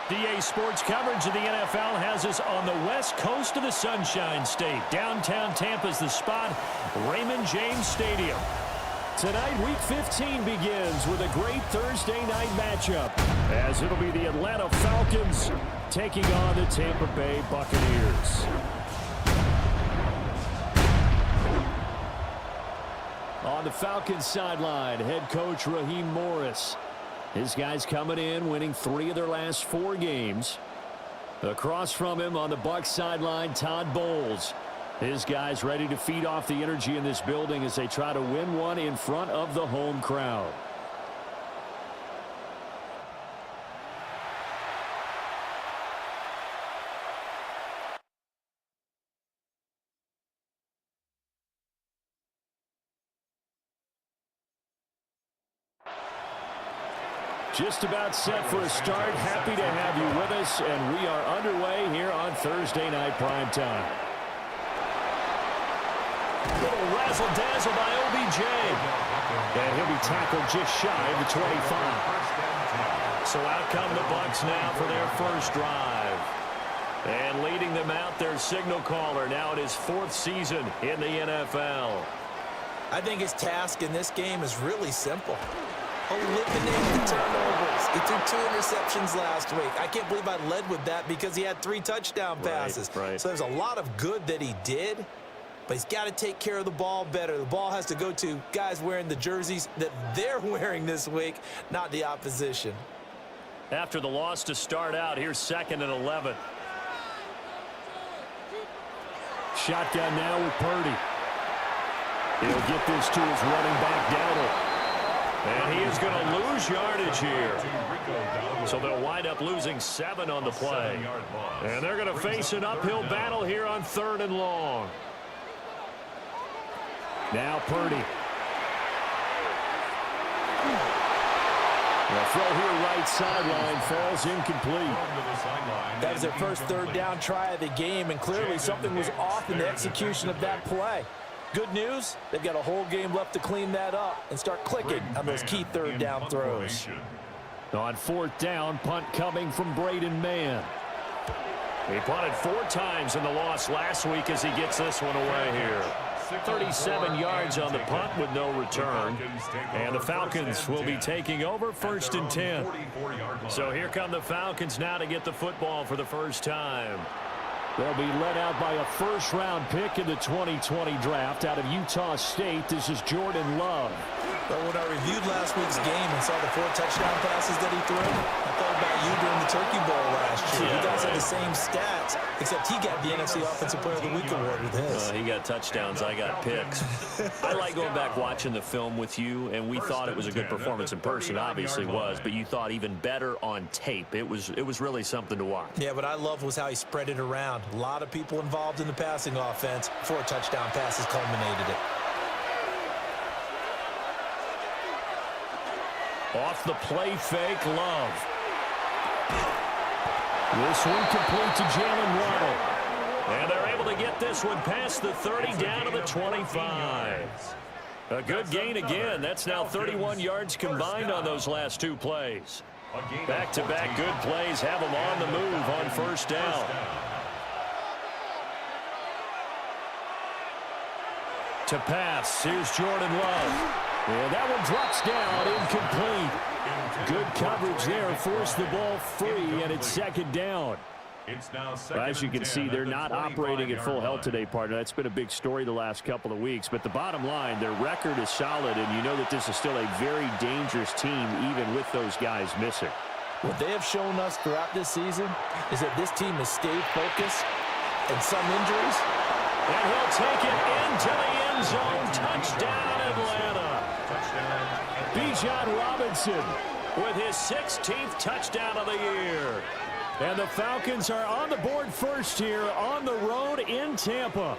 DA Sports coverage of the NFL has us on the west coast of the Sunshine State. Downtown Tampa's the spot, Raymond James Stadium. Tonight, Week 15 begins with a great Thursday night matchup, as it'll be the Atlanta Falcons taking on the Tampa Bay Buccaneers. On the Falcons sideline, head coach Raheem Morris. His guys coming in, winning 3 of their last 4 games. Across from him on the Bucs sideline, Todd Bowles. His guys ready to feed off the energy in this building as they try to win one in front of the home crowd. Just about set for a start. Happy to have you with us, and we are underway here on Thursday Night Primetime. Little razzle-dazzle by OBJ. And he'll be tackled just shy of the 25. So out come the Bucs now for their first drive. And leading them out, their signal caller now in his 4th season in the NFL. I think his task in this game is really simple. Eliminate the turnovers. He threw 2 interceptions last week. I can't believe I led with that because he had 3 touchdown passes. Right. So there's a lot of good that he did, but he's got to take care of the ball better. The ball has to go to guys wearing the jerseys that they're wearing this week, not the opposition. After the loss to start out, here's 2nd and 11. Shotgun now with Purdy. He'll get this to his running back, Dowdle. And he is going to lose yardage here. So they'll wind up losing 7 on the play. And they're going to face an uphill battle here on 3rd and long. Now Purdy. The throw here right sideline falls incomplete. That was their first 3rd down try of the game, and clearly something was off in the execution of that play. Good news, they've got a whole game left to clean that up and start clicking on those key 3rd down throws. On 4th down, punt coming from Braden Mann. He punted 4 times in the loss last week as he gets this one away here. 37 yards on the punt with no return. And the Falcons will be taking over 1st and 10. So here come the Falcons now to get the football for the first time. They'll be led out by a 1st-round pick in the 2020 draft out of Utah State. This is Jordan Love. But when I reviewed last week's game and saw the 4 touchdown passes that he threw, I thought about you during the Turkey Bowl last year. You guys had the same stats, except he got the NFC Offensive Player of the Week award with his. He got touchdowns. I got picks. I like going back watching the film with you, and we thought it was a good performance in person. Obviously was, but you thought even better on tape. It was really something to watch. Yeah, what I loved was how he spread it around. A lot of people involved in the passing offense. 4 touchdown passes culminated it. Off the play fake, Love. This one complete to Jalen Waddle. And they're able to get this one past the 30 down to the 25. A good gain again. That's now 31 yards combined on those last 2 plays. Back-to-back good plays have them on the move on 1st down. To pass, here's Jordan Love. And that one drops down, incomplete. Good coverage there, forced the ball free, and it's 2nd down. As you can see, they're not operating at full health today, partner. That's been a big story the last couple of weeks. But the bottom line, their record is solid, and you know that this is still a very dangerous team, even with those guys missing. What they have shown us throughout this season is that this team has stayed focused, and some injuries. And he'll take it into the end zone. Touchdown, Atlanta. Bijan Robinson with his 16th touchdown of the year. And the Falcons are on the board first here on the road in Tampa.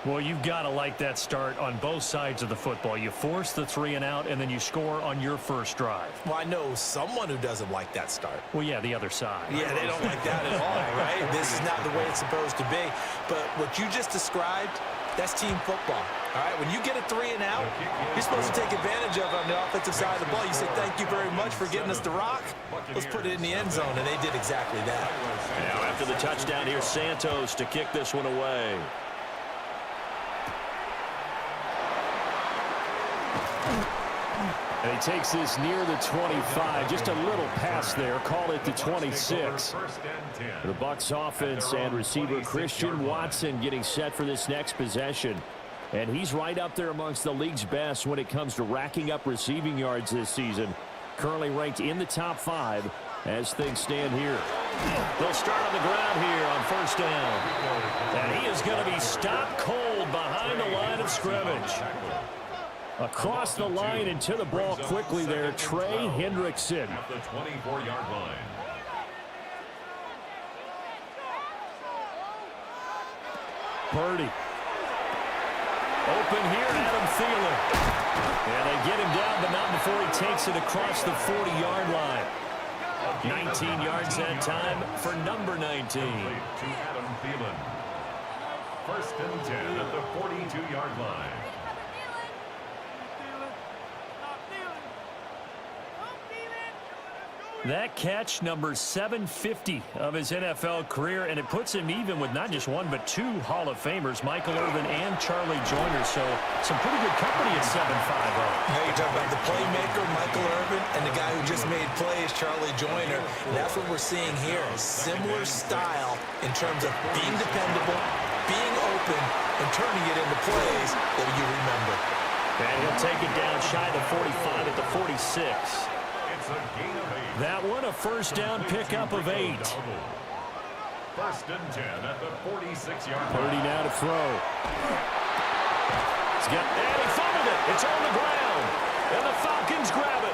Well, you've got to like that start on both sides of the football. You force the 3 and out, and then you score on your first drive. Well, I know someone who doesn't like that start. Well, yeah, the other side. Yeah, they don't like that at all, right? This is not the way it's supposed to be. But what you just described, that's team football. All right, when you get a 3 and out, you're supposed to take advantage of it on the offensive side of the ball. You say, thank you very much for getting us the rock. Let's put it in the end zone, and they did exactly that. Now after the touchdown, here's Santos to kick this one away. And he takes this near the 25. Just a little pass there. Call it the 26. The Bucs offense and receiver Christian Watson getting set for this next possession. And he's right up there amongst the league's best when it comes to racking up receiving yards this season. Currently ranked in the top 5 as things stand here. They'll start on the ground here on first down. And he is going to be stopped cold behind the line of scrimmage. Across the line and to the ball quickly there, Trey Hendrickson. At the 24-yard line. Purdy. Open here, Adam Thielen. And they get him down, but not before he takes it across the 40-yard line. 19 yards that time for number 19. To Adam Thielen. First and 10 at the 42-yard line. That catch, number 750 of his NFL career, and it puts him even with not just one but 2 Hall of Famers, Michael Irvin and Charlie Joyner. So some pretty good company at 7'5". Now you're talking about the playmaker, Michael Irvin, and the guy who just made plays, Charlie Joyner. And that's what we're seeing here. Similar style in terms of being dependable, being open, and turning it into plays that you remember. And he'll take it down shy of the 45 at the 46. It's a gain of 8. That one a first down pickup of 8. First and 10 at the 46-yard line. Purdy now to throw. And he fumbled it. It's on the ground. And the Falcons grab it.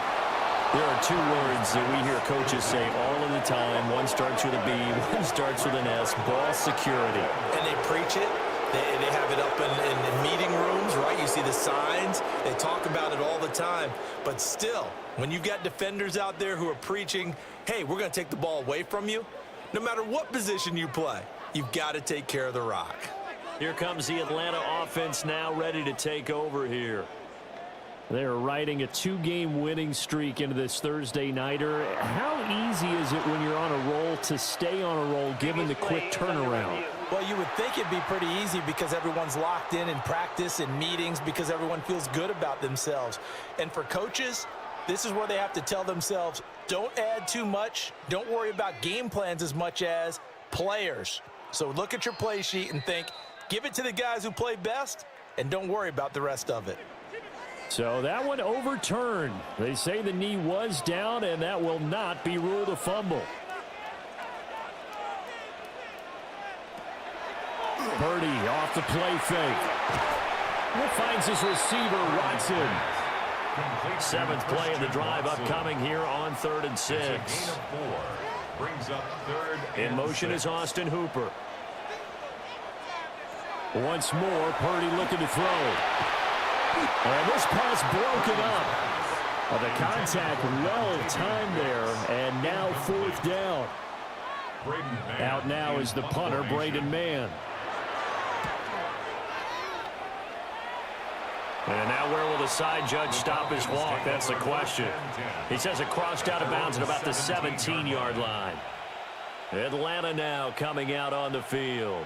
There are 2 words that we hear coaches say all of the time. One starts with a B, one starts with an S. Ball security. And they preach it. They have it up in meeting rooms, right? You see the signs. They talk about it all the time. But still, when you've got defenders out there who are preaching, hey, we're going to take the ball away from you, no matter what position you play, you've got to take care of the rock. Here comes the Atlanta offense now ready to take over here. They're riding a 2-game winning streak into this Thursday nighter. How easy is it when you're on a roll to stay on a roll given the quick turnaround? Well, you would think it'd be pretty easy because everyone's locked in practice and meetings because everyone feels good about themselves. And for coaches, this is where they have to tell themselves, don't add too much. Don't worry about game plans as much as players. So look at your play sheet and think, give it to the guys who play best, and don't worry about the rest of it. So that one overturned. They say the knee was down, and that will not be ruled a fumble. Purdy off the play fake. And finds his receiver, Watson. 7th play of the drive upcoming here on 3rd and 6. Gain of 4. Brings up 3rd In and motion 6. is Austin Hooper. Once more, Purdy looking to throw. And this pass broken up. The contact well timed there, and now 4th down. Out now is the punter, Braden Mann. And now where will the side judge stop his walk? That's the question. He says it crossed out of bounds at about the 17-yard line. Atlanta now coming out on the field.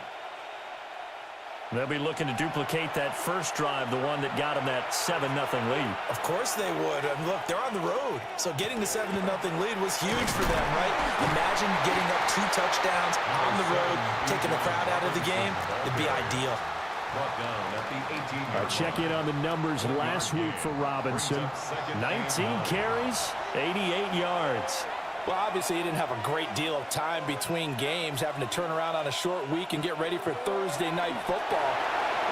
They'll be looking to duplicate that first drive, the one that got them that 7-0 lead. Of course they would. And look, they're on the road. So getting the 7-0 lead was huge for them, right? Imagine getting up 2 touchdowns on the road, taking the crowd out of the game. It'd be ideal. A check-in on the numbers last week for Robinson. 19 carries, 88 yards. Well, obviously, he didn't have a great deal of time between games, having to turn around on a short week and get ready for Thursday night football.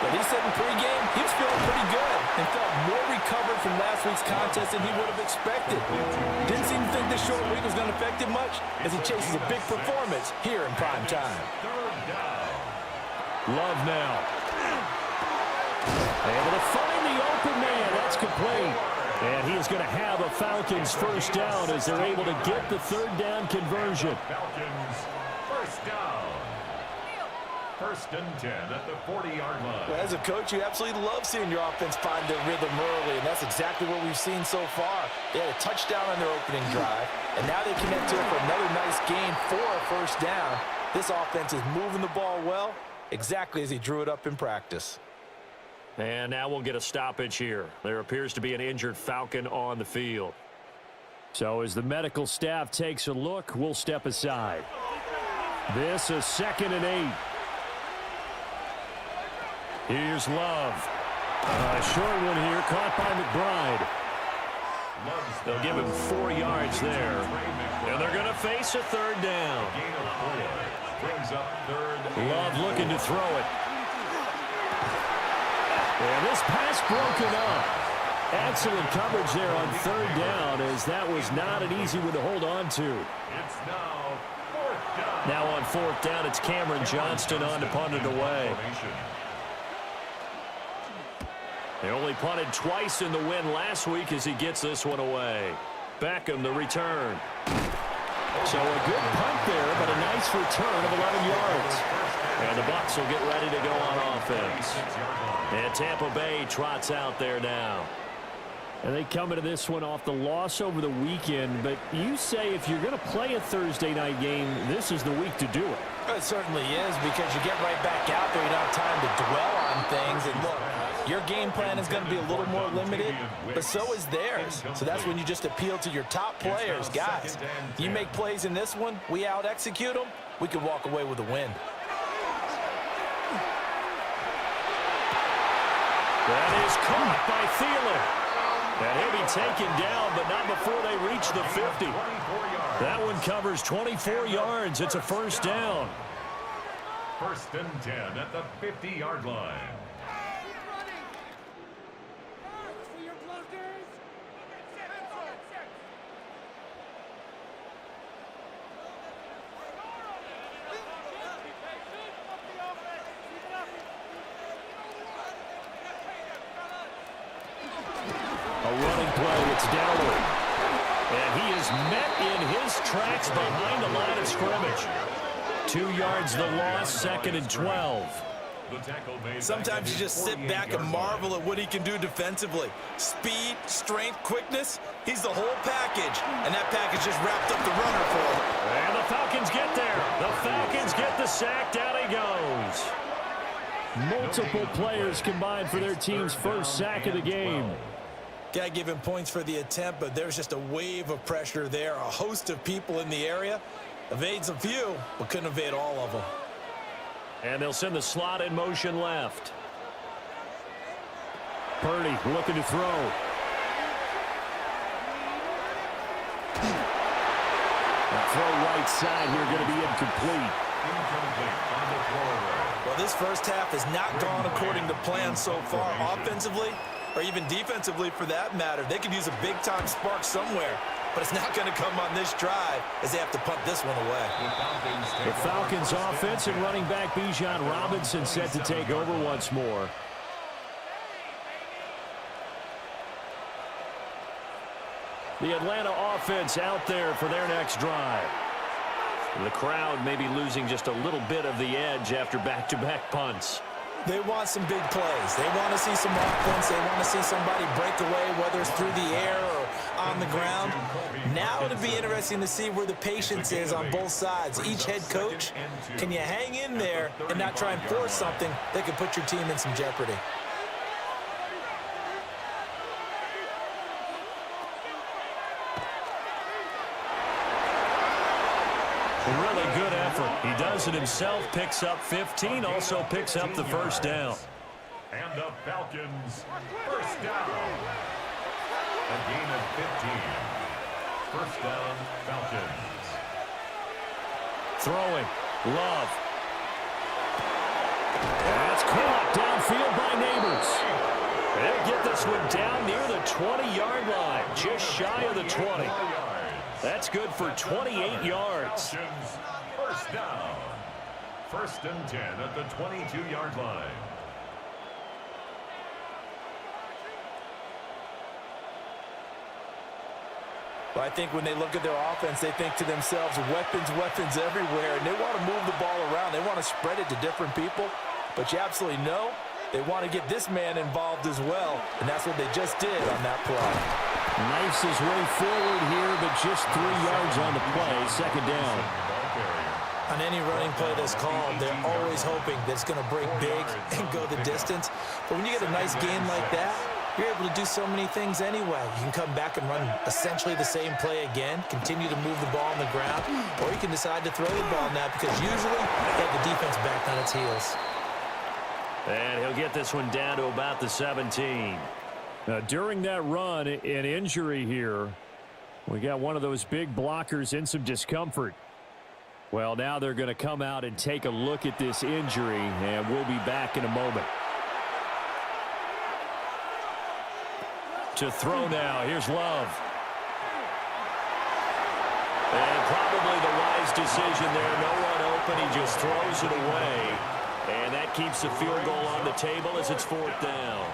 But he said in pregame, he was feeling pretty good and felt more recovered from last week's contest than he would have expected. Didn't seem to think this short week was going to affect him much as he chases a big performance here in prime time. Love now. Able to find the open man. That's complete. And he is going to have a Falcons first down as they're able to get the 3rd down conversion. Falcons first down. First and 10 at the 40-yard line. Well, as a coach, you absolutely love seeing your offense find their rhythm early, and that's exactly what we've seen so far. They had a touchdown on their opening drive, and now they connect to it for another nice gain for a first down. This offense is moving the ball well, exactly as he drew it up in practice. And now we'll get a stoppage here. There appears to be an injured Falcon on the field. So as the medical staff takes a look, we'll step aside. This is 2nd and 8. Here's Love. A short one here, caught by McBride. They'll give him 4 yards there. And they're going to face a 3rd down. Love looking to throw it. And this pass broken up. Excellent coverage there on 3rd down, as that was not an easy one to hold on to. It's now 4th down. Now on 4th down, it's Cameron Johnston on to punt it away. They only punted twice in the win last week as he gets this one away. Beckham, the return. So a good punt there, but a nice return of 11 yards. And the Bucs will get ready to go on offense. And Tampa Bay trots out there now. And they come into this one off the loss over the weekend, but you say if you're going to play a Thursday night game, this is the week to do it. It certainly is, because you get right back out there. You don't have time to dwell on things. And look, your game plan is going to be a little more limited, but so is theirs. So that's when you just appeal to your top players. Guys, you make plays in this one, we out-execute them, we can walk away with a win. That is caught by Thielen. And he'll be taken down, but not before they reach the 50. That one covers 24 yards. It's a first down. 1st and 10 at the 50-yard line. It's downward. And he is met in his tracks behind the line of scrimmage. 2 yards the loss, 2nd and 12. Sometimes you just sit back and marvel at what he can do defensively. Speed, strength, quickness, he's the whole package. And that package just wrapped up the runner for him. And the Falcons get there. The Falcons get the sack. Down he goes. Multiple players combined for their team's first sack of the game. Got to give him points for the attempt, but there's just a wave of pressure there. A host of people in the area. Evades a few, but couldn't evade all of them. And they'll send the slot in motion left. Purdy looking to throw. The throw right side here going to be incomplete. Well, this first half has not gone according to plan so far. Offensively, or even defensively for that matter, they could use a big-time spark somewhere. But it's not going to come on this drive as they have to punt this one away. The Falcons offense and running back Bijan Robinson set to take over once more. The Atlanta offense out there for their next drive. The crowd may be losing just a little bit of the edge after back-to-back punts. They want some big plays. They want to see some offense. They want to see somebody break away, whether it's through the air or on the ground. Now it'll be interesting to see where the patience is on both sides. Each head coach, can you hang in there and not try and force something that could put your team in some jeopardy? Really good effort. He does it himself, picks up 15, also picks up the first down. And the Falcons, first down. A gain of 15. First down, Falcons. Throwing. Love. That's caught downfield by Neighbors. They'll get this one down near the 20-yard line, just shy of the 20. That's good for 28 yards. First down. First and 10 at the 22-yard line. Well, I think when they look at their offense, they think to themselves, weapons, weapons everywhere, and they want to move the ball around. They want to spread it to different people, but you absolutely know they want to get this man involved as well, and that's what they just did on that play. Knifes his way forward here, but just 3 yards on the play, second down. On any running play that's called, they're always hoping that it's going to break big and go the distance. But when you get a nice gain like that, you're able to do so many things anyway. You can come back and run essentially the same play again, continue to move the ball on the ground, or you can decide to throw the ball now because usually you have the defense back on its heels. And he'll get this one down to about the 17. Now, during that run, an injury here. We got one of those big blockers in some discomfort. Well, now they're going to come out and take a look at this injury, and we'll be back in a moment. To throw now, here's Love. And probably the wise decision there. No one open, he just throws it away. And that keeps the field goal on the table as it's 4th down.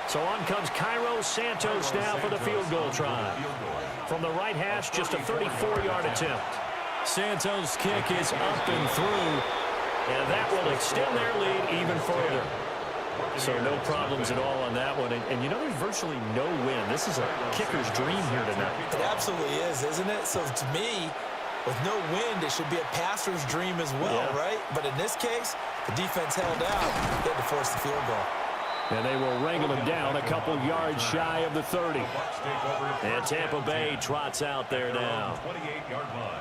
So on comes Cairo Santos now for the field goal try. From the right hash, just a 34-yard attempt. Santos' kick is up and through, and that will extend their lead even further. So no problems at all on that one. And you know, there's virtually no win. This is a kicker's dream here tonight. It absolutely is, isn't it? So to me, with no wind, it should be a passer's dream as well, right? But in this case, the defense held out. They had to force the field goal. And they will wrangle him down a couple yards shy of the 30. And Tampa Bay trots out there now.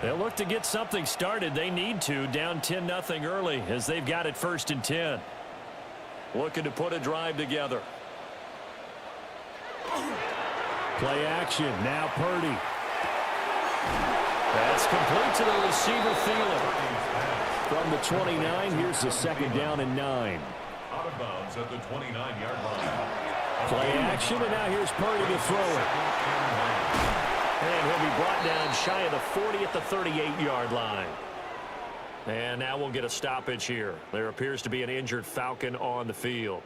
They'll look to get something started. They need to, down 10-0 early as they've got it 1st and 10. Looking to put a drive together. Play action. Now Purdy. That's complete to the receiver, Thielen. From the 29, here's the 2nd down and 9. Out of bounds at the 29-yard line. Play action, and now here's Purdy to throw it. And he'll be brought down shy of the 40 at the 38-yard line. And now we'll get a stoppage here. There appears to be an injured Falcon on the field.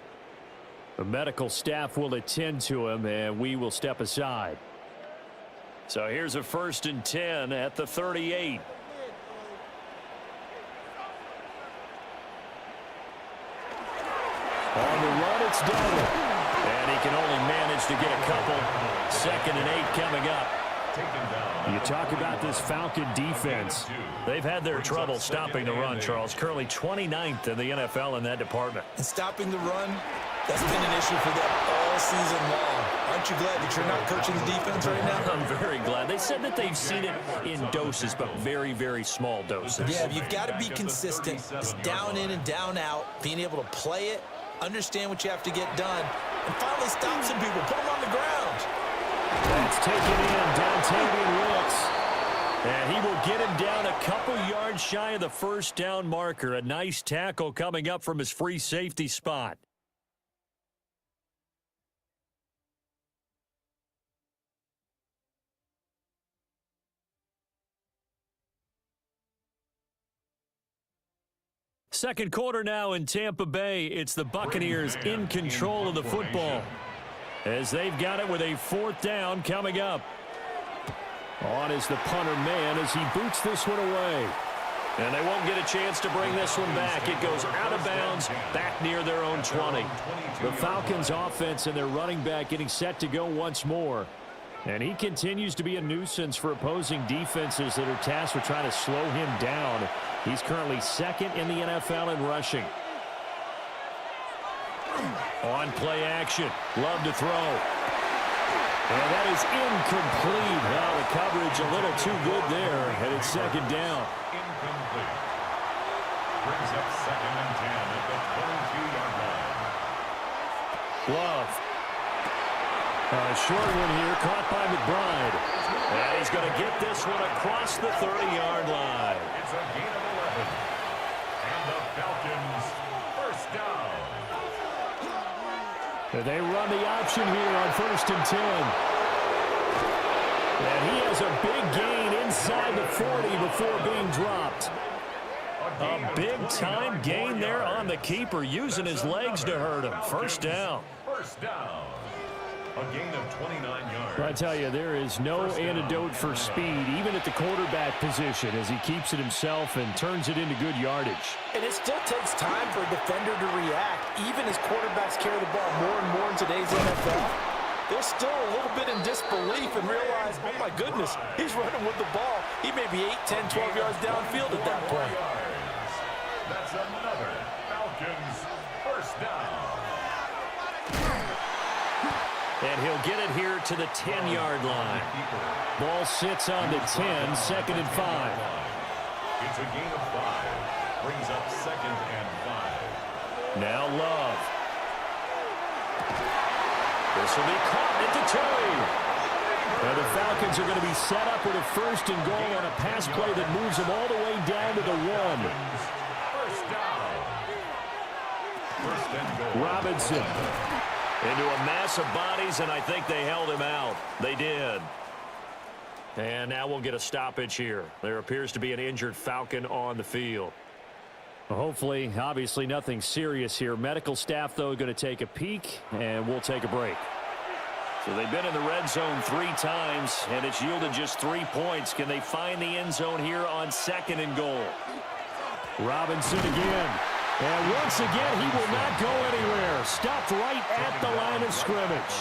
The medical staff will attend to him, and we will step aside. So here's a 1st and 10 at the 38. On the run, it's Donald. And he can only manage to get a couple. 2nd and 8 coming up. You talk about this Falcon defense. They've had their trouble stopping the run, Charles. Currently 29th in the NFL in that department. And stopping the run, that's been an issue for them all season long. Aren't you glad that you're not coaching the defense right now? I'm very glad. They said that they've seen it in doses, but very, very small doses. Yeah, you've got to be consistent. It's down in and down out, being able to play it, understand what you have to get done, and finally stop some people, put them on the ground. That's taken in, Dontavian Wilkes. And he will get him down a couple yards shy of the 1st down marker. A nice tackle coming up from his free safety spot. Second quarter now in Tampa Bay. It's the Buccaneers in control of the football, as they've got it with a 4th down coming up. On is the punter man as he boots this one away. And they won't get a chance to bring this one back. It goes out of bounds, back near their own 20. The Falcons offense and their running back getting set to go once more. And he continues to be a nuisance for opposing defenses that are tasked with trying to slow him down. He's currently 2nd in the NFL in rushing. On play action, Love to throw. And that is incomplete. Well, the coverage a little too good there, and it's 2nd down. Incomplete. Brings up 2nd and 10 at the 22-yard line. Love. A short one here, caught by McBride. And he's going to get this one across the 30-yard line. It's a gain of 11. And the Falcons, 1st down. They run the option here on 1st and 10. And he has a big gain inside the 40 before being dropped. A big-time gain there on the keeper, using his legs to hurt him. 1st down. 1st down. A gain of 29 yards. I tell you, there is no antidote for speed, even at the quarterback position, as he keeps it himself and turns it into good yardage. And it still takes time for a defender to react. Even as quarterbacks carry the ball more and more in today's NFL, they're still a little bit in disbelief and realize, oh my goodness, he's running with the ball. He may be 8, 10, 12 yards downfield at that point. That's another Falcons first down. And he'll get it here to the 10-yard line. Ball sits on the 10, 2nd and 5. It's a gain of 5. Brings up 2nd and 5. Now Love. This will be caught at the 2. And the Falcons are going to be set up with a 1st and goal on a pass play that moves them all the way down to the 1. First down. 1st and goal. Robinson into a mass of bodies, and I think they held him out. They did. And now we'll get a stoppage here. There appears to be an injured Falcon on the field. Well, hopefully, obviously nothing serious here. Medical staff, though, going to take a peek, and we'll take a break. So they've been in the red zone 3 times, and it's yielded just 3 points. Can they find the end zone here on 2nd and goal? Robinson again. And once again, he will not go anywhere. Stopped right at the line of scrimmage.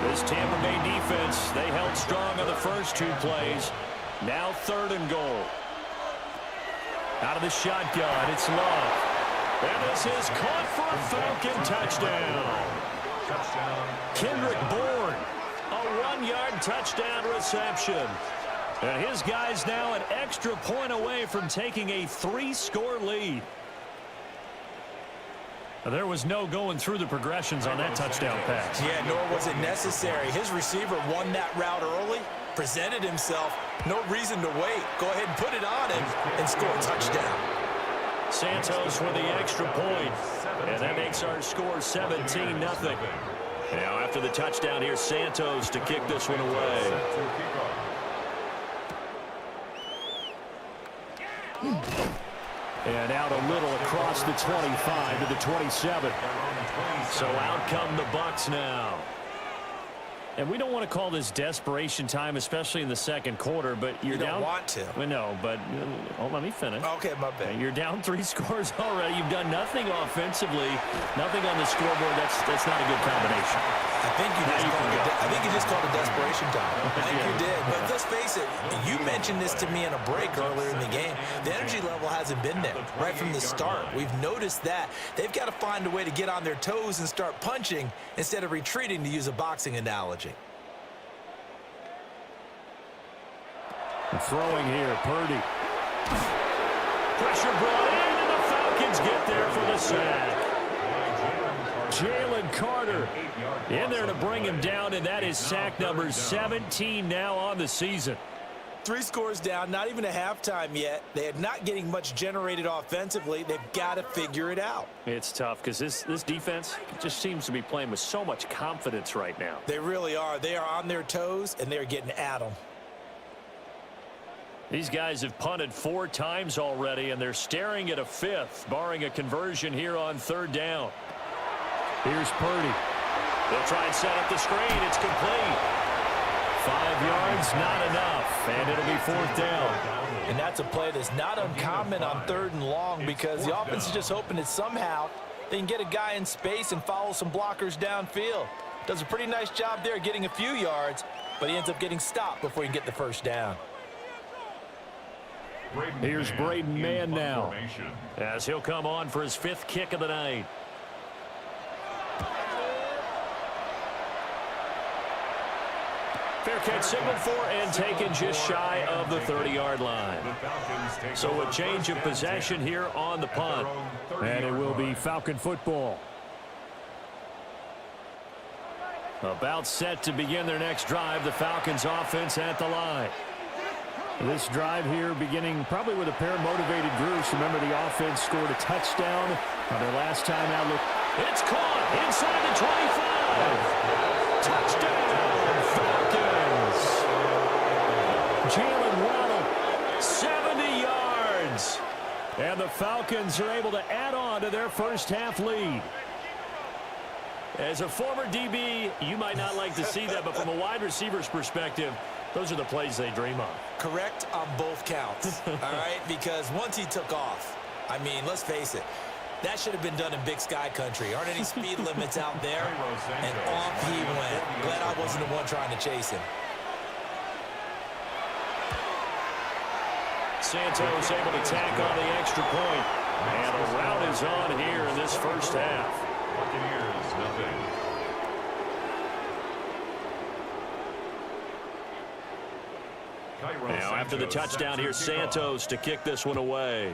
This Tampa Bay defense, they held strong on the first 2 plays. Now 3rd and goal. Out of the shotgun, it's Love. And this is caught for a Falcon touchdown. Kendrick Bourne, a 1-yard touchdown reception. And his guy's now an extra point away from taking a 3-score lead. There was no going through the progressions on that touchdown pass. Yeah, nor was it necessary. His receiver won that route early, presented himself. No reason to wait. Go ahead and put it on him and score a touchdown. Santos with the extra point. And that makes our score 17-0. Now after the touchdown, here's Santos to kick this one away. And out a little across the 25 to the 27. So out come the Bucs now. And we don't want to call this desperation time, especially in the 2nd quarter, but you're down. You don't want to. Well, no, but let me finish. Okay, my bad. You're down 3 scores already. You've done nothing offensively, nothing on the scoreboard. That's not a good combination. I think you just called it desperation time. I think you did. But let's face it, you mentioned this to me in a break earlier in the game. The energy level hasn't been there right from the start. We've noticed that. They've got to find a way to get on their toes and start punching instead of retreating, to use a boxing analogy. Throwing here, Purdy. Pressure brought in, and the Falcons get there for the sack. Jalen Carter in there to bring him down, and that is sack number 17 now on the season. 3 scores down, not even a halftime yet. They are not getting much generated offensively. They've got to figure it out. It's tough because this defense just seems to be playing with so much confidence right now. They really are. They are on their toes, and they're getting at them. These guys have punted 4 times already, and they're staring at a 5th, barring a conversion here on 3rd down. Here's Purdy. They'll try and set up the screen. It's complete. 5 yards, not enough, and it'll be 4th down. And that's a play that's not uncommon on 3rd and long, because the offense is just hoping that somehow they can get a guy in space and follow some blockers downfield. Does a pretty nice job there getting a few yards, but he ends up getting stopped before he can get the 1st down. Here's Braden Mann now, as he'll come on for his 5th kick of the night. Fair catch signaled for and taken just shy of the 30-yard line. So a change of possession here on the punt, and it will be Falcon football. About set to begin their next drive, the Falcons offense at the line. This drive here beginning probably with a pair of motivated groups. Remember, the offense scored a touchdown on their last time out. Look, it's caught inside the 25. Touchdown, Falcons. Jalen Waddle, 70 yards. And the Falcons are able to add on to their first half lead. As a former DB, you might not like to see that, but from a wide receiver's perspective, those are the plays they dream of. Correct on both counts, all right? Because once he took off, I mean, let's face it, that should have been done in Big Sky country. Aren't any speed limits out there? And off he went. Glad I wasn't the one trying to chase him. Santos able to tack on the extra point. And a rout is on here in this first half. Buccaneers, nothing. Now after the touchdown, here's Santos to kick this one away.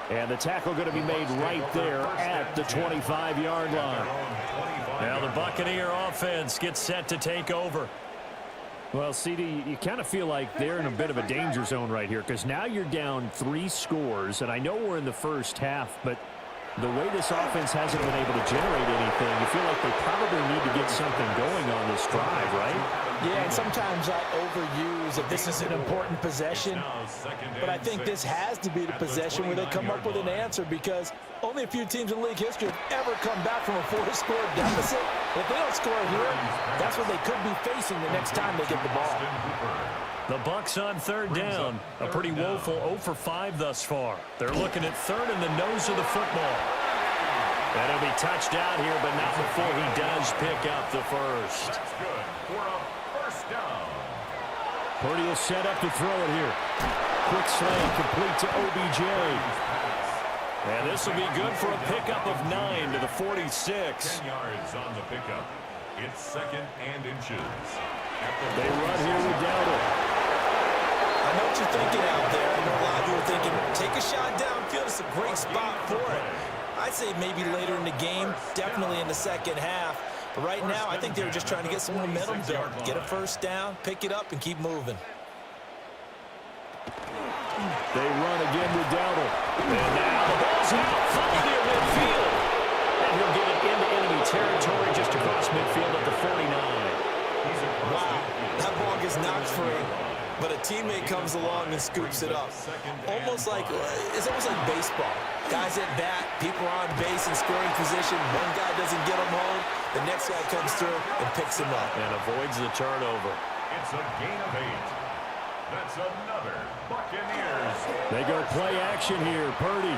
And the tackle going to be made right there at the 25-yard line. Now the Buccaneer offense gets set to take over. Well, CD, you kind of feel like they're in a bit of a danger zone right here because now you're down 3 scores, and I know we're in the first half, but the way this offense hasn't been able to generate anything, you feel like they probably need to get something going on this drive, right? Yeah, and sometimes I overuse that this is an important possession, but I think this has to be the possession where they come up with an answer because only a few teams in league history have ever come back from a 4-score deficit. If they don't score here, that's what they could be facing the next time they get the ball. The Bucs on third down. A pretty woeful 0 for 5 thus far. They're looking at third in the nose of the football. That'll be touched out here, but not before he does pick up the first. That's good for a first down. Purdy will set up to throw it here. Quick slant complete to OBJ. And this will be good for a pickup of 9 to the 46. 10 yards on the pickup. It's second and inches. They run here with Dowdle. I know what you're thinking out there. I know a lot of you are thinking, take a shot downfield. It's a great spot for it. I'd say maybe later in the game, definitely in the second half. But right now, I think they were just trying to get some momentum built. Get a first down, pick it up, and keep moving. They run again with Dowdle. And now the ball's out front near midfield. And he'll get it into enemy territory just across midfield at the 49. Wow, that ball gets knocked free, but a teammate comes along and scoops it up. It's almost like baseball. Guys at bat, people are on base in scoring position. One guy doesn't get him home. The next guy comes through and picks him up. And avoids the turnover. It's a gain of 8. That's another Buccaneers. They go play action here. Purdy.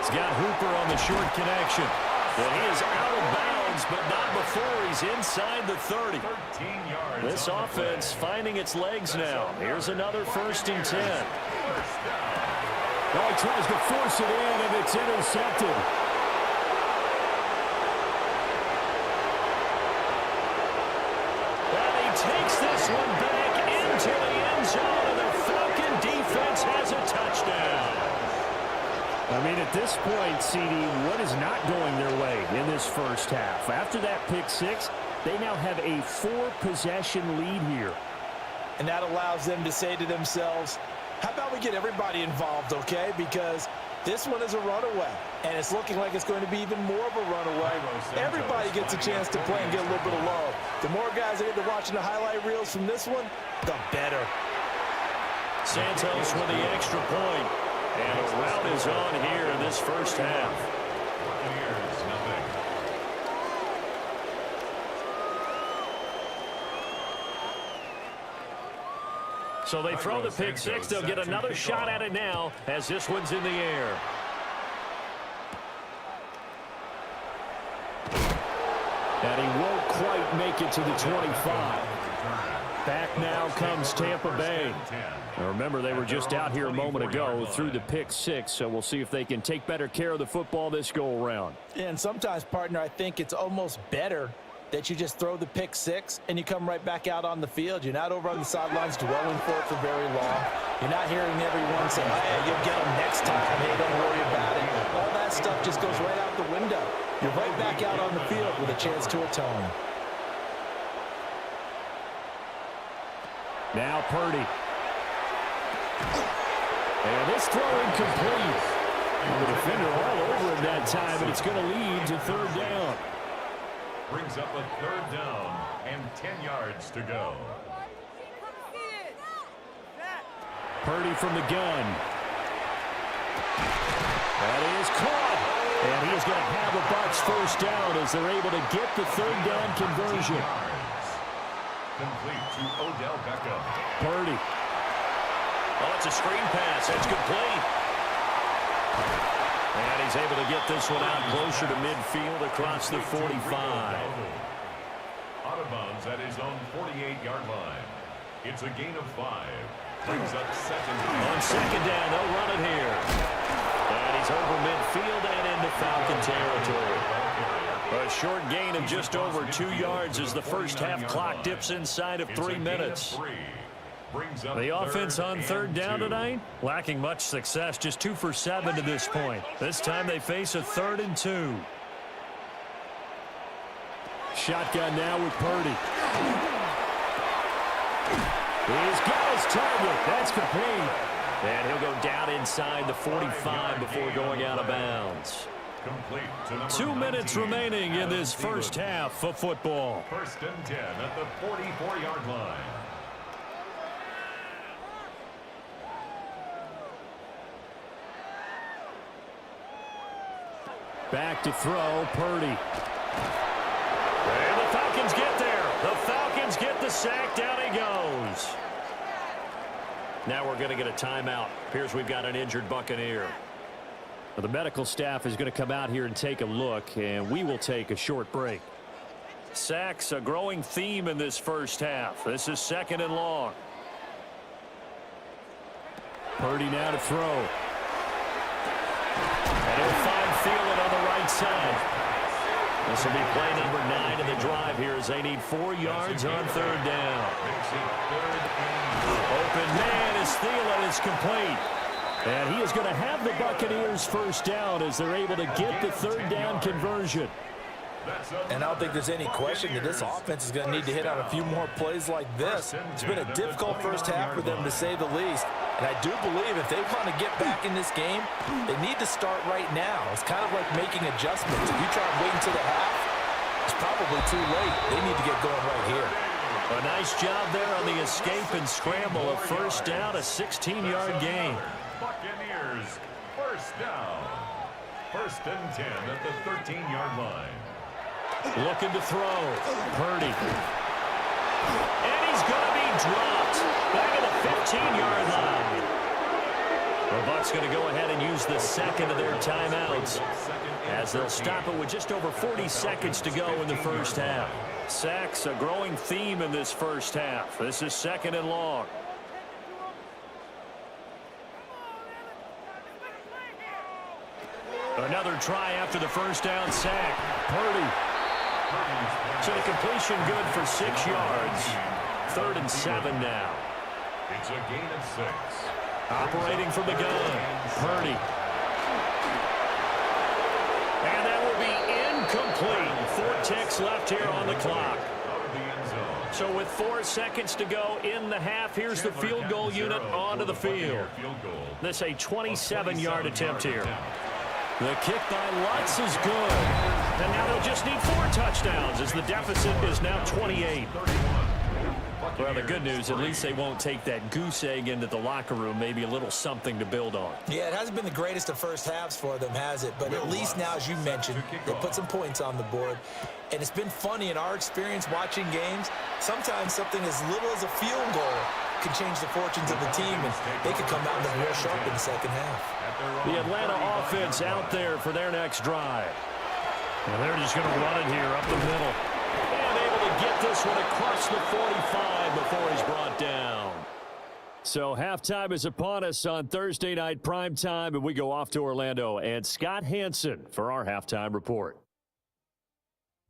He's got Hooper on the short connection. And he is out of bounds, but not before he's inside the 30. 13 yards. This offense finding its legs now. Here's another 1st and 10. Oh, he tries to force it in, and it's intercepted. And he takes this one back into the end zone, and the Falcon defense has a touchdown. I mean, at this point, CD, what is not going their way in this first half? After that pick 6, they now have a 4-possession lead here. And that allows them to say to themselves, how about we get everybody involved, okay? Because this one is a runaway, and it's looking like it's going to be even more of a runaway. Everybody gets a chance to play and get a little bit of love. The more guys that get to watching the highlight reels from this one, the better. Santos with the extra point. And a rout is on here in this first half. Buccaneers, nothing. So they throw the pick 6. They'll get another shot at it now as this one's in the air. And he won't quite make it to the 25. Back now comes Tampa Bay. Now remember, they were just out here a moment ago through the pick 6, so we'll see if they can take better care of the football this go-around. And sometimes, partner, I think it's almost better that you just throw the pick 6 and you come right back out on the field. You're not over on the sidelines dwelling for it for very long. You're not hearing everyone say, hey, you'll get them next time. Hey, don't worry about it. All that stuff just goes right out the window. You're right back out on the field with a chance to atone. Now Purdy. And this throw incomplete. And the defender all over him that time, and it's going to lead to third down. Brings up a third down and 10 yards to go. Purdy from the gun. That is caught. And he is going to have the Bucs first down as they're able to get the third down conversion. Complete to Odell Beckham. Purdy. Oh, it's a screen pass. That's complete. And he's able to get this one out closer to midfield across the 45. Out of bounds at his own 48-yard line. It's a gain of 5. Brings up second down. On second down, they'll run it here. And he's over midfield and into Falcon territory. A short gain of just over 2 yards as the first half clock dips inside of 3 minutes. The offense on third down tonight, lacking much success, just 2 for 7 to this point. This time they face a 3rd and 2. Shotgun now with Purdy. He's got his target. That's complete. And he'll go down inside the 45 before going out of bounds. 2 minutes remaining in this first half of football. First and 10 at the 44-yard line. Back to throw, Purdy. And the Falcons get there. The Falcons get the sack. Down he goes. Now we're going to get a timeout. Appears we've got an injured Buccaneer. The medical staff is going to come out here and take a look, and we will take a short break. Sacks, a growing theme in this first half. This is 2nd and long. Purdy now to throw. And he'll find Thielen on the right side. This will be play number 9 of the drive here as they need 4 yards on third down. Open man is Thielen. It's complete. And he is going to have the Buccaneers first down as they're able to get the third down conversion. And I don't think there's any question that this offense is going to need to hit on a few more plays like this. It's been a difficult first half for them, to say the least. And I do believe if they want to get back in this game, they need to start right now. It's kind of like making adjustments. If you try and wait until the half, it's probably too late. They need to get going right here. A nice job there on the escape and scramble. A first down, a 16-yard gain. Buccaneers, first down. First and 10 at the 13-yard line. Looking to throw. Purdy. And he's going to be dropped. Back at the 15-yard line. The Bucs going to go ahead and use the second of their timeouts as they'll stop it with just over 40 seconds to go in the first half. Sacks, a growing theme in this first half. This is 2nd and long. Another try after the first down sack. Purdy. So the completion good for 6 yards. 3rd and 7 now. It's a gain of 6. Operating from the gun. Purdy. And that will be incomplete. 4 ticks left here on the clock. So with 4 seconds to go in the half, here's the field goal unit onto the field. This a 27-yard attempt here. The kick by Lutz is good. And now they'll just need 4 touchdowns as the deficit is now 28. Well, the good news, at least they won't take that goose egg into the locker room. Maybe a little something to build on. Yeah, it hasn't been the greatest of first halves for them, has it? But at least now, as you mentioned, they put some points on the board. And it's been funny in our experience watching games. Sometimes something as little as a field goal can change the fortunes of the team, and they could come out real sharp in the second half. The Atlanta offense out there for their next drive. And they're just going to run it here up the middle. And able to get this one across the 45 before he's brought down. So halftime is upon us on Thursday night primetime, and we go off to Orlando. And Scott Hansen for our halftime report.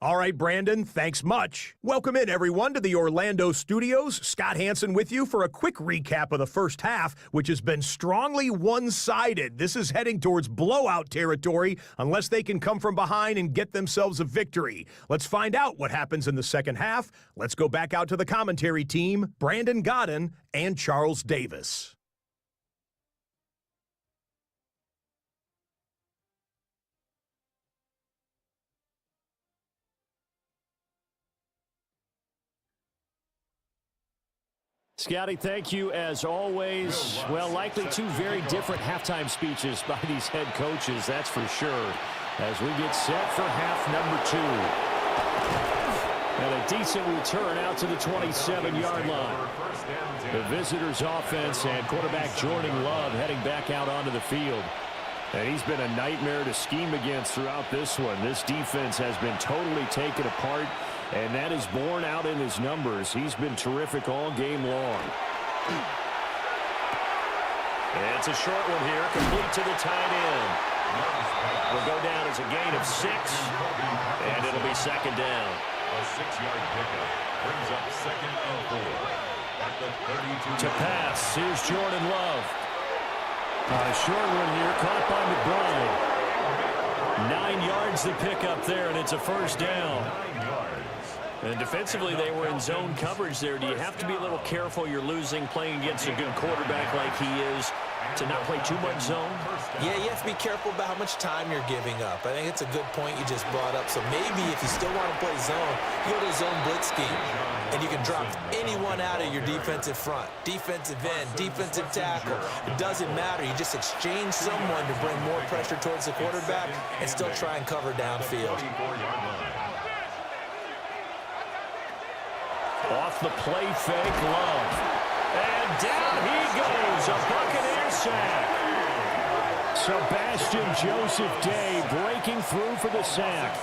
All right, Brandon, thanks much. Welcome in, everyone, to the Orlando studios. Scott Hansen with you for a quick recap of the first half, which has been strongly one-sided. This is heading towards blowout territory unless they can come from behind and get themselves a victory. Let's find out what happens in the second half. Let's go back out to the commentary team, Brandon Godden and Charles Davis. Scotty, thank you as always. Well, likely two very different halftime speeches by these head coaches, that's for sure, as we get set for half number 2. And a decent return out to the 27-yard line. The visitors' offense and quarterback Jordan Love heading back out onto the field. And he's been a nightmare to scheme against throughout this one. This defense has been totally taken apart, and that is borne out in his numbers. He's been terrific all game long. And it's a short one here, complete to the tight end. Will go down as a gain of 6, and it'll be second down. A 6-yard pickup brings up 2nd and 4 at the 32. To pass, here's Jordan Love. A short one here, caught by McBride. 9 yards to pick up there, and it's a first down. 9 yards. And defensively, they were in zone coverage there. Do you have to be a little careful? You're losing playing against a good quarterback like he is to not play too much zone? Yeah, you have to be careful about how much time you're giving up. I think it's a good point you just brought up. So maybe if you still want to play zone, you go to zone blitz scheme. And you can drop anyone out of your defensive front. Defensive end, defensive tackle. It doesn't matter. You just exchange someone to bring more pressure towards the quarterback and still try and cover downfield. Off the play fake, Love. And down he goes, a Buccaneer sack. Sebastian Joseph Day breaking through for the sack.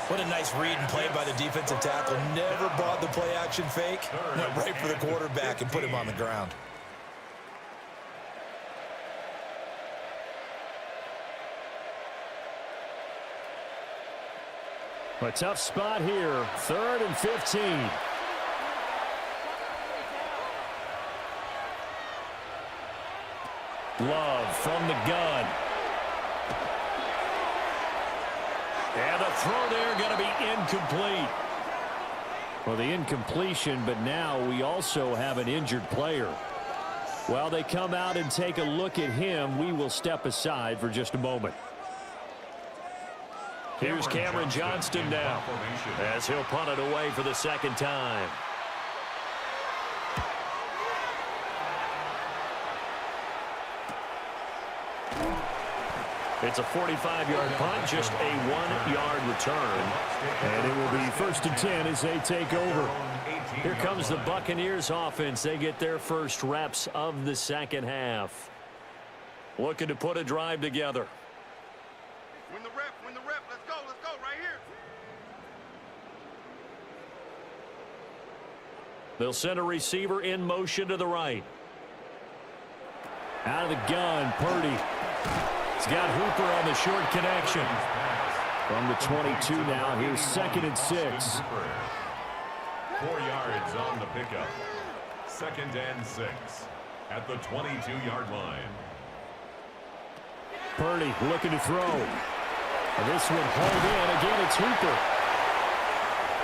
What a nice read and play by the defensive tackle. Never brought the play action fake. Went right for the quarterback and put him on the ground. A tough spot here, 3rd and 15. Love from the gun. And a throw there going to be incomplete. Well, the incompletion, but now we also have an injured player. While they come out and take a look at him, we will step aside for just a moment. Here's Cameron Johnston now as he'll punt it away for the second time. It's a 45-yard punt, just a 1-yard return. And it will be 1st and 10 as they take over. Here comes the Buccaneers offense. They get their first reps of the second half. Looking to put a drive together. Win the rep, let's go right here. They'll send a receiver in motion to the right. Out of the gun, Purdy. He's got Hooper on the short connection. From the 22 now, here's 2nd and 6. 4 yards on the pickup. 2nd and 6 at the 22-yard line. Purdy looking to throw. This one hauled in. Again, it's Hooper.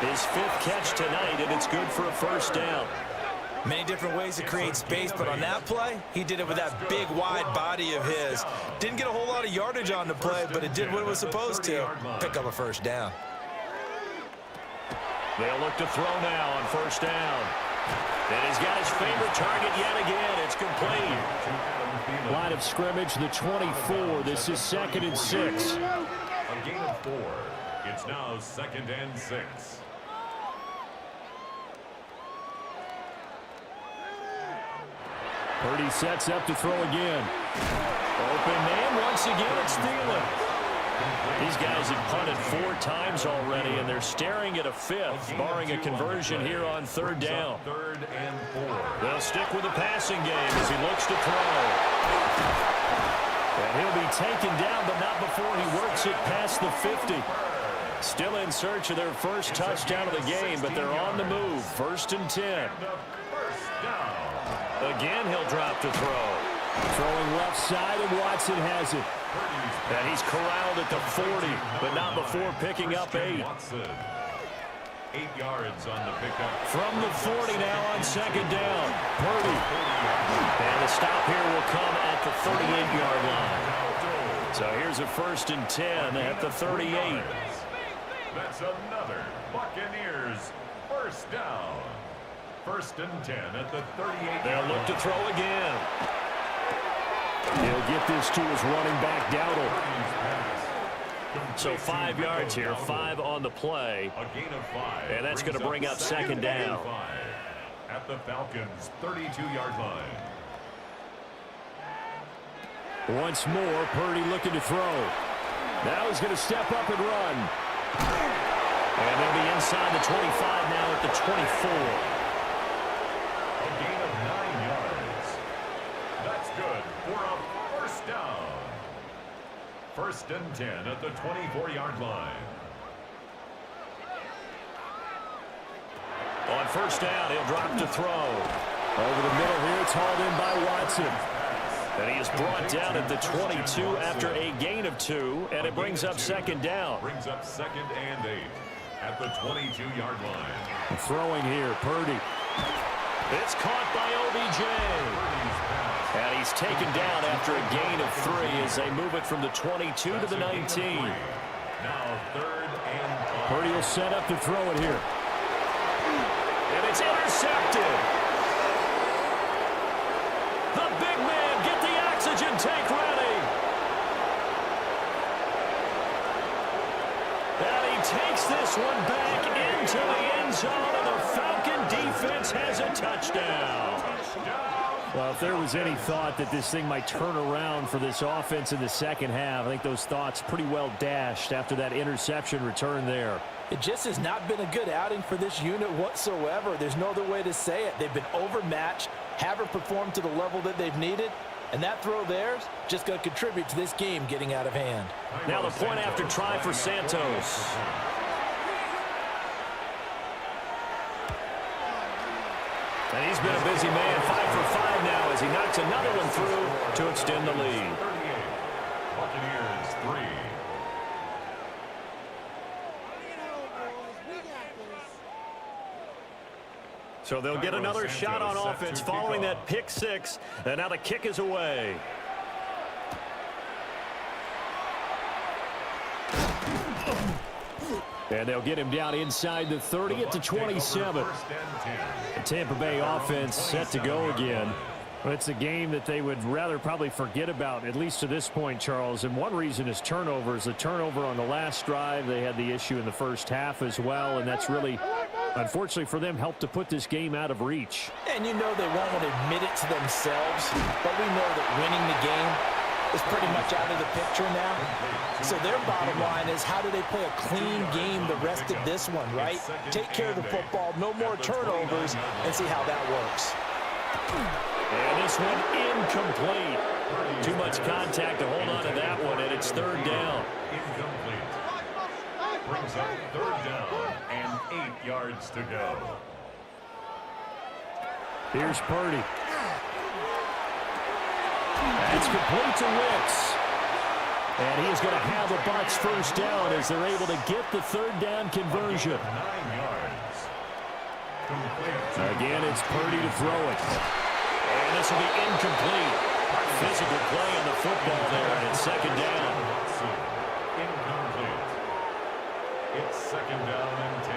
His 5th catch tonight, and it's good for a first down. Many different ways to create space, but on that play, he did it with that big, wide body of his. Didn't get a whole lot of yardage on the play, but it did what it was supposed to. Pick up a first down. They'll look to throw now on first down. And he's got his favorite target yet again. It's complete. Line of scrimmage, the 24. This is 2nd and 6. A gain of 4. It's now 2nd and 6. Purdy sets up to throw again. Open man once again. It's Thielen. These guys have punted 4 times already, and they're staring at a 5th, barring a conversion here on 3rd down. 3rd and 4. They'll stick with the passing game as he looks to throw. And he'll be taken down, but not before he works it past the 50. Still in search of their first touchdown of the game, but they're on the move. 1st and 10. Again, he'll drop to throw. Throwing left side, and Watson has it. And he's corralled at the 40, but not before picking up 8. 8 yards on the pickup. From the 40 now on 2nd down. Purdy. And the stop here will come at the 38-yard line. So here's a 1st and 10 at the 38. That's another Buccaneers first down. First and 10 at the 38. They'll look to throw again. He'll get this to his running back, Dowdle. So 5 yards here, 5 on the play. A gain of 5. And that's going to bring up second down. At the Falcons' 32-yard line. Once more, Purdy looking to throw. Now he's going to step up and run. And they'll be inside the 25 now at the 24. A gain of 9 yards. That's good for a first down. First and 10 at the 24-yard line. On first down, he'll drop to throw. Over the middle here, it's hauled in by Watson. And he is brought down at the 22 after a gain of 2, and it brings up second down. Brings up second and 8 at the 22-yard line. Throwing here, Purdy. It's caught by OBJ. And he's taken down after a gain of 3 as they move it from the 22 to the 19. Now third and 5. Purdy will set up to throw it here. And it's intercepted. The big man, get the oxygen tank ready. And he takes this one back into the end zone, and the Falcon defense has a touchdown. Well, if there was any thought that this thing might turn around for this offense in the second half, I think those thoughts pretty well dashed after that interception return there. It just has not been a good outing for this unit whatsoever. There's no other way to say it. They've been overmatched, haven't performed to the level that they've needed, and that throw there is just going to contribute to this game getting out of hand. Now the point after try for Santos. And he's been a busy man, 5 for 5 now as he knocks another one through to extend the lead. 38. Buccaneers 3. So they'll get another shot on offense following that pick 6, and now the kick is away. And they'll get him down inside the 30 at the 27. The Tampa Bay offense set to go again. But it's a game that they would rather probably forget about, at least to this point, Charles. And one reason is turnovers. The turnover on the last drive, they had the issue in the first half as well, and that's really, unfortunately for them, helped to put this game out of reach. And you know they won't admit it to themselves, but we know that winning the game is pretty much out of the picture now. So their bottom line is, how do they play a clean game the rest of this one, right? Take care of the football, no more turnovers, and see how that works. And this one incomplete. Too much contact to hold on to that one, and it's third down. Incomplete. Brings up third down and 8 yards to go. Here's Purdy. It's complete to Wicks. And he is going to have the Bucs first down as they're able to get the third down conversion. 9 yards. Complete. Again, it's Purdy to throw it. And this will be incomplete. Physical play on the football there, and it's second down. Incomplete. It's second down and 10.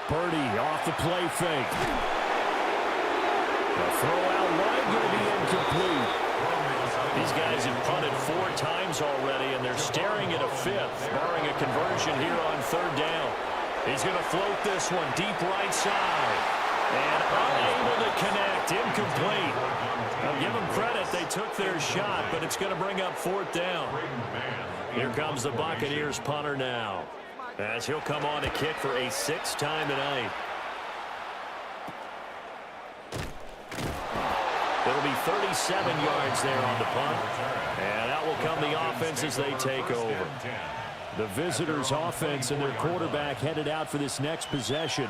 Purdy off the play fake. The throw out wide going to be incomplete. These guys have punted 4 times already, and they're staring at a 5th, barring a conversion here on third down. He's going to float this one deep right side. And unable to connect, incomplete. I'll give them credit, they took their shot, but it's going to bring up fourth down. Here comes the Buccaneers punter now, as he'll come on to kick for a 6th time tonight. It'll be 37 yards there on the punt, and that will come the offense as they take over. The visitors' offense and their quarterback headed out for this next possession.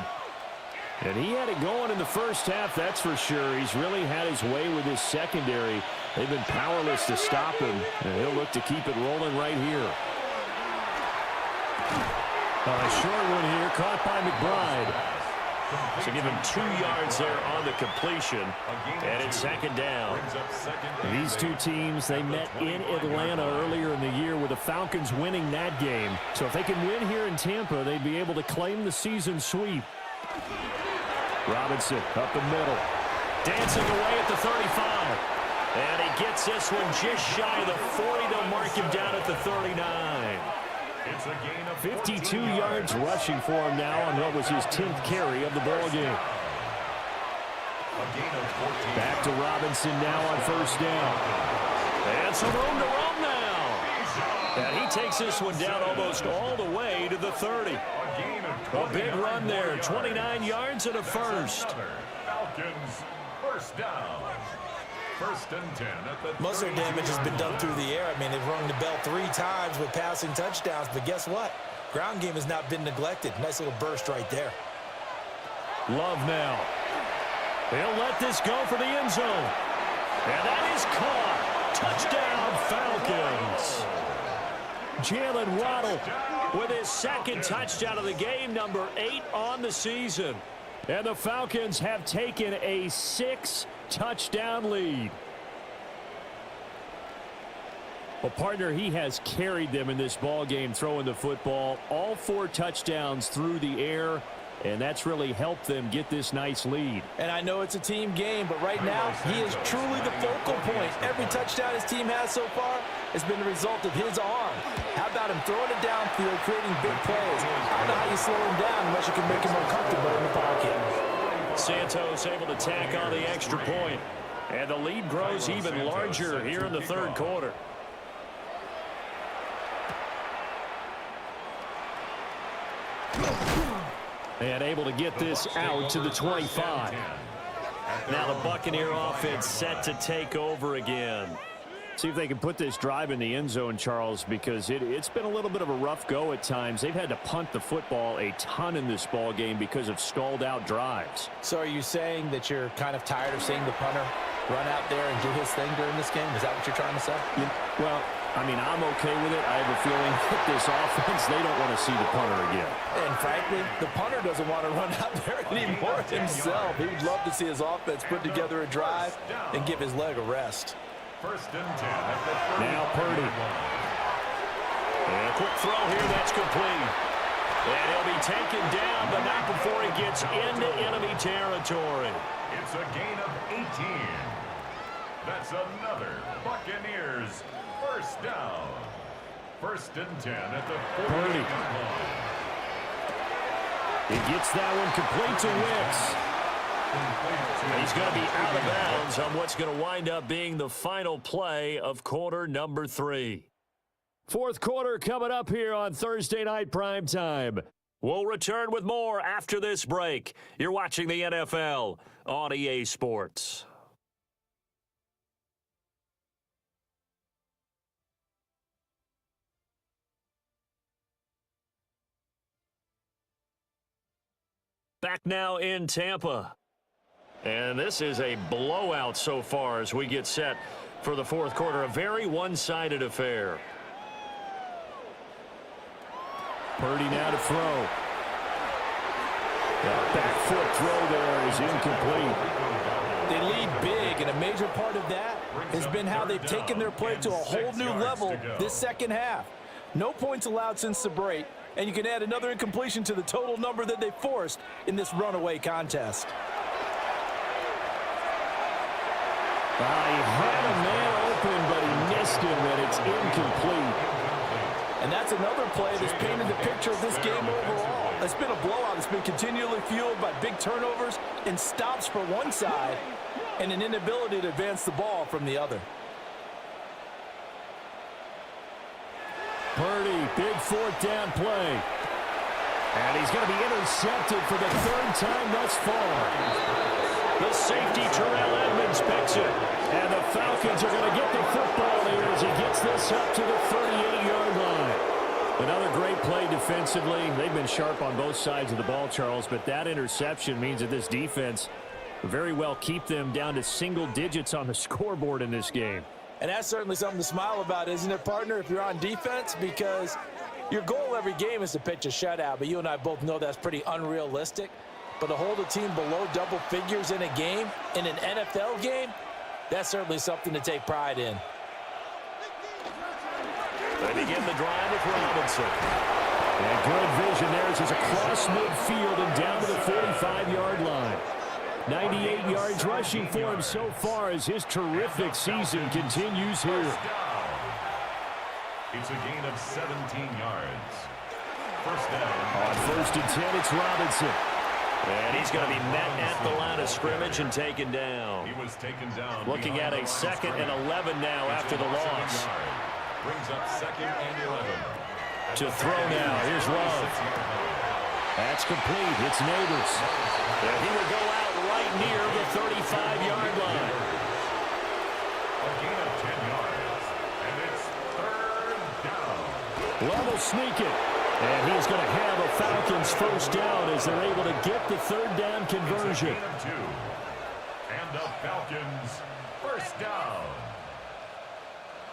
And he had it going in the first half, that's for sure. He's really had his way with his secondary. They've been powerless to stop him, and he'll look to keep it rolling right here. A short one here, caught by McBride. So give him 2 yards there on the completion. And it's second down. These two teams, they met in Atlanta earlier in the year with the Falcons winning that game. So if they can win here in Tampa, they'd be able to claim the season sweep. Robinson up the middle. Dancing away at the 35. And he gets this one just shy of the 40. They'll mark him down at the 39. It's a gain of 52 yards rushing for him now on what was his 10th carry of the ball game. Back to Robinson now on first down. And some room to roam now. And he takes this one down almost all the way to the 30. A big run there, 29 yards and a first. Falcons first down. First and 10 at the Most of their damage has been done through the air. I mean, they've rung the bell 3 times with passing touchdowns, but guess what? Ground game has not been neglected. Nice little burst right there. Love now. He'll let this go for the end zone. And that is caught. Touchdown, Falcons. Jalen Waddle with his second touchdown of the game, number 8 on the season. And the Falcons have taken a 6-touchdown lead. Well, partner, he has carried them in this ball game, throwing the football. All 4 touchdowns through the air, and that's really helped them get this nice lead. And I know it's a team game, but right now, he is truly the focal point. Every touchdown his team has so far has been the result of his arm. How about him throwing it downfield, creating big plays? I don't know how you slow him down unless you can make him uncomfortable in the pocket. Santos able to tack on the extra point. And the lead grows even larger here in the third quarter. And able to get this out to the 25. Now the Buccaneer offense set to take over again. See if they can put this drive in the end zone, Charles, because it's been a little bit of a rough go at times. They've had to punt the football a ton in this ball game because of stalled out drives. So are you saying that you're kind of tired of seeing the punter run out there and do his thing during this game? Is that what you're trying to say? Well, I mean, I'm okay with it. I have a feeling that this offense, they don't want to see the punter again. And frankly, the punter doesn't want to run out there anymore himself. He would love to see his offense put together a drive and give his leg a rest. First and 10 at the 30. Now Purdy. And a quick throw here, that's complete. And he'll be taken down, but not before he gets into enemy territory. It's a gain of 18. That's another Buccaneers first down. First and 10 at the 40. He gets that one complete to Wicks. He's going to be out of bounds on what's going to wind up being the final play of quarter number 3. Fourth quarter coming up here on Thursday Night Primetime. We'll return with more after this break. You're watching the NFL on EA Sports. Back now in Tampa. And this is a blowout so far as we get set for the fourth quarter. A very one-sided affair. Purdy now to throw. That back foot throw there is incomplete. They lead big, and a major part of that has been how they've taken their play to a whole new level this second half. No points allowed since the break, and you can add another incompletion to the total number that they forced in this runaway contest. He had a man open, but he missed him, and it's incomplete. And that's another play that's painted the picture of this game overall. It's been a blowout. It's been continually fueled by big turnovers and stops for one side and an inability to advance the ball from the other. Purdy, big fourth down play. And he's going to be intercepted for the 3rd time thus far. The safety, Terrell Edmonds, picks it. And the Falcons are going to get the football here as he gets this up to the 38-yard line. Another great play defensively. They've been sharp on both sides of the ball, Charles, but that interception means that this defense very well keep them down to single digits on the scoreboard in this game. And that's certainly something to smile about, isn't it, partner, if you're on defense? Because your goal every game is to pitch a shutout, but you and I both know that's pretty unrealistic. but to hold a team below double figures in a game, in an NFL game, that's certainly something to take pride in. They begin the drive with Robinson. And good vision there as he's across midfield and down to the 45-yard line. 98 yards rushing for him so far as his terrific season continues here. It's a gain of 17 yards. First down. On 1st and 10, it's Robinson. And he's going to be met at the line of scrimmage and taken down. He was taken down. Looking at a 2nd and 11 now after the loss. Brings up 2nd and 11. To throw now. Here's Love. That's complete. It's Neighbors. And he will go out right near the 35-yard line. A gain of 10 yards. And it's 3rd down. Love will sneak it. And he's going to have a Falcons first down as they're able to get the 3rd down conversion. It's a gain of 2. And the Falcons first down.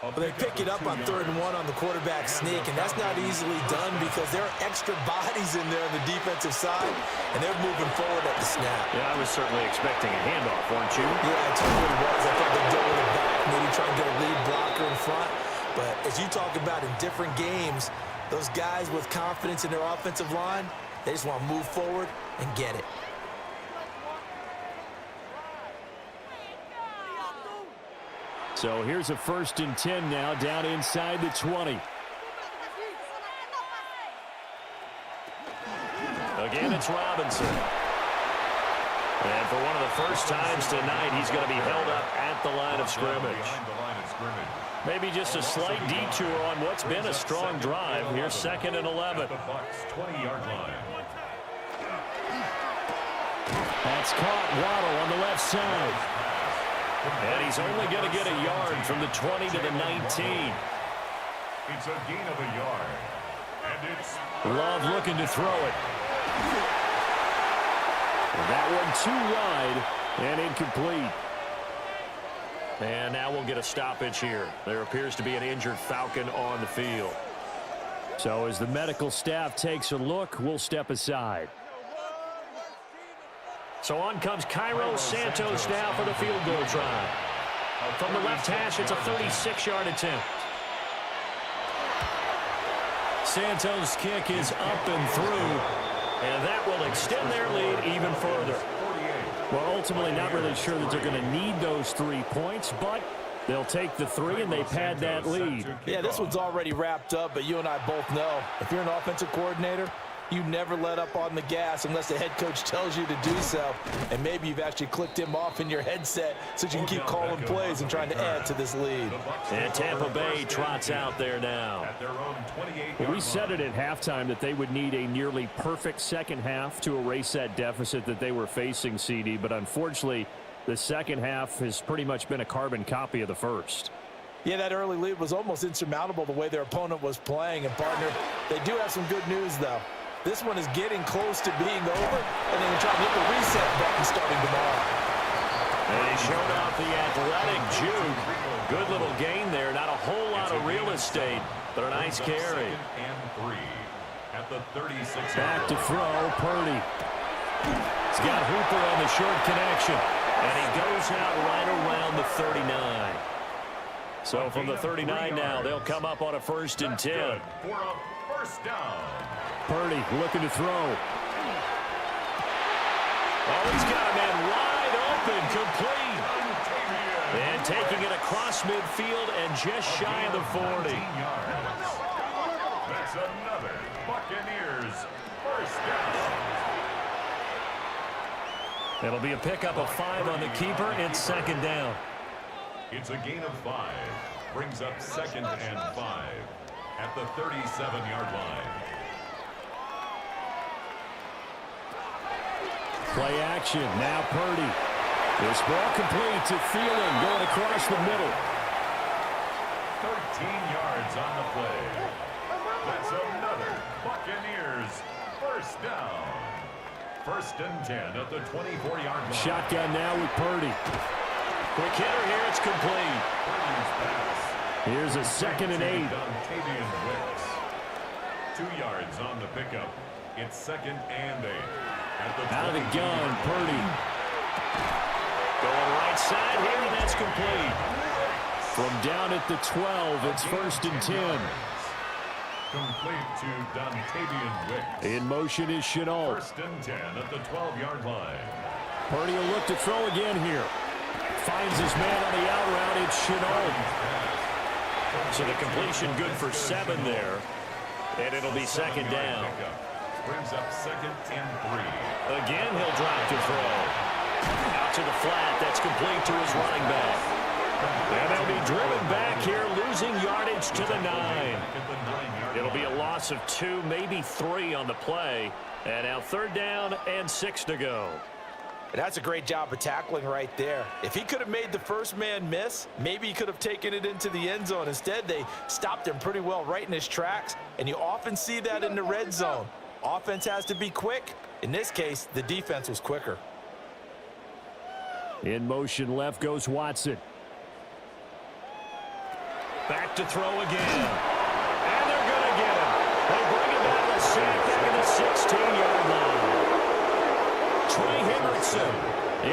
But they pick it up on 3rd and 1 on the quarterback sneak, and that's not easily done because there are extra bodies in there on the defensive side, and they're moving forward at the snap. Yeah, I was certainly expecting a handoff, weren't you? Yeah, I told you it was. I thought they'd go with it back, maybe try and get a lead blocker in front. But as you talk about in different games, those guys with confidence in their offensive line, they just want to move forward and get it. So here's a 1st and 10 now down inside the 20. Again, it's Robinson. And for one of the first times tonight, he's going to be held up at the line of scrimmage. Maybe just a slight detour on what's been a strong drive. Here's 2nd and 11. The Bucs 20-yard line. That's caught. Waddle on the left side. And he's only going to get a yard from the 20 to the 19. It's a gain of a yard. And it's Love looking to throw it. That one too wide and incomplete. And now we'll get a stoppage here. There appears to be an injured Falcon on the field. So as the medical staff takes a look, we'll step aside. So on comes Cairo Santos now for the field goal try. From the left hash, it's a 36-yard attempt. Santos' kick is up and through, and that will extend their lead even further. Well, ultimately not really sure that they're going to need those 3 points, but they'll take the 3 and they pad that lead. Yeah, this one's already wrapped up, but you and I both know if you're an offensive coordinator, you never let up on the gas unless the head coach tells you to do so. And maybe you've actually clicked him off in your headset so you can keep calling plays and trying to add to this lead. And Tampa Bay trots out there now. Well, we said it at halftime that they would need a nearly perfect second half to erase that deficit that they were facing, CD. But unfortunately, the second half has pretty much been a carbon copy of the first. Yeah, that early lead was almost insurmountable the way their opponent was playing. And, partner, they do have some good news, though. This one is getting close to being over, and they're going to try to hit the reset button starting tomorrow. And he showed off the athletic juke. Good little gain there. Not a whole lot of real estate, but a nice carry. And 3 at the 36. Back to throw, Purdy. He's got Hooper on the short connection, and he goes out right around the 39. So from the 39 now, they'll come up on a 1st and 10. For a first down. Purdy looking to throw. Oh, he's got a man wide open, complete. And taking it across midfield and just shy of the 40. That's another Buccaneers first down. It'll be a pickup of 5 on the keeper. It's 2nd down. It's a gain of 5. Brings up 2nd and 5 at the 37-yard line. Play action. Now Purdy. This ball complete to Thielen going across the middle. 13 yards on the play. That's another Buccaneers first down. 1st and 10 at the 24-yard line. Shotgun now with Purdy. Quick hitter here. It's complete. Purdy's pass. Here's a 2nd and 8. 2 yards on the pickup. It's 2nd and 8. Out of the gun, Purdy. Going right side here, and that's complete. From down at the 12, it's 1st and 10. Complete to Dontavian Wicks. In motion is Chenault. 1st and 10 at the 12-yard line. Purdy will look to throw again here. Finds his man on the out route. It's Chenault. So the completion good for 7 there. And it'll be 2nd down. Brings up 2nd and 3. Again, he'll drop to throw. Out to the flat. That's complete to his running back. And they'll be driven back here, losing yardage to the 9. It'll be a loss of 2, maybe 3 on the play. And now 3rd down and 6 to go. That's a great job of tackling right there. If he could have made the first man miss, maybe he could have taken it into the end zone. Instead, they stopped him pretty well right in his tracks, and you often see that in the red zone. Offense has to be quick. In this case, the defense was quicker. In motion left goes Watson. Back to throw again. And they're going to get him. They bring him down to sack back at the 16-yard line. Trey Hendrickson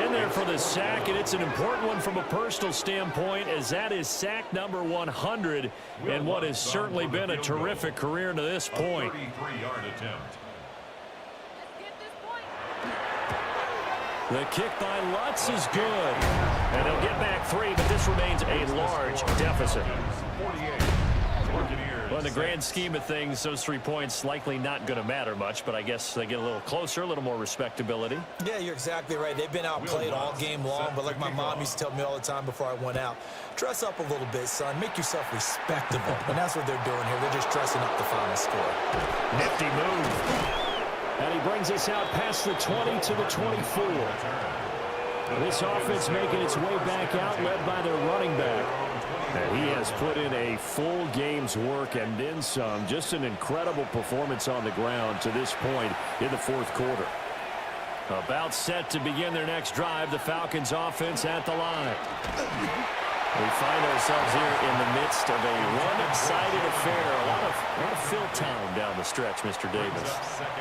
in there for the sack, and it's an important one from a personal standpoint, as that is sack number 100 and what has certainly been a terrific career to this point. 33-yard attempt. The kick by Lutz is good. And they'll get back 3, but this remains a large deficit. 48. Well, in the grand scheme of things, those 3 points likely not going to matter much, but I guess they get a little closer, a little more respectability. Yeah, you're exactly right. They've been outplayed all game long, but like my mom used to tell me all the time before I went out, dress up a little bit, son. Make yourself respectable. And that's what they're doing here. They're just dressing up the final score. Nifty move. And he brings us out past the 20 to the 24. This offense making its way back out, led by their running back. And he has put in a full game's work and then some. Just an incredible performance on the ground to this point in the 4th quarter. About set to begin their next drive, the Falcons offense at the line. We find ourselves here in the midst of a one-sided affair. A lot of fill time down the stretch, Mr. Davis.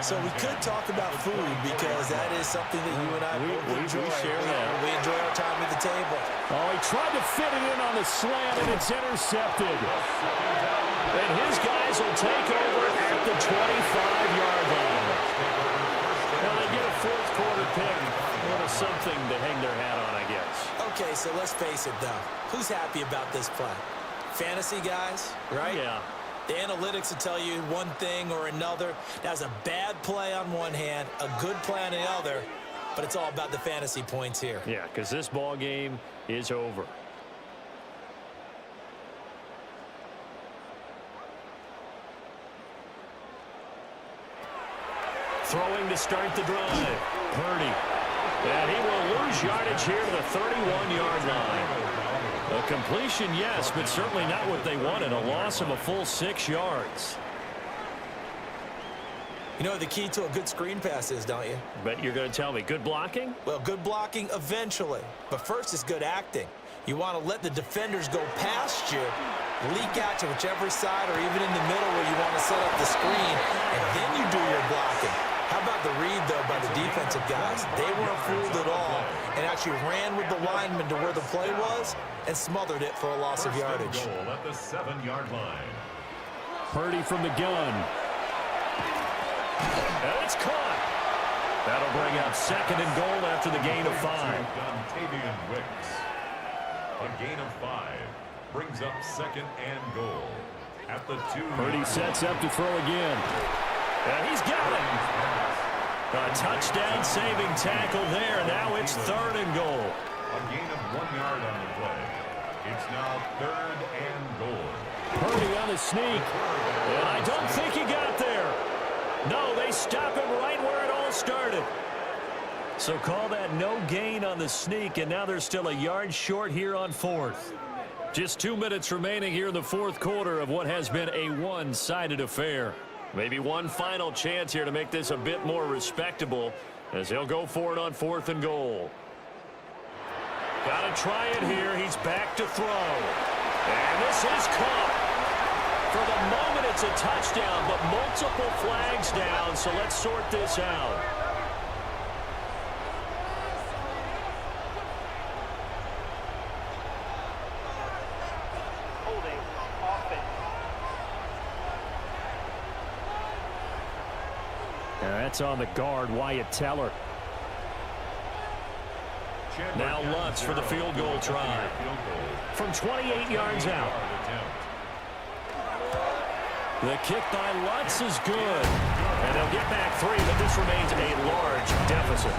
So we could talk about food because that is something that you and I both enjoy. We share that. We enjoy our time at the table. Oh, he tried to fit it in on the slant, and it's intercepted. And his guys will take over at the 25-yard line. Well, they get a 4th quarter pick. A little something to hang their hat on, I guess. Okay, so let's face it, though. Who's happy about this play? Fantasy guys, right? Yeah. The analytics will tell you one thing or another. That was a bad play on one hand, a good play on the other, but it's all about the fantasy points here. Yeah, because this ball game is over. Throwing to start the drive. Purdy. And he will lose yardage here to the 31-yard line. A completion, yes, but certainly not what they wanted. A loss of a full 6 yards. You know what the key to a good screen pass is, don't you? Bet you're going to tell me. Good blocking? Well, good blocking eventually. But first is good acting. You want to let the defenders go past you, leak out to whichever side or even in the middle where you want to set up the screen, and then you do your blocking. How about the read, though, by the defensive guys? They weren't fooled at all and actually ran with the lineman to where the play was and smothered it for a loss of yardage. Goal at the 7-yard line. Purdy from the gun. And it's caught. That'll bring up 2nd and goal after the gain of 5. Dontavian Wicks. A gain of 5 brings up 2nd and goal at the 2. Purdy sets up to throw again. And he's got it. A touchdown-saving tackle there. Now it's 3rd and goal. A gain of 1 yard on the play. It's now 3rd and goal. Purdy on the sneak. And I don't think he got there. No, they stop him right where it all started. So call that no gain on the sneak, and now they're still a yard short here on 4th. Just 2 minutes remaining here in the 4th quarter of what has been a one-sided affair. Maybe one final chance here to make this a bit more respectable as they'll go for it on 4th and goal. Got to try it here. He's back to throw. And this is caught. For the moment, it's a touchdown, but multiple flags down, so let's sort this out. That's on the guard, Wyatt Teller. Now Lutz for the field goal try. From 28 yards out. The kick by Lutz is good. And they'll get back 3, but this remains a large deficit.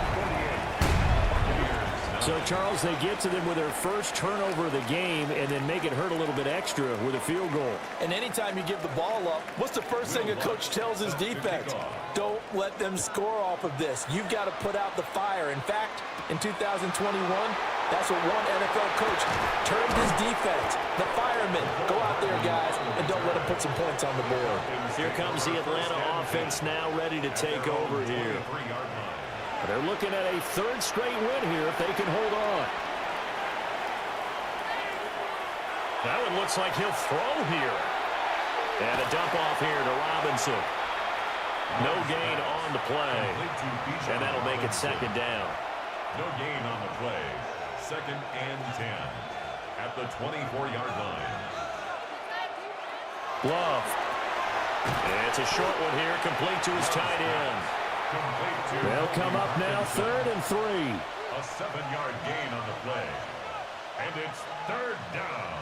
So, Charles, they get to them with their first turnover of the game and then make it hurt a little bit extra with a field goal. And anytime you give the ball up, what's the first thing a coach tells his defense? Don't let them score off of this. You've got to put out the fire. In fact, in 2021, that's what one NFL coach termed his defense. The firemen. Go out there, guys, and don't let them put some points on the board. Here comes the Atlanta offense now ready to take over here. They're looking at a 3rd straight win here if they can hold on. That one looks like he'll throw here. And a dump off here to Robinson. No gain on the play. And that'll make it 2nd down. No gain on the play. 2nd and 10 at the 24-yard line. Love. It's a short one here, complete to his tight end. They'll come up now 3rd and 3. A 7-yard gain on the play. And it's 3rd down.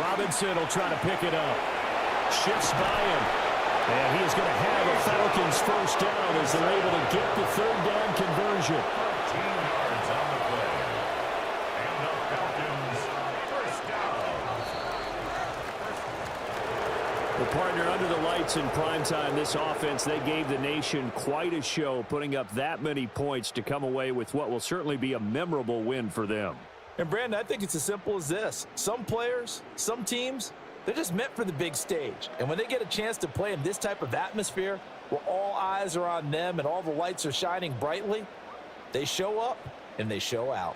Robinson will try to pick it up. Shifts by him. And he is going to have a Falcons first down as they're able to get the 3rd down conversion. 13 yards on the play. And the Falcons first down. The partner under the lights in primetime, this offense, they gave the nation quite a show, putting up that many points to come away with what will certainly be a memorable win for them. And, Brandon, I think it's as simple as this. Some players, some teams, they're just meant for the big stage. And when they get a chance to play in this type of atmosphere where all eyes are on them and all the lights are shining brightly, they show up and they show out.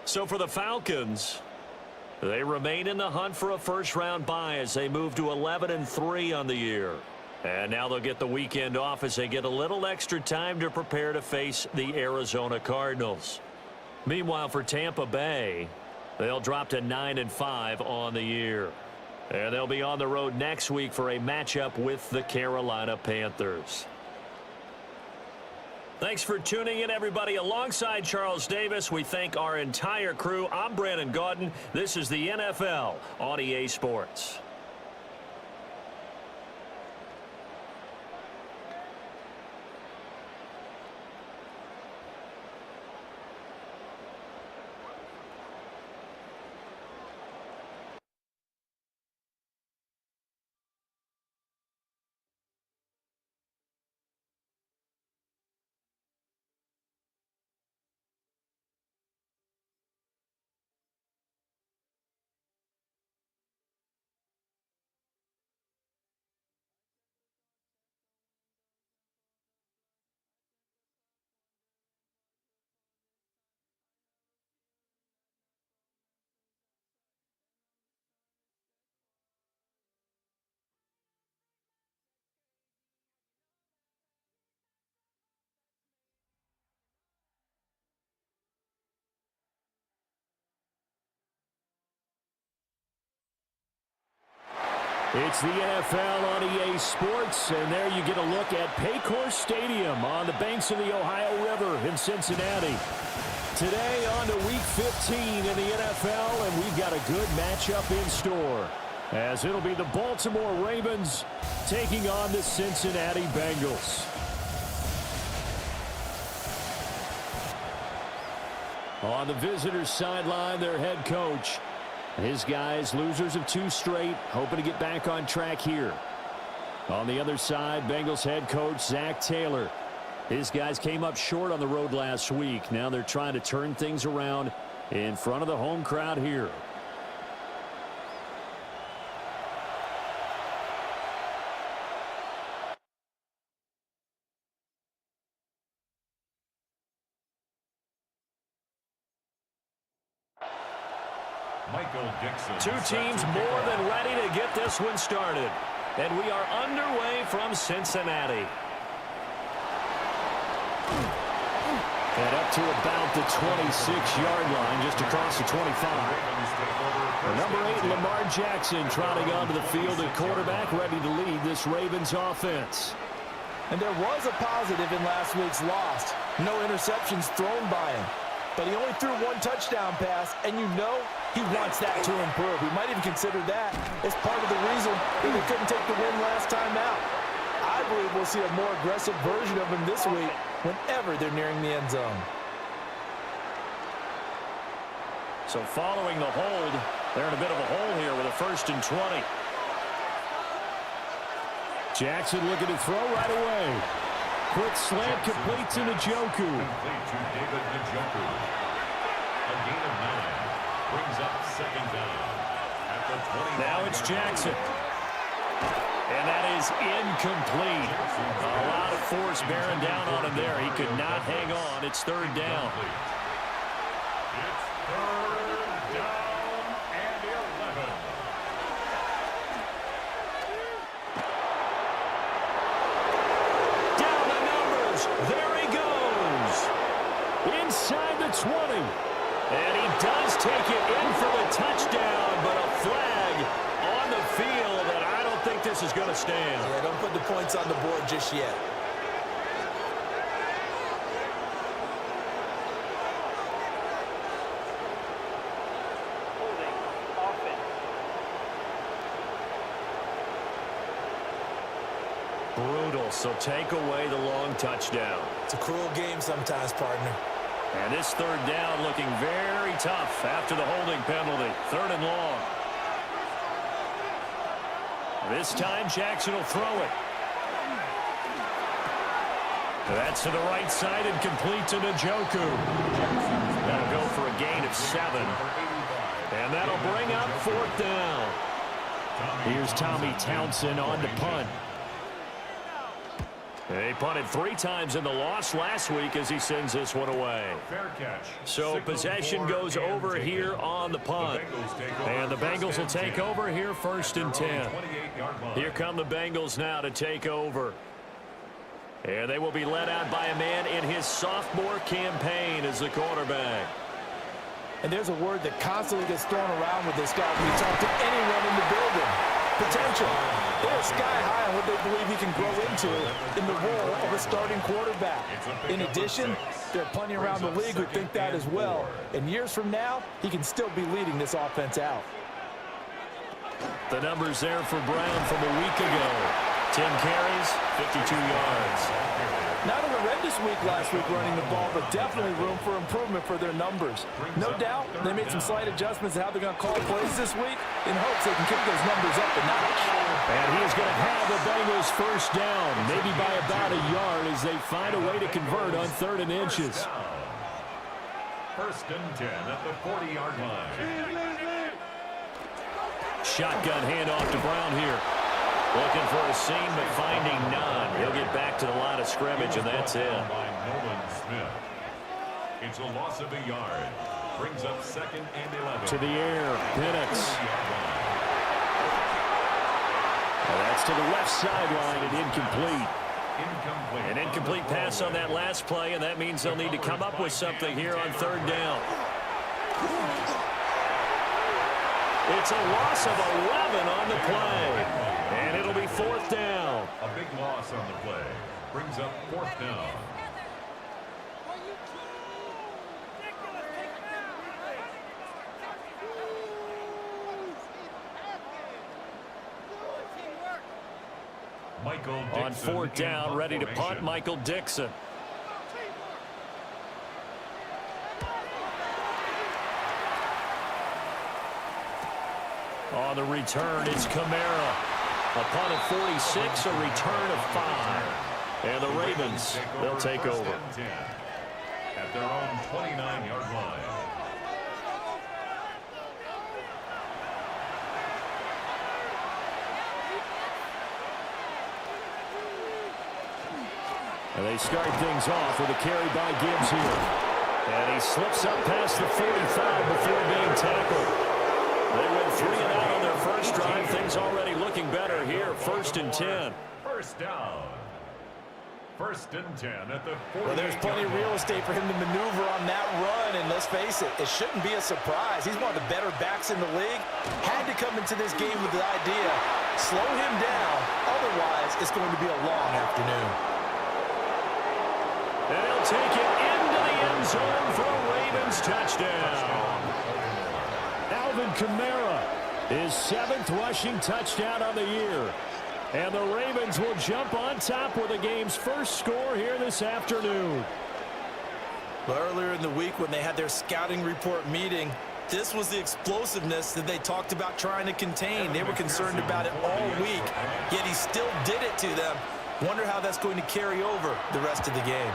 So for the Falcons, they remain in the hunt for a first-round bye as they move to 11-3 on the year. And now they'll get the weekend off as they get a little extra time to prepare to face the Arizona Cardinals. Meanwhile, for Tampa Bay, they'll drop to 9-5 on the year. And they'll be on the road next week for a matchup with the Carolina Panthers. Thanks for tuning in, everybody. Alongside Charles Davis, we thank our entire crew. I'm Brandon Gaudin. This is the NFL on EA Sports. It's the NFL on EA Sports, and there you get a look at Paycor Stadium on the banks of the Ohio River in Cincinnati. Today on to Week 15 in the NFL, and we've got a good matchup in store, as it'll be the Baltimore Ravens taking on the Cincinnati Bengals. On the visitors' sideline, their head coach. His guys, losers of 2 straight, hoping to get back on track here. On the other side, Bengals head coach Zach Taylor. His guys came up short on the road last week. Now they're trying to turn things around in front of the home crowd here. Two teams more than ready to get this one started. And we are underway from Cincinnati. And up to about the 26-yard line, just across the 25. Number 8, Lamar Jackson, trotting onto the field at quarterback, ready to lead this Ravens offense. And there was a positive in last week's loss. No interceptions thrown by him. But he only threw one touchdown pass, and you know he wants that to improve. He might even consider that as part of the reason that they couldn't take the win last time out. I believe we'll see a more aggressive version of him this week whenever they're nearing the end zone. So following the hold, they're in a bit of a hole here with a 1st and 20. Jackson looking to throw right away. Quick slant completes into Njoku. Complete to David Njoku. A gain of 9 brings up 2nd down at the 20. Now it's Jackson. And that is incomplete. A lot of force bearing down on him there. He could not hang on. It's 3rd down. It's 3rd down and 11. Down the numbers. There he goes. Inside the 20. And he does take it in for the touchdown, but a flag on the field, and I don't think this is going to stand. Yeah, don't put the points on the board just yet. Brutal, so take away the long touchdown. It's a cruel game sometimes, partner. And this 3rd down looking very tough after the holding penalty. 3rd and long. This time Jackson will throw it. That's to the right side and complete to Njoku. That'll go for a gain of 7. And that'll bring up 4th down. Here's Tommy Townsend on the punt. They punted 3 times in the loss last week as he sends this one away. Fair catch. So possession goes over here on the punt. And the Bengals will take over here 1st and 10. Here come the Bengals now to take over. And they will be led out by a man in his sophomore campaign as the quarterback. And there's a word that constantly gets thrown around with this guy when you talk to anyone in the building. Potential. They're sky high on what they believe he can grow into in the role of a starting quarterback. In addition, there are plenty around the league who think that as well. And years from now, he can still be leading this offense out. The numbers there for Brown from a week ago. 10 carries, 52 yards. Not a horrendous week last week running the ball, but definitely room for improvement for their numbers. No doubt, they made some slight adjustments to how they're going to call plays this week in hopes they can kick those numbers up a notch. And he is going to have the Bengals 1st down, maybe by about a yard as they find a way to convert on 3rd and inches. 1st and 10 at the 40-yard line. Shotgun handoff to Brown here. Looking for a seam, but finding none. He'll get back to the line of scrimmage, and that's it. By Nolan Smith. It's a loss of a yard. Brings up 2nd and 11. To the air, Penix. And that's to the left sideline and incomplete. An incomplete pass on that last play, and that means they'll need to come up with something here on 3rd down. It's a loss of 11 on the play. And it'll be 4th down. A big loss on the play. Brings up 4th down. Michael Dixon On 4th down, ready to punt, Michael Dixon. On the return, it's Kamara. A punt of 46, a return of 5. And the Ravens, they'll take over. At their own 29-yard line. And they start things off with a carry by Gibbs here. And he slips up past the 45 before being tackled. They went 3 and out on their first drive. Things already looking better here. 1st and 10. First down. First and 10 at the 40. Well, there's plenty of real estate for him to maneuver on that run, and let's face it, it shouldn't be a surprise. He's one of the better backs in the league. Had to come into this game with the idea, slow him down, otherwise it's going to be a long afternoon. And he'll take it into the end zone for a Ravens touchdown. Alvin Kamara, his 7th rushing touchdown on the year. And the Ravens will jump on top with the game's first score here this afternoon. Well, earlier in the week when they had their scouting report meeting, this was the explosiveness that they talked about trying to contain. They were concerned about it all week, yet he still did it to them. Wonder how that's going to carry over the rest of the game.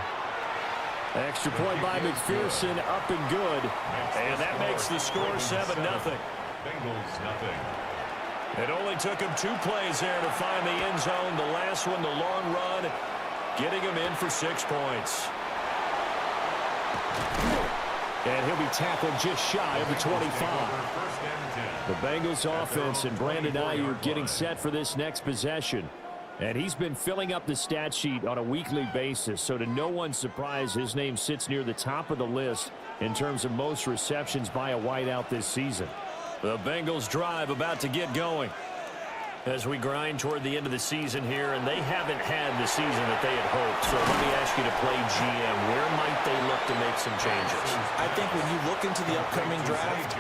Extra point by McPherson, up and good. And that makes the score 7-0. Bengals nothing. It only took him 2 plays there to find the end zone. The last one, the long run, getting him in for 6 points. And he'll be tackled just shy of the 25. The Bengals offense and Brandon Ayuk getting set for this next possession. And he's been filling up the stat sheet on a weekly basis, so to no one's surprise, his name sits near the top of the list in terms of most receptions by a wideout this season. The Bengals drive about to get going as we grind toward the end of the season here, and they haven't had the season that they had hoped. So let me ask you to play GM. Where might they look to make some changes? I think when you look into the upcoming draft,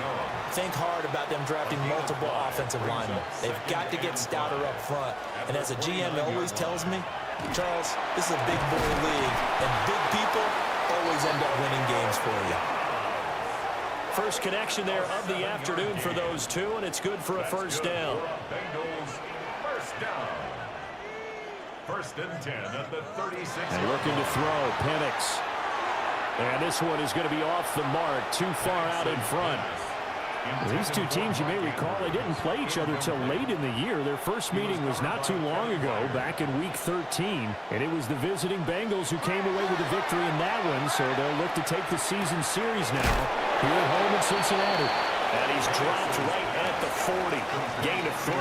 think hard about them drafting multiple offensive linemen. They've got to get stouter up front. And as a GM always tells me, Charles, this is a big boy league, and big people always end up winning games for you. First connection there of the afternoon for those two, and it's good for a first down. Bengals first down. First and 10 at the 36. And looking to throw, Penix. And this one is going to be off the mark, too far out in front. These two teams, you may recall, they didn't play each other till late in the year. Their first meeting was not too long ago, back in Week 13. And it was the visiting Bengals who came away with the victory in that one, so they'll look to take the season series now here at home in Cincinnati. And he's dropped right at the 40. Gain of 3.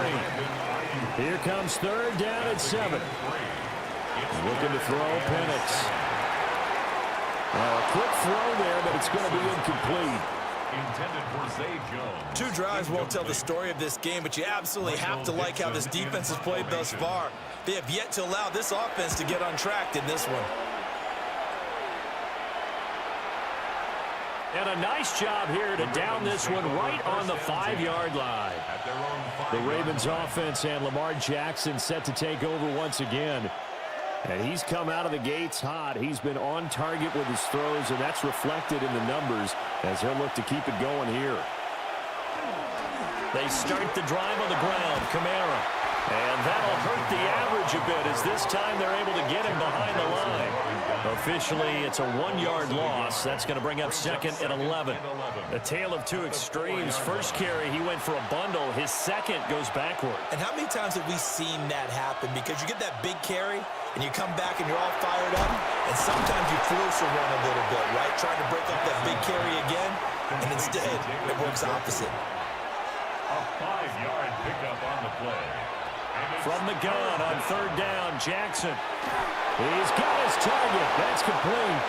Here comes third down at 7. Looking to throw, Penix. Well, a quick throw there, but it's going to be incomplete. Intended for Zay Jones. 2 drives won't tell the story of this game, but you absolutely have to like how this defense has played thus far. They have yet to allow this offense to get untracked in this one. And a nice job here to down this one right on the 5-yard line. The Ravens offense and Lamar Jackson set to take over once again. And he's come out of the gates hot. He's been on target with his throws, and that's reflected in the numbers as he'll look to keep it going here. They start the drive on the ground. Kamara. And that'll hurt the average a bit as this time they're able to get him behind the line. Officially, it's a 1-yard loss. That's going to bring up second and 11. A tale of 2 extremes. First carry, he went for a bundle. His second goes backward. And how many times have we seen that happen? Because you get that big carry, and you come back and you're all fired up, and sometimes you force a run a little bit, right? Trying to break up that big carry again, and instead, it works opposite. A 5-yard pickup on the play. From the gun on third down, Jackson. He's got his target. That's complete.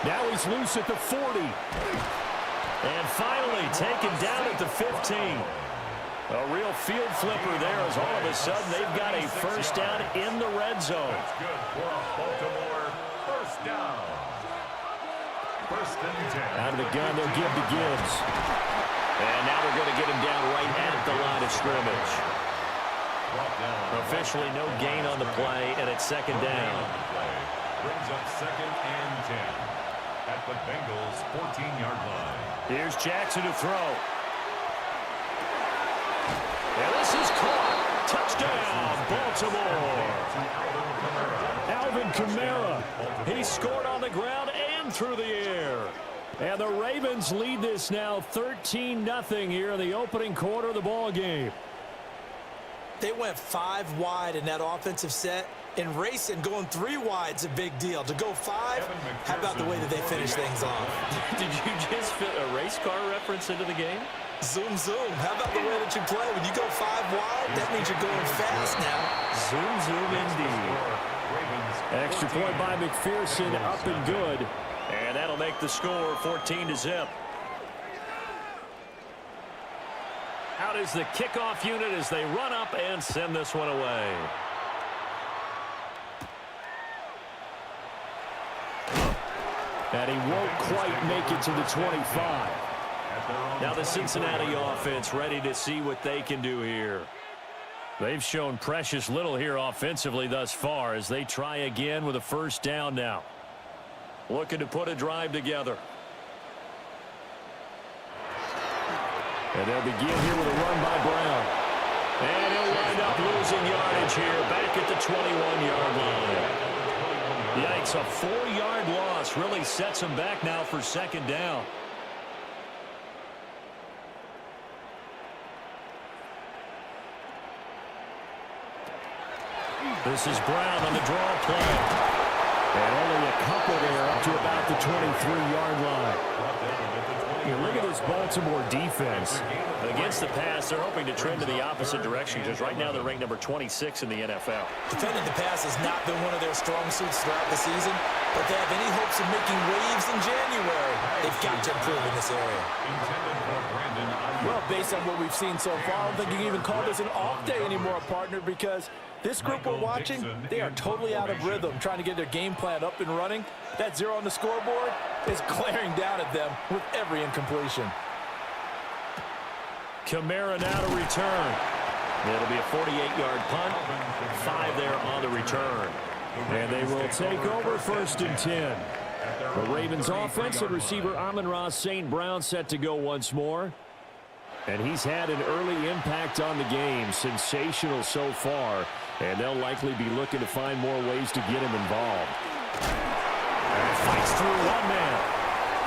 Now he's loose at the 40. And finally taken down at the 15. A real field flipper there as all of a sudden they've got a first down in the red zone. That's good for a Baltimore first down. First and 10. Out of the gun, they'll give to Gibbs. And now they're going to get him down right at the line of scrimmage. Officially no gain on the play, and it's second down. Brings up second and 10 at the Bengals' 14-yard line. Here's Jackson to throw. And this is caught. Touchdown, Baltimore. Alvin Kamara. He scored on the ground and through the air. And the Ravens lead this now 13-0 here in the opening quarter of the ball game. They went 5 wide in that offensive set, and racing going 3 wide's a big deal. To go 5, how about the way that they finish things off? Did you just fit a race car reference into the game? Zoom, zoom. How about the way that you play? When you go 5 wide, that means you're going fast now. Zoom, zoom indeed. Extra point by McPherson, up and good. And that'll make the score 14-0. Out is the kickoff unit as they run up and send this one away. And he won't quite make it to the 25. Now the Cincinnati offense ready to see what they can do here. They've shown precious little here offensively thus far as they try again with a first down now. Looking to put a drive together. And they'll begin here with a run by Brown. And he'll wind up losing yardage here back at the 21-yard line. Yikes, a 4-yard loss really sets him back now for second down. This is Brown on the draw play. And only a couple there up to about the 23-yard line. Here, look at this Baltimore defense. Against the pass, they're hoping to trend to the opposite direction because right now they're ranked number 26 in the NFL. Defending the pass has not been one of their strong suits throughout the season, but they have any hopes of making waves in January. They've got to improve in this area. Well, based on what we've seen so far, I don't think you can even call this an off day anymore, partner, because this group we're watching, they are totally out of rhythm, trying to get their game plan up and running. That 0 on the scoreboard is glaring down at them with every incompletion. Kamara now to return. It'll be a 48-yard punt. 5 there on the return. And they will take over 1st and 10. The Ravens offense and receiver Amon-Ra St. Brown set to go once more. And he's had an early impact on the game. Sensational so far. And they'll likely be looking to find more ways to get him involved. And fights through one man.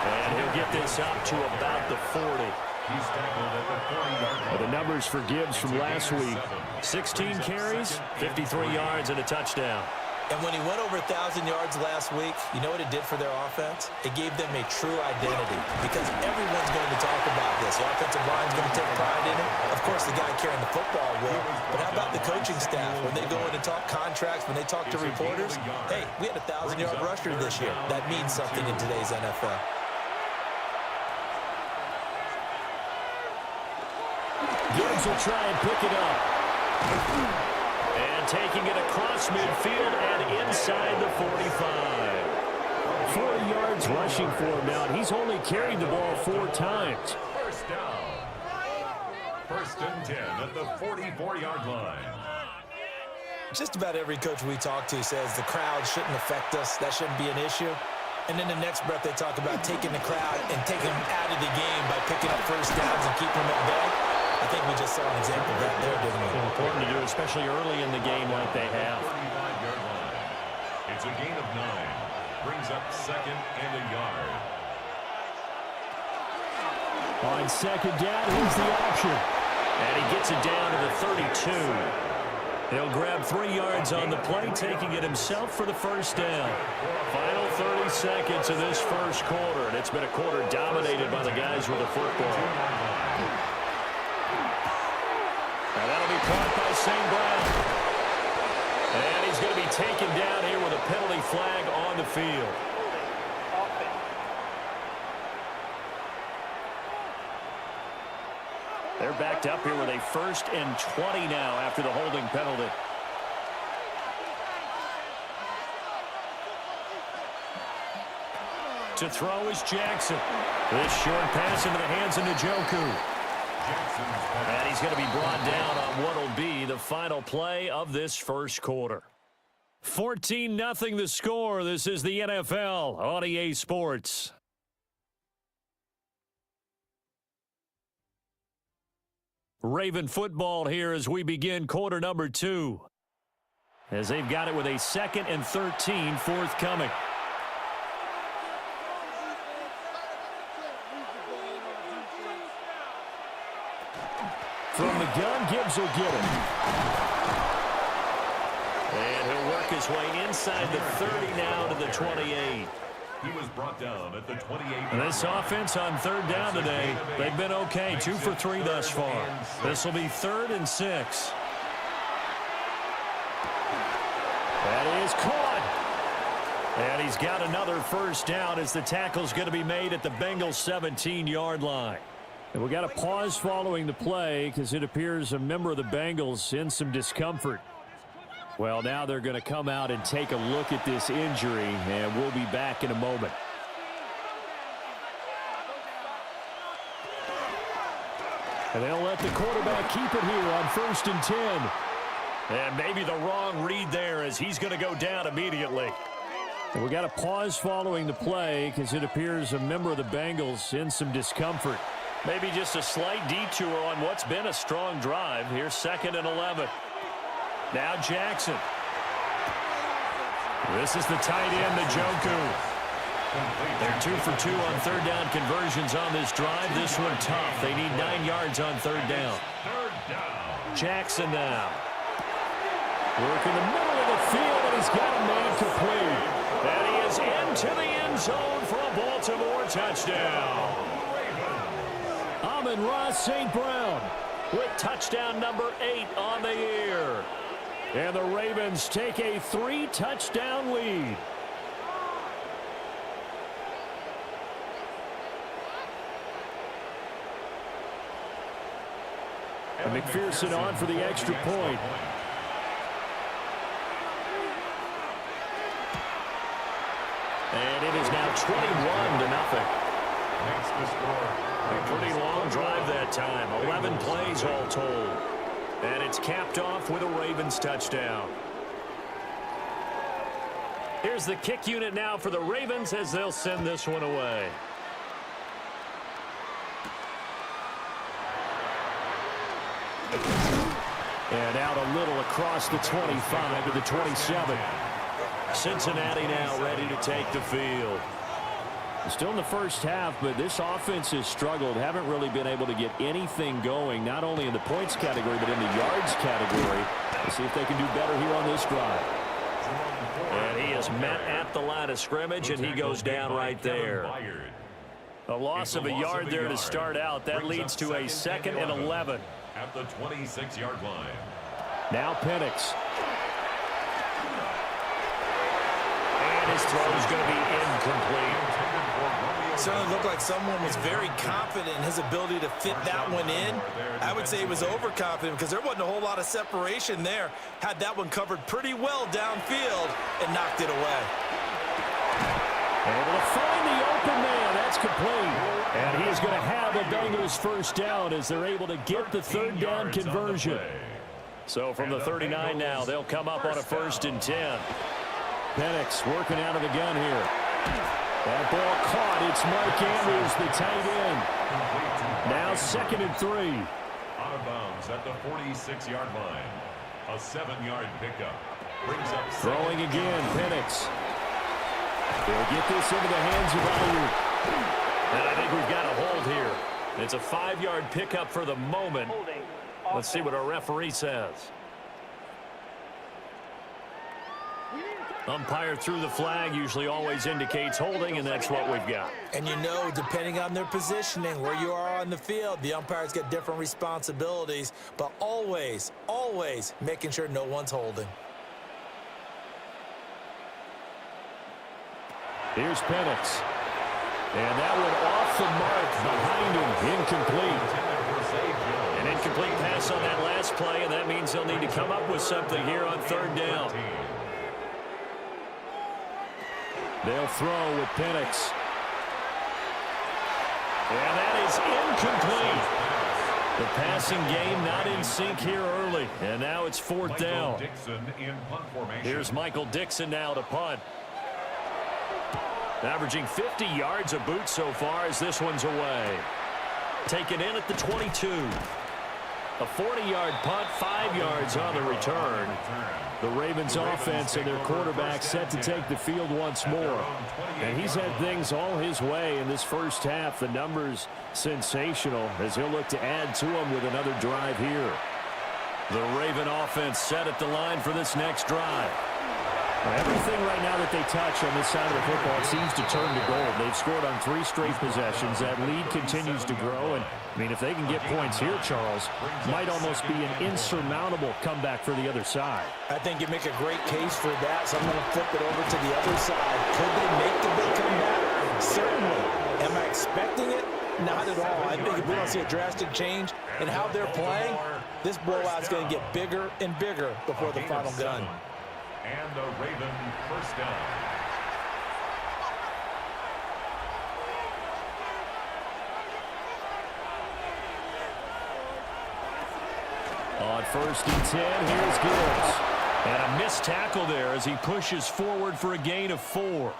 And he'll get this up to about the 40. He's tackled at the 40-yard line. The numbers for Gibbs from last week. 16 carries, 53 yards, and a touchdown. And when he went over 1,000 yards last week, you know what it did for their offense? It gave them a true identity because everyone's going to talk about this. The offensive line's going to take pride in it. Of course, the guy carrying the football will. But how about the coaching staff? When they go in and talk contracts, when they talk to reporters, hey, we had a 1,000-yard rusher this year. That means something in today's NFL. Gibbs will try and pick it up. And taking it across midfield and inside the 45. 40 yards rushing for him now, and he's only carried the ball 4 times. First down. 1st and 10 at the 44-yard line. Just about every coach we talk to says the crowd shouldn't affect us. That shouldn't be an issue. And in the next breath, they talk about taking the crowd and taking them out of the game by picking up first downs and keeping them at bay. I think we just saw an example of that there, didn't we? Important to do, especially early in the game like they have. 35-yard line. It's a gain of 9. Brings up 2nd and a yard. On 2nd down, here's the option. And he gets it down to the 32. He'll grab 3 yards on the play, taking it himself for the first down. Final 30 seconds of this first quarter, and it's been a quarter dominated by the guys with the football. And that'll be caught by St. Brown. And he's going to be taken down here with a penalty flag on the field. They're backed up here with a 1st and 20 now after the holding penalty. To throw is Jackson. This short pass into the hands of Njoku. And he's going to be brought down on what will be the final play of this first quarter. 14-0 the score. This is the NFL on EA Sports. Raven football here as we begin quarter number 2. As they've got it with a 2nd and 13 forthcoming. From the gun, Gibbs will get it. And he'll work his way inside the 30 now to the 28. He was brought down at the 28. And this offense on 3rd down today, they've been okay. 2 for 3 thus far. This will be 3rd and 6. That is caught. And he's got another first down as the tackle's going to be made at the Bengals 17-yard line. And we got a pause following the play because it appears a member of the Bengals in some discomfort. Well, now they're going to come out and take a look at this injury, and we'll be back in a moment. And they'll let the quarterback keep it here on 1st and 10. And maybe the wrong read there as he's going to go down immediately. And we got a pause following the play because it appears a member of the Bengals in some discomfort. Maybe just a slight detour on what's been a strong drive. Here's 2nd and 11. Now Jackson. This is the tight end, Njoku. They're 2 for 2 on 3rd down conversions on this drive. This one tough. They need 9 yards on 3rd down. Jackson now. Work in the middle of the field, and he's got a man complete. And he is into the end zone for a Baltimore touchdown. Amon-Ra St. Brown with touchdown number 8 on the year. And the Ravens take a 3-touchdown lead. And McPherson on for the extra point. And it is now 21-0. Makes the score. A pretty long drive that time. 11 plays all told. And it's capped off with a Ravens touchdown. Here's the kick unit now for the Ravens as they'll send this one away. And out a little across the 25 to the 27. Cincinnati now ready to take the field. Still in the first half, but this offense has struggled. Haven't really been able to get anything going, not only in the points category, but in the yards category. Let's see if they can do better here on this drive. And he is met at the line of scrimmage, and he goes down right there. A loss of a yard there to start out. That leads to a 2nd and 11. At the 26-yard line. Now Penix. And his throw is going to be incomplete. Certainly looked like someone was very confident in his ability to fit that one in. I would say he was overconfident because there wasn't a whole lot of separation there. Had that one covered pretty well downfield and knocked it away. Able to find the open man. That's complete. And he is going to have a Bengals first down as they're able to get the 3rd down conversion. So from the 39 now, they'll come up on a 1st and 10. Penix working out of the gun here. That ball caught. It's Mike Andrews, the tight end. Now 2nd and 3. Out of bounds at the 46-yard line. A 7-yard pickup. Brings up throwing again, Penix. They'll get this into the hands of Ayuk. And I think we've got a hold here. It's a 5-yard pickup for the moment. Let's see what our referee says. Umpire threw the flag, usually always indicates holding, and that's what we've got. And you know, depending on their positioning, where you are on the field, the umpires get different responsibilities, but always, always making sure no one's holding. Here's Penix. And that one off the mark behind him, incomplete. An incomplete pass on that last play, and that means they'll need to come up with something here on 3rd down. They'll throw with Penix. And that is incomplete. The passing game not in sync here early. And now it's 4th down. Here's Michael Dixon now to punt. Averaging 50 yards a boot so far as this one's away. Taken in at the 22. A 40-yard punt, 5 yards on the return. The Ravens offense and their quarterback set to take the field once more. And he's had things all his way in this first half. The numbers sensational as he'll look to add to them with another drive here. The Raven offense set at the line for this next drive. Everything right now that they touch on this side of the football seems to turn to gold. They've scored on 3 straight possessions. That lead continues to grow. And, I mean, if they can get points here, Charles, might almost be an insurmountable comeback for the other side. I think you make a great case for that, so I'm going to flip it over to the other side. Could they make the big comeback? Certainly. Am I expecting it? Not at all. I think if we don't see a drastic change in how they're playing, this blowout's going to get bigger and bigger before the final gun. And the Raven first down. On 1st and 10, here's Gibbs. And a missed tackle there as he pushes forward for a gain of 4.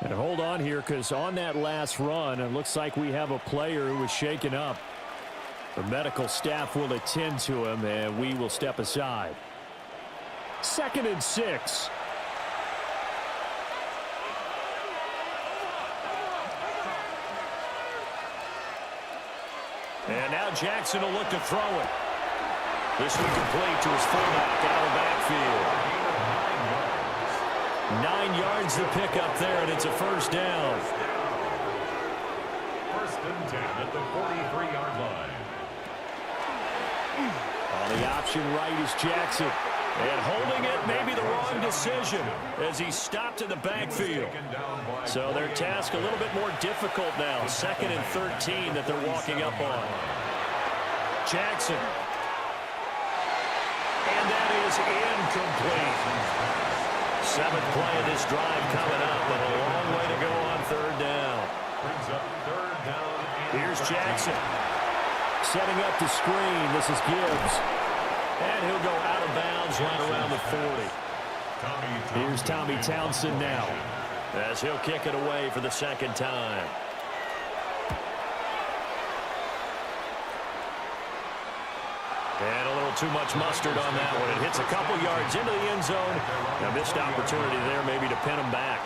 And hold on here, because on that last run, it looks like we have a player who was shaken up. The medical staff will attend to him, and we will step aside. 2nd and 6. And now Jackson will look to throw it. This one complete to his fullback out of the backfield. 9 yards to pick up there, and it's a first down. 1st and 10 at the 43-yard line. On the option right is Jackson. And holding it may be the wrong decision as he's stopped in the backfield. So their task a little bit more difficult now. 2nd and 13 that they're walking up on. Jackson. And that is incomplete. 7th play of this drive coming up, but a long way to go on 3rd down. Brings up 3rd down. Here's Jackson. Setting up the screen. This is Gibbs. And he'll go out of bounds right around the 40. Here's Tommy Townsend now as he'll kick it away for the 2nd time. And a little too much mustard on that one. It hits a couple yards into the end zone. A missed opportunity there maybe to pin him back.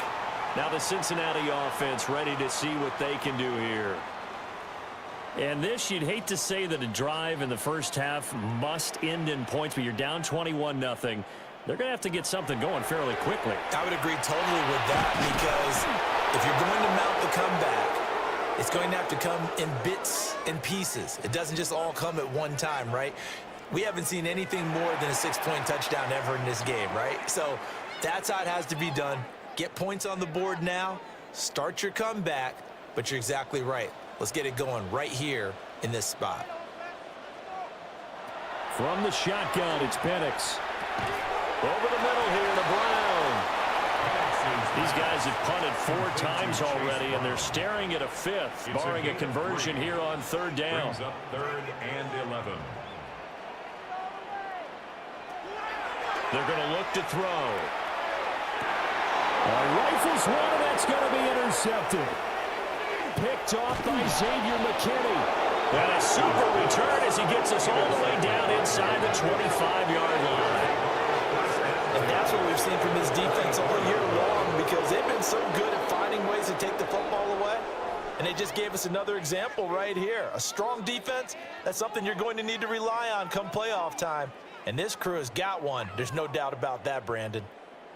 Now the Cincinnati offense ready to see what they can do here. And this, you'd hate to say that a drive in the first half must end in points, but you're down 21-0. They're going to have to get something going fairly quickly. I would agree totally with that, because if you're going to mount the comeback, it's going to have to come in bits and pieces. It doesn't just all come at one time, right? We haven't seen anything more than a 6-point touchdown ever in this game, right? So that's how it has to be done. Get points on the board now, start your comeback, but you're exactly right. Let's get it going right here in this spot. From the shotgun, it's Penix. Over the middle here to Brown. These guys have punted 4 times already, and they're staring at a 5th, barring a conversion here on 3rd down. Brings up 3rd and 11. They're going to look to throw. Rifles one, and that's going to be intercepted. Picked off by Xavier McKinney. And a super return as he gets us all the way down inside the 25-yard line. And that's what we've seen from this defense all year long, because they've been so good at finding ways to take the football away. And they just gave us another example right here. A strong defense, that's something you're going to need to rely on come playoff time. And this crew has got one. There's no doubt about that, Brandon.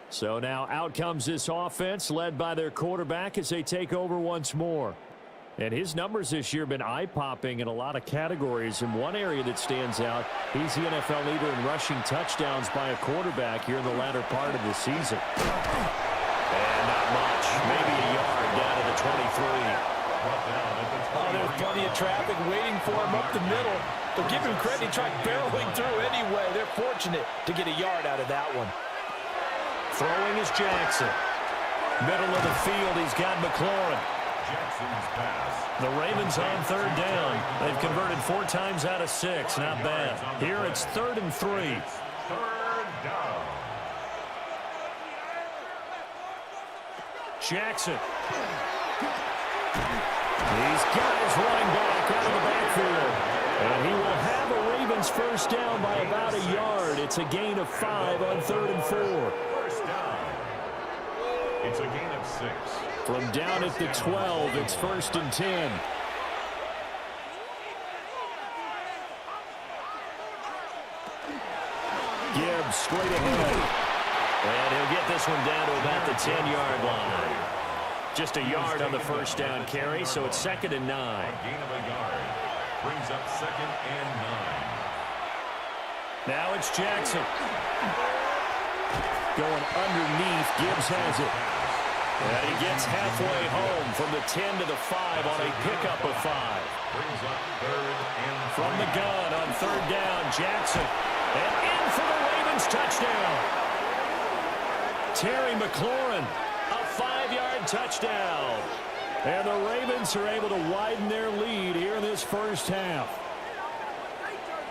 So now out comes this offense led by their quarterback as they take over once more. And his numbers this year have been eye-popping in a lot of categories. In one area that stands out, he's the NFL leader in rushing touchdowns by a quarterback here in the latter part of the season. And not much. Maybe a yard down to the 23. Oh, there's plenty of traffic waiting for him up the middle. But give him credit, he tried barreling through anyway. They're fortunate to get a yard out of that one. Throwing is Jackson. Middle of the field, he's got McLaurin. Jackson's pass. The Ravens on 3rd down. They've converted 4 times out of 6. Not bad. Here it's 3rd and 3. 3rd down. Jackson. These guys running back out of the backfield. And he will have a Ravens first down by about a yard. It's a gain of 5 on 3rd and 4. First down. It's a gain of 6. From down at the 12, it's 1st and 10. Gibbs straight ahead. And he'll get this one down to about the 10-yard line. Just a yard on the first down carry, so it's 2nd and 9. Gain of a yard. Brings up 2nd and 9. Now it's Jackson. Going underneath, Gibbs has it. And he gets halfway home from the 10 to the 5 on a pickup of 5. Brings up 3rd and 3. From the gun on 3rd down, Jackson. And in for the Ravens touchdown. Terry McLaurin, a 5-yard touchdown. And the Ravens are able to widen their lead here in this first half.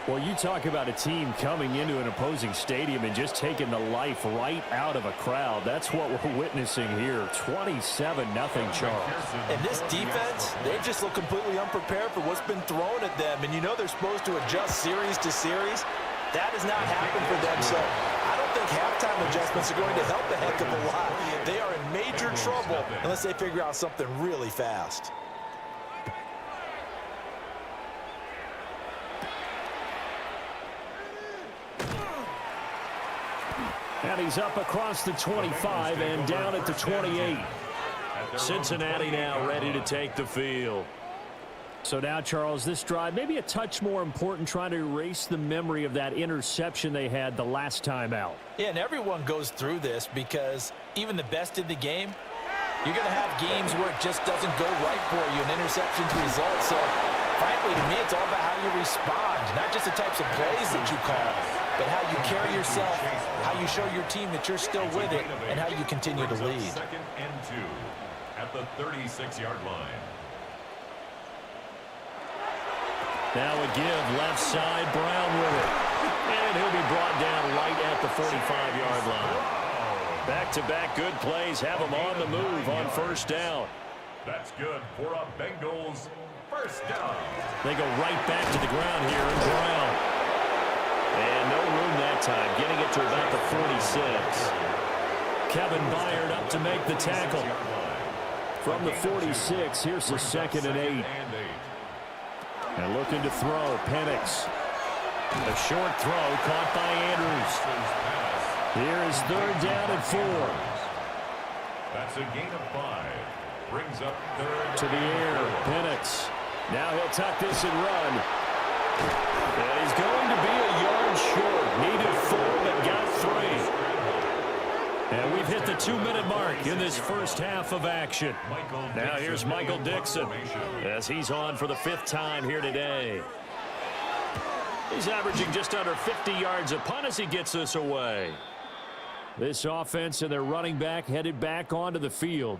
Well, you talk about a team coming into an opposing stadium and just taking the life right out of a crowd. That's what we're witnessing here. 27-0, Charles. And this defense, they just look completely unprepared for what's been thrown at them. And you know they're supposed to adjust series to series. That has not happened for them. So I don't think halftime adjustments are going to help a heck of a lot. They are in major trouble unless they figure out something really fast. And he's up across the 25 and down at the 28. Cincinnati now ready to take the field. So now, Charles, this drive maybe a touch more important, trying to erase the memory of that interception they had the last time out. Yeah, and everyone goes through this because even the best in the game, you're going to have games where it just doesn't go right for you, and interceptions result. So, frankly, to me, it's all about how you respond, not just the types of plays that you call, but how you carry yourself, how you show your team that you're still with it, and how you continue to lead. 2nd and 2 at the 36-yard line. Now a give, left side, Brown with it. And he'll be brought down right at the 45-yard line. Back-to-back good plays have him on the move on first down. That's good for a Bengals first down. They go right back to the ground here, and Brown. And no room that time, getting it to about the 46. Kevin Byard up to make the tackle. From the 46, here's the 2nd and 8. And looking to throw, Penix. A short throw caught by Andrews. Here is 3rd down and 4. That's a gain of 5. Brings up 3rd. To the air, Penix. Now he'll tuck this and run. And he's going to be a yard short. Needed 4, but got 3. And we've hit the 2-minute mark in this first half of action. Now here's Michael Dixon as he's on for the 5th time here today. He's averaging just under 50 yards a punt as he gets this away. This offense and their running back headed back onto the field.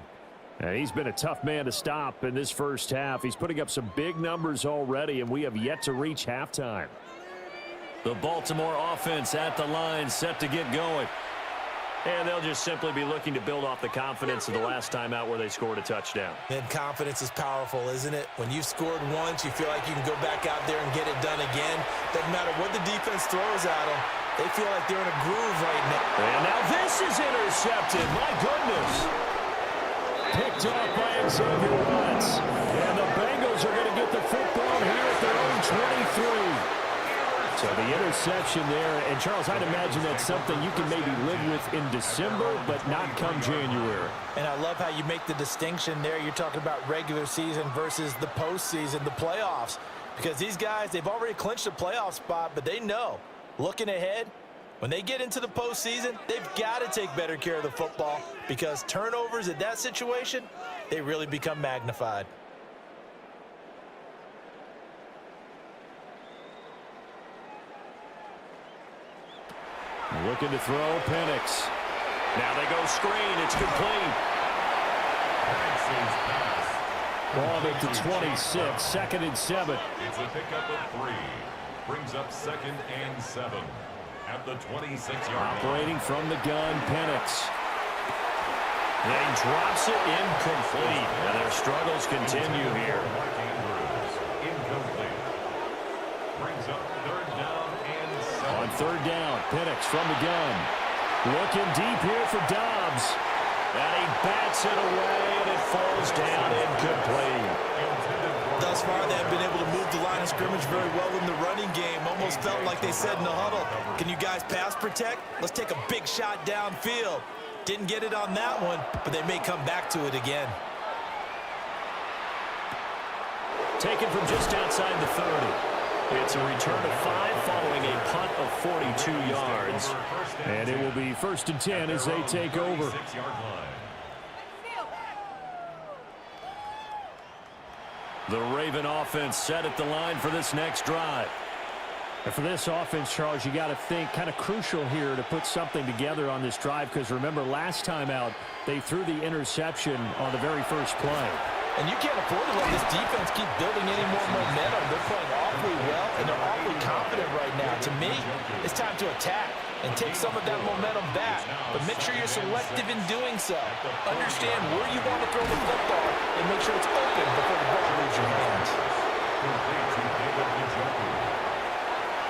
And he's been a tough man to stop in this first half. He's putting up some big numbers already, and we have yet to reach halftime. The Baltimore offense at the line, set to get going. And they'll just simply be looking to build off the confidence of the last time out where they scored a touchdown. And confidence is powerful, isn't it? When you've scored once, you feel like you can go back out there and get it done again. Doesn't matter what the defense throws at them. They feel like they're in a groove right now. And now this is intercepted. My goodness. Picked off by Xavier Watts. And the Bengals are going to get the football here at their own 23. So the interception there, and Charles, I'd imagine that's something you can maybe live with in December, but not come January. And I love how you make the distinction there. You're talking about regular season versus the postseason, the playoffs. Because these guys, they've already clinched a playoff spot, but they know, looking ahead, when they get into the postseason, they've got to take better care of the football because turnovers in that situation, they really become magnified. Looking to throw, Penix. Now they go screen. It's complete. Ball at the 26, 2nd and 7. It's a pickup of 3. Brings up 2nd and 7 at the 26-yard line. Operating from the gun, Penix. And he drops it incomplete. And their struggles continue here. Incomplete. Brings up 3rd down and 7. On 3rd down, Penix from the gun. Looking deep here for Dobbs. And he bats it away, and it falls down incomplete. Thus far, they have been able to move the line of scrimmage very well in the running game. Almost felt like they said in the huddle, can you guys pass protect? Let's take a big shot downfield. Didn't get it on that one, but they may come back to it again. Taken from just outside the 30. It's a return of 5 following a punt of 42 yards. And it will be 1st and 10 as they take over. The Raven offense set at the line for this next drive. And for this offense, Charles, you got to think kind of crucial here to put something together on this drive, because remember last time out they threw the interception on the very first play. And you can't afford to let this defense keep building any more momentum. They're playing awfully well, and they're awfully confident right now. To me, it's time to attack and take some of that momentum back. But make sure you're selective in doing so. Understand where you want to throw the football and make sure it's open before the ball leaves your hands.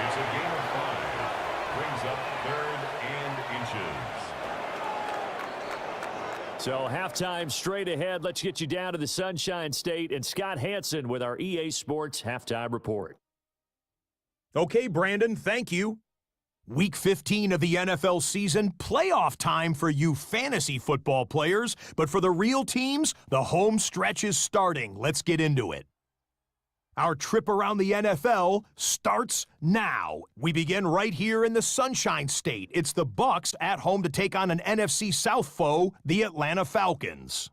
It's a gain of 5. Brings up 3rd and inches. So halftime straight ahead. Let's get you down to the Sunshine State and Scott Hansen with our EA Sports Halftime Report. Okay, Brandon, thank you. Week 15 of the NFL season, playoff time for you fantasy football players. But for the real teams, the home stretch is starting. Let's get into it. Our trip around the NFL starts now. We begin right here in the Sunshine State. It's the Bucs at home to take on an NFC South foe, the Atlanta Falcons.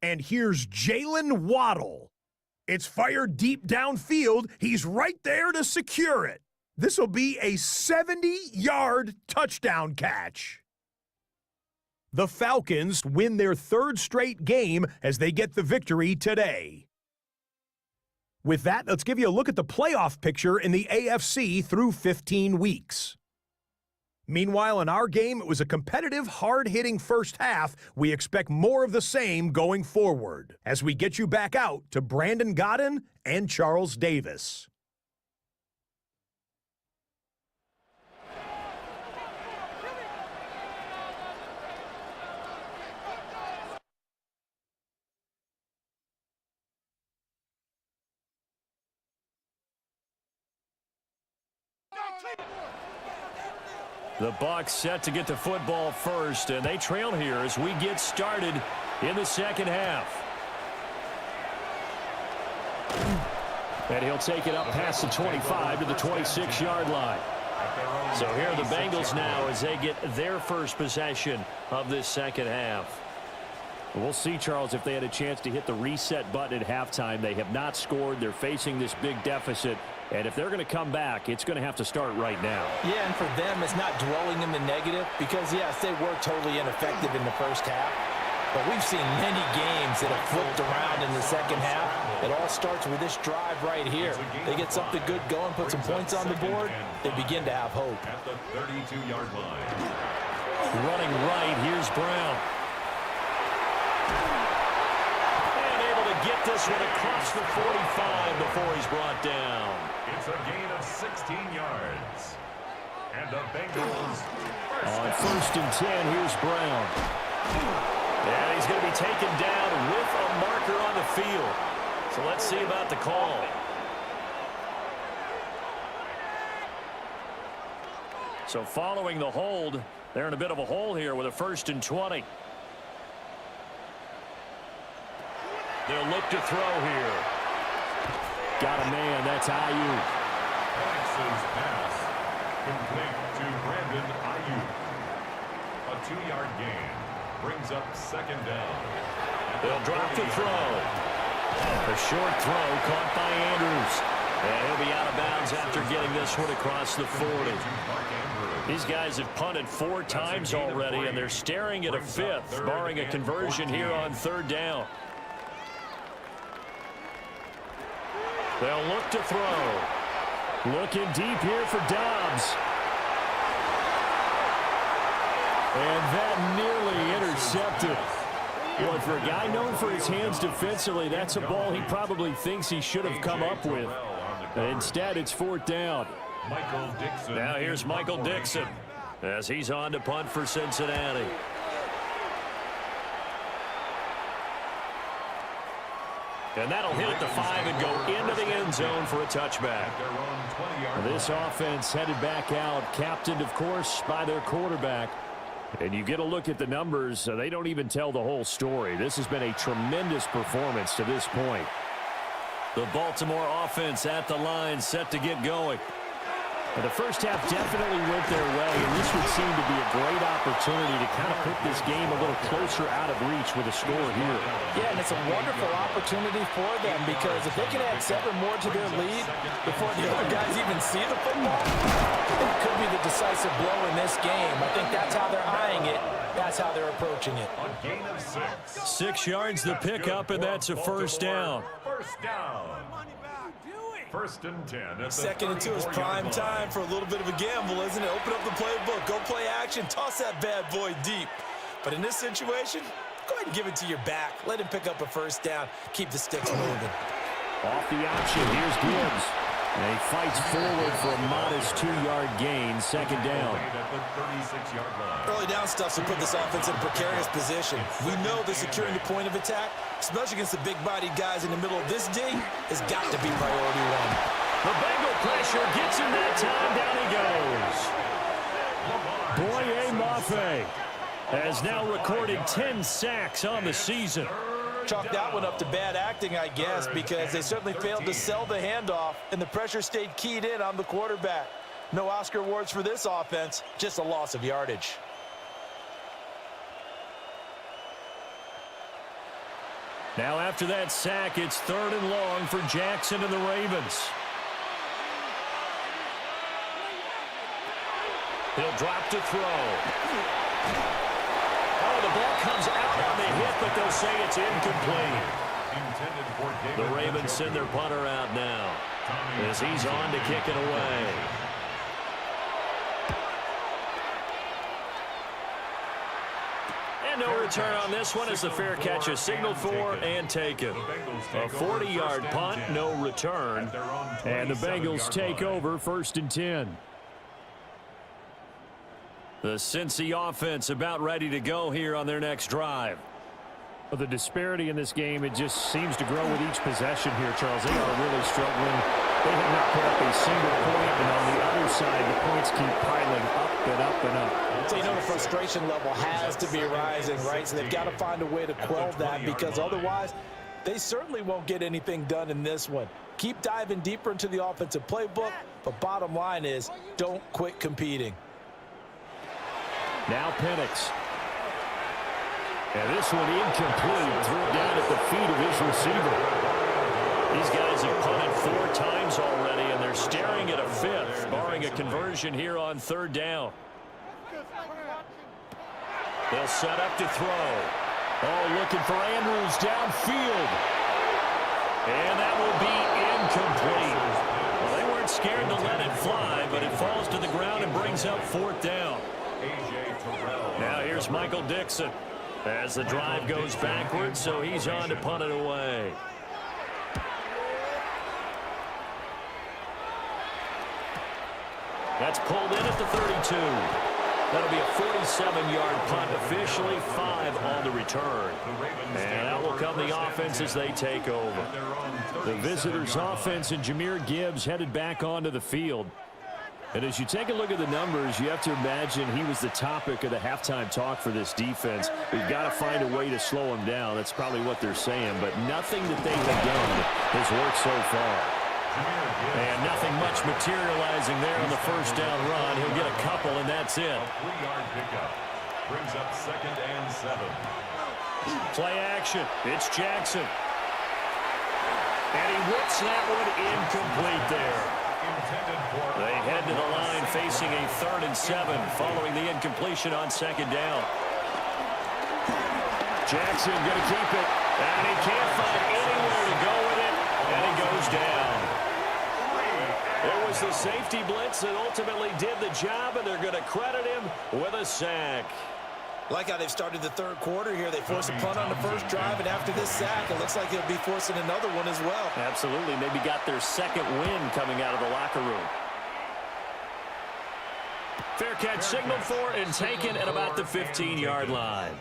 And here's Jalen Waddle. It's fired deep downfield. He's right there to secure it. This will be a 70-yard touchdown catch. The Falcons win their 3rd straight game as they get the victory today. With that, let's give you a look at the playoff picture in the AFC through 15 weeks. Meanwhile, in our game, it was a competitive, hard-hitting first half. We expect more of the same going forward as we get you back out to Brandon Godden and Charles Davis. The Bucs set to get the football first, and they trail here as we get started in the second half. And he'll take it up past the 25 to the 26-yard line. So here are the Bengals now as they get their first possession of this second half. We'll see, Charles, if they had a chance to hit the reset button at halftime. They have not scored. They're facing this big deficit. And if they're going to come back, it's going to have to start right now. Yeah, and for them, it's not dwelling in the negative because, yes, they were totally ineffective in the first half. But we've seen many games that have flipped around in the second half. It all starts with this drive right here. They get something good going, put some points on the board, they begin to have hope. At the 32-yard line. Running right, here's Brown. And able to get this one across the 45 before he's brought down. It's a gain of 16 yards. And the Bengals on 1st and 10, here's Brown. And he's going to be taken down with a marker on the field. So let's see about the call. So following the hold, they're in a bit of a hole here with a 1st and 20. They'll look to throw here. Got a man, that's Ayuk. Alex's pass complete to Brandon Ayuk. A 2-yard gain brings up 2nd down. They'll drop the throw. A short throw caught by Andrews. And he'll be out of bounds after getting this one across the 40. These guys have punted 4 times already, and they're staring at a 5th, barring a conversion here on 3rd down. They'll look to throw. Looking deep here for Dobbs. And that nearly intercepted. Well, for a guy known for his hands defensively, that's a ball he probably thinks he should have come up with. Instead, it's 4th down. Now here's Michael Dixon as he's on to punt for Cincinnati. And that'll hit at the 5 and go into the end zone for a touchback. This offense headed back out, captained, of course, by their quarterback. And you get a look at the numbers, they don't even tell the whole story. This has been a tremendous performance to this point. The Baltimore offense at the line, set to get going. And the first half definitely went their way, and this would seem to be a great opportunity to kind of put this game a little closer out of reach with a score here. Yeah, and it's a wonderful opportunity for them because if they can add 7 more to their lead before the other guys even see the football, it could be the decisive blow in this game. I think that's how they're eyeing it. That's how they're approaching it. A gain of 6. 6 yards the pickup, and that's a first down. First down. First and 10. At the 2nd and 2 is prime time for a little bit of a gamble, isn't it? Open up the playbook, go play action, toss that bad boy deep. But in this situation, go ahead and give it to your back. Let him pick up a first down. Keep the sticks moving. Off the option, here's Gibbs. And he fights forward for a modest 2-yard gain, 2nd down. At the 36-yard line. Early down stuff to put this offense in a precarious position. We know that securing the point of attack, especially against the big-bodied guys in the middle of this D, has got to be priority 1. The Bengal pressure gets him that time. Down he goes. Boye Mafe has now recorded 10 sacks on the season. Chalk that one up to bad acting, I guess, because they certainly failed to sell the handoff, and the pressure stayed keyed in on the quarterback. No Oscar awards for this offense, just a loss of yardage. Now after that sack, it's 3rd and long for Jackson and the Ravens. He'll drop to throw. Oh, the ball comes out on the hit, but they'll say it's incomplete. The Ravens send their punter out now as he's on to kick it away. And no return on this one as the fair catch is signaled for and taken. A 40-yard punt, no return. And the Bengals take over 1st and 10. The Cincy offense about ready to go here on their next drive. Well, the disparity in this game, it just seems to grow with each possession here, Charles. They are really struggling. They have not put up a single point, and on the other side, the points keep piling up and up and up. So, you know, the frustration level has to be rising, right? So they've got to find a way to quell that because otherwise, they certainly won't get anything done in this one. Keep diving deeper into the offensive playbook, but bottom line is don't quit competing. Now Penix. And this one incomplete. Threw it down at the feet of his receiver. These guys have punted 4 times already, and they're staring at a 5th, barring a conversion here on 3rd down. They'll set up to throw. Oh, looking for Andrews downfield. And that will be incomplete. Well, they weren't scared to let it fly, but it falls to the ground and brings up 4th down. Now here's Michael Dixon as the drive goes backwards, so he's on to punt it away. That's pulled in at the 32. That'll be a 47-yard punt, officially 5 on the return. And that will come the offense as they take over. The visitors' offense and Jahmyr Gibbs headed back onto the field. And as you take a look at the numbers, you have to imagine he was the topic of the halftime talk for this defense. We've got to find a way to slow him down. That's probably what they're saying. But nothing that they have done has worked so far. And nothing much materializing there on the first down run. He'll get a couple, and that's it. A 3-yard pickup brings up 2nd and 7. Play action. It's Jackson. And he whips that one incomplete there. They head to the line facing a 3rd and 7 following the incompletion on 2nd down. Jackson going to keep it, and he can't find anywhere to go with it, and he goes down. It was the safety blitz that ultimately did the job, and they're going to credit him with a sack. Like how they've started the 3rd quarter here. They forced a punt on the first drive, and after this sack, it looks like they'll be forcing another one as well. Absolutely. Maybe got their 2nd win coming out of the locker room. Fair catch signaled for and taken at about the 15-yard line.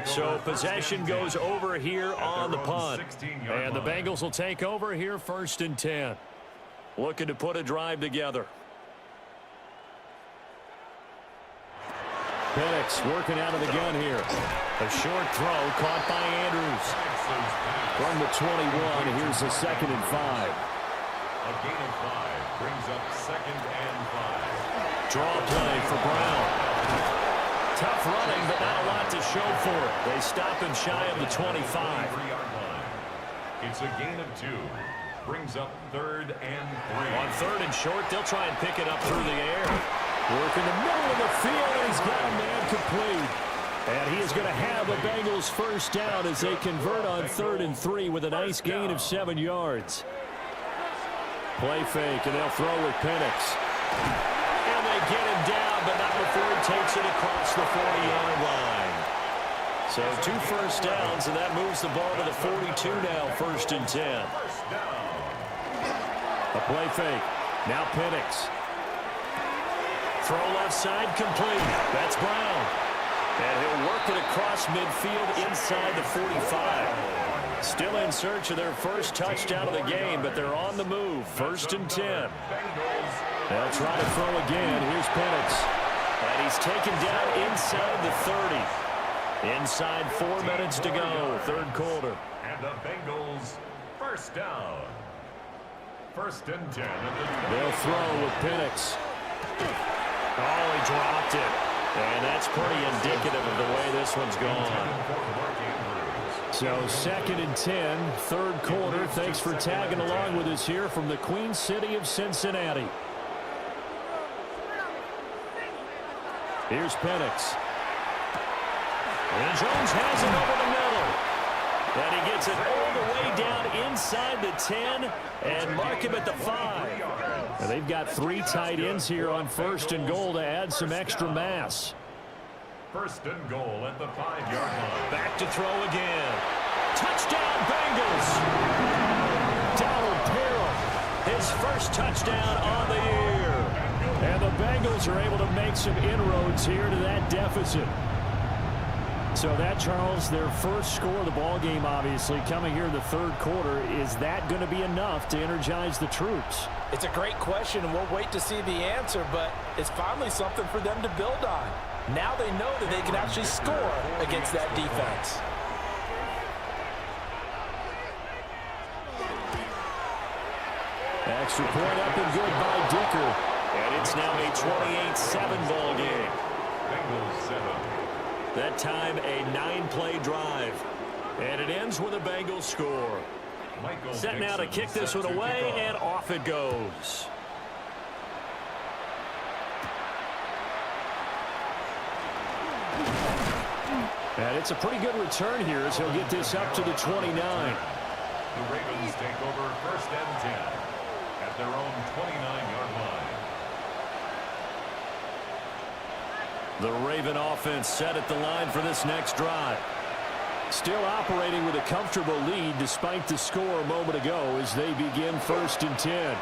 So possession goes over here on the punt. And the Bengals will take over here 1st and 10. Looking to put a drive together. Penix working out of the gun here. A short throw caught by Andrews. From the 21, here's a 2nd and 5. A gain of 5 brings up 2nd and 5. Draw play for Brown. Tough running, but not a lot to show for it. They stop him shy of the 25. It's a gain of 2. Brings up 3rd and 3. On 3rd and short, they'll try and pick it up through the air. Work in the middle of the field, and he's got a man complete. And he is going to have the Bengals first down as they convert on 3rd and 3 with a nice gain of 7 yards. Play fake, and they'll throw with Penix. And they get him down, but not before he takes it across the 40-yard line. So 2 first downs, and that moves the ball to the 42 now, 1st and 10. A play fake. Now Penix. Throw left side complete. That's Brown. And he'll work it across midfield inside the 45. Still in search of their first touchdown of the game, but they're on the move. 1st and 10. They'll try to throw again. Here's Penix. And he's taken down inside the 30. Inside 4 minutes to go, 3rd quarter. And the Bengals first down. 1st and 10. They'll throw with Penix. Oh, he dropped it. And that's pretty indicative of the way this one's gone. So 2nd and 10, 3rd quarter. Thanks for tagging along with us here from the Queen City of Cincinnati. Here's Penix. And Jones has it over the middle. And he gets it all the way down inside the 10 and mark him at the 5. Now they've got 3 tight ends here on 1st and goal to add some extra mass. 1st and goal at the 5-yard line. Back to throw again. Touchdown, Bengals. Donald Perrill, his first touchdown on the year. And the Bengals are able to make some inroads here to that deficit. So that, Charles, their first score of the ball game, obviously, coming here in the 3rd quarter. Is that going to be enough to energize the troops? It's a great question, and we'll wait to see the answer, but it's finally something for them to build on. Now they know that they can actually score against that defense. Extra point up and good by Dicker. And it's now a 28-7 ball game. Bengals 7. That time a 9-play drive. And it ends with a Bengals score. Set now to kick this one away, and off it goes. And it's a pretty good return here as he'll get this up to the 29. The Ravens take over 1st and 10 at their own 29-yard line. The Raven offense set at the line for this next drive. Still operating with a comfortable lead despite the score a moment ago as they begin 1st and 10.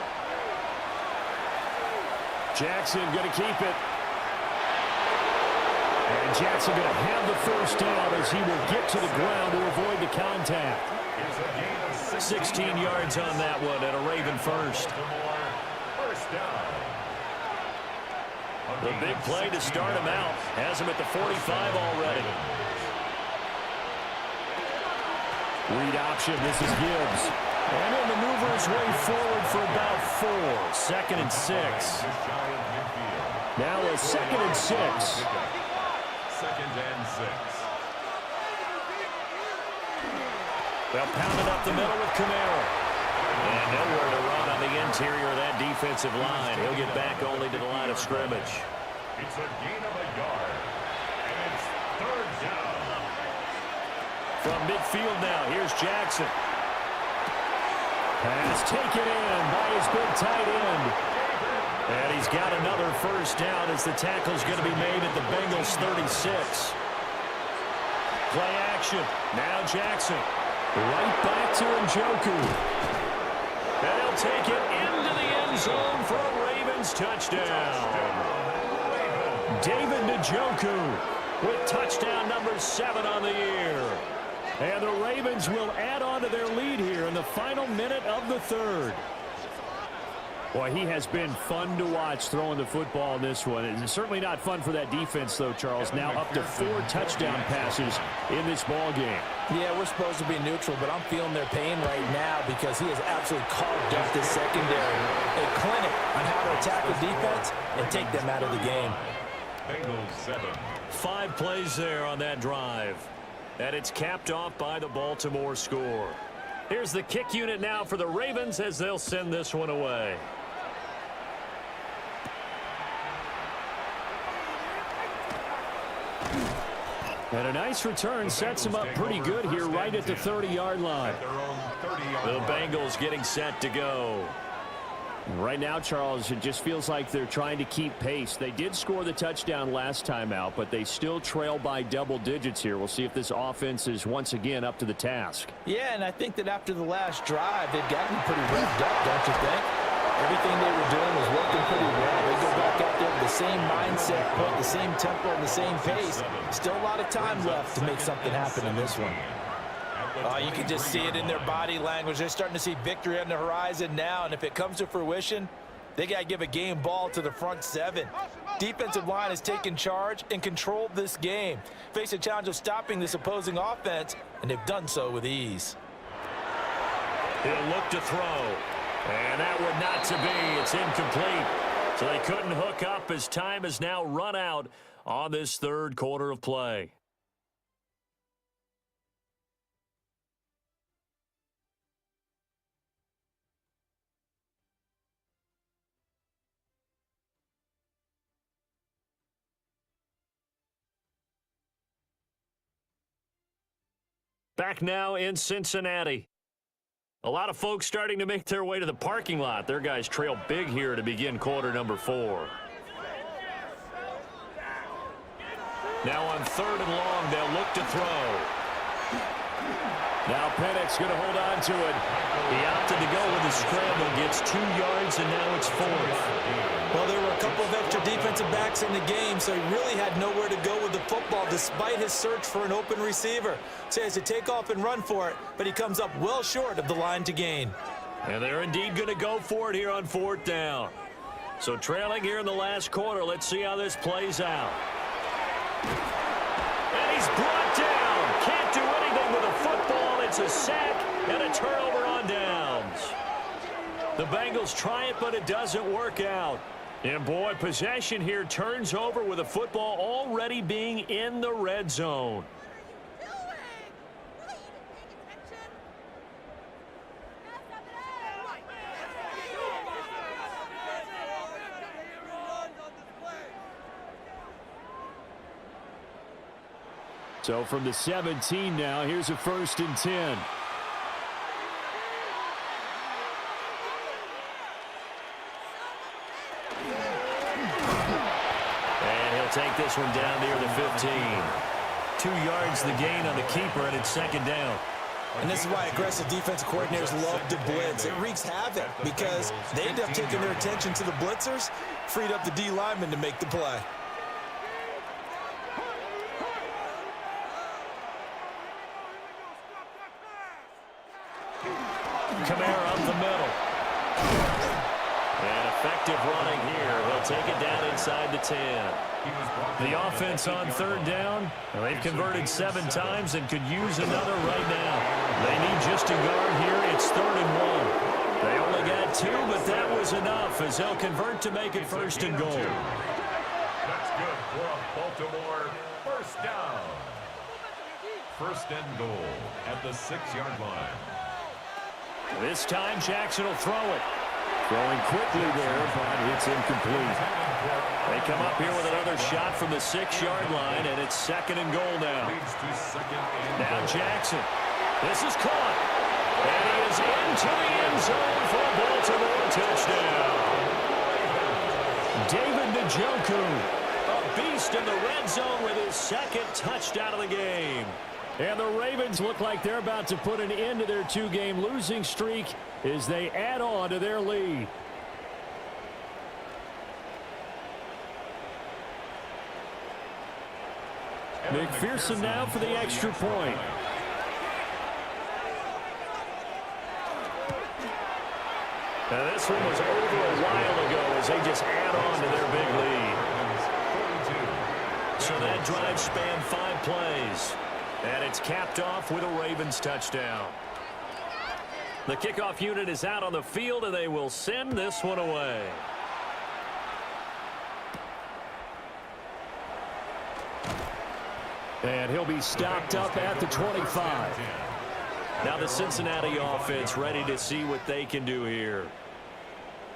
Jackson going to keep it. And Jackson going to have the first down as he will get to the ground to avoid the contact. 16 yards on that one and a Raven first. First down. The big play to start him out. Has him at the 45 already. Read option. This is Gibbs. And he'll maneuver his way forward for about 4. 2nd and 6. Now a 2nd and 6. 2nd and 6. They'll pound it up the middle with Camara. And nowhere to run on the interior of that defensive line. He'll get back only to the line of scrimmage. It's a gain of a yard. And it's 3rd down. From midfield now, here's Jackson. Pass taken in by his big tight end. And he's got another first down as the tackle's going to be made at the Bengals 36. Play action. Now Jackson. Right back to Njoku. And he'll take it into the end zone for a Ravens touchdown. David Njoku with touchdown number 7 on the year. And the Ravens will add on to their lead here in the final minute of the 3rd. Boy, he has been fun to watch throwing the football in this one. It's certainly not fun for that defense, though, Charles. Now up to 4 touchdown passes in this ball game. Yeah, we're supposed to be neutral, but I'm feeling their pain right now because he has absolutely carved up this secondary. A clinic on how to attack the defense and take them out of the game. Bengals 7. 5 plays there on that drive. And it's capped off by the Baltimore score. Here's the kick unit now for the Ravens as they'll send this one away. And a nice return sets him up pretty good here right at the 30-yard line. The Bengals getting set to go. Right now, Charles, it just feels like they're trying to keep pace. They did score the touchdown last time out, but they still trail by double digits here. We'll see if this offense is once again up to the task. Yeah, and I think that after the last drive, they've gotten pretty revved up, don't you think? Everything they were doing was working pretty well. They go back out there with the same mindset, put the same tempo and the same pace. Still a lot of time left to make something happen in this one. Oh, you can just see it in their body language. They're starting to see victory on the horizon now, and if it comes to fruition, they got to give a game ball to the front 7. Defensive line has taken charge and controlled this game. Face a challenge of stopping this opposing offense, and they've done so with ease. He'll look to throw. And that would not to be. It's incomplete. So they couldn't hook up as time has now run out on this third quarter of play. Back now in Cincinnati. A lot of folks starting to make their way to the parking lot. Their guys trail big here to begin quarter number 4. Now on 3rd and long, they'll look to throw. Now Pennick's going to hold on to it. He opted to go with the scramble, gets 2 yards, and now it's 4th. Well, there were a couple of extra defensive backs in the game, so he really had nowhere to go with the football despite his search for an open receiver. So he has to take off and run for it, but he comes up well short of the line to gain. And they're indeed going to go for it here on 4th down. So trailing here in the last quarter, let's see how this plays out. And he's brought down. Can't do anything with a football. It's a sack and a turnover on downs. The Bengals try it, but it doesn't work out. And boy, possession here turns over with a football already being in the red zone. So from the 17 now, here's a 1st and 10. Take this one down near the 15. 2 yards the gain on the keeper, and it's 2nd down. And this is why aggressive defensive coordinators love to blitz. It wreaks havoc because they end up taking their attention to the blitzers, freed up the D lineman to make the play. Kamara up the middle. And effective running here. He'll take it down inside the 10. The offense on 3rd down. They've converted 7 times and could use another right now. They need just a guard here. It's 3rd and 1. They only got 2, but that was enough as they'll convert to make it 1st and goal. That's good for a Baltimore 1st down. 1st and goal at the 6-yard line. This time Jackson will throw it. Throwing quickly there, but it's incomplete. They come up here with another shot from the 6-yard line, and it's 2nd and goal now. Now Jackson. This is caught. And he is into the end zone for a Baltimore touchdown. David Njoku, a beast in the red zone with his 2nd touchdown of the game. And the Ravens look like they're about to put an end to their 2-game losing streak as they add on to their lead. McPherson now for the extra point. Now, this one was over a while ago as they just add on to their big lead. So that drive spanned 5 plays. And it's capped off with a Ravens touchdown. The kickoff unit is out on the field, and they will send this one away. And he'll be stopped up at the 25. Now the Cincinnati offense ready to see what they can do here.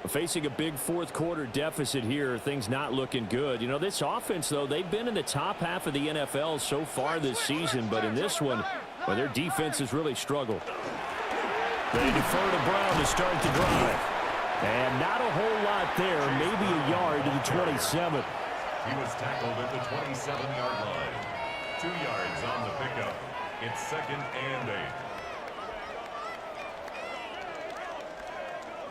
Facing a big fourth-quarter deficit here, things not looking good. You know, this offense, though, they've been in the top half of the NFL so far this season, but in this one, well, their defense has really struggled. They defer to Brown to start the drive. And not a whole lot there, maybe a yard to the 27. He was tackled at the 27-yard line. 2 yards on the pickup. It's 2nd and 8.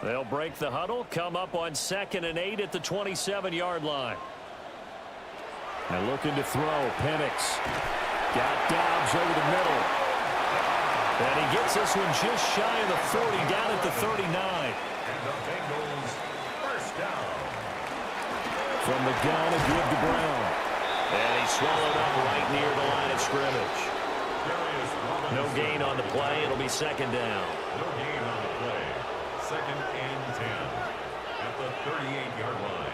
They'll break the huddle, come up on 2nd and 8 at the 27-yard line. And looking to throw, Penix. Got Dobbs over the middle. And he gets this one just shy of the 40, down at the 39. And the Bengals first down. From the gun, a give to Brown. And he swallowed up right near the line of scrimmage. No gain on the play. It'll be 2nd down. No gain on the play. 2nd and 10 at the 38-yard line.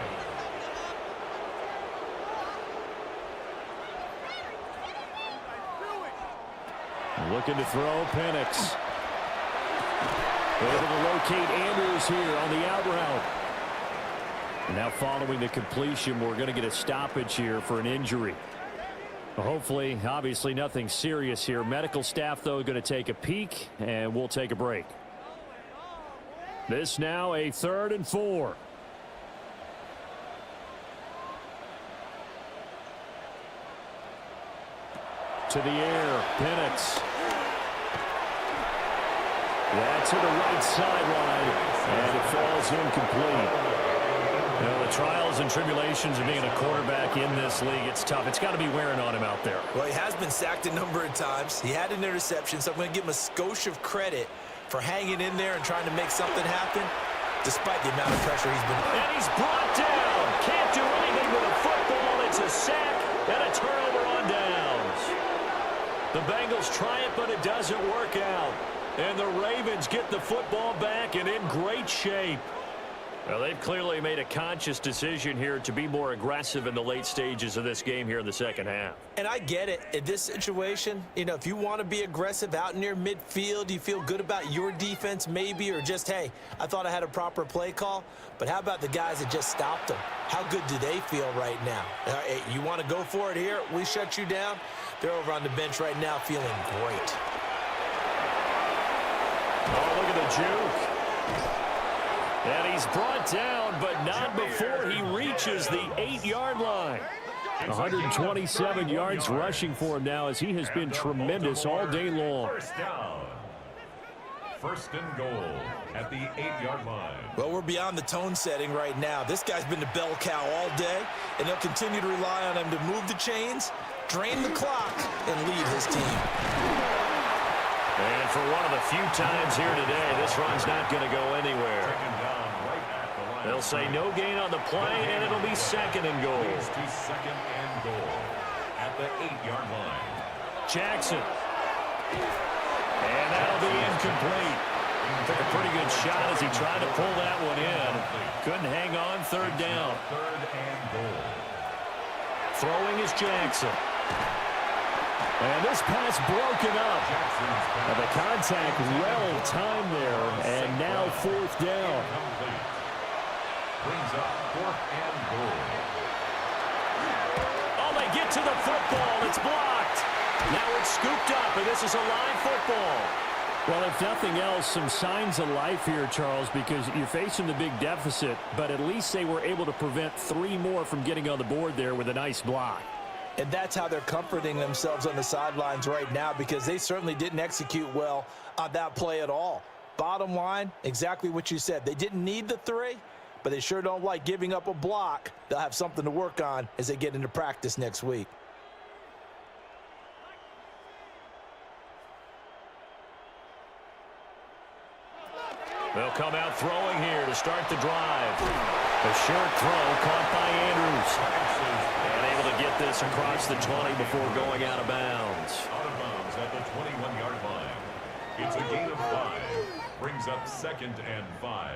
Looking to throw, Penix. Able to locate Andrews here on the out route. And now following the completion, we're going to get a stoppage here for an injury. Hopefully, obviously nothing serious here. Medical staff, though, going to take a peek, and we'll take a break. This now a 3rd and 4. To the air, Penix. That's to the right sideline, and it falls incomplete. You know, the trials and tribulations of being a quarterback in this league, it's tough. It's got to be wearing on him out there. Well, he has been sacked a number of times. He had an interception, so I'm going to give him a skosh of credit for hanging in there and trying to make something happen, despite the amount of pressure he's been under. And he's brought down. Can't do anything with a football. It's a sack and a turnover on downs. The Bengals try it, but it doesn't work out. And the Ravens get the football back and in great shape. Well, they've clearly made a conscious decision here to be more aggressive in the late stages of this game here in the 2nd half. And I get it. In this situation, you know, if you want to be aggressive out near midfield, you feel good about your defense maybe, or just, hey, I thought I had a proper play call. But how about the guys that just stopped them? How good do they feel right now? Hey, you want to go for it here? We shut you down? They're over on the bench right now feeling great. Oh, look at the juke. And he's brought down, but not before he reaches the 8-yard line. 127 yards rushing for him now, as he has been tremendous all day long. First down. 1st and goal at the 8-yard line. Well, we're beyond the tone setting right now. This guy's been the bell cow all day, and they'll continue to rely on him to move the chains, drain the clock, and lead his team. And for one of the few times here today, this run's not going to go anywhere. They'll say no gain on the play, and it'll be 2nd and goal. To 2nd and goal at the 8-yard line. Jackson. And that'll be incomplete. Took a pretty good shot as he tried to pull that one in. Couldn't hang on. 3rd down. 3rd and goal. Throwing is Jackson. And this pass broken up. And the contact well timed there. And now 4th down. Brings up 4th and goal. Oh, they get to the football. It's blocked. Now it's scooped up, and this is a live football. Well, if nothing else, some signs of life here, Charles, because you're facing the big deficit, but at least they were able to prevent 3 more from getting on the board there with a nice block. And that's how they're comforting themselves on the sidelines right now, because they certainly didn't execute well on that play at all. Bottom line, exactly what you said. They didn't need the 3, but they sure don't like giving up a block. They'll have something to work on as they get into practice next week. They'll come out throwing here to start the drive. A short throw caught by Andrews. And able to get this across the 20 before going out of bounds. Out of bounds at the 21-yard line. It's a gain of 5. Brings up 2nd and 5.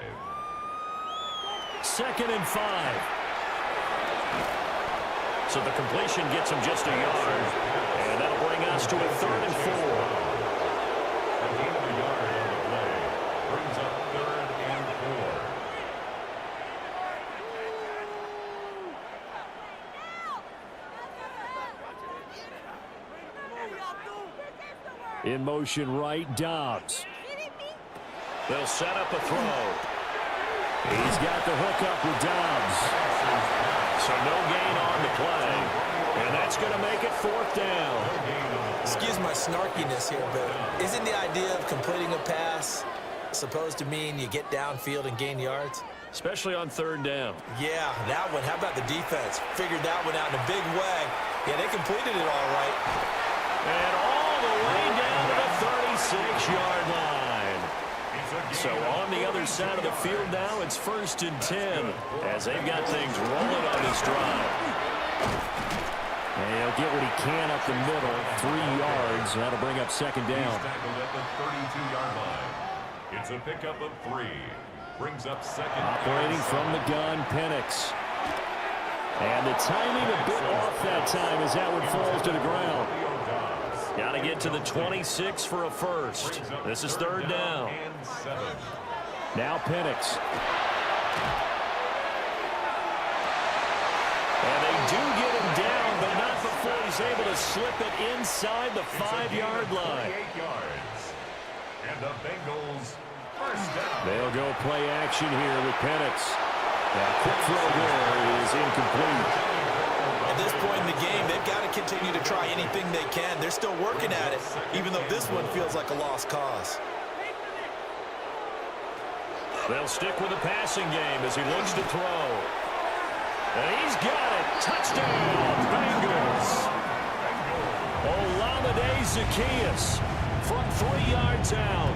2nd and 5. So the completion gets him just a yard. And that'll bring us to a 3rd and 4. A gain of a yard on the play. Brings up 3rd and 4. In motion right, Dobbs. They'll set up a throw. He's got the hook up with Dobbs. So no gain on the play. And that's going to make it 4th down. Excuse my snarkiness here, but isn't the idea of completing a pass supposed to mean you get downfield and gain yards? Especially on 3rd down. Yeah, that one. How about the defense? Figured that one out in a big way. Yeah, they completed it all right. And all the way down to the 36-yard line. So on the other side of the field now, it's 1st and 10 as they've got things rolling on this drive. And he'll get what he can up the middle, 3 yards. That'll bring up 2nd down. He's tackled at the 32-yard line. It's a pickup of 3. Brings up 2nd. Operating from the gun, Penix. And the timing a bit off that time as that one falls to the ground. Got to get to the 26 for a first. This is 3rd down. Now Penix. And they do get him down, but not before he's able to slip it inside the 5-yard line. And the Bengals first down. They'll go play action here with Penix. Now quick throw there is incomplete. At this point in the game, they've got to continue to try anything they can. They're still working at it, even though this one feels like a lost cause. They'll stick with the passing game as he looks to throw. And he's got it. Touchdown, Bengals. Olamide Zaccheaus from 3 yards out.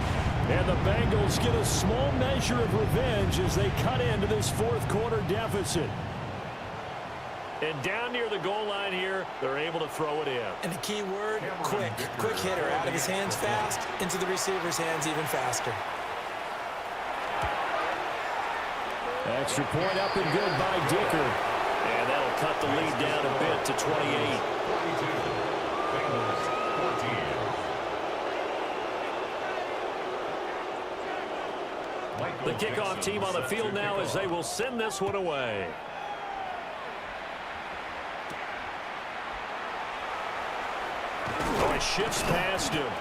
And the Bengals get a small measure of revenge as they cut into this 4th quarter deficit. And down near the goal line here, they're able to throw it in. And the key word, quick. Quick hitter, out of his hands fast, into the receiver's hands even faster. Extra point up and good by Dicker. And that'll cut the lead down a bit to 28. 42. Bengals 14. The kickoff team on the field now as they will send this one away. Oh, he shifts past him.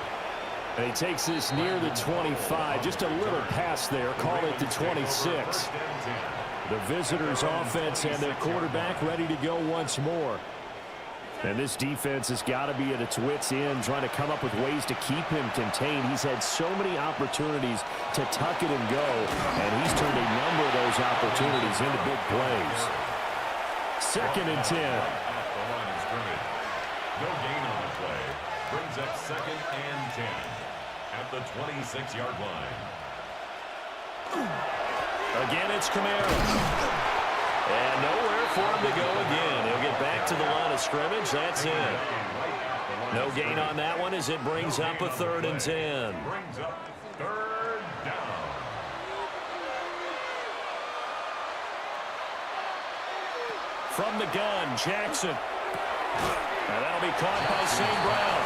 And he takes this near the 25. Just a little pass there. Call it the 26. The visitors' offense and their quarterback ready to go once more. And this defense has got to be at its wits' end, trying to come up with ways to keep him contained. He's had so many opportunities to tuck it and go, and he's turned a number of those opportunities into big plays. 2nd and 10. No gain on the play. Brings up 2nd and 10 at the 26-yard line. Again, it's Kamara. And nowhere for him to go again. He'll get back to the line of scrimmage. That's it. No gain on that one as it brings up a 3rd and 10. Brings up 3rd down. From the gun, Jackson. And that'll be caught by St. Brown.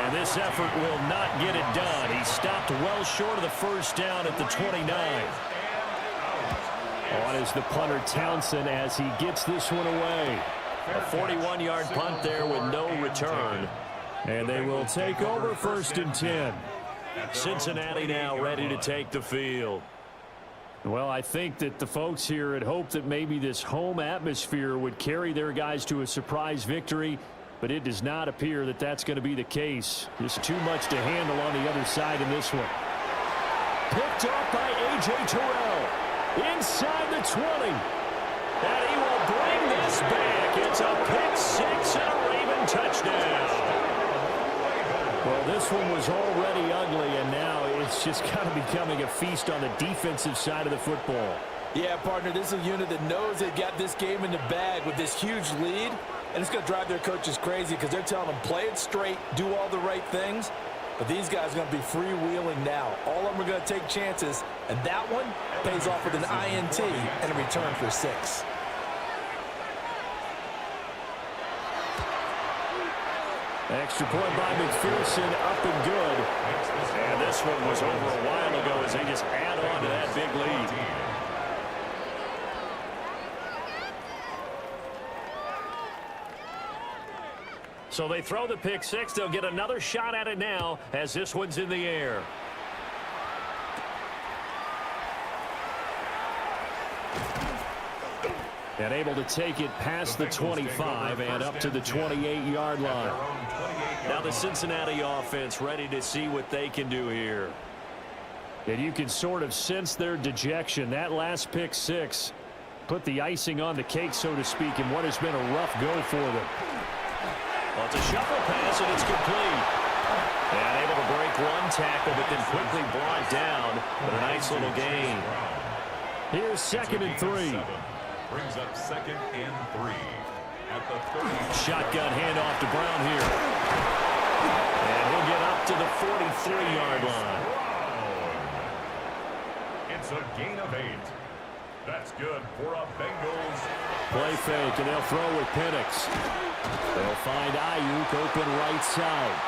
And this effort will not get it done. He stopped well short of the 1st down at the 29. On is the punter Townsend as he gets this one away. A 41-yard punt there with no return. And they will take over 1st and 10. Cincinnati now ready to take the field. Well, I think that the folks here had hoped that maybe this home atmosphere would carry their guys to a surprise victory, but it does not appear that that's going to be the case. Just too much to handle on the other side in this one. Picked up by A.J. Terrell. Inside the 20. And he will bring this back. It's a pick 6 and a Raven touchdown. Well, this one was already ugly, and now it's just kind of becoming a feast on the defensive side of the football. Yeah, partner, this is a unit that knows they've got this game in the bag with this huge lead, and it's going to drive their coaches crazy because they're telling them play it straight, do all the right things. But these guys are going to be freewheeling now. All of them are going to take chances, and that one pays off with an INT and a return for 6. Extra point by McPherson, up and good. And this one was over a while ago as they just add on to that big lead. So they throw the pick six. They'll get another shot at it now as this one's in the air. And able to take it past the 25 and up to the 28-yard line. Now the Cincinnati offense ready to see what they can do here. And you can sort of sense their dejection. That last pick six put the icing on the cake, so to speak, in what has been a rough go for them. Well, it's a shuffle pass, and it's complete. And able to break one tackle, but then quickly brought down. But a nice little gain. Here's 2nd and 3. Brings up 2nd and 3 at the 30. Shotgun handoff to Brown here. And he'll get up to the 43-yard line. It's a gain of 8. That's good for a Bengals. Play fake, and they'll throw with Penix. They'll find Ayuk open right side.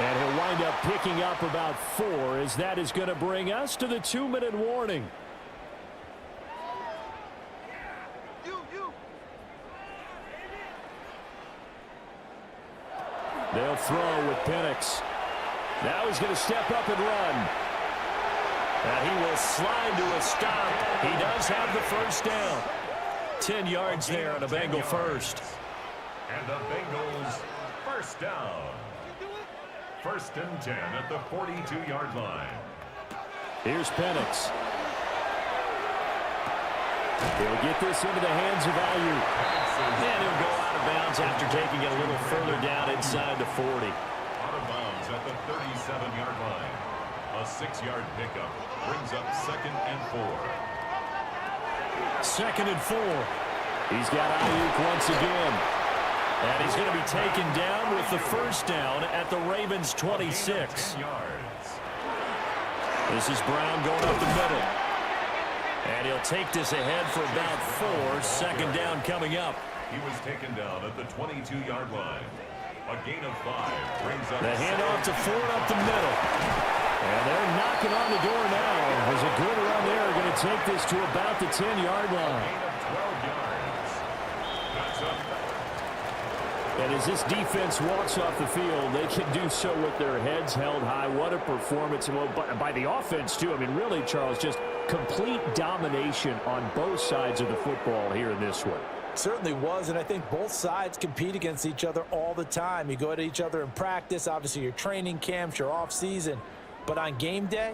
And he'll wind up picking up about 4, as that is going to bring us to the 2-minute warning. They'll throw with Penix. Now he's going to step up and run. And he will slide to a stop. He does have the first down. 10 yards there on a Bengal first. And the Bengals first down. 1st and 10 at the 42-yard line. Here's Penix. He'll get this into the hands of Ayuk. And he'll go out of bounds after taking it a little further down inside the 40. Out of bounds at the 37-yard line. A 6-yard pickup brings up 2nd and 4. 2nd and 4. He's got Ayuk once again. And he's going to be taken down with the first down at the Ravens' 26. This is Brown going up the middle. And he'll take this ahead for about 4. 2nd down coming up. He was taken down at the 22-yard line. A gain of 5 brings up the handoff to Ford up the middle. And they're knocking on the door now. There's a good run there. Going to take this to about the 10-yard line. gain of 12 yards. That's up. And as this defense walks off the field, they can do so with their heads held high. What a performance. Well, by the offense, too. I mean, really, Charles, just complete domination on both sides of the football here in this one. Certainly was, and I think both sides compete against each other all the time. You go at each other in practice, obviously your training camps, your off-season. But on game day,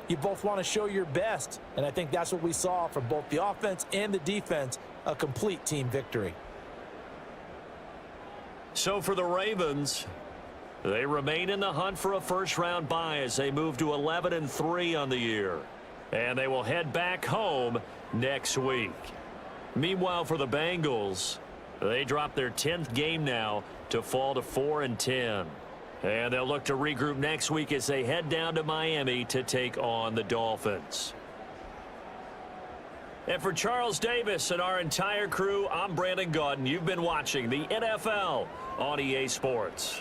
you both want to show your best. And I think that's what we saw from both the offense and the defense, a complete team victory. So for the Ravens, they remain in the hunt for a first-round bye as they move to 11-3 on the year. And they will head back home next week. Meanwhile, for the Bengals, they drop their 10th game now to fall to 4-10. And they'll look to regroup next week as they head down to Miami to take on the Dolphins. And for Charles Davis and our entire crew, I'm Brandon Gaudin. You've been watching the NFL on EA Sports.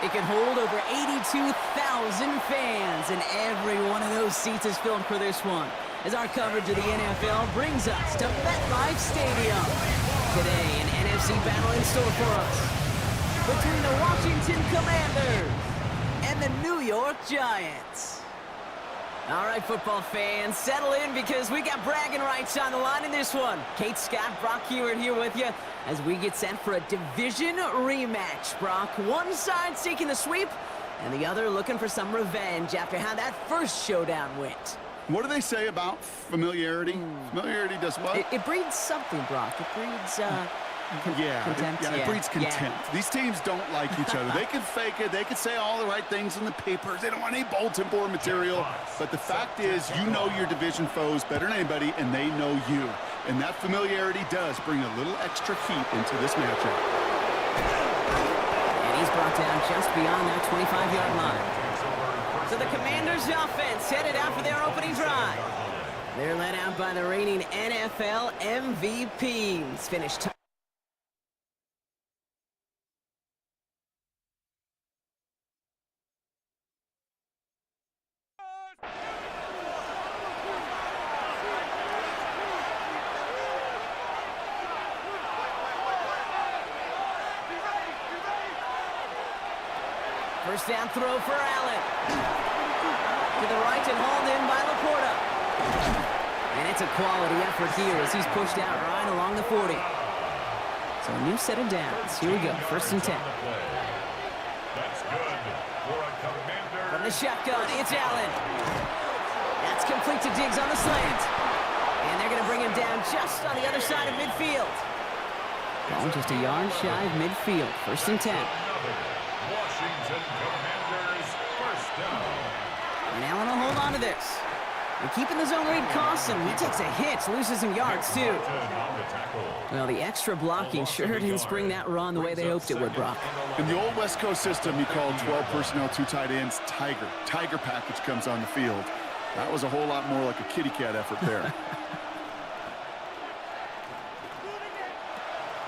It can hold over 82,000 fans, and every one of those seats is filled for this one, as our coverage of the NFL brings us to MetLife Stadium. Today, an NFC battle in store for us between the Washington Commanders and the New York Giants. All right, football fans, settle in because we got bragging rights on the line in this one. Kate, Scott, Brock Hewitt here with you as we get set for a division rematch. Brock, one side seeking the sweep and the other looking for some revenge after how that first showdown went. What do they say about familiarity? Familiarity does what? It breeds something, Brock. It breeds, contempt. It breeds contempt. These teams don't like each other. They can fake it. They can say all the right things in the papers. They don't want any bulletin board material. But the fact is, you know your division foes better than anybody, and they know you. And that familiarity does bring a little extra heat into this matchup. And he's brought down just beyond that 25-yard line. So the Commanders' offense headed out for their opening drive. They're led out by the reigning NFL MVPs. Finished first down throw for Allen. To the right and hauled in by Laporta. And it's a quality effort here as he's pushed out right along the 40. So a new set of downs. Here we go, 1st and 10. That's good for a Commander. From the shotgun, it's Allen. That's complete to Diggs on the slant. And they're going to bring him down just on the other side of midfield. Ball just a yard shy of midfield, 1st and 10. Washington Commanders first down. And Allen will hold on to this. And keeping the zone read costs him. He takes a hit, loses some yards too. Well, the extra blocking sure didn't spring that run the way they hoped it would, Brock. In the old West Coast system, you call 12 personnel, 2 tight ends, Tiger. Tiger package comes on the field. That was a whole lot more like a kitty cat effort there.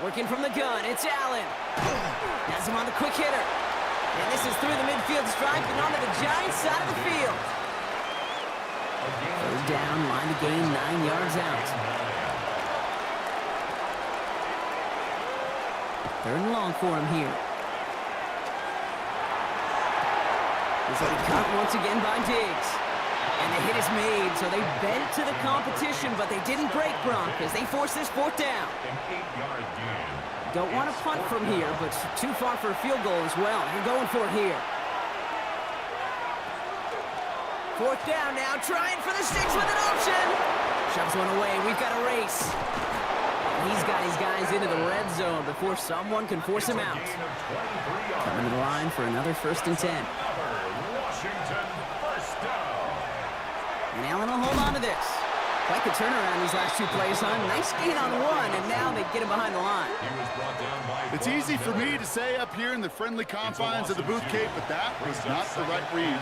Working from the gun, it's Allen. Has him on the quick hitter. And this is through the midfield stripe and onto the Giants side of the field. Third down, line to gain 9 yards out. 3rd and long for him here. This will be cut once again by Diggs. And the hit is made, so they bent to the competition, but they didn't break Brock as they force this 4th down. An 8-yard gain. Don't want to punt from here, but too far for a field goal as well. They're going for it here. 4th down now, trying for the sticks with an option. Shoves one away. We've got a race. And he's got his guys into the red zone before someone can force him out. Coming to the line for another 1st and 10. Washington first down. And Allen will hold on to this. Quite the turnaround these last 2 plays, huh? Nice gain on one, and now they get him behind the line. It's easy for me to say up here in the friendly confines of the booth, Cape, but that was not the right read.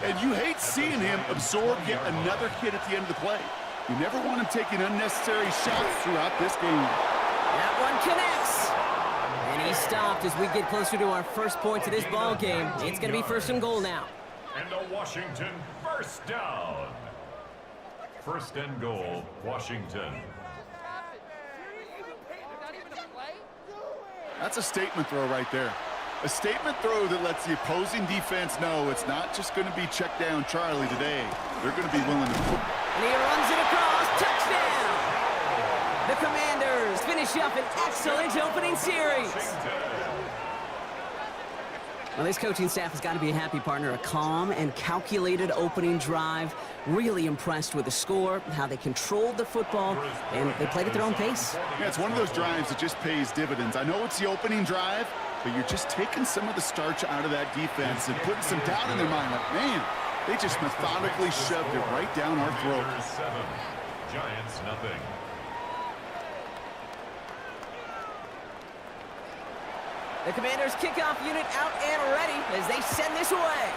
And you hate seeing him absorb yet another hit at the end of the play. You never want him taking unnecessary shots throughout this game. That one connects. And he stopped as we get closer to our first point of this ball game. It's going to be 1st and goal now. And a Washington first down. 1st and goal, Washington. That's a statement throw right there. A statement throw that lets the opposing defense know it's not just going to be check down Charlie today. They're going to be willing to put. And he runs it across. Touchdown! The Commanders finish up an excellent opening series. Well, this coaching staff has got to be a happy partner. A calm and calculated opening drive. Really impressed with the score, how they controlled the football, and they played at their own pace. Yeah, it's one of those drives that just pays dividends. I know it's the opening drive, but you're just taking some of the starch out of that defense and putting some doubt in their mind. Like, man, they just methodically shoved it right down our throat. 7, Giants nothing. The Commanders' kickoff unit out and ready as they send this away.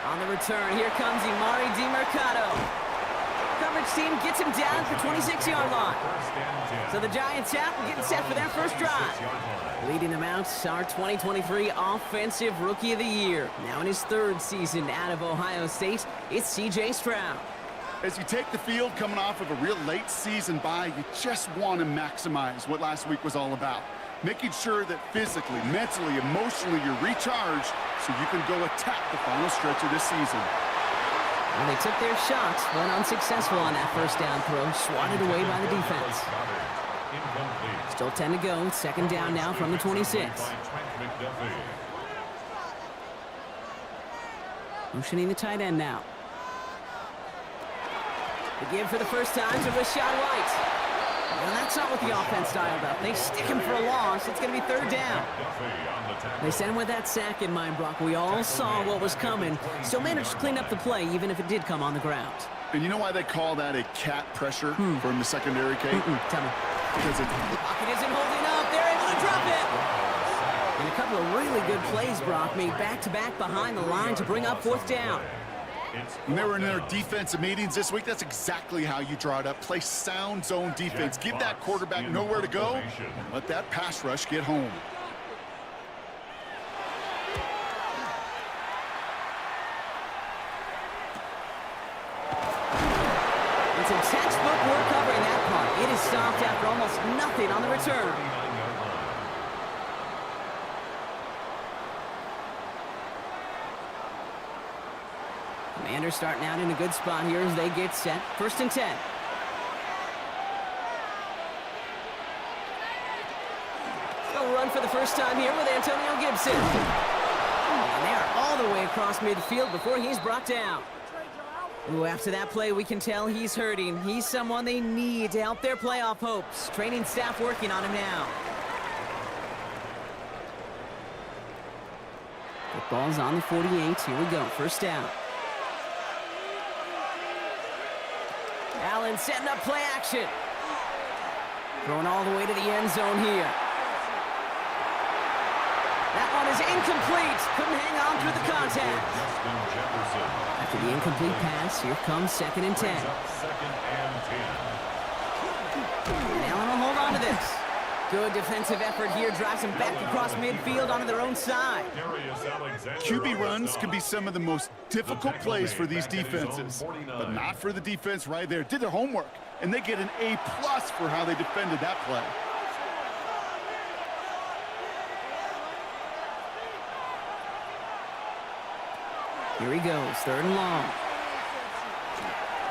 On the return, here comes Imari DiMercato. Coverage coach team gets him down at the 26-yard line. So the Giants have getting set for their first drive. Leading them out, our 2023 Offensive Rookie of the Year. Now in his third season out of Ohio State, it's C.J. Stroud. As you take the field coming off of a real late season bye, you just want to maximize what last week was all about. Making sure that physically, mentally, emotionally, you're recharged so you can go attack the final stretch of this season. Well, they took their shots, went unsuccessful on that first down throw, swatted away by the defense. Still 10 to go, second down now from the 26. Motioning the tight end now. The give for the first time to Rashad White. Well, that's not what the offense dialed up. They stick him for a loss. It's going to be third down. They sent him with that sack in mind, Brock. We all saw what was coming. Still managed to clean up the play, even if it did come on the ground. And you know why they call that a cat pressure from the secondary, Kate? Tell me. Because it... The pocket isn't holding up. They're able to drop it. And a couple of really good plays, Brock, made back-to-back behind the line to bring up fourth down. When they were in their defensive meetings this week, that's exactly how you draw it up. Play sound zone defense. Give that quarterback nowhere to go, and let that pass rush get home. It's a textbook work covering that punt. It is stopped after almost nothing on the return. Commanders starting out in a good spot here as they get set. First and 10. They'll run for the first time here with Antonio Gibson. And they are all the way across midfield before he's brought down. Ooh, after that play, we can tell he's hurting. He's someone they need to help their playoff hopes. Training staff working on him now. Football's on the 48. Here we go. First down. Allen setting up play action. Throwing all the way to the end zone here. That one is incomplete. Couldn't hang on through the contact. After the incomplete pass, here comes second and 10. And Allen will hold on to this. Good defensive effort here. Drives them back across midfield onto their own side. QB runs can be some of the most difficult plays for these defenses, but not for the defense right there. Did their homework, and they get an A+ for how they defended that play. Here he goes, third and long.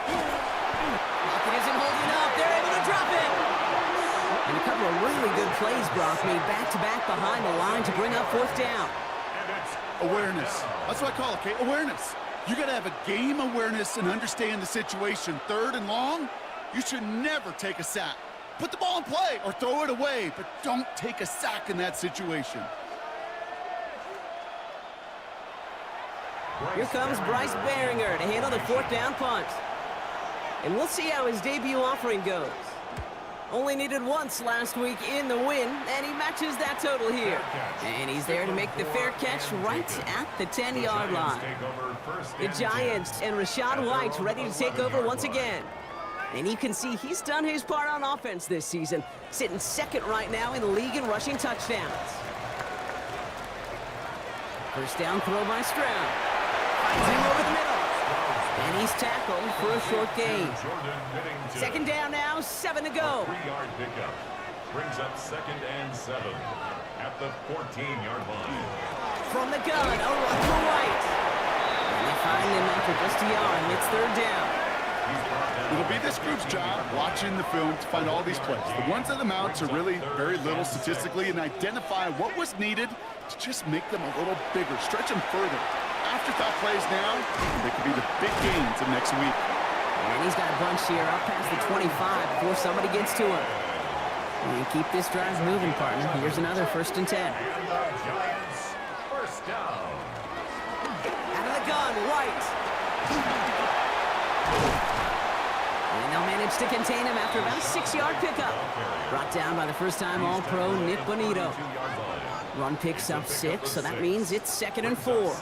Pocket isn't holding up. They're able to drop it. And a couple of really good plays, Brock, made back-to-back behind the line to bring up fourth down. Awareness. That's what I call it, okay? Awareness. You got to have a game awareness and understand the situation. Third and long, you should never take a sack. Put the ball in play or throw it away, but don't take a sack in that situation. Here comes Bryce Behringer to handle the fourth down punt. And we'll see how his debut offering goes. Only needed once last week in the win, and he matches that total here. And he's there to make the fair catch right at the 10-yard line. The Giants and Rashad White ready to take over once again. And you can see he's done his part on offense this season, sitting second right now in the league in rushing touchdowns. First down throw by Stroud. Finds him over the middle. And he's tackled for a short gain. Second down now, 7 to go. 3-yard pickup brings up second and 7 at the 14-yard line. From the gun, a run for White. And they find him after just a yard, and it's third down. It'll be this group's job watching the film to find all these plays. The ones that amount to really very little statistically and identify what was needed to just make them a little bigger, stretch them further. Afterthought plays now, they could be the big gains of next week. And he's got a bunch here up past the 25 before somebody gets to him. And keep this drive moving, partner. Here's another first and 10. Giants, first down. Out of the gun, White. And they'll manage to contain him after about a 6-yard pickup. Brought down by the first-time All-Pro Nick Bonito. Run picks up 6, so that means it's second and 4.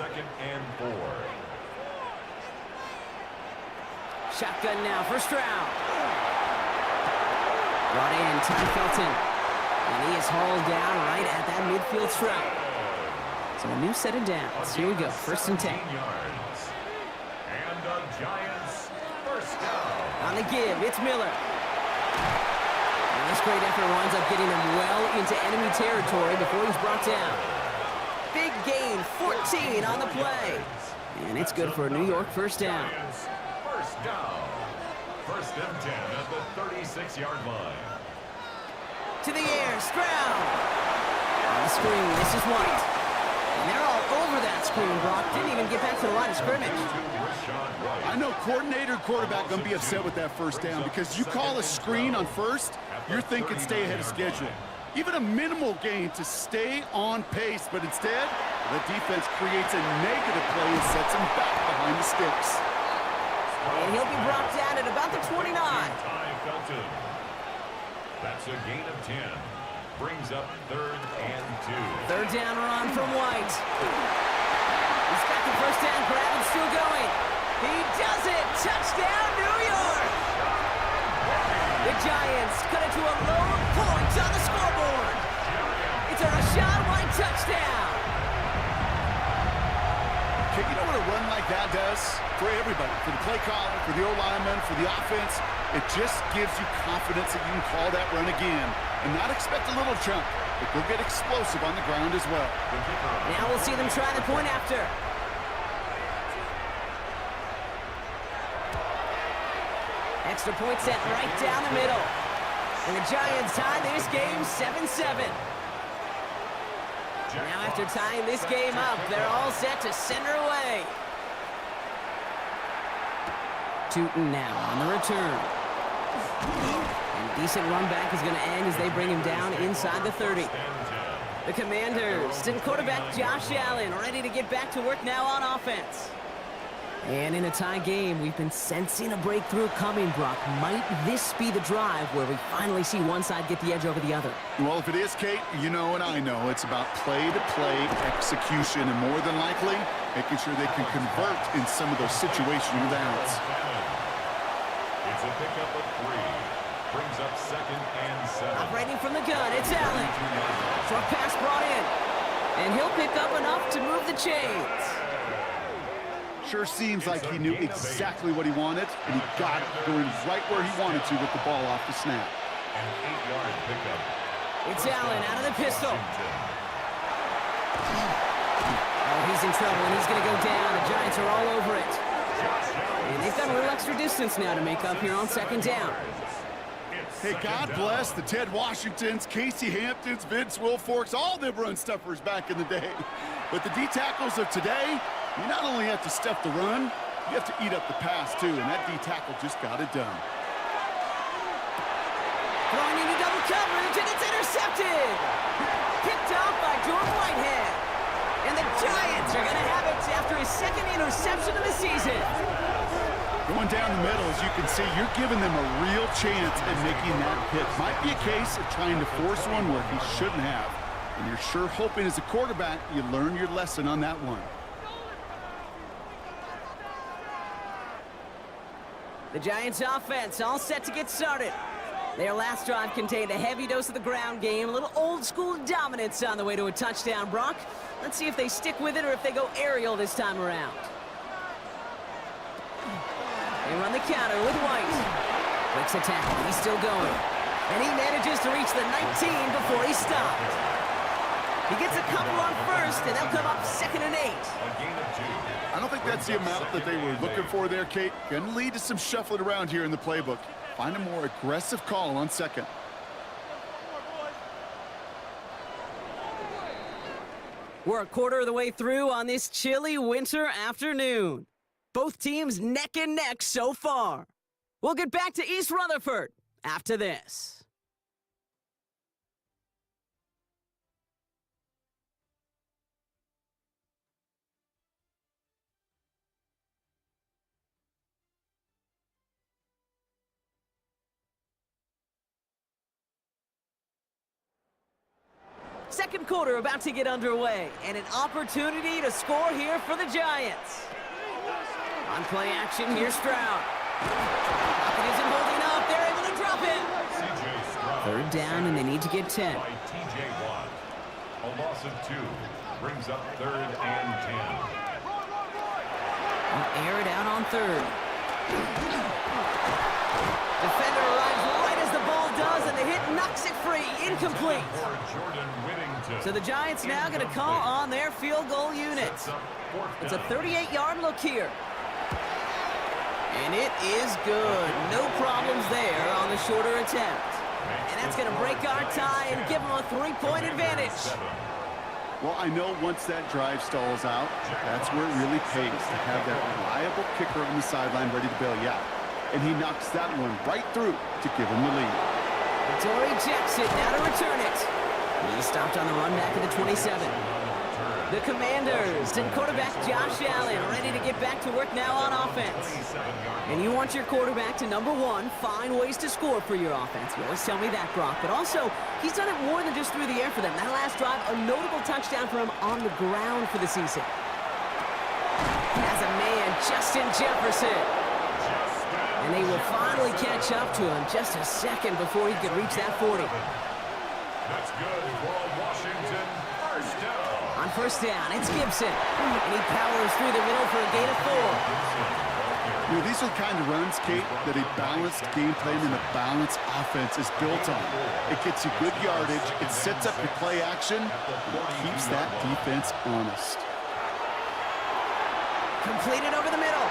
Shotgun now for Stroud. Brought in, Ty Felton. And he is hauled down right at that midfield stripe. So a new set of downs. Here we go, 1st and 10. Yards. And the Giants first down. On the give, it's Miller. And this great effort winds up getting him well into enemy territory before he's brought down. Big gain, 14 on the play. And it's good for a New York first down. Giants first down. 1st and 10 at the 36-yard line. To the air, Stroud. On the screen, this is White. And they're all over that screen, Brock. Didn't even get back to the line of scrimmage. I know coordinator quarterback going to be upset with that first down because you call a screen on first, you're thinking stay ahead of schedule. Even a minimal gain to stay on pace, but instead, the defense creates a negative play and sets him back behind the sticks. And he'll be brought down at about the 29. Ty Felton. That's a gain of 10. Brings up 3rd and 2. 3rd down run from White. He's got the first down grab and still going. He does it! Touchdown, New York! The Giants cut it to a low point on the scoreboard. It's a Rashad White touchdown. Okay, you know what a run like that does? For everybody, for the play caller, for the O-lineman, for the offense, it just gives you confidence that you can call that run again and not expect a little chunk, but go get explosive on the ground as well. Now we'll see them try the point after. Extra point set right down the middle. And the Giants tie this game 7-7. Now after tying this game up, they're all set to send her away. Tootin now on the return. And a decent run back is going to end as they bring him down inside the 30. The Commanders send quarterback Josh Allen ready to get back to work now on offense. And in a tie game, we've been sensing a breakthrough coming, Brock. Might this be the drive where we finally see one side get the edge over the other? Well, if it is, Kate, you know and I know it's about play-to-play execution and more than likely making sure they can convert in some of those situational downs. It's a pickup of 3. Brings up 2nd and 7. Operating from the gun, it's Allen. Short pass brought in. And he'll pick up enough to move the chains. Sure seems like he knew exactly what he wanted, and he got it going right where he wanted to with the ball off the snap. An 8-yard pickup. It's Allen out of the pistol. Oh, he's in trouble, and he's going to go down. The Giants are all over it. And they've got a little extra distance now to make up here on 2nd down. Hey, God bless the Ted Washingtons, Casey Hamptons, Vince Wilforks, all them run stuffers back in the day. But the D-tackles of today, you not only have to stuff the run, you have to eat up the pass, too, and that D-tackle just got it done. Throwing into double coverage, and it's intercepted! Picked off by Jordan Whitehead. And the Giants are going to have it after his 2nd interception of the season. Going down the middle, as you can see, you're giving them a real chance at making that hit. Might be a case of trying to force one where he shouldn't have. And you're sure hoping as a quarterback you learn your lesson on that one. The Giants offense all set to get started. Their last drive contained a heavy dose of the ground game, a little old-school dominance on the way to a touchdown, Brock. Let's see if they stick with it or if they go aerial this time around. They run the counter with White. Breaks a tackle. He's still going. And he manages to reach the 19 before he stopped. He gets a couple on first, and they'll come up 2nd and 8. I don't think that's the amount that they were looking for there, Kate. Going to lead to some shuffling around here in the playbook. Find a more aggressive call on 2nd. We're a quarter of the way through on this chilly winter afternoon. Both teams neck and neck so far. We'll get back to East Rutherford after this. Second quarter about to get underway, and an opportunity to score here for the Giants. On play action, here's Stroud. Pocket isn't holding up. They're able to drop it. Third down, and they need to get 10. By T.J. Watt. A loss of 2 brings up 3rd and 10. They'll air it out on 3rd. Defender arrives right as the ball does, and the hit knocks it free. Incomplete. So the Giants now going to call on their field goal unit. It's a 38-yard look here. And it is good. No problems there on the shorter attempt. And that's going to break our tie and give them a 3-point advantage. Well, I know once that drive stalls out, that's where it really pays to have that reliable kicker on the sideline ready to bail you out. And he knocks that one right through to give him the lead. Torrey Jackson now to return it. He stopped on the run back at the 27. The Commanders and quarterback Josh Allen ready to get back to work now on offense. And you want your quarterback to, number one, find ways to score for your offense. You always tell me that, Brock. But also, he's done it more than just through the air for them. That last drive, a notable touchdown for him on the ground for the season. As a man, Justin Jefferson. And they will finally catch up to him just a second before he could reach that 40. That's good for a Washington first down. On first down, it's Gibson. And he powers through the middle for a gain of 4. You know, these are the kind of runs, Kate, that a balanced game plan and a balanced offense is built on. It gets you good yardage, it sets up your play action, and it keeps that defense honest. Completed over the middle.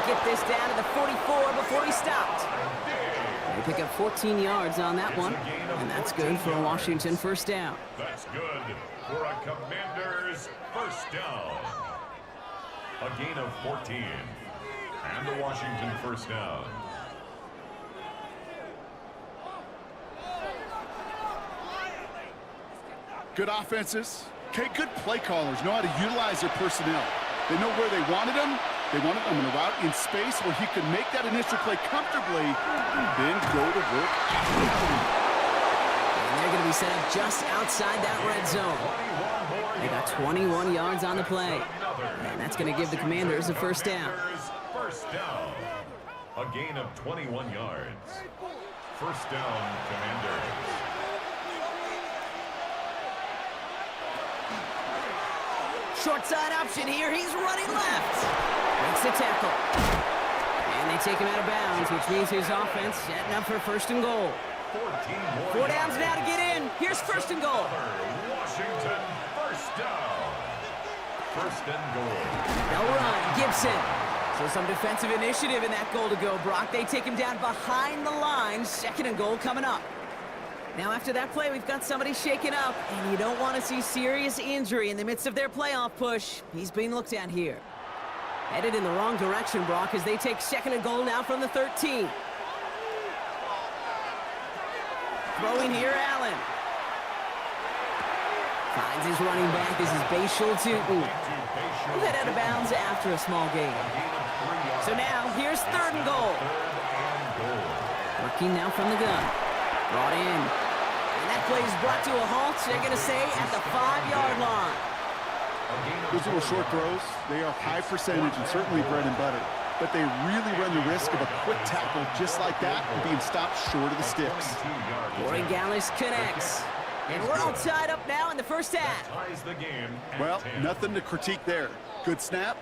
Get this down to the 44 before he stopped. They pick up 14 yards on that one, and that's good for a Washington first down. That's good for a Commanders first down. A gain of 14, and a Washington first down. Good offenses. Okay, good play callers know how to utilize their personnel. They know where they wanted them. They wanted him in a route in space where he could make that initial play comfortably and then go to work. And they're going to be set up just outside that red zone. They got 21 yards on the play. And that's going to give the Commanders a first down. First down. A gain of 21 yards. First down, Commanders. Short side option here. He's running left. Makes the tackle. And they take him out of bounds, which means his offense setting up for first and goal. 4 downs now to get in. Here's first and goal. Washington, first down. First and goal. They'll run. Gibson. So some defensive initiative in that goal to go, Brock. They take him down behind the line. Second and goal coming up. Now, after that play, we've got somebody shaken up, and you don't want to see serious injury in the midst of their playoff push. He's being looked at here. Headed in the wrong direction, Brock, as they take second and goal now from the 13. Throwing here, Allen. Finds his running back. This is Bashal Tootin. He'll head out of bounds after a small gain. So now, here's third and goal. Working now from the gun. Brought in. And that play is brought to a halt, they're going to say, at the 5-yard line. Those little short throws, they are high percentage and certainly bread and butter. But they really run the risk of a quick tackle just like that and being stopped short of the sticks. Corey Gallis connects. And we're all tied up now in the first half. Well, nothing to critique there. Good snap,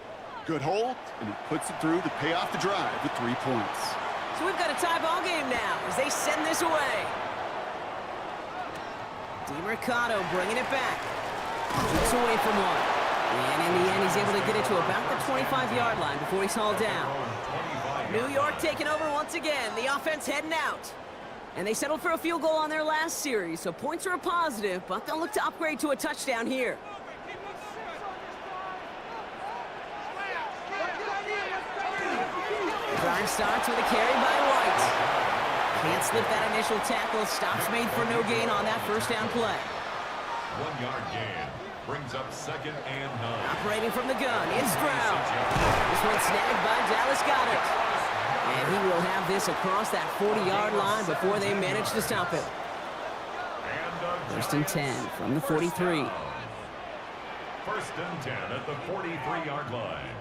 good hold, and he puts it through to pay off the drive with 3 points. So we've got a tie ball game now as they send this away. DiMercato bringing it back. Keeps away from one. And in the end, he's able to get it to about the 25-yard line before he's hauled down. New York taking over once again. The offense heading out. And they settled for a field goal on their last series, so points are a positive, but they'll look to upgrade to a touchdown here. The drive starts with a carry by White. Can't slip that initial tackle. Stops made for no gain on that first down play. 1-yard gain brings up second and 9. Operating from the gun, it's Stroud. This one snagged by Dallas Goedert. And he will have this across that 40-yard line before they manage to stop him. First and 10 from the 43. First and 10 at the 43-yard line.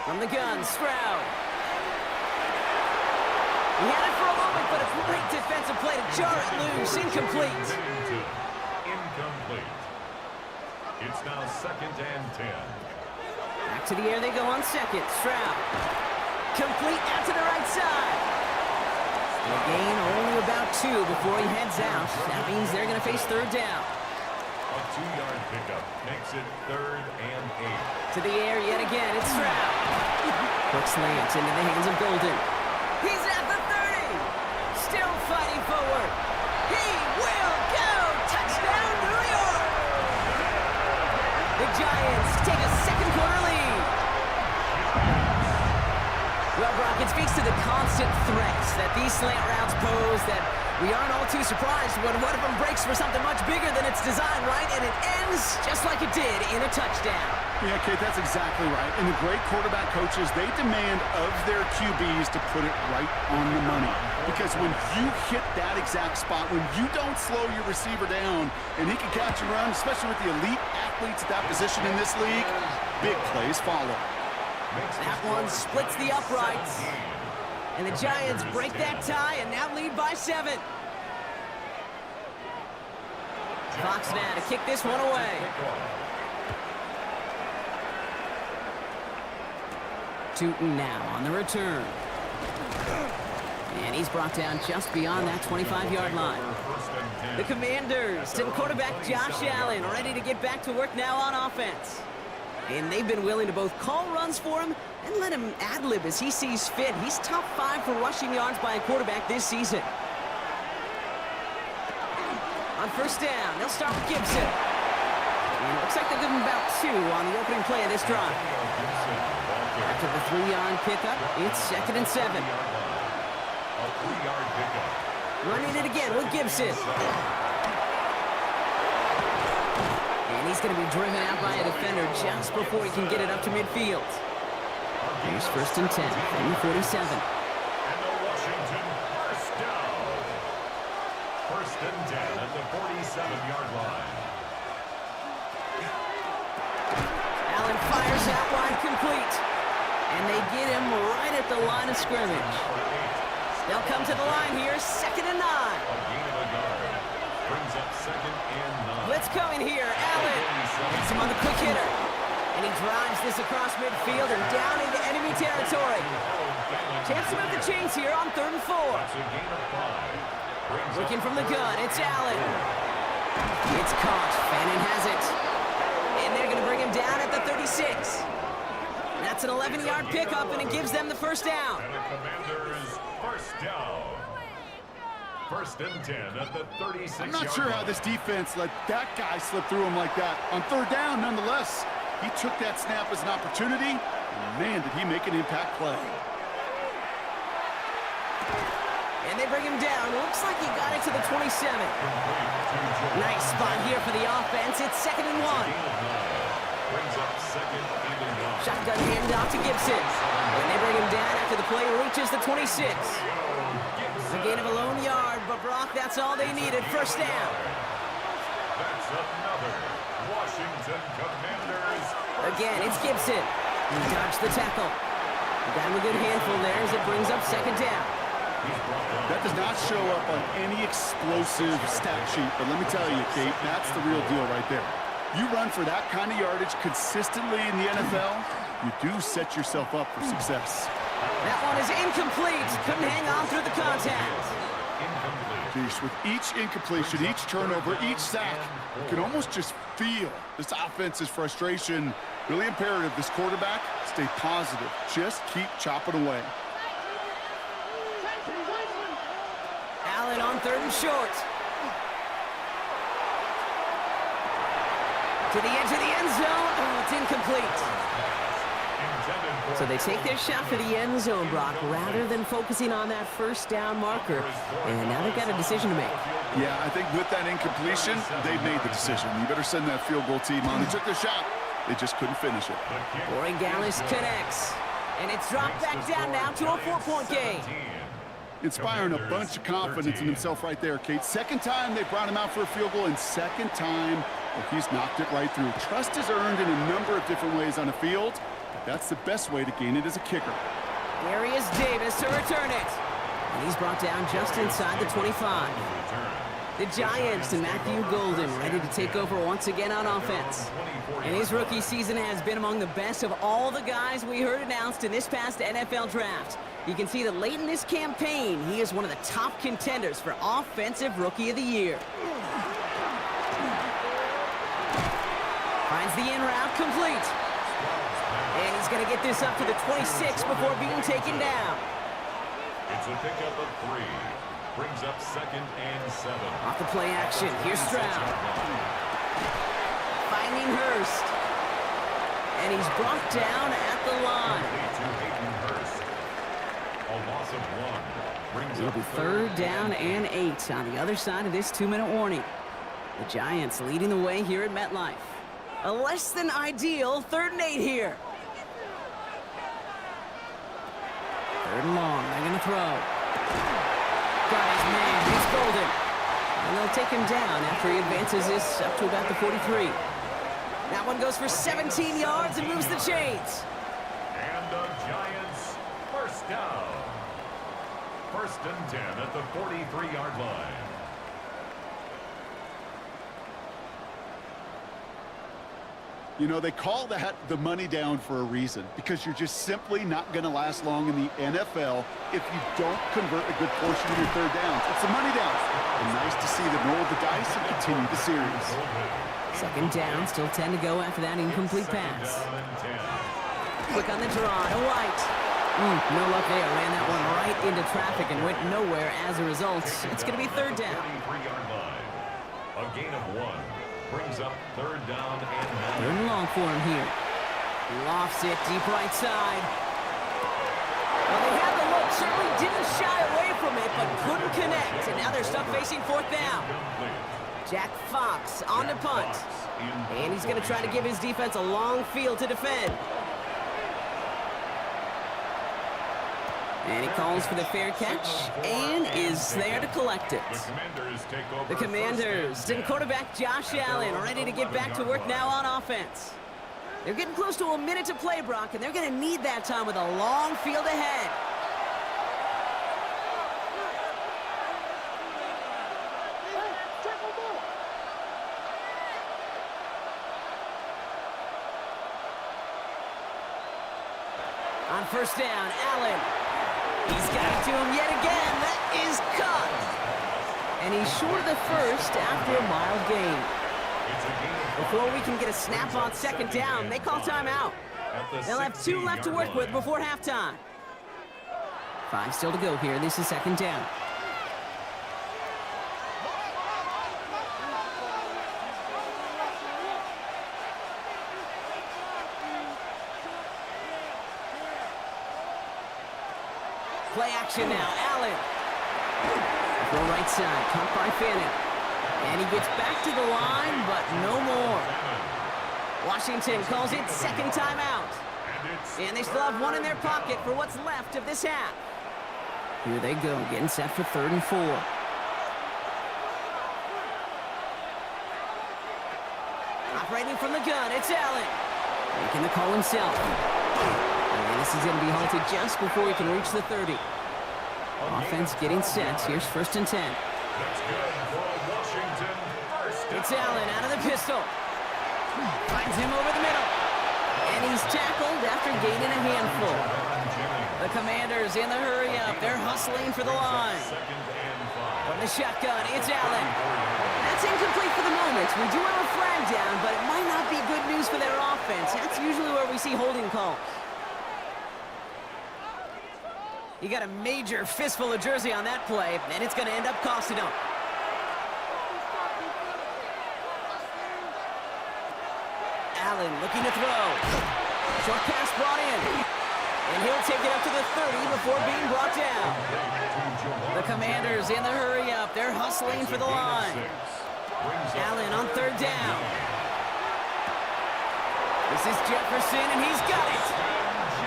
From the gun, Stroud. He had it for a moment, but a great defensive play to jar it loose. Incomplete. Incomplete. It's now 2nd and 10. Back to the air they go on second. Stroud. Complete out to the right side. A gain only about 2 before he heads out. That means they're going to face third down. A 2-yard pickup makes it 3rd and 8. To the air yet again. It's Stroud. Quick slant into the hands of Golden. He's at the 30. Still fighting forward. He will go. Touchdown, New York. The Giants take a second quarter lead. Well, Brock, it speaks to the constant threats that these slant routes pose that we aren't all too surprised when one of them breaks for something much bigger than its design, right? And it ends just like it did in a touchdown. Yeah, Kate, that's exactly right. And the great quarterback coaches, they demand of their QBs to put it right on the money. Because when you hit that exact spot, when you don't slow your receiver down, and he can catch and run, especially with the elite athletes at that position in this league, big plays follow. That one splits the uprights. And the Giants break that tie and now lead by 7. Fox now to kick this one away. Tootin now on the return. And he's brought down just beyond that 25-yard line. The Commanders send quarterback Josh Allen ready to get back to work now on offense. And they've been willing to both call runs for him and let him ad-lib as he sees fit. He's top 5 for rushing yards by a quarterback this season. On first down, they'll start with Gibson. And it looks like they'll give him about 2 on the opening play of this drive. After the 3-yard pickup, it's 2nd and 7. Running it again with Gibson. And he's going to be driven out by a defender just before he can get it up to midfield. Here's 1st and 10 from the 47. And the Washington first down. 1st and 10 at the 47-yard line. Allen fires out wide, complete. And they get him right at the line of scrimmage. They'll come to the line here, 2nd and 9. A gain of a yard. Brings up 2nd and 9. Blitz coming here. Allen gets him on the quick hitter. And he drives this across midfield and down into enemy territory. Chance to move the chains here on 3rd and 4. That's a gain of 5. Looking from the gun, it's Allen. It's caught. Fannin has it. And they're going to bring him down at the 36. That's an 11-yard pickup, and it gives them the first down. And the Commanders first down. 1st and 10 at the 36-yard I'm not sure how this defense let that guy slip through him like that. On 3rd down, nonetheless, he took that snap as an opportunity, and man, did he make an impact play. And they bring him down. Looks like he got it to the 27. Nice spot here for the offense. It's 2nd and 1. Brings up 2nd and 1. Shotgun handoff to Gibson. And they bring him down after the play reaches the 26. A gain of a lone yard, but Brock, that's all they needed. First down. That's another Washington Commanders. Again, it's Gibson. He dodged the tackle. Got him a good handful there as it brings up 2nd down. That does not show up on any explosive stat sheet, but let me tell you, Kate, that's the real deal right there. You run for that kind of yardage consistently in the NFL, you do set yourself up for success. That one is incomplete. Couldn't hang on through the contact. Jeez, with each incompletion, each turnover, each sack, you can almost just feel this offense's frustration. Really imperative, this quarterback, stay positive. Just keep chopping away. Allen on 3rd and short. To the edge of the end zone. Oh, it's incomplete. So they take their shot for the end zone, Brock, rather than focusing on that first down marker. And now they've got a decision to make. Yeah, I think with that incompletion, they've made the decision. You better send that field goal team on. They took their shot. They just couldn't finish it. Corey Gallis connects. And it's dropped back down now to a 4-point game. Inspiring a bunch of confidence in himself right there, Kate. 2nd time they brought him out for a field goal, and 2nd time he's knocked it right through. Trust is earned in a number of different ways on the field. That's the best way to gain it as a kicker. Darius Davis to return it. And he's brought down just inside the 25. The Giants and Matthew Golden ready to take over once again on offense. And his rookie season has been among the best of all the guys we heard announced in this past NFL draft. You can see that late in this campaign, he is one of the top contenders for Offensive Rookie of the Year. Finds the in route complete. And he's going to get this up to the 26 before being taken down. It's a pickup of 3. Brings up 2nd and 7. Off the play action, here's Stroud. Finding Hurst. And he's brought down at the line. A loss of 1. Brings It'll up be 3rd down and 8 on the other side of this 2-minute warning. The Giants leading the way here at MetLife. A less than ideal 3rd and 8 here. 3rd and long, they're going to throw. Got his man, he's Golden. And they'll take him down after he advances this up to about the 43. That one goes for 17 yards and moves the chains. And the Giants first down. 1st and 10 at the 43-yard line. You know, they call that the money down for a reason, because you're just simply not going to last long in the NFL if you don't convert a good portion of your 3rd downs. It's the money down. And nice to see them roll the dice and continue the series. 2nd down, still 10 to go after that incomplete pass. Quick on the draw to White. No luck there. Ran that one right into traffic and went nowhere as a result. It's going to be 3rd down. 33-yard line. A gain of 1. Brings up 3rd down and 9. 3rd and long for him here. Lofts it deep right side. Well, they had the look. Certainly didn't shy away from it, but couldn't connect. And now they're stuck facing 4th down. Jack Fox on the punt. And he's going to try to give his defense a long field to defend. And he calls for the fair catch and is there to collect it. The Commanders and quarterback Josh Allen ready to get back to work now on offense. They're getting close to a minute to play, Brock, and they're going to need that time with a long field ahead. On 1st down, Allen. He's got it to him yet again. That is caught. And he's short of the 1st after a mild gain. Before we can get a snap on 2nd down, they call timeout. They'll have 2 left to work with before halftime. 5 still to go here. This is 2nd down. Play action now, Allen. Throw right side, caught by Fannin. And he gets back to the line, but no more. Washington calls it 2nd timeout. And they still have 1 in their pocket for what's left of this half. Here they go, getting set for 3rd and 4. Operating from the gun, it's Allen. Making the call himself. And this is going to be halted just before he can reach the 30. Offense getting set. Here's 1st and 10. It's Allen out of the pistol. Finds him over the middle. And he's tackled after gaining a handful. The Commanders in the hurry-up. They're hustling for the line. From the shotgun, it's Allen. That's incomplete for the moment. We do have a flag down, but it might not be good news for their offense. That's usually where we see holding calls. You got a major fistful of jersey on that play, and it's going to end up costing them. Allen looking to throw. Short pass brought in. And he'll take it up to the 30 before being brought down. The Commanders in the hurry-up. They're hustling for the line. Allen on 3rd down. This is Jefferson, and he's got it.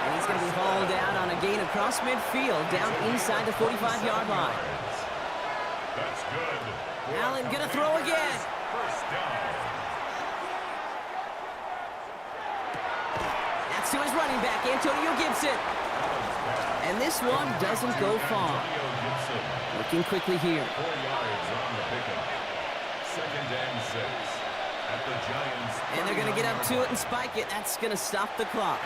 And he's going to be hauled down on a gain across midfield, down inside the 45-yard line. That's good. Allen going to throw again. to his running back, Antonio Gibson. And this one doesn't go far. Looking quickly here. 4 yards on the pickup. 2nd and 6 at the Giants. And they're going to get up to it and spike it. That's going to stop the clock.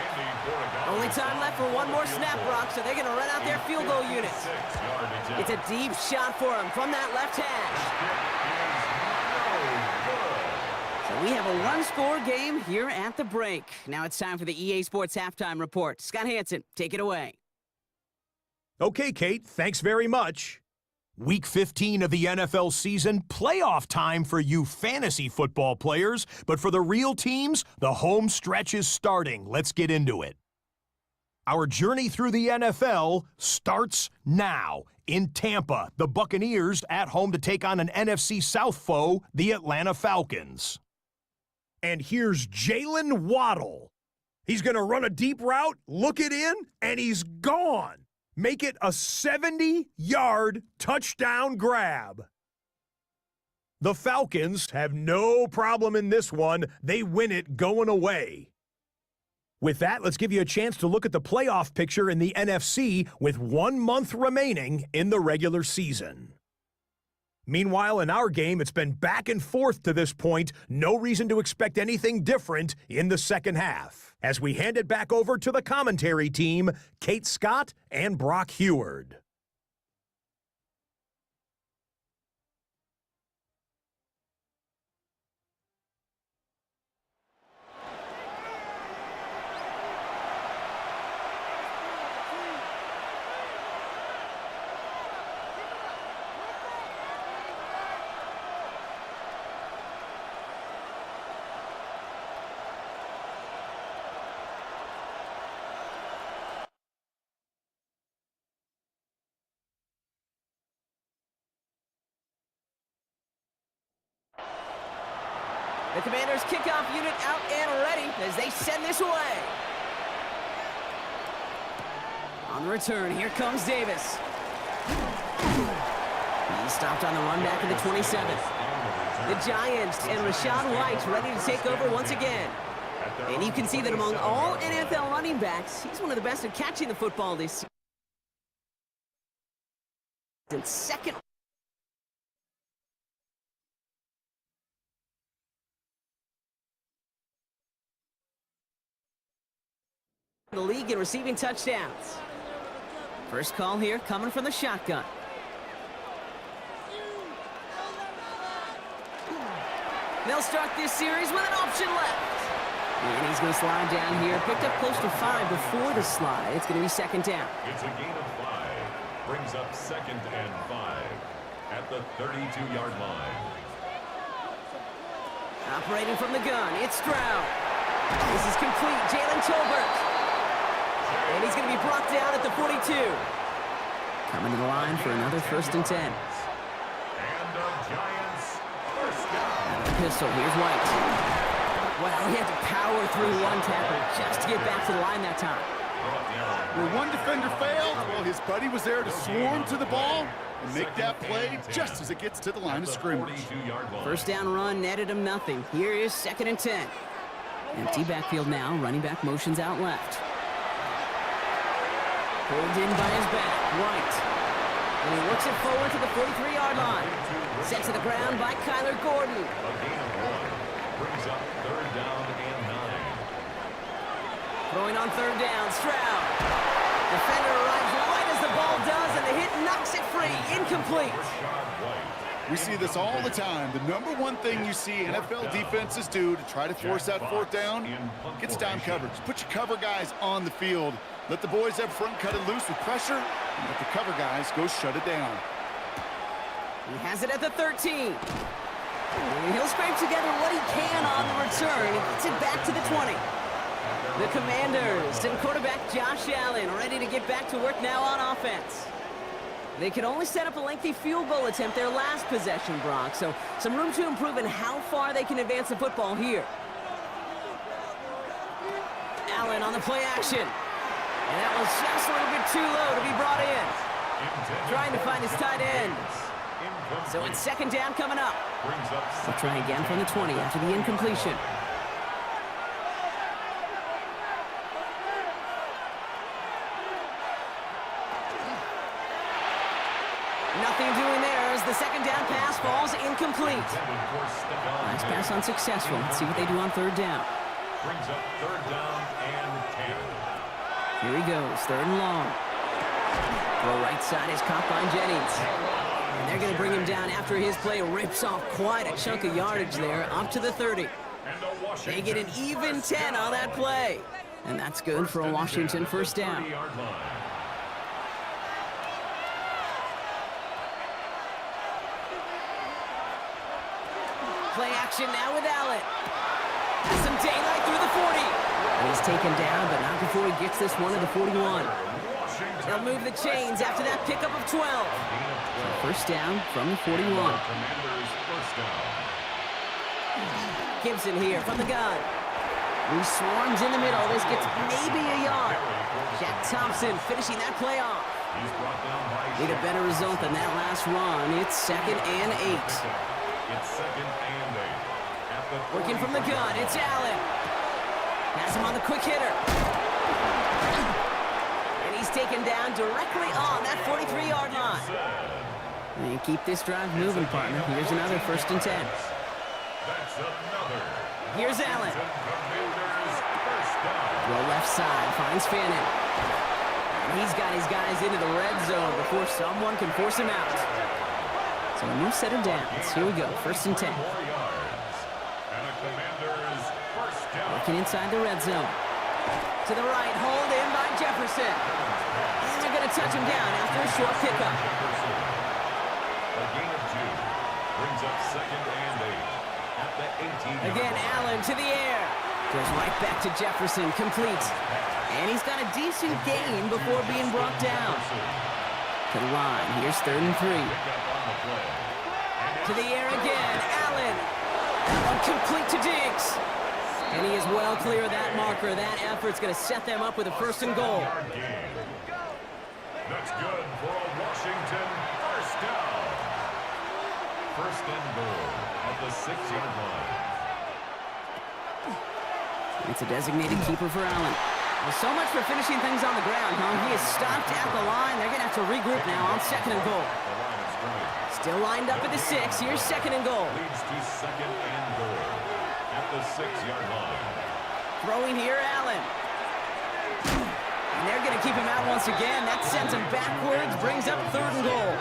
Only time left for one more snap, Brock, so they're going to run out their field goal unit. It's a deep shot for him from that left hash. So we have a one-score game here at the break. Now it's time for the EA Sports Halftime Report. Scott Hansen, take it away. Okay, Kate, thanks very much. Week 15 of the NFL season, playoff time for you fantasy football players, but for the real teams, the home stretch is starting. Let's get into it. Our journey through the NFL starts now. In Tampa, the Buccaneers at home to take on an NFC South foe, the Atlanta Falcons. And here's Jalen Waddle. He's going to run a deep route, look it in, and he's gone. Make it a 70-yard touchdown grab. The Falcons have no problem in this one. They win it going away. With that, let's give you a chance to look at the playoff picture in the NFC with 1 month remaining in the regular season. Meanwhile, in our game, it's been back and forth to this point. No reason to expect anything different in the second half. As we hand it back over to the commentary team, Kate Scott and Brock Heward. The Commanders' kickoff unit out and ready as they send this away. On the return, here comes Davis. He stopped on the run back in the 27. The Giants and Rachaad White ready to take over once again. And you can see that among all NFL running backs, he's one of the best at catching the football this season. Second. The league in receiving touchdowns. First call here coming from the shotgun. They'll start this series with an option left. And he's going to slide down here. Picked up close to 5 before the slide. It's going to be second down. It's a gain of 5. Brings up 2nd and 5 at the 32-yard line. Operating from the gun, it's Stroud. This is complete. Jalen Tolbert. And he's going to be brought down at the 42. Coming to the line for another 1st and 10. And the Giants first down. Pistol, here's White. Wow, he had to power through one tackle just to get back to the line that time. Where one defender failed, well, his buddy was there to swarm to the ball and make that play just as it gets to the line of scrimmage. First down run netted him nothing. Here is 2nd and 10. Empty backfield now, running back motions out left. Pulled in by his back, White. And he works it forward to the 43-yard line. Sent to the ground by Kyler Gordon. A gain of 1. Brings up 3rd down and 9. Throwing on 3rd down, Stroud. Defender arrives right as the ball does, and the hit knocks it free. Incomplete. We see this all the time. The number one thing you see NFL defenses do to try to force that 4th down, gets down coverage. Put your cover guys on the field. Let the boys up front cut it loose with pressure, and let the cover guys go shut it down. He has it at the 13. And he'll scrape together what he can on the return. He gets it back to the 20. The Commanders and quarterback Josh Allen ready to get back to work now on offense. They could only set up a lengthy field goal attempt their last possession, Brock, so some room to improve in how far they can advance the football here. Allen on the play action. And that was just a little bit too low to be brought in. Trying to find his tight end. So it's 2nd down coming up. They'll try again from the 20 after the incompletion. Nothing doing there as the second down pass falls incomplete. Nice pass unsuccessful. Let's see what they do on third down. Brings up third down and 10. Here he goes, third and long. Throw right side is caught by Jennings. And they're going to bring him down after his play rips off quite a chunk of yardage there, up to the 30. They get an even 10 on that play. And that's good for a Washington first down. Play action now with Allen. Has some daylight through the 40. And he's taken down, but not before he gets this one to the 41. They'll move the chains after that pickup of 12. So first down from the 41. Gibson here from the gun. He swarms in the middle. This gets maybe a yard. Jack Thompson finishing that play off. Need a better result than that last run. It's 2nd and 8. It's 2nd and 8. Working from the gun, it's Allen. Has him on the quick hitter. And he's taken down directly on that 43-yard line. And keep this drive moving, partner. Here's another 1st and 10. That's another. Here's Allen. Commanders first down. Throw left side, finds Fannin. And he's got his guys into the red zone before someone can force him out. So a new set of downs. Here we go, 1st and 10. 4 yards. And a Commanders first down. Working inside the red zone. To the right, hauled in by Jefferson. And they're going to touch him down after a short pickup. A gain of 2. Brings up 2nd and 8. At the 18. Again, Allen to the air. Goes right back to Jefferson, complete. And he's got a decent gain before being brought down. To the line, here's 3rd and 3. To the air again, Allen. That one complete to Diggs. And he is well clear of that marker. That effort's going to set them up with a 1st and goal. That's good for a Washington first down. 1st and goal at the 6-yard line. It's a designated keeper for Allen. Well, so much for finishing things on the ground, huh? He is stopped at the line. They're going to have to regroup now on 2nd and goal. Still lined up at the 6. Here's 2nd and goal. Leads to 2nd and goal at the 6-yard line. Throwing here, Allen. And they're going to keep him out once again. That sends him backwards, brings up 3rd and goal.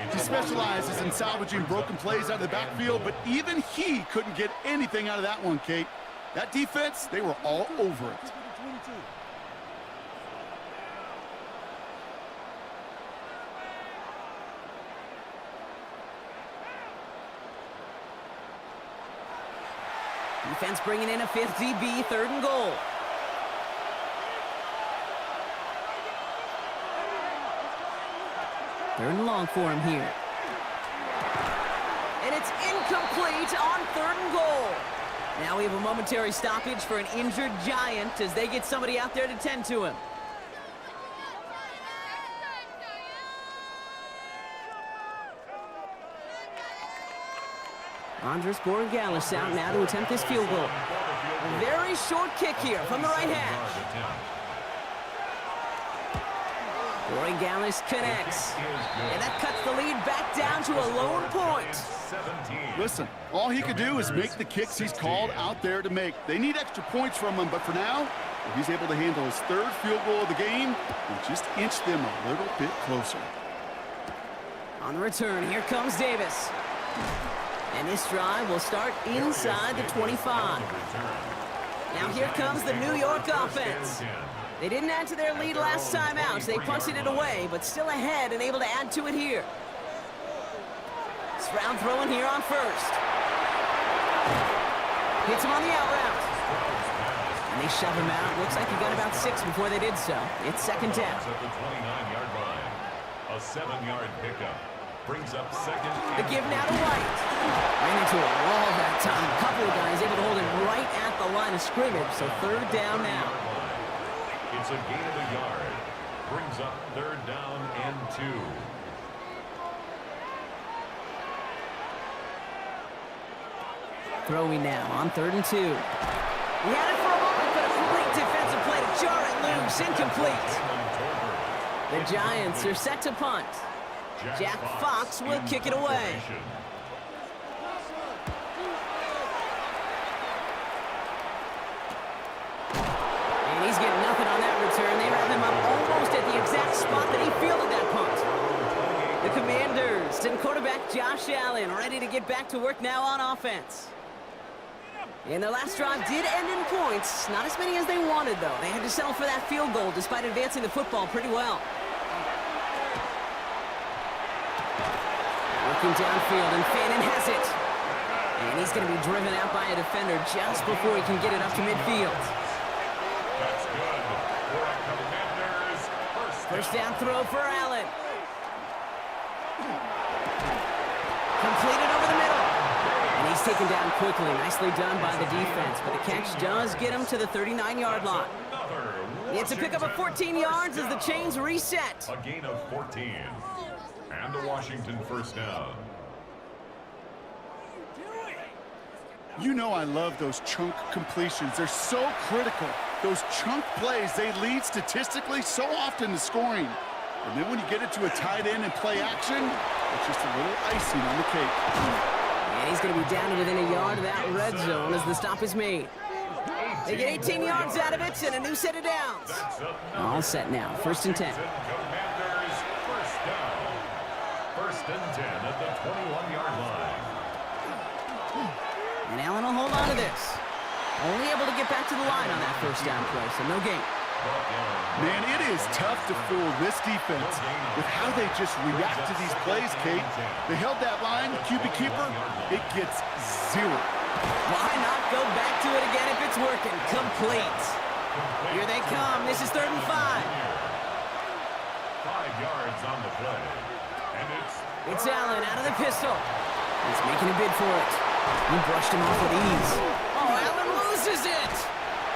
He specializes in salvaging broken plays out of the backfield, but even he couldn't get anything out of that one, Kate. That defense, they were all over it. Defense bringing in a 5th DB, 3rd and goal. Third and long for him here. And it's incomplete on 3rd and goal. Now we have a momentary stoppage for an injured Giant as they get somebody out there to tend to him. Andres Borregales out now to attempt this field goal. A very short kick here from the right hash. Borregales connects. And that cuts the lead back down to a lone point. Listen, all he could do is make the kicks he's called out there to make. They need extra points from him, but for now, if he's able to handle his 3rd field goal of the game, he'll just inch them a little bit closer. On the return, here comes Davis. And this drive will start inside the 25. Now here comes the New York offense. They didn't add to their lead last time out, so they punted it away, but still ahead and able to add to it here. Stroud throwing here on 1st. Hits him on the out route. And they shove him out. Looks like he got about 6 before they did so. It's 2nd down. At the 29-yard line. A 7-yard pickup. Brings up 2nd. The give now to White. Ran into a wall that time. A couple of guys able to hold him right at the line of scrimmage, so 3rd down now. It's a gain of a yard. Brings up 3rd down and 2. Throwing now on 3rd and 2. He had it for a moment, but a great defensive play to jar it loose. Incomplete. The Giants are set to punt. Jack Fox will kick it away. And he's getting nothing on that return. They wrap him up almost at the exact spot that he fielded that punt. The Commanders and quarterback Josh Allen ready to get back to work now on offense. And their last drive did end in points. Not as many as they wanted, though. They had to settle for that field goal despite advancing the football pretty well. Working downfield, and Fannin has it. And he's going to be driven out by a defender just before he can get it up to midfield. That's good for a Commanders First down throw for Allen. Completed over the middle. And he's taken down quickly. Nicely done by the defense. But the catch does get him to the 39-yard line. It's a pickup of 14 yards as the chains reset. A gain of 14. And a Washington first down. You know I love those chunk completions. They're so critical. Those chunk plays, they lead statistically so often to scoring. And then when you get it to a tight end and play action, it's just a little icing on the cake. And he's going to be down to within a yard of that red zone as the stop is made. They get 18 yards out of it and a new set of downs. All set now. First and 10. Commanders first down. First and 10 at the 21-yard line. And Allen will hold on to this. Only able to get back to the line on that first down play, so no gain. Man, it is tough to fool this defense with how they just react to these plays, Kate. They held that line, QB keeper, it gets 0. Why not go back to it again if it's working? Complete. Here they come. This is 3rd and 5. 5 yards on the play. And It's Allen out of the pistol. He's making a bid for it. He brushed him off with ease. Oh, Allen loses it.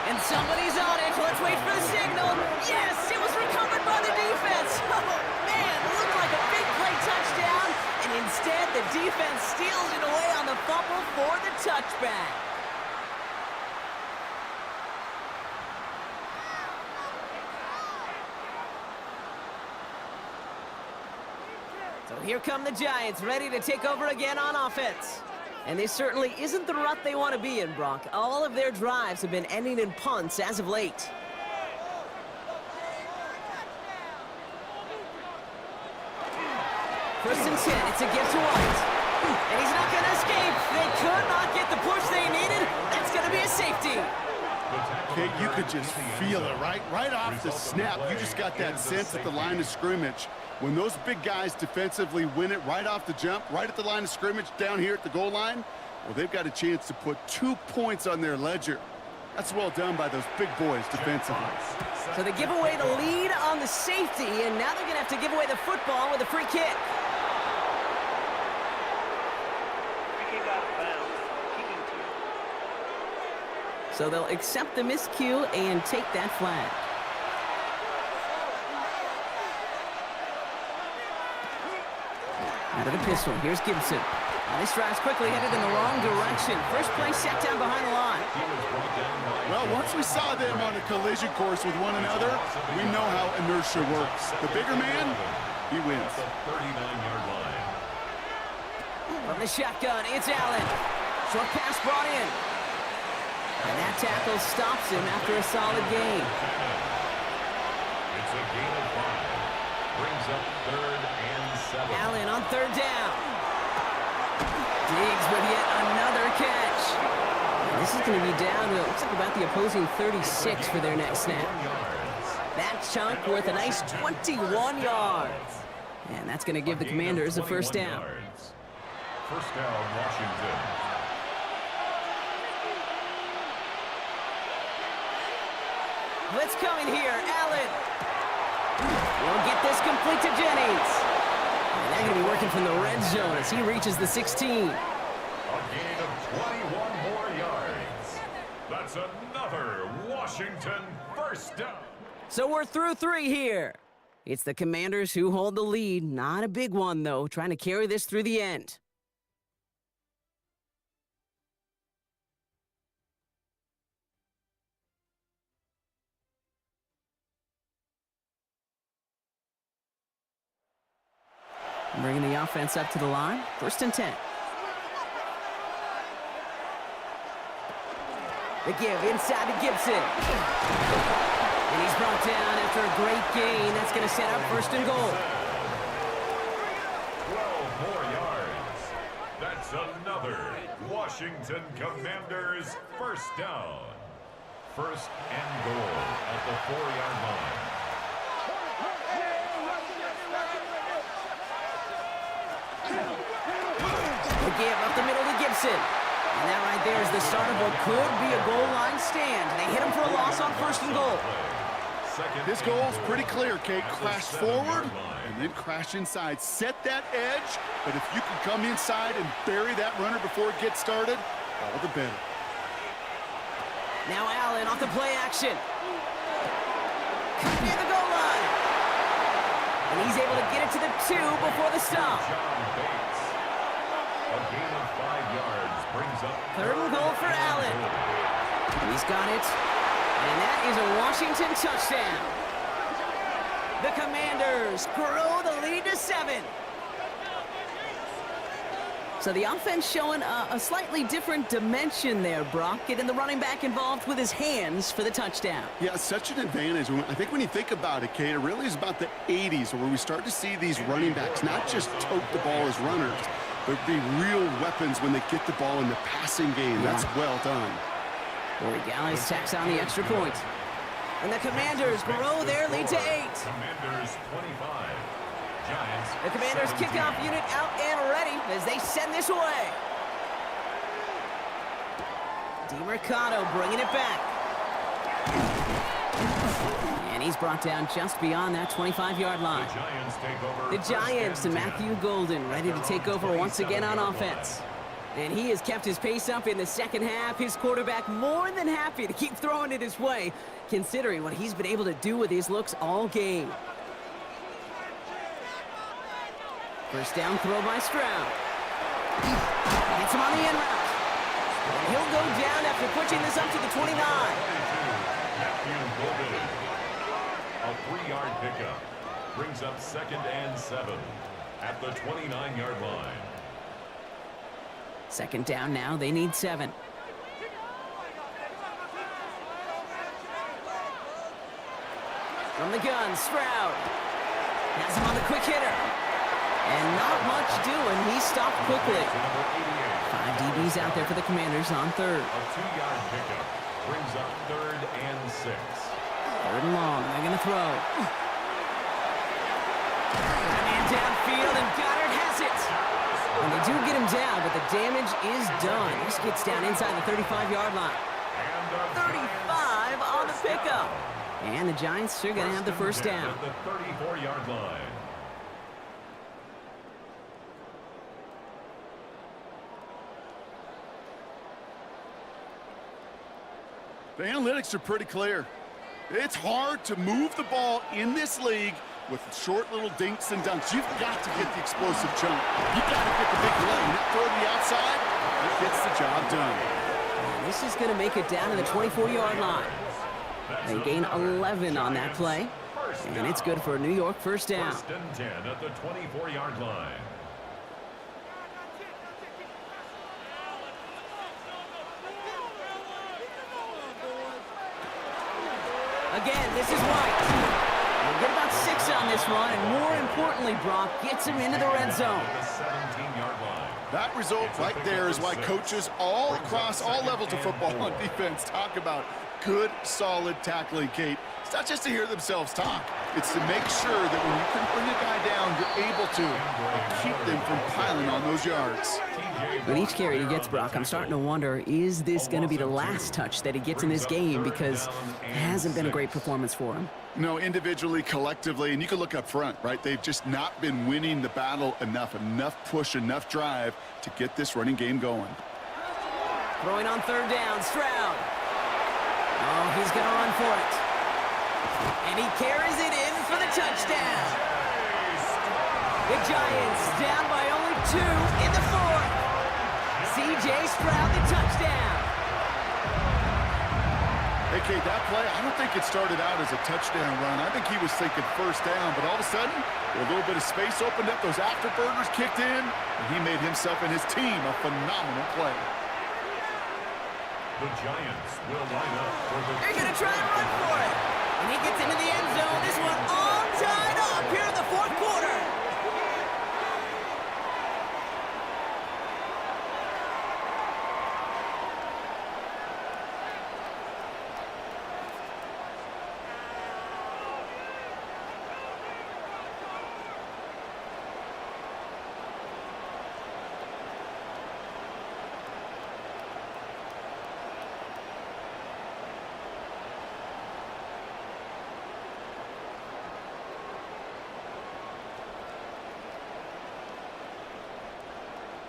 And somebody's on it. Let's wait for the signal. Yes, it was recovered by the defense. Oh, man, looked like a big play touchdown. And instead, the defense steals it away on the fumble for the touchback. So here come the Giants, ready to take over again on offense. And this certainly isn't the rut they want to be in, Brock. All of their drives have been ending in punts as of late. First and 10, it's a gift to White. And he's not going to escape. They could not get the push they needed. That's going to be a safety. Kate, you could just feel it, right? Right off the snap, you just got that sense at the line of scrimmage. When those big guys defensively win it right off the jump, right at the line of scrimmage, down here at the goal line, well, they've got a chance to put 2 points on their ledger. That's well done by those big boys defensively. So they give away the lead on the safety, and now they're going to have to give away the football with a free kick. So they'll accept the miscue and take that flag. Out of the pistol, here's Gibson. This drive's quickly headed in the wrong direction. First play set down behind the line. Well, once we saw them on a collision course with one another, we know how inertia works. The bigger man, he wins. From the shotgun, it's Allen. Short pass brought in. And that tackle stops him after a solid gain. It's a gain of 5. Brings up 3rd and 7. Allen on 3rd down. Diggs with yet another catch. And this is going to be down to, it looks like about the opposing 36 for their next snap. That chunk worth a nice 21 yards. And that's going to give the Commanders a first down. First down, Washington. Blitz coming here, Allen. We'll get this complete to Jennings. And they're going to be working from the red zone as he reaches the 16. A gain of 21 more yards. That's another Washington first down. So we're through 3 here. It's the Commanders who hold the lead. Not a big one, though, trying to carry this through the end. Bringing the offense up to the line. 1st and 10. The give inside to Gibson. And he's brought down after a great gain. That's going to set up 1st and goal. 12 more yards. That's another Washington Commanders 1st down. 1st and goal at the 4-yard line. The give up the middle to Gibson. And that right there is the start of what could be a goal line stand. They hit him for a loss on 1st and goal. This goal's pretty clear, Kate. Crash forward and then crash inside. Set that edge, but if you can come inside and bury that runner before it gets started, all the better. Now Allen off the play action. Near the goal line. And he's able to get it to the 2 before the stop. A gain of 5 yards brings up 3rd and goal for Allen. He's got it. And that is a Washington touchdown. The Commanders grow the lead to 7. So the offense showing a slightly different dimension there, Brock. Getting the running back involved with his hands for the touchdout. Yeah, such an advantage. I think when you think about it, Kate, it really is about the 80s where we start to see these running backs not just tote the ball as runners, but be real weapons when they get the ball in the passing game. That's well done. Corey Gallis tacks on the extra point. And the Commanders grow their lead to 8. Commanders 25. Giants. The Commanders 17. kickoff unit out and ready as they send this away. DeMercado bringing it back. And he's brought down just beyond that 25-yard line. The Giants take over. The Giants and Matthew Golden ready to take over once again on offense. And he has kept his pace up in the 2nd half. His quarterback more than happy to keep throwing it his way, considering what he's been able to do with his looks all game. 1st down throw by Stroud. Gets him on the end route. And he'll go down after pushing this up to the 29. Matthew Golden. A 3-yard pickup brings up 2nd and 7 at the 29-yard line. 2nd down now. They need 7. From the gun, Stroud. Has him on the quick hitter. And not much doing. He stopped quickly. 5 DBs out there for the Commanders on 3rd. A 2-yard pickup brings up 3rd and 6. 3rd and long. They're going to throw. And downfield, and Goddard has it. And they do get him down, but the damage is done. This gets down inside the 35-yard line. 35 on the pickup. And the Giants are going to have the 1st down. At the 34-yard line. The analytics are pretty clear. It's hard to move the ball in this league with short little dinks and dunks. You've got to get the explosive jump. You've got to get the big play. And that throw to the outside, it gets the job done. And this is going to make it down to the 24-yard line. They gain 11 on that play. And it's good for a New York 1st down. 1st and 10 at the 24-yard line. Again, this is White. He'll get about 6 on this run, and more importantly, Brock gets him into the red zone. The 17-yard line. That result right there is why coaches all across all levels of football and defense talk about good, solid tackling, Kate. It's not just to hear themselves talk. It's to make sure that when you can bring a guy down, you're able to keep them from piling on those yards. With each carry he gets, Brock, I'm starting to wonder, is this going to be the last touch that he gets in this game? Because it hasn't been a great performance for him. No, individually, collectively, and you can look up front, right? They've just not been winning the battle enough push, enough drive to get this running game going. Throwing on 3rd down, Stroud. Oh, he's going to run for it. And he carries it in for the touchdown. The Giants down by only 2 in the 4th. C.J. Stroud, the touchdown. Hey, Kate, that play, I don't think it started out as a touchdown run. I think he was thinking first down, but all of a sudden, a little bit of space opened up, those afterburners kicked in, and he made himself and his team a phenomenal play. The Giants will line up for the... They're going to try and run for it. And he gets into the end zone. This one all tied up here in the fourth quarter.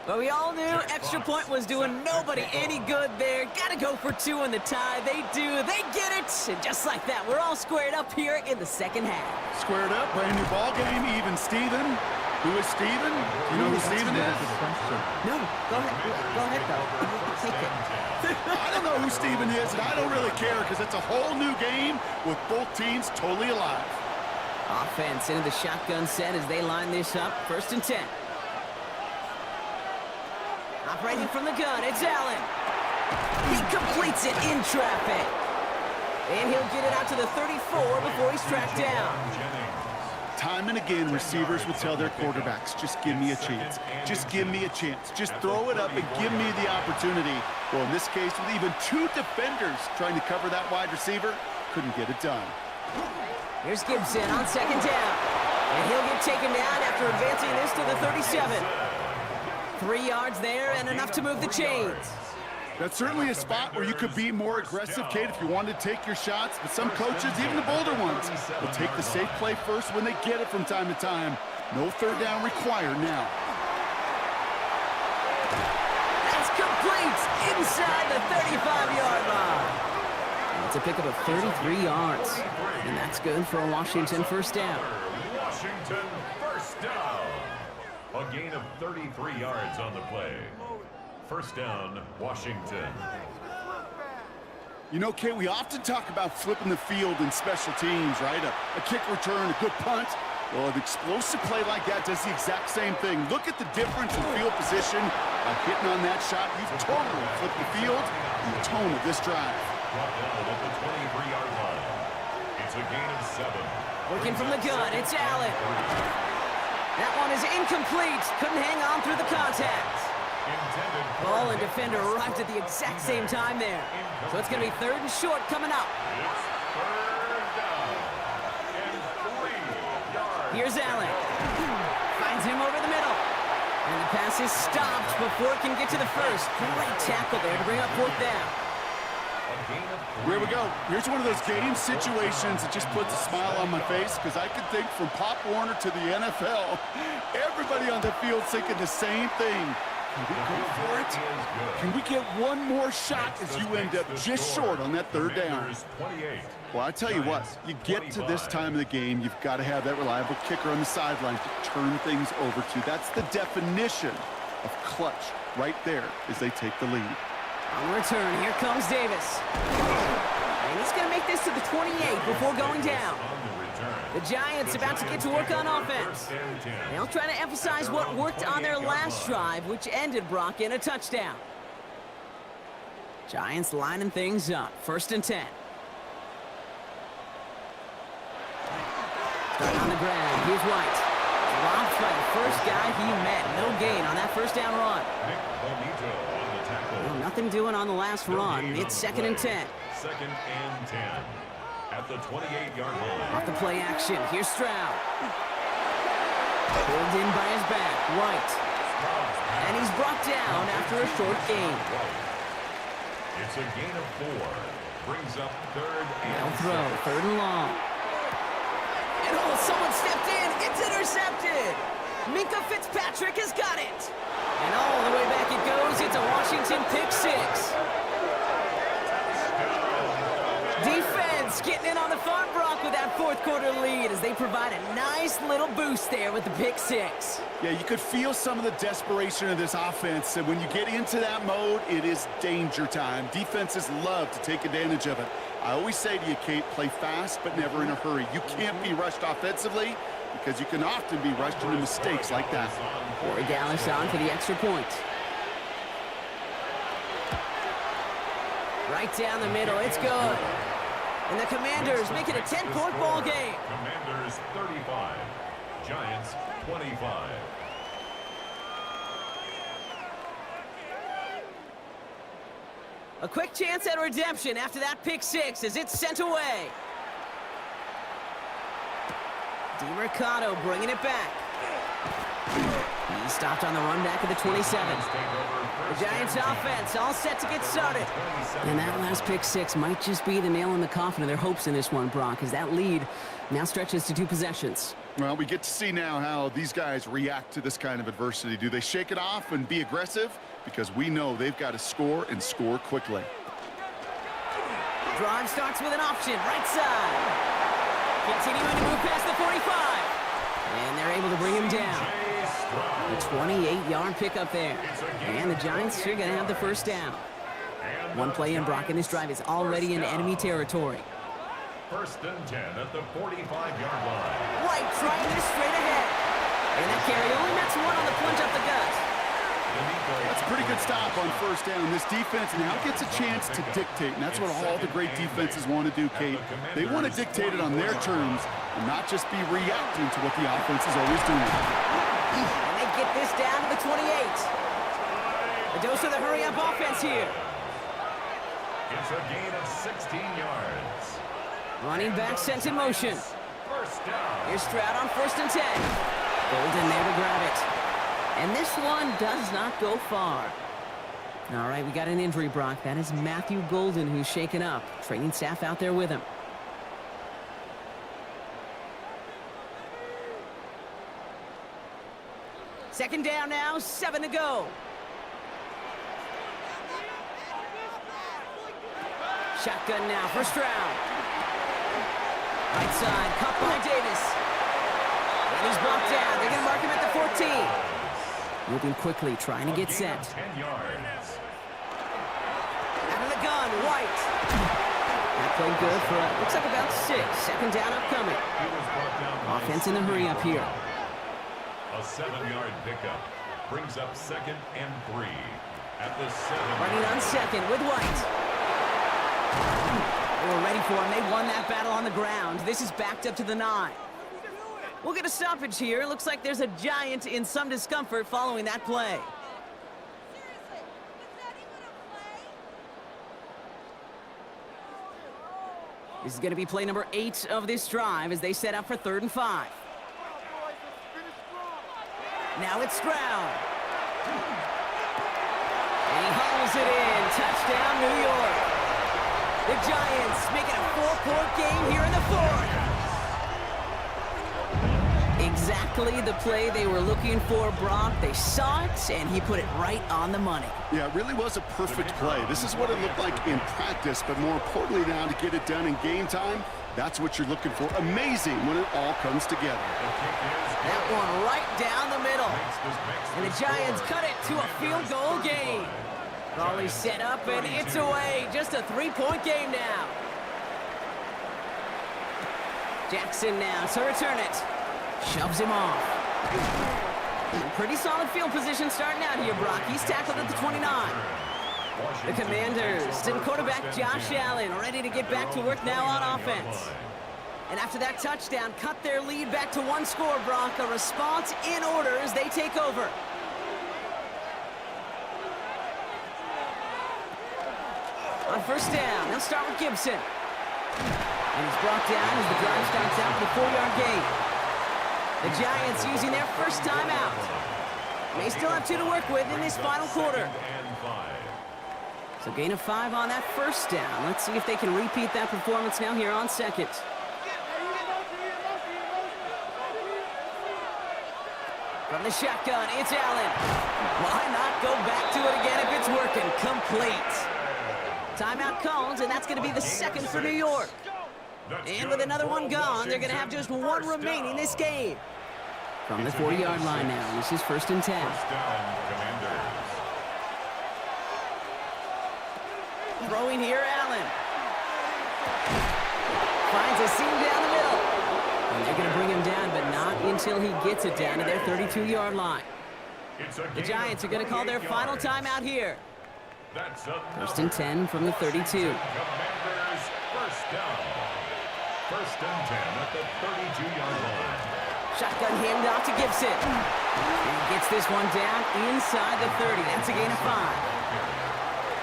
But we all knew extra point was doing nobody any good there. Got to go for two in the tie. They do. They get it. And just like that, we're all squared up here in the second half. Squared up, brand new ball game, even Steven. Who is Steven? Do you know who Steven is? No, go ahead. Go ahead, though. Take it. I don't know who Steven is, and I don't really care because it's a whole new game with both teams totally alive. Offense into the shotgun set as they line this up. 1st and 10. Operating from the gun, it's Allen. He completes it in traffic. And he'll get it out to the 34 before he's tracked down. Time and again, receivers will tell their quarterbacks, just give me a chance. Just give me a chance. Just throw it up and give me the opportunity. Well, in this case, with even two defenders trying to cover that wide receiver, couldn't get it done. Here's Gibson on 2nd down. And he'll get taken down after advancing this to the 37. 3 yards there and enough to move the chains. That's certainly a spot where you could be more aggressive, Kate, if you wanted to take your shots. But some coaches, even the bolder ones, will take the safe play first when they get it from time to time. No 3rd down required now. That's complete inside the 35-yard line. It's a pickup of 33 yards. And that's good for a Washington 1st down. Washington 1st down. A gain of 33 yards on the play. 1st down, Washington. You know, Kate, we often talk about flipping the field in special teams, right? A kick return, a good punt. Well, an explosive play like that does the exact same thing. Look at the difference in field position. By hitting on that shot, you've totally flipped the field and the tone of this drive. Brought down at the 23-yard line. It's a gain of 7. Working from the gun, it's Allen. That one is incomplete. Couldn't hang on through the contact. Ball and defender arrived at the exact same time there. So it's going to be 3rd and short coming up. It's 3rd down and 3 yards. Here's Allen. Finds him over the middle. And the pass is stopped before it can get to the 1st. Great tackle there to bring up 4th down. Here we go. Here's one of those game situations that just puts a smile on my face because I can think from Pop Warner to the NFL, everybody on the field thinking the same thing. Can we go for it? Can we get one more shot as you end up just short on that 3rd down? Well, I tell you what, you get to this time of the game, you've got to have that reliable kicker on the sideline to turn things over to. That's the definition of clutch right there as they take the lead. On the return, here comes Davis. And he's going to make this to the 28 before going down. The Giants about to get to work on offense. They'll try to emphasize what worked on their last drive, which ended, Brock, in a touchdown. Giants lining things up. 1st and 10. Start on the ground. Here's White. Dropped by the first guy he met. No gain on that 1st down run. Well, nothing doing on the last run. It's 2nd and 10. 2nd and 10. At the 28-yard line. Off the play action. Here's Stroud. Pulled in by his back. White. And he's brought down after a short gain. It's a gain of 4. Brings up 3rd and They'll throw. 3rd and long. And oh, someone stepped in. It's intercepted. Minka Fitzpatrick has got it. And all the way back it goes. It's a Washington pick 6. Defense getting in on the fun, Brock, with that 4th quarter lead as they provide a nice little boost there with the pick 6. Yeah, you could feel some of the desperation of this offense, and when you get into that mode, it is danger time. Defenses love to take advantage of it. I always say to you, Kate, play fast but never in a hurry. You can't be rushed offensively because you can often be rushed into mistakes like that. Corey Dallas on for the extra point. Right down the middle, it's good. And the Commanders make it a 10-point ball game. Commanders 35, Giants 25. A quick chance at redemption after that pick six as it's sent away. DeMercado bringing it back. He stopped on the run back at the 27. The Giants offense all set to get started. And that last pick six might just be the nail in the coffin of their hopes in this one, Brock, as that lead now stretches to 2 possessions. Well, we get to see now how these guys react to this kind of adversity. Do they shake it off and be aggressive? Because we know they've got to score and score quickly. Drive starts with an option, right side. Continuing to move past the 45. And they're able to bring him down. A 28-yard pickup there. And the Giants are going to have the first down. One play in, Brock, and this drive is already in enemy territory. First and 10 at the 45-yard line. White trying this straight ahead. And that carry only nets one on the plunge up the gut. That's a pretty good stop on first down. This defense now gets a chance to dictate, and that's what all the great defenses want to do, Kate. They want to dictate it on their terms and not just be reacting to what the offense is always doing. And they get this down to the 28. A dose of the hurry-up offense here. It's a gain of 16 yards. Running back sent in motion. First down. Here's Stroud on first and 10. Golden there to grab it. And this one does not go far. All right, we got an injury, Brock. That is Matthew Golden, who's shaken up. Training staff out there with him. Second down now, 7 to go. Shotgun now for Stroud. Right side, cut by Davis. And he's brought down. They're going to mark him at the 14. Moving quickly, trying to get set. 10 yards. Out of the gun, White. That played good for, looks like about 6. Second down upcoming. Offense in the hurry up here. A 7-yard pickup brings up 2nd and 3 at the 7. Running on second with White. They were ready for him. They won that battle on the ground. This is backed up to the 9. We'll get a stoppage here. Looks like there's a Giant in some discomfort following that play. This is going to be play number 8 of this drive as they set up for 3rd and 5. Now it's Stroud. And he hauls it in. Touchdown, New York. The Giants making a 4-point game here in the 4th. Exactly the play they were looking for, Brock. They saw it, and he put it right on the money. Yeah, it really was a perfect play. This is what it looked like in practice, but more importantly now to get it done in game time, that's what you're looking for. Amazing when it all comes together. That one right down the middle. And the Giants cut it to a field goal game. Raleigh set up, and it's away. Just a 3-point game now. Jackson now to return it. Shoves him off. Pretty solid field position starting out here, Brock. He's tackled at the 29. The Commanders and quarterback Josh Allen ready to get back to work now on offense. And after that touchdown, cut their lead back to 1 score, Brock. A response in order as they take over. On first down, they'll start with Gibson. And he's brought down as the drive starts out with a 4-yard gain. The Giants using their first timeout. They still have 2 to work with in this final quarter. So gain of 5 on that first down. Let's see if they can repeat that performance now here on second. From the shotgun, it's Allen. Why not go back to it again if it's working? Complete. Timeout called, and that's going to be the 2nd for New York. And with another one gone, they're going to have just 1 remaining this game. From the 40-yard line now, this is 1st and 10. Throwing here, Allen. Finds a seam down the middle. And they're going to bring him down, but not until he gets it down to their 32-yard line. The Giants are going to call their final timeout here. First and 10 from the 32. Commanders first down. First and 10 at the 32-yard line. Shotgun handoff to Gibson. And he gets this one down inside the 30. That's a gain of 5.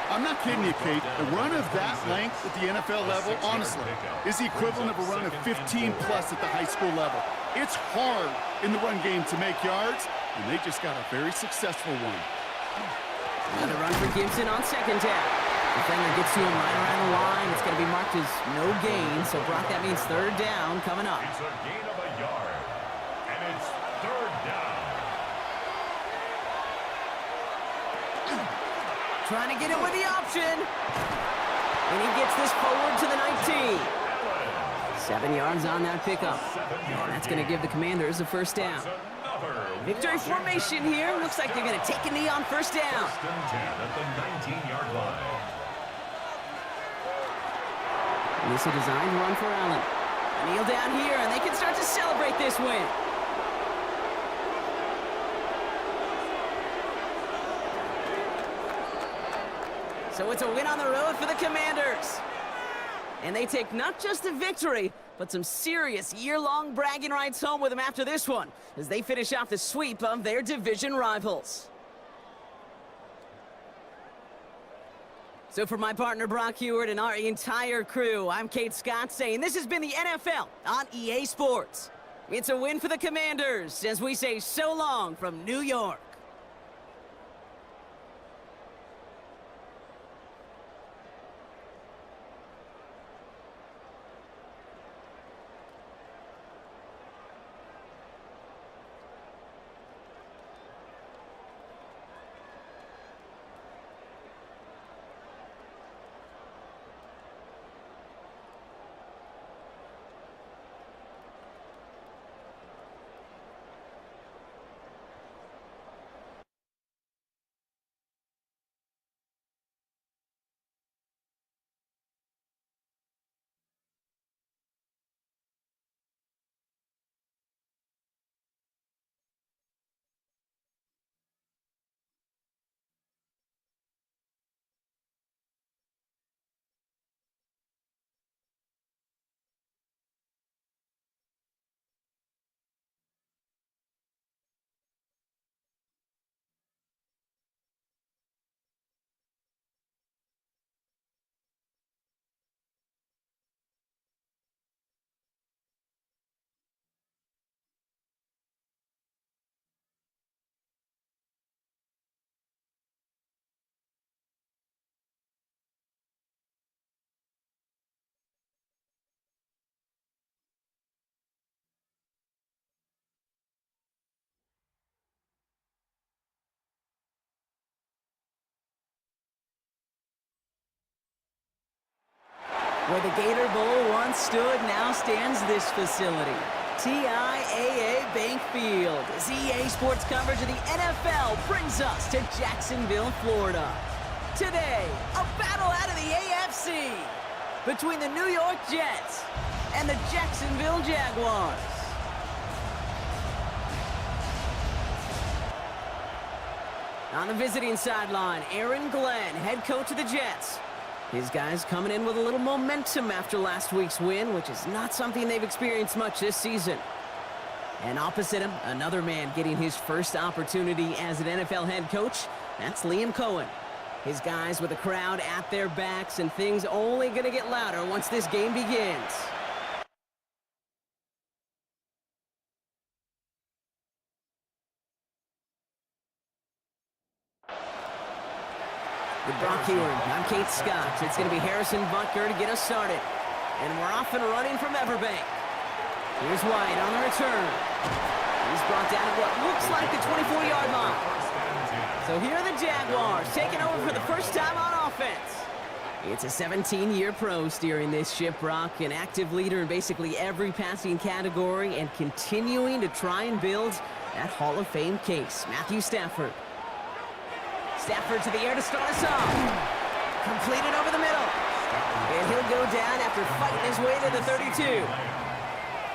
I'm not kidding you, Kate. A run of that length at the NFL level, honestly, is the equivalent of a run of 15-plus at the high school level. It's hard in the run game to make yards, and they just got a very successful one. Another run for Gibson on second down. Defender gets to him right around the line. It's going to be marked as no gain, so Brock, that means third down coming up. It's a gain of a yard, and it's third down. Trying to get it with the option. And he gets this forward to the 19. 7 yards on that pickup. And that's going to give the Commanders a first down. Victory formation here. Looks like they're going to take a knee on first down. First and 10 at the 19-yard line. And this is a designed run for Allen. Kneel down here, and they can start to celebrate this win. So it's a win on the road for the Commanders. And they take not just a victory, but some serious year-long bragging rights home with them after this one, as they finish off the sweep of their division rivals. So for my partner Brock Heward and our entire crew, I'm Kate Scott saying this has been the NFL on EA Sports. It's a win for the Commanders as we say so long from New York. Where the Gator Bowl once stood, now stands this facility. TIAA Bank Field as EA Sports coverage of the NFL brings us to Jacksonville, Florida. Today, a battle out of the AFC between the New York Jets and the Jacksonville Jaguars. On the visiting sideline, Aaron Glenn, head coach of the Jets. His guys coming in with a little momentum after last week's win, which is not something they've experienced much this season. And opposite him, another man getting his first opportunity as an NFL head coach. That's Liam Cohen. His guys with the crowd at their backs, and things only going to get louder once this game begins. With Brock Heward, I'm Kate Scott. It's going to be Harrison Butker to get us started. And we're off and running from Everbank. Here's White on the return. He's brought down at what looks like the 24-yard line. So here are the Jaguars taking over for the first time on offense. It's a 17-year pro steering this ship, Brock, an active leader in basically every passing category and continuing to try and build that Hall of Fame case. Matthew Stafford. Stafford to the air to start us off. Completed over the middle. And he'll go down after fighting his way to the 32.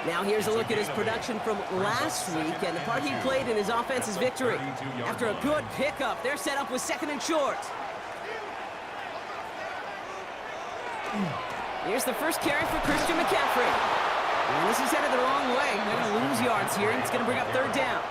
Now here's a look at his production from last week and the part he played in his offense's victory. After a good pickup, they're set up with 2nd and short. Here's the first carry for Christian McCaffrey. And this is headed the wrong way. They're going to lose yards here, and it's going to bring up 3rd down.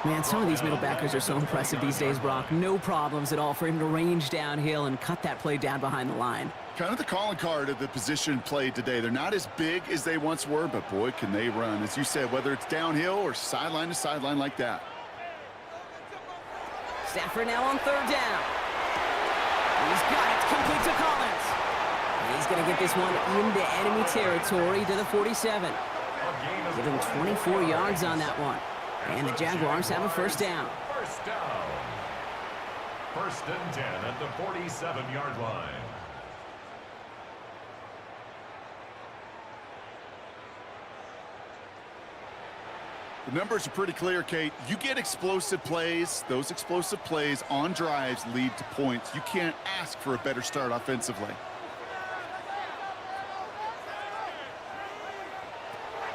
Man, some of these middle backers are so impressive these days, Brock. No problems at all for him to range downhill and cut that play down behind the line. Kind of the calling card of the position played today. They're not as big as they once were, but boy, can they run. As you said, whether it's downhill or sideline to sideline like that. Stafford now on 3rd down. He's got it. Complete to Collins. He's going to get this one into enemy territory to the 47. Give him 24 yards on that one. And the Jaguars have a 1st down. First down. 1st and 10 at the 47-yard line. The numbers are pretty clear, Kate. You get explosive plays. Those explosive plays on drives lead to points. You can't ask for a better start offensively.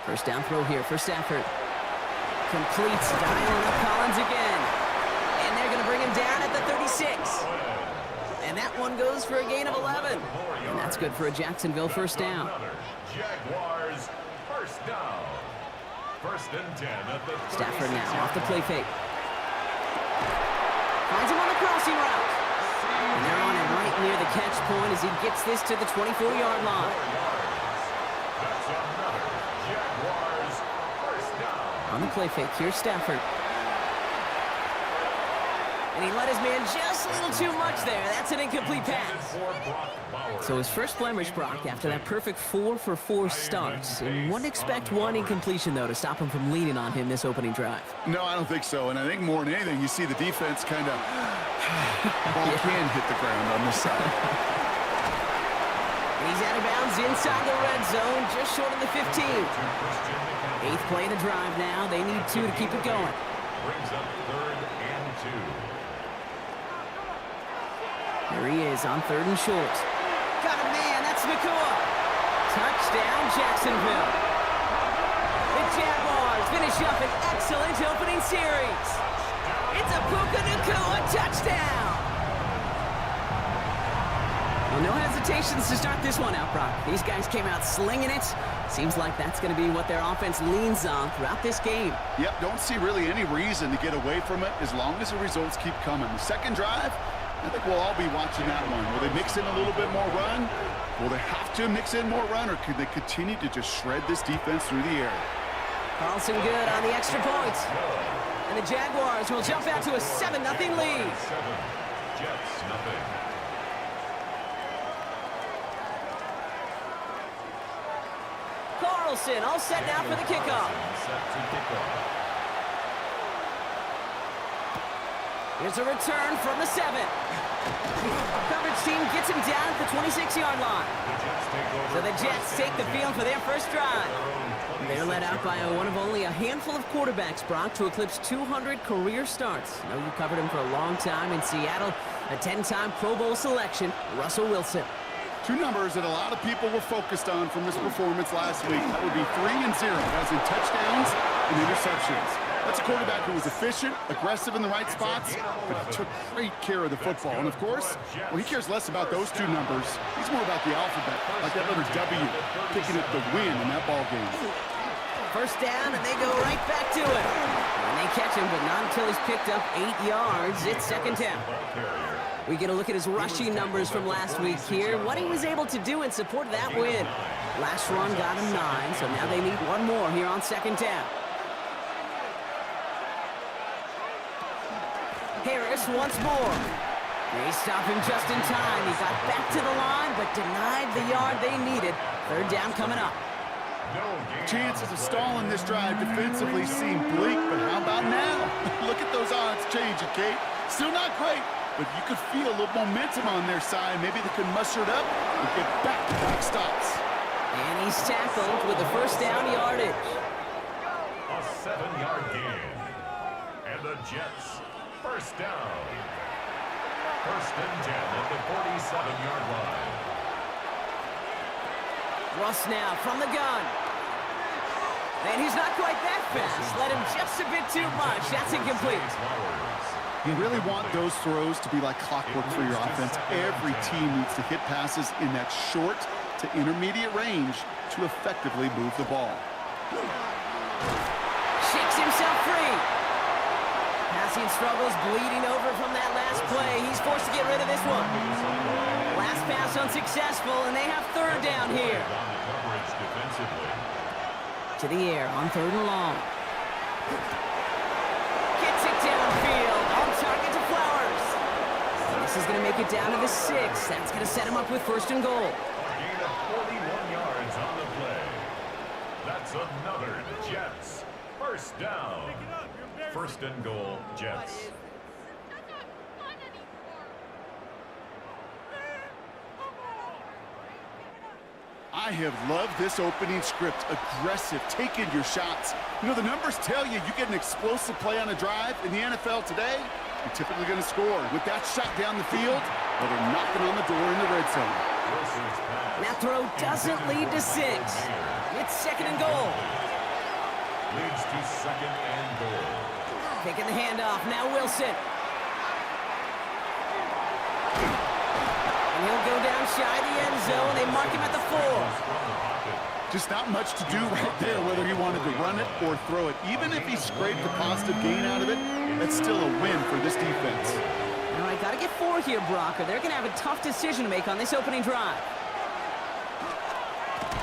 1st down throw here for Stafford. Completes, dialing up Collins again. And they're going to bring him down at the 36. And that one goes for a gain of 11. And that's good for a Jacksonville 1st down. Jaguars 1st down. 1st and 10 at the 36. Stafford now off the play fake. Finds him on the crossing route. And they're on him right near the catch point as he gets this to the 24-yard line. That's another Jaguars 1st down. On the play fake, here's Stafford. And he let his man just a little too much there. That's an incomplete pass. So his first blemish, Brock, after that perfect 4-for-4 start. And wouldn't expect one incompletion, though, to stop him from leaning on him this opening drive. No, I don't think so. And I think more than anything, you see the defense kind of ball can hit the ground on this side. He's out of bounds inside the red zone, just short of the 15. 8th play of the drive now. They need 2 to keep it going. Brings up 3rd and 2. There he is on 3rd and short. Got a man, that's Nakua. Touchdown, Jacksonville. The Jaguars finish up an excellent opening series. It's a Puka Nakua touchdown. Well, no hesitations to start this one out, Brock. These guys came out slinging it. Seems like that's going to be what their offense leans on throughout this game. Yep, don't see really any reason to get away from it as long as the results keep coming. The second drive, I think we'll all be watching that one. Will they mix in a little bit more run? Will they have to mix in more run, or could they continue to just shred this defense through the air? Carlson good on the extra point. And the Jaguars will jump out to a 7-0 lead. 7, Jets nothing. Carlson all set now for the kickoff. Set to kick off. Here's a return from the 7. Coverage team gets him down at the 26-yard line. So the Jets take the field for their first drive. They're led out by one of only a handful of quarterbacks, Brock, to eclipse 200 career starts. I know you covered him for a long time in Seattle. A 10-time Pro Bowl selection, Russell Wilson. Two numbers that a lot of people were focused on from this performance last week. That would be 3 and 0, as in touchdowns and interceptions. That's a quarterback who was efficient, aggressive in the right spots, but he took great care of the football. And of course, well, he cares less about those two numbers. He's more about the alphabet, like that letter W, picking up the win in that ball game. First down, and they go right back to it. And they catch him, but not until he's picked up 8 yards. It's second down. We get a look at his rushing numbers from last week here. What he was able to do in support of that win. Last run got him 9, so now they need one more here on second down. Harris once more. They stop him just in time. He got back to the line, but denied the yard they needed. Third down coming up. Chances of stalling this drive defensively seem bleak, but how about now? Look at those odds changing, Kate. Still not great, but you could feel a little momentum on their side. Maybe they could muster it up and get back-to-back stops. And he's tackled with the first down yardage. A 7-yard gain. And the Jets, first down. First and 10 at the 47-yard line. Russ now from the gun. And he's not quite that fast. Let him just a bit too much. That's incomplete. You really want those throws to be like clockwork for your offense. Every team needs to hit passes in that short to intermediate range to effectively move the ball. Shakes himself free. Passing struggles, bleeding over from that last play. He's forced to get rid of this one. Last pass unsuccessful, and they have third down here. To the air on 3rd and long. Gets it downfield. On target to Flowers. And this is going to make it down to the 6. That's going to set him up with 1st and goal. Gain of 41 yards on the play. That's another Jets. 1st down. 1st and goal, Jets. I have loved this opening script. Aggressive, taking your shots. You know, the numbers tell you get an explosive play on a drive. In the NFL today, you're typically going to score. With that shot down the field, well, they're knocking on the door in the red zone. That throw doesn't lead to 6. It's 2nd and goal. Leads to 2nd and goal. Taking the handoff. Now Wilson. And he'll go down shy of the end zone. They mark him at the 4. Just not much to do right there, whether he wanted to run it or throw it. Even if he scraped a positive gain out of it, that's still a win for this defense. All right, got to get 4 here, Brock, or they're going to have a tough decision to make on this opening drive.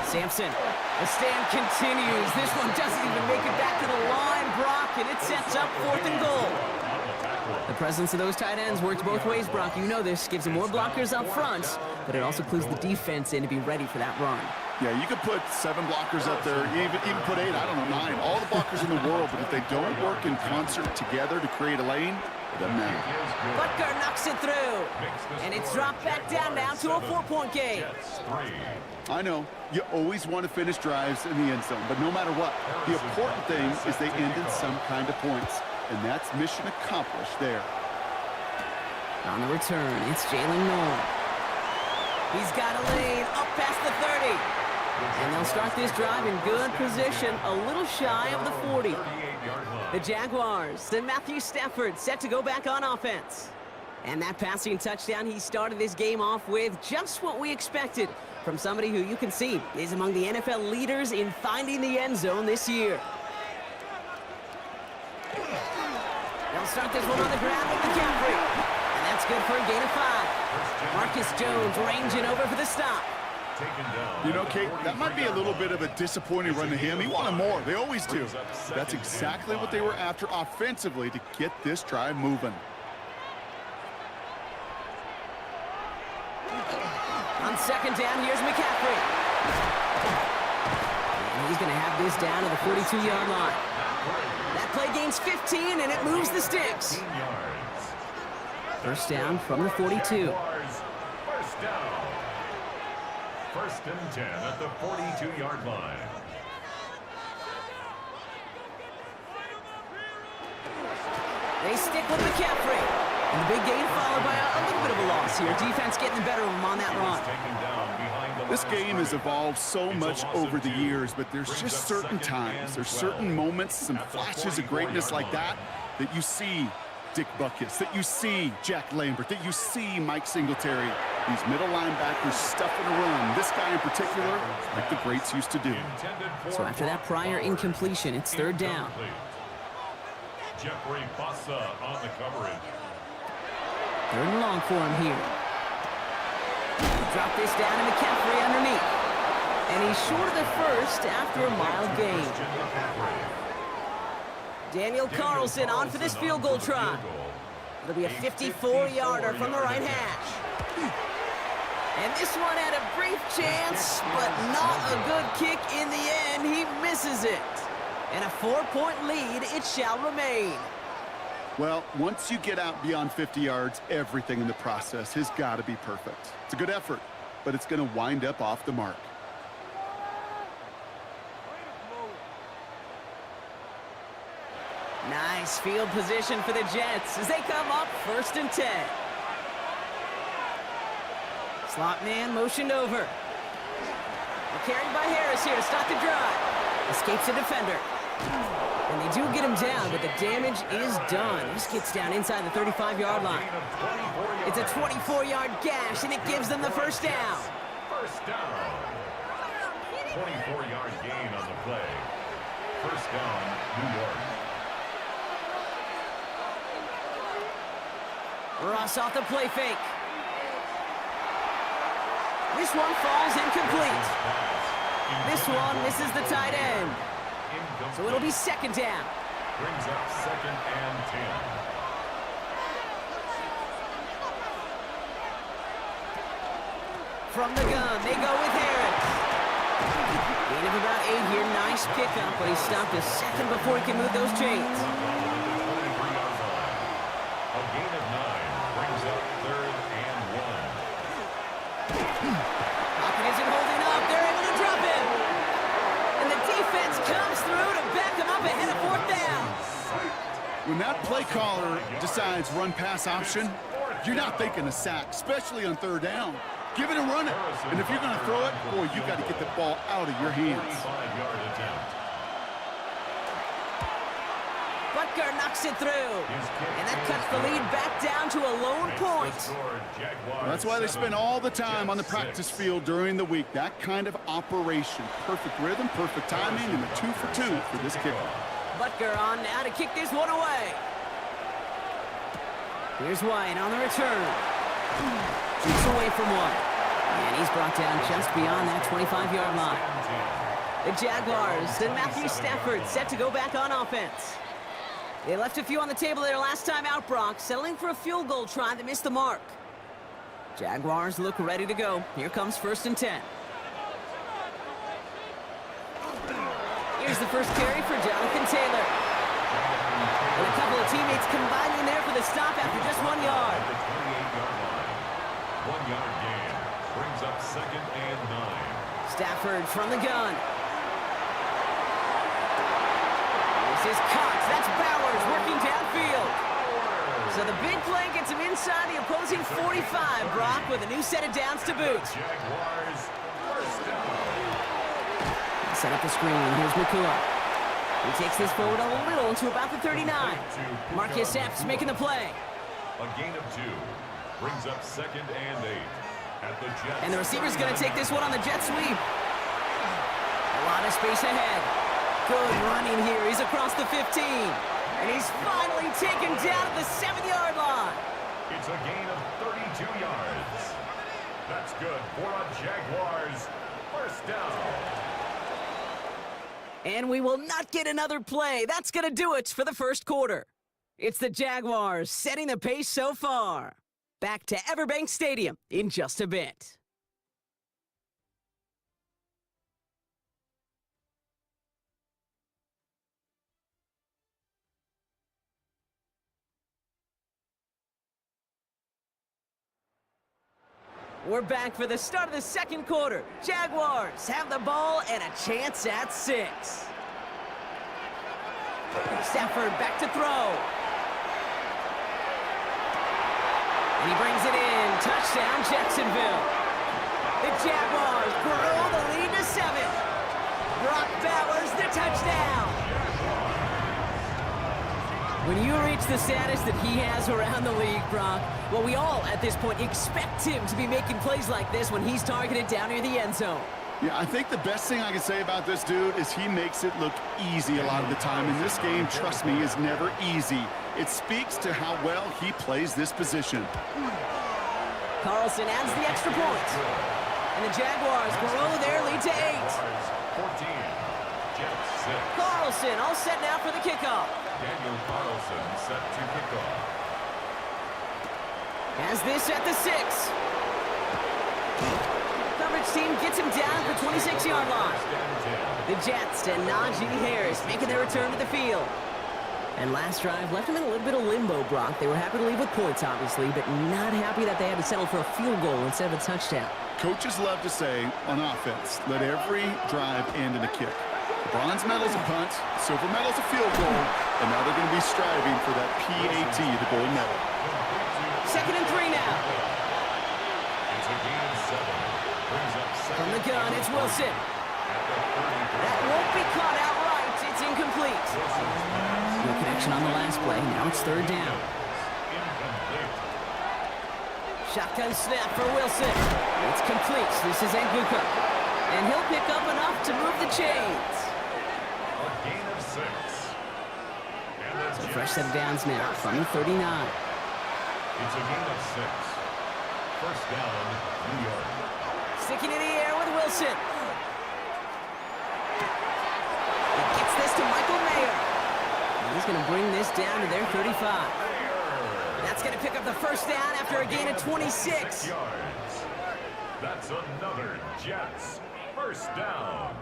Sampson, the stand continues. This one doesn't even make it back to the line, Brock, and it sets up 4th and goal. The presence of those tight ends works both ways, Brock. You know this. Gives them more blockers up front, but it also clues the defense in to be ready for that run. Yeah, you could put 7 blockers up there, even put 8, I don't know, 9. All the blockers in the world, but if they don't work in concert together to create a lane, it doesn't matter. Butker knocks it through, and it's dropped back down now to a 4-point game. I know, you always want to finish drives in the end zone, but no matter what, the important thing is they end in some kind of points, and that's mission accomplished there. On the return, it's Jalen Noel. He's got a lane up past the 30. And they'll start this drive in good position, a little shy of the 40. The Jaguars, then Matthew Stafford set to go back on offense. And that passing touchdown he started this game off with just what we expected from somebody who you can see is among the NFL leaders in finding the end zone this year. They'll start this one on the ground with McCaffrey. And that's good for a gain of 5. Marcus Jones ranging over for the stop. You know, Kate, that might be a little bit of a disappointing run to him. He wanted more. They always do. That's exactly what they were after offensively to get this drive moving. On 2nd down, here's McCaffrey. And he's going to have this down to the 42-yard line. That play gains 15, and it moves the sticks. 1st down from the 42. 1st down. 1st and 10 at the 42-yard line. They stick with McCaffrey. And the big gain followed by a little bit of a loss here. Defense getting the better of him on that run. This game has evolved so much over the years, but there's just certain times, there's certain moments, some flashes of greatness like that you see Dick Buckets, that you see Jack Lambert, that you see Mike Singletary. These middle linebackers stuffing a run. This guy in particular, like the greats used to do. So after that prior incompletion, it's 3rd down. Jeffrey Bossa on the coverage. 3rd and long for him here. Drop this down to McCaffrey underneath. And he's short of the 1st after a mild gain. Daniel Carlson on for this field goal try. It'll be a 54-yarder from the right hash. And this one had a brief chance, but not a good kick in the end. He misses it. And a 4-point lead, it shall remain. Well, once you get out beyond 50 yards, everything in the process has got to be perfect. It's a good effort, but it's going to wind up off the mark. Nice field position for the Jets as they come up 1st and 10. Slot man motioned over. Carried by Harris here to start the drive. Escapes the defender. And they do get him down, but the damage is done. This gets down inside the 35-yard line. It's a 24-yard gash, and it gives them the first down. First down. 24-yard gain on the play. First down, New York. Ross off the play fake. This one falls incomplete. This one misses the tight end. So it'll be second down. Brings up second and 10. From the gun, they go with Harris. Gain of about 8 here. Nice pickup, but he stopped a second before he can move those chains. A gain of 9 brings up third and 1. Pocket isn't holding up. They're able to drop him. And the defense comes through to back him up ahead of fourth down. When that play caller decides run-pass option, you're not thinking a sack, especially on third down. Give it and run it. And if you're going to throw it, boy, you got to get the ball out of your hands. 45-yard attempt. Butker knocks it through. And that cuts the lead back down to a lone point. That's why they spend all the time on the practice field during the week. That kind of operation. Perfect rhythm, perfect timing, and a 2 for 2 for this kicker. Butker on now to kick this one away. Here's White on the return. Shoots away from one. And he's brought down just beyond that 25-yard line. The Jaguars and Matthew Stafford set to go back on offense. They left a few on the table there last time out, Brock, settling for a field goal try that missed the mark. Jaguars look ready to go. Here comes first and 10. Here's the first carry for Jonathan Taylor. And a couple of teammates combining there for the stop after just 1 yard. 1-yard gain brings up second and 9. Stafford from the gun. This is Cox. That's Bowers working downfield. So the big play gets him inside the opposing 45, Brock, with a new set of downs to boot. Jaguars first down. Set up the screen. Here's Nakua. He takes this forward a little to about the 39. Marcus Epps making the play. A gain of 2 brings up second and 8 at the Jets. And the receiver's going to take this one on the jet sweep. A lot of space ahead. Good running here. He's across the 15. And he's finally taken down at the 7-yard line. It's a gain of 32 yards. That's good for a Jaguars first down. And we will not get another play. That's going to do it for the first quarter. It's the Jaguars setting the pace so far. Back to Everbank Stadium in just a bit. We're back for the start of the second quarter. Jaguars have the ball and a chance at 6. Stafford back to throw. And he brings it in. Touchdown, Jacksonville. The Jaguars grow the lead to 7. Brock Bowers, the touchdown. When you reach the status that he has around the league, Brock, well, we all, at this point, expect him to be making plays like this when he's targeted down near the end zone. Yeah, I think the best thing I can say about this dude is he makes it look easy a lot of the time. And this game, trust me, is never easy. It speaks to how well he plays this position. Carlson adds the extra point. And the Jaguars grow their lead to 8. 14. Jets 6. Carlson all set now for the kickoff. Daniel Carlson set to kick off. Has this at the 6. Coverage team gets him down at the 26-yard line. The Jets and Najee Harris making their return to the field. And last drive left them in a little bit of limbo, Brock. They were happy to leave with points, obviously, but not happy that they had to settle for a field goal instead of a touchdown. Coaches love to say, on offense, let every drive end in a kick. Bronze medal's a punt, silver medal's a field goal, and now they're going to be striving for that PAT, the gold medal. 2nd and 3 now. It's a gain of 7. From the gun, it's Wilson. That won't be caught outright. It's incomplete. No connection on the last play. Now it's third down. Shotgun snap for Wilson. It's complete. This is Nguka. And he'll pick up enough to move the chains. A gain of 6. So fresh set of downs now from the 39. It's a gain of 6. First down, New York. Sticking in the air with Wilson. He gets this to Michael Mayer. And he's going to bring this down to their 35. That's going to pick up the first down after a gain of 26. Yards. That's another Jets first down.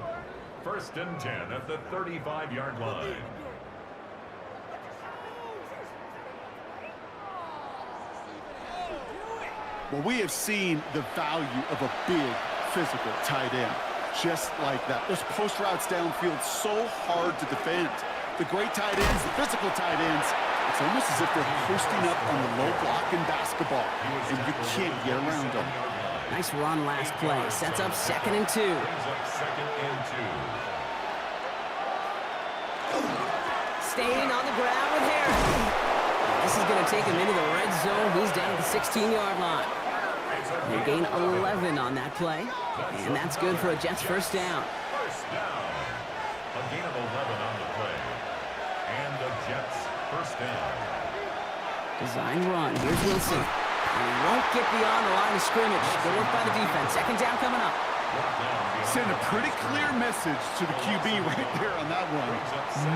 First and 10 at the 35-yard line. Well, we have seen the value of a big physical tight end. Just like that. Those post routes downfield so hard to defend. The great tight ends, the physical tight ends, it's almost as if they're posting up on the low block in basketball, and you can't get around them. Nice run last play. Sets up 2nd and 2. Staying on the ground with Harris. This is going to take him into the red zone. He's down at the 16-yard line. They gain 11 on that play, and that's good for a Jets first down. First down. A gain of 11 on the play. And the Jets first down. Design run. Here's Wilson. He won't get beyond the line of scrimmage. Good work by the defense. Second down coming up. Send a pretty clear message to the QB right there on that one.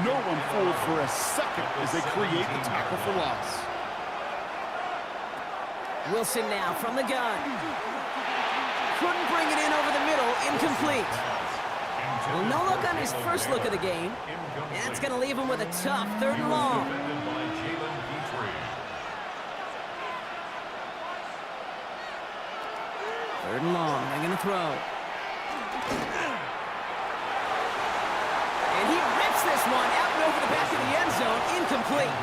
No one fooled for a second as they create the tackle for loss. Wilson now from the gun. Couldn't bring it in over the middle. Incomplete. Well, no look on his first look of the game. That's going to leave him with a tough 3rd and long. Third and long. They're going to throw. And he rips this one out and over the back of the end zone. Incomplete.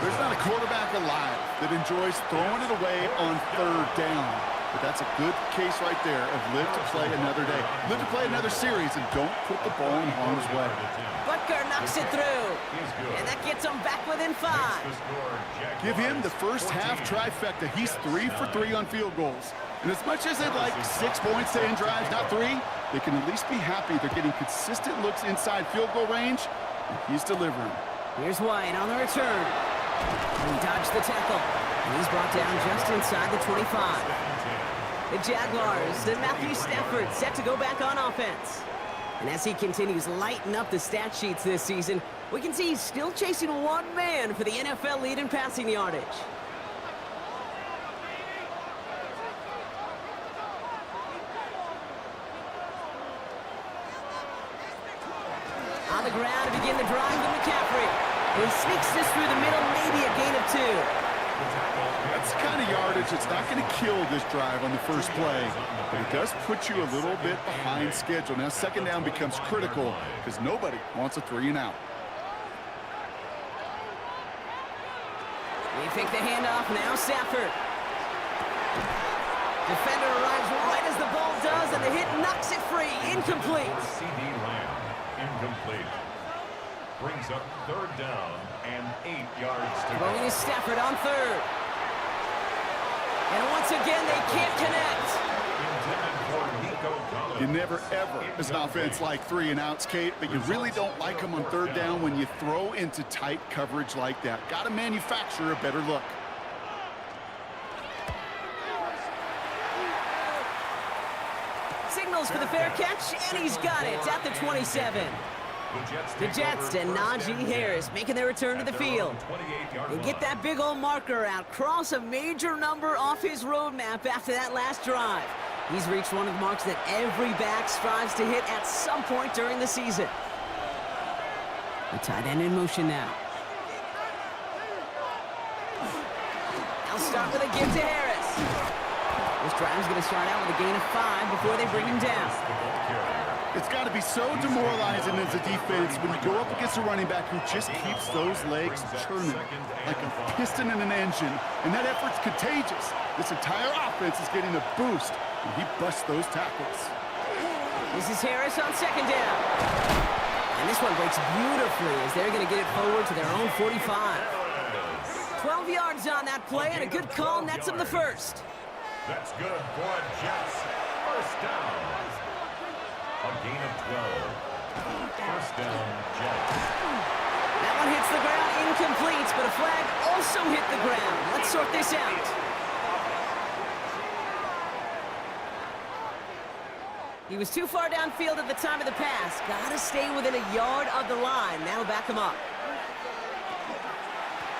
There's not a quarterback alive that enjoys throwing it away on 3rd down. But that's a good case right there of live to play another day. Live to play another series and don't put the ball in harm's way. Butker knocks it through. And that gets him back within 5. Give him the first half trifecta. He's 3 for 3 on field goals. And as much as they'd like 6 points to end drives, not 3, they can at least be happy they're getting consistent looks inside field goal range, and he's delivering. Here's White on the return. He dodged the tackle. And he's brought down just inside the 25. The Jaguars and Matthew Stafford set to go back on offense. And as he continues lighting up the stat sheets this season, we can see he's still chasing one man for the NFL lead in passing yardage. On the ground to begin the drive with McCaffrey. He sneaks this through the middle, maybe a gain of 2. That's the kind of yardage that's not going to kill this drive on the first play, but it does put you a little bit behind schedule. Now, second down becomes critical because nobody wants a 3 and out. They fake the handoff, now Stafford. Defender arrives right as the ball does, and the hit knocks it free. Incomplete. CD Lamb, incomplete. Brings up 3rd down and 8 yards to go. Throwing is Stafford on 3rd. And once again, they can't connect. You never, ever, as an offense, like 3 and outs, Kate, but you really don't like them on 3rd down when you throw into tight coverage like that. Got to manufacture a better look. Signals for the fair catch, and he's got it at the 27. The Jets and Najee Harris making their return to the field. And get that big old marker out. Cross a major number off his roadmap after that last drive. He's reached one of the marks that every back strives to hit at some point during the season. The tight end in motion now. They'll start with a give to Harris. This drive is going to start out with a gain of 5 before they bring him down. It's got to be so demoralizing as a defense when you go up against a running back who just keeps those legs churning like a piston in an engine, and that effort's contagious. This entire offense is getting a boost He busts those tackles. This is Harris on second down. And this one breaks beautifully as they're going to get it forward to their own 45. 12 yards on that play and a good call nets them the first. That's good for Jets. First down. A gain of 12. First down, Jets. That one hits the ground incomplete, but a flag also hit the ground. Let's sort this out. He was too far downfield at the time of the pass. Gotta stay within a yard of the line. That'll back him up.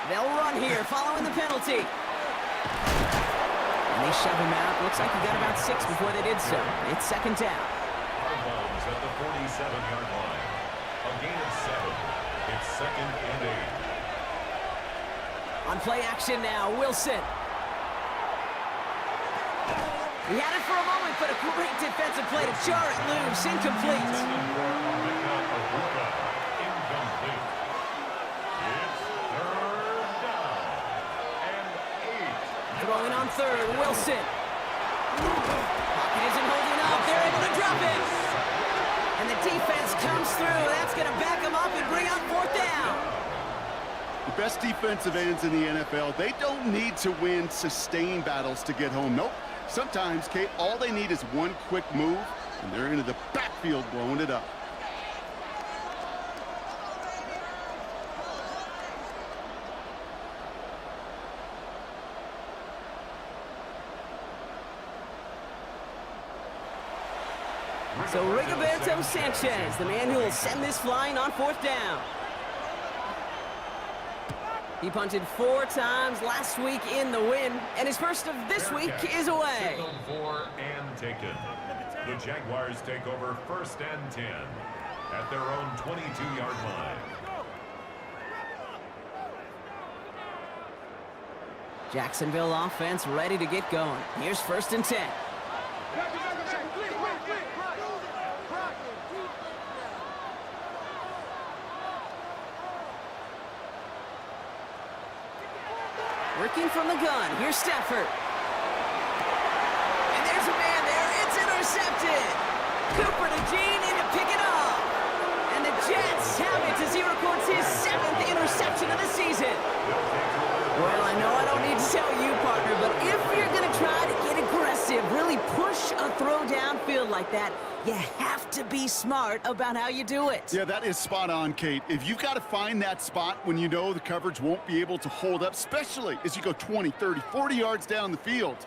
They'll run here, following the penalty. And they shove him out. Looks like he got about 6 before they did so. It's second down. Out of bounds at the 47-yard line. A gain of 7. It's second and 8. On play action now, Wilson. He had it for a moment, but a great defensive play to jar it loose. Incomplete. Incomplete. It's third down and 8. Throwing on third, Wilson. Pocket isn't holding up. They're able to drop it. And the defense comes through. That's going to back them up and bring up fourth down. The best defensive ends in the NFL, they don't need to win sustained battles to get home. Nope. Sometimes, Kate, all they need is one quick move, and they're into the backfield blowing it up. So Rigoberto Sanchez, the man who will send this flying on fourth down. He punted 4 times last week in the win, and his first of this week is away. Signaled for and taken. The Jaguars take over first and 10 at their own 22-yard line. Jacksonville offense ready to get going. Here's first and 10. Working from the gun. Here's Stafford. And there's a man there. It's intercepted. Cooper to Gene in to pick it up. And the Jets have it as he records his 7th interception of the season. Well, I know I don't need to tell you, partner, but if you're going to try to get aggressive, really push a throw downfield like that, you have to be smart about how you do it. Yeah, that is spot on, Kate. If you've got to find that spot when you know the coverage won't be able to hold up, especially as you go 20, 30, 40 yards down the field.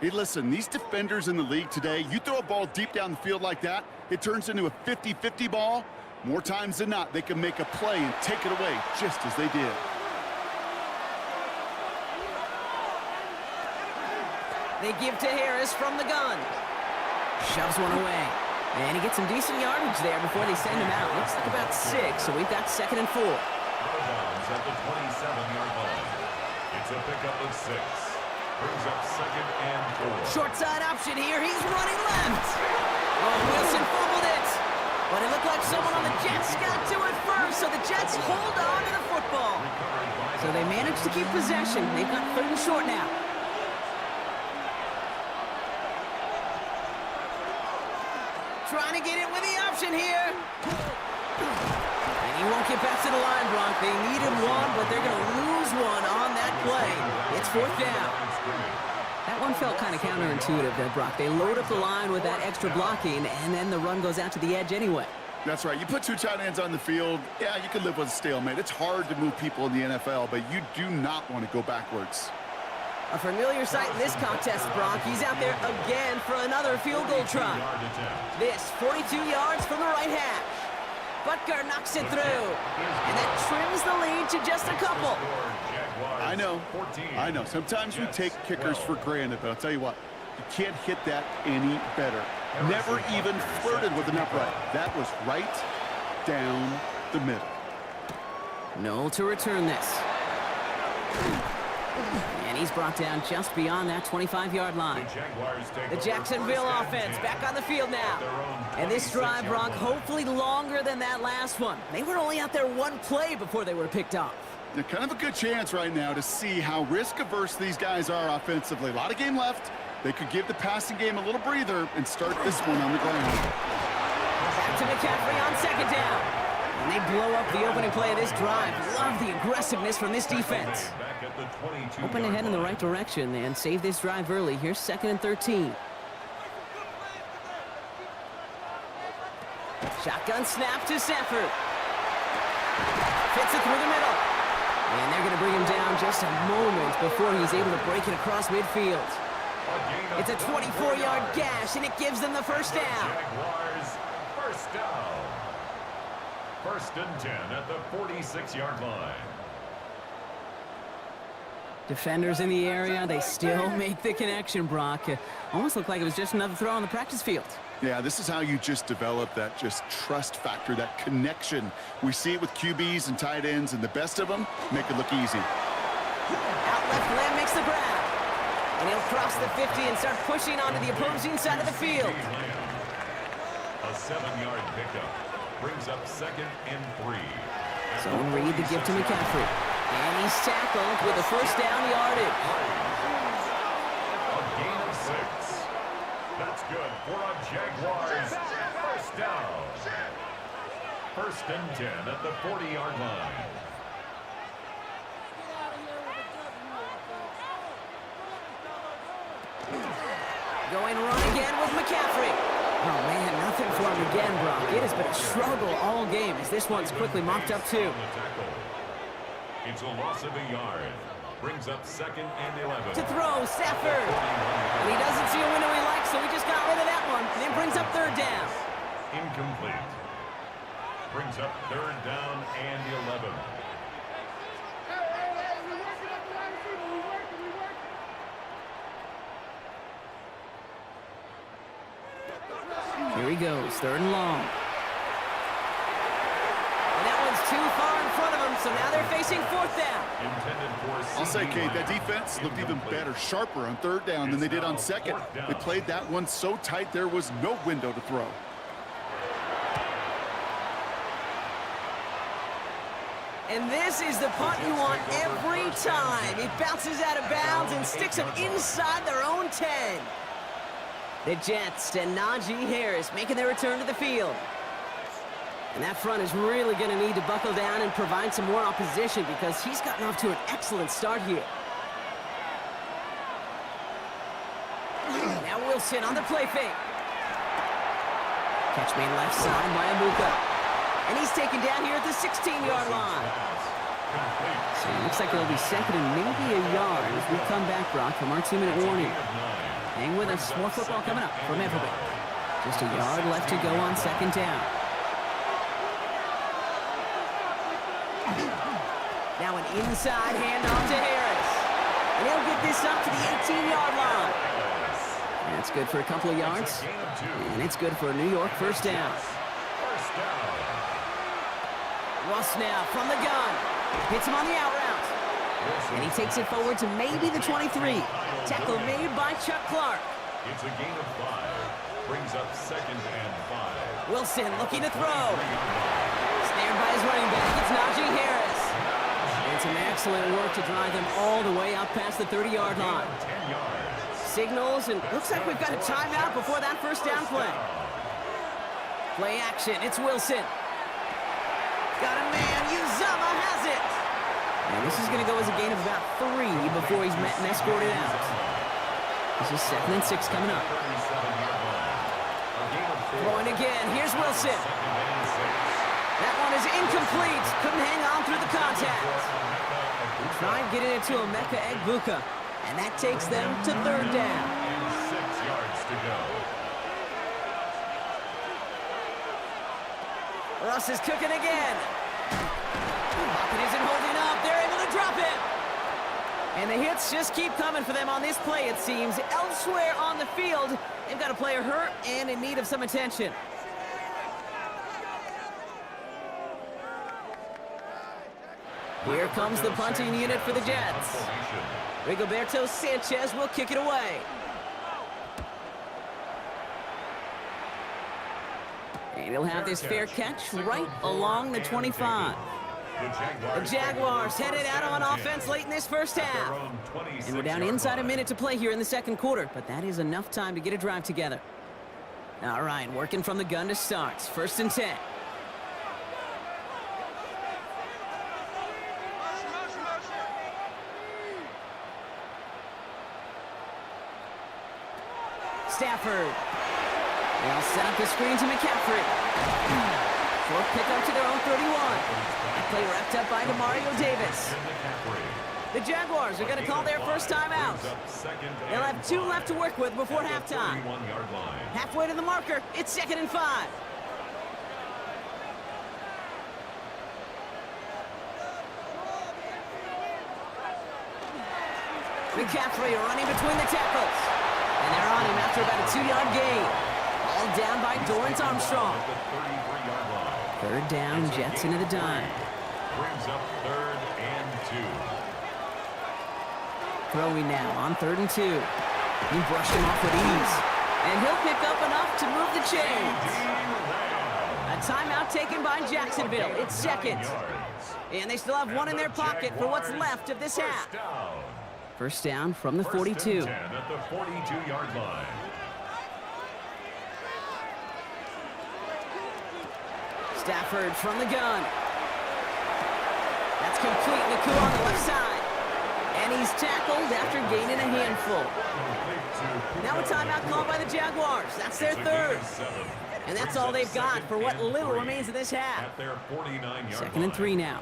Hey, listen, these defenders in the league today, you throw a ball deep down the field like that, it turns into a 50-50 ball. More times than not, they can make a play and take it away just as they did. They give to Harris from the gun. Shoves one away. And he gets some decent yardage there before they send him out. Looks like about 6, so we've got second and 4. Out of bounds at the 27-yard line. It's a pickup of 6. Brings up second and 4. Short side option here. He's running left. Oh, Wilson fumbled it. But it looked like someone on the Jets got to it first, so the Jets hold on to the football. So they managed to keep possession. They've got third and short now. Trying to get it with the option here. And he won't get back to the line, Brock. They needed one, but they're going to lose one on that play. It's fourth down. That one felt kind of counterintuitive there, Brock. They load up the line with that extra blocking, and then the run goes out to the edge anyway. That's right. You put 2 tight ends on the field, yeah, you can live with a stalemate. It's hard to move people in the NFL, but you do not want to go backwards. A familiar sight in this contest, Brock. He's out there again for another field goal try. This, 42 yards from the right hash. Butker knocks it through. And that trims the lead to just a couple. I know. Sometimes we take kickers for granted, but I'll tell you what, you can't hit that any better. Never even flirted with an upright. That was right down the middle. No to return this. And he's brought down just beyond that 25-yard line. The Jacksonville offense back on the field now. And this drive, Brock, hopefully longer than that last one. They were only out there 1 play before they were picked off. They're kind of a good chance right now to see how risk-averse these guys are offensively. A lot of game left, They could give the passing game a little breather and start this one on the ground. Back to McCaffrey on second down. And they blow up the opening play of this drive. Love the aggressiveness from this defense. Open ahead in the right direction and save this drive early. Here's 2nd and 13. Shotgun snap to Sanford. Fits it through the middle. And they're going to bring him down just a moment before he's able to break it across midfield. It's a 24-yard gash, and it gives them the first down. Jaguars, first down. 1st and 10 at the 46-yard line. Defenders in the area, they still make the connection, Brock. Almost looked like it was just another throw on the practice field. Yeah, this is how you just develop that just trust factor, that connection. We see it with QBs and tight ends, and the best of them make it look easy. Out left, Lamb makes the grab. And he'll cross the 50 and start pushing onto the opposing side of the field. A 7-yard pickup brings up 2nd and 3. So Reed the gift to McCaffrey. And he's tackled with a first down yardage. A gain of 6. That's good for a Jaguars first down. 1st and 10 at the 40-yard line. Going run again with McCaffrey. Oh, man, nothing for him again, Brock. It has been a struggle all game as this one's quickly mopped up, too. It's a loss of a yard. Brings up 2nd and 11. To throw, Stafford. And he doesn't see a window he likes, so he just got rid of that one. And then brings up 3rd down. Incomplete. Brings up 3rd down and 11. Here he goes, 3rd and long. And that one's too far in front of him, so now they're facing 4th down. I'll say, Kate, that defense looked even better, sharper on 3rd down than they did on 2nd. They played that one so tight there was no window to throw. And this is the punt you want every time. It bounces out of bounds and sticks them inside their own 10. The Jets and Najee Harris making their return to the field. And that front is really going to need to buckle down and provide some more opposition because he's gotten off to an excellent start here. Now Wilson on the play fake. Catch made left side by Amuka. And he's taken down here at the 16-yard line. So it looks like it'll be 2nd and maybe a yard as we come back, Brock, from our 2-minute warning. Hang with us. More football coming up from everywhere. Just a yard left to go on 2nd down. Now an inside handoff to Harris. And he'll get this up to the 18-yard line. That's good for a couple of yards. And it's good for a New York first down. Russ now from the gun. Hits him on the out route. And he takes it forward to maybe the 23. Tackle made by Chuck Clark. It's a gain of 5. Brings up 2nd and 5. Wilson looking to throw. Snared by his running back. It's Najee Harris. And some excellent work to drive them all the way up past the 30-yard line. 10 yards. Signals, and looks like we've got a timeout before that first down play. Play action. It's Wilson. Got a man. Uzama has it. And this is going to go as a gain of about 3 before he's met and escorted out. This is 2nd and 6 coming up. Throwing again. Here's Wilson. That one is incomplete. Couldn't hang on through the contact. Trying to get it into Emeka Egbuka. And that takes them to 3rd down. 6 yards to go. Russ is cooking again. Pocket isn't holding up. They're able to drop it. And the hits just keep coming for them on this play, it seems. Elsewhere on the field, they've got a player hurt and in need of some attention. Here comes the punting unit for the Jets. Rigoberto Sanchez will kick it away. And he'll have this fair catch right along the 25. The Jaguars headed out on offense late in this first half. And we're down inside a minute to play here in the second quarter, but that is enough time to get a drive together. All right, working from the gun to start. 1st and 10. Stafford. They'll set up the screen to McCaffrey. Short pickup to their own 31. That play wrapped up by Demario Davis. The Jaguars are going to call their first time out. They'll have 2 left to work with before halftime. Halfway to the marker, it's 2nd and 5. McCaffrey running between the tackles. And they're on him after about a 2-yard gain. All down by Dorrance Armstrong. 3rd down, Jets into the dime. Brings up 3rd and 2. Throwing now on 3rd and 2. He brushed him off with ease. And he'll pick up enough to move the chains. A timeout taken by Jacksonville. It's 2nd. And they still have 1 in their pocket for what's left of this half. First down from the 42. 1st and 10 at the 42-yard line. Stafford from the gun. That's complete. Naku on the left side. And he's tackled after gaining a handful. Now a timeout called by the Jaguars. That's their 3rd. And that's all they've got for what little remains of this half. At their 49-yard 2nd and 3 now.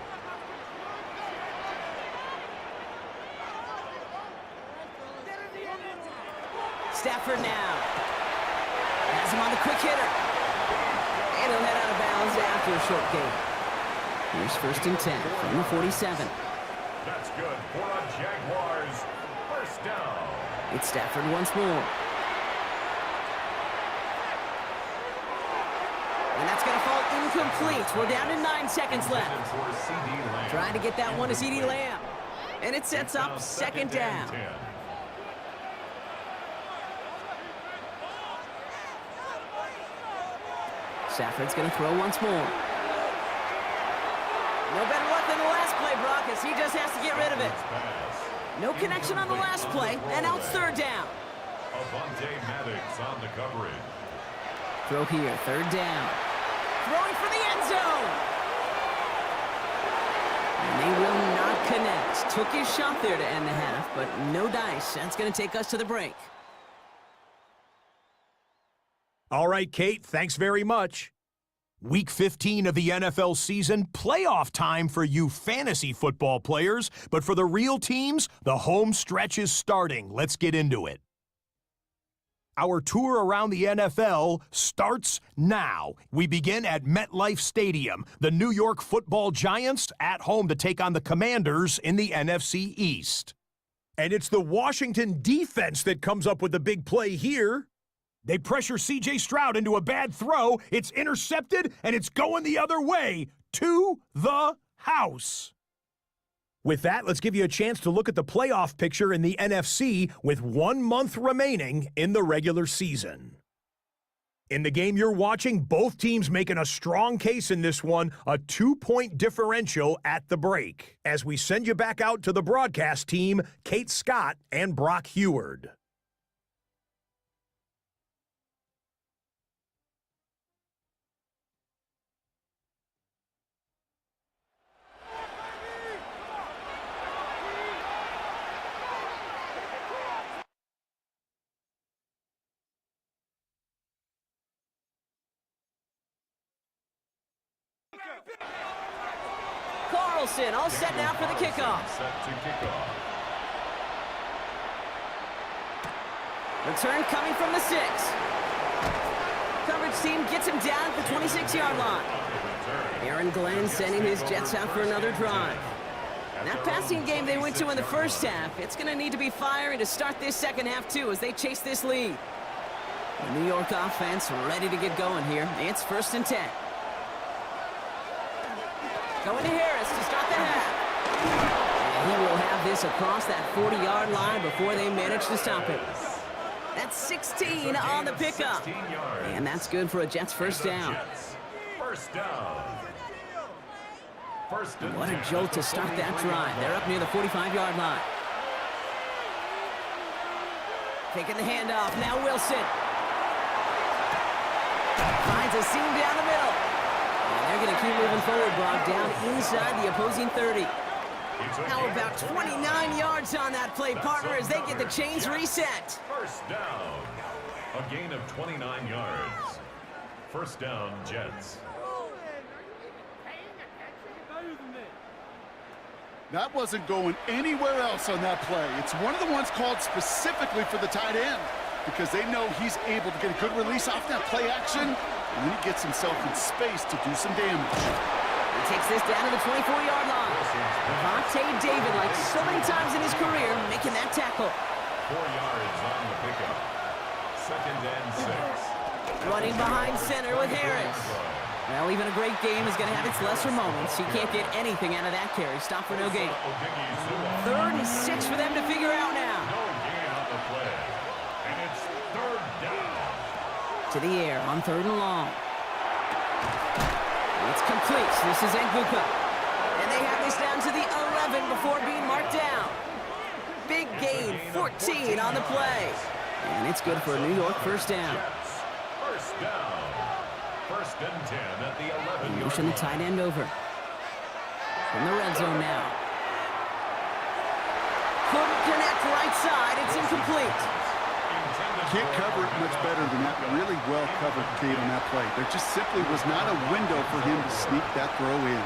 Stafford now. Has him on the quick hitter. And he'll head out of bounds after a short gain. Here's 1st and 10 from the 47. That's good for a Jaguars. First down. It's Stafford once more. And that's going to fall incomplete. We're down to 9 seconds left. Trying to get that one to CeeDee Lamb. And it sets up 2nd down. Stafford's going to throw once more. No better luck than the last play, Brock, as he just has to get rid of it. No connection on the last play, and now it's 3rd down. Madden on the coverage. Throw here, 3rd down. Throwing for the end zone. And they will not connect. Took his shot there to end the half, but no dice. That's going to take us to the break. All right, Kate, thanks very much. Week 15 of the NFL season, playoff time for you fantasy football players, but for the real teams, the home stretch is starting. Let's get into it. Our tour around the NFL starts now. We begin at MetLife Stadium. The New York Football Giants at home to take on the Commanders in the NFC East. And it's the Washington defense that comes up with the big play here. They pressure C.J. Stroud into a bad throw. It's intercepted, and it's going the other way to the house. With that, let's give you a chance to look at the playoff picture in the NFC with 1 month remaining in the regular season. In the game you're watching, both teams making a strong case in this one, a 2-point differential at the break. As we send you back out to the broadcast team, Kate Scott and Brock Heward. Carlson all set now for the kickoff. Return coming from the 6. Coverage team gets him down at the 26-yard line. Aaron Glenn sending his Jets out for another drive. That passing game they went to in the first half, it's going to need to be firing to start this second half too as they chase this lead. The New York offense ready to get going here. It's 1st and 10. Going to Harris to start the half. And he will have this across that 40-yard line before they manage to stop it. That's 16 on the pickup. And that's good for a Jets first down. First down. First and What a 10 jolt at the to start that 43-yard drive. They're up near the 45-yard line. Taking the handoff. Now Wilson. Finds a seam down the middle. And they're going to keep moving forward, Brock, down inside the opposing 30. How about 29 yards on that play, partner, as they get the chains reset? First down. A gain of 29 yards. First down, Jets. That wasn't going anywhere else on that play. It's one of the ones called specifically for the tight end because they know he's able to get a good release off that play action, and then he gets himself in space to do some damage. He takes this down to the 24-yard line. Vontae David, like so many times in his career, making that tackle. 4 yards on the pickup. Second and 6. Running behind center with Harris. Well, even a great game is going to have its lesser moments. He can't get anything out of that carry. Stop for no gain. 3rd and 6 for them to figure out now. No gain on the play. And it's 3rd down. To the air on 3rd and long. It's complete. This is Nguka. And they have this down to the 11 before being marked down. Big gain, 14 on the play. And it's good for a New York first down. First down. First and 10 at the 11-yard Motion the line. tight end over. From the red zone now. Couldn't connect right side. It's incomplete. Can't cover it much better than that. Really well covered, Kate, on that play. There just simply was not a window for him to sneak that throw in.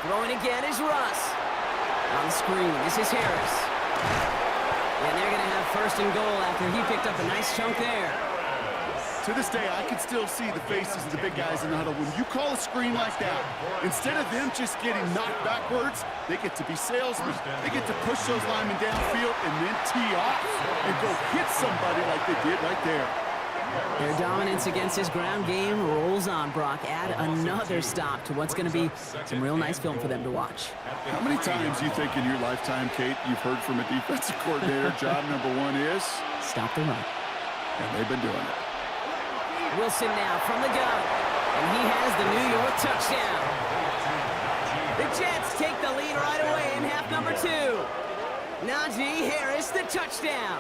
Throwing again is Russ. On the screen, this is Harris. And they're going to have 1st and goal after he picked up a nice chunk there. To this day, I can still see the faces of the big guys in the huddle. When you call a screen like that, instead of them just getting knocked backwards, they get to be salesmen. They get to push those linemen downfield and then tee off and go hit somebody like they did right there. Their dominance against his ground game rolls on, Brock. Add another stop to what's going to be some real nice film for them to watch. How many times do you think in your lifetime, Kate, you've heard from a defensive coordinator, job number 1 is? Stop the run. And they've been doing it. Wilson now from the gun. And he has the New York touchdown. The Jets take the lead right away in half number 2. Najee Harris, the touchdown.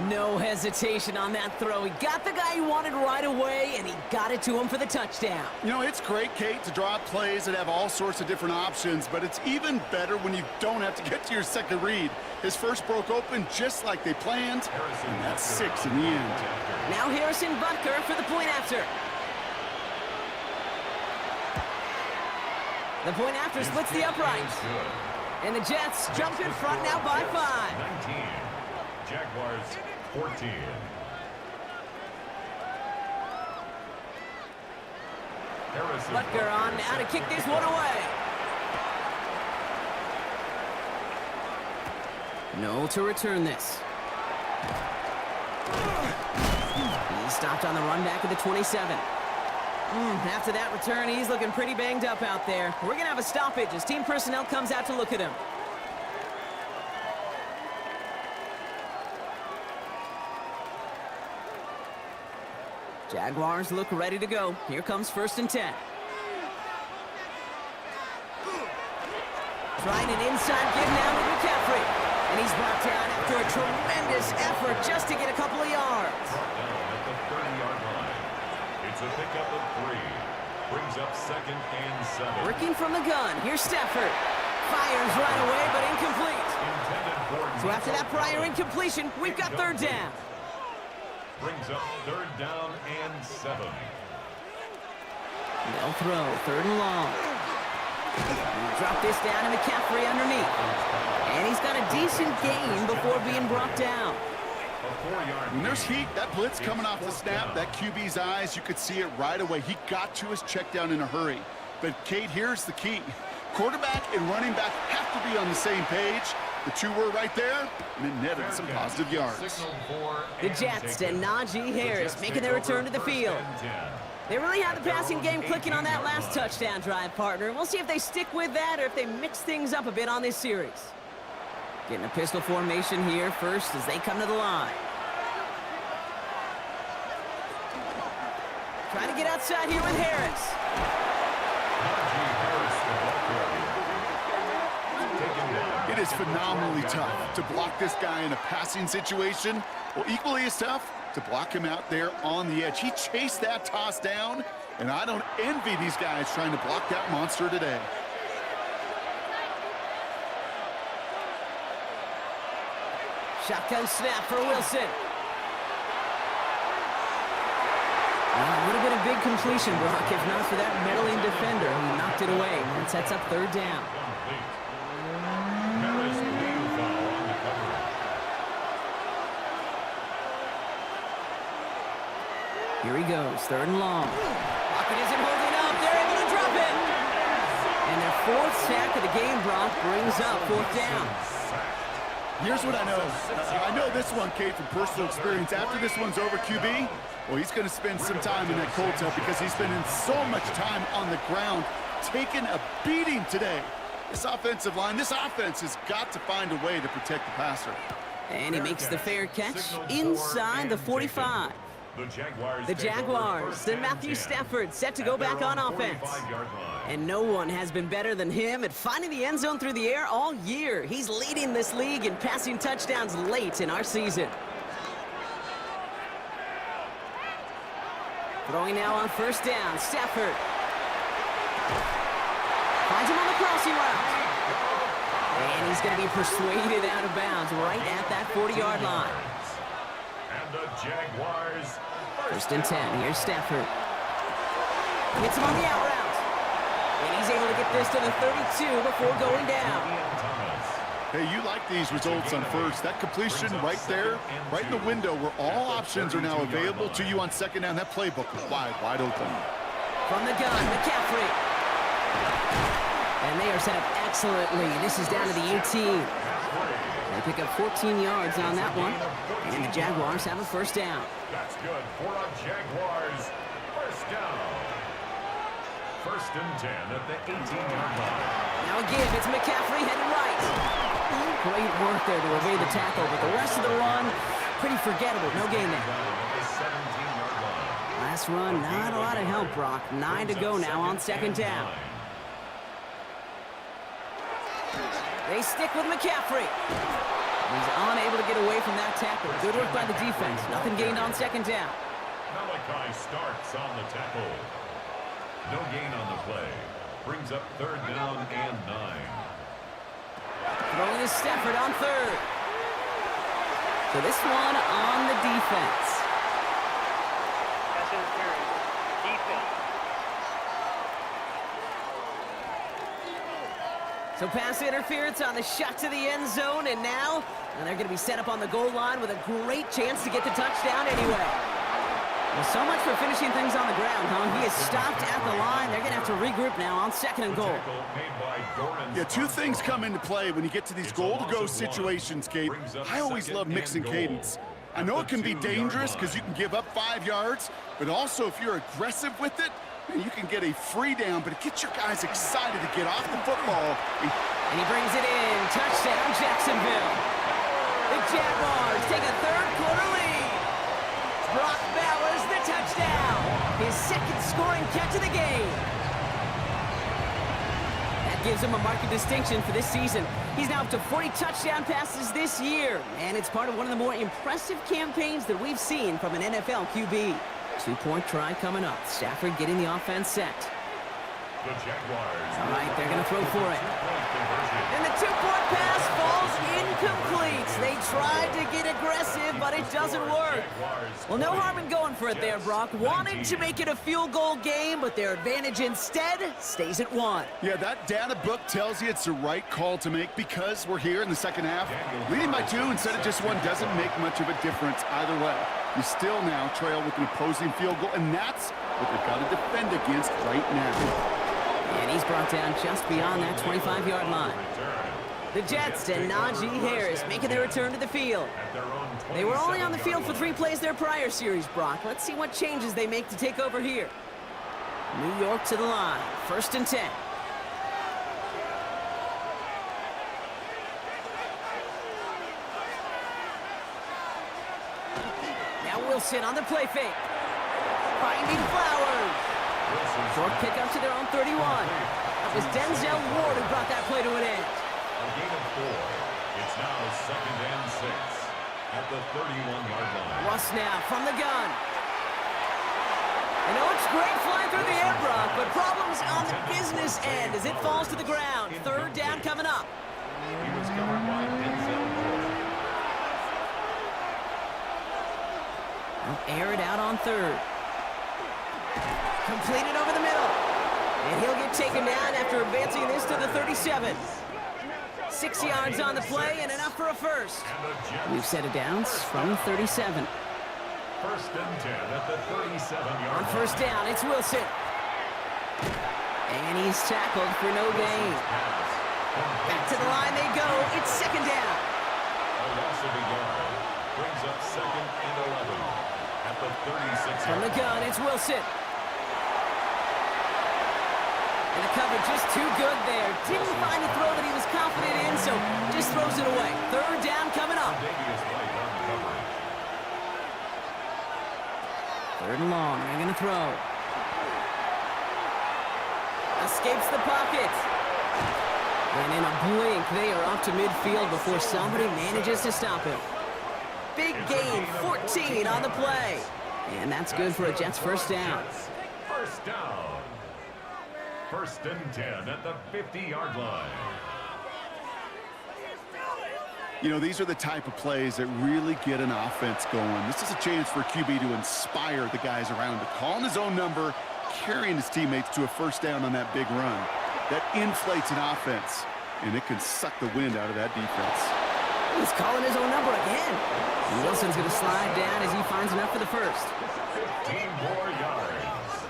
No hesitation on that throw. He got the guy he wanted right away, and he got it to him for the touchdown. You know, it's great, Kate, to draw up plays that have all sorts of different options, but it's even better when you don't have to get to your second read. His first broke open just like they planned, and that's 6 in the end. Now Harrison Butker for the point after. The point after splits the uprights. And the Jets jump in front now by 5. 19. Jaguars 14. Butker on now to kick this one away. No to return this. He's stopped on the run back at the 27. After that return, he's looking pretty banged up out there. We're going to have a stoppage as team personnel comes out to look at him. Jaguars look ready to go. Here comes 1st and 10. Trying an inside give now to McCaffrey. And he's brought down after a tremendous effort just to get a couple of yards. Down at the 30-yard line. It's a pickup of 3. Brings up 2nd and 7. Working from the gun. Here's Stafford. Fires right away, but incomplete. So after that prior incompletion, we've got 3rd down. Brings up 3rd down and 7. They'll throw 3rd and long. Drop this down to McCaffrey underneath. And he's got a decent gain before being brought down. When there's heat, that blitz coming off the snap, that QB's eyes, you could see it right away. He got to his check down in a hurry. But, Kate, here's the key. Quarterback and running back have to be on the same page. The two were right there, and it netted some positive yards. The Jets and Najee Harris making their return to the field. They really had the passing game clicking on that last touchdown drive, partner. We'll see if they stick with that or if they mix things up a bit on this series. Getting a pistol formation here first as they come to the line. Trying to get outside here with Harris. It is phenomenally tough to block this guy in a passing situation. Well, equally as tough to block him out there on the edge. He chased that toss down, and I don't envy these guys trying to block that monster today. Shotgun snap for Wilson. Well, would have been a big completion, Brock, if not for that meddling defender who knocked it away. And sets up third down. Here he goes, third and long. Pocket isn't holding up. They're able to drop it. And their fourth sack of the game, Brock, brings up fourth down. Here's what I know. I know this one came from personal experience. After this one's over, QB, well, he's going to spend some time in that cold tub because he's spending so much time on the ground, taking a beating today. This offensive line, this offense has got to find a way to protect the passer. And he makes the fair catch inside the 45. The Jaguars, then Matthew Stafford set to go back on offense. And no one has been better than him at finding the end zone through the air all year. He's leading this league in passing touchdowns late in our season. Throwing now on first down, Stafford. Finds him on the crossing route. And he's going to be persuaded out of bounds right at that 40-yard line. And the Jaguars. First and 10. Here's Stafford. Hits him on the out route. And he's able to get this to the 32 before going down. Hey, you like these results on first. That completion right there, right in the window where all options are now available to you on second down. That playbook is wide open. From the gun, McCaffrey. And they are set up excellently. This is down to the 18. They pick up 14 yards on that one. And the Jaguars have a first down. That's good for a Jaguars first down. First and 10 at the 18-yard line. Now again, it's McCaffrey heading right. Great work there to evade the tackle, but the rest of the run, pretty forgettable. No gain there. Last run, not a lot of help, Brock. 9 to go now on second down. They stick with McCaffrey. He's unable to get away from that tackle. Good work by the defense. Nothing gained on second down. Malachi starts on the tackle. No gain on the play. Brings up third down and 9. Throwing to Stafford on third. So this one on the defense. So pass interference on the shot to the end zone, and now they're going to be set up on the goal line with a great chance to get the touchdown anyway. Well, so much for finishing things on the ground, huh? He is stopped at the line. They're going to have to regroup now on second and goal. Yeah, two things come into play when you get to these goal-to-go situations, Kate. I always love mixing cadence. I know it can be dangerous because you can give up 5 yards, but also if you're aggressive with it, you can get a free down, but it gets your guys excited to get off the football. And he brings it in. Touchdown, Jacksonville. The Jaguars take a third-quarter lead. Brock Bowers, the touchdown. His second scoring catch of the game. That gives him a marked distinction for this season. He's now up to 40 touchdown passes this year, and it's part of one of the more impressive campaigns that we've seen from an NFL QB. 2-point try coming up. Stafford getting the offense set. The Jaguars. All right, they're going to throw for it. And the 2-point pass falls incomplete. They tried to get aggressive, but it doesn't work. Well, no harm in going for it there, Brock. Wanted to make it a field goal game, but their advantage instead stays at 1. Yeah, that data book tells you it's the right call to make because we're here in the second half. Leading by 2 instead of just 1 doesn't make much of a difference either way. You still now trail with an opposing field goal, and that's what they've got to defend against right now. And he's brought down just beyond that 25-yard line. The Jets and Najee Harris making their return to the field. They were only on the field for 3 plays their prior series, Brock. Let's see what changes they make to take over here. New York to the line. First and 10. Now Wilson on the play fake. Finding Flowers. Short pickup to their own 31. It was Denzel Ward who brought that play to an end. A gain of 4. It's now 2nd and 6 at the 31-yard line. Russ now from the gun. You know, it's great flying through the air, Brock, but problems on the business end as it falls to the ground. 3rd down coming up. He was covered by Denzel Ward. They'll air it out on 3rd. Completed over the middle. And he'll get taken down after advancing this to the 37. 6 yards on the play and enough for a first. We've set it down from 37. 1st and 10 at the 37-yard On line. 1st down, it's Wilson. And he's tackled for no gain. Back to the line they go. It's 2nd down. A loss of a yard brings up 2nd and 11 at the 36. From the gun, it's Wilson. And the cover just too good there. Didn't find a throw that he was confident in, so just throws it away. 3rd down coming up. Davius White on coverage. 3rd and long, they're going to throw. Escapes the pocket. And in a blink, they are up to midfield before somebody manages to stop him. Big gain, 14 on the play. And that's good for a Jets 1st down. 1st down. 1st and 10 at the 50-yard line. You know, these are the type of plays that really get an offense going. This is a chance for QB to inspire the guys around him, calling his own number, carrying his teammates to a 1st down on that big run. That inflates an offense, and it can suck the wind out of that defense. He's calling his own number again. And Wilson's going to slide down as he finds enough for the first. 15 more yards.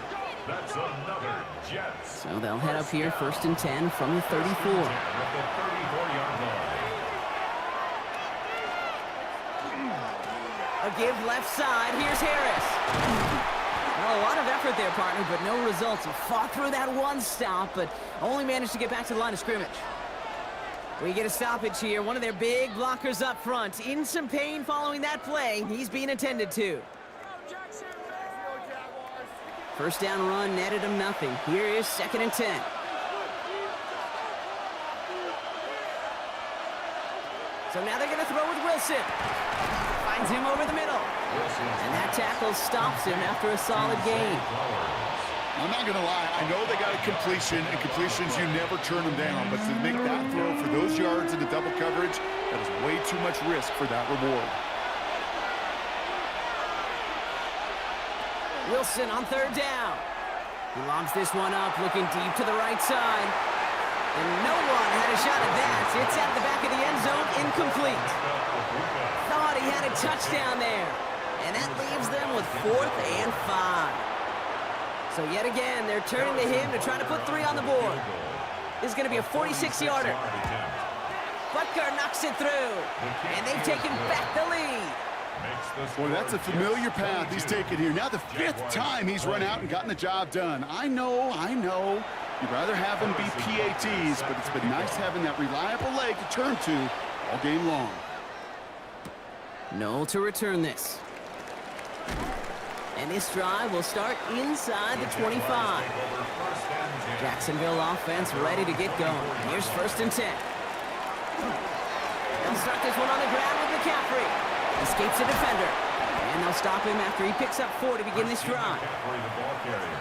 That's another Jets. So they'll head up here 1st and 10 from the 34. At the 34-yard line. A give left side. Here's Harris. Well, a lot of effort there, partner, but no results. He fought through that one stop, but only managed to get back to the line of scrimmage. We get a stoppage here. One of their big blockers up front. In some pain following that play. He's being attended to. 1st down run netted him nothing. Here is 2nd and 10. So now they're going to throw with Wilson. Finds him over the middle. And that tackle stops him after a solid gain. I'm not going to lie. I know they got a completion, and completions, you never turn them down. But to make that throw for those yards into double coverage, that is way too much risk for that reward. Wilson on 3rd down. He lobs this one up, looking deep to the right side. And no one had a shot at that. It's at the back of the end zone, incomplete. Thought he had a touchdown there. And that leaves them with 4th and 5. So yet again, they're turning to him to try to put 3 on the board. This is going to be a 46-yarder. Butker knocks it through. And they've taken back the lead. Boy, that's a familiar path he's taken here. Now the 5th time he's run out and gotten the job done. I know. You'd rather have him be PATs, but it's been nice having that reliable leg to turn to all game long. No to return this. And this drive will start inside the 25. Jacksonville offense ready to get going. Here's 1st and 10. They'll start this one on the ground with McCaffrey. Escapes a defender. And they'll stop him after he picks up 4 to begin this drive.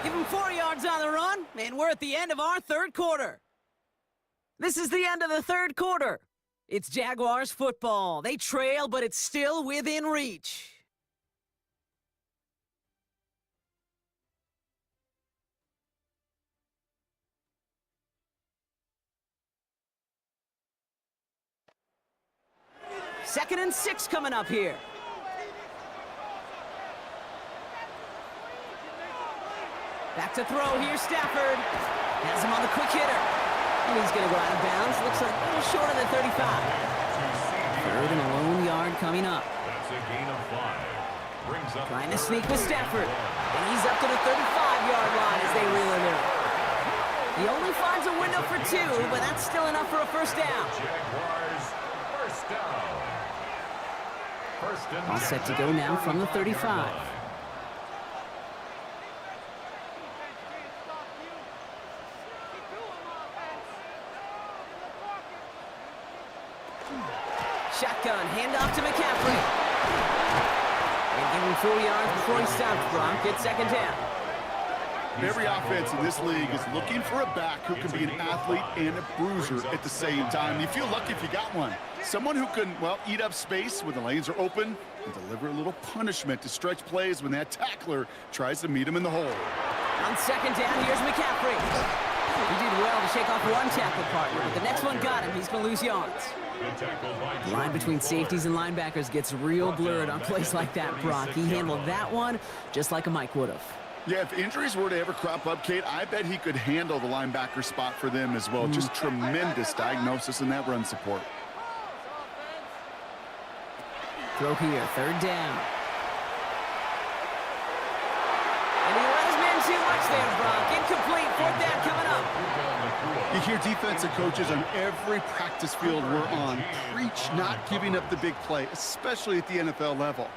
Give him 4 yards on the run, and we're at the end of our 3rd quarter. This is the end of the 3rd quarter. It's Jaguars football. They trail, but it's still within reach. Second and 6 coming up here. Back to throw. Here's Stafford. Has him on the quick hitter. And he's going to go out of bounds. Looks like a little shorter than 35. 3rd and a lone yard coming up. That's a gain of 5. Brings up Trying to sneak with Stafford. And he's up to the 35-yard line as they reel him in. He only finds a window for 2, but that's still enough for a 1st down. Jaguars 1st down. All set to go now from the 35. Shotgun, handoff to McCaffrey. And give him 4 yards before he stops, Brock. It's second down. Every offense in this league is looking for a back who can be an athlete and a bruiser at the same time. You feel lucky if you got one. Someone who can, well, eat up space when the lanes are open and deliver a little punishment to stretch plays when that tackler tries to meet him in the hole. On second down, here's McCaffrey. He did well to shake off one tackle partner, but the next one got him. He's going to lose yards. The line between safeties and linebackers gets real blurred on plays like that, Brock. He handled that one just like a Mike would have. Yeah, if injuries were to ever crop up, Kate, I bet he could handle the linebacker spot for them as well. Just tremendous diagnosis in that run support. Throw here, third down. And he let his man too much there, Brock. Incomplete, fourth down coming up. You hear defensive coaches on every practice field we're on preach not giving up the big play, especially at the NFL level.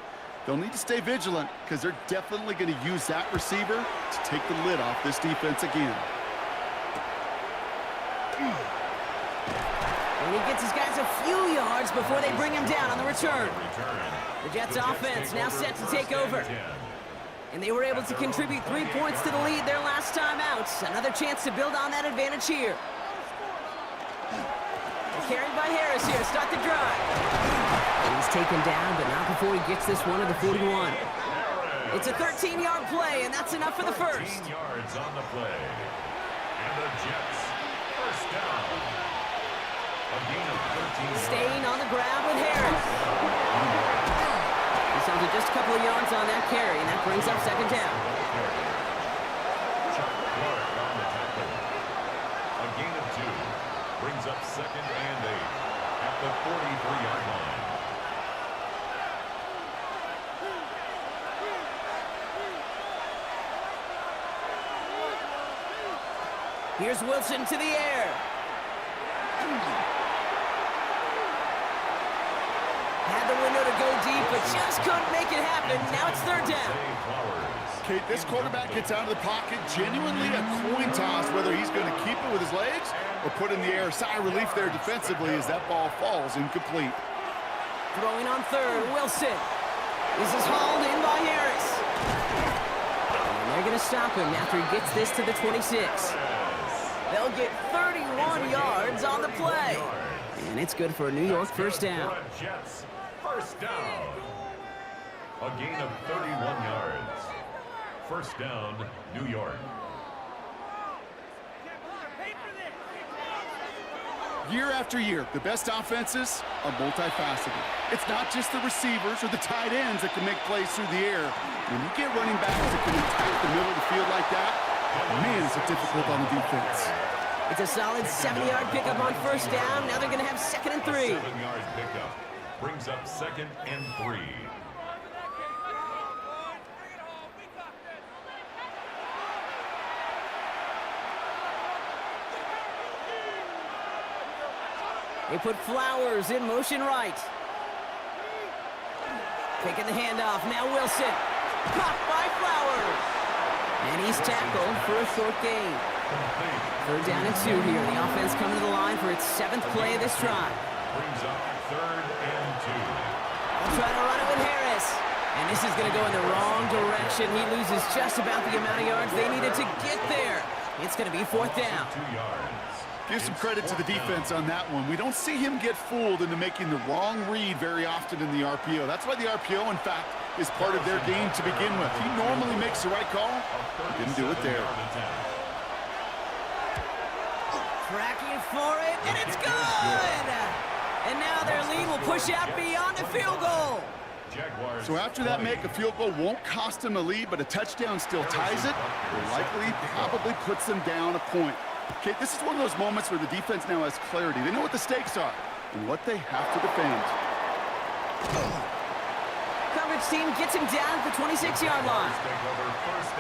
They'll need to stay vigilant because they're definitely going to use that receiver to take the lid off this defense again. And he gets his guys a few yards before they bring him down on the return. The Jets offense now set to take over. And they were able to contribute 3 points to the lead their last time out. Another chance to build on that advantage here. Carried by Harris here, start the drive. And he's taken down, but not before he gets this one to the 41. It's a 13-yard play, and that's enough for the first. 13 yards on the play. And the Jets, first down. A gain of 13. Staying on the ground with Harris. He's down to just a couple of yards on that carry, and that brings up second down. A gain of 2. Brings up second and 8 at the 43-yard line. Here's Wilson to the air. Had the window to go deep, but just couldn't make it happen. Now it's third down. Kate, this quarterback gets out of the pocket, genuinely a coin toss whether he's going to keep it with his legs or put in the air. Sigh of relief there defensively as that ball falls incomplete. Throwing on third, Wilson. This is hauled in by Harris. And they're going to stop him after he gets this to the 26. They'll get 31 yards on the play. And it's good for a New York first down. Jets, first down. A gain of 31 yards. First down, New York. Year after year, the best offenses are multifaceted. It's not just the receivers or the tight ends that can make plays through the air. When you get running backs that can attack the middle of the field like that, man, is it difficult on the defense. It's a solid 7-yard pickup on first down. Now they're going to have second and 3. 7-yard pickup brings up second and 3. They put Flowers in motion right. Taking the handoff. Now Wilson. Caught by Flowers. And he's tackled for a short gain. Third down and 2 here. The offense coming to the line for its 7th play of this drive. Brings up third and 2. They'll try to run it with Harris. And this is going to go in the wrong direction. He loses just about the amount of yards they needed to get there. It's going to be fourth down. 2 yards. Give some credit to the defense on that one. We don't see him get fooled into making the wrong read very often in the RPO. That's why the RPO, in fact, is part of their game to begin with. He normally makes the right call. He didn't do it there. Tracking for it, and it's good! And now their lead will push out beyond the field goal. So after that make, a field goal won't cost them a lead, but a touchdown still ties it, or likely probably puts them down a point. Okay, this is one of those moments where the defense now has clarity. They know what the stakes are and what they have to defend. Coverage team gets him down at the 26-yard line.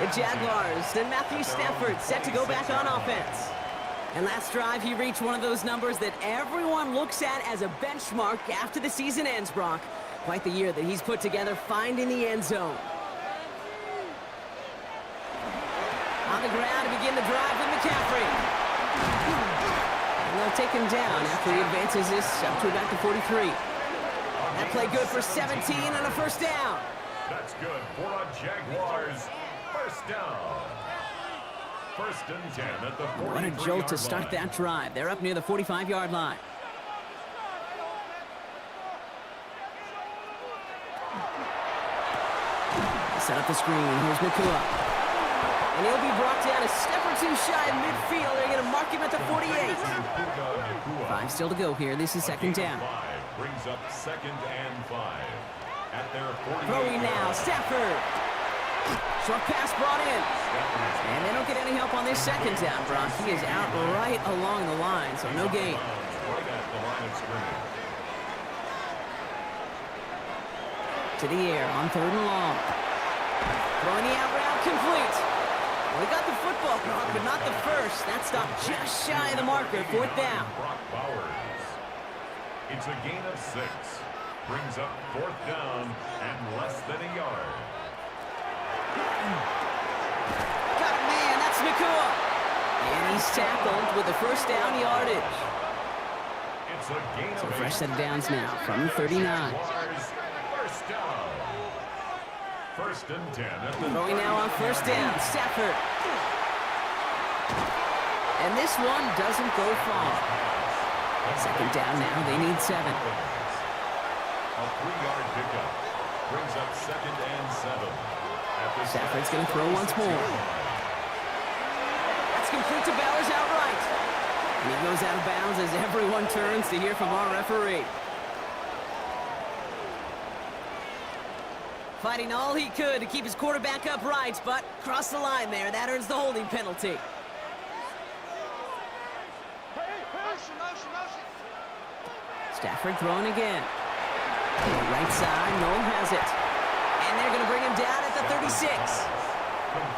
The Jaguars and Matthew Stafford set to go back on offense. And last drive, he reached one of those numbers that everyone looks at as a benchmark after the season ends, Brock. Quite the year that he's put together finding the end zone. On the ground to begin the drive with McCaffrey. And they'll take him down after he advances this up to about the 43. That play good for 17 and a first down. That's good for a Jaguars first down. First and 10 at the 43-yard What a jolt to start that drive. They're up near the 45-yard line. Set up the screen. Here's Nakua. And he'll be brought down a step or two shy of midfield. They're going to mark him at the 48. 5 still to go here. This is second down. Brings up second and 5 at their 48. Throwing now. Stafford. Short pass brought in. And they don't get any help on this second down, Brock. He is out right along the line, so no gain. Right at the line of scrimmage. To the air on third and long. Throwing the out route complete. Well, he got the football, Brock, but not the first. That stopped just shy of the marker. Fourth down. Brock Bowers. It's a gain of 6. Brings up fourth down and less than a yard. Got it, man. That's Nakua. And he's tackled with the first down yardage. It's a gain So of fresh 8. set of downs now from the 39. First down. First and 10 at the Throwing now on first down. Stafford. And this one doesn't go far. Second down now. They need 7. A 3-yard pickup. Brings up second and 7. Stafford's going to throw once more. That's complete to Bowers outright. And he goes out of bounds as everyone turns to hear from our referee. Fighting all he could to keep his quarterback upright, but crossed the line there. That earns the holding penalty. Stafford throwing again. Right side, Noel has it. And they're going to bring him down at the 36.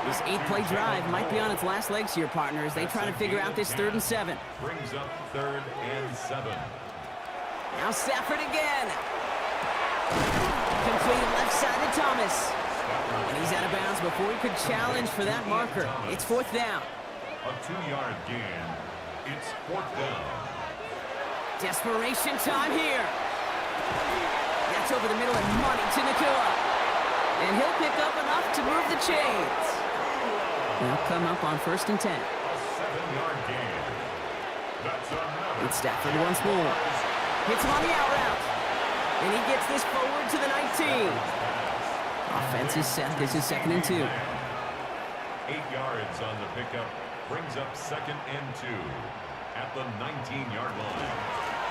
This 8-play drive might be on its last legs here, partners. They try to figure out this 3rd and 7. Brings up 3rd and 7. Now Stafford again. Complete left side to Thomas. And he's out of bounds before he could challenge for that marker. It's 4th down. A 2-yard gain. It's 4th down. Desperation time here. That's over the middle and money to Nakua. And he'll pick up enough to move the chains. They'll come up on 1st and 10. A 7-yard gain. That's another. It's Stafford once more. Hits him on the out route. And he gets this forward to the 19. Offense is set. This is 2nd and 2. 8 yards on the pickup. Brings up 2nd and 2 at the 19-yard line.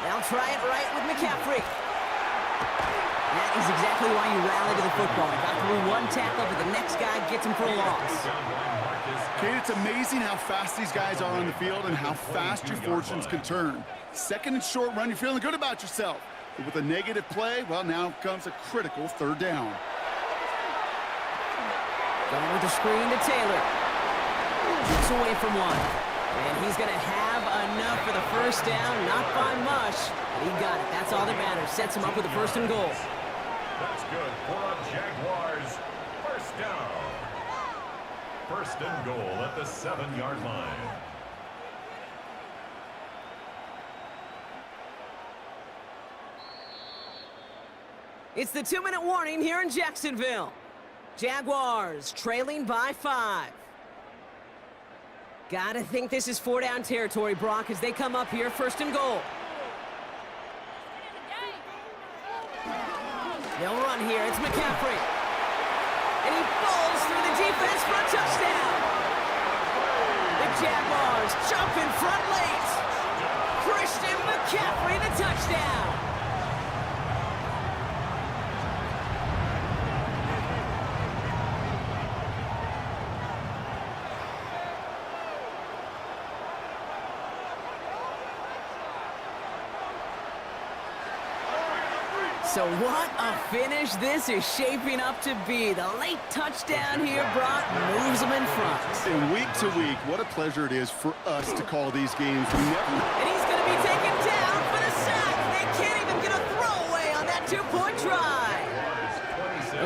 They'll try it right with McCaffrey. That is exactly why you rally to the football. Got through one tackle, but the next guy gets him for a loss. Kate, it's amazing how fast these guys are on the field and how fast your fortunes can turn. 2nd and short run, you're feeling good about yourself. But with a negative play, well, now comes a critical 3rd down. Going with the screen to Taylor. Gets away from one. And he's going to have enough for the first down. Not by much, but he got it. That's all that matters. Sets him up with the 1st and goal. That's good for a Jaguars first down. 1st and goal at the 7-yard line. It's the 2-minute warning here in Jacksonville. Jaguars trailing by 5. Gotta think this is 4-down territory, Brock, as they come up here 1st and goal. They'll run here. It's McCaffrey. And he falls through the defense for a touchdown. The Jaguars jump in front late. Christian McCaffrey, the touchdown. So what a finish this is shaping up to be. The late touchdown here, Brock, moves them in front. And week to week, what a pleasure it is for us to call these games. And he's going to be taken down for the sack. They can't even get a throwaway on that 2-point try.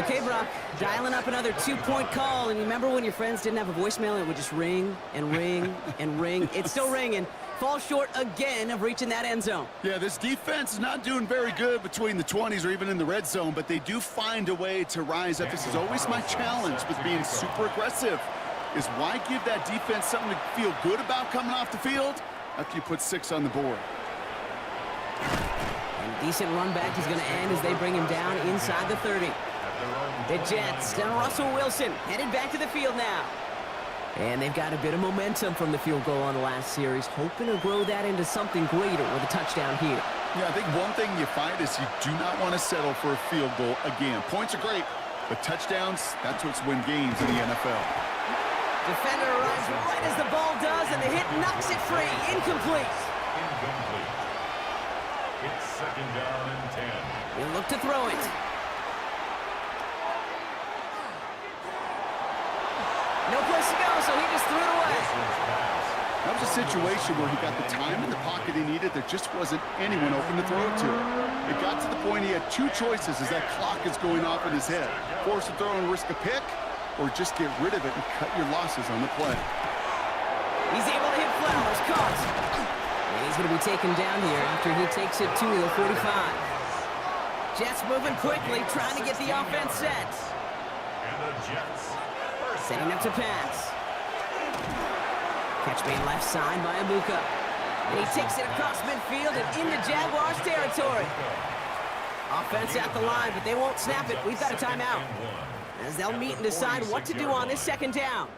Okay, Brock, dialing up another 2-point call. And you remember when your friends didn't have a voicemail and it would just ring and ring and ring? It's still ringing. fall short again of reaching that end zone. Yeah, this defense is not doing very good between the 20s or even in the red zone, but they do find a way to rise up. This is always my challenge with being super aggressive, is why give that defense something to feel good about coming off the field after you put 6 on the board. And decent run back is going to end as they bring him down inside the 30. The Jets and Russell Wilson headed back to the field now. And they've got a bit of momentum from the field goal on the last series, hoping to grow that into something greater with a touchdown here. Yeah, I think one thing you find is you do not want to settle for a field goal again. Points are great, but touchdowns, that's what's win games in the NFL. Defender arrives right as the ball does, and the hit knocks it free. Incomplete. It's 2nd down and 10. He'll look to throw it. No place to go, so he just threw it away. That was a situation where he got the time in the pocket he needed. There just wasn't anyone open to throw it to. It got to the point he had 2 choices as that clock is going off in his head. Force a throw and risk a pick, or just get rid of it and cut your losses on the play. He's able to hit Flowers, caught. And he's going to be taken down here after he takes it to the 45. Jets moving quickly, trying to get the offense set. And the Jets. Setting up to pass. Catch made left side by Abuka. And he takes it across midfield and into Jaguars territory. Offense at the line, but they won't snap it. We've got a timeout, as they'll meet and decide what to do on this 2nd down.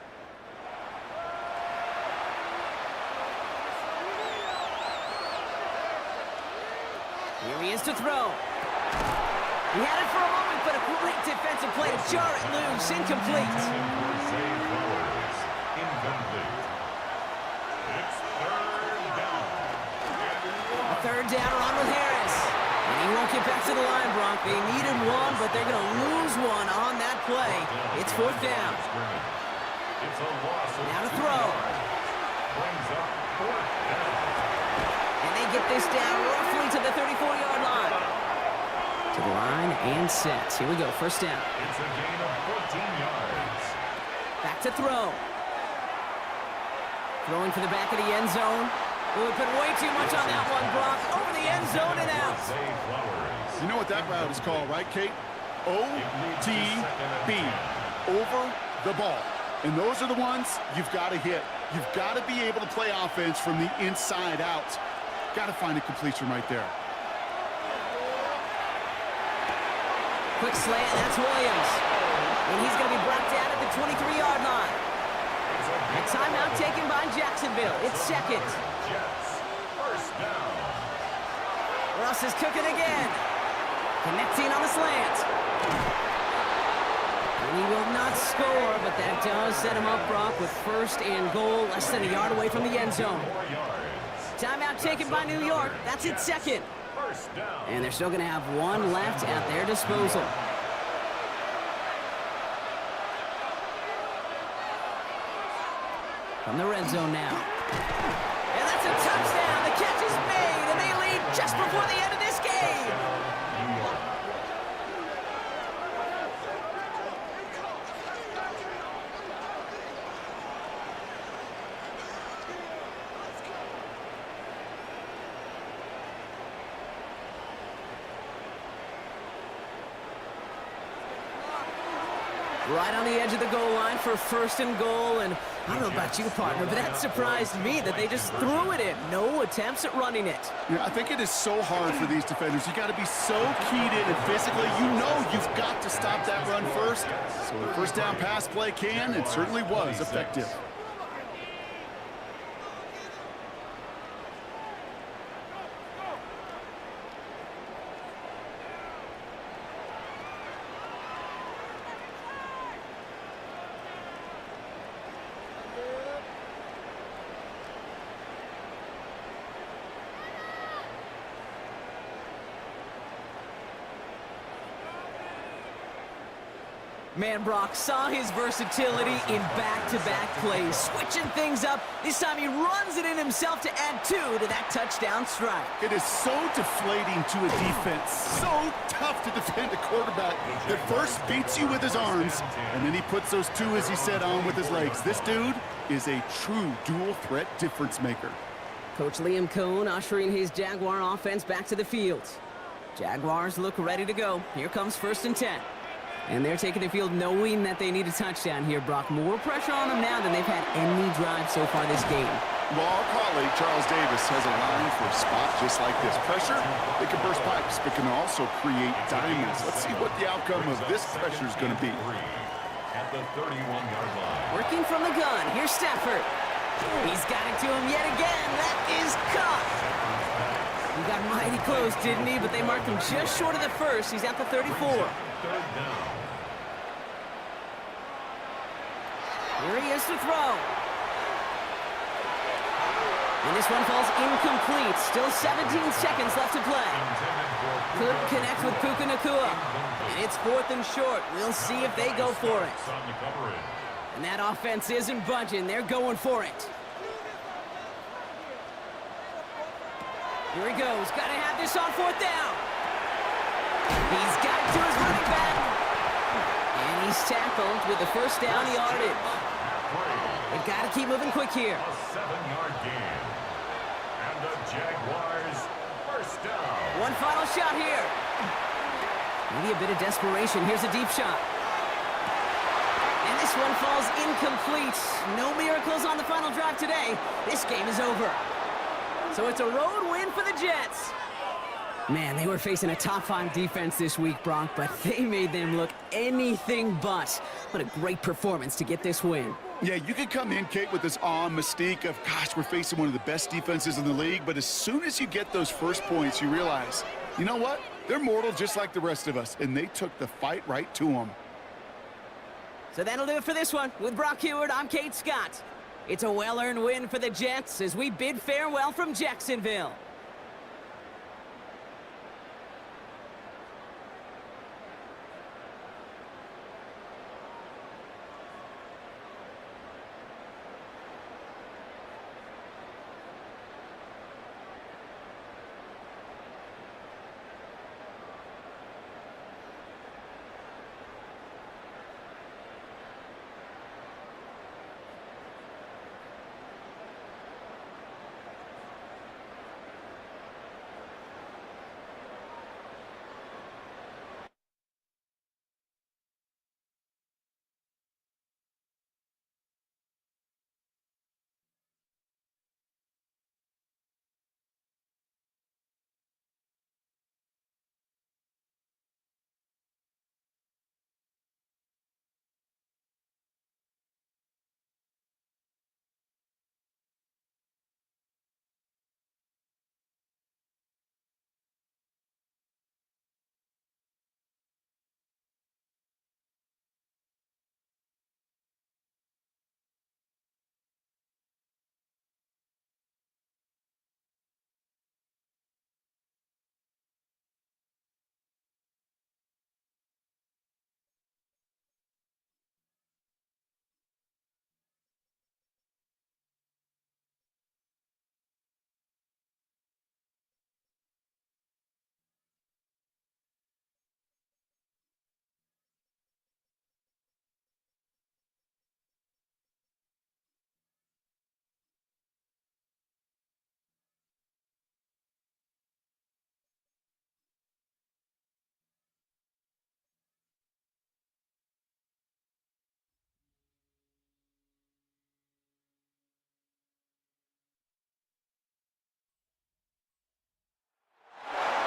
Here he is to throw. He had it for a moment, but a great defensive play to jar it loose. Incomplete. It's 3rd down. A 3rd down run with Harris. And he won't get back to the line, Bronk. They needed one, but they're going to lose one on that play. It's 4th down. It's a loss of Now to 2 throw. yards. Brings up 4th down. And they get this down roughly to the 34-yard line. To the line and set. Here we go, 1st down. It's a gain of 14 yards. Back to throw. Throwing for the back of the end zone. Oh, we put way too much on that one, Brock. Over the end zone and out. You know what that route is called, right, Kate? OTB. Over the ball. And those are the ones you've got to hit. You've got to be able to play offense from the inside out. Got to find a completion right there. Quick slant, that's Williams. And he's going to be brought down at the 23-yard line. A timeout taken by Jacksonville. It's 2nd. Jets. 1st down. Russ is cooking again. Connecting on the slant. And he will not score, but that does set him up, Brock, with 1st and goal, less than a yard away from the end zone. 4 yards. Timeout taken by New York. That's its 2nd. 1st down. And they're still going to have one left at their disposal. From the red zone now. And that's a touchdown. The catch is made, and they lead just before the end of this game. Right on the edge of the goal line for 1st and goal, and I don't know about you, partner, but that surprised me that they just threw it in. No attempts at running it. Yeah, I think it is so hard for these defenders. You got to be so keyed in and physically, you know you've got to stop that run first. So the 1st down pass play can and certainly was effective. Man, Brock saw his versatility in back-to-back plays, switching things up. This time he runs it in himself to add 2 to that touchdown strike. It is so deflating to a defense, so tough to defend a quarterback that first beats you with his arms, and then he puts those 2, as he said, on with his legs. This dude is a true dual-threat difference maker. Coach Liam Cohn ushering his Jaguar offense back to the field. Jaguars look ready to go. Here comes 1st and 10. And they're taking the field knowing that they need a touchdown here, Brock. More pressure on them now than they've had any drive so far this game. Well, our colleague, Charles Davis, has a line for a spot just like this. Pressure, they can burst pipes, but can also create diamonds. Let's see what the outcome of this pressure is going to be. At the 31-yard line. Working from the gun. Here's Stafford. He's got it to him yet again. That is caught. He got mighty close, didn't he? But they marked him just short of the first. He's at the 34. 3rd down. Here he is to throw. And this one falls incomplete. Still 17 seconds left to play. Couldn't connect with Puka Nacua. And it's 4th and short. We'll see if they go for it. And that offense isn't budging. They're going for it. Here he goes. Got to have this on 4th down. He's got it to his running back. And he's tackled with the 1st down yardage. They've got to keep moving quick here. A 7-yard gain. And the Jaguars 1st down. One final shot here. Maybe a bit of desperation. Here's a deep shot. And this one falls incomplete. No miracles on the final drive today. This game is over. So it's a road win for the Jets. Man, they were facing a top-5 defense this week, Brock, but they made them look anything but. What a great performance to get this win. Yeah, you could come in, Kate, with this awe and mystique of, gosh, we're facing one of the best defenses in the league, but as soon as you get those first points, you realize, you know what? They're mortal just like the rest of us, and they took the fight right to them. So that'll do it for this one. With Brock Heward, I'm Kate Scott. It's a well-earned win for the Jets as we bid farewell from Jacksonville.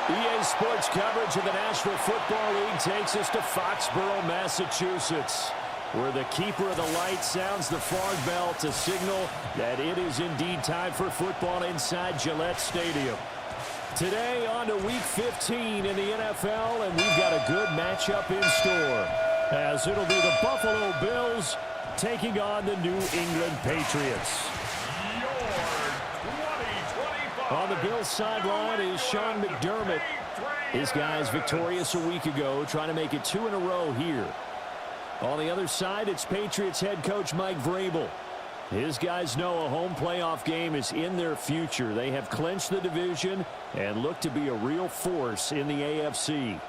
EA Sports coverage of the National Football League takes us to Foxborough, Massachusetts, where the keeper of the light sounds the fog bell to signal that it is indeed time for football inside Gillette Stadium. Today on to Week 15 in the NFL, and we've got a good matchup in store, as it'll be the Buffalo Bills taking on the New England Patriots. On the Bills sideline is Sean McDermott. His guys victorious a week ago, trying to make it 2 in a row here. On the other side, it's Patriots head coach Mike Vrabel. His guys know a home playoff game is in their future. They have clinched the division and look to be a real force in the AFC.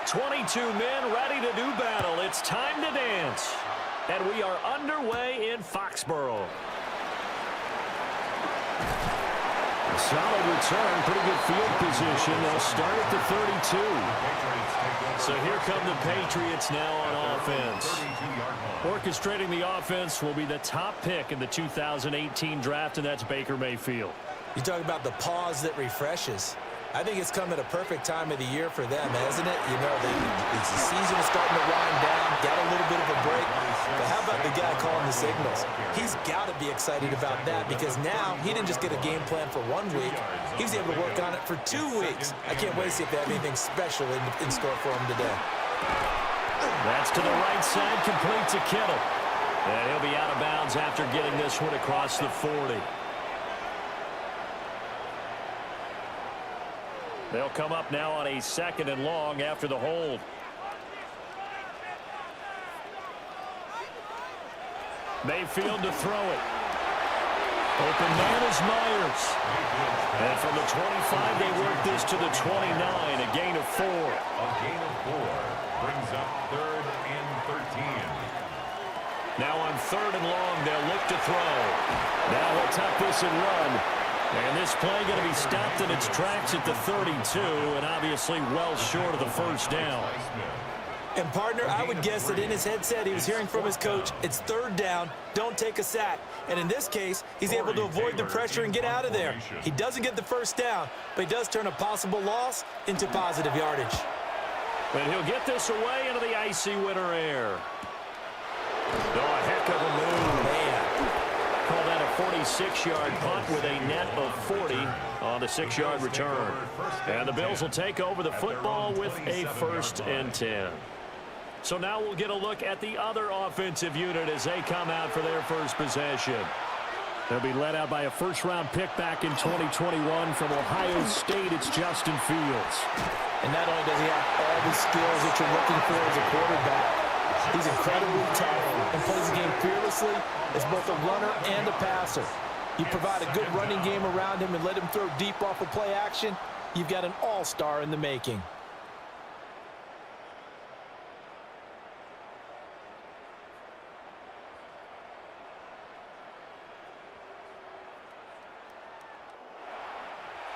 22 men ready to do battle. It's time to dance. And we are underway in Foxborough. A solid return, pretty good field position. They'll start at the 32. So here come the Patriots now on offense. Orchestrating the offense will be the top pick in the 2018 draft, and that's Baker Mayfield. You talk about the pause that refreshes. I think it's come at a perfect time of the year for them, hasn't it? You know, the season is starting to wind down, got a little bit of a break. But how about the guy calling the signals? He's got to be excited about that because now he didn't just get a game plan for 1 week. He was able to work on it for 2 weeks. I can't wait to see if they have anything special in store for him today. That's to the right side, complete to Kittle. And he'll be out of bounds after getting this one across the 40. They'll come up now on a 2nd and long after the hold. Mayfield to throw it. Open man is Myers. And from the 25, they work this to the 29, a gain of 4. A gain of 4 brings up 3rd and 13. Now on 3rd and long, they'll look to throw. Now he'll tuck this and run. And this play going to be stopped in its tracks at the 32, and obviously well short of the first down. And, partner, I would guess that in his headset he was hearing from his coach, it's 3rd down, don't take a sack. And in this case, he's able to avoid the pressure and get out of there. He doesn't get the first down, but he does turn a possible loss into positive yardage. And he'll get this away into the icy winter air. Oh, a heck of a move. Man. Call that a 46-yard punt with a net of 40 on the 6-yard return. And the Bills will take over the football with a 1st and 10. So now we'll get a look at the other offensive unit as they come out for their first possession. They'll be led out by a first-round pick back in 2021 from Ohio State. It's Justin Fields. And not only does he have all the skills that you're looking for as a quarterback, he's incredibly tough and plays the game fearlessly as both a runner and a passer. You provide a good running game around him and let him throw deep off of play action, you've got an all-star in the making.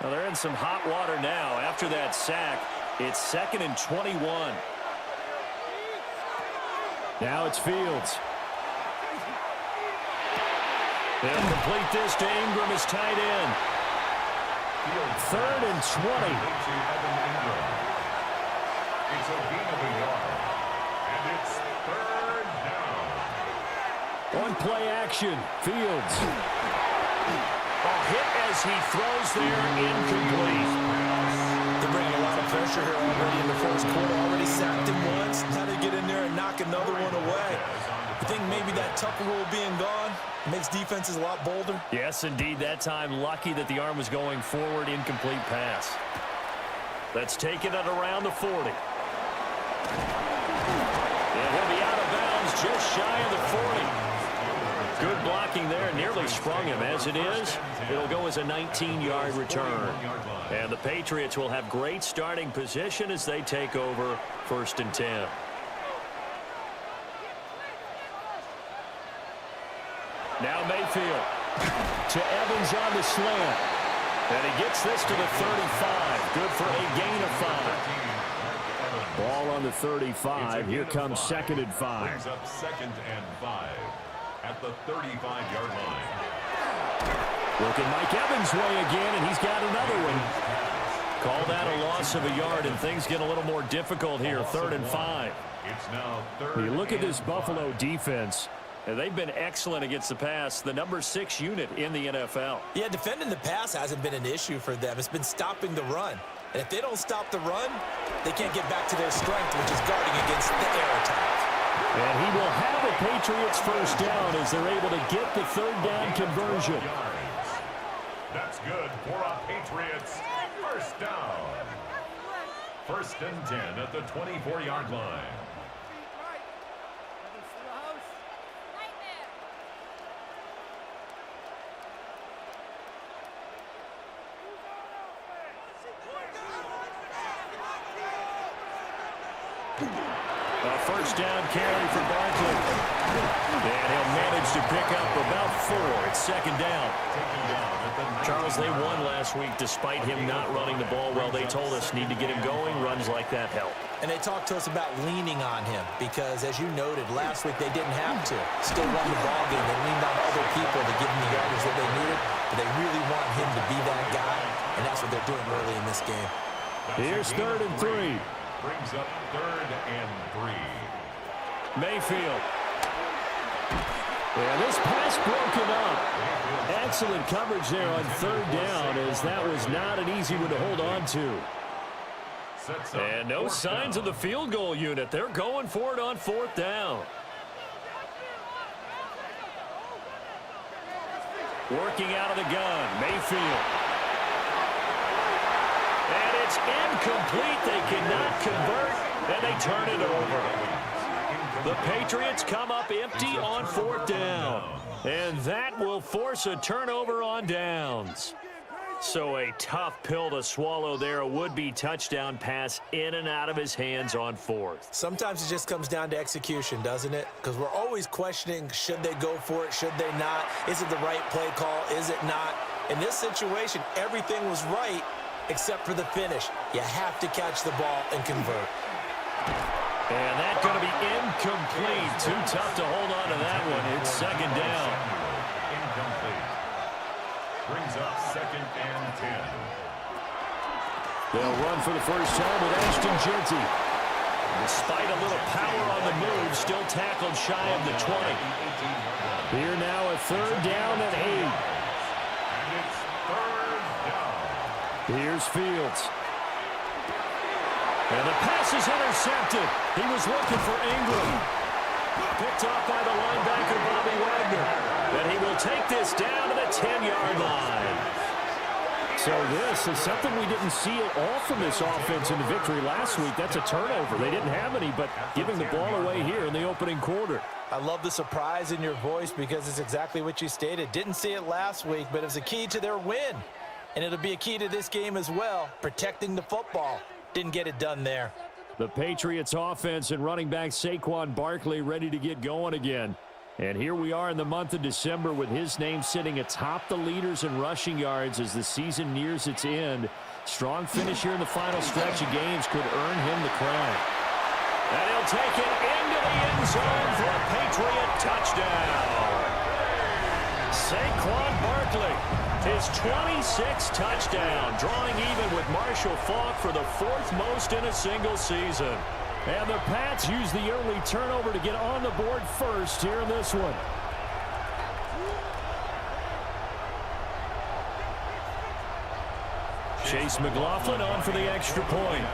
Well, they're in some hot water now. After that sack, it's 2nd and 21. Now it's Fields. They'll complete this to Ingram as tight end. 3rd and 20. It's a gain of a yard. And it's 3rd down. On play action, Fields. A hit as he throws there, incomplete. They're bringing a lot of pressure here already in the first quarter. Already sacked him once. Now they get in there and knock another one away. I think maybe that Tucker rule being gone makes defenses a lot bolder. Yes, indeed. That time, lucky that the arm was going forward. Incomplete pass. Let's take it at around the 40. And he'll be out of bounds just shy of the 40. Good blocking there. Nearly sprung him. As it is, it'll go as a 19-yard return. And the Patriots will have great starting position as they take over 1st and 10. Now Mayfield to Evans on the slant. And he gets this to the 35. Good for a gain of 5. Ball on the 35. Here comes 2nd and 5. Brings up 2nd and 5 at the 35-yard line. Looking Mike Evans' way again, and he's got another one. Call that a loss of a yard, and things get a little more difficult here. 3rd and 5. It's now 3rd. You look at this Buffalo defense. And they've been excellent against the pass, the number 6 unit in the NFL. Yeah, defending the pass hasn't been an issue for them. It's been stopping the run. And if they don't stop the run, they can't get back to their strength, which is guarding against the air attack. And he will have the Patriots first down as they're able to get the 3rd down conversion. That's good for a Patriots first down. 1st and 10 at the 24-yard line. A first down carry for Barkley. And he'll manage to pick up about 4. It's second down. Charles, they won last week despite him not running the ball well. They told us need to get him going. Runs like that help. And they talked to us about leaning on him because, as you noted, last week they didn't have to. Still won the ball game. They leaned on other people to give them the yardage that they needed, but they really want him to be that guy, and that's what they're doing early in this game. Here's 3rd and 3. Brings up 3rd and 3. Mayfield. And this pass broken up. Excellent coverage there on 3rd down, as that was not an easy one to hold on to. And no signs of the field goal unit. They're going for it on 4th down. Working out of the gun, Mayfield. And it's incomplete. They cannot convert, and they turn it over. The Patriots come up empty on 4th down. And that will force a turnover on downs. So a tough pill to swallow there. A would-be touchdown pass in and out of his hands on 4th. Sometimes it just comes down to execution, doesn't it? Because we're always questioning, should they go for it, should they not? Is it the right play call, is it not? In this situation, everything was right except for the finish. You have to catch the ball and convert. And that's going to be incomplete. Too tough to hold on to that one. It's second down. Incomplete. Brings up 2nd and 10. They'll run for the first time with Ashton Jeanty. Despite a little power on the move, still tackled shy of the 20. Here now a 3rd down and 8. And it's 3rd down. Here's Fields. And the pass is intercepted. He was looking for Ingram. Picked off by the linebacker, Bobby Wagner. And he will take this down to the 10-yard line. So this is something we didn't see at all from this offense in the victory last week. That's a turnover. They didn't have any, but giving the ball away here in the opening quarter. I love the surprise in your voice because it's exactly what you stated. Didn't see it last week, but it was a key to their win. And it'll be a key to this game as well, protecting the football. Didn't get it done there. The Patriots offense and running back Saquon Barkley ready to get going again. And here we are in the month of December with his name sitting atop the leaders in rushing yards as the season nears its end. Strong finish here in the final stretch of games could earn him the crown. And he'll take it into the end zone for a Patriot touchdown. Saquon Barkley, his 26th touchdown, drawing even with Marshall Faulk for the 4th most in a single season. And the Pats use the early turnover to get on the board first here in this one. Chase McLaughlin on for the extra point.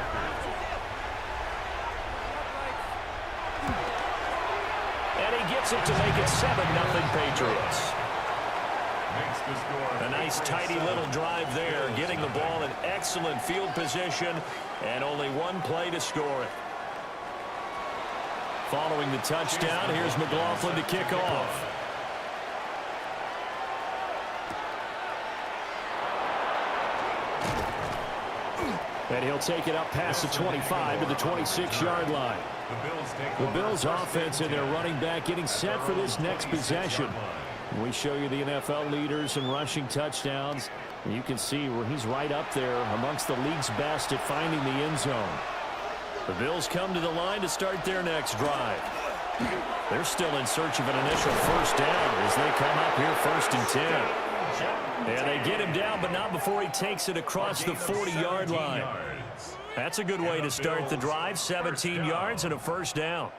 And he gets it to make it 7-0 Patriots. A nice tidy little drive there, getting the ball in excellent field position, and only one play to score it. Following the touchdown, here's McLaughlin to kick off. And he'll take it up past the 25 to the 26-yard line. The Bills offense and their running back getting set for this next possession. We show you the NFL leaders in rushing touchdowns. And you can see where he's right up there amongst the league's best at finding the end zone. The Bills come to the line to start their next drive. They're still in search of an initial first down as they come up here 1st and 10. And they get him down, but not before he takes it across the 40-yard line. That's a good way to start the drive, 17 yards and a first down.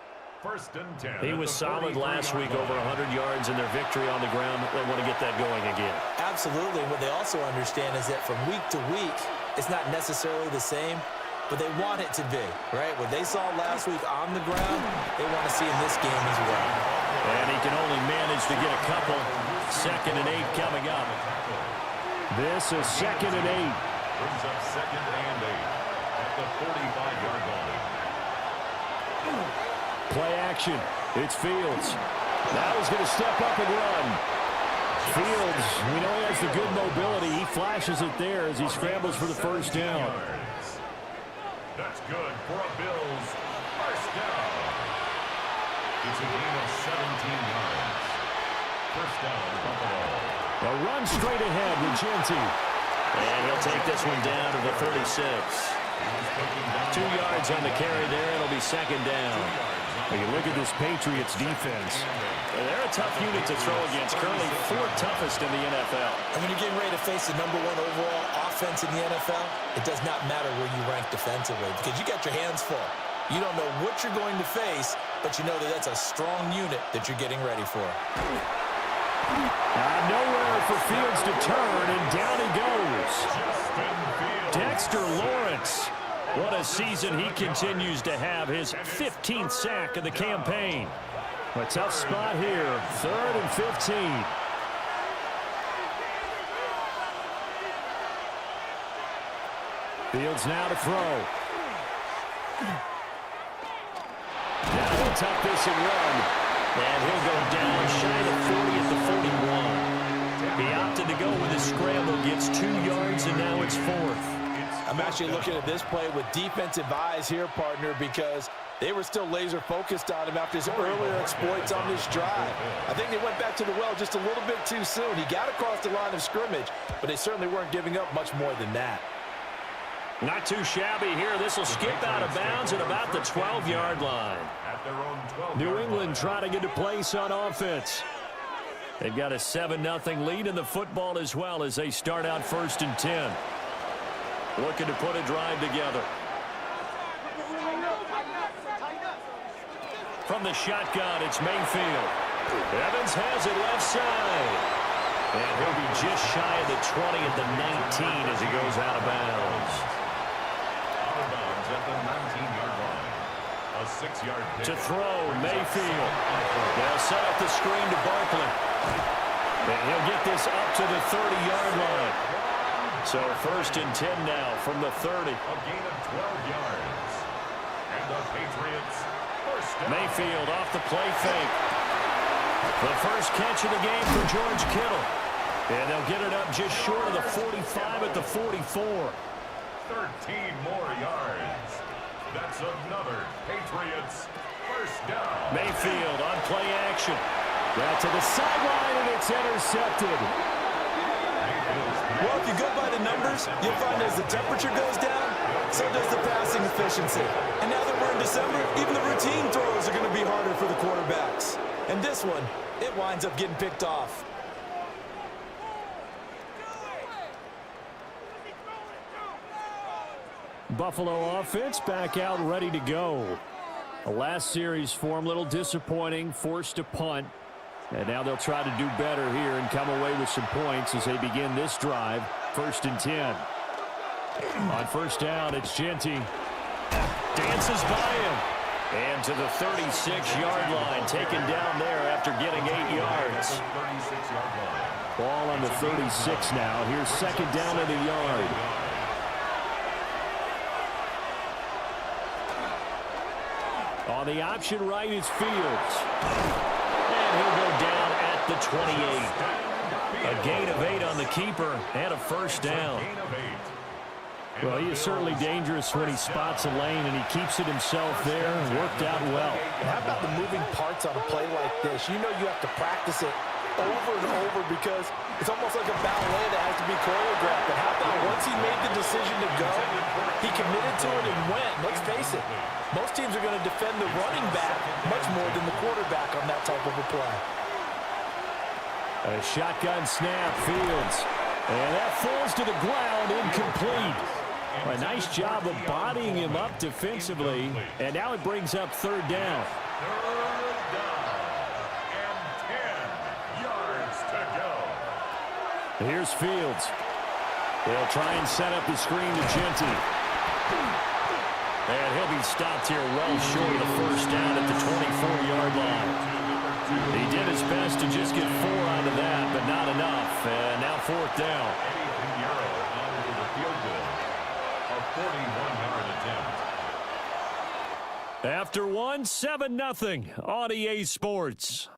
He was solid last week, over 100 yards in their victory on the ground. They want to get that going again. Absolutely. What they also understand is that from week to week, it's not necessarily the same, but they want it to be, right? What they saw last week on the ground, they want to see in this game as well. And he can only manage to get a couple. 2nd and 8 coming up. This is 2nd and 8. Brings up 2nd and 8 at the 45-yard line. Play action. It's Fields. Now he's going to step up and run. Fields, we know he has the good mobility. He flashes it there as he scrambles for the first down. That's good for a Bills First down. It's a gain of 17 yards. First down, Buffalo. A run straight ahead with Genty. And he'll take this one down to the 36. 2 yards on the carry there. It'll be second down. When you look at this Patriots defense, they're a tough unit to throw against. Currently 4th toughest in the NFL. And when you're getting ready to face the #1 overall offense in the NFL, it does not matter where you rank defensively because you got your hands full. You don't know what you're going to face, but you know that that's a strong unit that you're getting ready for. Nowhere for Fields to turn, and down he goes. Dexter Lawrence. What a season he continues to have. His 15th sack of the campaign. A tough spot here. 3rd and 15. Fields now to throw. Now he'll tuck this and run. And he'll go down shy of 40 at the 41. He opted to go with his scramble, gets 2 yards, and now it's 4th. I'm actually looking at this play with defensive eyes here, partner, because they were still laser focused on him after his earlier exploits on this drive. I think they went back to the well just a little bit too soon. He got across the line of scrimmage, but they certainly weren't giving up much more than that. Not too shabby here. This will skip out of bounds at about the 12-yard line. New England trying to get a place on offense. They've got a 7-0 lead in the football as well as they start out 1st and 10. Looking to put a drive together. From the shotgun, it's Mayfield. Evans has it left side. And he'll be just shy of the 20 at the 19 as he goes out of bounds. Out of bounds at the 19-yard line. A 6-yard pick. To throw, Mayfield. They'll set up the screen to Barkley. And he'll get this up to the 30-yard line. So 1st and 10 now from the 30. A gain of 12 yards. And the Patriots first down. Mayfield off the play fake. The first catch of the game for George Kittle. And they'll get it up just short of the 45 at the 44. 13 more yards. That's another Patriots first down. Mayfield on play action. Down to the sideline, and it's intercepted. Well, if you go by the numbers, you'll find as the temperature goes down, so does the passing efficiency. And now that we're in December, even the routine throws are going to be harder for the quarterbacks. And this one, it winds up getting picked off. Buffalo offense back out ready to go. The last series for them, a little disappointing, forced to punt. And now they'll try to do better here and come away with some points as they begin this drive. 1st and 10. On 1st down, it's Genty. Dances by him. And to the 36-yard line, taken down there after getting 8 yards. 36-yard line. Ball on the 36 now. Here's 2nd down and a yard. On the option right is Fields. And he'll go down at the 28. A gain of 8 on the keeper and a 1st down. Well, he is certainly dangerous when he spots a lane, and he keeps it himself there. Worked out well. And how about the moving parts on a play like this? You know you have to practice it over and over because it's almost like a ballet that has to be choreographed. But how about once he made the decision to go, he committed to it and went. Let's face it, most teams are going to defend the running back much more than the quarterback on that type of a play. A shotgun snap, Fields. And that falls to the ground, incomplete. A nice job of bodying him up defensively. And now it brings up 3rd down. 3rd down. And 10 yards to go. Here's Fields. They'll try and set up the screen to Genty. And he'll be stopped here well short of the 1st down at the 24-yard line. He did his best to just get 4 out of that, but not enough. And now 4th down. Anything Euro onto the field goal. A 41-yard attempt. After one, 7-0 on EA Sports.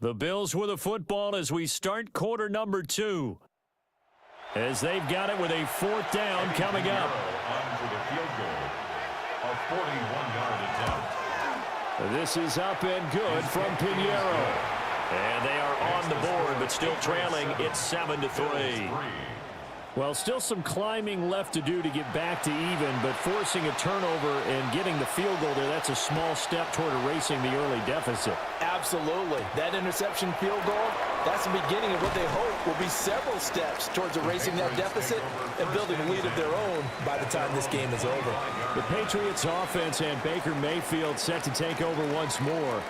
The Bills with the football as we start quarter number 2. As they've got it with a 4th down coming up. On for the field goal. A 41-yard attempt. This is up and good from Pinheiro. And they are on the board, but still trailing. It's 7-3. Well, still some climbing left to do to get back to even, but forcing a turnover and getting the field goal there, that's a small step toward erasing the early deficit. Absolutely. That interception field goal, that's the beginning of what they hope will be several steps towards erasing that deficit and building a lead of their own by the time this game is over. The Patriots offense and Baker Mayfield set to take over once more.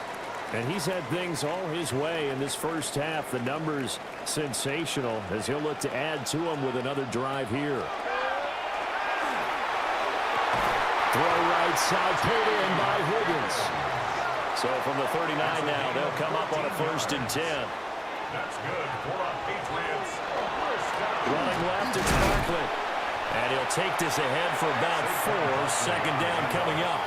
And he's had things all his way in this first half. The numbers sensational as he'll look to add to them with another drive here. Throw right side, pulled in by Higgins. So from the 39 now, they'll come up on a 1st and 10. That's good for the Patriots. Running left, it's Barkley. And he'll take this ahead for about 4. 2nd down coming up.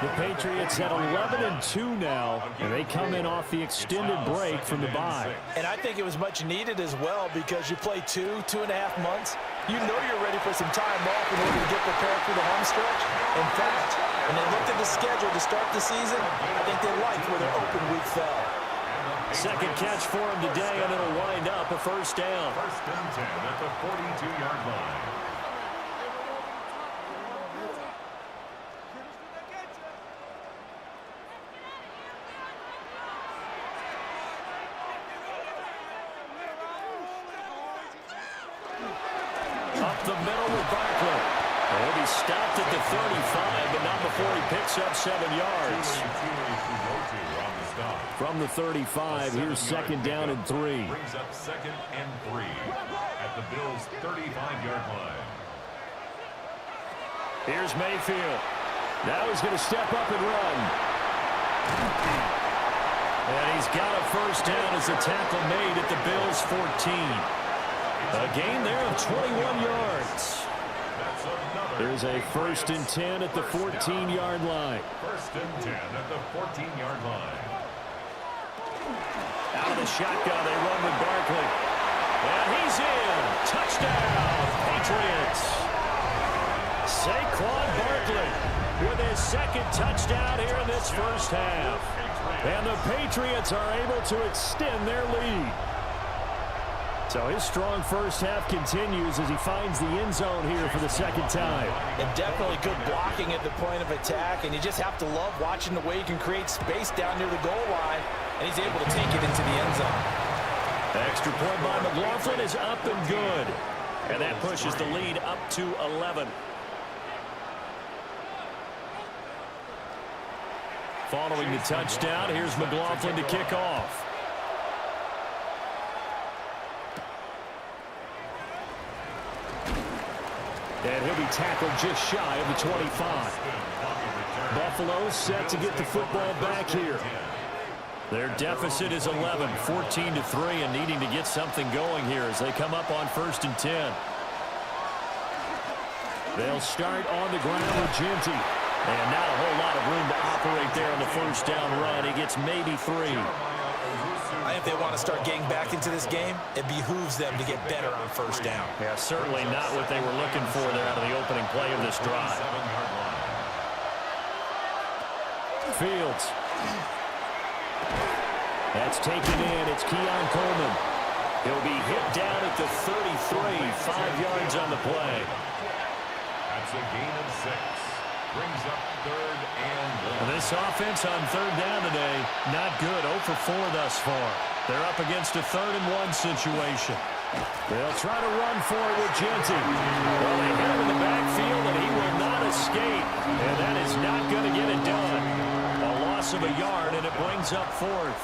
The Patriots at 11-2 now, and they come in off the extended break from the bye. And I think it was much needed as well because you play 2.5 months. You know you're ready for some time off in order to get prepared for the home stretch. In fact, when they looked at the schedule to start the season, I think they liked where their open week fell. 2nd catch for him today, and it'll wind up a 1st down. 1st and 10 at the 42-yard line. Up the middle with Barkley. He'll be stopped at the 35, but not before he picks up 7 yards. From the 35, here's 2nd down and 3. Brings up 2nd and 3 at the Bills' 35-yard line. Here's Mayfield. Now he's going to step up and run. And he's got a 1st down as the tackle made at the Bills' 14. A gain there of 21 yards. There's a 1st and 10 at the 14-yard line. 1st and 10 at the 14-yard line. Out of the shotgun, they run with Barkley. And he's in. Touchdown, Patriots. Saquon Barkley with his 2nd touchdown here in this first half. And the Patriots are able to extend their lead. So his strong first half continues as he finds the end zone here for the 2nd time. And definitely good blocking at the point of attack, and you just have to love watching the way he can create space down near the goal line, and he's able to take it into the end zone. Extra point by McLaughlin is up and good. And that pushes the lead up to 11. Following the touchdown, here's McLaughlin to kick off. And he'll be tackled just shy of the 25. Buffalo set to get the football back here. Their deficit is 11, 14-3, and needing to get something going here as they come up on 1st and 10. They'll start on the ground with Genty. And not a whole lot of room to operate there on the 1st down run. He gets maybe 3. I think if they want to start getting back into this game, it behooves them to get better on 1st down. Yeah, certainly not what they were looking for there out of the opening play of this drive. Fields. That's taken in. It's Keon Coleman. He'll be hit down at the 33, 5 yards on the play. That's a gain of 6. Brings up 3rd and 1. This offense on 3rd down today, not good. 0 for 4 thus far. They're up against a 3rd and 1 situation. They'll try to run for it with Genty. Well, they hit him in the backfield, and he will not escape. And that is not going to get it done. A loss of a yard, and it brings up 4th.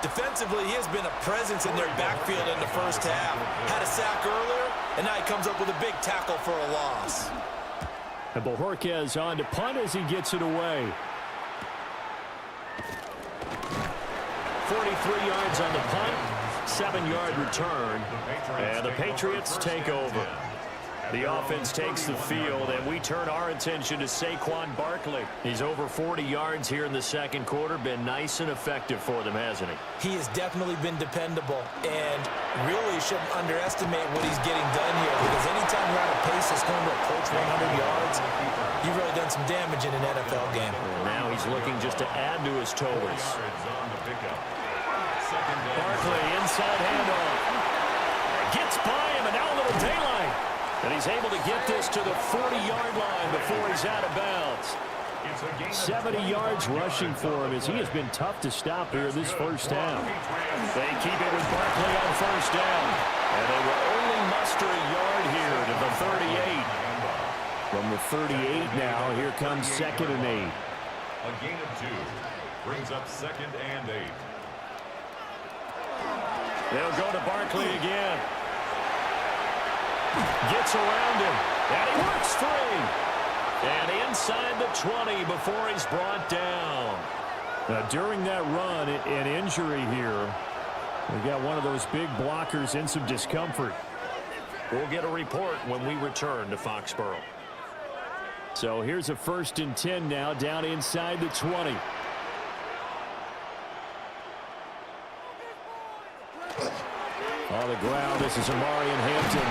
Defensively, he has been a presence in their backfield in the first half. Had a sack earlier, and now he comes up with a big tackle for a loss. And Bojorquez on to punt as he gets it away. 43 yards on the punt, 7-yard return, and the Patriots take over. The offense takes the field, and we turn our attention to Saquon Barkley. He's over 40 yards here in the second quarter. Been nice and effective for them, hasn't he? He has definitely been dependable, and really shouldn't underestimate what he's getting done here, because anytime you're on a pace that's going to approach 100 yards, you've really done some damage in an NFL game. And now he's looking just to add to his totals. Barkley, inside handoff. Gets by him, and now a little daylight. And he's able to get this to the 40-yard line before he's out of bounds. 70 yards rushing for him as he has been tough to stop here this first down. They keep it with Barkley on first down. And they will only muster a yard here to the 38. From the 38 now, here comes 2nd and 8. A gain of 2 brings up 2nd and 8. They'll go to Barkley again. Gets around him, and he works free. And inside the 20 before he's brought down. Now, during that run, an injury here. We got one of those big blockers in some discomfort. We'll get a report when we return to Foxborough. So here's a 1st and 10 now, down inside the 20. On the ground, this is Amarian Hampton.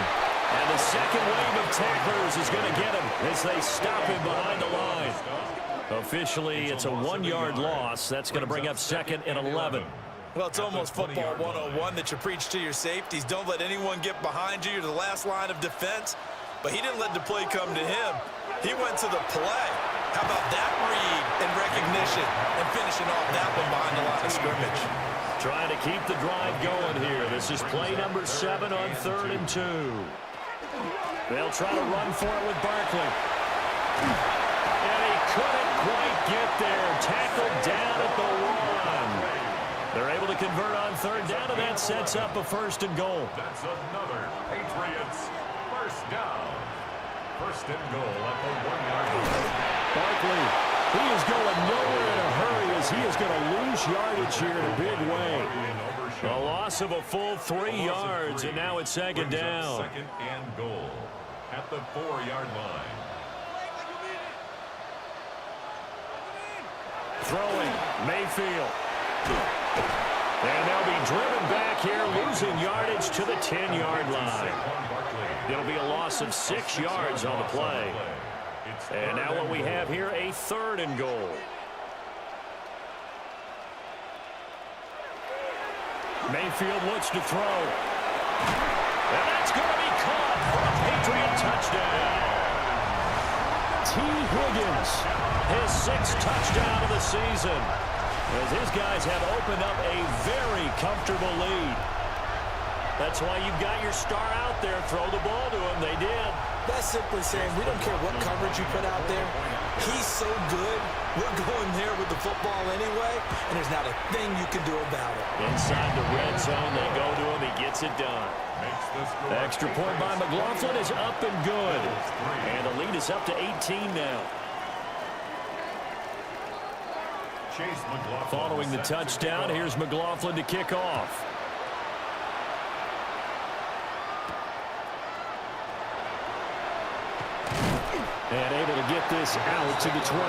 And the second wave of tacklers is going to get him as they stop him behind the line. Officially, it's a 1-yard loss. That's going to bring up 2nd and 11. Well, it's almost football 101 that you preach to your safeties. Don't let anyone get behind you. You're the last line of defense. But he didn't let the play come to him. He went to the play. How about that read and recognition and finishing off that one behind the line of scrimmage? Trying to keep the drive going here. This is play number 7 on 3rd and 2. They'll try to run for it with Barkley. And he couldn't quite get there. Tackled down at the 1. They're able to convert on 3rd down, and that sets up a 1st and goal. That's another Patriots 1st down. 1st and goal at the 1-yard line. Barkley, he is going nowhere in a hurry as he is going to lose yardage here in a big way. A loss of a full 3 yards, and now it's 2nd down. 2nd and goal at the 4-yard line. Throwing, Mayfield. And they'll be driven back here, losing yardage to the 10-yard line. It'll be a loss of 6 yards on the play. And now what we have here, a 3rd and goal. Mayfield looks to throw. And that's going to be caught for a Patriot touchdown. T. Higgins, his 6th touchdown of the season, as his guys have opened up a very comfortable lead. That's why you've got your star out there. Throw the ball to him. They did. That's simply saying we don't care what coverage you put out there. He's so good. We're going there with the football anyway, and there's not a thing you can do about it. Inside the red zone, they go to him. He gets it done. The extra point by McLaughlin is up and good. And the lead is up to 18 now. Following the touchdown, here's McLaughlin to kick off. And able to get this out to the 25.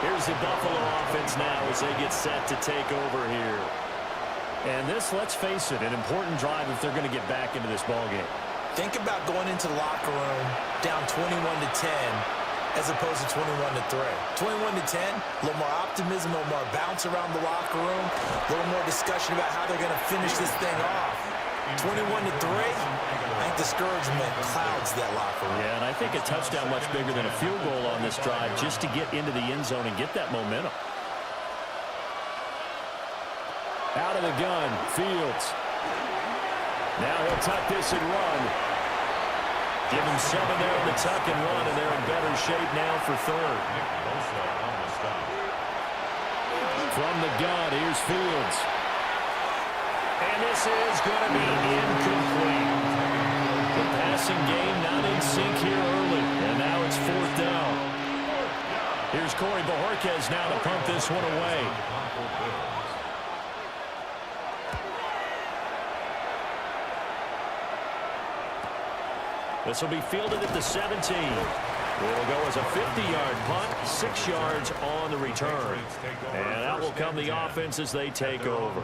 Here's the Buffalo offense now as they get set to take over here. And this, let's face it, an important drive if they're going to get back into this ballgame. Think about going into the locker room down 21-10 as opposed to 21-3. 21-10, a little more optimism, a little more bounce around the locker room, a little more discussion about how they're going to finish this thing off. 21-3, I think discouragement clouds that locker room. Yeah, and I think a touchdown much bigger than a field goal on this drive just to get into the end zone and get that momentum. Out of the gun, Fields. Now he'll tuck this and run. Give him 7 there in the tuck and run, and they're in better shape now for 3rd. From the gun, here's Fields. And this is going to be incomplete. The passing game not in sync here early, and now it's 4th down. Here's Corey Bojorquez now to pump this one away. This will be fielded at the 17. It'll go as a 50-yard punt, 6 yards on the return. And that will come the offense as they take over.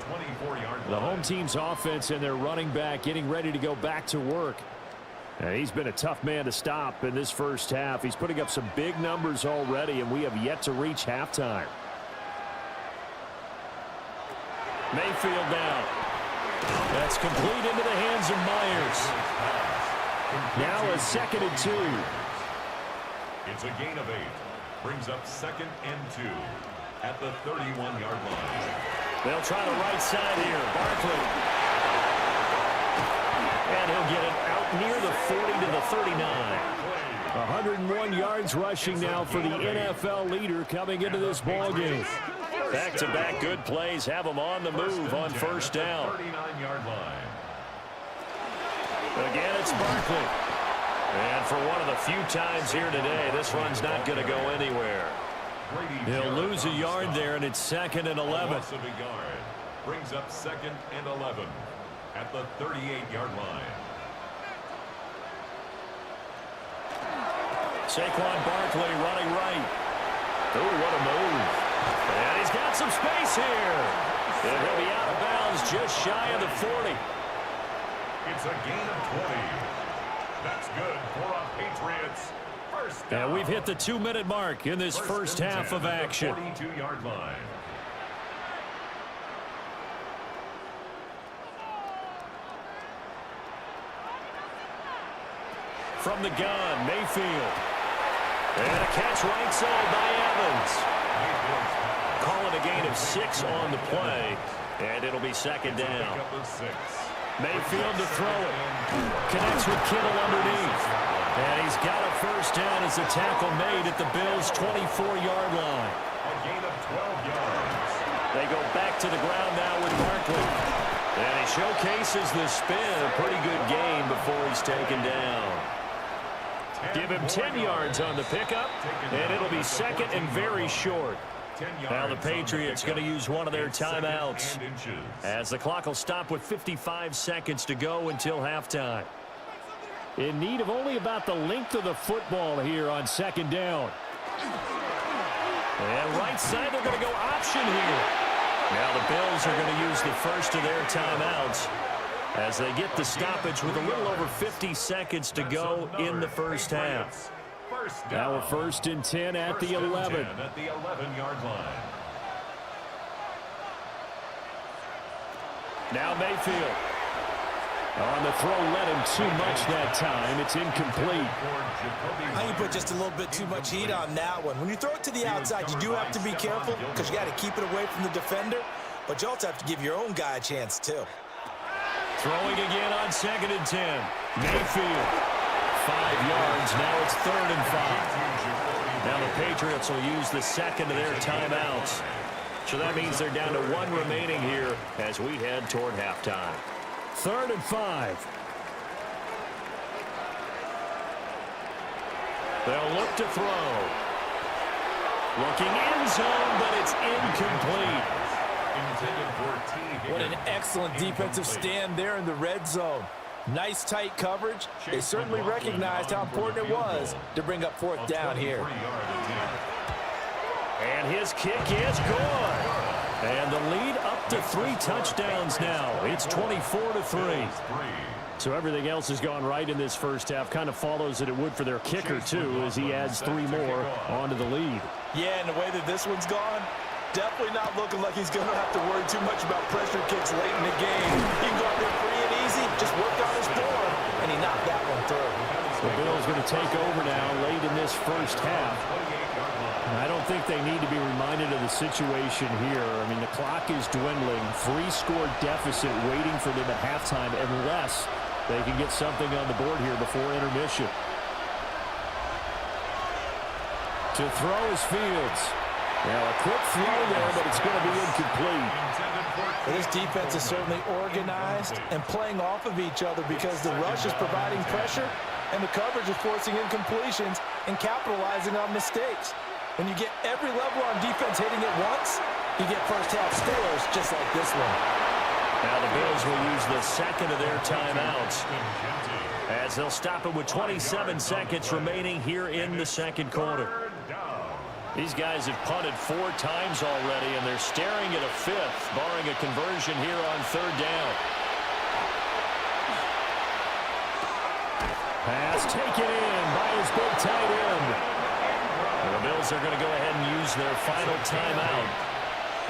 The home team's offense and their running back getting ready to go back to work. And he's been a tough man to stop in this first half. He's putting up some big numbers already, and we have yet to reach halftime. Mayfield down. That's complete into the hands of Myers. Now a 2nd and 2. It's a gain of 8. Brings up 2nd and 2 at the 31-yard line. They'll try the right side here. Barkley. And he'll get it out near the 40 to the 39. 101 yards rushing now for the NFL leader coming into this ball game. Back-to-back good plays have them on the move on first down. 39-yard line. Again, it's Barkley. And for one of the few times here today, this run's not going to go anywhere. He'll lose a yard there, and it's 2nd and 11. Loss of a yard. Brings up 2nd and 11 at the 38-yard line. Saquon Barkley running right. Oh, what a move. And he's got some space here. And he'll be out of bounds just shy of the 40. It's a gain of 20. That's good for our Patriots. First down. And we've hit the 2-minute mark in this first half of action. 42-yard line. From the gun, Mayfield. And a catch right side by Evans. Calling a gain of 6 on the play. And it'll be 2nd down. Mayfield to throw it. Connects with Kittle underneath. And he's got a first down as the tackle made at the Bills' 24-yard line. A gain of 12 yards. They go back to the ground now with Barkley. And he showcases the spin. A pretty good game before he's taken down. Give him 10 yards on the pickup. And it'll be 2nd and very short. Now the Patriots going to use one of their timeouts as the clock will stop with 55 seconds to go until halftime. In need of only about the length of the football here on 2nd down. And right side, they're going to go option here. Now the Bills are going to use the first of their timeouts as they get the stoppage with a little over 50 seconds to go in the first half. Now a 1st and 10 at the 11. At the 11-yard line. Now Mayfield. On the throw, let him too much that time. It's incomplete. I think you put just a little bit too much heat on that one. When you throw it to the outside, you do have to be careful because you got to keep it away from the defender, but you also have to give your own guy a chance too. Throwing again on 2nd and 10. Mayfield. 5 yards. Now it's 3rd and 5. Now the Patriots will use the second of their timeouts. So that means they're down to 1 remaining here as we head toward halftime. 3rd and 5. They'll look to throw. Looking end zone, but it's incomplete. What an excellent defensive stand there in the red zone. Nice tight coverage. They certainly recognized how important it was to bring up 4th down here. And his kick is good. And the lead up to 3 touchdowns now. It's 24-3. So everything else has gone right in this first half. Kind of follows that it would for their kicker, too, as he adds 3 more onto the lead. Yeah, and the way that this one's gone, definitely not looking like he's going to have to worry too much about pressure kicks late in the game. He can go out there free and easy, just work on his form, and he knocked that one through. The Bills going to take over now late in this first half. I don't think they need to be reminded of the situation here. I mean, the clock is dwindling. 3-score deficit waiting for them at halftime unless they can get something on the board here before intermission. To throw is Fields. Now a quick throw there, but it's going to be incomplete. Well, this defense is certainly organized and playing off of each other because the rush is providing pressure and the coverage is forcing incompletions and capitalizing on mistakes. When you get every level on defense hitting at once, you get first half scores just like this one. Now the Bills will use the second of their timeouts as they'll stop it with 27 seconds remaining here in the second quarter. These guys have punted 4 times already, and they're staring at a 5th, barring a conversion here on third down. Pass taken in by his big tight end. The Bills are going to go ahead and use their final timeout.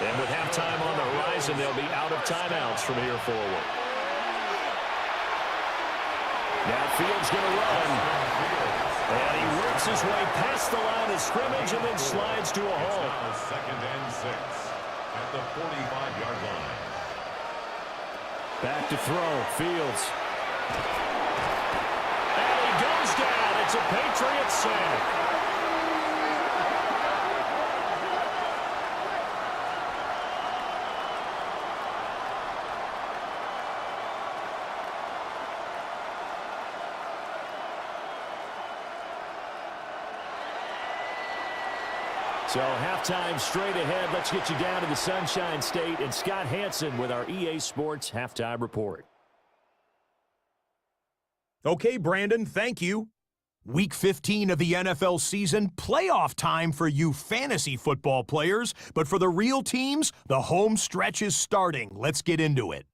And with halftime on the horizon, they'll be out of timeouts from here forward. Now Fields going to run. And he works his way past the line of scrimmage and then slides to a halt. Second and 6 at the 45-yard line. Back to throw. Fields. And he goes down. It's a Patriots sack. So halftime straight ahead. Let's get you down to the Sunshine State and Scott Hansen with our EA Sports halftime report. Okay, Brandon, thank you. Week 15 of the NFL season, playoff time for you fantasy football players. But for the real teams, the home stretch is starting. Let's get into it.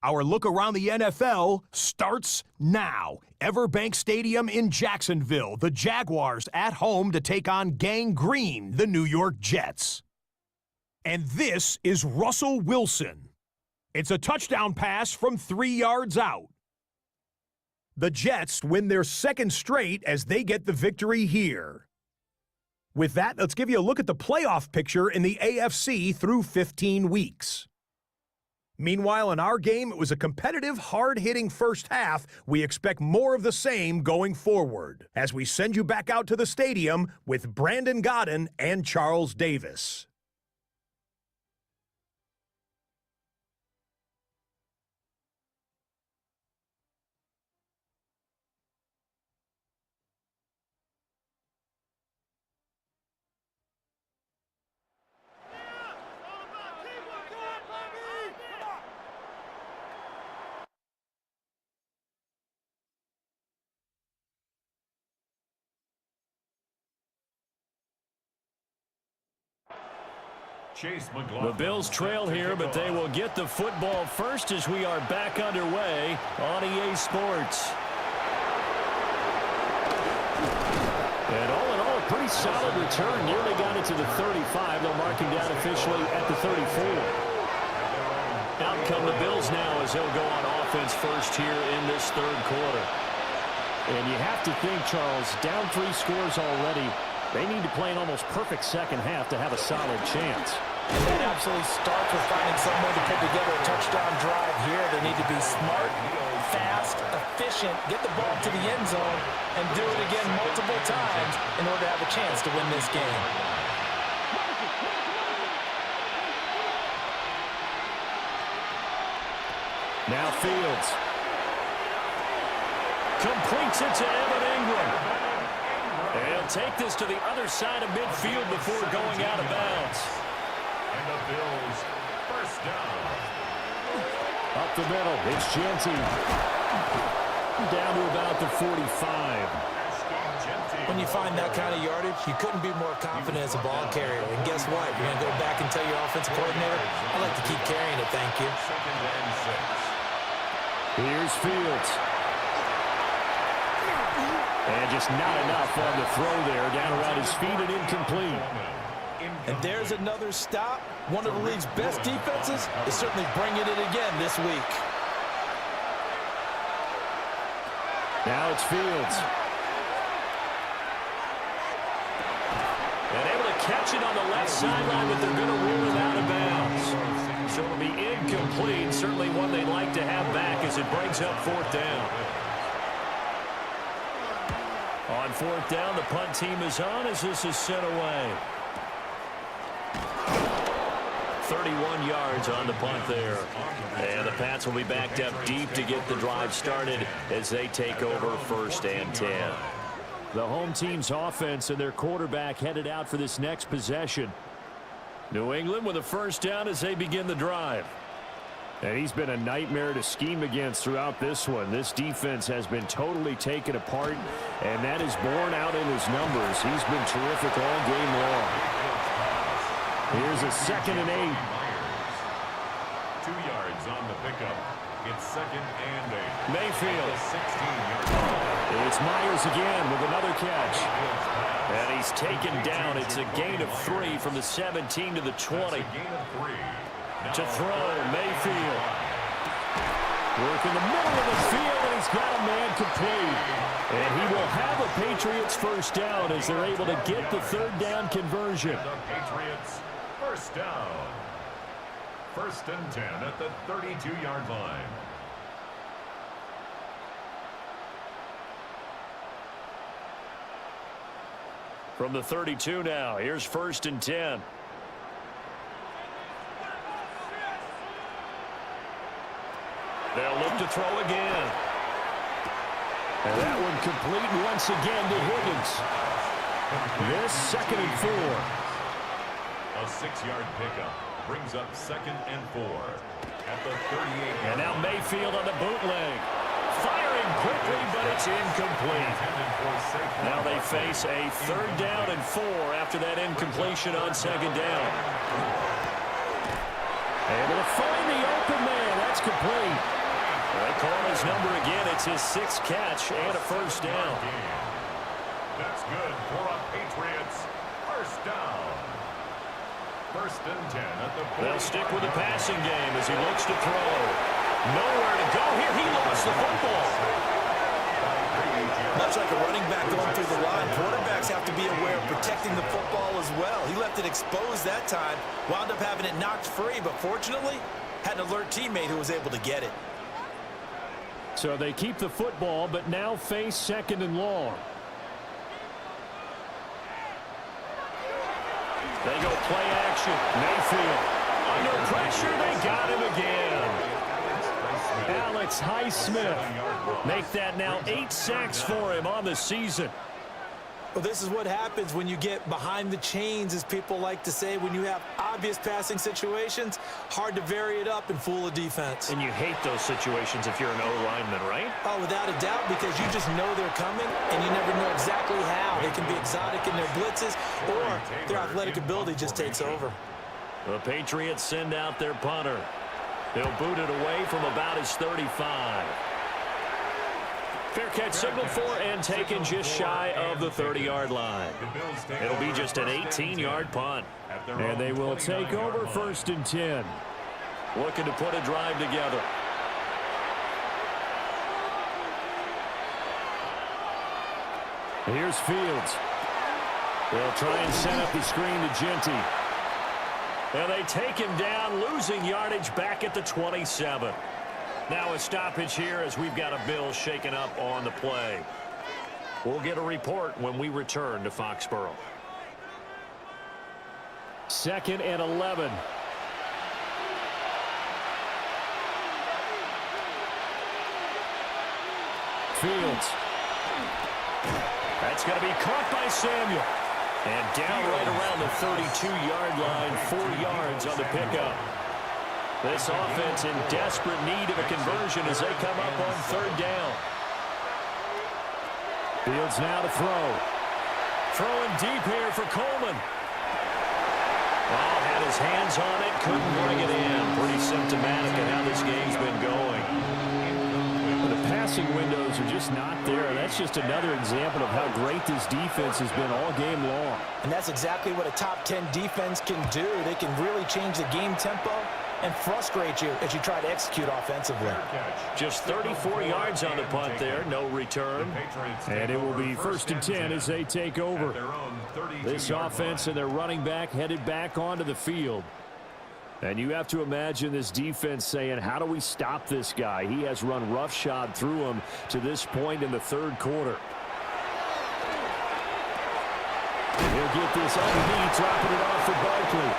Our look around the NFL starts now. Everbank Stadium in Jacksonville. The Jaguars at home to take on Gang Green, the New York Jets. And this is Russell Wilson. It's a touchdown pass from 3 yards out. The Jets win their second straight as they get the victory here. With that, let's give you a look at the playoff picture in the AFC through 15 weeks. Meanwhile, in our game, it was a competitive, hard-hitting first half. We expect more of the same going forward as we send you back out to the stadium with Brandon Godden and Charles Davis. The Bills trail here, but they will get the football first as we are back underway on EA Sports. And all in all, a pretty solid return. Nearly got it to the 35. They'll mark him down officially at the 34. Out come the Bills now as they'll go on offense first here in this third quarter. And you have to think, Charles, down 3 scores already. They need to play an almost perfect second half to have a solid chance. And that absolutely starts with finding some way to put together a touchdown drive here. They need to be smart, fast, efficient, get the ball to the end zone, and do it again multiple times in order to have a chance to win this game. Now Fields. Completes it to Evan Ingram. And he'll take this to the other side of midfield before going out of bounds. And the Bills first down. Up the middle, it's Genty. Down to about the 45. When you find that kind of yardage, you couldn't be more confident as a ball carrier. And guess what? You're going to go back and tell your offensive coordinator, I'd like to keep carrying it, thank you. Second and 6. Here's Fields. And just not enough on the throw there. Down around his feet and incomplete. And there's another stop. One of the league's best defenses is certainly bringing it again this week. Now it's Fields. And able to catch it on the left sideline, but they're going to rule it out of bounds. So it'll be incomplete. Certainly one they'd like to have back as it brings up fourth down. On fourth down, the punt team is on as this is sent away. 31 yards on the punt there. And the Pats will be backed up deep to get the drive started as they take over first and 10. The home team's offense and their quarterback headed out for this next possession. New England with a first down as they begin the drive. And he's been a nightmare to scheme against throughout this one. This defense has been totally taken apart, and that is borne out in his numbers. He's been terrific all game long. Here's a 2nd and 8. 2 yards on the pickup. It's 2nd and 8. Mayfield. 16-yard. It's Myers again with another catch. And he's taken down. It's a gain of 3 from the 17 to the 20. Gain of 3. To throw, Mayfield. Work in the middle of the field, and he's got a man complete. And he will have a Patriots first down as they're able to get the 3rd down conversion. The Patriots first down. 1st and 10 at the 32-yard line. From the 32 now, here's 1st and 10. They'll look to throw again. And that one complete once again to Higgins. This 2nd and 4. A 6-yard pickup brings up 2nd and 4 at the 38. And now Mayfield on the bootleg. Firing quickly, but it's incomplete. Now they face a 3rd down and 4 after that incompletion on 2nd down. Able to find the open man. That's complete. They call his number again. It's his 6th catch and a first down. That's good for a Patriots first down. 1st and 10 at the 40. They'll stick with the passing game as he looks to throw. Nowhere to go here. He lost the football. Much like a running back going through the line, quarterbacks have to be aware of protecting the football as well. He left it exposed that time, wound up having it knocked free, but fortunately, had an alert teammate who was able to get it. So they keep the football, but now face 2nd and long. They go play action. Mayfield under pressure. They got him again. Alex Highsmith make that now 8 sacks for him on the season. Well, this is what happens when you get behind the chains, as people like to say. When you have obvious passing situations, hard to vary it up and fool a defense. And you hate those situations if you're an O-lineman, right? Oh, without a doubt, because you just know they're coming, and you never know exactly how. They can be exotic in their blitzes, or their athletic ability just takes over. The Patriots send out their punter. They'll boot it away from about his 35. Fair catch signal for and taken just shy of the 30-yard line. It'll be just an 18-yard punt. And they will take over 1st and 10. Looking to put a drive together. Here's Fields. They'll try and set up the screen to Genty. And they take him down, losing yardage back at the 27. Now a stoppage here as we've got a Bill shaken up on the play. We'll get a report when we return to Foxborough. 2nd and 11. Fields. That's going to be caught by Samuel. And down right around the 32-yard line, 4 yards on the pickup. This offense in desperate need of a conversion as they come up on 3rd down. Fields now to throw. Throwing deep here for Coleman. Oh, had his hands on it, couldn't bring it in. Pretty symptomatic of how this game's been going. The passing windows are just not there. That's just another example of how great this defense has been all game long. And that's exactly what a top 10 defense can do. They can really change the game tempo and frustrate you as you try to execute offensively. Just 34 yards on the punt there, no return. And it will be 1st and 10 as they take over. This offense and their running back headed back onto the field. And you have to imagine this defense saying, how do we stop this guy? He has run roughshod through him to this point in the 3rd quarter. He'll get this underneath, dropping it off for Barkley.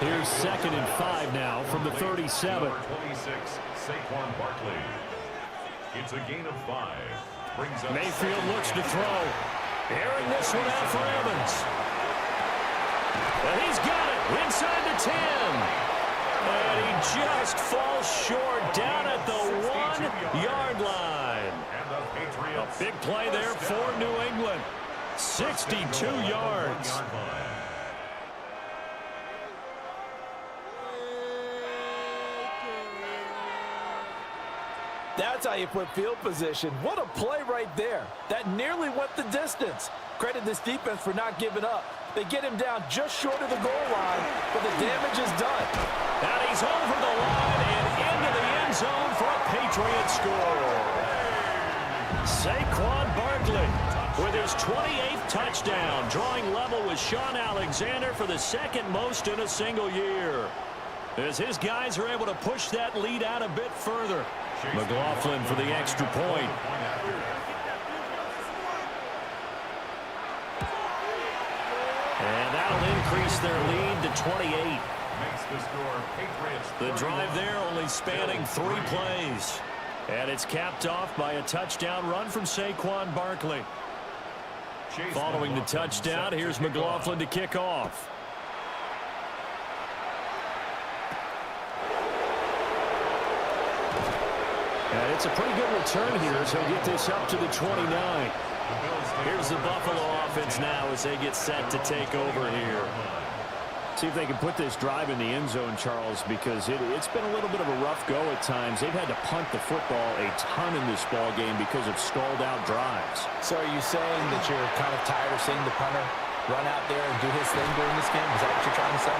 Here's 2nd and 5 now from the 37. 26, Saquon Barkley. It's a gain of 5. Brings up Mayfield looks to throw. Airing this one out for Evans. And he's got it inside the 10. And he just falls short down at the 1-yard line. A big play there for New England. 62 yards. That's how you put field position. What a play right there. That nearly went the distance. Credit this defense for not giving up. They get him down just short of the goal line, but the damage is done. And he's over the line and into the end zone for a Patriot score. Saquon Barkley with his 28th touchdown, drawing level with Sean Alexander for the second most in a single year. As his guys are able to push that lead out a bit further. McLaughlin for the extra point. And that'll increase their lead to 28. The drive there only spanning 3 plays. And it's capped off by a touchdown run from Saquon Barkley. Following the touchdown, here's McLaughlin to kick off. And it's a pretty good return here as he'll get this up to the 29. Here's the Buffalo offense now as they get set to take over here. See if they can put this drive in the end zone, Charles, because it's been a little bit of a rough go at times. They've had to punt the football a ton in this ball game because of stalled-out drives. So are you saying that you're kind of tired of seeing the punter run out there and do his thing during this game? Is that what you're trying to say?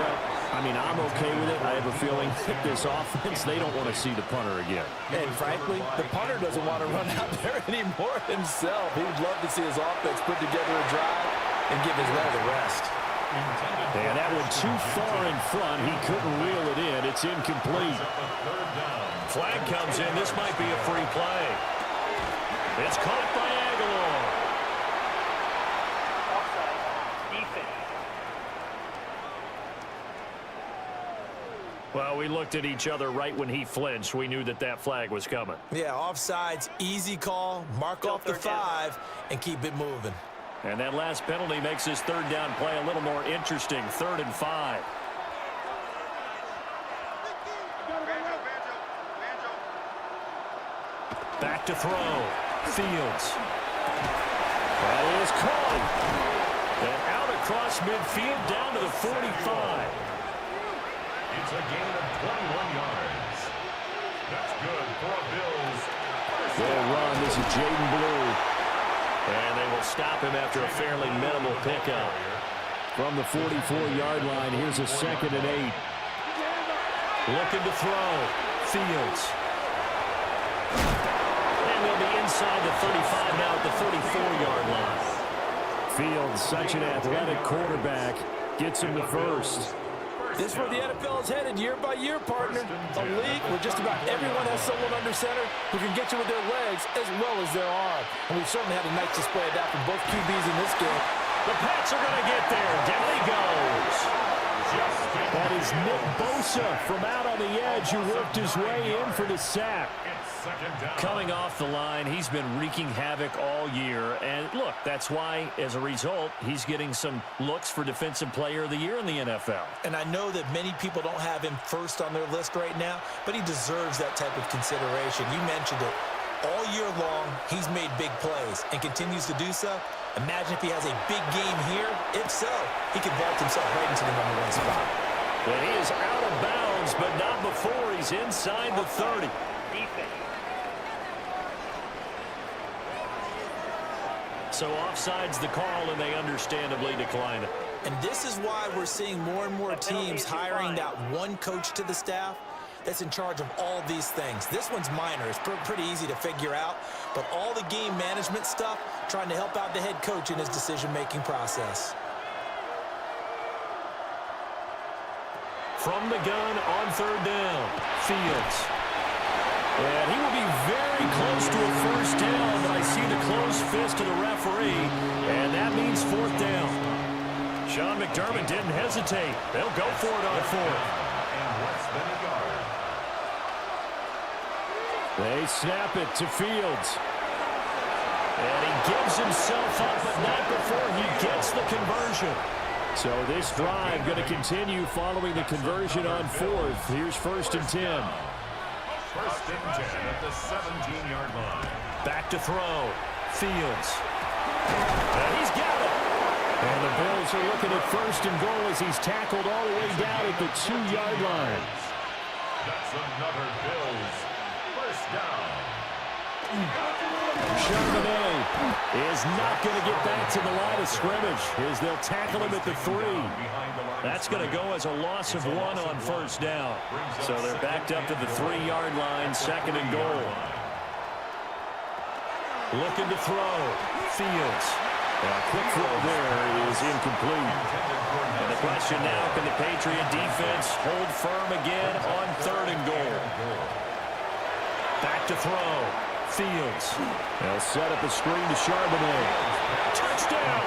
Well, I mean, I'm okay with it. I have a feeling that this offense, they don't want to see the punter again. And frankly, the punter doesn't want to run out there anymore himself. He would love to see his offense put together a drive and give his men the rest. And that one too far in front. He couldn't reel it in. It's incomplete. Flag comes in. This might be a free play. It's caught by Aguilar. Well, we looked at each other right when he flinched. We knew that that flag was coming. Yeah, offsides, easy call, mark off the 5, and keep it moving. And that last penalty makes this third down play a little more interesting. 3rd and 5. Back to throw. Fields. That is caught. And out across midfield down to the 45. It's a gain of 21 yards. That's good for a Bills. They'll run. This is Jaden Blue. And they will stop him after a fairly minimal pickup. From the 44-yard line, here's a 2nd and 8. Looking to throw. Fields. And they'll be inside the 35 now at the 34-yard line. Fields, such an athletic quarterback, gets him the first. This is where the NFL is headed year by year, partner. A league where just about everyone has someone under center who can get you with their legs as well as their arm. And we've certainly had a nice display of that from both QBs in this game. The Pats are going to get there. Down he goes. That is Nick Bosa from out on the edge who worked his way in for the sack. Coming off the line, he's been wreaking havoc all year. And look, that's why, as a result, he's getting some looks for Defensive Player of the Year in the NFL. And I know that many people don't have him first on their list right now, but he deserves that type of consideration. You mentioned it. All year long, he's made big plays and continues to do so. Imagine if he has a big game here. If so, he could vault himself right into the #1 spot. And he is out of bounds, but not before he's inside the 30. So offside's the call, and they understandably decline it. And this is why we're seeing more and more teams hiring that one coach to the staff that's in charge of all these things. This one's minor. It's pretty easy to figure out. But all the game management stuff, trying to help out the head coach in his decision-making process. From the gun on 3rd down, Fields. And he will be very close to a first down, but I see the closed fist of the referee, and that means 4th down. Sean McDermott didn't hesitate. They'll go for it on 4th. They snap it to Fields. And he gives himself up, but not before he gets the conversion. So this drive going to continue following the conversion on fourth. Here's 1st and 10. 1st and 10 at the 17-yard line. Back to throw. Fields. And he's got it. And the Bills are looking at 1st and goal as he's tackled all the way down at the 2-yard line. That's another Bills 1st down. Charbonnet is not going to get back to the line of scrimmage as they'll tackle him at the 3. That's going to go as a loss of 1 on 1st down. So they're backed up to the 3-yard line, 2nd and goal. Looking to throw. Fields. A quick throw there is incomplete. And the question now, can the Patriot defense hold firm again on 3rd and goal? Back to throw. Fields. They'll set up a screen to Charbonnet. Touchdown!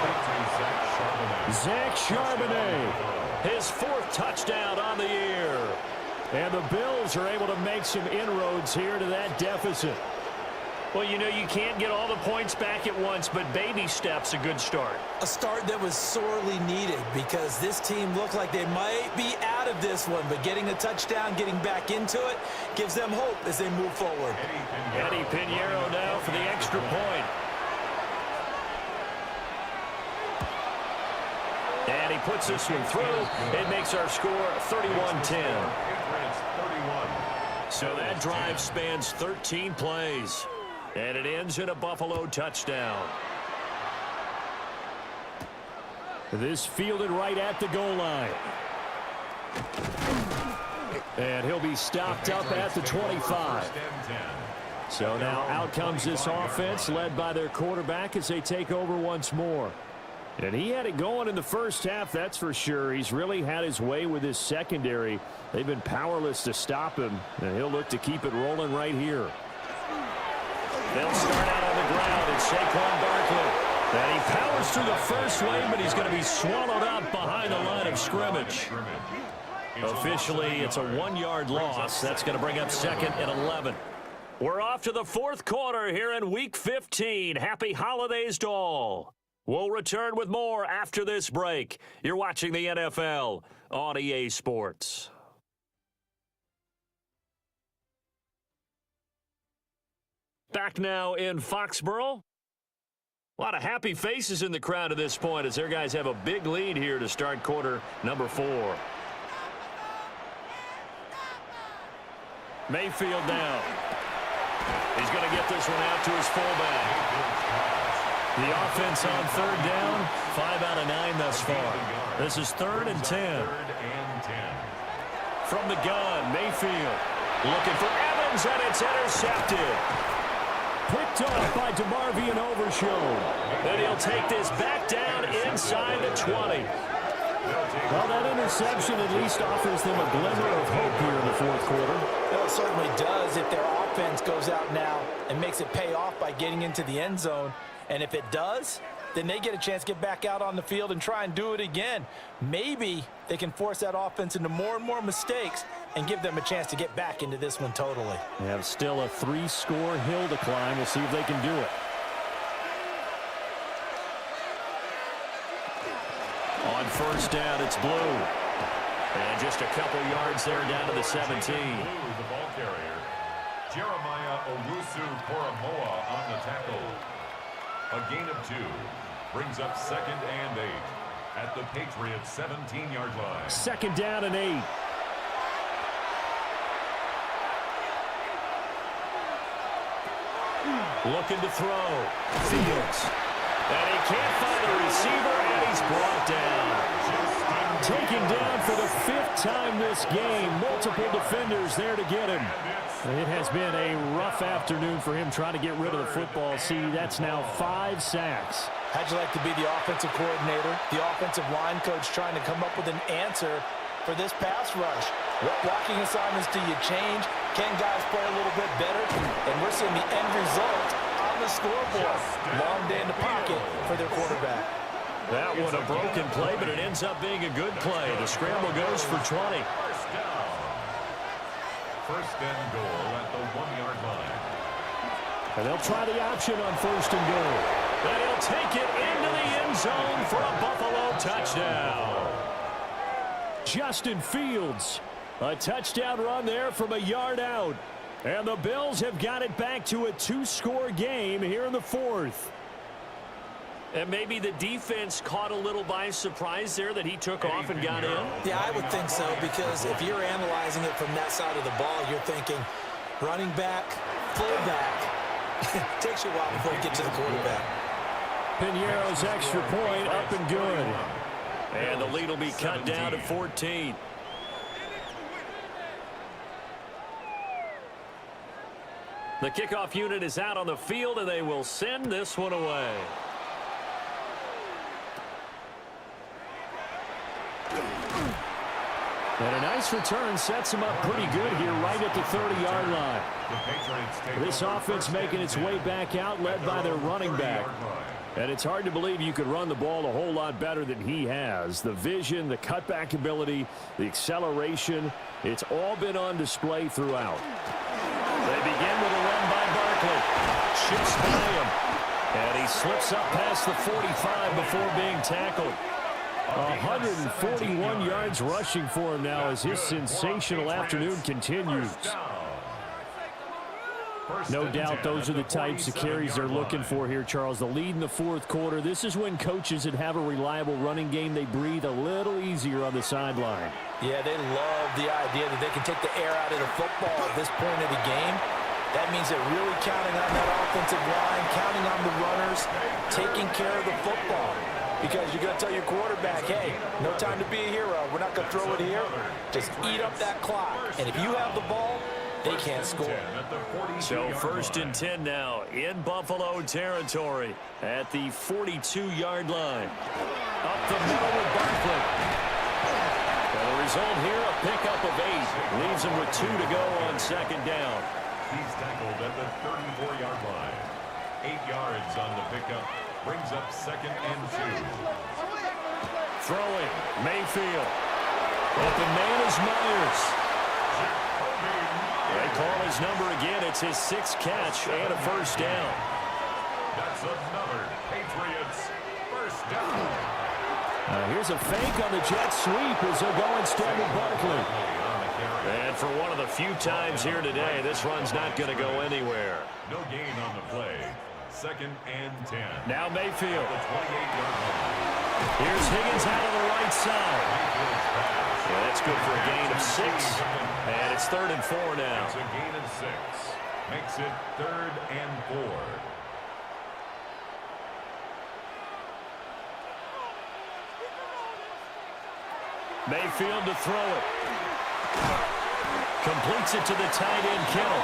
Zach Charbonnet. His 4th touchdown on the year. And the Bills are able to make some inroads here to that deficit. Well, you know, you can't get all the points back at once, but baby steps a good start. A start that was sorely needed because this team looked like they might be out of this one, but getting a touchdown, getting back into it, gives them hope as they move forward. Eddie Pinheiro now for the extra point. And he puts this one through. It makes our score 31-10. So that drive spans 13 plays. And it ends in a Buffalo touchdown. This fielded right at the goal line. And he'll be stopped up at the 25. So now out comes this offense led by their quarterback as they take over once more. And he had it going in the first half, that's for sure. He's really had his way with his secondary. They've been powerless to stop him, and he'll look to keep it rolling right here. They'll start out on the ground. It's Saquon Barkley. And he powers through the first wave, but he's going to be swallowed up behind the line of scrimmage. Officially, it's a 1-yard loss. That's going to bring up 2nd and 11. We're off to the 4th quarter here in Week 15. Happy holidays to all. We'll return with more after this break. You're watching the NFL on EA Sports. Back now in Foxborough. A lot of happy faces in the crowd at this point as their guys have a big lead here to start quarter number 4. Mayfield now. He's going to get this one out to his fullback. The offense on 3rd down, 5 out of 9 thus far. This is 3rd and 10. From the gun, Mayfield looking for Evans, and it's intercepted. Picked off by DeMarvion Overshown. And he'll take this back down inside the 20. Well, that interception at least offers them a glimmer of hope here in the 4th quarter. Well, it certainly does if their offense goes out now and makes it pay off by getting into the end zone. And if it does, then they get a chance to get back out on the field and try and do it again. Maybe they can force that offense into more and more mistakes and give them a chance to get back into this one totally. They have still a 3-score hill to climb. We'll see if they can do it. On 1st down, it's Blue. And just a couple yards there down to the 17. The ball carrier, Jeremiah Owusu-Koramoah on the tackle. A gain of 2 brings up 2nd and 8 at the Patriots' 17-yard line. 2nd down and 8. Looking to throw. Fields. And he can't find a receiver, and he's brought down. Taken down for the 5th time this game. Multiple defenders there to get him. It has been a rough afternoon for him trying to get rid of the football. See, that's now 5 sacks. How'd you like to be the offensive coordinator, the offensive line coach trying to come up with an answer for this pass rush? What blocking assignments do you change? Can guys play a little bit better? And we're seeing the end result on the scoreboard. Long day in the pocket for their quarterback. That one a broken play, but it ends up being a good play. The scramble goes for 20. 1st and goal at the 1-yard line. And they'll try the option on 1st and goal. And he'll take it into the end zone for a Buffalo touchdown. Justin Fields, a touchdown run there from a yard out. And the Bills have got it back to a 2-score game here in the fourth. And maybe the defense caught a little by surprise there that he took off and got in. Yeah, I would think so, because if you're analyzing it from that side of the ball, you're thinking running back, fullback. Takes you a while before you get to the quarterback. Piñeiro's extra point up and good. And the lead will be cut down to 14. The kickoff unit is out on the field, and they will send this one away. And a nice return sets him up pretty good here right at the 30-yard line. This offense making its way back out, led by their running back. And it's hard to believe you could run the ball a whole lot better than he has. The vision, the cutback ability, the acceleration, it's all been on display throughout. They begin with a run by Barkley. Shifts by him. And he slips up past the 45 before being tackled. 141 yards rushing for him now as his sensational afternoon continues. No doubt those are the types of carries they're looking for here, Charles. The lead in the fourth quarter. This is when coaches that have a reliable running game, they breathe a little easier on the sideline. Yeah, they love the idea that they can take the air out of the football at this point of the game. That means they're really counting on that offensive line, counting on the runners, taking care of the football. Because you're going to tell your quarterback, hey, no time to be a hero. We're not going to throw it here. Just eat up that clock. And if you have the ball, they can't score. So 1st and 10 now in Buffalo territory at the 42-yard line. Up the middle with Barkley. And the result here, a pickup of 8. Leaves him with 2 to go on 2nd down. He's tackled at the 34-yard line. 8 yards on the pickup. Brings up 2nd and 2. Throwing, Mayfield. Open man is Myers. They call his number again. It's his 6th catch and a 1st down. That's another Patriots 1st down. Here's a fake on the jet sweep as they'll go instead with Barkley. And for one of the few times here today, this run's not going to go anywhere. No gain on the play. 2nd and 10. Now Mayfield. The 28-yard line. Here's Higgins out on the right side. Yeah, that's good for a gain of 6. And it's 3rd and 4 now. It's a gain of 6. Makes it 3rd and 4. Mayfield to throw it. Completes it to the tight end, Kittle.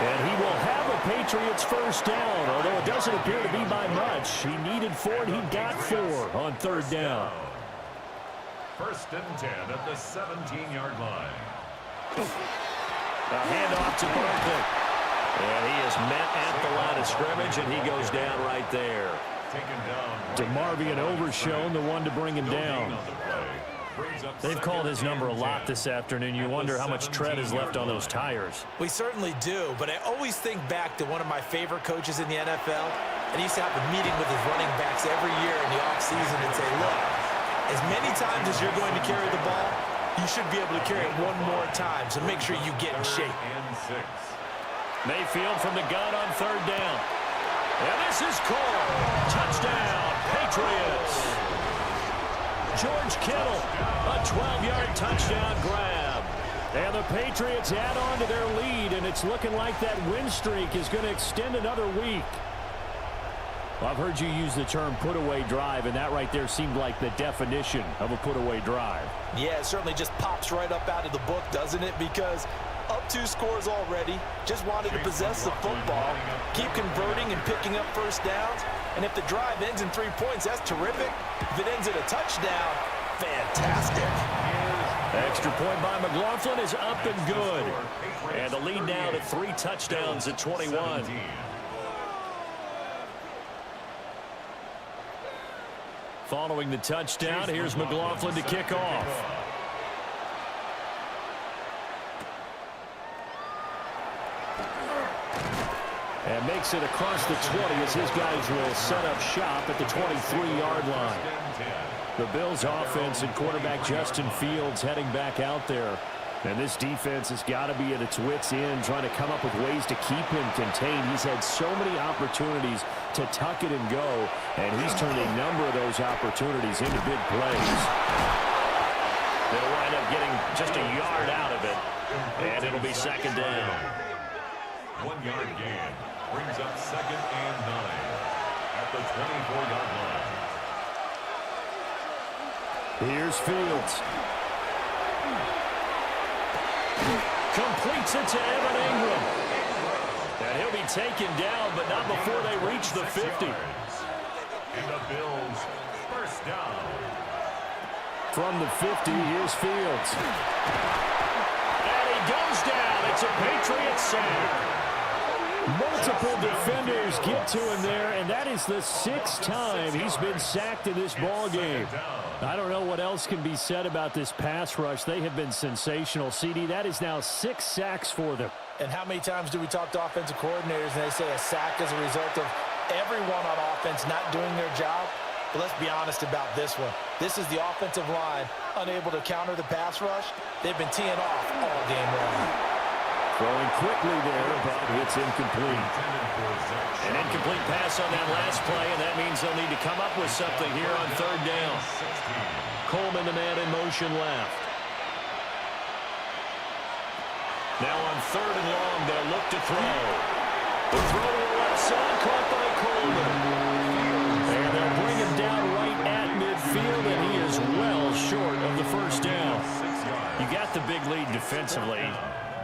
And he will have a Patriots 1st down, although it doesn't appear to be by much. He needed 4, and he got 4 on 3rd down. 1st and 10 at the 17-yard line. A handoff to Barkley. And he is met at the line of scrimmage, and he goes down right there. Taken down. DeMarvion Overshown, the one to bring him down. They've called his number a lot this afternoon. You wonder how much tread is left on those tires. We certainly do, but I always think back to one of my favorite coaches in the NFL, and he used to have a meeting with his running backs every year in the offseason and say, look, as many times as you're going to carry the ball, you should be able to carry it one more time, so make sure you get in shape. Mayfield from the gun on 3rd down. And this is called. Touchdown, Patriots. George Kittle, a 12-yard touchdown grab. And the Patriots add on to their lead, and it's looking like that win streak is going to extend another week. Well, I've heard you use the term put-away drive, and that right there seemed like the definition of a put-away drive. Yeah, it certainly just pops right up out of the book, doesn't it? Because up 2 scores already, just wanted to possess the football, keep converting and picking up 1st downs. And if the drive ends in 3 points, that's terrific. If it ends in a touchdown, fantastic. Extra point by McLaughlin is up and good. And the lead now to 3 touchdowns at 21. Following the touchdown, here's McLaughlin to kick off. And makes it across the 20 as his guys will set up shop at the 23-yard line. The Bills offense and quarterback Justin Fields heading back out there. And this defense has got to be at its wits' end, trying to come up with ways to keep him contained. He's had so many opportunities to tuck it and go, and he's turned a number of those opportunities into big plays. They'll wind up getting just a yard out of it, and it'll be second down. 1 yard gain brings up 2nd and 9 at the 24-yard line. Here's Fields. Completes it to Evan Ingram. And he'll be taken down, but not before they reach the 50. And the Bills first down. From the 50, here's Fields. And he goes down. It's a Patriot sack. Multiple defenders get to him there, and that is the 6th time he's been sacked in this ball game. I don't know what else can be said about this pass rush. They have been sensational. CD, that is now 6 sacks for them. And how many times do we talk to offensive coordinators and they say a sack is a result of everyone on offense not doing their job? But let's be honest about this one. This is the offensive line unable to counter the pass rush. They've been teeing off all game long. Throwing quickly there, but it's incomplete. An incomplete pass on that last play, and that means they'll need to come up with something here on 3rd down. Coleman, the man in motion left. Now on 3rd and long, they'll look to throw. The throw to the left side, caught by Coleman. And they'll bring him down right at midfield, and he is well short of the first down. You got the big lead defensively.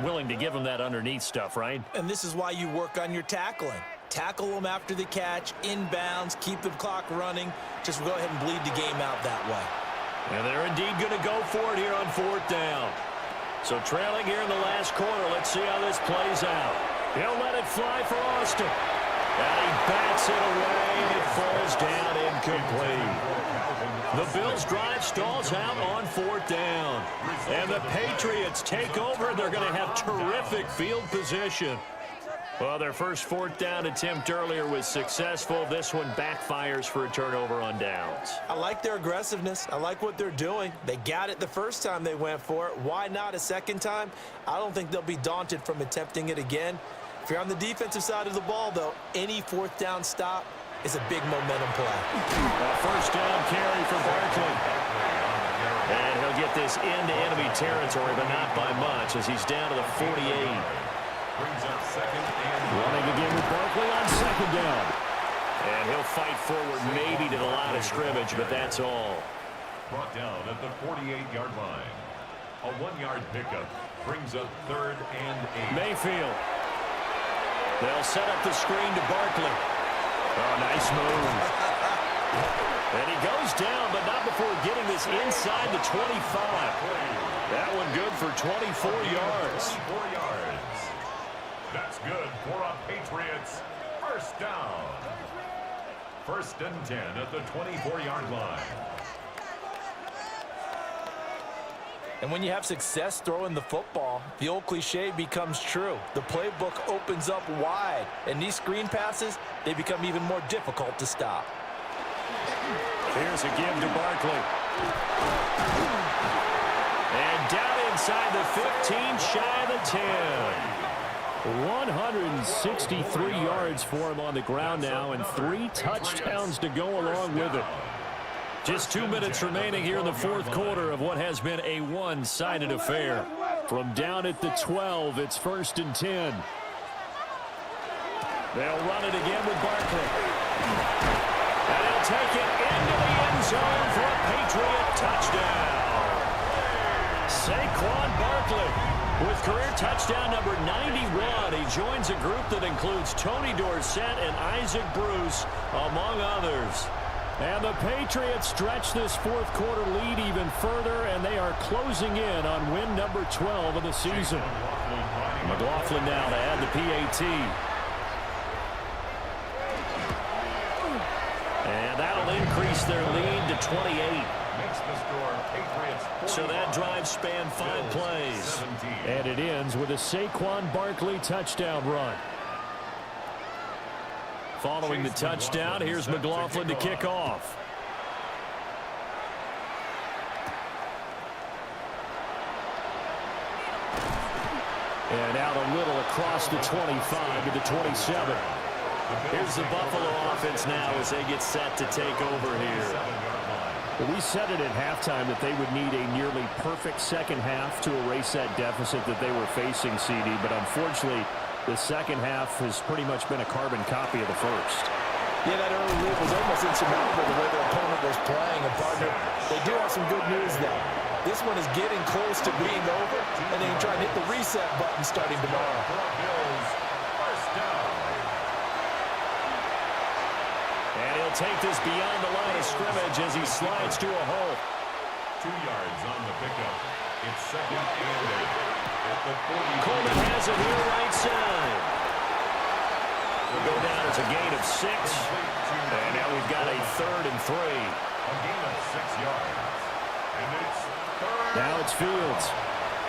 Willing to give him that underneath stuff, right? And this is why you work on your tackling. Tackle them after the catch, inbounds, keep the clock running. Just go ahead and bleed the game out that way. And they're indeed going to go for it here on 4th down. So trailing here in the last quarter, let's see how this plays out. He'll let it fly for Austin. And he bats it away. It falls down incomplete. The Bills' drive stalls out on 4th down. And the Patriots take over. They're going to have terrific field position. Well, their first 4th down attempt earlier was successful. This one backfires for a turnover on downs. I like their aggressiveness. I like what they're doing. They got it the first time they went for it. Why not a second time? I don't think they'll be daunted from attempting it again. If you're on the defensive side of the ball, though, any 4th down stop is a big momentum play. A first down carry for Barkley. And he'll get this into enemy territory, but not by much, as he's down to the 48. Brings up 2nd and running again with Barkley on 2nd down. And he'll fight forward maybe to the line of scrimmage, but that's all. brought down at the 48-yard line. A 1-yard pickup brings up 3rd and 8. Mayfield. They'll set up the screen to Barkley. Oh, nice move. And he goes down, but not before getting this inside the 25. That one good for 24 yards. 24 yards. That's good for a Patriots first down. 1st and 10 at the 24-yard line. And when you have success throwing the football, the old cliche becomes true. The playbook opens up wide, and these screen passes, they become even more difficult to stop. Here's a give to Barkley. And down inside the 15, shy of the 10. 163 yards for him on the ground now, and 3 touchdowns to go along with it. Just 2 minutes remaining here in the 4th quarter of what has been a one-sided affair. From down at the 12, it's 1st and 10. They'll run it again with Barkley. And he'll take it into the end zone for a Patriot touchdown. Saquon Barkley with career touchdown number 91. He joins a group that includes Tony Dorsett and Isaac Bruce, among others. And the Patriots stretch this 4th quarter lead even further, and they are closing in on win number 12 of the season. McLaughlin now to add the PAT. And that'll increase their lead to 28. Makes the score Patriots. So that drive spanned 5 plays. And it ends with a Saquon Barkley touchdown run. Following the touchdown, here's McLaughlin to kick off. And out a little across the 25 to the 27. Here's the Buffalo offense now as they get set to take over here. Well, we said it at halftime that they would need a nearly perfect second half to erase that deficit that they were facing, CD. But unfortunately, the second half has pretty much been a carbon copy of the first. Yeah, that early lead was almost insurmountable the way their opponent was playing. And, partner, they do have some good news, though. This one is getting close to being over, and they can try and hit the reset button starting tomorrow. And he'll take this beyond the line of scrimmage as he slides to a hole. 2 yards on the pickup. It's second and 8 at the 40. Coleman has it here right side. We'll go down as a gain of 6. And now we've got a 3rd and 3. A gain of 6 yards. And it's third. Now it's Fields.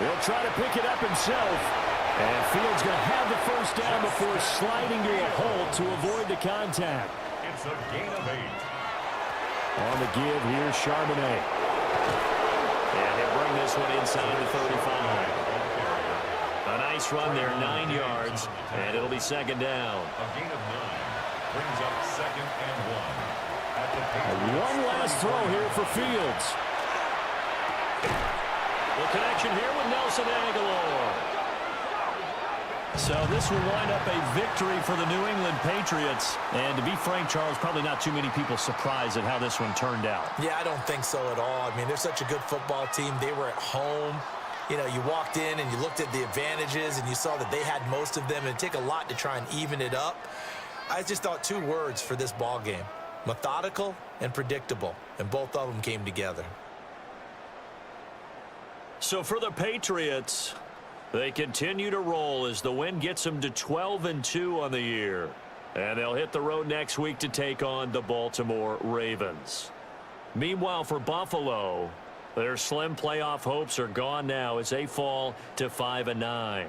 He'll try to pick it up himself. And Fields going to have the first down before sliding to a hole to avoid the contact. It's a gain of 8. On the give, here's Charbonnet. And he'll bring this one inside the 35. A nice run there, 9 yards, and it'll be second down. A gain of 9 brings up second and 1. At the One last throw here for Fields. The connection here with Nelson Aguilar. So this will wind up a victory for the New England Patriots. And to be frank, Charles, probably not too many people surprised at how this one turned out. Yeah, I don't think so at all. I mean, they're such a good football team. They were at home. You know, you walked in and you looked at the advantages and you saw that they had most of them. It'd take a lot to try and even it up. I just thought 2 words for this ball game: methodical and predictable. And both of them came together. So for the Patriots, they continue to roll as the win gets them to 12-2 on the year. And they'll hit the road next week to take on the Baltimore Ravens. Meanwhile, for Buffalo, their slim playoff hopes are gone now as they fall to 5-9.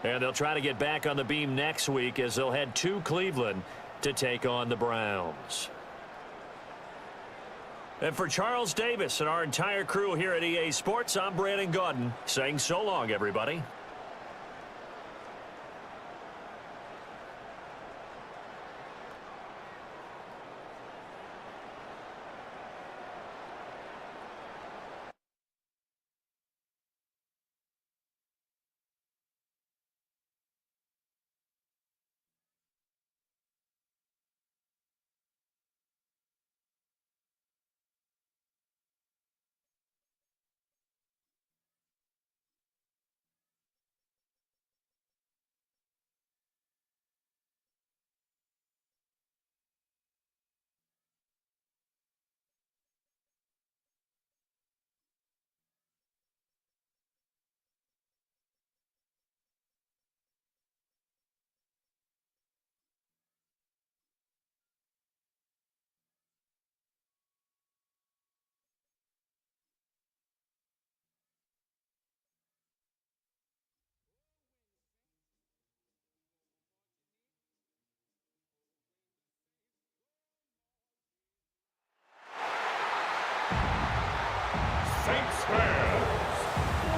And they'll try to get back on the beam next week as they'll head to Cleveland to take on the Browns. And for Charles Davis and our entire crew here at EA Sports, I'm Brandon Gaudin saying so long, everybody. Saints fans,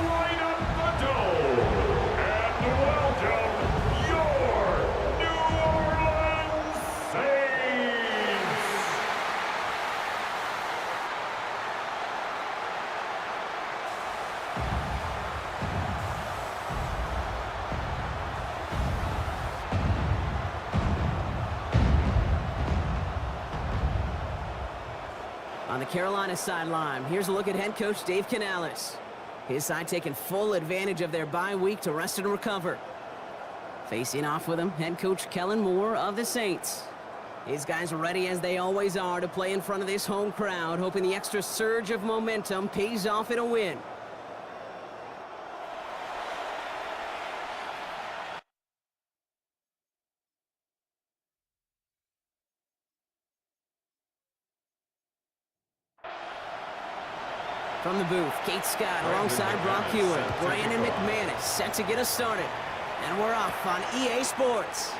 light up the dome and welcome your New Orleans Saints. On the Carolina sideline, here's a look at head coach Dave Canales. His side taking full advantage of their bye week to rest and recover. Facing off with him, head coach Kellen Moore of the Saints. His guys are ready as they always are to play in front of this home crowd, hoping the extra surge of momentum pays off in a win. From the booth, Kate Scott alongside Brock Hewitt. Brandon McManus set to get us started. And we're off on EA Sports.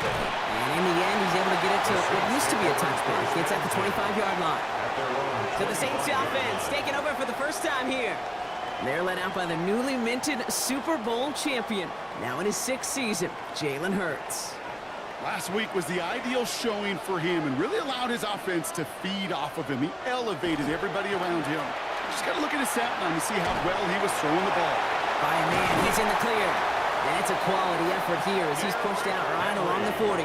And in the end, he's able to get it to what used to be a touchback. It's at the 25-yard line. So the Saints offense taking over for the first time here. They're led out by the newly minted Super Bowl champion, now in his 6th season, Jalen Hurts. Last week was the ideal showing for him and really allowed his offense to feed off of him. He elevated everybody around him. Just got to look at his stat line to see how well he was throwing the ball. By man, he's in the clear. And it's a quality effort here as he's pushed out right along the 40.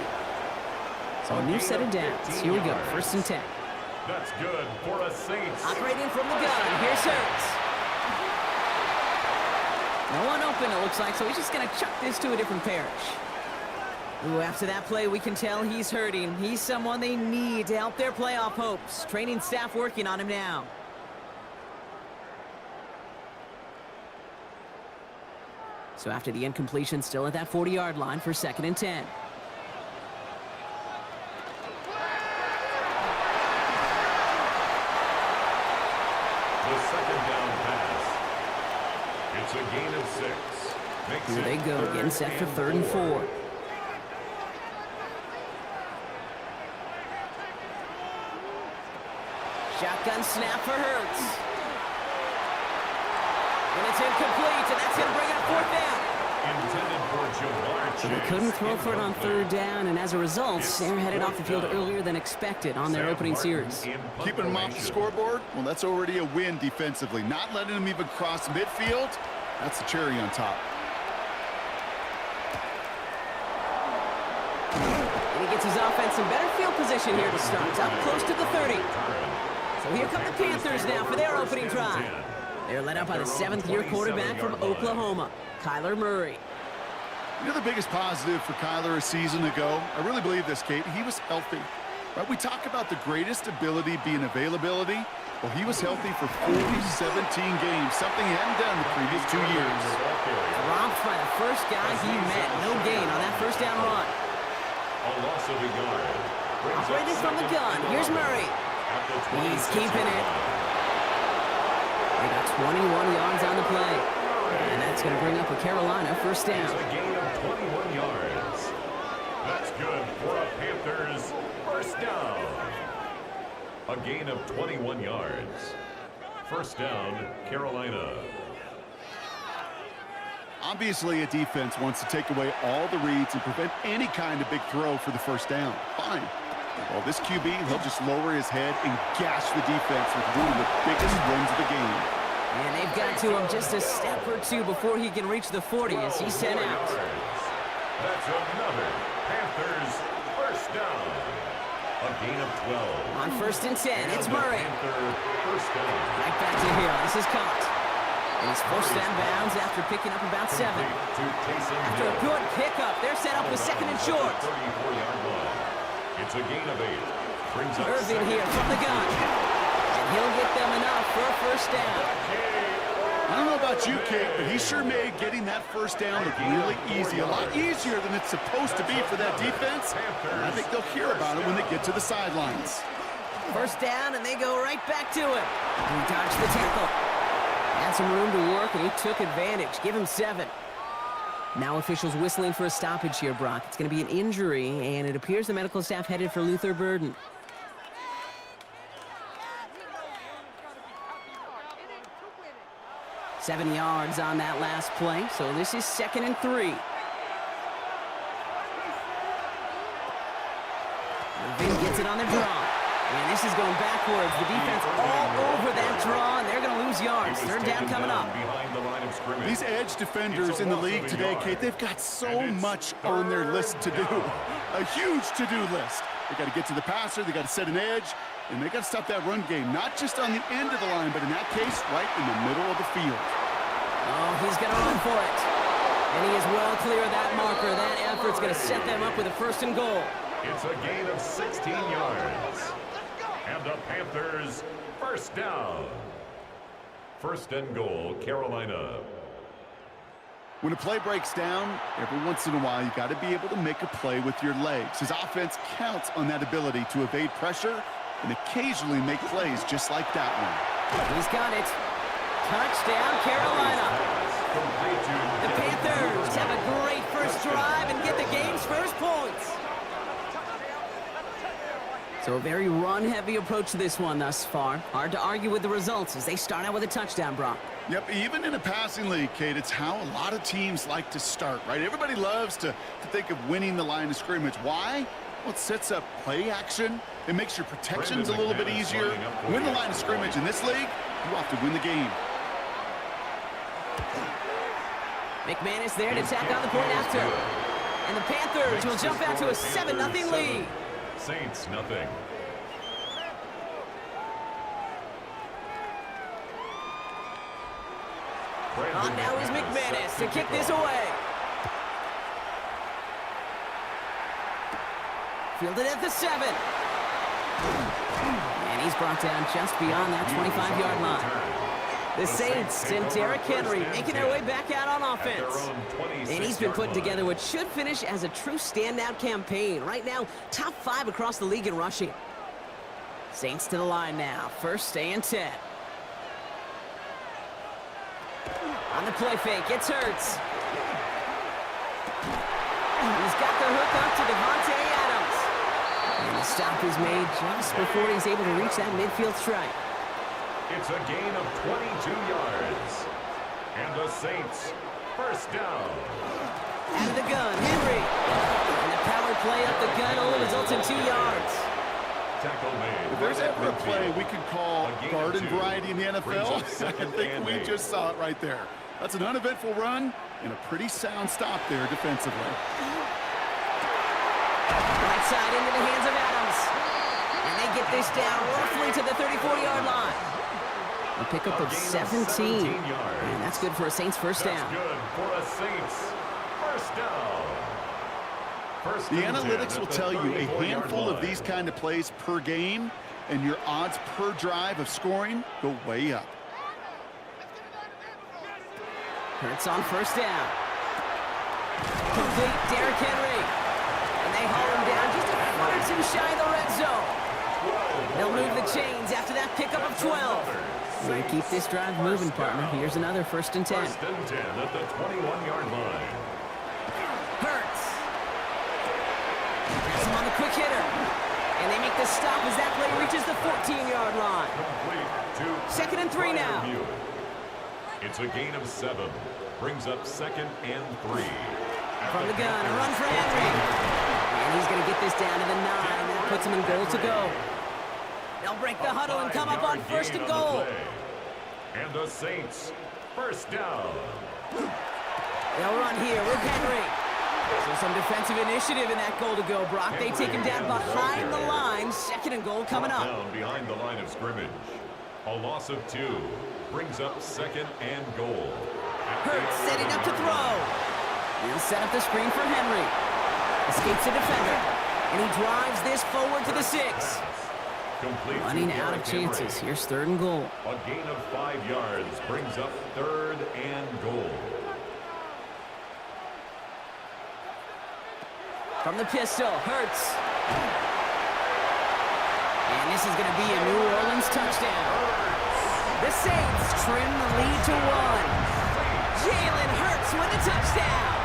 So a new set of downs. Here we go, 1st and 10. That's good for a Saints. Operating from the gun, here's Hurts. No one open, it looks like, so he's just going to chuck this to a different parish. Ooh, after that play, we can tell he's hurting. He's someone they need to help their playoff hopes. Training staff working on him now. So after the incompletion, still at that 40-yard line for 2nd and 10. The 2nd down pass. It's a gain of 6. Makes Here they go, again set for 3rd and 4. Shotgun snap for Hurts. And it's incomplete, and that's going to bring up 4th down. Intended for Jamar So they couldn't throw for it on 3rd down, and as a result, they're headed off the field earlier than expected on their opening series. Keeping him off the scoreboard, well, that's already a win defensively. Not letting him even cross midfield, that's the cherry on top. And he gets his offense in better field position here to start. Up close to the 30. So here come the Panthers now for their opening drive. They're led out by the 7th-year quarterback from Oklahoma, Kyler Murray. You know the biggest positive for Kyler a season ago? I really believe this, Kate. He was healthy. Right? We talk about the greatest ability being availability. Well, he was healthy for 17 games, something he hadn't done the previous 2 years. Dropped by the first guy he met. No gain on that 1st down run. A loss of a yard. Operating from the gun. Here's Murray. He's keeping it. They got 21 yards on the play. And that's going to bring up a Carolina 1st down. It's a gain of 21 yards. That's good for a Panthers 1st down. A gain of 21 yards. 1st down, Carolina. Obviously, a defense wants to take away all the reads and prevent any kind of big throw for the 1st down. Fine. Well, this QB, he'll just lower his head and gash the defense with one of the biggest runs of the game. And they've got to him just a step or 2 before he can reach the 40 as he's sent out. That's another Panthers 1st down. A gain of 12. On 1st and 10, it's Murray. Panther 1st down. Right back to Hill. This is caught. And he's forced out of bounds after picking up about 7. After a good pickup, they're set up with 2nd and short. 34-yard line. It's a gain of 8. Brings up Irvin here from the gun. And he'll get them enough for a 1st down. I don't know about you, Kate, but he sure made getting that 1st down look really easy. A lot easier than it's supposed to be for that defense. And I think they'll hear about it when they get to the sidelines. 1st down, and they go right back to it. He dodged the tackle. Had some room to work, and he took advantage. Give him 7. Now officials whistling for a stoppage here, Brock. It's going to be an injury, and it appears the medical staff headed for Luther Burden. Seven yards on that last play, so this is 2nd and 3. Irvin gets it on the draw. And this is going backwards. The defense all over that draw, and they're going to lose yards. 3rd down coming up. These edge defenders in the league today, Kate, they've got so much on their list to do. A huge to-do list. They got to get to the passer, they got to set an edge, and they got to stop that run game. Not just on the end of the line, but in that case, right in the middle of the field. Oh, he's going to run for it. And he is well clear of that marker. That effort's going to set them up with a 1st and goal. It's a gain of 16 yards. And the Panthers 1st down. 1st and goal, Carolina. When a play breaks down, every once in a while, you got to be able to make a play with your legs. His offense counts on that ability to evade pressure and occasionally make plays just like that one. He's got it. Touchdown, Carolina. The Panthers have a great first drive and get the game's first points. So a very run-heavy approach to this one thus far. Hard to argue with the results as they start out with a touchdown, Brock. Yep, even in a passing league, Kate, it's how a lot of teams like to start, right? Everybody loves to think of winning the line of scrimmage. Why? Well, it sets up play action. It makes your protections a little bit easier. Win the line of scrimmage in this league, you have to win the game. McManus there to tack on the point after. And the Panthers will jump out to a 7-0 lead. Saints, nothing. On now is McManus to kick this away. Fielded at the 7. And he's brought down just beyond that 25-yard line. The Saints and Derrick Henry making their way back out on offense. And he's been putting together what should finish as a true standout campaign. Right now, top 5 across the league in rushing. Saints to the line now. First and 10. On the play fake, it's Hurts. He's got the hook up to Devontae Adams. And the stop is made just before he's able to reach that midfield strike. It's a gain of 22 yards. And the Saints, first down. Out of the gun, Henry. And the power play up the gun only results in 2 yards. Tackle made. If there's ever a play we could call garden variety in the NFL, I think we just saw it right there. That's an uneventful run and a pretty sound stop there defensively. Right side into the hands of Adams. And they get this down roughly to the 34-yard line. A pickup of 17. And that's good for a Saints first down. That's good for a Saints first down. The analytics will tell you a handful of these kind of plays per game, and your odds per drive of scoring go way up. Hurts on first down. Complete, Derrick Henry. And they haul him down just a foot or two shy of the red zone. They'll move the chains after that pickup of 12. They keep this drive moving, partner. Here's another first and 10. First and 10 at the 21-yard line. Hurts. Here's him on the quick hitter. And they make the stop as that play reaches the 14-yard line. Second and 3 now. It's a gain of 7. Brings up second and 3. From the gun, a run for Henry. And he's going to get this down to the 9. That puts him in goal to go. They'll break the huddle and come up on first and goal. And the Saints, first down. They'll run here with Henry. So some defensive initiative in that goal to go, Brock. They take him down behind the line. Second and goal coming up. Down behind the line of scrimmage. A loss of 2. Brings up second and goal. Hurts setting up to throw. He'll set up the screen for Henry. Escapes the defender. And he drives this forward to the 6. Running out of chances. Here's third and goal. A gain of 5 yards brings up third and goal. From the pistol, Hurts. And this is going to be a New Orleans touchdown. The Saints trim the lead to 1. Jalen Hurts with a touchdown.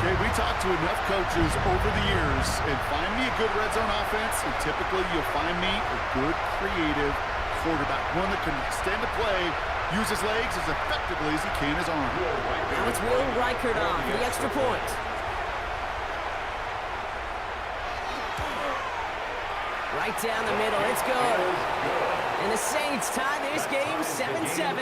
Okay, we talked to enough coaches over the years, and find me a good red zone offense, and typically you'll find me a good, creative quarterback, one that can extend the play, use his legs as effectively as he can his arm. Now it's Will Reichert on for the extra point. Right down the middle, it's good. And the Saints tie this game 7-7.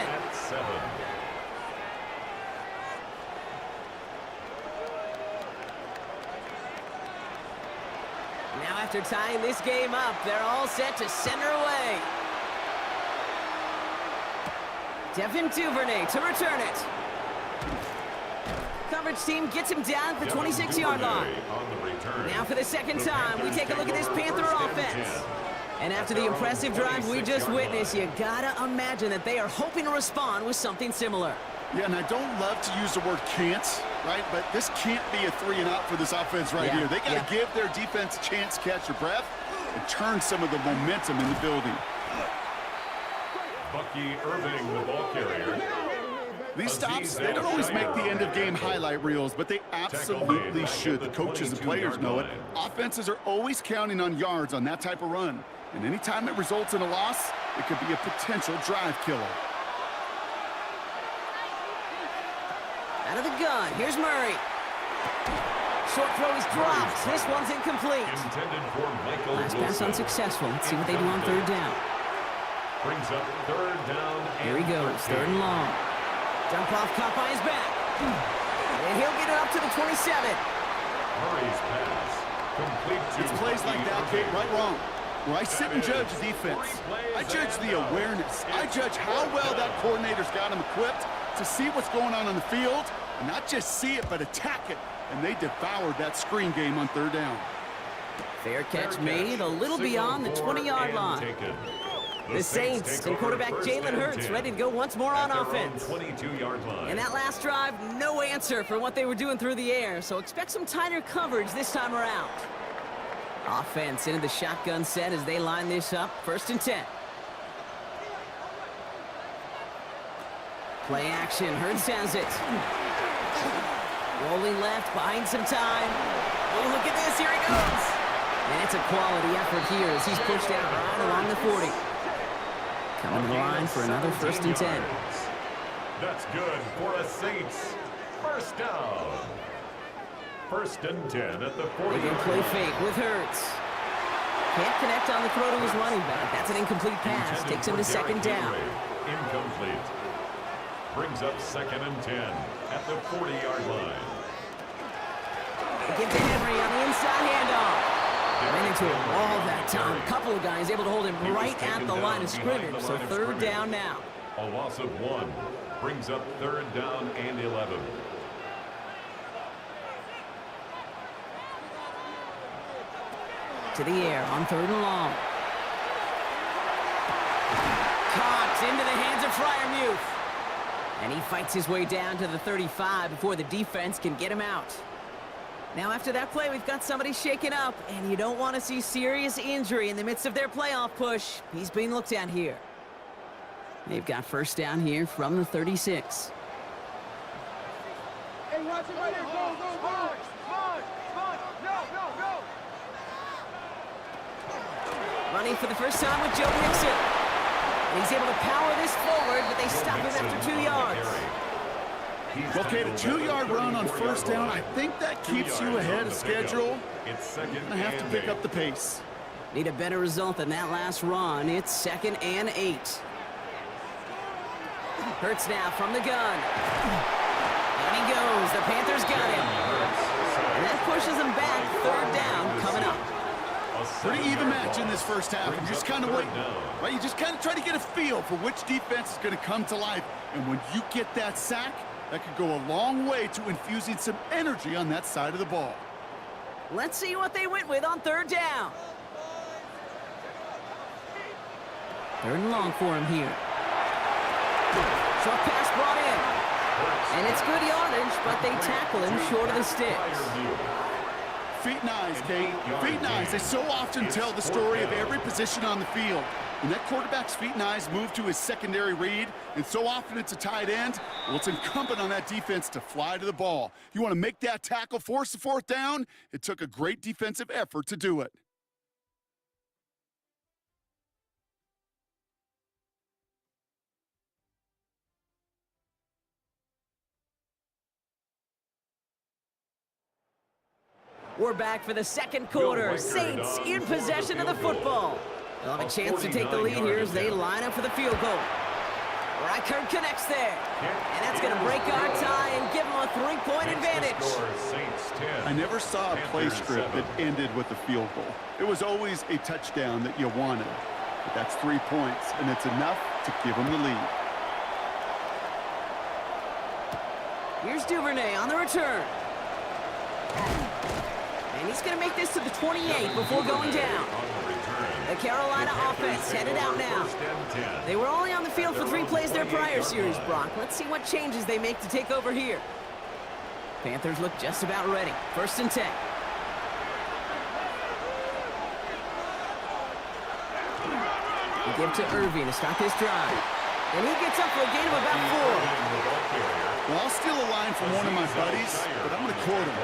Now after tying this game up, they're all set to send her away. Devin Duvernay to return it. Coverage team gets him down at the 26-yard line. Now for the second time, we take a look at this Panther offense. And after the impressive drive we just witnessed, you gotta imagine that they are hoping to respond with something similar. Yeah, and I don't love to use the word can't, right? But this can't be a 3-and-out for this offense right here. They got to give their defense a chance to catch their breath and turn some of the momentum in the building. Bucky Irving, the ball carrier. These stops, they don't always make the end-of-game highlight reels, but they absolutely should. The coaches and players know it. Offenses are always counting on yards on that type of run. And anytime it results in a loss, it could be a potential drive killer. Out of the gun, here's Murray. Short throw is dropped. This one's incomplete. Last pass unsuccessful. Let's see what they do on third down. Brings up third down. Here he goes, third and long. Jump off, caught by his back. And he'll get it up to the 27. Murray's pass. Complete to It's plays like that, Kate, right wrong. Where I sit and judge defense. I judge the awareness. I judge how well that coordinator's got him equipped to see what's going on the field, and not just see it, but attack it. And they devoured that screen game on third down. Fair catch made a little beyond the 20-yard line. The Saints and quarterback Jalen Hurts ready to go once more on offense. 22-yard line. And that last drive, no answer for what they were doing through the air, so expect some tighter coverage this time around. Offense into the shotgun set as they line this up. First and 10. Play action. Hurts has it. Rolling left, buying some time. Oh, look at this. Here he goes. And it's a quality effort here as he's pushed out right along the 40. Coming to the line for another first and 10. That's good for a Saints. First down. First and 10 at the 40. They can play fake with Hurts. Can't connect on the throw to his running back. That's an incomplete pass. Takes him to second down. Incomplete. Brings up second and 10 at the 40-yard line. They give to Henry on the inside handoff. Ran into a wall that time. A couple of guys able to hold him right at the line of scrimmage. So third down now. A loss of 1 brings up third down and 11. To the air on third and long. Caught into the hands of Freiermuth. And he fights his way down to the 35 before the defense can get him out. Now after that play, we've got somebody shaken up, and you don't want to see serious injury in the midst of their playoff push. He's being looked at here. They've got first down here from the 36. Hey, watch it right here. Go, go, go. Go. Running for the first time with Joe Mixon. And he's able to power this forward, but they stop him after 2 yards. Okay, the 2-yard run on first down, I think that keeps you ahead of schedule. I have to pick up the pace. Need a better result than that last run. It's second and 8. Hurts now from the gun. And he goes. The Panthers got him. And that pushes them back. Third down coming up. Pretty even match in this first half. I'm just kind of waiting. Right? You just kind of try to get a feel for which defense is going to come to life. And when you get that sack, that could go a long way to infusing some energy on that side of the ball. Let's see what they went with on third down. Third and long for him here. Short pass brought in. And it's good yardage, but they tackle him short of the sticks. Feet and eyes, Kate. Feet and eyes. They so often tell the story of every position on the field. When that quarterback's feet and eyes move to his secondary read, and so often it's a tight end, well, it's incumbent on that defense to fly to the ball. You want to make that tackle, force the fourth down? It took a great defensive effort to do it. We're back for the second quarter. Saints in possession of the football. They'll have a chance to take the lead here as they line up for the field goal. Reichard connects there. And that's going to break our tie and give them a 3-point advantage. I never saw a play script that ended with a field goal. It was always a touchdown that you wanted. But that's 3 points, and it's enough to give them the lead. Here's Duvernay on the return. And he's going to make this to the 28 before going down. The Carolina offense headed out now. They were only on the field for 3 plays their prior series, Brock. Let's see what changes they make to take over here. Panthers look just about ready. First and 10. We give to Irving to start this drive. And he gets up for a gain of about 4. Well, I'll steal a line from one of my buddies, but I'm going to quote him.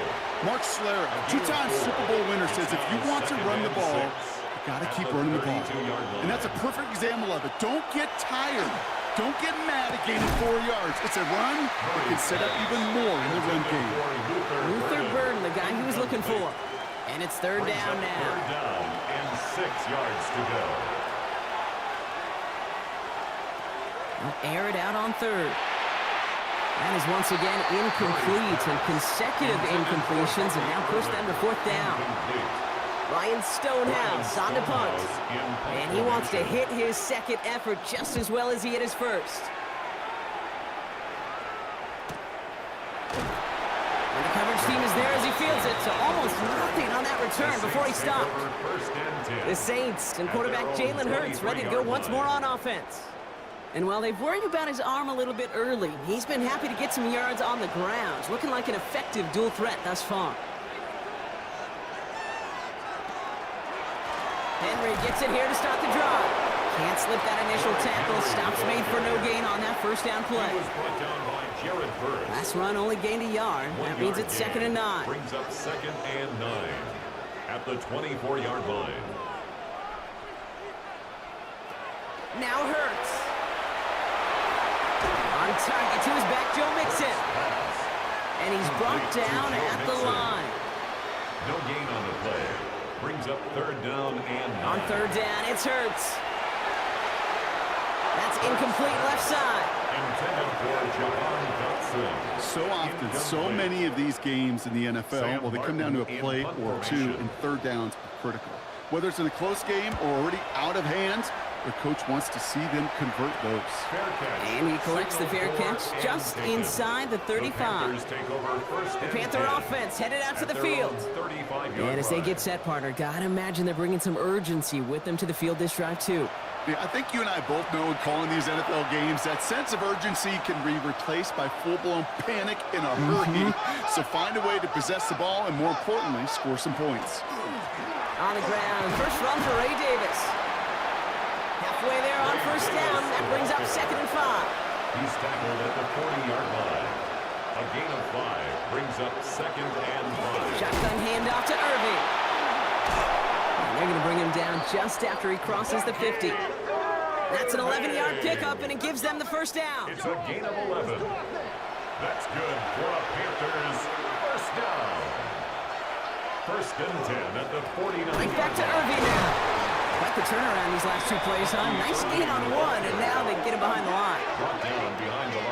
Mark Schlereth, two-time Super Bowl winner, says if you want to run the ball, you got to keep running the ball. And that's a perfect example of it. Don't get tired. Don't get mad at gaining 4 yards. It's a run that can set up even more in the run game. Luther Burden, the guy he was looking for. And it's third down now. Third down and 6 yards to go. They'll air it out on third. That is once again incomplete, and consecutive incompletions, and now push them to fourth down. Ryan Stonehouse on to punt. And he wants to hit his second effort just as well as he hit his first. And the coverage team is there as he fields it, so almost nothing on that return before he stopped. The Saints and quarterback Jalen Hurts ready to go once more on offense. And while they've worried about his arm a little bit early, he's been happy to get some yards on the ground. Looking like an effective dual threat thus far. Henry gets it here to start the drive. Can't slip that initial tackle. Stops made for no gain on that first down play. Last run only gained a yard. That means it's 2nd and 9. Brings up 2nd and 9 at the 24-yard line. Now Hurts. On target to his back, Joe Mixon. And he's brought down at the line. No gain on the play. Brings up 3rd down and 9. On 3rd down, it's Hurts. That's incomplete left side. Intended for Javon Dotson. So often, so many of these games in the NFL, well, they come down to a play or two, and 3rd downs are critical. Whether it's in a close game or already out of hand, the coach wants to see them convert those. And he collects the fair catch just inside the 35. The Panther offense headed out to the field. And as they get set, partner, gotta imagine they're bringing some urgency with them to the field this drive, too. Yeah, I think you and I both know in calling these NFL games, that sense of urgency can be replaced by full-blown panic in a hurry. So find a way to possess the ball and, more importantly, score some points. On the ground, first run for Ray Davis. Halfway there on first down. That brings up 2nd and 5. He's tackled at the 40-yard line. A gain of 5 brings up 2nd and 5. Shotgun handoff to Irving. And they're going to bring him down just after he crosses the 50. That's an 11-yard pickup, and it gives them the first down. It's a gain of 11. That's good for a Panthers first down. 1st and 10 at the 49. Right back to Irving now. Quite the turnaround these last 2 plays, huh? Nice gain on 1, and now they get him behind the line.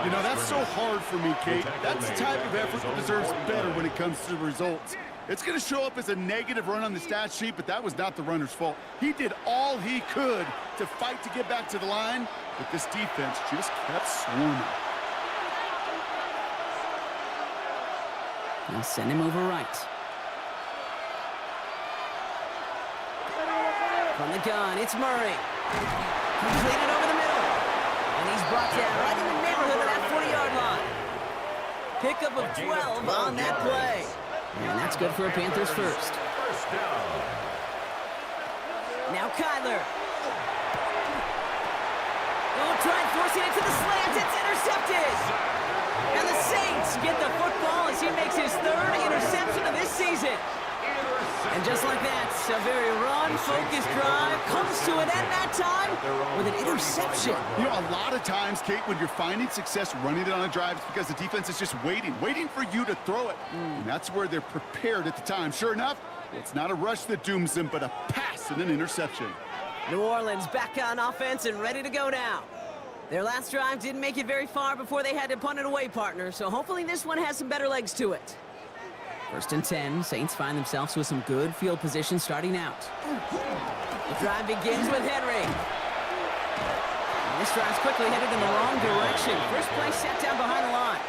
You know, that's so hard for me, Kate. That's the type of effort that deserves better when it comes to the results. It's going to show up as a negative run on the stat sheet, but that was not the runner's fault. He did all he could to fight to get back to the line, but this defense just kept swarming. They'll send him over right. From the gun, it's Murray. Completed over the middle. And he's brought down right in the neighborhood of that 40-yard line. Pickup of 12 on that play. And that's good for a Panthers first. Now Kyler. Oh, try and forcing it to the slant. It's intercepted. And the Saints get the football as he makes his 3rd interception of this season. And just like that, a very run-focused drive comes to an end that time with an interception. You know, a lot of times, Kate, when you're finding success running it on a drive, it's because the defense is just waiting for you to throw it. And that's where they're prepared at the time. Sure enough, it's not a rush that dooms them, but a pass and an interception. New Orleans back on offense and ready to go now. Their last drive didn't make it very far before they had to punt it away, partner, so hopefully this one has some better legs to it. 1st and 10, Saints find themselves with some good field position starting out. The drive begins with Henry. And this drive's quickly headed in the wrong direction. First play set down behind the line.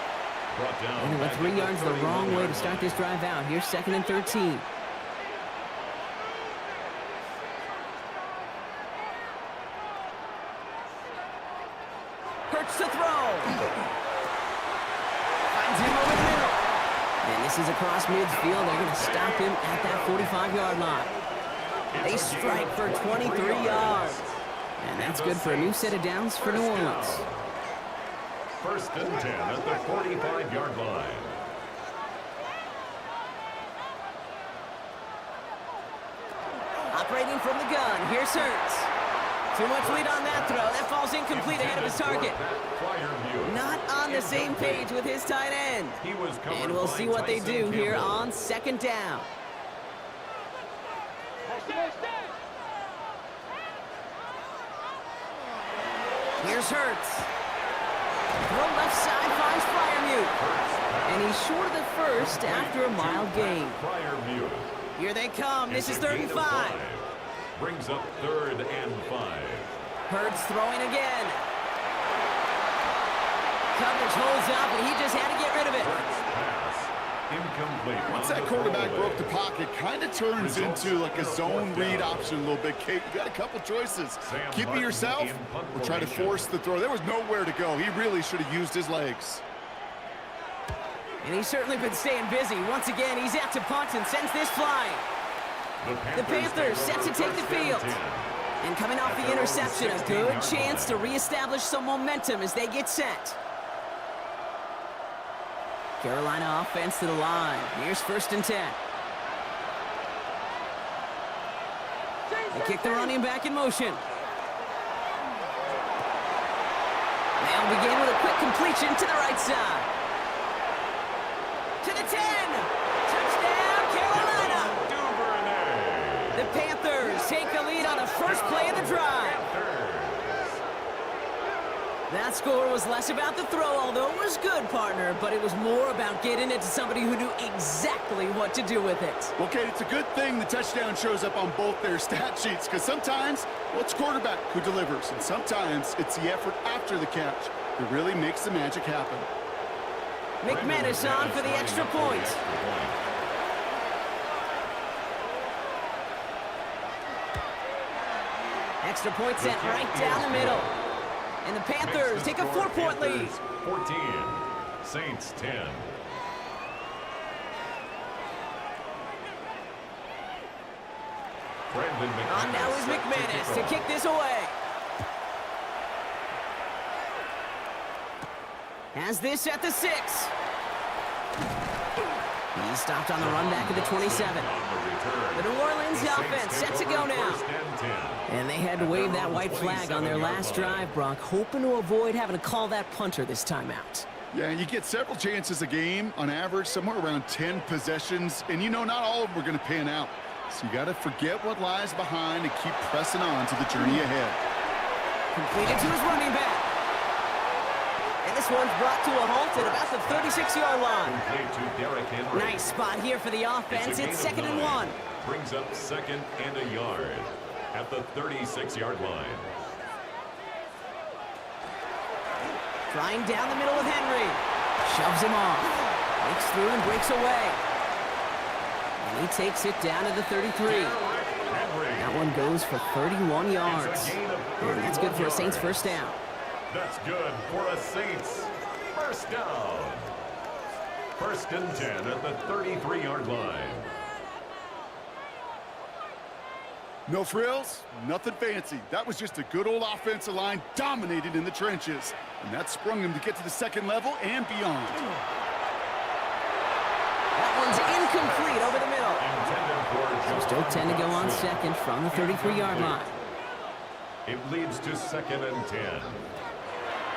And they went 3 yards the wrong way to start this drive out. Here's 2nd and 13. Hurts to throw. Finds him over the middle. And this is across midfield. They're going to stop him at that 45-yard line. They strike for 23 yards. And that's good for a new set of downs for New Orleans. First and 10 at the 45-yard line. Operating from the gun, here's Hurts. Too much lead on that throw. That falls incomplete ahead of his target. Not on the same page with his tight end. And we'll see what they do here on second down. Here's Hurts. Throw left side finds Freiermuth. And he's short of the first after a mild gain. Here they come. This is 3rd and 5. Brings up 3rd and 5. Hurts throwing again. Coverage holds up, and he just had to get rid of it. Incomplete. Once that quarterback broke the pocket, kind of turns into like a zone read option a little bit. Kate, you got a couple choices. Keep it yourself or try to force the throw. There was nowhere to go. He really should have used his legs. And he's certainly been staying busy. Once again, he's out to punt and sends this flying. The Panthers set to take the field. And coming off the interception, a good chance to reestablish some momentum as they get set. Carolina offense to the line. Here's 1st and 10. They kick the running back in motion. They'll begin with a quick completion to the right side. To the 10. Touchdown, Carolina. The Panthers take a lead on the first play of the drive. That score was less about the throw, although it was good, partner, but it was more about getting it to somebody who knew exactly what to do with it. Well, Kate, it's a good thing the touchdown shows up on both their stat sheets, because sometimes, well, it's quarterback who delivers, and sometimes it's the effort after the catch that really makes the magic happen. McManus on for the extra point. Extra point sent right down the middle. And the Panthers take a 4-point lead. 14, Saints 10. On now is McManus to kick this away. Has this at the 6. He stopped on the run back at the 27. The New Orleans offense set to go now. And they had to wave that white flag on their last drive, Brock, hoping to avoid having to call that punter this time out. Yeah, you get several chances a game, on average, somewhere around 10 possessions, and you know not all of them are going to pan out. So you got to forget what lies behind and keep pressing on to the journey ahead. Completed to his running back. And this one's brought to a halt at about the 36-yard line. Nice spot here for the offense. It's 2nd and 1. Brings up 2nd and a yard at the 36-yard line. Trying down the middle with Henry. Shoves him off. Breaks through and breaks away. And he takes it down to the 33. That one goes for 31 yards. And that's good for a Saints first down. That's good for a Saints first down. 1st and 10 at the 33-yard line. No frills, nothing fancy. That was just a good old offensive line dominated in the trenches. And that sprung him to get to the 2nd level and beyond. That one's incomplete over the middle. So still 10 to go on 2nd from the 33-yard line. It leads to 2nd and 10.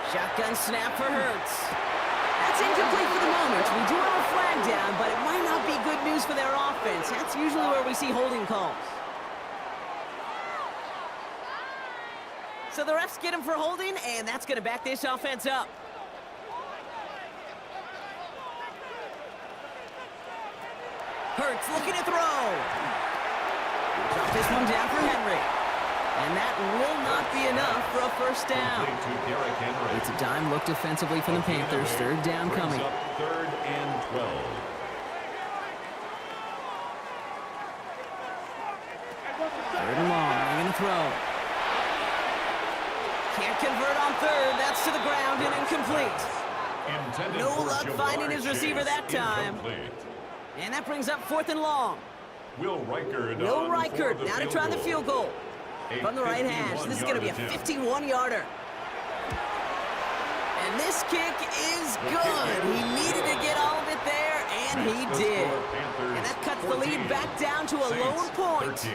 Shotgun snap for Hurts. That's incomplete for the moment. We do have a flag down, but it might not be good news for their offense. That's usually where we see holding calls. So the refs get him for holding, and that's going to back this offense up. Hurts looking to throw. Drop this one down for Henry. And that will not be enough for a first down. It's a dime look defensively from the Panthers. 3rd down coming. 3rd and 12. Third and long. They're going to throw. Can't convert on 3rd. That's to the ground and incomplete. No luck finding his receiver that time. And that brings up 4th and long. Will Reichard now to try the field goal. from the right hash. This is going to be a 51-yarder. And this kick is good. He needed to get all of it there, and he did. And that cuts the lead back down to a lower point.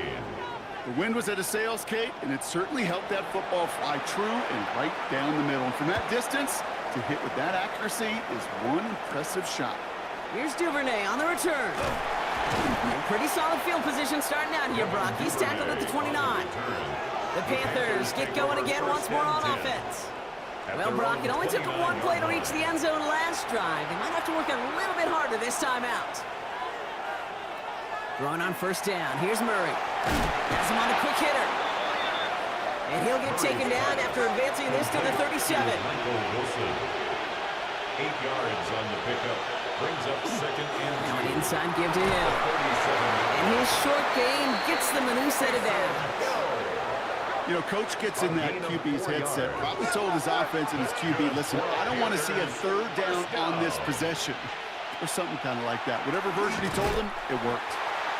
The wind was at a sails, Kate, and it certainly helped that football fly true and right down the middle. And from that distance, to hit with that accuracy is one impressive shot. Here's Duvernay on the return. And pretty solid field position starting out here, Brock. He's tackled at the 29. The Panthers get going again once more on offense. Well, Brock, it only took one play to reach the end zone last drive. They might have to work a little bit harder this time out. Throwing on first down. Here's Murray. Has him on a quick hitter. And he'll get taken down after advancing this to the 37. 8 yards on the pickup. Brings up second and Now an inside give to him. And his short gain gets them a new set of downs. You know, Coach gets in that QB's headset, probably told his offense and his QB, listen, I don't want to see a third down on this possession, or something kind of like that. Whatever version he told him, it worked.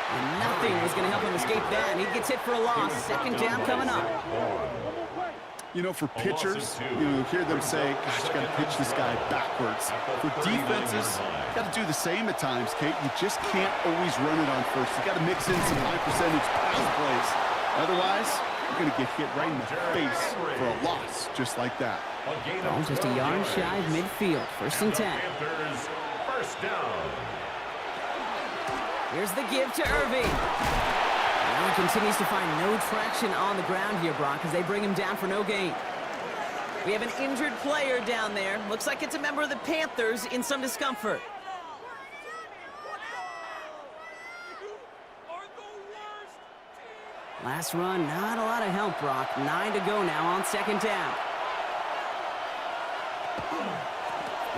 And nothing was going to help him escape that. He gets hit for a loss. Second down coming up. You know, for pitchers, you hear them say, gosh, you got to pitch this guy backwards. For defenses, you got to do the same at times, Kate. You just can't always run it on first. You got to mix in some high percentage pass plays. Otherwise, you're going to get hit right in the face for a loss just like that. Oh, just a yard shy of midfield. First and 10. First down. Here's the give to Irving. Now he continues to find no traction on the ground here, Brock, as they bring him down for no gain. We have an injured player down there. Looks like it's a member of the Panthers in some discomfort. Last run, not a lot of help, Brock. 9 to go now on second down.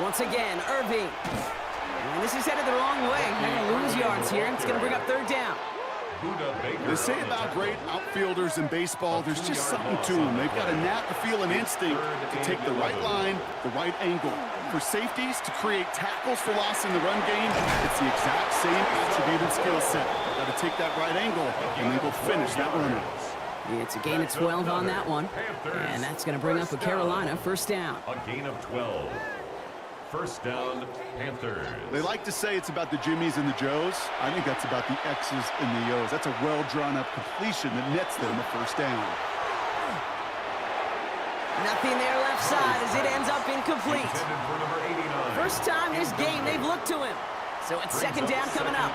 Once again, Irving. And this is headed the wrong way. They're going to lose yards here. It's going to bring up third down. They say about great outfielders in baseball, there's just something to them. They've got a knack, a feel, an instinct to take the right line, the right angle. For safeties, to create tackles for loss in the run game, it's the exact same attributed skill set. Got to take that right angle, and then go finish that runner. It's a gain of 12 on that one. And that's going to bring up a Carolina first down. A gain of 12. First down, Panthers. They like to say it's about the Jimmies and the Joes. I think that's about the X's and the O's. That's a well-drawn-up completion that nets them a first down. Nothing there left side as it ends up incomplete. First time this game they've looked to him. So it's second down coming up.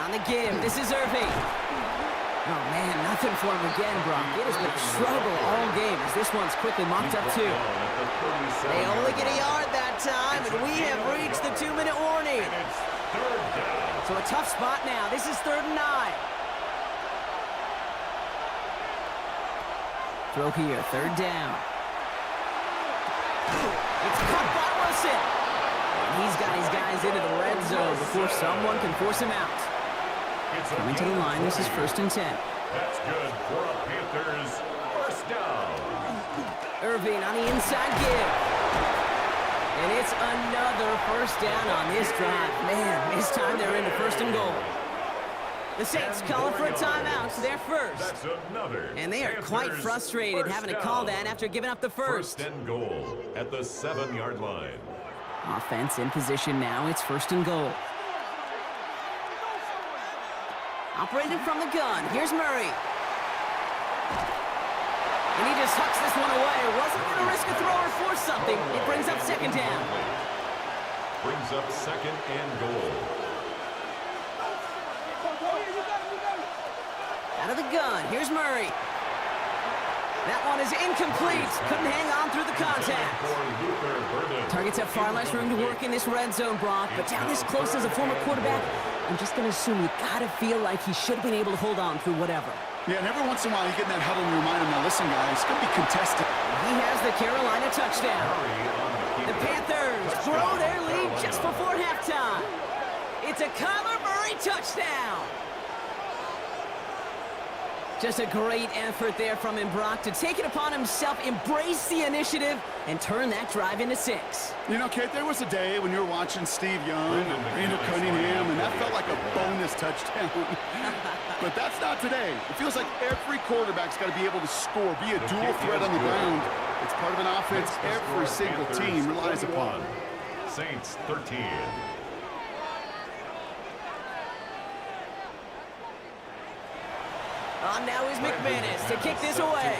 On the give, this is Irving. Oh, man, nothing for him again, Brock. It has been a struggle all game as this one's quickly mocked up, too. They only get a yard that time, and we have reached the 2-minute warning. So a tough spot now. This is 3rd and 9. Throw here, 3rd down. It's caught by Wilson. And he's got his guys into the red zone before someone can force him out. Coming to the line, this is 1st and 10. That's good for a Panthers first down. Irving on the inside give. And it's another first down on this drive. Man, this time they're into 1st and goal. The Saints calling for a timeout, so they're first. That's another. And they are quite frustrated having to call that after giving up the first. 1st and goal at the 7-yard line. Offense in position now. It's 1st and goal. Operating from the gun. Here's Murray. And he just hucks this one away. Wasn't going to risk a throw or force something. It brings up second down. Brings up 2nd and goal. Out of the gun. Here's Murray. That one is incomplete. Couldn't hang on through the contact. Targets have far less room to work in this red zone, Brock. But down this close as a former quarterback, I'm just going to assume you got to feel like he should have been able to hold on through whatever. Yeah, and every once in a while you get in that huddle and remind him, now listen, guys, it's going to be contested. He has the Carolina touchdown. The Panthers grow their lead just before halftime. It's a Kyler Murray touchdown. Just a great effort there from him, Brock, to take it upon himself, embrace the initiative, and turn that drive into 6. You know, Kate, there was a day when you were watching Steve Young and Randall Cunningham, and that felt like a bonus touchdown. But that's not today. It feels like every quarterback's got to be able to score, be a dual threat on the ground. It's part of an offense every single team relies upon. Saints 13. On now is McManus to kick this away.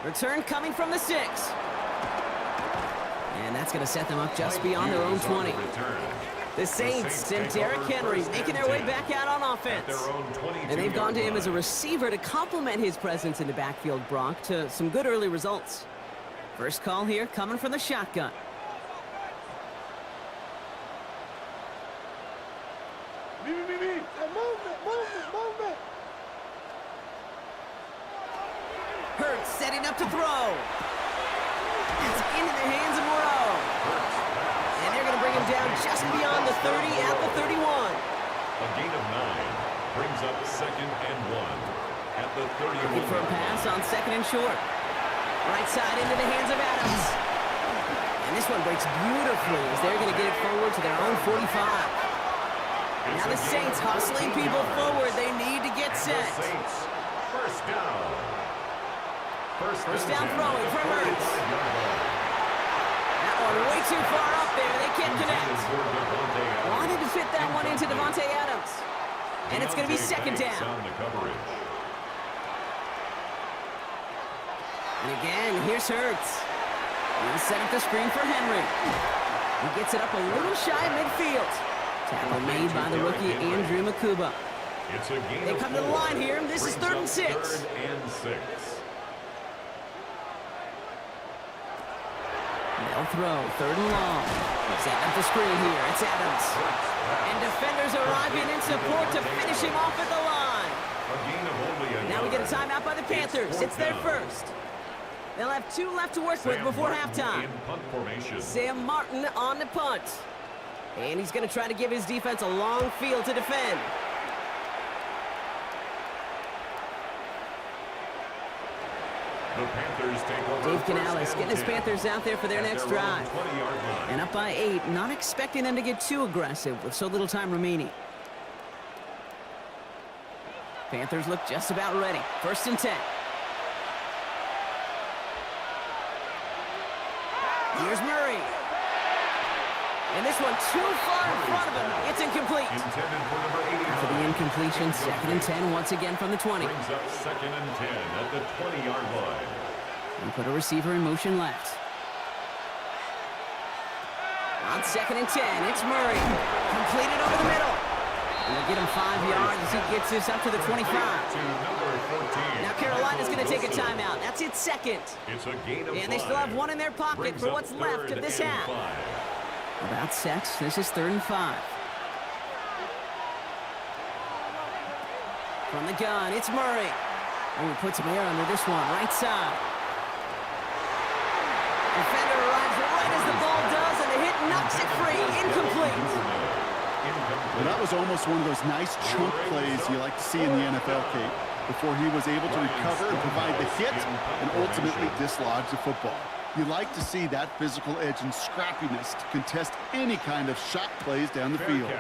Return coming from the 6. And that's going to set them up just beyond their own 20. The Saints and Derrick Henry making their way back out on offense. And they've gone to him as a receiver to complement his presence in the backfield, Brock, to some good early results. First call here coming from the shotgun. Hurts setting up to throw. It's into the hands of Moreau. And they're going to bring him down just beyond the 30 at the 31. A gain of 9 brings up 2nd and 1 at the 31. Looking for a pass on 2nd and short. Right side into the hands of Adams. And this one breaks beautifully as they're going to get it forward to their own 45. Now the Saints hustling people forward. They need to get set. First down. First down throwing for Hurts. That one way too far up there. They can't connect. Wanted to fit that one into Devontae Adams. And it's going to be 2nd down. And again, here's Hurts. He'll set up the screen for Henry. He gets it up a little shy of midfield. Tackle made by the rookie Andrew Makuba. They come to the line here. This is 3rd and 6. They'll throw 3rd and long. Setting up the screen here. It's Adams. And defenders arriving in support to finish him off at the line. Now we get a timeout by the Panthers. It's their first. They'll have 2 left to work with before halftime. Sam Martin on the punt. And he's going to try to give his defense a long field to defend. The Panthers take over. Dave Canales getting his Panthers out there for their next drive. And up by 8, not expecting them to get too aggressive with so little time remaining. Panthers look just about ready. 1st and 10. Here's Murray. And this one too far in front of him. It's incomplete. After the incompletion, 2nd and 10 once again from the 20. Brings up 2nd and 10 at the 20-yard line. And put a receiver in motion left. On 2nd and 10, it's Murray. Completed over the middle. And they'll get him 5 yards as he gets this up to the 25. Now Carolina's going to take a timeout. That's its 2nd. It's a gain of 5. And they still have 1 in their pocket for what's left of this half. About 6. This is 3rd and 5. From the gun, it's Murray. Oh, he puts some air under this one. Right side. Defender arrives right as the ball does, and the hit knocks it free. Incomplete. Well, that was almost one of those nice chunk plays you like to see in the NFL, Kate, before he was able to recover and provide the hit and ultimately dislodge the football. You like to see that physical edge and scrappiness to contest any kind of shot plays down the field.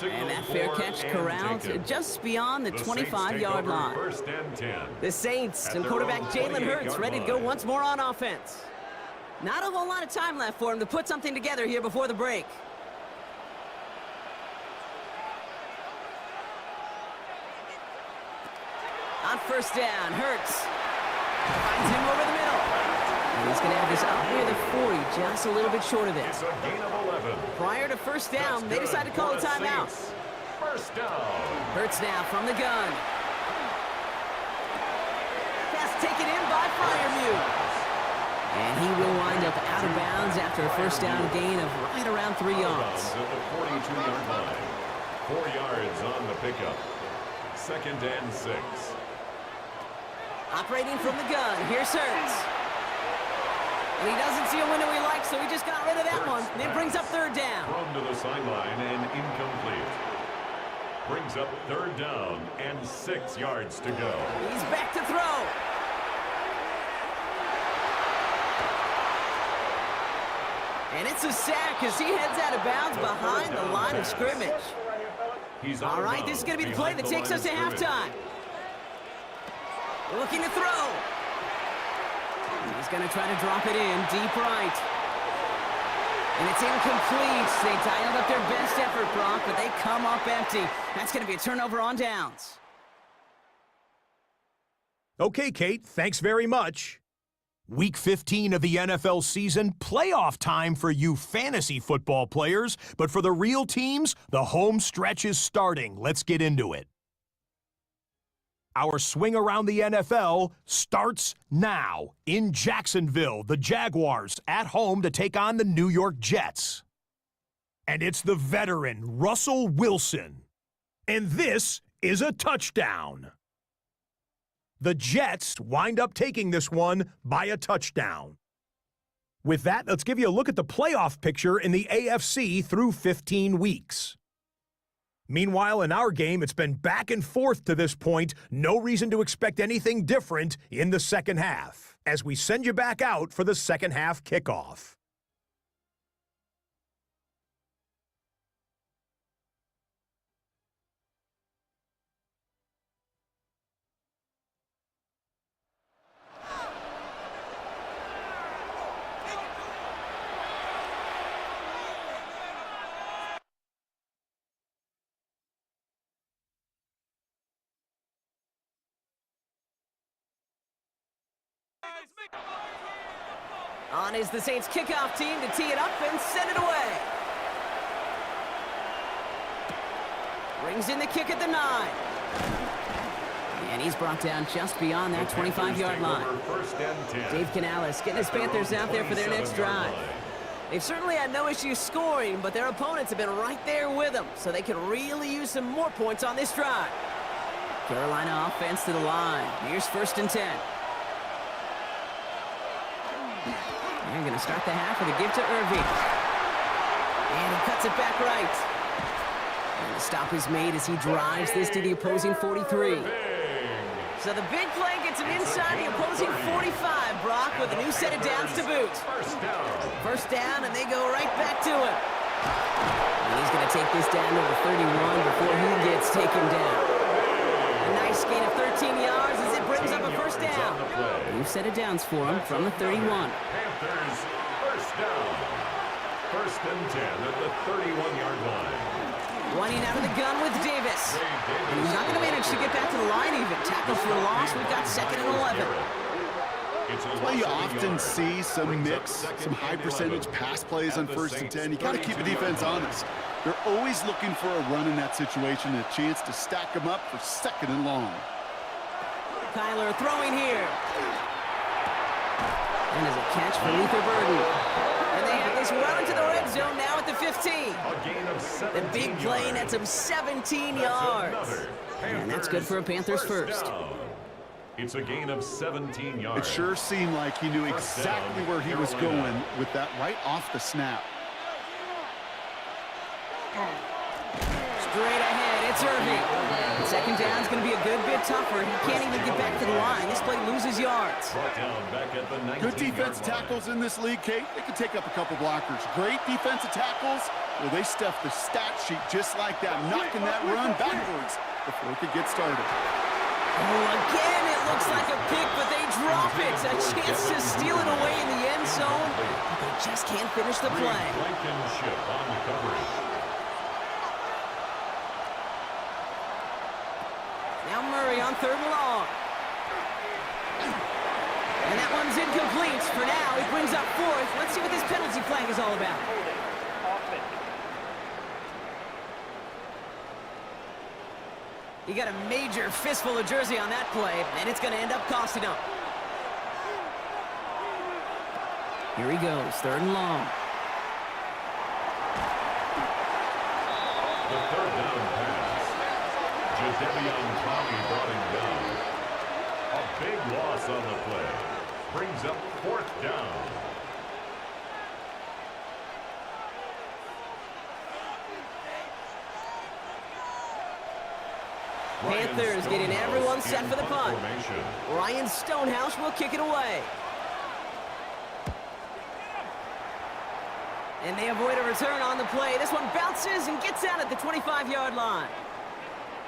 And that fair catch corralled just beyond the 25-yard line. The Saints and quarterback Jalen Hurts ready to go once more on offense. Not a whole lot of time left for him to put something together here before the break. On 1st down, Hurts finds him over the middle. And he's going to have this up near the 40, just a little bit short of it. It's a gain of 11. Prior to 1st down, they decided to call a timeout. 1st down. Hurts now from the gun. Pass taken in by Freiermuth. And he will wind up out of bounds after a 1st down gain of right around 3 yards. At the 42-yard line. 4 yards on the pickup. 2nd and 6. Operating from the gun, here's Hurts. And he doesn't see a window he likes, so he just got rid of that one. And it brings up 3rd down. Thrown to the sideline and incomplete. Brings up 3rd down and 6 yards to go. He's back to throw. And it's a sack as he heads out of bounds behind the line of scrimmage. All right, this is going to be the play that takes us to halftime. Looking to throw. He's going to try to drop it in deep right. And it's incomplete. They dialed up their best effort, Brock, but they come up empty. That's going to be a turnover on downs. Okay, Kate, thanks very much. Week 15 of the NFL season, playoff time for you fantasy football players, but for the real teams, the home stretch is starting. Let's get into it. Our swing around the NFL starts now. In Jacksonville, the Jaguars at home to take on the New York Jets. And it's the veteran, Russell Wilson. And this is a touchdown. The Jets wind up taking this one by a touchdown. With that, let's give you a look at the playoff picture in the AFC through 15 weeks. Meanwhile, in our game, it's been back and forth to this point. No reason to expect anything different in the second half, as we send you back out for the second half kickoff. On is the Saints kickoff team to tee it up and send it away. Brings in the kick at the 9. And he's brought down just beyond that 25-yard line. Dave Canales getting his Panthers out there for their next drive. They've certainly had no issue scoring, but their opponents have been right there with them, so they could really use some more points on this drive. Carolina offense to the line. Here's 1st and 10. They're going to start the half with a give to Irving. And he cuts it back right. And the stop is made as he drives this to the opposing 43. So the big play gets him inside the opposing 45, Brock, with a new set of downs to boot. First down, and they go right back to him. And he's going to take this down to the 31 before he gets taken down. A nice gain of 13 yards as it brings up a first down. New set of downs for him from the 31. Panthers, first down. 1st and 10 at the 31-yard line. Running out of the gun with Davis. And he's not going to manage to get back to the line even. Tackle for a loss. We've got 2nd and 11. Well, you often see some mix, some high percentage pass plays on 1st and 10. You got to keep the defense honest. They're always looking for a run in that situation, a chance to stack them up for 2nd and long. Kyler throwing here. And as a catch for Luther Burden. And they have this well into the red zone now at the 15. The big play nets him 17 yards. And that's good for a Panthers first. It's a gain of 17 yards. It sure seemed like he knew exactly where he was going with that right off the snap. Straight ahead, it's Irving. 2nd down's going to be a good bit tougher. He can't even get back to the line. This play loses yards. Good defense tackles in this league, Kate. They can take up a couple blockers. Great defensive tackles. Well, they stuff the stat sheet just like that, knocking that run backwards before it could get started. Oh, again, it looks like a pick, but they drop it. A chance to steal it away in the end zone, but they just can't finish the play. Blankenship on the coverage. Now Murray on 3rd and long. And that one's incomplete. For now, he brings up 4th. Let's see what this penalty flag is all about. He got a major fistful of jersey on that play, and it's going to end up costing him. Here he goes, 3rd and long. The 3rd down pass. Jadeveon Clowney brought him down. A big loss on the play. Brings up 4th down. Panthers getting everyone set for the punt. Ryan Stonehouse will kick it away. And they avoid a return on the play. This one bounces and gets out at the 25-yard line.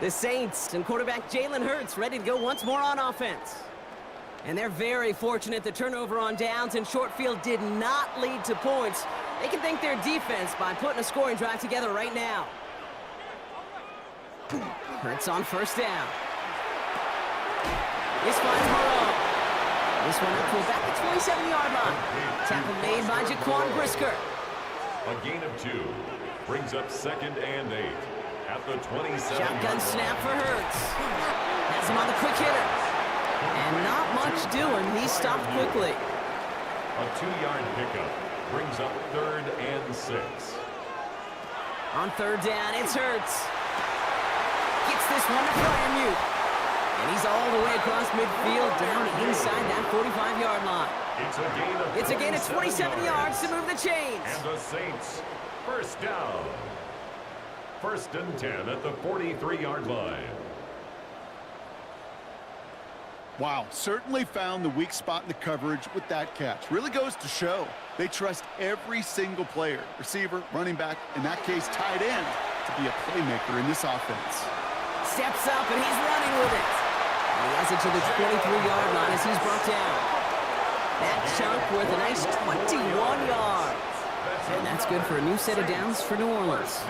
The Saints and quarterback Jalen Hurts ready to go once more on offense. And they're very fortunate the turnover on downs and short field did not lead to points. They can thank their defense by putting a scoring drive together right now. Hurts on first down. This finds Moreau. This one up to about the 27-yard line. Tackle made by Jaquan Brisker. A gain of 2 brings up 2nd and 8 at the 27. Shotgun snap for Hurts. Has him on the quick hitter. And not much doing. He stopped quickly. A 2-yard pickup brings up 3rd and 6. On third down, it's Hurts. Gets this one to Fryermuth. And he's all the way across midfield down inside that 45-yard line. It's a gain of 27 yards to move the chains. And the Saints, first down. 1st and 10 at the 43-yard line. Wow, certainly found the weak spot in the coverage with that catch. Really goes to show they trust every single player, receiver, running back, in that case tight end, to be a playmaker in this offense. Steps up and he's running with it. And he has it to the 23-yard line as he's brought down. That chunk worth a nice 21 yards. And that's good for a new set of downs for New Orleans.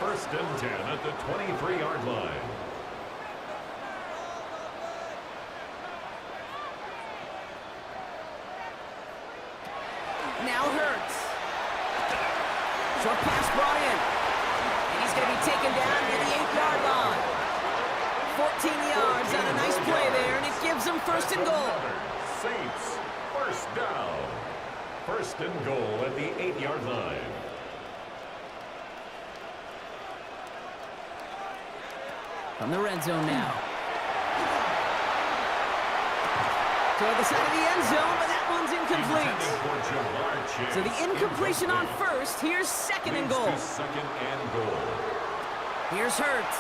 1st and 10 at the 23-yard line. Now Hurts. Short pass brought in. And he's going to be taken down near the 8-yard line. 14 yards on a nice play there, and it gives them 1st and goal. Saints, first down. 1st and goal at the 8-yard line. From the red zone now. Toward the side of the end zone, but that one's incomplete. So the incompletion on first. Here's 2nd and goal. 2nd and goal. Here's Hurts.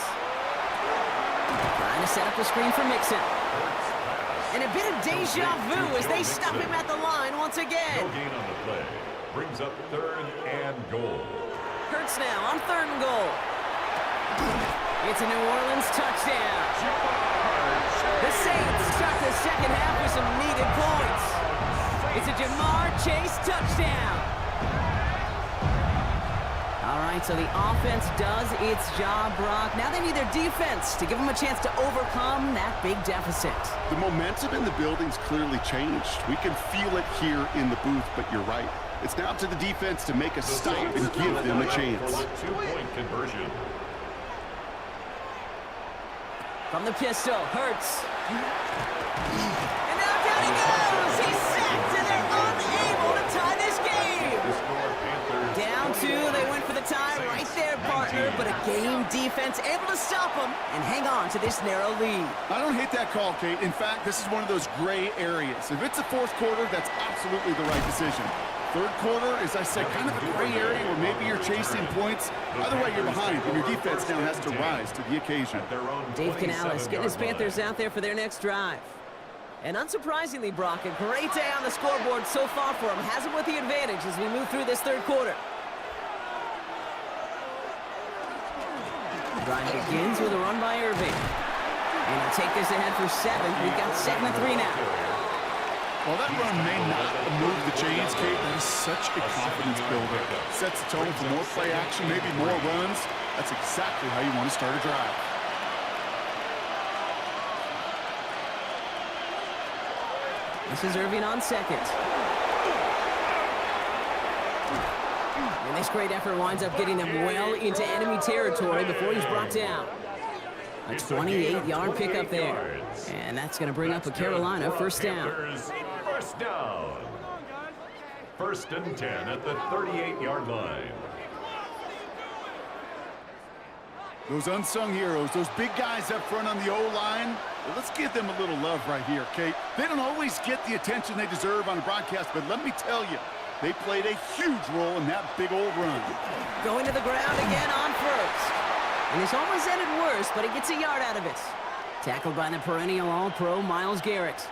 Trying to set up the screen for Mixon. And a bit of deja vu as they stop him at the line once again. No gain on the play. Brings up 3rd and goal. Hurts now on 3rd and goal. It's a New Orleans touchdown. The Saints start the second half with some needed points. It's a Jamar Chase touchdown. All right, so the offense does its job, Brock. Now they need their defense to give them a chance to overcome that big deficit. The momentum in the building's clearly changed. We can feel it here in the booth, but you're right. It's now up to the defense to make a stop and give them a chance. 2-point conversion. From the pistol, Hurts. And now down he goes! He's sacked, and they're unable to tie this game! Down 2, they went for the tie right there, partner, but a game defense able to stop them and hang on to this narrow lead. I don't hate that call, Kate. In fact, this is one of those gray areas. If it's a 4th quarter, that's absolutely the right decision. 3rd quarter, as I said, kind of a gray area where maybe you're chasing points. Either way, you're behind, and your defense now has to rise to the occasion. Dave Canales getting his Panthers out there for their next drive. And unsurprisingly, Brock, a great day on the scoreboard so far for him. Has him with the advantage as we move through this 3rd quarter. Drive begins with a run by Irving. And he'll take this ahead for 7. We've got 2nd and 3 now. While that run may not move the chains, Kate, that is such a confidence builder. Sets the tone for more play action, maybe more runs. That's exactly how you want to start a drive. This is Irving on 2nd. And this great effort winds up getting them well into enemy territory before he's brought down. A 28-yard pickup there. And that's going to bring up a Carolina 1st down. First down. 1st and 10 at the 38-yard line. Those unsung heroes, those big guys up front on the O-line, well, let's give them a little love right here, Kate. They don't always get the attention they deserve on a broadcast, but let me tell you, they played a huge role in that big old run. Going to the ground again on first. And this almost ended worse, but he gets a yard out of it. Tackled by the perennial All-Pro Myles Garrett.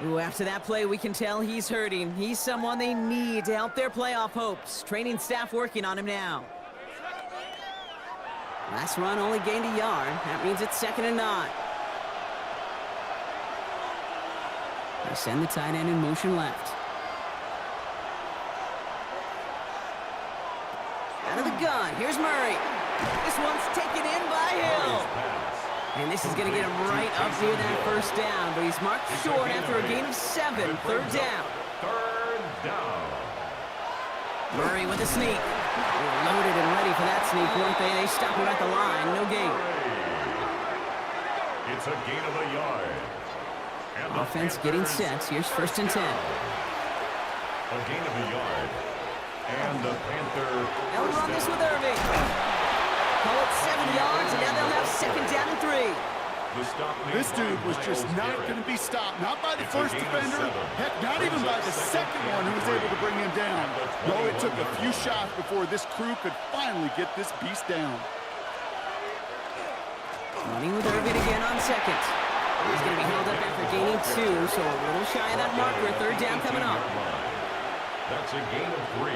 Ooh, after that play, we can tell he's hurting. He's someone they need to help their playoff hopes. Training staff working on him now. Last run only gained a yard. That means it's 2nd and 9. They send the tight end in motion left. Out of the gun, here's Murray. This one's taken in by Hill. And this is going to get him right up near that first down, but he's marked short after a gain of 7, 3rd down. 3rd down. Murray with a sneak. They were loaded and ready for that sneak, weren't they? They stop him at the line, no gain. It's a gain of a yard. And Offense getting set. Here's 1st and 10. A gain of a yard. And the Panther. They'll run this with Irving. Call it 7 yards, and now they'll have 2nd down and 3. This dude was just not going to be stopped. Not by the first defender. Heck, not even by the second one who was able to bring him down. No, it took a few shots before this crew could finally get this beast down. Running with Irving again on 2nd. He's going to be held up after gaining 2, so a little shy of that marker. 3rd down coming up. That's a gain of 3.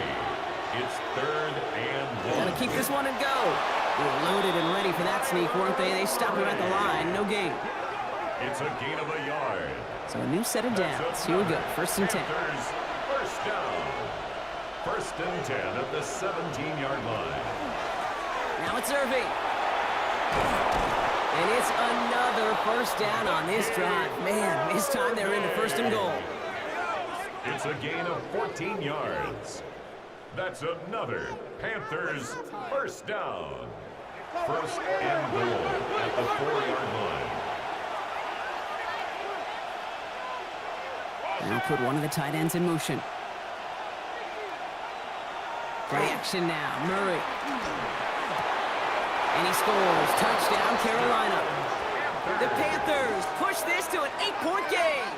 It's 3rd and 1. Got to keep this one and go. They were loaded and ready for that sneak, weren't they? They stopped him at the line. No gain. It's a gain of a yard. So a new set of downs. Here we go. 1st and 10. First down. 1st and 10 at the 17-yard line. Now it's Irving. And it's another 1st down on this drive. Man, this time they're into 1st and goal. It's a gain of 14 yards. That's another Panthers 1st down. 1st and goal at the 4-yard line. Now put one of the tight ends in motion. Play action now, Murray. And he scores. Touchdown, Carolina. The Panthers push this to an 8-point game.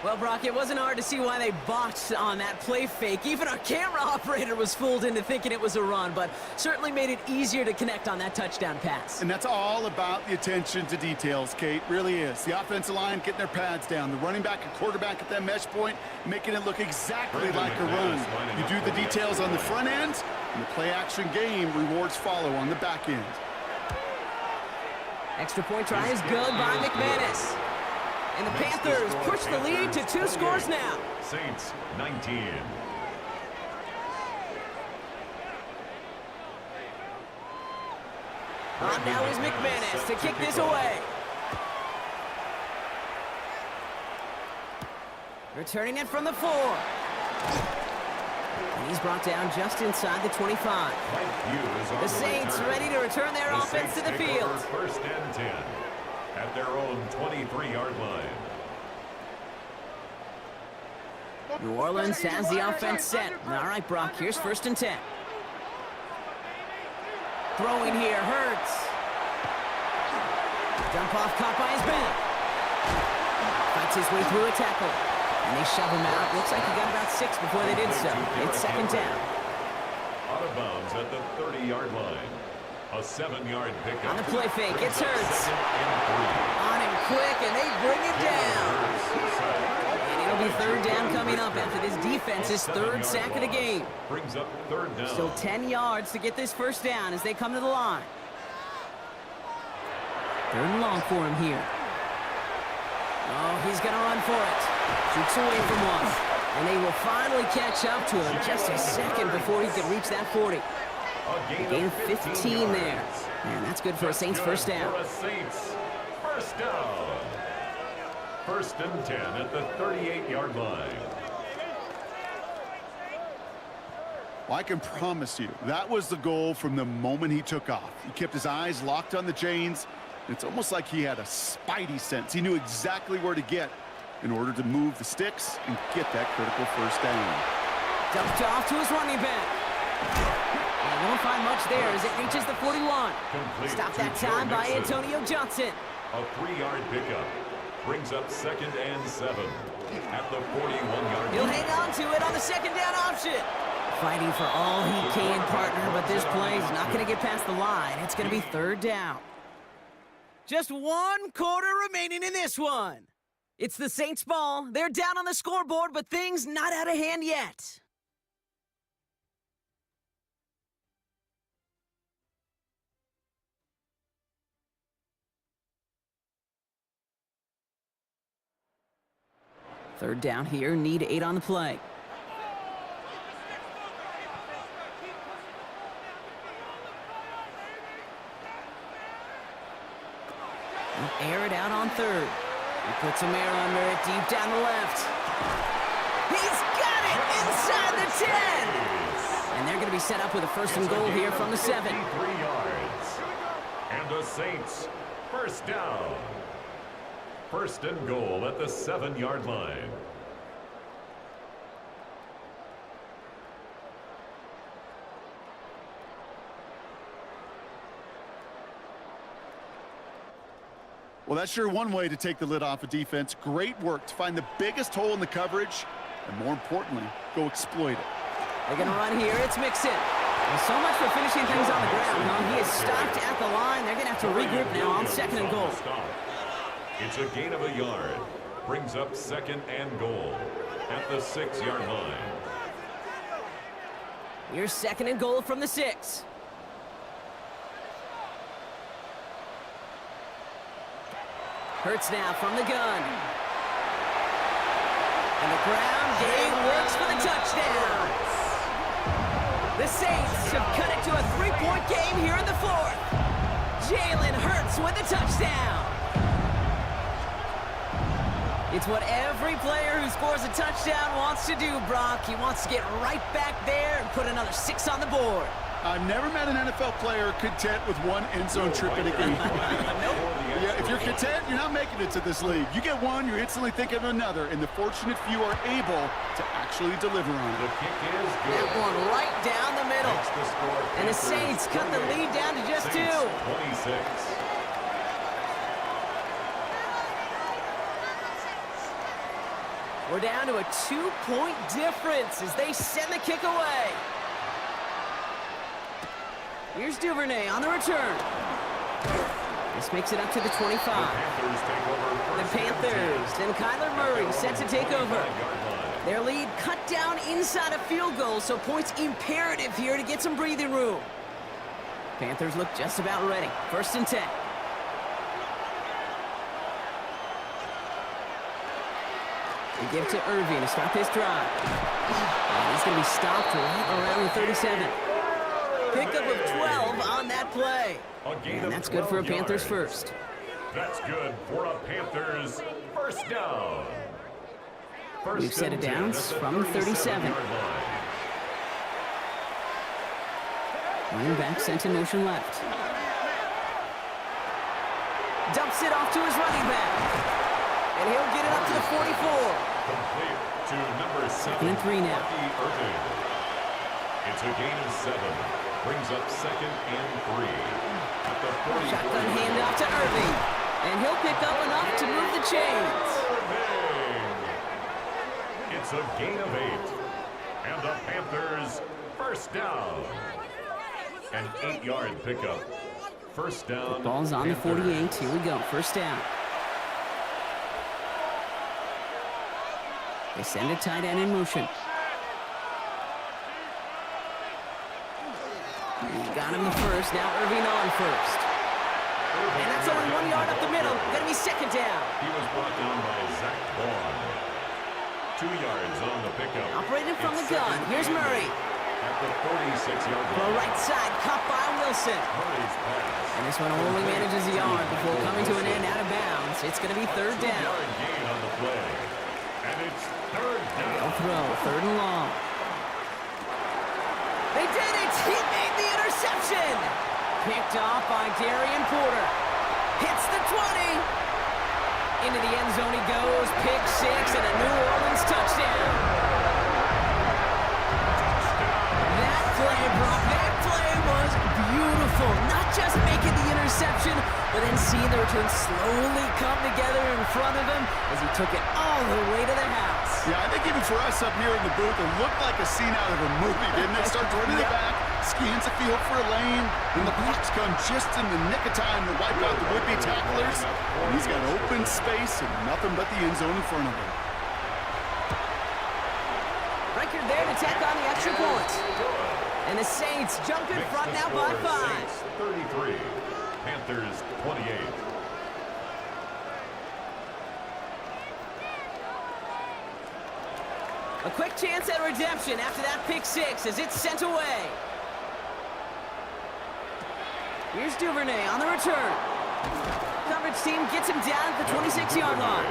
Well, Brock, it wasn't hard to see why they botched on that play fake. Even our camera operator was fooled into thinking it was a run, but certainly made it easier to connect on that touchdown pass. And that's all about the attention to details, Kate. Really is. The offensive line getting their pads down. The running back and quarterback at that mesh point, making it look exactly like a run. You do the details on the front end, and the play-action game rewards follow on the back end. Extra point try is good by McManus. And the Panthers push the lead to 2 scores now. Saints 19. On now is McManus to kick this away. Returning it from the 4. And he's brought down just inside the 25. The Saints ready to return their offense to the field. 1st and 10 at their own 23-yard line. New Orleans has the offense set. All right, Brock, here's 1st and 10. Throwing here, Hurts. Dump off caught by his back. Fights his way through a tackle. And they shove him out. Looks like he got about 6 before they did so. It's 2nd down. Out of bounds at the 30-yard line. A 7-yard pickup. On the play fake, it's Hurts. 2nd and 3. On him quick, and they bring him down. And it'll be 3rd down coming up after this defense's 3rd sack of the game. Brings up 3rd down. Still 10 yards to get this 1st down as they come to the line. 3rd and long for him here. Oh, he's going to run for it. Shoots away from one. And they will finally catch up to him just a second before he can reach that 40. A gain of 15 there. And that's good for a Saints 1st down. For a Saints 1st down. 1st and 10 at the 38-yard line. Well, I can promise you, that was the goal from the moment he took off. He kept his eyes locked on the chains. It's almost like he had a spidey sense. He knew exactly where to get in order to move the sticks and get that critical 1st down. Dumped off to his running back. And won't find much there as it reaches the 41. Stopped that time by Antonio Johnson. A 3-yard pickup. Brings up 2nd and 7 at the 41-yard line. He'll hang on to it on the 2nd down option. Fighting for all he can, partner, but this play is not going to get past the line. It's going to be third down. Just 1 quarter remaining in this one. It's the Saints' ball. They're down on the scoreboard, but things not out of hand yet. Third down here, need 8 on the play. Air it out on third. He puts some air under it, deep down the left. He's got it inside the 10. And they're going to be set up with a first and goal here from the 7. 3 yards. And the Saints, first down. First and goal at the 7-yard line. Well, that's sure one way to take the lid off a defense. Great work to find the biggest hole in the coverage, and more importantly, go exploit it. They're going to run here. It's Mixon. Well, so much for finishing things on the ground, huh? He is stopped at the line. They're going to have to regroup now on second and goal. It's a gain of a yard. Brings up second and goal at the 6-yard line. Here's second and goal from the 6. Hurts now from the gun. And the ground game works for the touchdown. The Saints have cut it to a 3-point game here in the 4th. Jalen Hurts with the touchdown. It's what every player who scores a touchdown wants to do, Brock. He wants to get right back there and put another 6 on the board. I've never met an NFL player content with one end zone trip in a game. Yeah, if you're content, you're not making it to this league. You get one, you're instantly thinking of another, and the fortunate few are able to actually deliver on The it. kick is good. That one right down the middle. Makes the score And the Saints cut the lead down to just 2. Saints 26. We're down to a 2-point difference as they send the kick away. Here's Duvernay on the return. This makes it up to the 25. The Panthers, then Kyler Murray set to take over. Their lead cut down inside a field goal, so points imperative here to get some breathing room. Panthers look just about ready. First and 10. They give to Irving to stop his drive. And he's going to be stopped right around the 37. Pickup of 12 on that play. And that's good for a Panthers first. That's good for a Panthers first down. We've set it down from the 37. Running back sent in motion left. Dumps it off to his running back. And he'll get it up to the 44. Complete to number 7. Second and 3 now. Irving. It's a gain of 7. Brings up second and 3. At the 44. Shotgun handoff to Irving. And he'll pick up enough to move the chains. Irving. It's a gain of 8. And the Panthers first down. An 8-yard pickup. First down. Ball's on the Panthers. 48. Here we go. First down. They send a tight end in motion. Got him the first. Now Irving on first. And that's only 1 yard up the middle. Gonna be second down. He was brought down by Zach Vaughn. 2 yards on the pickup. Operating from the It's gun. second Here's and Murray. 8 At the 46-yard The line. right side, caught by Wilson. Murray's pass. And this one only manages a yard before coming to an end out of bounds. It's gonna be third down. 2-yard gain on the play. And it's third down. They'll throw, third and long. They did it! He made the interception! Picked off by Darian Porter. Hits the 20. Into the end zone he goes. Pick 6 and a New Orleans touchdown. That play, Brock, that play was beautiful. Not just making the interception, but then seeing the return slowly come together in front of him as he took it all the way to the house. Yeah, I think think even for us up here in the booth, it looked like a scene out of a movie, didn't it? Starts running it back, scans the field for a lane, and the blocks come just in the nick of time to wipe out the would-be tacklers. And he's got open space and nothing but the end zone in front of him. Record there to tack on the extra point. And the Saints jump in front now by 5. 33, Panthers 28. A quick chance at redemption after that pick 6 as it's sent away. Here's Duvernay on the return. Coverage team gets him down at the 26-yard line.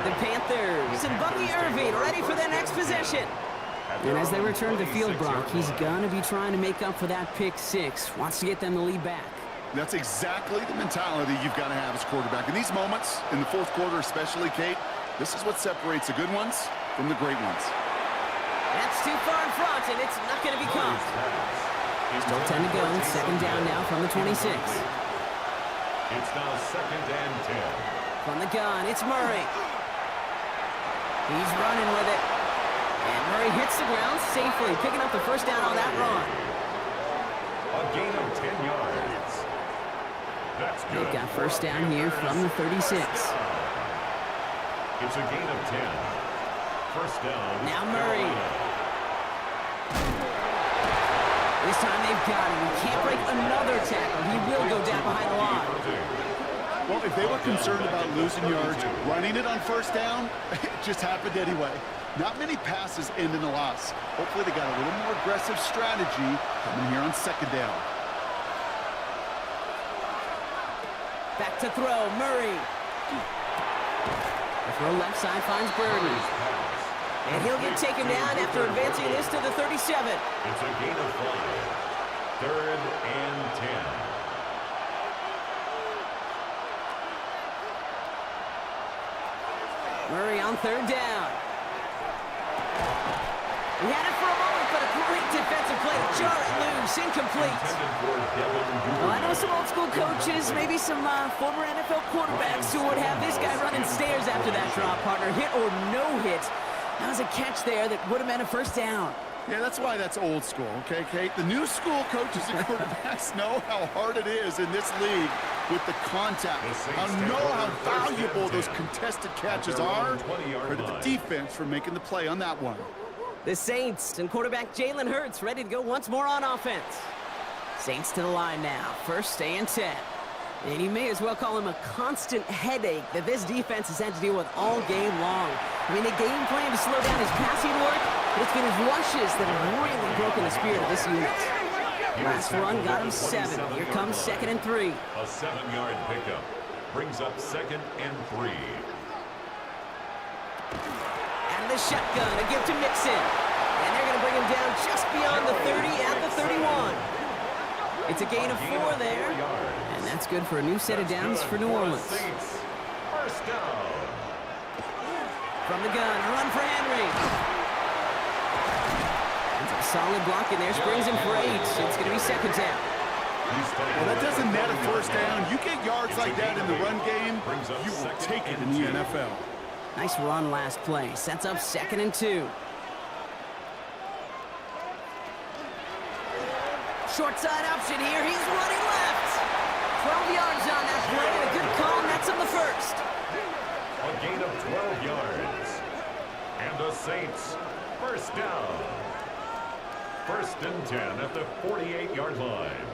The Panthers and Bucky Irving ready for their next possession. And as they return to the field, Brock, he's going to be trying to make up for that pick 6. Wants to get them the lead back. That's exactly the mentality you've got to have as quarterback. In these moments, in the fourth quarter especially, Kate, this is what separates the good ones from the great ones. That's too far in front, and it's not going to be caught. Still 10 to go. Second down now from the 26. It's now 2nd and 10. From the gun, it's Murray. He's running with it. And Murray hits the ground safely, picking up the first down on that run. A gain of 10 yards. That's good. They've got first down here from the 36. It's a gain of 10. First down. Now Murray. This time they've got him. He can't break another tackle. He will go down behind the line. Well, if they were concerned about losing yards, running it on first down, it just happened anyway. Not many passes end in a loss. Hopefully they got a little more aggressive strategy coming here on second down. Back to throw, Murray. The throw left side finds Birdie. And he'll get taken down after advancing this to the 37. It's a gain of 5. 3rd and 10. Murray on third down. He had it for a moment, but a great defensive play to jar it loose, incomplete. Well, I know some old school coaches, maybe some former NFL quarterbacks who would have this guy running stairs after that drop, partner. Hit or no hit. That was a catch there that would have meant a first down. Yeah, that's why that's old school, okay, Kate? The new school coaches and quarterbacks know how hard it is in this league with the contact. Know how valuable those contested catches are. Credit the defense for making the play on that one. The Saints and quarterback Jalen Hurts ready to go once more on offense. Saints to the line now, 1st and 10. And you may as well call him a constant headache that this defense has had to deal with all game long. I mean, the game plan to slow down his passing work, but it's been his rushes that have really broken the spirit of this unit. Last run got him 7. Here comes 2nd and 3. A 7-yard pickup brings up 2nd and 3. Out of the shotgun, a give to Mixon. And they're going to bring him down just beyond the 30 at the 31. It's a gain of 4 there. And that's good for a new set of downs for New Orleans. First down. From the gun, a run for Henry. It's a solid block in there, springs him for 8. It's going to be 2nd down. Well, that doesn't net a first down. You get yards like that in the run game, you will take it in the NFL. Nice run last play. Sets up 2nd and 2. Short side option here. He's running left. 12 yards on that play. A good call, and that's on the 1st. A gain of 12 yards. And the Saints, first down. 1st and 10 at the 48-yard line.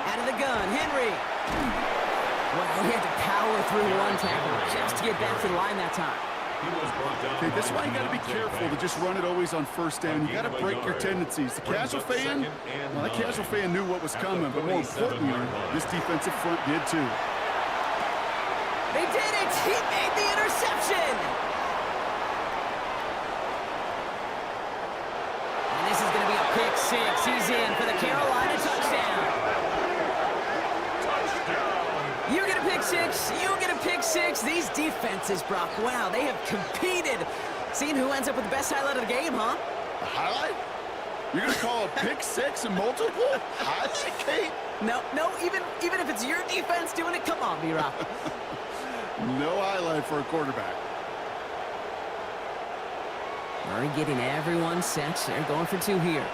Out of the gun, Henry. Well, he had to power through one tackle just to get back to the line that time. Okay, that's why you got to be careful to just run it always on first down. You got to break your tendencies. The casual fan, well, that casual fan knew what was coming, but more importantly, this defensive front did too. They did it! He made the interception! And this is going to be a pick 6. He's in for the Carolina touchdown. You get a pick 6. You get a pick 6. These defenses, Brock, wow, they have competed. Seeing who ends up with the best highlight of the game, huh? The highlight? You're going to call a pick six and multiple? Highlight, Kate? No, even if it's your defense doing it, come on, B-Rock. No highlight for a quarterback. Murray getting everyone set. They're going for two here.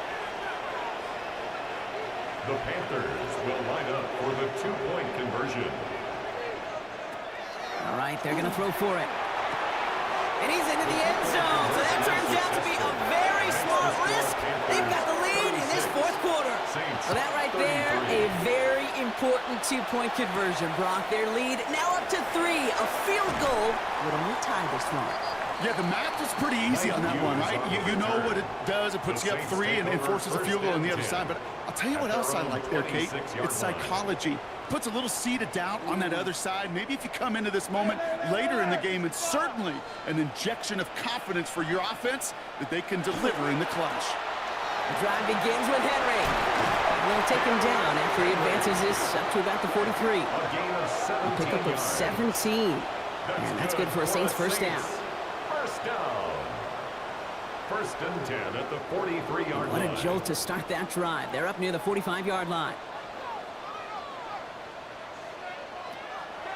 The Panthers will line up for the two-point conversion. All right, they're going to throw for it. And he's into the end zone. So that turns out to be a very smart risk. They've got the lead in this fourth quarter. Well, that right there, a very important two-point conversion. Brock, their lead now up to 3. A field goal would only tie this one. Yeah, the math is pretty easy on that one, right? You know what it does. It puts you up 3 and forces a field goal on the other side. But I'll tell you what else I like there, Kate. It's psychology. Puts a little seed of doubt on that other side. Maybe if you come into this moment later in the game, it's certainly an injection of confidence for your offense that they can deliver in the clutch. The drive begins with Henry. They'll take him down after he advances this up to about the 43. A pickup of 17. And that's good for a Saints first down. First down. First and 10 at the 43-yard line. What a jolt to start that drive. They're up near the 45-yard line.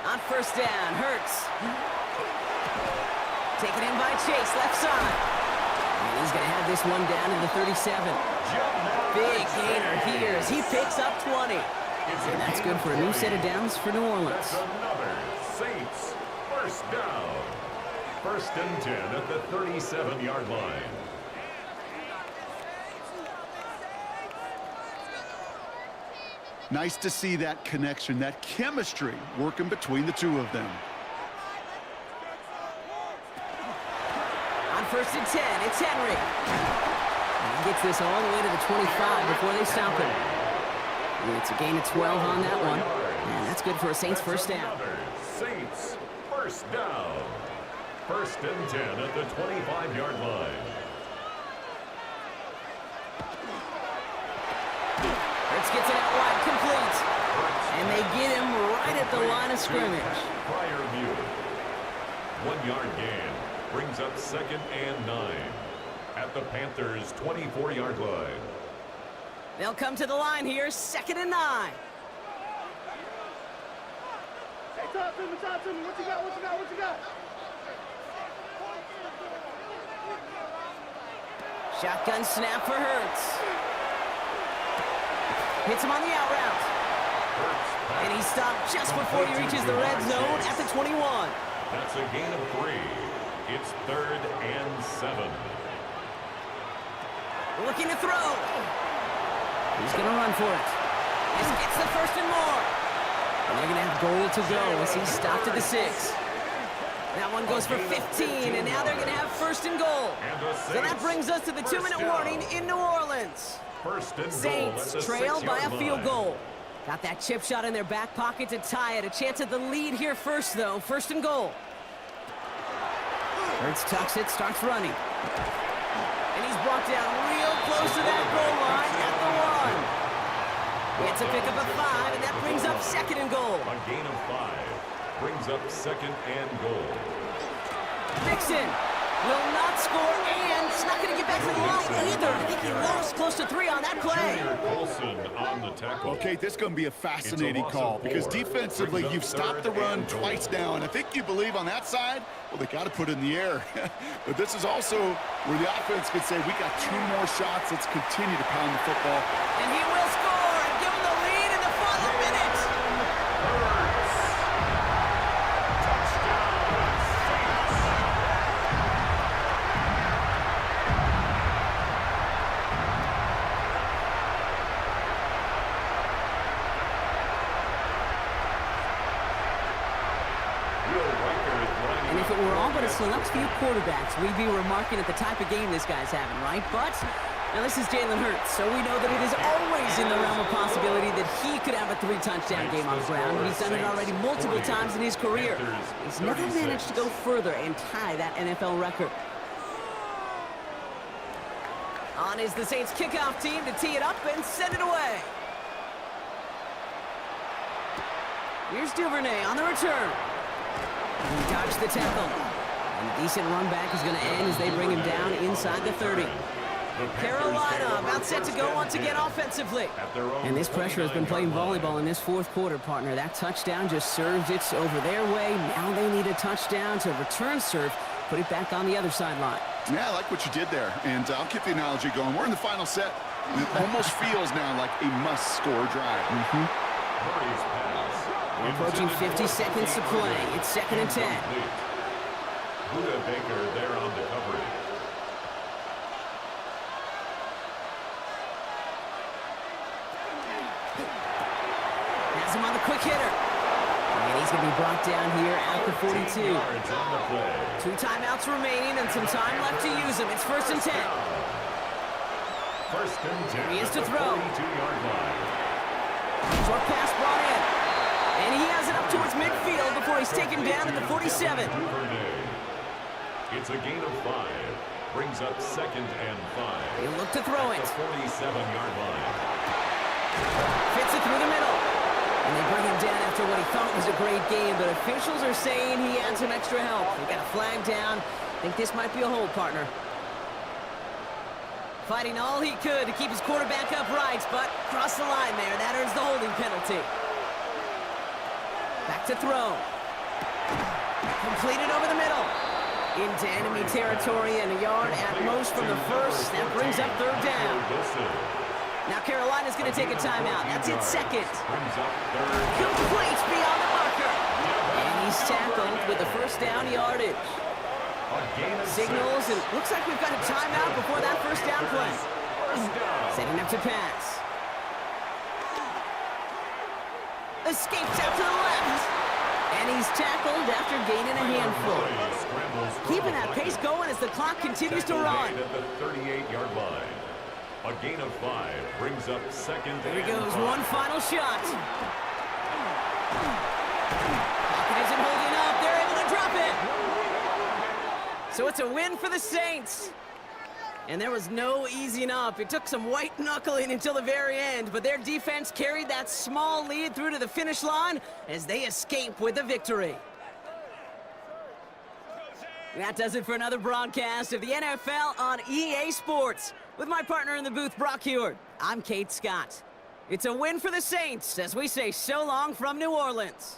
On first down, Hurts. Taken in by Chase, left side. And he's going to have this one down in the 37. Big gainer here as he picks up 20. And that's good for a new set of downs for New Orleans. That's another Saints first down. First and 10 at the 37-yard line. Nice to see that connection, that chemistry working between the two of them. On first and 10, it's Henry. And he gets this all the way to the 25 before they stop him. And it's a gain of 12 on that one. And that's good for a Saints first down. Saints first down. First and 10 at the 25-yard line. Hurts gets it out wide, complete. And they get him right at the line of scrimmage. Prior view. 1 yard gain brings up second and 9 at the Panthers' 24-yard line. They'll come to the line here, second and 9. Hey, talk to me. What you got? Shotgun snap for Hurts. Hits him on the out route. And he stopped just before he reaches the red zone at the 21. That's a gain of 3. It's third and 7. Looking to throw. He's going to run for it. This gets the first and more. And they're going to have goal to go as he's stopped at the 6. That one goes for 15, and now they're going to have first and goal. So that brings us to the 2-minute warning in New Orleans. Saints trail by a field goal. Got that chip shot in their back pocket to tie it. A chance at the lead here first, though. First and goal. Hurts tucks it, starts running. And he's brought down real close to that goal line at the 1. Gets a pickup of 5, and that brings up second and goal. A gain of 5 brings up second and goal. Mixon will not score, and it's not going to get back to the line either. I think he lost close to 3 on that play. Colson on the tackle. Okay, this is going to be a fascinating call because defensively you've stopped the run twice now, and I think you believe on that side, well, they got to put it in the air. But this is also where the offense could say, we got 2 more shots. Let's continue to pound the football. And he will score and give him the lead in the final minute. If it were all but a select few quarterbacks, we'd be remarking at the type of game this guy's having, right? But now this is Jalen Hurts, so we know that it is always in the realm of possibility that he could have a 3-touchdown game on the ground. He's done it already multiple times in his career. He's never managed to go further and tie that NFL record. On is the Saints kickoff team to tee it up and send it away. Here's Duvernay on the return. He dodged the tackle. And a decent run back is going to end as they bring him down inside the 30. Carolina about set to go once again offensively. And this pressure has been playing volleyball in this fourth quarter, partner. That touchdown just serves it over their way. Now they need a touchdown to return serve, put it back on the other sideline. Yeah, I like what you did there, and I'll keep the analogy going. We're in the final set. It almost feels now like a must-score drive. We're approaching 50 seconds to play. It's 2nd and 10. Buda Baker there on the coverage. Has him on the quick hitter. And he's going to be brought down here at the 42. 2 timeouts remaining and some time left to use them. It's 1st and 10. First and 10. He is to throw. 42-yard line. Short pass brought in. And he has it up towards midfield before he's taken down at the 47. It's a gain of 5. Brings up 2nd and 5. He'll look to throw it. 47-yard line. Fits it through the middle. And they bring him down after what he thought was a great game, but officials are saying he had some extra help. They got a flag down. I think this might be a hold, partner. Fighting all he could to keep his quarterback upright, but crossed the line there. That earns the holding penalty. Back to throw. Completed over the middle. Into enemy territory and a yard at most from the first. That brings up 3rd down. Now Carolina's going to take a timeout. That's its 2nd. Complete beyond the marker. And he's tackled with the 1st down yardage. Signals, and looks like we've got a timeout before that 1st down play. Setting up to pass. Escapes out to the left. And he's tackled after gaining a handful. Keeping that pace going as the clock continues to run. At the 38-yard line. A gain of 5 brings up 2nd. Here he goes, one final shot. Pocket isn't holding up. They're able to drop it. So it's a win for the Saints. And there was no easing up. It took some white knuckling until the very end, but their defense carried that small lead through to the finish line as they escape with the victory. That does it for another broadcast of the NFL on EA Sports. With my partner in the booth, Brock Heward, I'm Kate Scott. It's a win for the Saints as we say so long from New Orleans.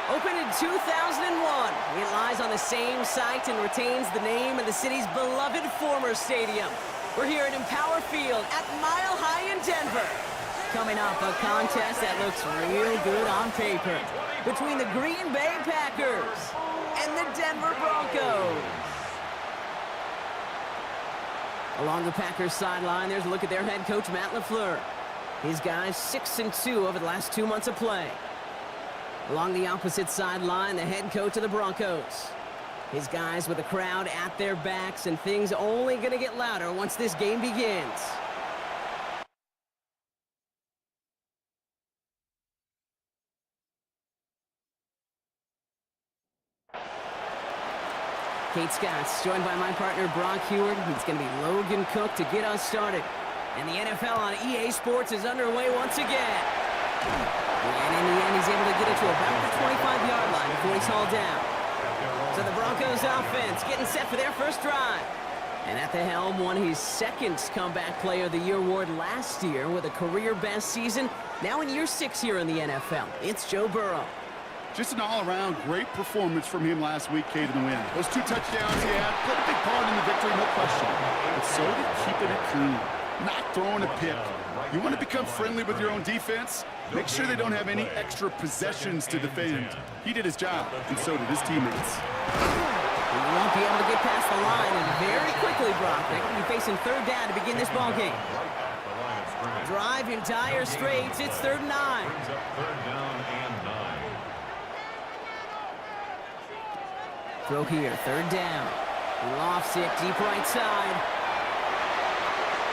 Opened in 2001, it lies on the same site and retains the name of the city's beloved former stadium. We're here at Empower Field at Mile High in Denver. Coming off a contest that looks real good on paper between the Green Bay Packers and the Denver Broncos. Along the Packers sideline, there's a look at their head coach, Matt LaFleur. His guys 6-2 over the last 2 months of play. Along the opposite sideline, the head coach of the Broncos. His guys with the crowd at their backs, and things only going to get louder once this game begins. Kate Scott's joined by my partner, Brock Heward. It's going to be Logan Cook to get us started. And the NFL on EA Sports is underway once again. And in the end, he's able to get it to about the 25-yard line before he's hauled down. So the Broncos offense getting set for their first drive. And at the helm won his second Comeback Player of the Year award last year with a career-best season. Now in year 6 here in the NFL, it's Joe Burrow. Just an all-around great performance from him last week, Kate, in the win. Those 2 touchdowns he had played a big part in the victory, no question. But so did keeping it clean, not throwing a pick. You want to become friendly with your own defense? Make sure they don't have any extra possessions to defend. He did his job, and so did his teammates. He won't be able to get past the line, and very quickly, Brock, they're going to be facing third down to begin this ball game. Drive in dire straits, it's 3rd and 9. Throw here, 3rd down. Lofts it deep right side.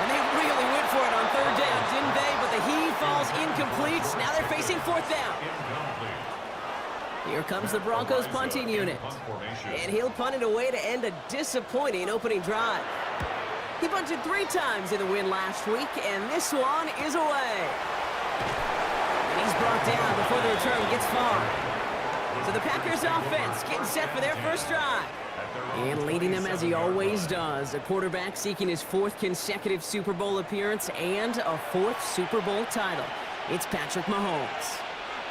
And they really went for it on 3rd down, didn't they? But the heave falls incomplete. Now they're facing 4th down. Here comes the Broncos punting unit. And he'll punt it away to end a disappointing opening drive. He punted 3 times in the win last week, and this one is away. And he's brought down before the return gets far. So the Packers offense getting set for their first drive. And leading them as he always does, a quarterback seeking his 4th consecutive Super Bowl appearance and a 4th Super Bowl title. It's Patrick Mahomes.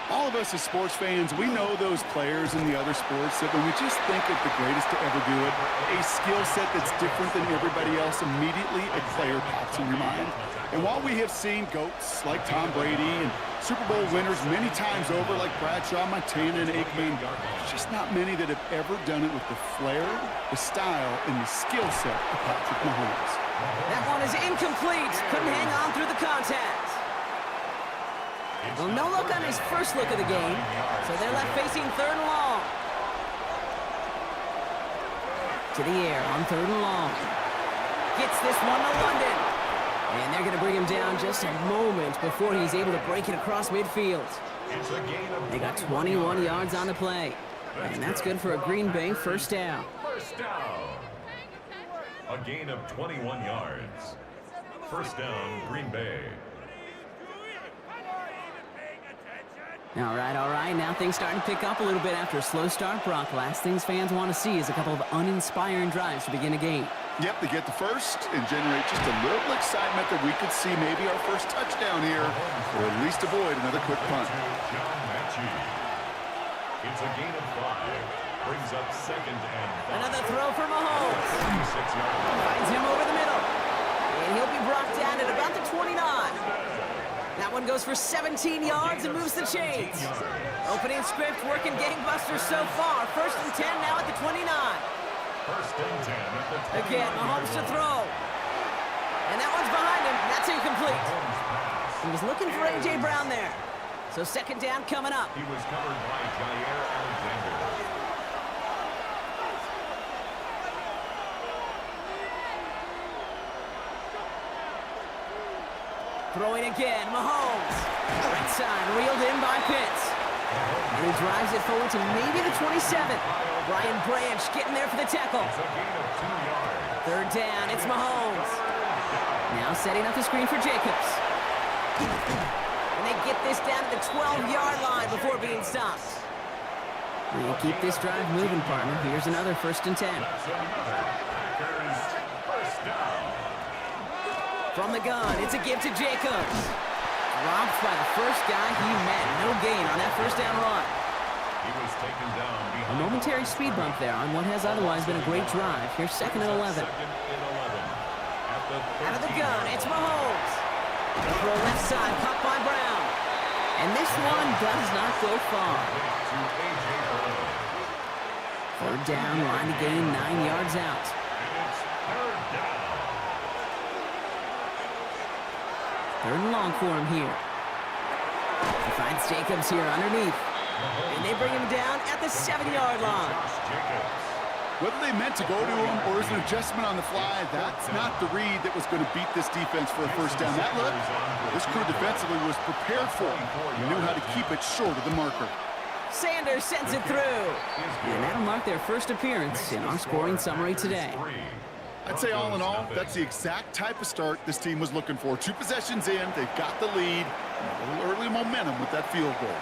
All of us as sports fans, we know those players in the other sports that when we just think of the greatest to ever do it, a skill set that's different than everybody else, immediately a player pops in your mind. And while we have seen GOATs like Tom Brady and Super Bowl winners many times over like Bradshaw, Montana, and Aikman, there's just not many that have ever done it with the flair, the style, and the skill set of Patrick Mahomes. That one is incomplete. Couldn't hang on through the contact. Well, no look on his first look of the game, so they're left facing 3rd and long. To the air on 3rd and long. Gets this one to London. And they're going to bring him down just a moment before he's able to break it across midfield. They got 21 yards on the play. And that's good for a Green Bay first down. First down. A gain of 21 yards. First down, Green Bay. All right. Now things starting to pick up a little bit after a slow start, Brock. Last things fans want to see is a couple of uninspiring drives to begin a game. Yep, they get the first and generate just a little excitement that we could see maybe our first touchdown here, or at least avoid another quick punt. It's a gain of 5. Brings up 2nd and 5. Another throw for Mahomes. Finds him over the middle. And he'll be brought down at about the 29. That one goes for 17 yards and moves the chains. Opening script working gangbusters so far. 1st and 10 now at the 29. 1st and 10 at the 29. Again, Mahomes to throw. And that one's behind him. That's incomplete. He was looking for A.J. Brown there. So 2nd down coming up. He was covered by Jair Alexander. Throwing again, Mahomes. Right side, reeled in by Pitts. And he drives it forward to maybe the 27. Brian Branch getting there for the tackle. 3rd down, it's Mahomes. Now setting up the screen for Jacobs. And they get this down to the 12-yard line before being stopped. We'll keep this drive moving, partner. Here's another 1st and 10. From the gun, it's a give to Jacobs. Dropped by the first guy he met. No gain on that 1st down run. He was taken down behind. A momentary speed bump there on what has otherwise been a great drive. Here's 2nd and 11. Out of the gun, it's Mahomes. Throw left side, caught by Brown. And this one does not go far. Third down, line to gain 9 yards out. Third and long for him here. He finds Jacobs here underneath. And they bring him down at the 7-yard line. Whether they meant to go to him or is an adjustment on the fly, that's not the read that was going to beat this defense for a first down. That look, this crew defensively was prepared for him. He knew how to keep it short of the marker. Sanders sends it through. And that'll mark their first appearance in our scoring summary today. I'd say all in all, that's the exact type of start this team was looking for. 2 possessions in, they've got the lead, and a little early momentum with that field goal.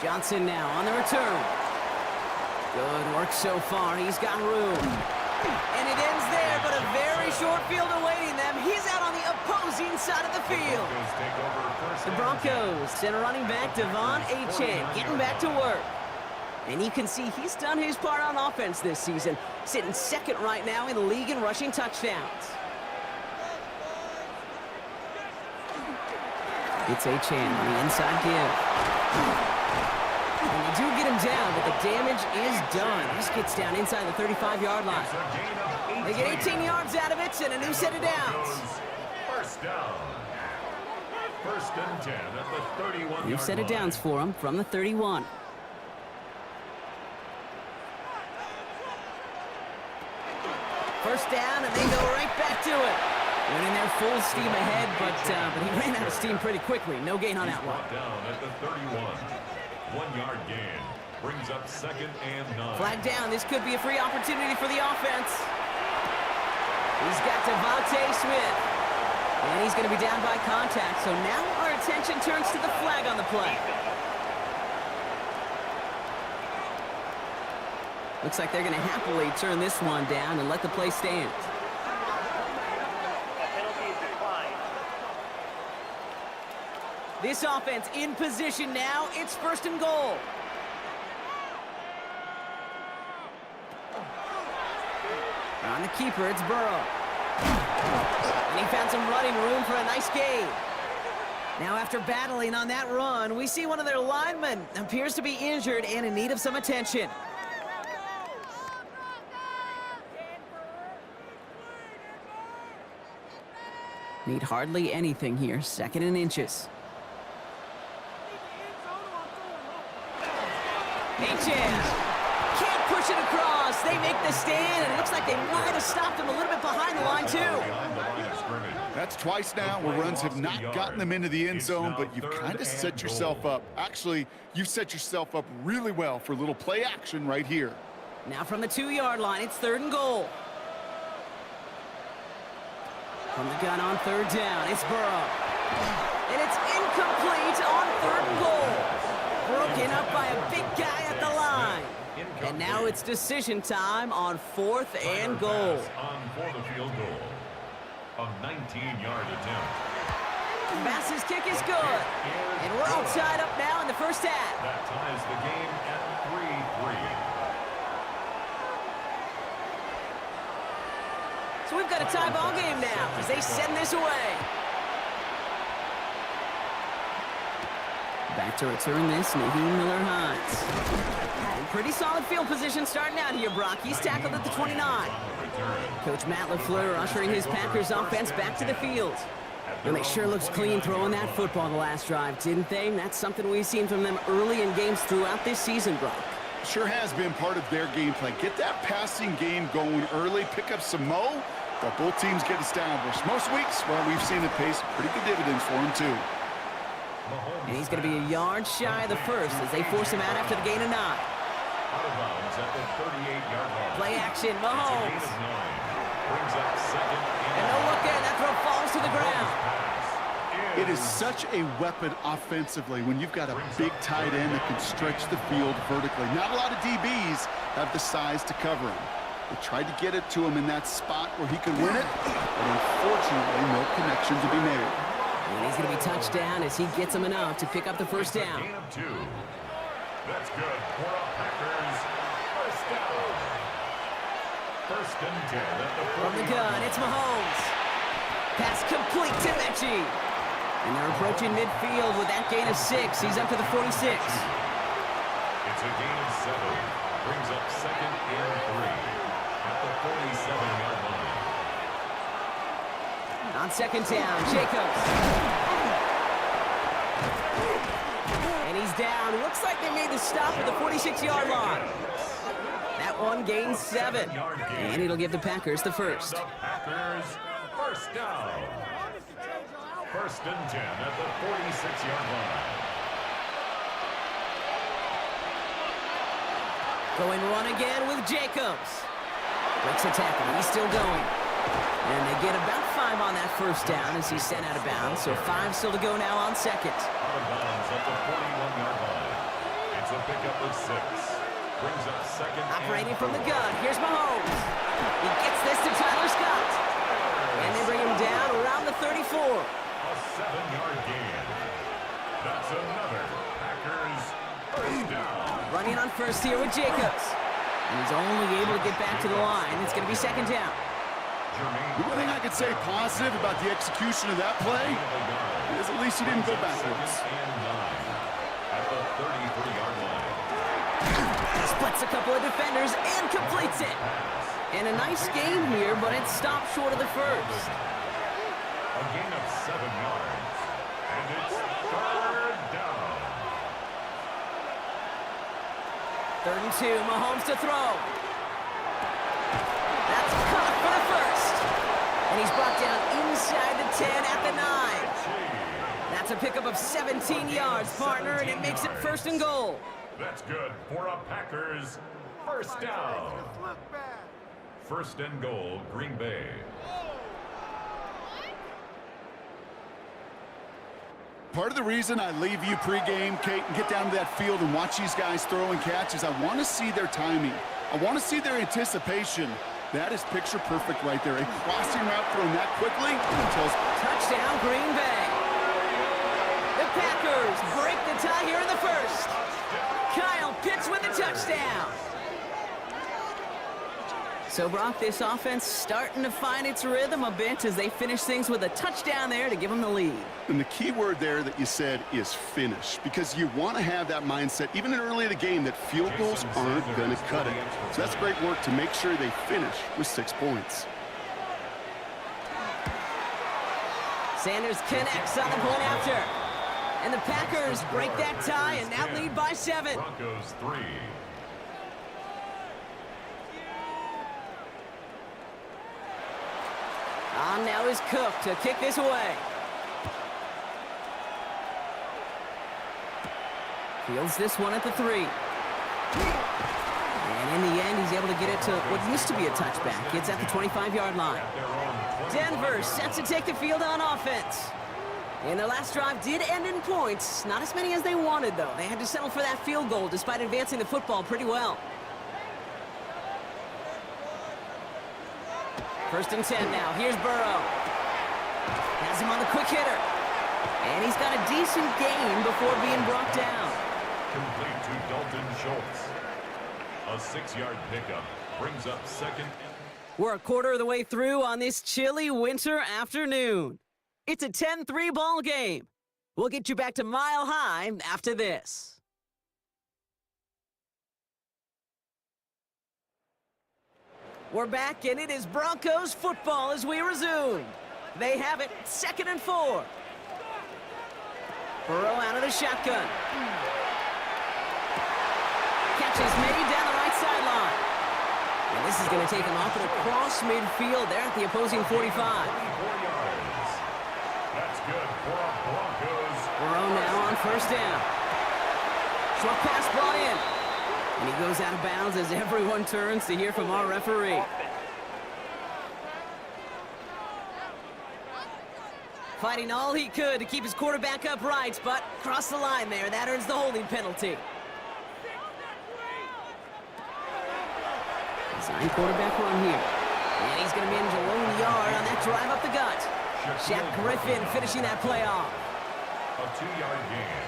Johnson now on the return. Good work so far. He's got room. And it ends there, but a very short field awaiting them. He's out on the opposing side of the field. The Broncos send a running back, Devon Achane, getting back to work. And you can see he's done his part on offense this season, sitting second right now in the league in rushing touchdowns. It's Achane on the inside give. And they do get him down, but the damage is done. This gets down inside the 35-yard line. They get 18 yards out of it and a new set of downs. First down. First and 10 at the 31-yard New set of downs for him from the 31. First down, and they go right back to it. Went in there full steam ahead, but he ran out of steam pretty quickly. No gain on that one. Down at the 31. 1-yard gain. Brings up 2nd and 9. Flag down. This could be a free opportunity for the offense. He's got Devontae Smith. And he's going to be down by contact. So now our attention turns to the flag on the play. Looks like they're going to happily turn this one down and let the play stand. This offense in position now. It's 1st and goal. On the keeper, it's Burrow. And he found some running room for a nice gain. Now after battling on that run, we see one of their linemen appears to be injured and in need of some attention. Need hardly anything here. 2nd and inches. Can't push it across. They make the stand, and it looks like they might have stopped him a little bit behind the line, too. That's twice now where runs have not gotten them into the end zone, but you've kind of set yourself up. Actually, you've set yourself up really well for a little play action right here. Now from the 2-yard line, it's 3rd and goal. From the gun on 3rd down, it's Burrow. And it's incomplete on 3rd and goal. Broken up by a big guy at the line. And now it's decision time on 4th and goal. On for the field goal. A 19-yard attempt. Bass's kick is good. And we're all tied up now in the first half. That ties the game at 3-3. So we've got a tie ball game now as they send this away. Back to return this, Naheem Miller-Hines. Pretty solid field position starting out here, Brock. He's tackled at the 29. Coach Matt LaFleur ushering his Packers offense back to the field. And they sure looks clean throwing that football the last drive, didn't they? And that's something we've seen from them early in games throughout this season, Brock. Sure has been part of their game plan. Get that passing game going early, pick up some mo, but both teams get established. Most weeks, well, we've seen it pay some pretty good dividends for them, too. And he's going to be a yard shy of the first as they force him out after the gain of 9. Out of bounds at the 38-yard line. Play action, Mahomes. Brings up 2nd and no look in. That throw falls to the ground. It is such a weapon offensively when you've got a big tight end that can stretch the field vertically. Not a lot of DBs have the size to cover him. They tried to get it to him in that spot where he could win it, but unfortunately no connection to be made. And he's going to be touched down as he gets him enough to pick up the first down. Gain of 2. That's good for a Packers first down. First and 10 at the 40. From the gun, it's Mahomes. Pass complete to Mechie. And they're approaching midfield with that gain of 6. He's up to the 46. It's a gain of 7. Brings up second and 3 at the 47-yard line. On second down, Jacobs. And he's down. Looks like they made the stop at the 46-yard line. That one gains 7. And it'll give the Packers the first. The Packers first down. First and 10 at the 46-yard line. Going run again with Jacobs. Breaks a tackle. He's still going. And they get about 5 on that first down as he's sent out of bounds. So 5 still to go now on second. Out of bounds at the 41-yard line. It's a pickup of 6. Brings up second. Operating from the gun. Here's Mahomes. He gets this to Tyler Scott. And they bring him down around the 34. A 7-yard gain. That's another Packers first down. Running on first here with Jacobs. And he's only able to get back to the line. It's going to be second down. The one thing I could say positive about the execution of that play is at least he didn't go backwards. And 9 at the 33-yard line. Splits a couple of defenders and completes it. And a nice game here, but it stopped short of the first. A gain of 7 yards. And it's third down. 3rd and 2, Mahomes to throw. That's caught for the first. And he's brought down inside the 10 at the 9. That's a pickup of 17 yards, partner, and it makes it first and goal. That's good for a Packers first down. First and goal, Green Bay. Part of the reason I leave you pregame, Kate, and get down to that field and watch these guys throw and catch is I want to see their timing. I want to see their anticipation. That is picture perfect right there. A crossing route thrown that quickly tells. Touchdown, Green Bay. The Packers break the tie here in the first. Kyle Pitts with the touchdown. So, Brock, this offense starting to find its rhythm a bit as they finish things with a touchdown there to give them the lead. And the key word there that you said is finish, because you want to have that mindset, even in early in the game, that field goals aren't going to cut it. So that's great work to make sure they finish with 6 points. Sanders connects on the point after. And the Packers break that tie and now lead by 7. Broncos 3. On now is Cook to kick this away. Fields this one at the 3. And in the end, he's able to get it to what used to be a touchback. It's at the 25-yard line. Denver sets to take the field on offense. And their last drive did end in points. Not as many as they wanted, though. They had to settle for that field goal despite advancing the football pretty well. First and 10 now. Here's Burrow. Has him on the quick hitter. And he's got a decent gain before being brought down. Complete to Dalton Schultz. A 6-yard pickup brings up second. We're a quarter of the way through on this chilly winter afternoon. It's a 10-3 ball game. We'll get you back to Mile High after this. We're back, and it is Broncos football as we resume. They have it, 2nd and 4. Burrow out of the shotgun. Catches made down the right sideline. And this is going to take him off and across midfield there at the opposing 45. 4 yards. That's good for a Broncos. Burrow now on first down. Short pass brought in. And he goes out of bounds as everyone turns to hear from our referee. Fighting all he could to keep his quarterback upright, but crossed the line there. That earns the holding penalty. Design quarterback run here. And he's going to manage a lone yard on that drive up the gut. Shaq Griffin finishing that play off. A 2-yard gain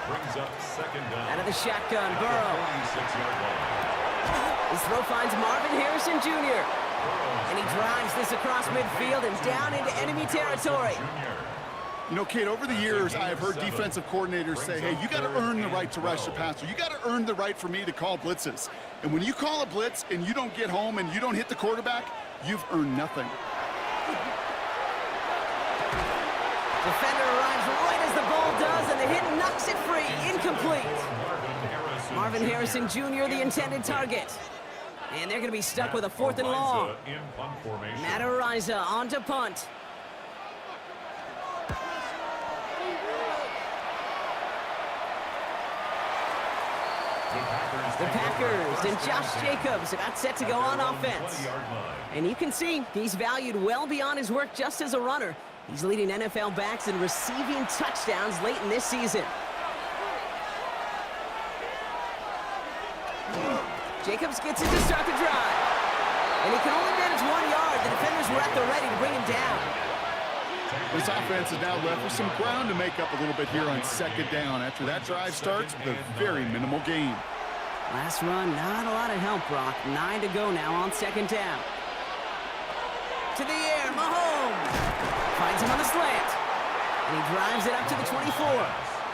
brings up second down. Out of the shotgun, Burrow. 46-yard line. His throw finds Marvin Harrison Jr. And he drives this across midfield and down into enemy territory. You know, Kate, over the years, I have heard defensive coordinators say, hey, you got to earn the right to rush the passer. You got to earn the right for me to call blitzes. And when you call a blitz and you don't get home and you don't hit the quarterback, you've earned nothing. Defender arrives right as the ball does, and the hit knocks it free. Incomplete. Marvin Harrison Jr., the intended target. And they're going to be stuck with a 4th and long. Matt Ariza on to punt. The Packers and Josh Jacobs about set to go on offense. And you can see he's valued well beyond his work just as a runner. He's leading NFL backs in receiving touchdowns late in this season. Jacobs gets it to start the drive. And he can only manage 1 yard. The defenders were at the ready to bring him down. This offense is now left with some ground to make up a little bit here on 2nd down after that drive starts with a very minimal gain. Last run, not a lot of help, Brock. 9 to go now on 2nd down. To the air, Mahomes. Finds him on the slant. And he drives it up to the 24.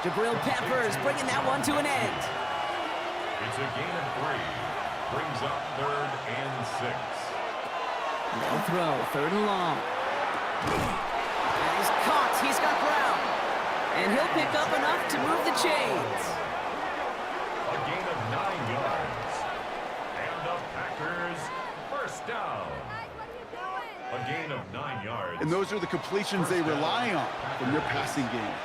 Jabril Peppers bringing that one to an end. It's a gain of 3. Brings up 3rd and 6. No throw, 3rd and long. And he's caught. He's got Brown. And he'll pick up enough to move the chains. A gain of 9 yards. And the Packers first down. A gain of 9 yards. And those are the completions they rely on from their passing game.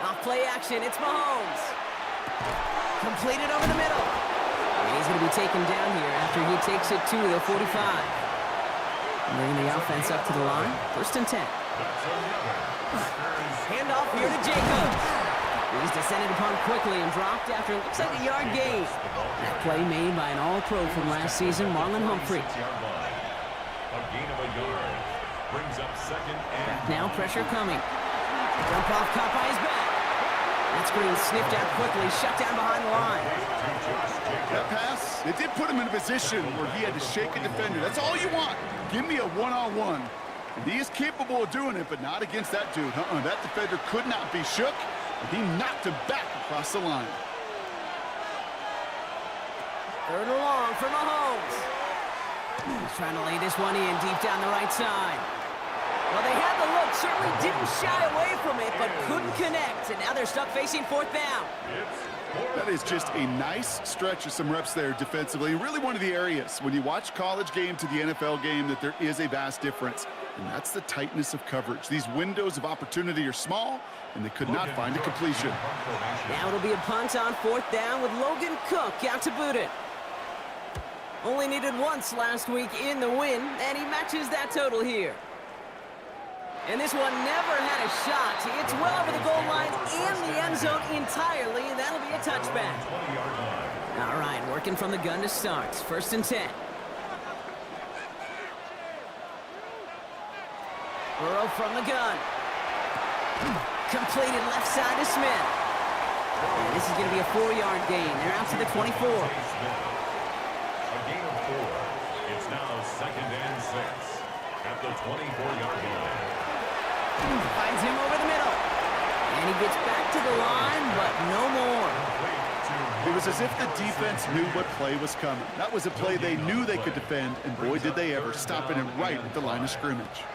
Off play action, it's Mahomes. Completed over the middle. And he's going to be taken down here after he takes it to the 45. Bringing the offense up to the line. 1st and 10. Handoff here to Jacobs. He's descended upon quickly and dropped after it looks like a yard gain. That play made by an all-pro from last season, Marlon Humphrey. A gain of a yard. Brings up 2nd and Back now, pressure coming. Jump off, caught by his back. That screen sniffed out quickly, shut down behind the line. That pass, it did put him in a position where he had to shake a defender. That's all you want. Give me a one-on-one. And he is capable of doing it, but not against that dude. That defender could not be shook, and he knocked him back across the line. 3rd and long for Mahomes. He's trying to lay this one in deep down the right side. Well, they had the look, certainly didn't shy away from it, but couldn't connect. And now they're stuck facing 4th down. That is just a nice stretch of some reps there defensively. Really one of the areas when you watch college game to the NFL game that there is a vast difference. And that's the tightness of coverage. These windows of opportunity are small, and they could not find a completion. Now it'll be a punt on 4th down with Logan Cook out to boot it. Only needed once last week in the win, and he matches that total here. And this one never had a shot. It's well over the goal line and the end zone entirely, and that'll be a touchback. All right, working from the gun to start. 1st and 10. Burrow from the gun. Completed left side to Smith. And this is going to be a 4-yard gain. They're out to the 24. A gain of 4. It's now 2nd and 6 at the 24-yard line. Finds him over the middle. And he gets back to the line, but no more. It was as if the defense knew what play was coming. That was a play they knew they could defend, and boy, did they ever, stopping it right at the line of scrimmage.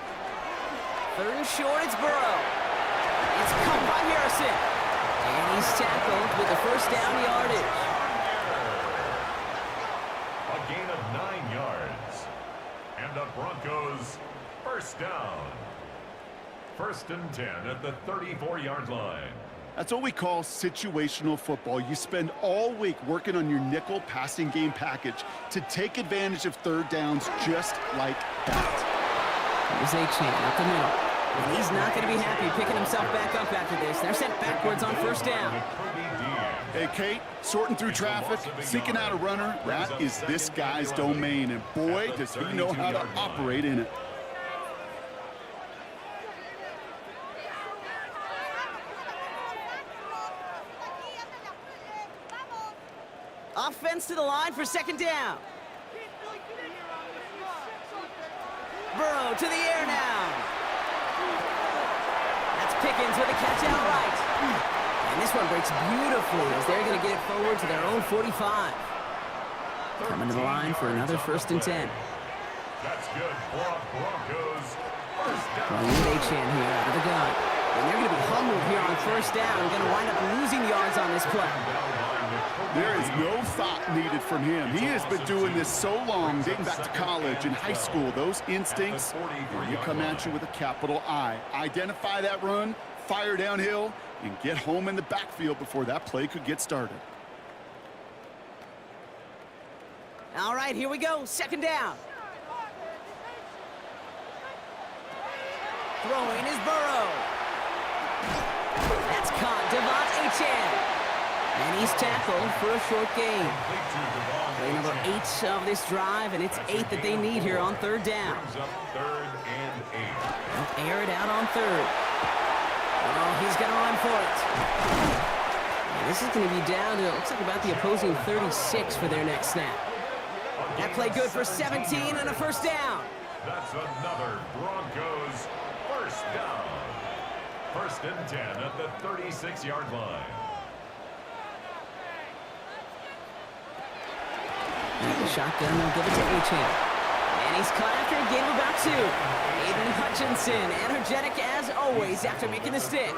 3rd and short, it's Burrow. It's caught by Harrison. And he's tackled with the 1st down yardage. A gain of 9 yards. And the Broncos first down. 1st and 10 at the 34-yard line. That's what we call situational football. You spend all week working on your nickel passing game package to take advantage of 3rd downs just like that. Here's A-Chain up the middle. And he's not going to be happy picking himself back up after this. They're sent backwards on 1st down. Hey, Kate, sorting through traffic, seeking out a runner, that is this guy's domain. And boy, does he know how to operate in it. Offense to the line for second down. Burrow to the air now. That's Pickens with a catch out right. And this one breaks beautifully as they're going to get it forward to their own 45. Coming to the line for another 1st and 10. That's good for Broncos. First down. Well, lead Achane here out of the gun. And they're going to be humbled here on 1st down. Going to wind up losing yards on this play. There is no thought needed from him. He has been doing this so long, dating back to college and high school. Those instincts, they come at you with a capital I. Identify that run, fire downhill, and get home in the backfield before that play could get started. All right, here we go. 2nd down. Throwing is Burrow. That's caught. Devon Achane. And he's tackled for a short gain. Play number 8 of this drive, and it's 8 that they need here on 3rd down. Third and 8. They'll air it out on 3rd. Oh, he's going to run for it. And this is going to be down to, it looks like about the opposing 36 for their next snap. That play good for 17 and a 1st down. That's another Broncos 1st down. 1st and 10 at the 36-yard line. The shotgun, they'll give it to Achane. And he's caught after a gain of about 2. Aiden Hutchinson, energetic as always after making the stick.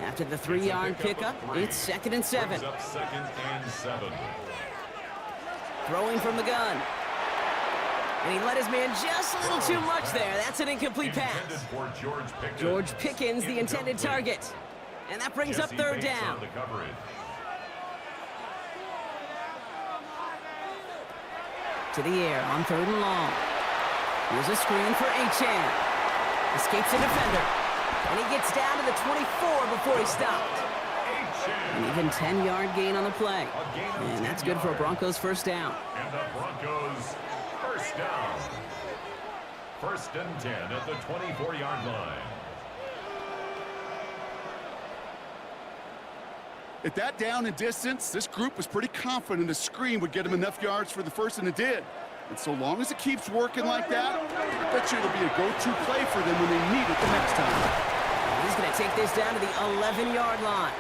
After the 3-yard pickup, it's 2nd and 7. Up 2nd and 7. Throwing from the gun. And he let his man just a little too much there. That's an incomplete pass. For George Pickens, the intended target. And that brings up 3rd down. To the air on 3rd and long. Here's a screen for Achane. Escapes a defender. And he gets down to the 24 before he stopped. An even 10-yard gain on the play. And that's good for a Broncos 1st down. And the Broncos 1st down. 1st and 10 at the 24-yard line. At that down and distance, this group was pretty confident a screen would get him enough yards for the 1st, and it did. And so long as it keeps working like that, I bet you it'll be a go-to play for them when they need it the next time. He's going to take this down to the 11-yard line.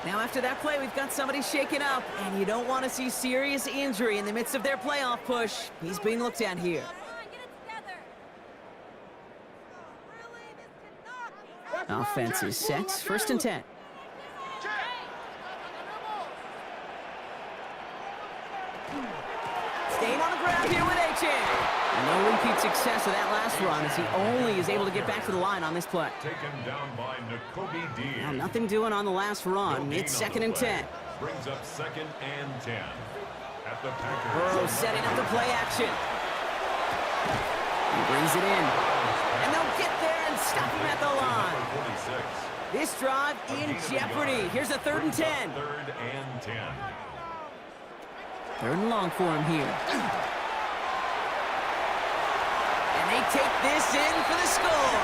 Now, after that play, we've got somebody shaken up, and you don't want to see serious injury in the midst of their playoff push. He's being looked at here. Offense is set. 1st and 10. Staying on the ground here with Achane. No repeat success of that last run as he only is able to get back to the line on this play. Taken down by N'Kobe Dean. Now, nothing doing on the last run. It's 2nd and 10. Brings up 2nd and 10. At the Packers. Burrow setting up the play action. He brings it in. And they'll get there and stop him at the line. This drive in jeopardy. Here's a 3rd and 10. 3rd and 10. 3rd and long for him here. And they take this in for the score.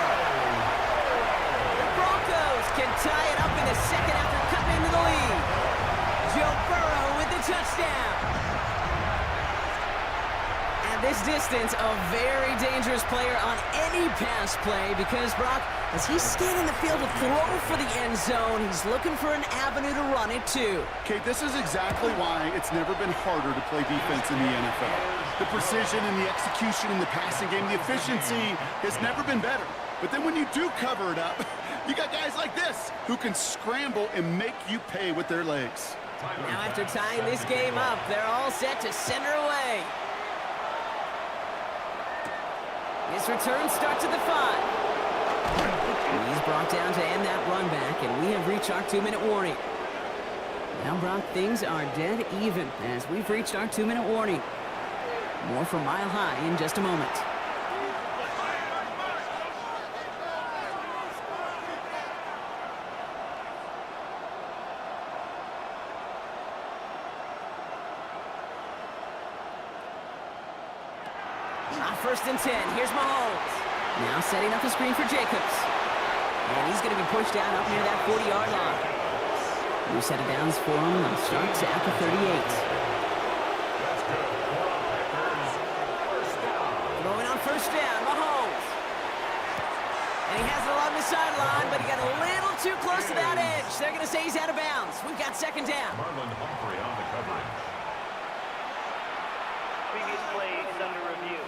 The Broncos can tie it up in the 2nd after cutting into the lead. Joe Burrow with the touchdown. At this distance, a very dangerous player on any pass play because, Brock, as he's scanning the field to throw for the end zone, he's looking for an avenue to run it to. Okay, this is exactly why it's never been harder to play defense in the NFL. The precision and the execution in the passing game, the efficiency has never been better. But then when you do cover it up, you got guys like this who can scramble and make you pay with their legs. Now after tying this game up, they're all set to send her away. This return starts at the 5. He's brought down to end that run back, and we have reached our 2-minute warning. Now, Brock, things are dead even as we've reached our 2-minute warning. More from Mile High in just a moment. First and 10. Here's Mahomes. Now setting up the screen for Jacobs. And he's going to be pushed down up near that 40-yard line. New set of downs for him. Starts at the 38. Throwing on first down, Mahomes. And he has it along the sideline, but he got a little too close to that edge. They're going to say he's out of bounds. We've got second down. Marlon Humphrey on the coverage.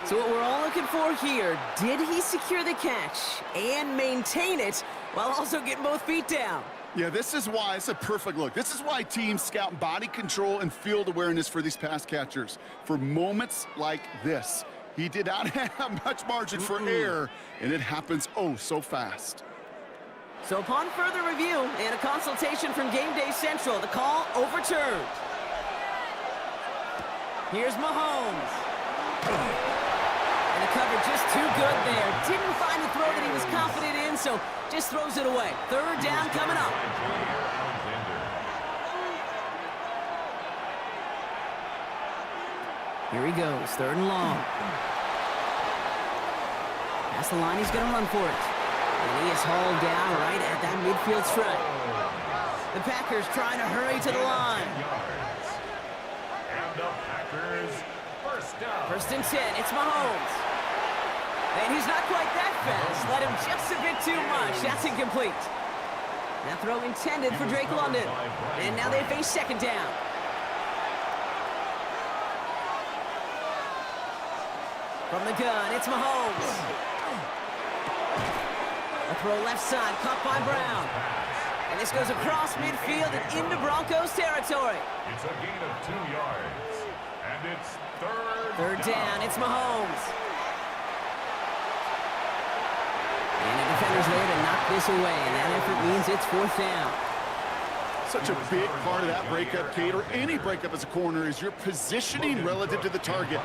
So what we're all looking for here, did he secure the catch and maintain it while also getting both feet down? Yeah, this is why it's a perfect look. This is why teams scout body control and field awareness for these pass catchers. For moments like this, he did not have much margin for error, and it happens oh so fast. So upon further review and a consultation from Game Day Central, the call overturned. Here's Mahomes. And the cover just too good there. Didn't find the throw that he was confident in, so just throws it away. Third down coming up. Here he goes, third and long. Past the line, he's going to run for it. And he is hauled down right at that midfield stripe. The Packers trying to hurry to the line. And the Packers first down. First and 10, it's Mahomes. And he's not quite that fast. Let him just a bit too much. That's incomplete. That throw intended for Drake London. And now they face second down. From the gun, it's Mahomes. A throw left side, caught by Brown. And this goes across midfield and into Broncos territory. It's a gain of 2 yards. And it's Third down, it's Mahomes. And the defender's there to knock this away, and that effort means it's fourth down. Such a big part of that breakup, Kate, or any breakup as a corner, is your positioning relative to the target.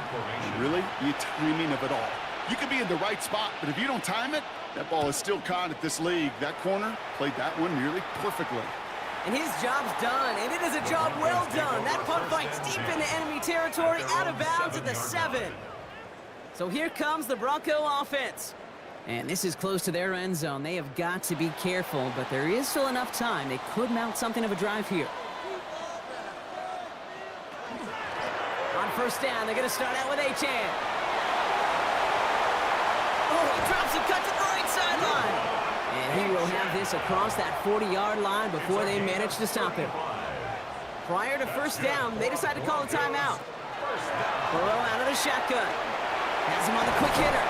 Really, the timing of it all. You could be in the right spot, but if you don't time it, that ball is still caught at this league. That corner played that one nearly perfectly. And his job's done, and it is a job well done. That punt fights deep into enemy territory, out of bounds at the 7. So here comes the Bronco offense. And this is close to their end zone. They have got to be careful, but there is still enough time. They could mount something of a drive here. On first down, they're going to start out with Achane. Oh, he drops a cut to the right sideline. And he will have this across that 40-yard line before they manage to stop him. Prior to first down, they decide to call a timeout. Burrow out of the shotgun. Has him on the quick hitter.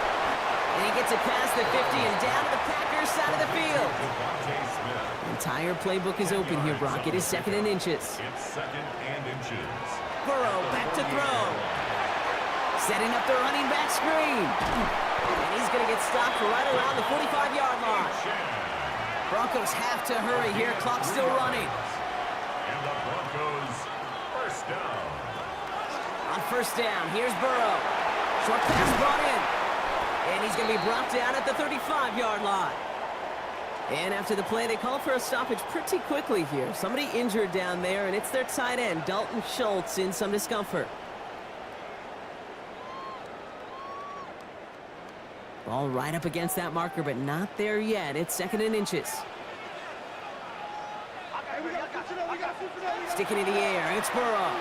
And he gets it past the 50 and down to the Packers side of the field. The entire playbook is open here, Brock. It is second and inches. It's second and inches. Burrow back to throw. Setting up the running back screen. And he's going to get stopped right around the 45-yard line. Broncos have to hurry here. Clock's still running. And the Broncos first down. On first down, here's Burrow. Short pass brought in. And he's going to be brought down at the 35-yard line. And after the play, they call for a stoppage pretty quickly here. Somebody injured down there, and it's their tight end, Dalton Schultz, in some discomfort. Ball right up against that marker, but not there yet. It's second and inches. Sticking in the air, it's Burrow.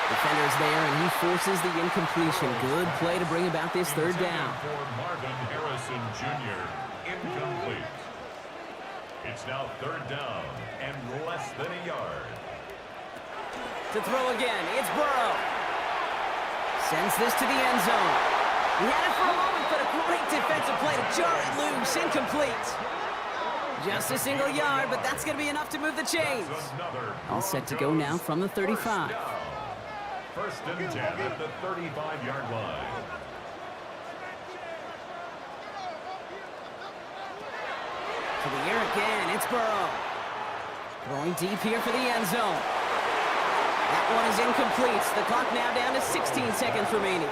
Defender's there, and he forces the incompletion. Good play to bring about this third down. For Marvin Harrison Jr., incomplete. It's now third down and less than a yard. To throw again, it's Burrow. Sends this to the end zone. He had it for a moment, but a great defensive play to jar it loose. Incomplete. Just a single yard, but that's going to be enough to move the chains. All set to go now from the 35. First and 10 at the 35-yard line. To the air again, it's Burrow. Throwing deep here for the end zone. That one is incomplete. The clock now down to 16 seconds remaining.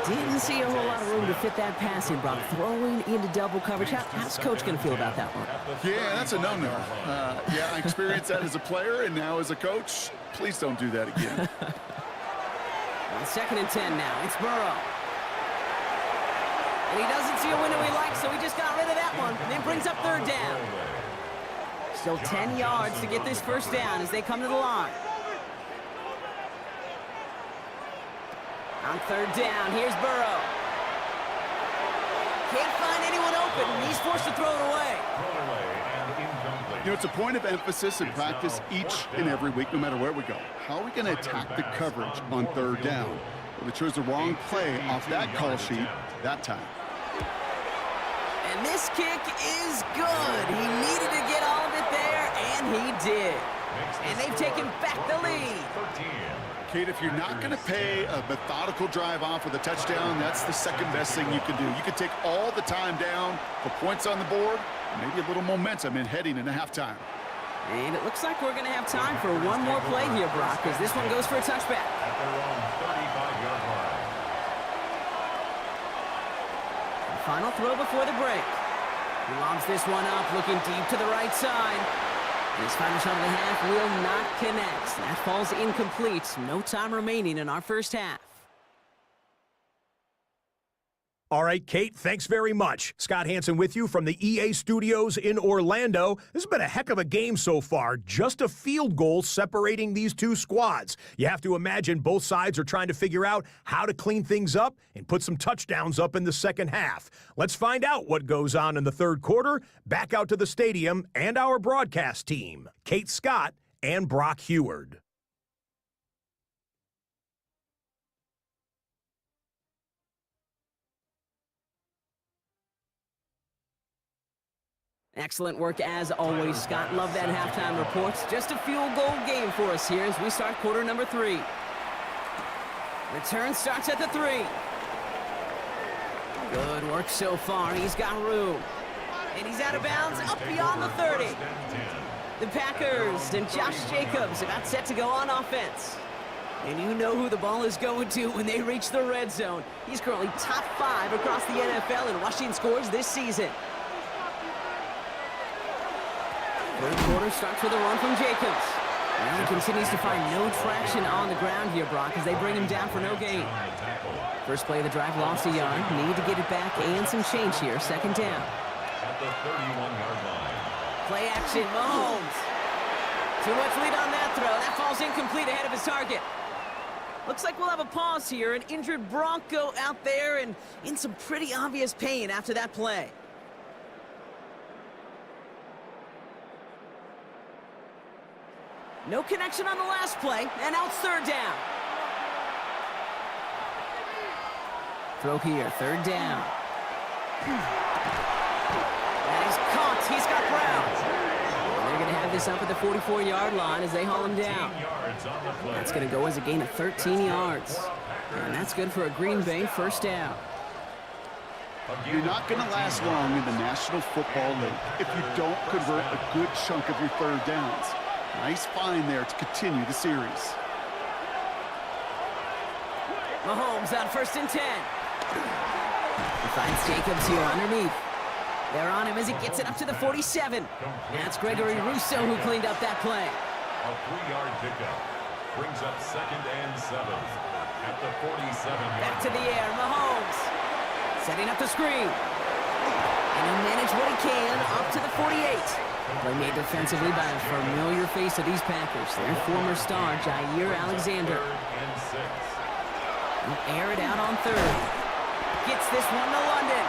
Didn't see a whole lot of room to fit that pass in, Brock. Throwing into double coverage. How's Coach going to feel about that one? Yeah, that's a no-no. Yeah, I experienced that as a player and now as a coach. Please don't do that again. On second and 10 now, it's Burrow. And he doesn't see a window he likes, so he just got rid of that one. And then brings up third down. Still 10 yards to get this first down as they come to the line. On third down, here's Burrow. Can't find anyone open. He's forced to throw it away. You know, it's a point of emphasis in practice each and every week, no matter where we go. How are we going to attack the coverage on third down? Well, they chose the wrong play off that call sheet that time. And this kick is good. He needed to get all of it there, and he did. And they've taken back the lead. Kate, if you're not going to pay a methodical drive off with a touchdown, that's the second best thing you can do. You can take all the time down, put points on the board, maybe a little momentum in heading into halftime. And it looks like we're going to have time for one more play here, Brock, as this one goes for a touchback. At their own 35-yard line. Final throw before the break. He lobs this one up, looking deep to the right side. His final shot of the half will not connect. That falls incomplete. No time remaining in our first half. All right, Kate, thanks very much. Scott Hansen with you from the EA Studios in Orlando. This has been a heck of a game so far. Just a field goal separating these two squads. You have to imagine both sides are trying to figure out how to clean things up and put some touchdowns up in the second half. Let's find out what goes on in the third quarter. Back out to the stadium and our broadcast team, Kate Scott and Brock Heward. Excellent work as always, Scott. Love that halftime reports. Just a field goal game for us here as we start quarter number 3. Return starts at the 3. Good work so far. He's got room. And he's out of bounds up beyond the 30. The Packers and Josh Jacobs about set to go on offense. And you know who the ball is going to when they reach the red zone. He's currently top 5 across the NFL in rushing scores this season. Third quarter starts with a run from Jacobs. And he continues to find no traction on the ground here, Brock, as they bring him down for no gain. First play of the drive, lost a yard. Need to get it back and some change here. Second down. At the 31-yard line. Play action, Mahomes. Too much lead on that throw. That falls incomplete ahead of his target. Looks like we'll have a pause here. An injured Bronco out there and in some pretty obvious pain after that play. No connection on the last play, and now it's third down. Throw here, third down. That is caught. He's got Brown. And they're going to have this up at the 44-yard line as they haul him down. That's going to go as a gain of 13 yards. And that's good for a Green Bay first down. You're not going to last long in the National Football League if you don't convert a good chunk of your third downs. Nice find there to continue the series. Mahomes on first and 10. He finds Jacobs here underneath. They're on him as he gets it up to the 47. That's Gregory Rousseau who cleaned up that play. A 3-yard pickup brings up 2nd and 7 at the 47-yard. Back to the air, Mahomes. Setting up the screen. And he'll manage what he can up to the 48. Play made defensively by a familiar face of these Packers, their former star, Jair Alexander. He'll air it out on third. Gets this one to London.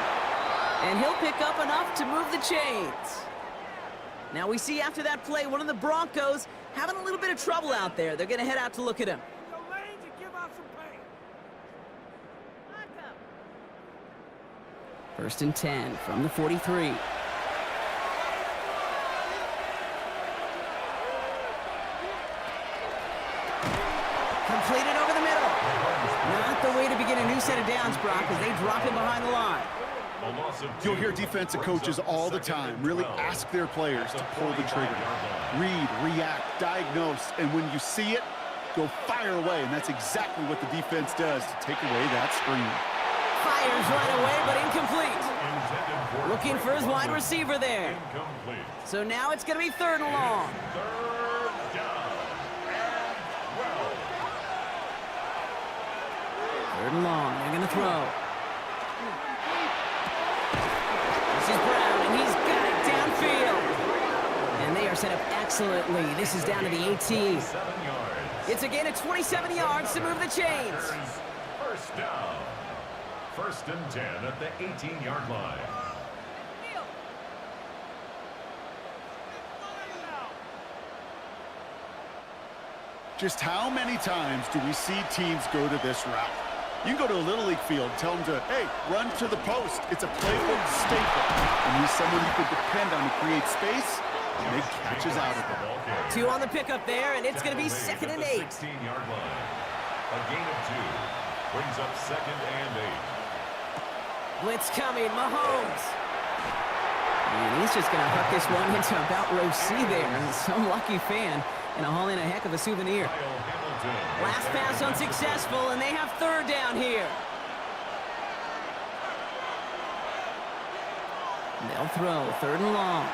And he'll pick up enough to move the chains. Now we see after that play, one of the Broncos having a little bit of trouble out there. They're going to head out to look at him. First and 10 from the 43. Completed over the middle. Not the way to begin a new set of downs, Brock, as they drop him behind the line. You'll hear defensive coaches all the time really ask their players to pull the trigger. Read, react, diagnose, and when you see it, go fire away. And that's exactly what the defense does to take away that screen. Fires right away, but incomplete. Looking for his wide receiver there. So now it's going to be third and long. Third and long. They're going to throw. This is Brown, and he's got it downfield. And they are set excellently. This is down to the 18. 7 yards. It's a gain of 27 yards to move the chains. First down. First and 10 at the 18-yard line. Just how many times do we see teams go to this route? You can go to a Little League field, tell them to, hey, run to the post. It's a playbook staple. And he's someone you could depend on to create space and make catches out of it. 2 on the pickup there, and it's going to be 2nd and 8. 16-yard line. A gain of 2 brings up 2nd and 8. Blitz coming, Mahomes. And he's just going to hook this one into about row C there. And some lucky fan and haul in a heck of a souvenir. Last pass unsuccessful, and they have 3rd down here. They'll throw 3rd and long.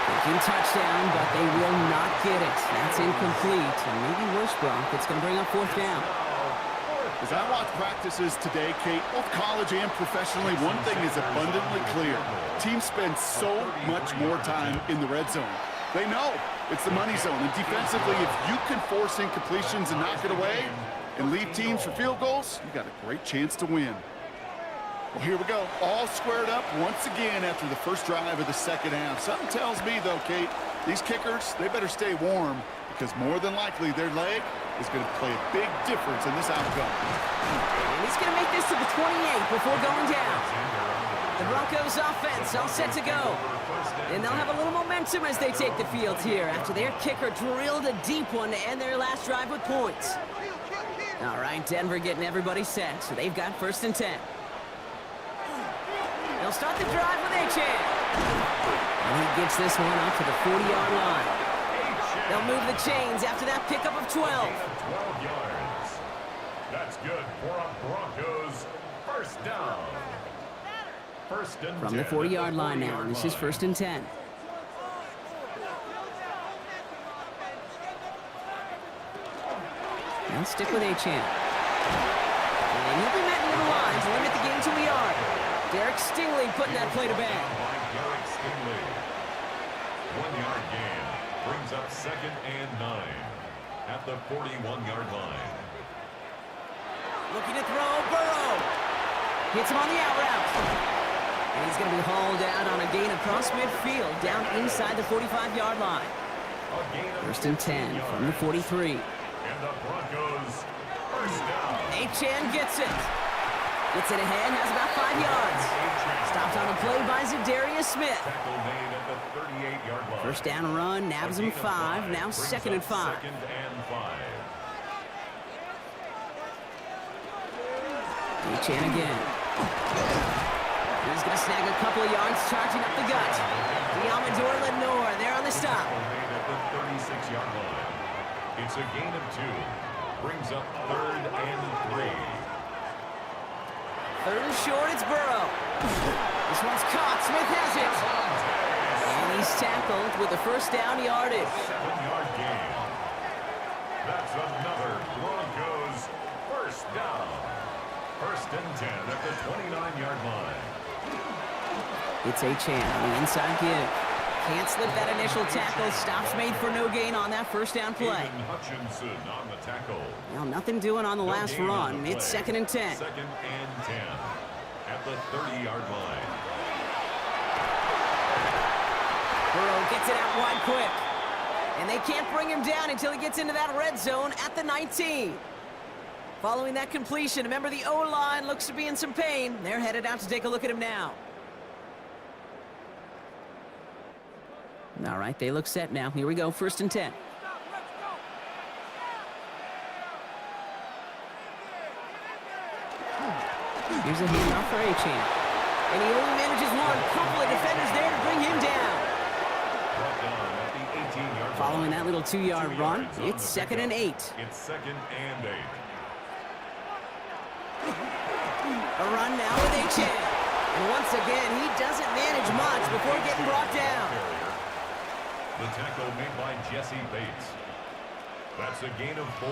Thinking touchdown, but they will not get it. That's incomplete, and maybe worse, Brock. It's going to bring up 4th down. As I watch practices today, Kate, both college and professionally, one thing is abundantly clear. Teams spend so much more time in the red zone. They know it's the money zone. And defensively, if you can force incompletions and knock it away and leave teams for field goals, you got a great chance to win. Well, here we go. All squared up once again after the first drive of the 2nd half. Something tells me, though, Kate, these kickers, they better stay warm because more than likely their leg is going to play a big difference in this outcome. And he's going to make this to the 28 before going down. The Broncos offense all set to go. And they'll have a little momentum as they take the field here after their kicker drilled a deep one to end their last drive with points. All right, Denver getting everybody set, so they've got 1st and 10. They'll start the drive with Achan. And he gets this one up to the 40-yard line. They'll move the chains after that pickup of 12. 12 yards. That's good for a Broncos 1st down. 1st and 10. From the 40-yard line now, and this is 1st and 10. They'll stick with Achan. And he'll be met near the line to limit the game to a yard. Derek Stingley putting that play to bed. Derek Stingley. 1-yard gain brings up 2nd and 9 at the 41-yard line. Looking to throw, Burrow. Hits him on the out route. And he's going to be hauled out on a gain across midfield, down inside the 45-yard line. 1st and 10 from the 43. And the Broncos 1st down. Achan gets it. Gets it ahead, has about 5 yards. Stopped on a play by Zadarius Smith. Tackle made at the 38-yard line. 1st down run, nabs him 5, now 2nd and 5. 2nd and 5. Achan again. He's going to snag a couple of yards, charging up the gut. Diamador Lenore there on the stop. Made at the 36-yard line. It's a gain of 2. Brings up 3rd and 3. 3rd and short, it's Burrow. This one's caught. Smith has it. And he's tackled with the 1st down yardage. 7-yard gain. That's another Broncos 1st down. 1st and 10 at the 29-yard line. It's Achan on the inside give. Can't slip that initial tackle. Stops made for no gain on that 1st down play. Aiden Hutchinson on the tackle. Well, nothing doing on the No last gain on run. the It's play. 2nd and 10. 2nd and 10 at the 30-yard line. Burrow gets it out wide quick. And they can't bring him down until he gets into that red zone at the 19. Following that completion, a member of the O-line looks to be in some pain. They're headed out to take a look at him now. All right, they look set now. Here we go, 1st and 10. Here's a handoff for Achan. And he only manages one. Couple of defenders there to bring him down. Brought down at the 18-yard line. Following that little 2-yard run, yards on it's the 2nd and 8. pickup. It's 2nd and 8. A run now with Achan. And once again, he doesn't manage much before getting brought down. The tackle made by Jesse Bates. That's a gain of 4.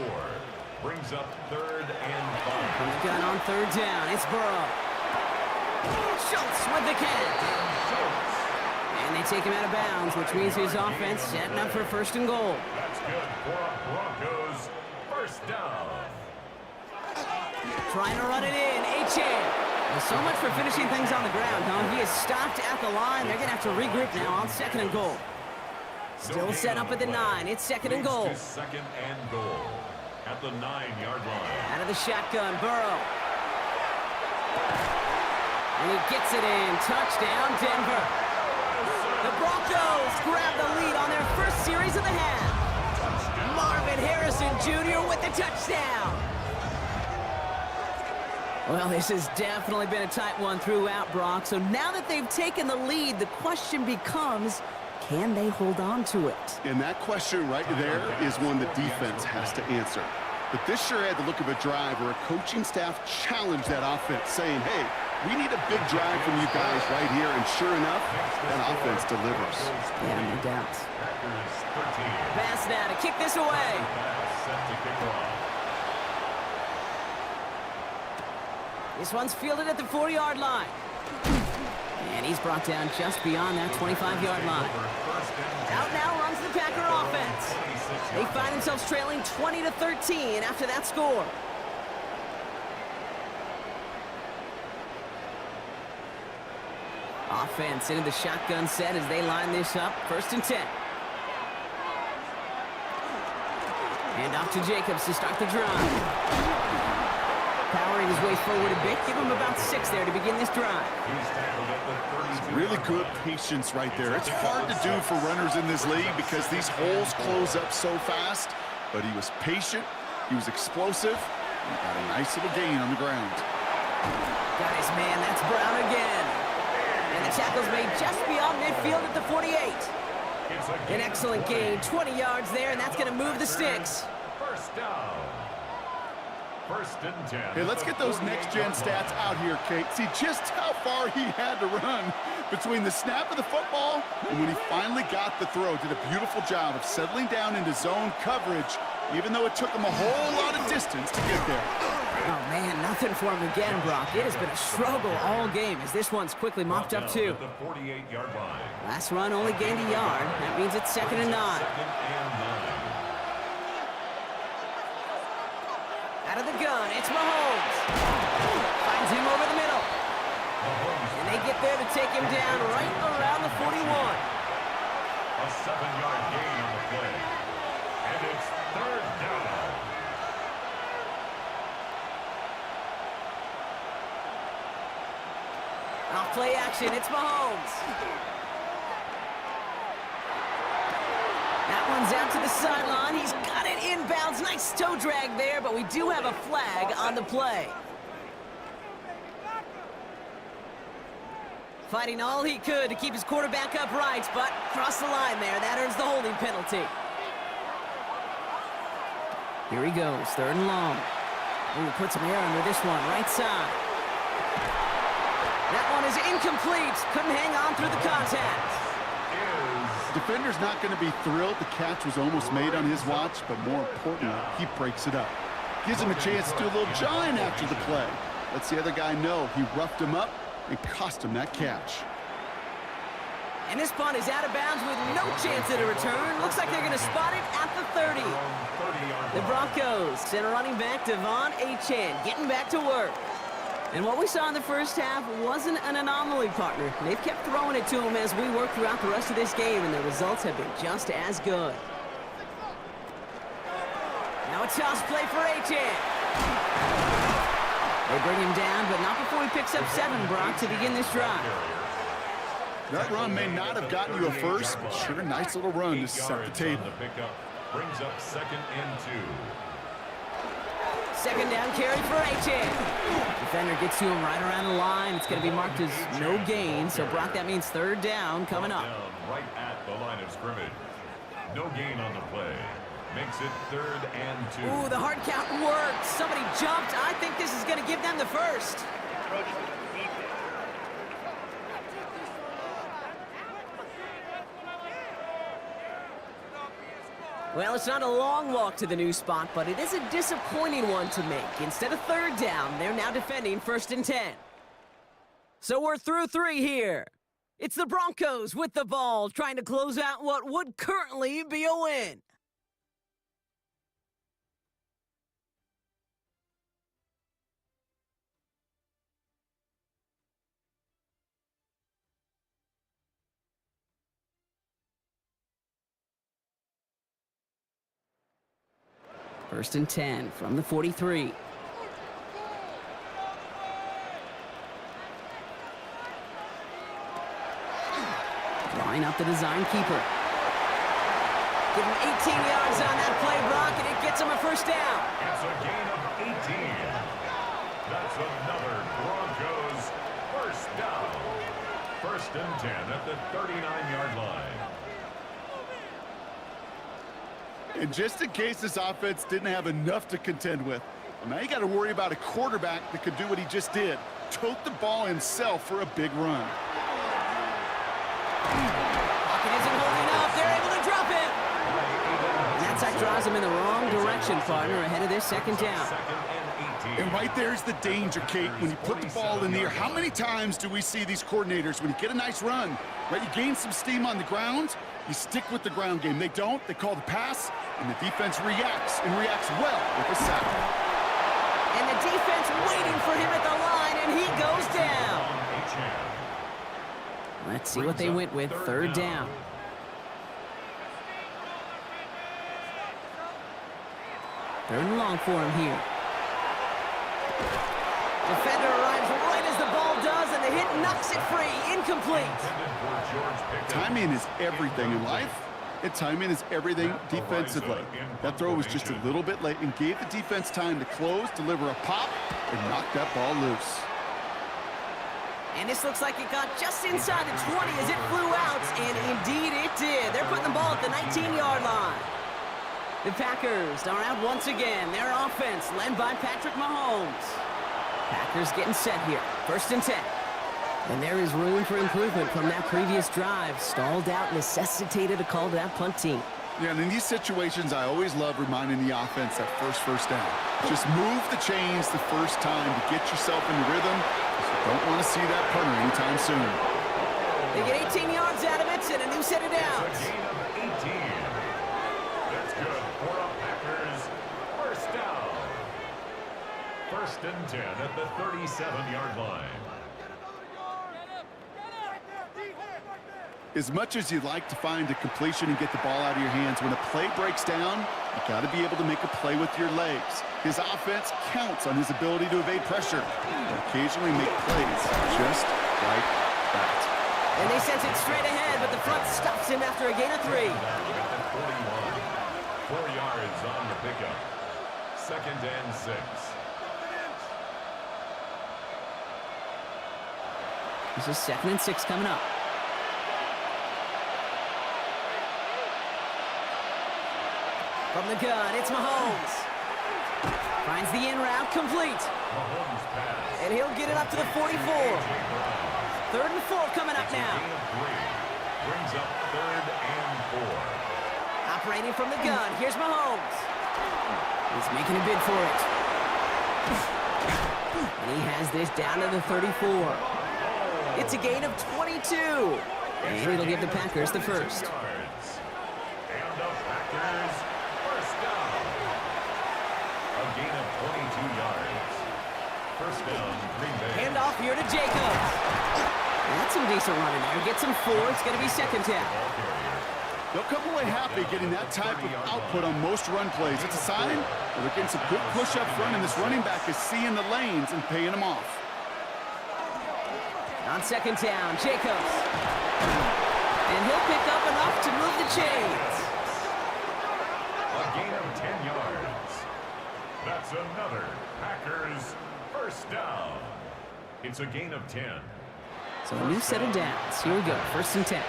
Brings up 3rd and 5. From the gun on 3rd down, it's Burrow. Schultz with the catch. And they take him out of bounds, which means his offense setting up for first and goal. That's good for a Broncos first down. Trying to run it in. Achane. So much for finishing things on the ground, huh? He is stopped at the line. They're going to have to regroup now on second and goal. Still set up at the 9. It's second and goal. Second and goal at the 9-yard line. Out of the shotgun, Burrow. And he gets it in. Touchdown, Denver. The Broncos grab the lead on their first series of the half. Marvin Harrison Jr. with the touchdown. Well, this has definitely been a tight one throughout, Brock. So now that they've taken the lead, the question becomes, can they hold on to it? And that question right there is one the defense has to answer. But this sure had the look of a drive where a coaching staff challenged that offense, saying, hey, we need a big drive from you guys right here. And sure enough, that offense delivers. Yeah, no doubt. Pass now to kick this away. This one's fielded at the 40-yard line. And he's brought down just beyond that 25-yard line. Out now runs the Packer offense. They find themselves trailing 20-13 after that score. Offense into the shotgun set as they line this up. First and 10. And off to Jacobs to start the drive. Powering his way forward a bit. Give him about 6 there to begin this drive. Really good patience right there. It's hard to do for runners in this league because these holes close up so fast. But he was patient. He was explosive. He got a nice little gain on the ground. Guys, man, that's Brown again. And the tackle's made just beyond midfield at the 48. An excellent gain. 20 yards there, and that's going to move the sticks. First down. First and 10. Hey, let's get those next-gen stats out here, Kate. See just how far he had to run between the snap of the football and when he finally got the throw. Did a beautiful job of settling down into zone coverage, even though it took him a whole lot of distance to get there. Oh, man, nothing for him again, Brock. It has been a struggle all game as this one's quickly mopped up, too. The 48-yard line. Last run only gained a yard. That means it's second and 9. Second and 9. Out of the gun, it's Mahomes. Finds him over the middle. And they get there to take him down right around the 41. A 7-yard gain on the play. And it's third down. Off play action, it's Mahomes. That one's out to the sideline. He's got it inbounds. Nice toe drag there, but we do have a flag on the play. Fighting all he could to keep his quarterback upright, but crossed the line there. That earns the holding penalty. Here he goes, third and long. Ooh, put some air under this one, right side. That one is incomplete. Couldn't hang on through the contact. Defender's not going to be thrilled the catch was almost made on his watch, but more importantly, he breaks it up. Gives him a chance to do a little jawing after the play. Lets the other guy know he roughed him up and cost him that catch. And this punt is out of bounds with no chance at a return. Looks like they're going to spot it at the 30. The Broncos send a running back, Devon Achane, getting back to work. And what we saw in the first half wasn't an anomaly, partner. They've kept throwing it to him as we work throughout the rest of this game, and the results have been just as good. Now a toss play for Achane. They bring him down, but not before he picks up 7, Brock, to begin this drive. That run may not have gotten you a first, but sure, a nice little run to set the table. Brings up second and 2. Second down carry for Achane. Defender gets to him right around the line. It's going to be marked as no gain. So, Brock, that means third down coming up. Right at the line of scrimmage. No gain on the play. Makes it third and 2. Ooh, the hard count worked. Somebody jumped. I think this is going to give them the first. Well, it's not a long walk to the new spot, but it is a disappointing one to make. Instead of third down, they're now defending first and 10. So we're through 3 here. It's the Broncos with the ball, trying to close out what would currently be a win. First and 10 from the 43. Drawing up the design keeper. Give him 18 yards on that play, Brock, and it gets him a first down. It's a gain of 18. That's another Broncos first down. First and 10 at the 39-yard line. And just in case this offense didn't have enough to contend with, well, now you got to worry about a quarterback that could do what he just did. Tote the ball himself for a big run. Pocket isn't holding up. They're able to drop it. And that sack draws him in the wrong direction, partner, ahead of this second down. And right there's the danger, Kate. When you put the ball in the air, how many times do we see these coordinators, when you get a nice run, right, you gain some steam on the ground, you stick with the ground game. They don't. They call the pass, and the defense reacts, and reacts well with a sack. And the defense waiting for him at the line, and he goes down. Let's see what they went with. Third down. Third and long for him here. Defender arrives right as the ball does, and the hit knocks it free. Incomplete. Timing is everything in life, and timing is everything defensively. That throw was just a little bit late and gave the defense time to close, deliver a pop, and knock that ball loose. And this looks like it got just inside the 20 as it flew out, and indeed it did. They're putting the ball at the 19-yard line. The Packers are out once again. Their offense led by Patrick Mahomes. Packers getting set here. First and 10. And there is room for improvement from that previous drive. Stalled out, necessitated a call to that punt team. Yeah, and in these situations, I always love reminding the offense that first down. Just move the chains the first time to get yourself in rhythm. Don't want to see that punter anytime soon. They get 18 yards out of it and a new set of downs. It's a gain of 18. That's good for a Packers first down. First and 10 at the 37-yard line. As much as you'd like to find a completion and get the ball out of your hands, when a play breaks down, you got to be able to make a play with your legs. His offense counts on his ability to evade pressure and occasionally make plays just like that. And they sent it straight ahead, but the front stops him after a gain of 3. 41. 4 yards on the pickup. Second and 6. This is second and 6 coming up. From the gun, it's Mahomes. Finds the in route, complete. And he'll get it up to the 44. Third and 4 coming up now. Brings up third and 4. Operating from the gun, here's Mahomes. He's making a bid for it. And he has this down to the 34. It's a gain of 22. And it'll give the Packers the first. And the Packers first down. A gain of 22 yards. First down, Green Bay. Hand off here to Jacobs. That's some decent running there. Gets him 4. It's going to be second down. They'll come away happy getting that type of output on most run plays. It's a sign that they're getting some good push up front, and this running back is seeing the lanes and paying them off. On second down, Jacobs. And he'll pick up enough to move the chains. A gain of 10 yards. That's another Packers first down. It's a gain of 10. So a new set of downs. Here we go, first and 10.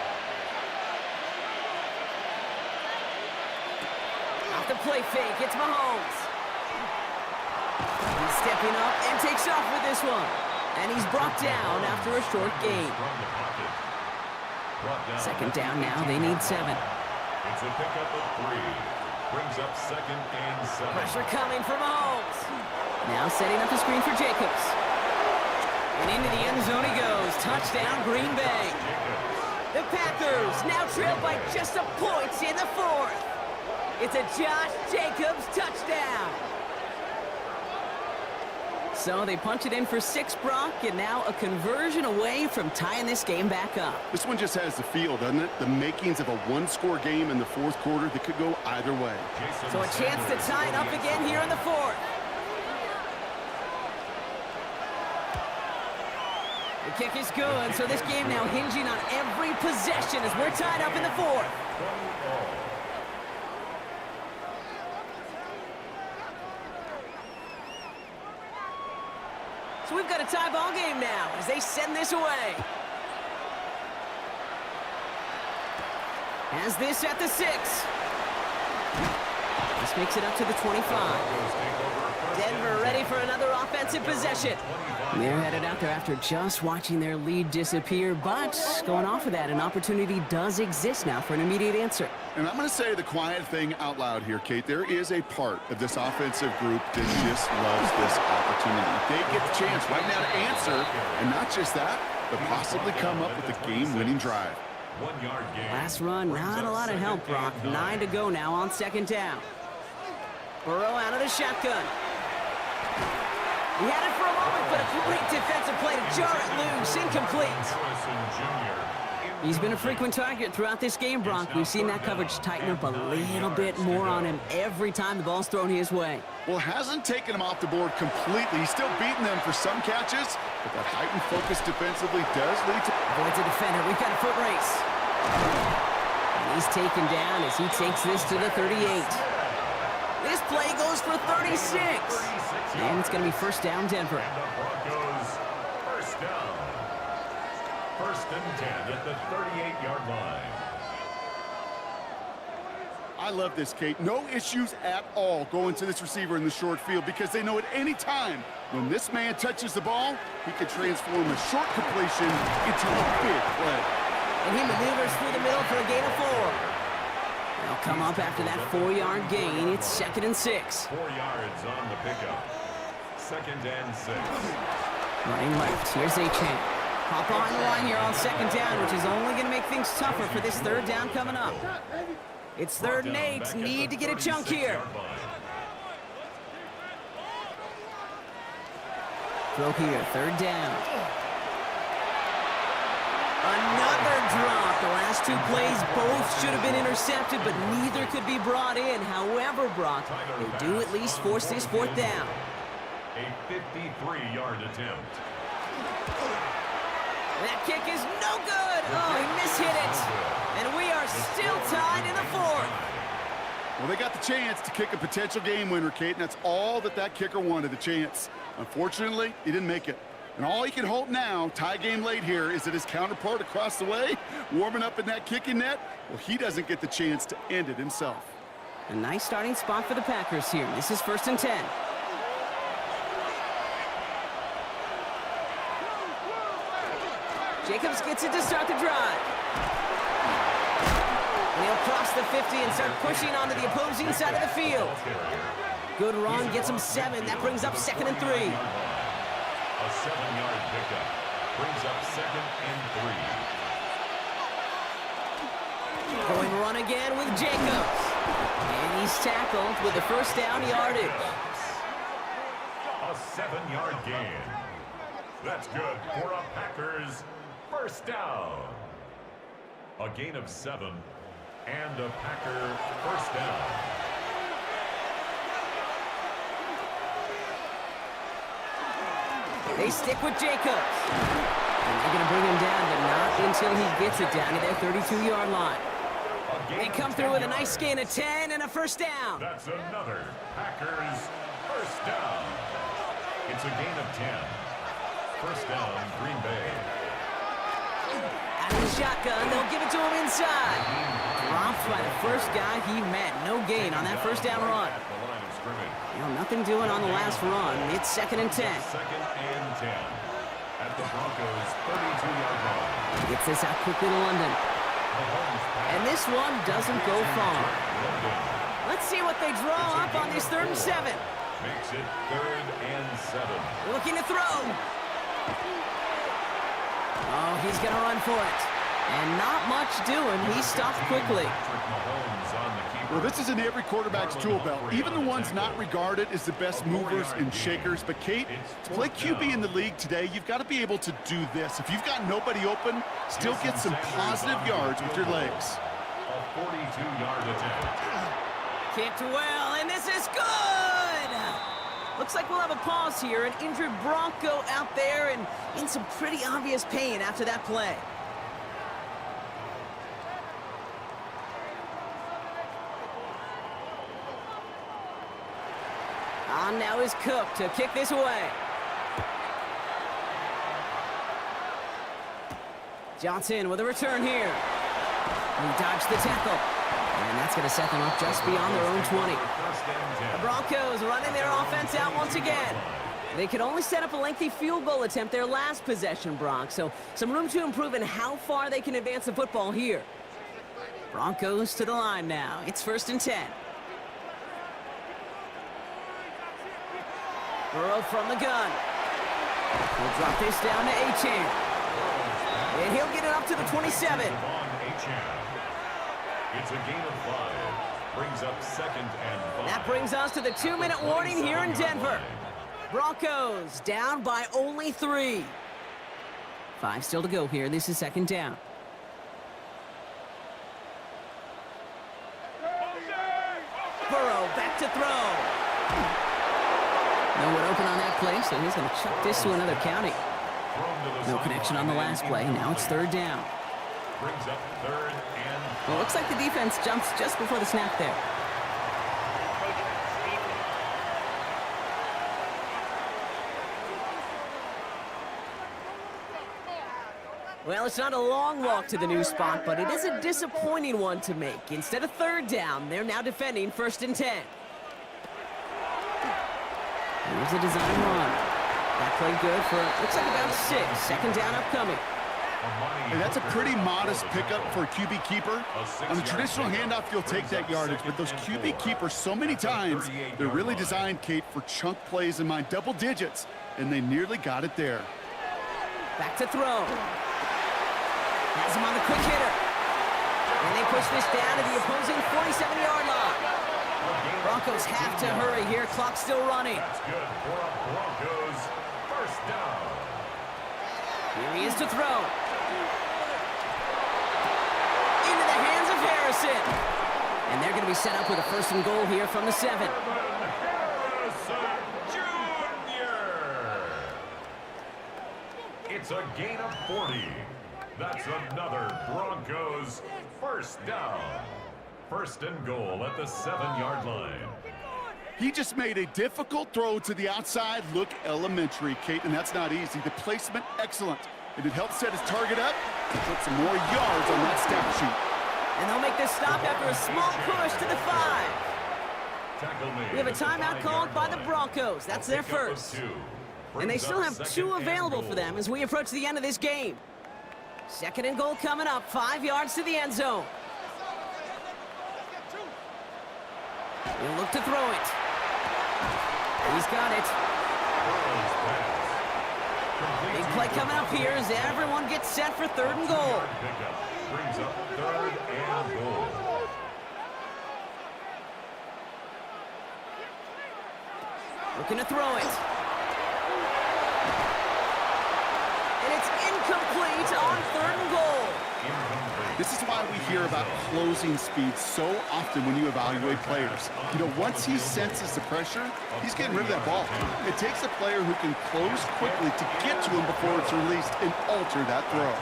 Off the play fake, it's Mahomes. He's stepping up and takes off with this one. And he's brought down after a short gain. Second down now, they need 7. It's a pickup of 3. Brings up second and 7. Pressure coming from Mahomes. Now setting up the screen for Jacobs. And into the end zone he goes. touchdown, Green Bay. The Packers now trail by just a point in the fourth. It's a Josh Jacobs touchdown. So they punch it in for 6, Brock, and now a conversion away from tying this game back up. This one just has the feel, doesn't it? The makings of a one-score game in the fourth quarter that could go either way. So a chance to tie it up again here in the fourth. The kick is good, so this game now hinging on every possession as we're tied up in the fourth. So we've got a tie ball game now as they send this away. Has this at the 6. This makes it up to the 25. Denver ready for another offensive possession. They're headed out there after just watching their lead disappear, but going off of that, an opportunity does exist now for an immediate answer. And I'm going to say the quiet thing out loud here, Kate. There is a part of this offensive group that just loves this opportunity. They get the chance right now to answer, and not just that, but possibly come up with a game-winning drive. 1 yard gain. Last run, not a lot of help, Brock. 9 to go now on second down. Burrow out of the shotgun. He had it for a moment, but a great defensive play to jar it loose. Incomplete. He's been a frequent target throughout this game, Brock. We've seen that coverage tighten up a little bit more on him every time the ball's thrown his way. Well, hasn't taken him off the board completely. He's still beating them for some catches, but that heightened focus defensively does lead to... Avoids a defender. We've got a foot race. And he's taken down as he takes this to the 38. This play goes for 36. And it's going to be first down, Denver. And the Broncos first down. First and 10 at the 38-yard line. I love this, Kate. No issues at all going to this receiver in the short field because they know at any time when this man touches the ball, he can transform a short completion into a big play. And he maneuvers through the middle for a gain of 4. They'll come up after that 4-yard gain. It's 2nd and 6. 4 yards on the pickup. 2nd and 6. Running left. Here's Achane. Hop on the line here on second down, which is only going to make things tougher for this third down coming up. It's 3rd and 8. Need to get a chunk here. Throw here. 3rd down. Another drop. The last 2 plays both should have been intercepted, but neither could be brought in. However, Brock, they do at least force this 4th down. A 53-yard attempt. That kick is no good. Oh, he mishit it. And we are still tied in the 4th. Well, they got the chance to kick a potential game winner, Kate, and that's all that kicker wanted, the chance. Unfortunately, he didn't make it. And all he can hope now, tie game late here, is that his counterpart across the way, warming up in that kicking net, well, he doesn't get the chance to end it himself. A nice starting spot for the Packers here. This is 1st and 10. Jacobs gets it to start the drive. And he'll cross the 50 and start pushing onto the opposing side of the field. Good run, gets him 7. That brings up 2nd and 3. A 7-yard pickup brings up 2nd and 3. Going run again with Jacobs. And he's tackled with the first down yardage. A 7-yard gain. That's good for a Packers first down. A gain of 7 and a Packer first down. They stick with Jacobs. And they're going to bring him down, but not until he gets it down to their 32-yard line. They come through with a nice gain of 10 and a first down. That's another Packers first down. It's a gain of 10. First down, Green Bay. Out of the shotgun, they'll give it to him inside. Dropped by the first guy he met. No gain on that first down run. At the line of scrimmage. Well, nothing doing on the last run. It's 2nd and 10. 2nd and 10. At the Broncos' 32-yard line. Gets this out quickly to London. And this one doesn't go far. Let's see what they draw up on this 3rd and 7. Makes it 3rd and 7. Looking to throw. Oh, he's going to run for it. And not much doing. He stopped quickly. Well, this is in every quarterback's tool belt, even the ones not regarded as the best movers and shakers. But, Kate, to play QB in the league today, you've got to be able to do this. If you've got nobody open, still get some positive yards with your legs. A 42-yard attempt. Kicked well, and this is good! Looks like we'll have a pause here. An injured Bronco out there and in some pretty obvious pain after that play. On now is Cook to kick this away. Johnson with a return here. He dodged the tackle. And that's going to set them up just beyond their own 20. The Broncos running their offense out once again. They could only set up a lengthy field goal attempt their last possession, Bronx. So some room to improve in how far they can advance the football here. Broncos to the line now. It's 1st and 10. Burrow from the gun. He'll drop this down to Achane. And he'll get it up to the 27. It's a gain of 5. Brings up 2nd and 5. That brings us to the 2-minute warning here in Denver. Broncos down by only 3. 5 still to go here. This is 2nd down. Burrow back to throw. No one open on that play, so he's going to chuck this to another county. No connection on the last play. Now it's 3rd down. Brings up 3rd and 5. Well, looks like the defense jumps just before the snap there. Well, it's not a long walk to the new spot, but it is a disappointing one to make. Instead of 3rd down, they're now defending 1st and 10. Here's a design run. That played good for, looks like about 6. 2nd down upcoming. And that's a pretty modest pickup for a QB keeper. On a traditional handoff, you'll take that yardage, but those QB keepers, so many times, they're really designed, Kate, for chunk plays in mind, double digits, and they nearly got it there. Back to throw. Has him on the quick hitter. And they push this down to the opposing 47-yard line. Broncos have to hurry here. Clock still running. That's good for a Broncos 1st down. Here he is to throw. Into the hands of Harrison. And they're going to be set up with a 1st and goal here from the 7. Harrison Jr. It's a gain of 40. That's another Broncos 1st down. 1st and goal at the 7-yard line. He just made a difficult throw to the outside. Look elementary, Kate, and that's not easy. The placement, excellent. And it helped set his target up and put some more yards on that stat sheet. And they'll make this stop after a small push to the 5. Tackle made. We have a timeout called by the Broncos. That's their first. And they still have 2 available for them as we approach the end of this game. 2nd and goal coming up. 5 yards to the end zone. He'll look to throw it. He's got it. Big play coming up here as everyone gets set for 3rd and goal. Brings up 3rd and goal. Looking to throw it. And it's incomplete on 3rd and goal. This is why we hear about closing speed so often when you evaluate players. You know, once he senses the pressure, he's getting rid of that ball. It takes a player who can close quickly to get to him before it's released and alter that throw.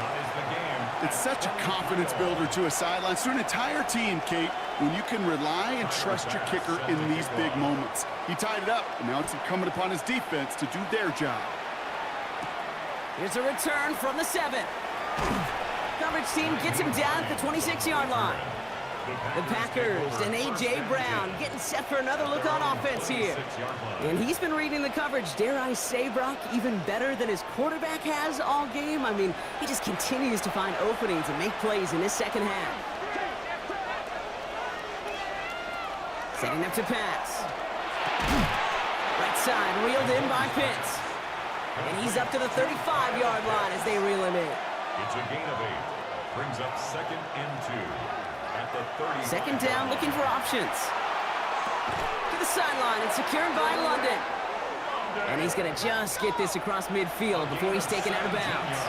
It's such a confidence builder to a sideline, to an entire team, Kate, when you can rely and trust your kicker in these big moments. He tied it up, and now it's incumbent upon his defense to do their job. Here's a return from the 7. Coverage team gets him down at the 26-yard line. The Packers and A.J. Brown getting set for another look on offense here. And he's been reading the coverage, dare I say, Brock, even better than his quarterback has all game. I mean, he just continues to find openings and make plays in this 2nd half. Setting up to pass. Right side, reeled in by Pitts. And he's up to the 35-yard line as they reel him in. It's a gain of 8. Brings up 2nd and 2 at the 30. Second down, looking for options. To the sideline and secured by London. And he's going to just get this across midfield before he's taken out of bounds.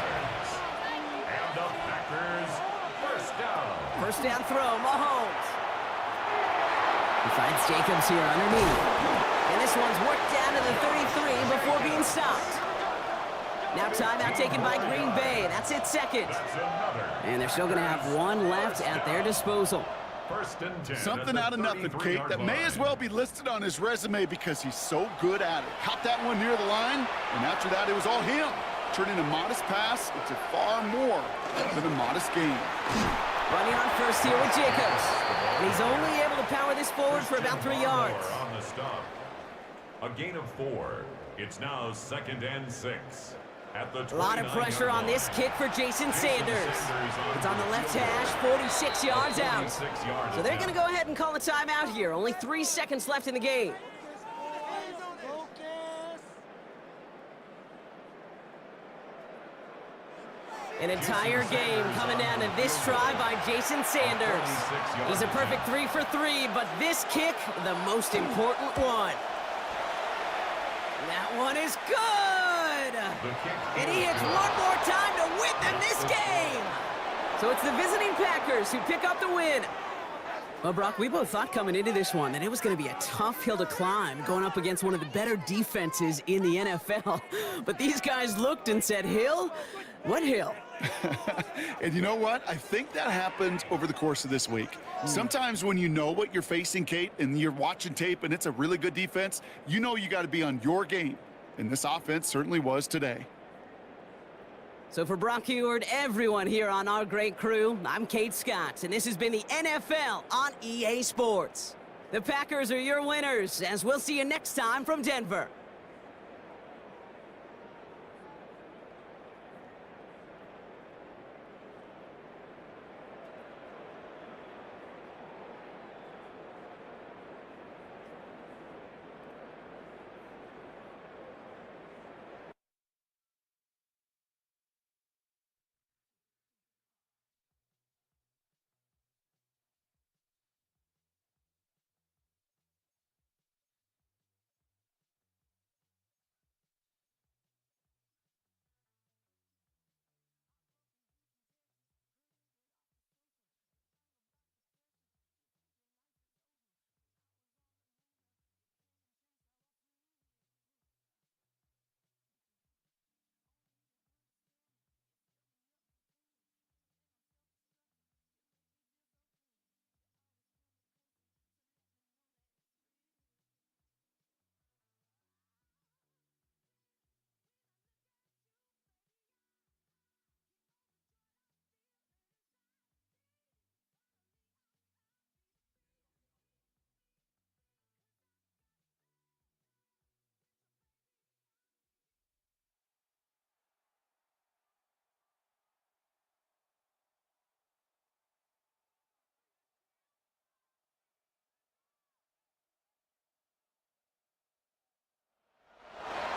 And the Packers, first down. First down throw, Mahomes. He finds Jacobs here underneath. And this one's worked down to the 33 before being stopped. Now timeout taken by Green Bay. That's it, second. And they're still going to have one left at their disposal. First and 10. Something out of nothing, Kate, that may as well be listed on his resume because he's so good at it. Caught that one near the line, and after that, it was all him. Turning a modest pass into far more than a modest game. Running on first here with Jacobs. And he's only able to power this forward for about 3 yards. On the stop. A gain of 4. It's now 2nd and 6. A lot of pressure on this kick for Jason Sanders. It's on the left hash, 46 yards out. So they're going to go ahead and call a timeout here. Only 3 seconds left in the game. An entire game coming down to this try by Jason Sanders. He's a perfect 3 for 3, but this kick, the most important one. That one is good! And he hits one more time to win them this game! So it's the visiting Packers who pick up the win. Well, Brock, we both thought coming into this one that it was going to be a tough hill to climb going up against one of the better defenses in the NFL. But these guys looked and said, Hill? What hill? And you know what? I think that happened over the course of this week. Sometimes when you know what you're facing, Kate, and you're watching tape and it's a really good defense, you know you got to be on your game. And this offense certainly was today. So for Brock Heward, everyone here on our great crew, I'm Kate Scott, and this has been the NFL on EA Sports. The Packers are your winners, as we'll see you next time from Denver.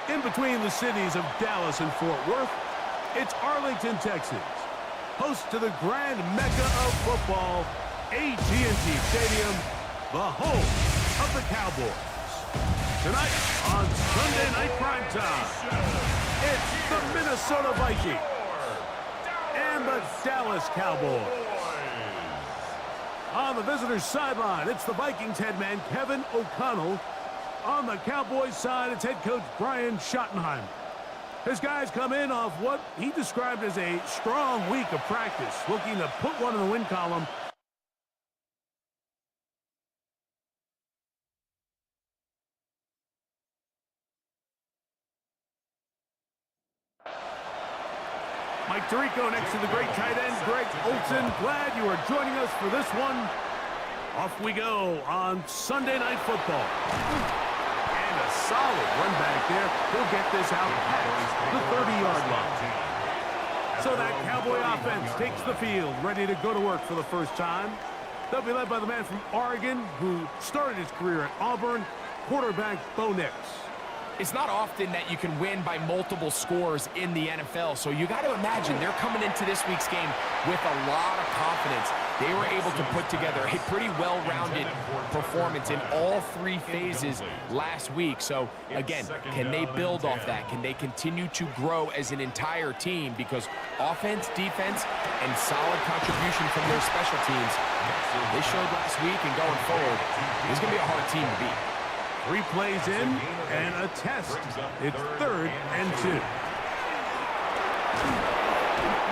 In between the cities of Dallas and Fort Worth, it's Arlington, Texas. Host to the grand mecca of football, AT&T Stadium, the home of the Cowboys. Tonight on Sunday Night Primetime, it's the Minnesota Vikings and the Dallas Cowboys. On the visitors' sideline, it's the Vikings head man Kevin O'Connell. On the Cowboys side, it's head coach Brian Schottenheimer. His guys come in off what he described as a strong week of practice, looking to put one in the win column. Mike Tirico next to the great tight end, Greg Olsen. Glad you are joining us for this one. Off we go on Sunday Night Football. And a solid run back there. He'll get this out past the 30-yard line. So that Cowboy offense takes the field, ready to go to work for the first time. They'll be led by the man from Oregon who started his career at Auburn, quarterback Bo Nix. It's not often that you can win by multiple scores in the NFL, so you got to imagine they're coming into this week's game with a lot of confidence. They were able to put together a pretty well-rounded performance in all three phases last week. So, again, can they build off that? Can they continue to grow as an entire team? Because offense, defense, and solid contribution from their special teams, they showed last week and going forward, it's going to be a hard team to beat. 3 plays in and a test. It's 3rd and 2.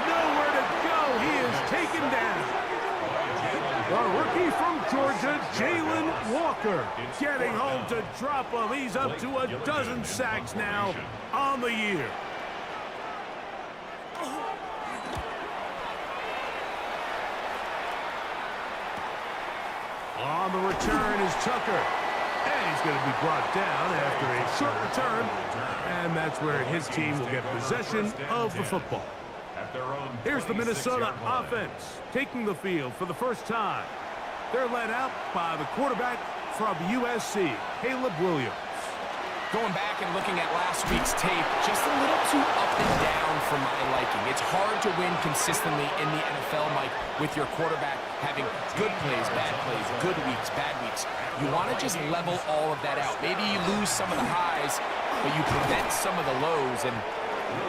Nowhere to go. He is taken down. The rookie from Georgia, Jalen Walker, getting home to drop him. He's up to a dozen sacks now on the year. On the return is Tucker. And he's going to be brought down after a short return. And that's where his team will get possession of the football. Here's the Minnesota offense taking the field for the first time. They're led out by the quarterback from USC, Caleb Williams. Going back and looking at last week's tape, just a little too up and down for my liking. It's hard to win consistently in the NFL, Mike, with your quarterback having good plays, good weeks, bad weeks. You want to just level all of that out. Maybe you lose some of the highs, but you prevent some of the lows. And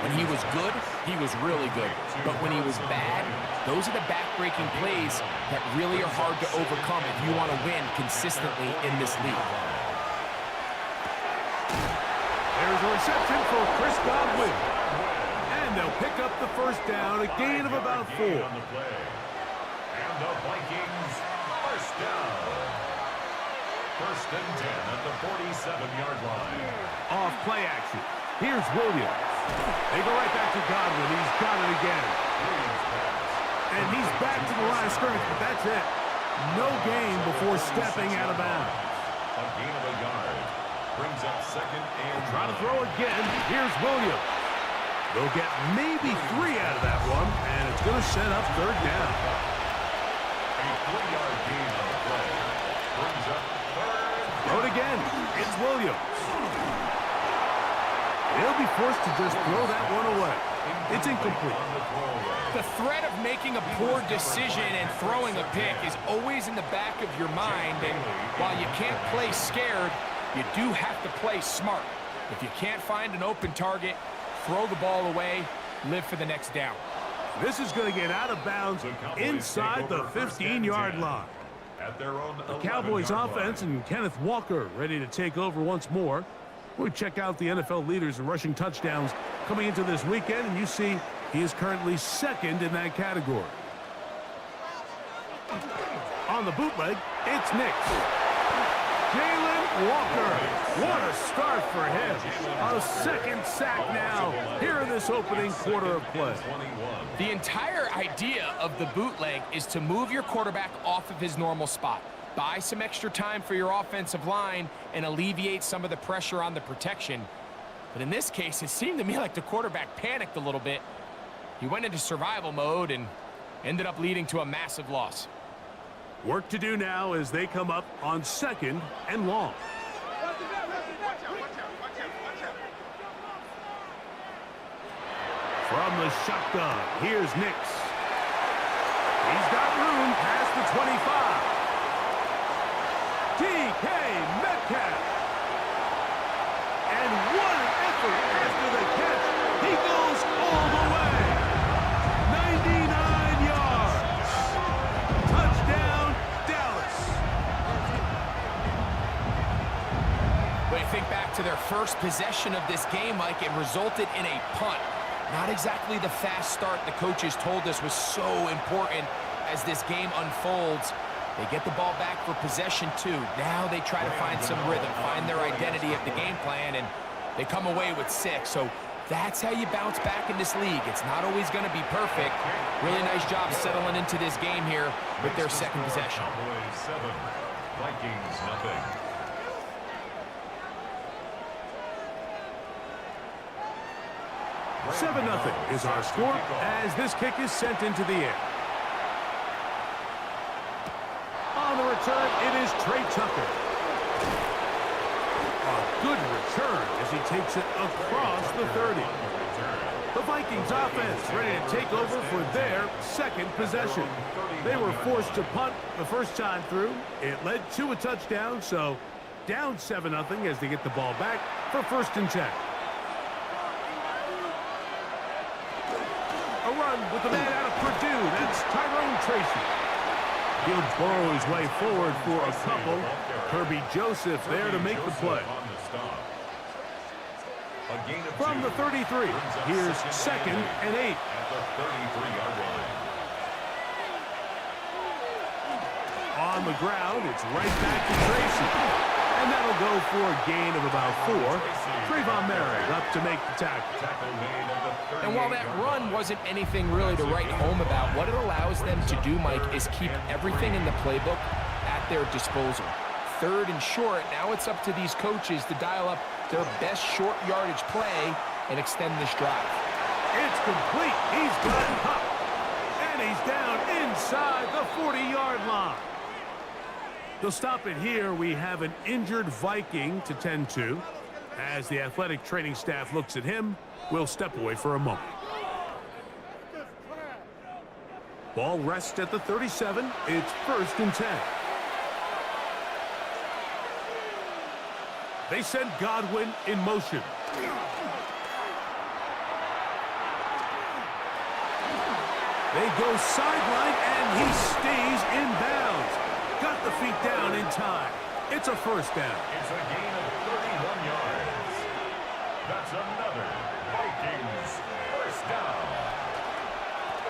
when he was good, he was really good. But when he was bad, those are the back-breaking plays that really are hard to overcome if you want to win consistently in this league. There's a reception for Chris Godwin. And they'll pick up the first down, a gain of about 4. And the Vikings first down. 1st and 10 at the 47-yard line. Off play action. Here's Williams. They go right back to Godwin. He's got it again. And he's back to the line of scrimmage, but that's it. No gain before stepping out of bounds. A gain of a yard. Brings up 2nd and Trying to throw again. Here's Williams. They'll get maybe 3 out of that one, and it's going to set up 3rd down. A 3-yard gain on the play. Brings up 3rd. Throw it again. It's Williams. They'll be forced to just throw that one away. It's incomplete. The threat of making a poor decision and throwing a pick is always in the back of your mind, and while you can't play scared, you do have to play smart. If you can't find an open target, throw the ball away, live for the next down. This is going to get out of bounds inside the 15-yard line. The Cowboys offense and Kenneth Walker ready to take over once more. We check out the NFL leaders in rushing touchdowns coming into this weekend, and you see he is currently 2nd in that category. On the bootleg, it's Nix. Jalen Walker. What a start for him. A 2nd sack now here in this opening quarter of play. The entire idea of the bootleg is to move your quarterback off of his normal spot. Buy some extra time for your offensive line and alleviate some of the pressure on the protection. But in this case, it seemed to me like the quarterback panicked a little bit. He went into survival mode and ended up leading to a massive loss. Work to do now as they come up on 2nd and long. From the shotgun, here's Nix. He's got room past the 25. DK Metcalf. And what an effort after the catch. He goes all the way. 99 yards. Touchdown, Dallas. When you think back to their first possession of this game, Mike, it resulted in a punt. Not exactly the fast start the coaches told us was so important as this game unfolds. They get the ball back for possession 2. Now they try to find some rhythm, find their identity of the game plan, and they come away with 6. So that's how you bounce back in this league. It's not always going to be perfect. Really nice job settling into this game here with their 2nd possession. Cowboys 7, Vikings nothing. Seven 0 is our score as this kick is sent into the air. On the return, it is Trey Tucker. A good return as he takes it across the 30. The Vikings offense ready to take over for their second possession. They were forced to punt the first time through. It led to a touchdown, so down 7-0 as they get the ball back for 1st and 10. A run with the man out of Purdue. That's Tyrone Tracy. He'll burrow his way forward for a couple. Kirby Joseph there to make the play. From the 33, here's 2nd and 8. On the ground, it's right back to Tracy. And that'll go for a gain of about 4. Trayvon Merritt up to make the tackle. And while that run wasn't anything really to write home about, what it allows them to do, Mike, is keep everything in the playbook at their disposal. 3rd and short, now it's up to these coaches to dial up their best short yardage play and extend this drive. It's complete. He's got it up. And he's down inside the 40-yard line. They'll stop it here. We have an injured Viking to tend to. As the athletic training staff looks at him, we'll step away for a moment. Ball rests at the 37. It's 1st and 10. They send Godwin in motion. They go sideline, and he stays in bounds. Got the feet down in time. It's a 1st down. It's a gain of 31 yards. That's another Vikings 1st down.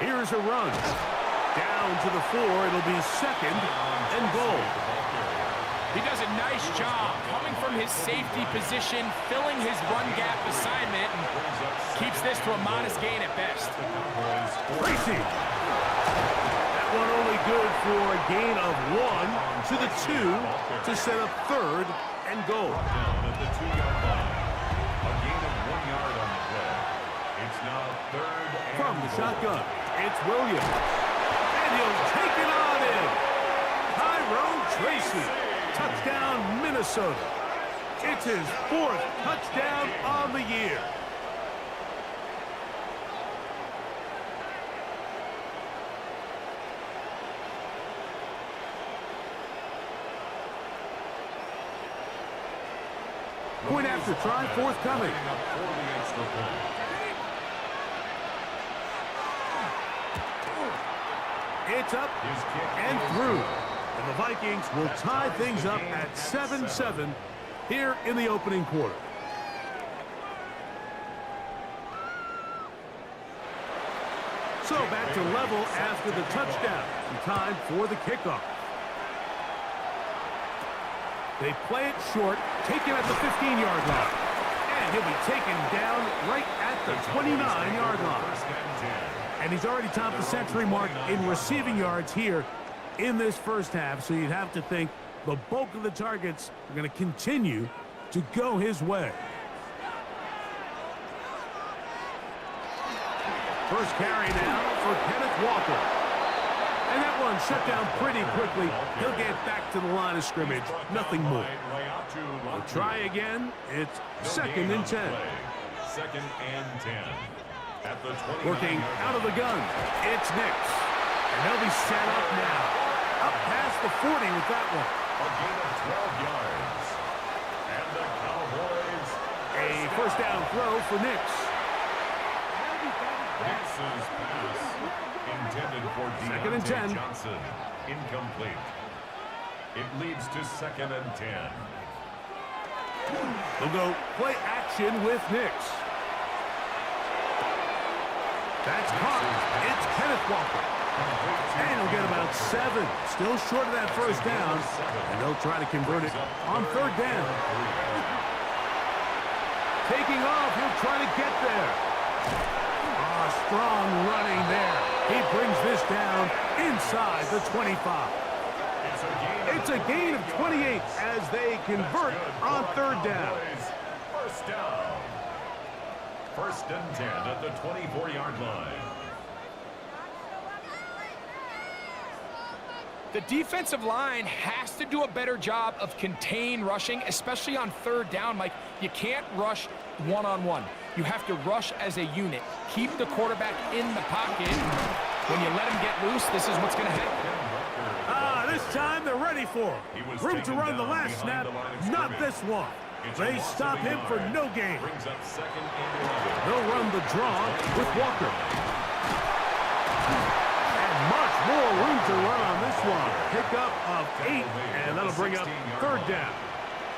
Here's a run. Down to the 4. It'll be 2nd and goal. He does a nice job coming from his safety position, filling his run gap assignment, and keeps this to a modest gain at best. Tracy. That one only good for a gain of 1 to the 2 to set up 3rd and goal. Down at the 2-yard line. A gain of 1 yard on the play. It's now 3rd and From the goal. shotgun, it's Williams. And he'll take it on in. Tyrone Tracy. Touchdown, Minnesota. It's his 4th touchdown on the year. Point after try forthcoming. It's up and through. And the Vikings will tie things up at 7-7 here in the opening quarter. So back to level after the touchdown. And time for the kickoff. They play it short, taken at the 15-yard line. And he'll be taken down right at the 29-yard line. And he's already topped the century mark in receiving yards here in this first half, so you'd have to think the bulk of the targets are going to continue to go his way. First carry now for Kenneth Walker. And that one shut down pretty quickly. He'll get back to the line of scrimmage. Nothing more. We'll try again. It's 2nd and 10. 2nd and 10. At the 29. Working out of the gun. It's Nix. And they'll be set up now. Up past the 40 with that one. A gain of 12 yards. And the Cowboys. A 1st down throw for Nix. Nix's pass intended for 2nd and 10. Johnson. Incomplete. It leads to 2nd and 10. They'll go play action with Nix. That's caught. It's Kenneth Walker. And he'll get about 7. Still short of that 1st down. And they'll try to convert it on 3rd down. Taking off. He'll try to get there. Strong running there. He brings this down inside the 25. It's a gain of 28 as they convert on 3rd down. 1st down. 1st and 10 at the 24-yard line. The defensive line has to do a better job of contain rushing, especially on third down. Mike, you can't rush one-on-one. You have to rush as a unit. Keep the quarterback in the pocket. When you let him get loose, this is what's going to happen. This time they're ready for him. Room to run the last snap, not this one. They stop him for no gain. They'll run the draw with Walker. Much more room to run on this one. Pickup of 8, and that'll bring up third down.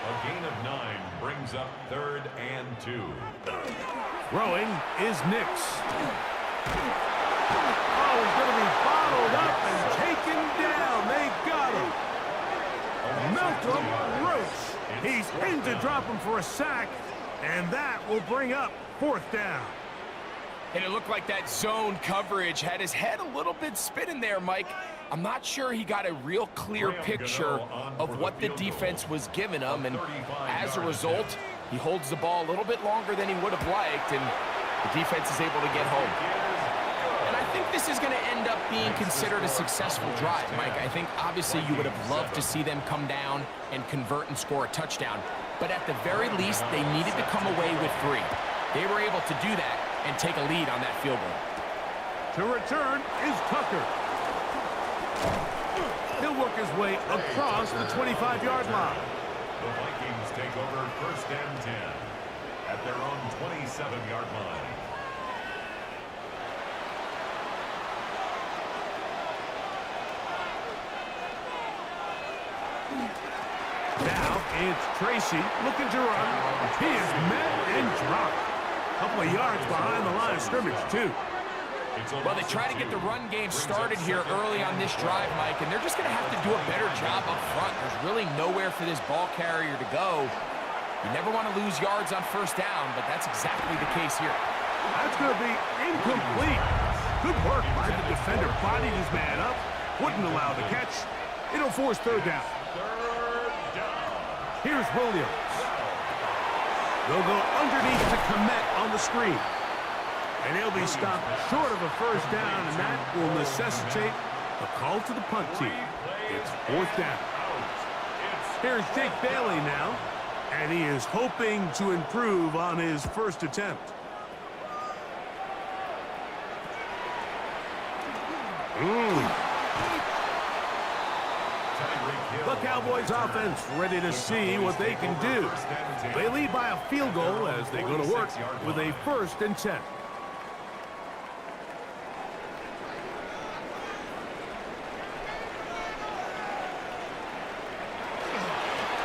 A gain of 9 brings up 3rd and 2. Throwing is Nix. Oh, he's going to be bottled up and taken down. They got him. Malcolm Roach. He's in to drop him for a sack, and that will bring up 4th down. And it looked like that zone coverage had his head a little bit spinning there, Mike. I'm not sure he got a real clear picture of what the defense was giving him, and as a result, he holds the ball a little bit longer than he would have liked, and the defense is able to get home. And I think this is going to end up being considered a successful drive, Mike. I think obviously you would have loved to see them come down and convert and score a touchdown, but at the very least, they needed to come away with 3. They were able to do that and take a lead on that field goal. To return is Tucker. He'll work his way across the 25-yard line. The Vikings take over 1st and 10 at their own 27-yard line. Now it's Tracy looking to run. He is met and dropped. Couple of yards behind the line of scrimmage, too. Well, they try to get the run game started here early on this drive, Mike, and they're just going to have to do a better job up front. There's really nowhere for this ball carrier to go. You never want to lose yards on 1st down, but that's exactly the case here. That's going to be incomplete. Good work by the defender. Bodied his man up. Wouldn't allow the catch. It'll force 3rd down. Here's Williams. They'll go underneath to Komet on the screen. And he'll be stopped short of a 1st down, and that will necessitate a call to the punt team. It's 4th down. Here's Jake Bailey now, and he is hoping to improve on his 1st attempt. The Cowboys offense ready to see what they can do. They lead by a field goal as they go to work with a 1st and 10.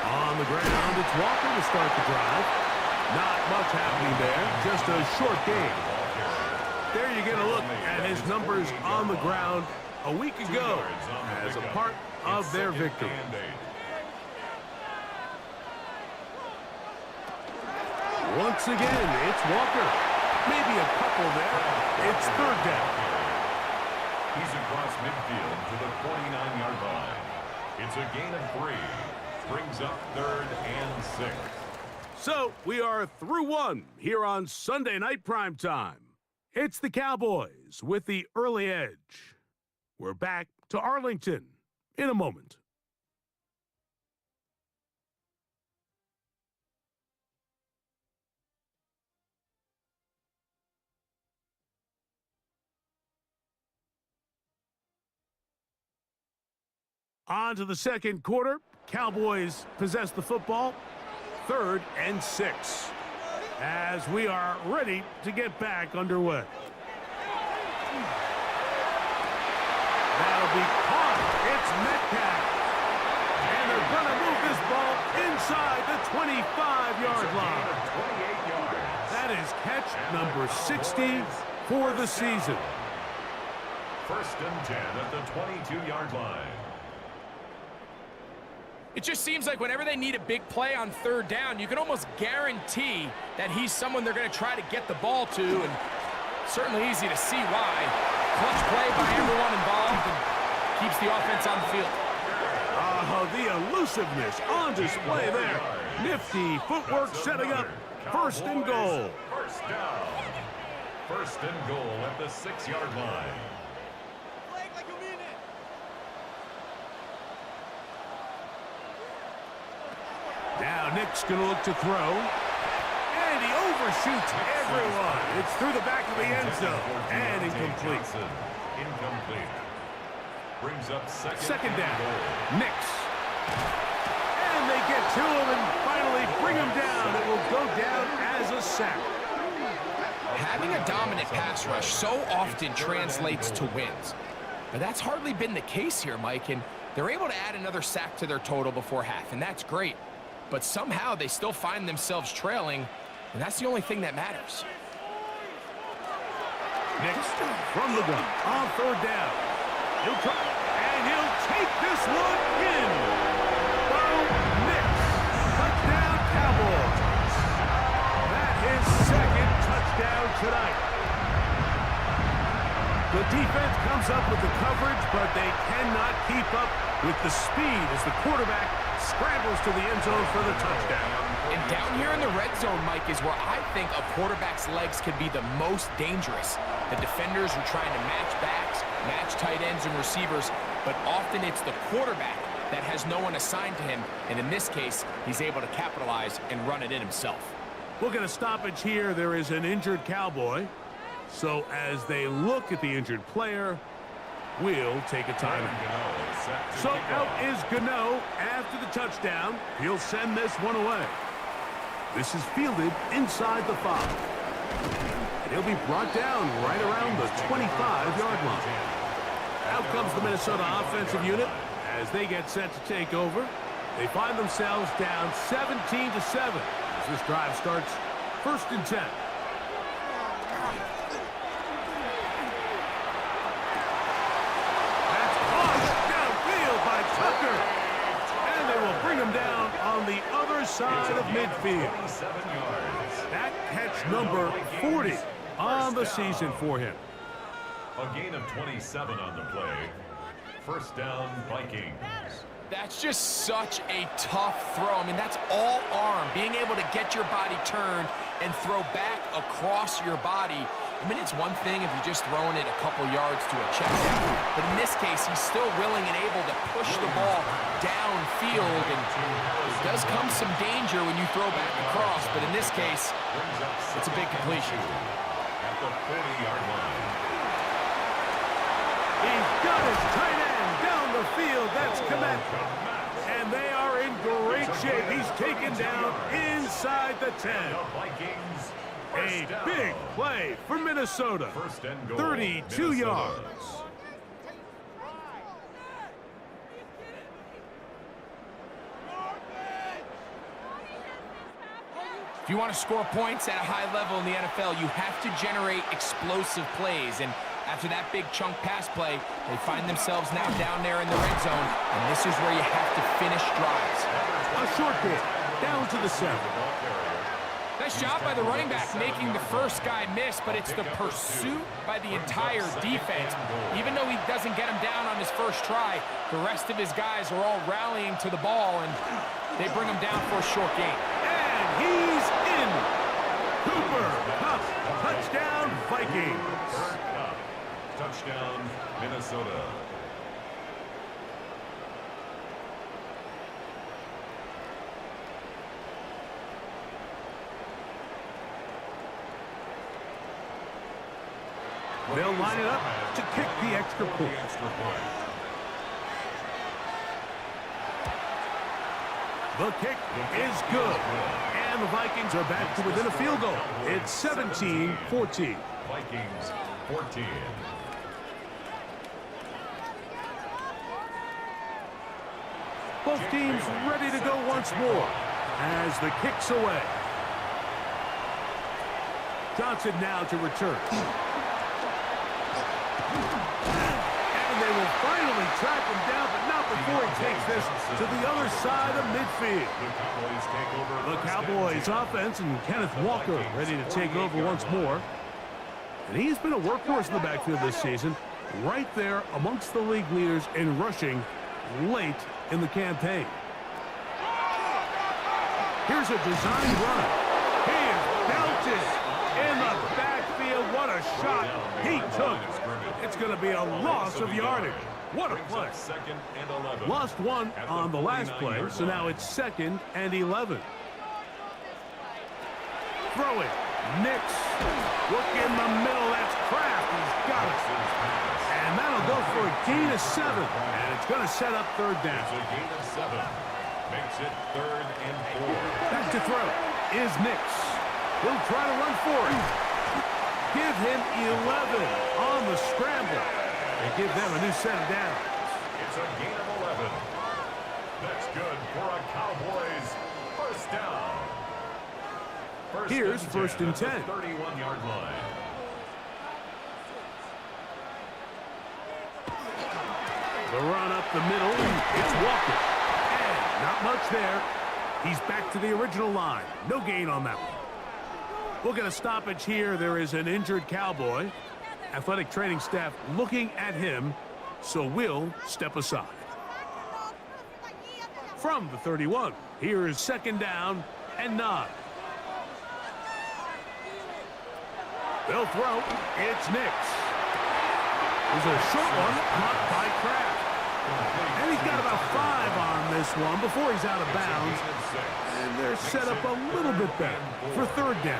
On the ground, it's Walker to start the drive. Not much happening there, just a short game. There you get a look at his numbers on the ground a week ago as a part of their victory. Once again, it's Walker. Maybe a couple there. It's 3rd down. He's across midfield to the 49-yard line. It's a gain of 3. Brings up 3rd and 6. So we are through 1 here on Sunday Night Primetime. It's the Cowboys with the early edge. We're back to Arlington in a moment. On to the 2nd quarter. Cowboys possess the football. 3rd and 6. As we are ready to get back underway. That'll be caught. It's Metcalf. And they're going to move this ball inside the 25-yard line. That is catch number 60 for the season. 1st and 10 at the 22-yard line. It just seems like whenever they need a big play on 3rd down, you can almost guarantee that he's someone they're going to try to get the ball to, and certainly easy to see why. Clutch play by everyone involved and keeps the offense on the field. The elusiveness on display there. Nifty footwork setting up 1st and goal. 1st down. 1st and goal at the 6-yard line. Nick's going to look to throw. And he overshoots everyone. It's through the back of the end zone. And incomplete. Incomplete. Brings up second down. Knicks. And they get to him and finally bring him down. It will go down as a sack. Having a dominant pass rush so often translates to wins. But that's hardly been the case here, Mike, and they're able to add another sack to their total before half, and that's great. But somehow they still find themselves trailing, and that's the only thing that matters. Next, from the gun, on third down. He'll try, and he'll take this one in. Boom, Knicks. Touchdown, Cowboys. That is second touchdown tonight. The defense comes up with the coverage, but they cannot keep up with the speed as the quarterback scrambles to the end zone for the touchdown. And down here in the red zone, Mike, is where I think a quarterback's legs can be the most dangerous. The defenders are trying to match backs, match tight ends and receivers, but often it's the quarterback that has no one assigned to him, and in this case, he's able to capitalize and run it in himself. We'll get a stoppage here. There is an injured Cowboy. So as they look at the injured player, we'll take a timeout. So out is Gano after the touchdown. He'll send this one away. This is fielded inside the 5. And he'll be brought down right around the 25-yard line. Out comes the Minnesota offensive unit as they get set to take over. They find themselves down 17-7 as this drive starts 1st and 10. And they will bring him down on the other side of midfield. That catch number 40 on the season for him. A gain of 27 on the play. 1st down, Vikings. That's just such a tough throw. I mean, that's all arm. Being able to get your body turned and throw back across your body. I mean, it's one thing if you're just throwing it a couple yards to a check down, but in this case, he's still willing and able to push the ball downfield, and it does come some danger when you throw back across, but in this case, it's a big completion. At the 40-yard line. He's got his tight end down the field. That's Komet. And they are in great shape. He's taken down inside the 10. A big play for Minnesota. 32 yards. If you want to score points at a high level in the NFL, you have to generate explosive plays. And after that big chunk pass play, they find themselves now down there in the red zone. And this is where you have to finish drives. A short kick down to the 7. Nice job by the running back making the first guy miss, but it's the pursuit by the entire defense. Even though he doesn't get him down on his first try, the rest of his guys are all rallying to the ball, and they bring him down for a short gain. And he's in. Cooper Kupp, touchdown Vikings. Touchdown Minnesota. They'll line it up to kick the extra point. The kick is good. And the Vikings are back to within a field goal. It's 17-14. Vikings 14. Both teams ready to go once more as the kick's away. Johnson now to return. And they will finally track him down, but not before he takes this to the other side of midfield. The Cowboys offense and Kenneth Walker ready to take over once more. And he's been a workhorse in the backfield this season, right there amongst the league leaders in rushing late in the campaign. Here's a design run. He is belted in the backfield. What a shot he took. It's going to be a loss of yardage. What a play. Lost one on the last play, so now it's 2nd and 11. throwing. Nix. Look in the middle. That's Kraft. He's got it. And that'll go for a gain of 7. And it's going to set up third down. It's a gain of 7. Makes it 3rd and 4. Back to throw is Nix. He'll try to run for it. Give him 11 on the scramble. And give them a new set of downs. It's a gain of 11. That's good for a Cowboys first down. Here's first and 10. 31-yard line. The run up the middle. It's Walker. And not much there. He's back to the original line. No gain on that one. We'll get a stoppage here. There is an injured Cowboy. Athletic training staff looking at him, so we'll step aside. From the 31, here is second down and 9. They'll throw. It's Nix. There's a short one caught by Kraft. And he's got about 5 on this one before he's out of bounds. And they're set up a little bit better for third down.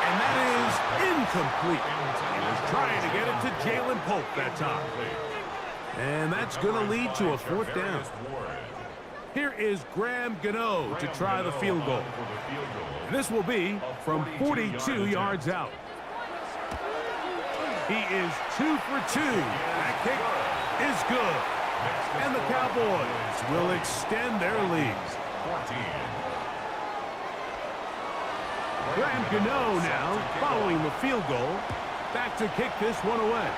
And that is incomplete. He was trying to get it to Jalen Pope that time. And that's going to lead to a fourth down. Here is Graham Gano to try the field goal. This will be from 42 yards out. He is 2 for 2. That kick is good. And the Cowboys will extend their lead. Graham Gano now following the field goal. Back to kick this one away.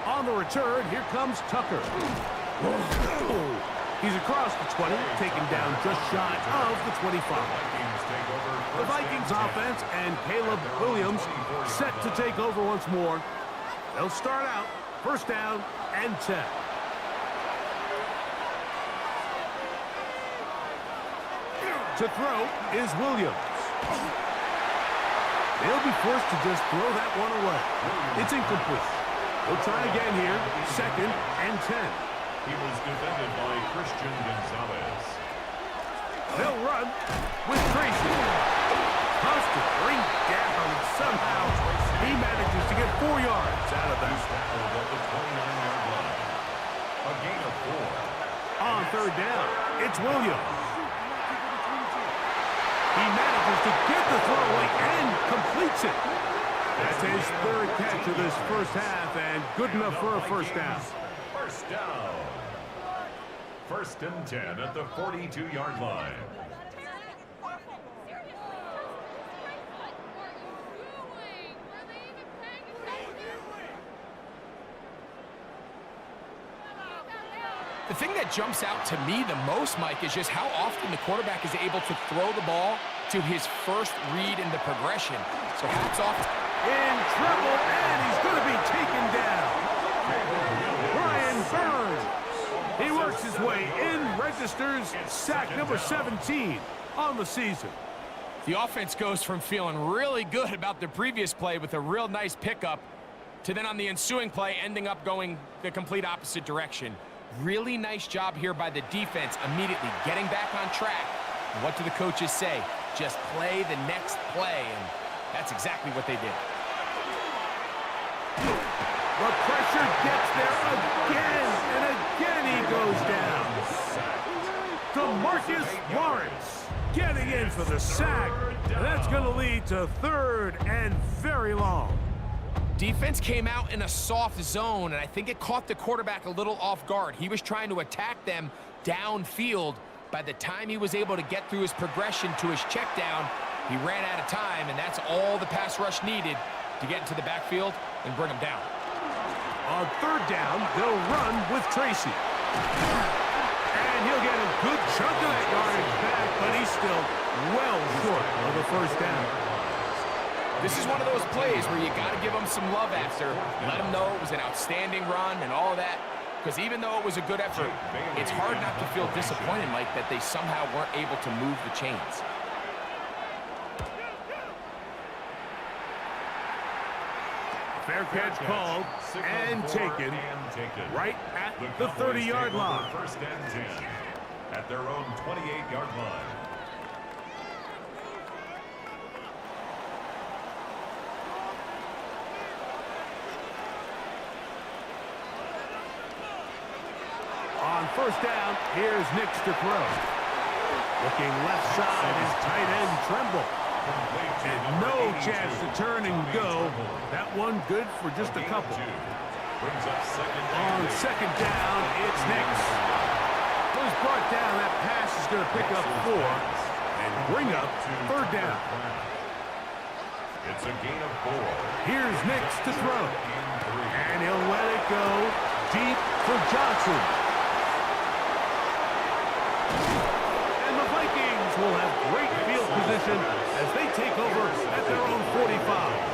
On the return, here comes Tucker. He's across the 20, taken down just shy of the 25. The Vikings offense and Caleb Williams set to take over once more. They'll start out first down and 10. To throw is Williams. They'll be forced to just throw that one away. It's incomplete. We'll try again here, second and 10. He was defended by Christian Gonzalez. They'll run with Tracy. Tough to bring down. Somehow he manages to get 4 yards out of that. At the 29-yard line. A gain of 4. On third down, it's Williams. He manages to get the throwaway and completes it. That's his third catch of this first half and good enough for a first down. First down. First and 10 at the 42-yard line. The thing that jumps out to me the most, Mike, is just how often the quarterback is able to throw the ball to his first read in the progression. So hats off. In trouble, and he's going to be taken down. Brian Burns. He works his way in, registers sack number 17 on the season. The offense goes from feeling really good about the previous play with a real nice pickup to then on the ensuing play ending up going the complete opposite direction. Really nice job here by the defense immediately getting back on track. And what do the coaches say? Just play the next play, and that's exactly what they did. The pressure gets there again, and again he goes down. DeMarcus Lawrence getting in for the sack, and that's going to lead to third and very long. Defense came out in a soft zone, and I think it caught the quarterback a little off guard. He was trying to attack them downfield. By the time he was able to get through his progression to his check down, he ran out of time, and that's all the pass rush needed to get into the backfield and bring him down. On third down, they'll run with Tracy. And he'll get a good chunk of that yardage back, but he's still well short of the first down. This is one of those plays where you got to give them some love after. Let them know it was an outstanding run and all of that. Because even though it was a good effort, it's hard not to feel disappointed, Mike, that they somehow weren't able to move the chains. Fair catch called and taken right at the 30-yard line. First and 10. at their own 28-yard line. On first down, here's Nix to throw. Looking left side is tight end Tremble. And no chance to turn and go. That one good for just a couple. On second down, it's Nix. Who's brought down, that pass is going to pick up 4 and bring up third down. It's a gain of 4. Here's Nix to throw. And he'll let it go deep for Johnson. And the Vikings will have great field position as they take over at their own 45.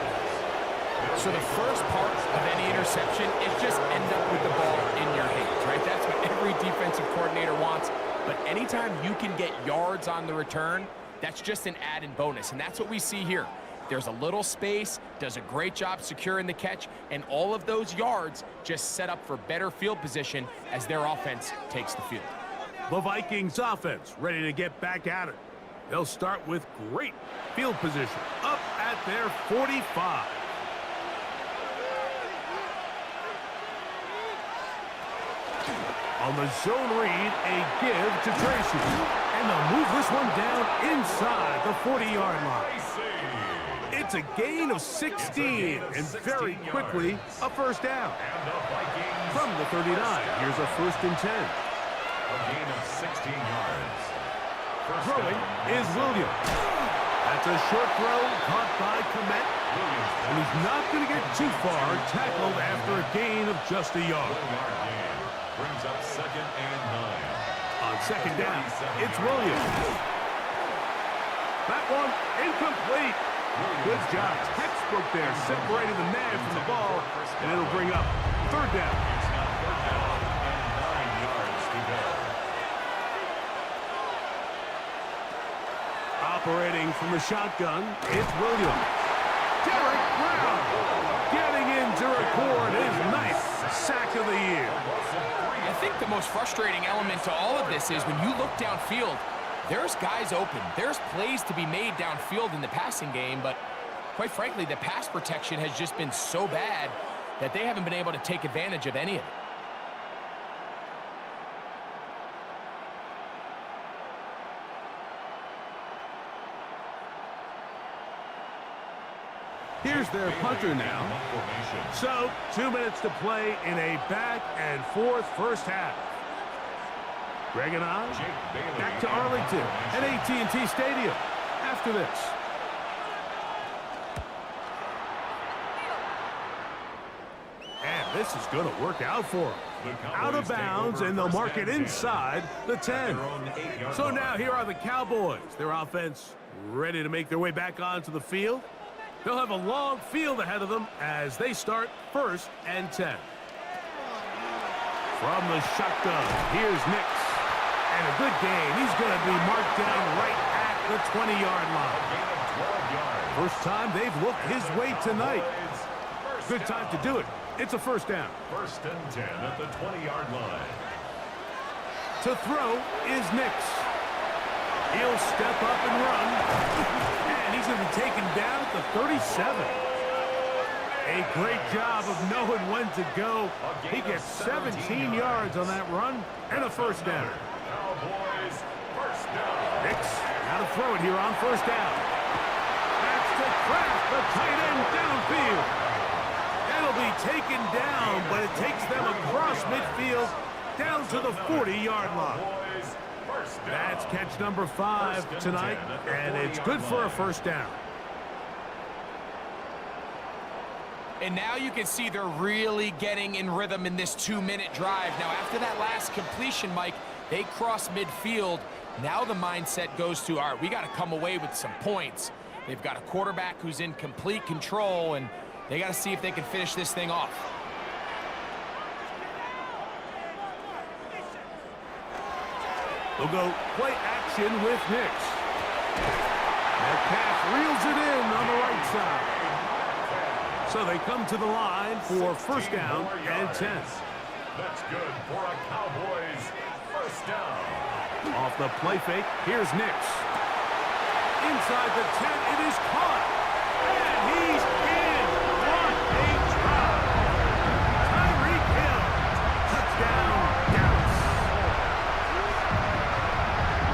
So the first part of any interception is just end up with the ball in your hands, right? That's what every defensive coordinator wants. But anytime you can get yards on the return, that's just an added bonus. And that's what we see here. There's a little space, does a great job securing the catch, and all of those yards just set up for better field position as their offense takes the field. The Vikings offense ready to get back at it. They'll start with great field position up at their 45. On the zone read, a give to Tracy. And they'll move this one down inside the 40-yard line. It's a gain of 16, and very quickly, a first down. From the 39, here's a 1st and 10. A gain of 16 yards. Throwing is Williams. That's a short throw caught by Komet. And he's not going to get too far, tackled after a gain of just a yard. Brings up 2nd and 9. On second down, it's Williams. That one incomplete. Good job. Textbook there, separating the man from the ball, and it'll bring up third down. It's now 3rd down and 9 yards to go. Operating from the shotgun, it's Williams. Derek Brown getting in to record his ninth sack of the year. I think the most frustrating element to all of this is when you look downfield, there's guys open. There's plays to be made downfield in the passing game, but quite frankly, the pass protection has just been so bad that they haven't been able to take advantage of any of it. Here's their punter now. So, 2 minutes to play in a back-and-forth first half. Greg and I, back to Arlington at AT&T Stadium after this. And this is going to work out for them. Out of bounds, and they'll mark it inside the 10. So now here are the Cowboys. Their offense ready to make their way back onto the field. They'll have a long field ahead of them as they start 1st and 10. From the shotgun, here's Nix. And a good gain. He's going to be marked down right at the 20-yard line. First time they've looked his way tonight. Good time to do it. It's a first down. 1st and 10 at the 20-yard line. To throw is Nix. He'll step up and run. And he's going to be taken down at the 37. A great job of knowing when to go. He gets 17 yards on that run and a first down. Cowboys, first down. Nix, now to throw it here on first down. That's to Kraft, the tight end downfield. That'll be taken down, but it takes them across midfield down to the 40-yard line. That's catch number 5 tonight, and it's good for a first down. And now you can see they're really getting in rhythm in this 2-minute drive. Now, after that last completion, Mike, they cross midfield. Now the mindset goes to, all right, we got to come away with some points. They've got a quarterback who's in complete control, and they got to see if they can finish this thing off. They'll go play action with Nix. That pass reels it in on the right side. So they come to the line for first down and 10. That's good for a Cowboys First down. Off the play fake, here's Nix. Inside the 10, it is caught. And he's in. What a drop. Tyreek Hill. Touchdown, Dallas.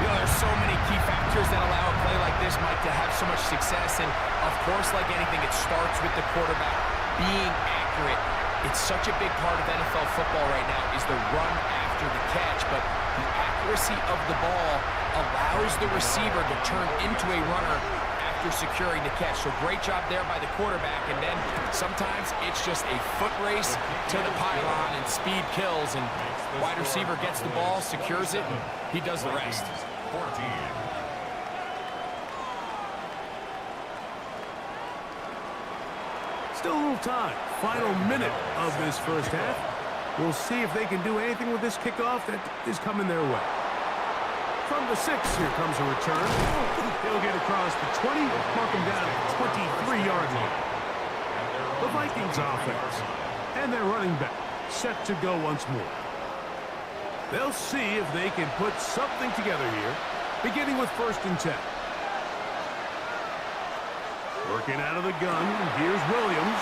You know, there's so many key factors that allow a play like this, Mike, to have so much success. And, of course, like anything, it starts with the quarterback being accurate. It's such a big part of NFL football right now is the run after the catch. But the accuracy of the ball allows the receiver to turn into a runner after securing the catch. So great job there by the quarterback. And then sometimes it's just a foot race to the pylon and speed kills. And wide receiver gets the ball, secures it, and he does the rest. 14. Still a little time. Final minute of this first half. We'll see if they can do anything with this kickoff that is coming their way. From the 6, here comes a return. He'll get across the 20, mark him down at the 23-yard line. The Vikings offense and their running back set to go once more. They'll see if they can put something together here, beginning with 1st and 10. Working out of the gun, here's Williams.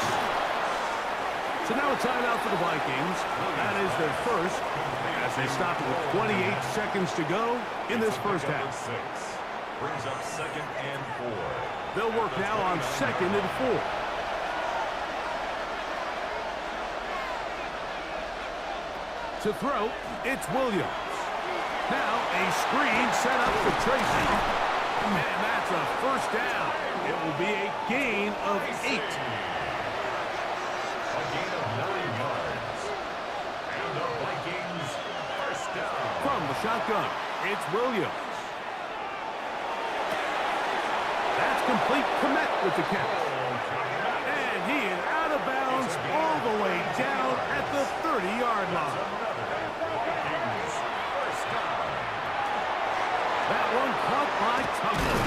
So now a timeout for the Vikings. That is their first, as they stop it with 28 seconds to go in this first half. 6. Brings up 2nd and 4. They'll work now on 2nd and 4. To throw, it's Williams. Now a screen set up for Tracy. And that's a first down. It will be a gain of 8. A gain of 9 yards. And the Vikings first down. From the shotgun, it's Williams. That's complete. Komet with the catch. And he is out of bounds all the way down at the 30-yard line. Vikings first down. That one caught by Tucker.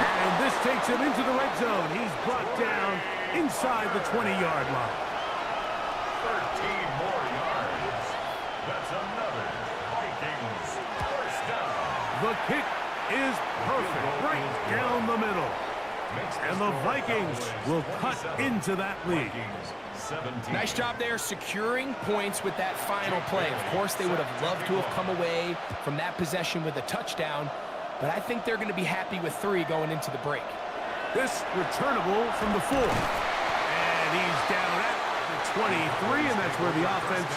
And this takes him into the red zone. He's brought down inside the 20-yard line. 13 more yards. That's another Vikings first down. The kick is perfect, right down the middle. And the Vikings will cut into that lead. 17. Nice job there securing points with that final play. Of course, they would have loved to have come away from that possession with a touchdown, but I think they're going to be happy with 3 going into the break. This returnable from the 4. And he's down at the 23, and that's where the offense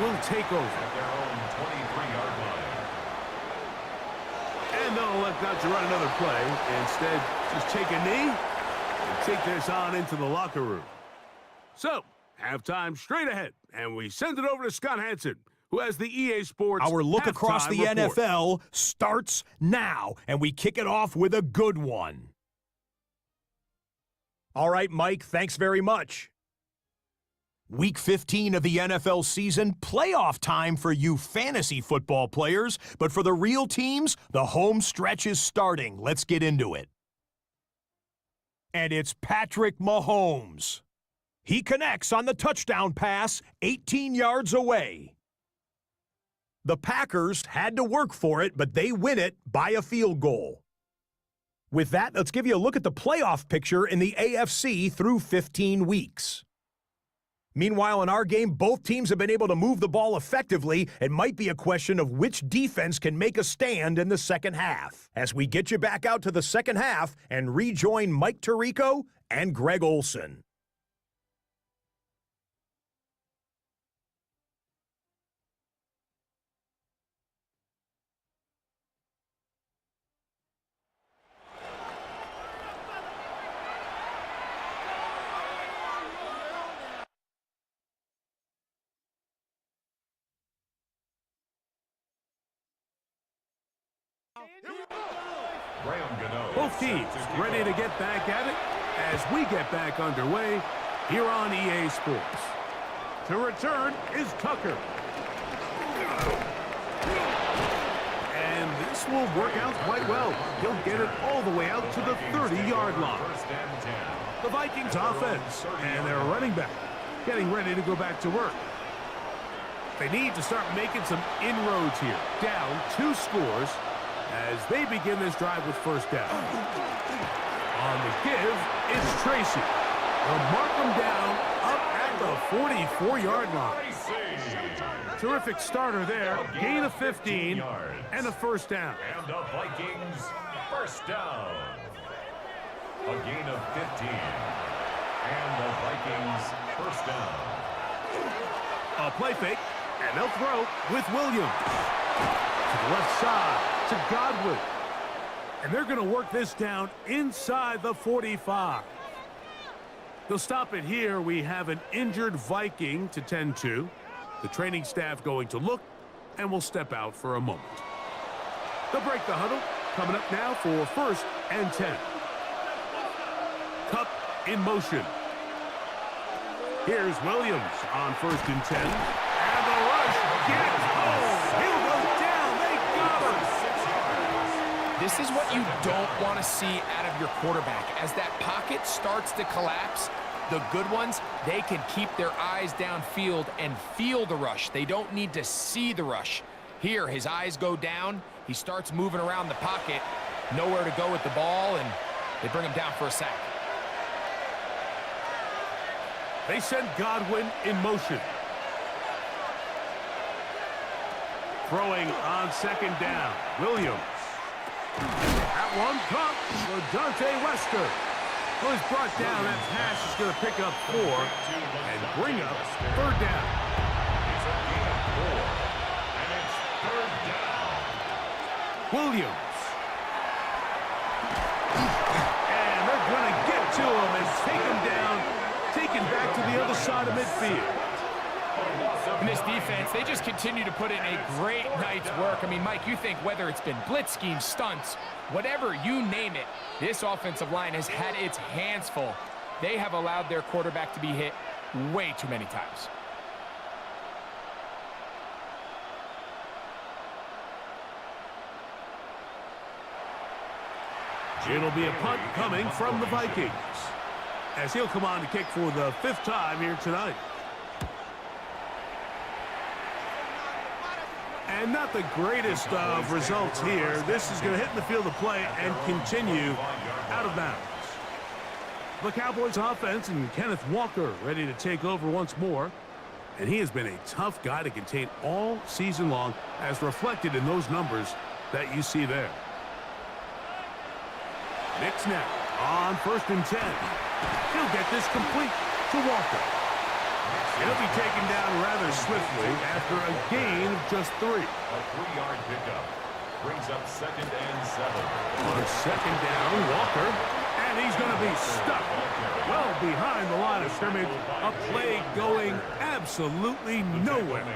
will take over. At their own 23-yard line. And they'll elect not to run another play. Instead, just take a knee and take this on into the locker room. So, halftime straight ahead, and we send it over to Scott Hansen, who has the EA Sports Our look across the halftime report. NFL starts now, and we kick it off with a good one. All right, Mike, thanks very much. Week 15 of the NFL season, playoff time for you fantasy football players, but for the real teams, the home stretch is starting. Let's get into it. And it's Patrick Mahomes. He connects on the touchdown pass 18 yards away. The Packers had to work for it, but they win it by a field goal. With that, let's give you a look at the playoff picture in the AFC through 15 weeks. Meanwhile, in our game, both teams have been able to move the ball effectively. It might be a question of which defense can make a stand in the second half. As we get you back out to the second half and rejoin Mike Tirico and Greg Olson. Both teams ready to get back at it as we get back underway here on EA Sports. To return is Tucker. And this will work out quite well. He'll get it all the way out to the 30-yard line. The Vikings offense and their running back getting ready to go back to work. They need to start making some inroads here. Down 2 scores as they begin this drive with first down. On the give, it's Tracy. They'll mark them down up at the 44-yard line. Terrific starter there. Gain of 15 and a first down. And the Vikings first down. A gain of 15. And the Vikings first down. A play fake, and they'll throw with Williams. To the left side, to Godwin. And they're going to work this down inside the 45. They'll stop it here. We have an injured Viking to tend to. The training staff going to look, and will step out for a moment. They'll break the huddle. Coming up now for first and 10. Cup in motion. Here's Williams on first and 10. And the rush gets home. He'll go down. They got him. This is what you don't want to see out of your quarterback. As that pocket starts to collapse, the good ones, they can keep their eyes downfield and feel the rush. They don't need to see the rush. Here, his eyes go down. He starts moving around the pocket. Nowhere to go with the ball, and they bring him down for a sack. They send Godwin in motion. Throwing on second down. Williams. That one caught for Dante Wester. Well, he's brought down. That pass is going to pick up 4 and bring up third down. It's a gain of 4. And it's third down. Williams. And they're going to get to him and take him down. Taken back to the other side of midfield. In this defense, they just continue to put in a great night's work. I mean, Mike, you think whether it's been blitz schemes, stunts, whatever you name it, this offensive line has had its hands full. They have allowed their quarterback to be hit way too many times. It'll be a punt coming from the Vikings, as he'll come on to kick for the 5th time here tonight. And not the greatest of results here. This is going to hit in the field of play and continue out of bounds. The Cowboys offense and Kenneth Walker ready to take over once more. And he has been a tough guy to contain all season long, as reflected in those numbers that you see there. Nick snap on first and 10. He'll get this complete to Walker. He'll be taken down rather swiftly after a gain of just 3. A 3-yard pickup brings up second and 7. On second down, Walker, and he's going to be stuck well behind the line of scrimmage. A play going absolutely nowhere.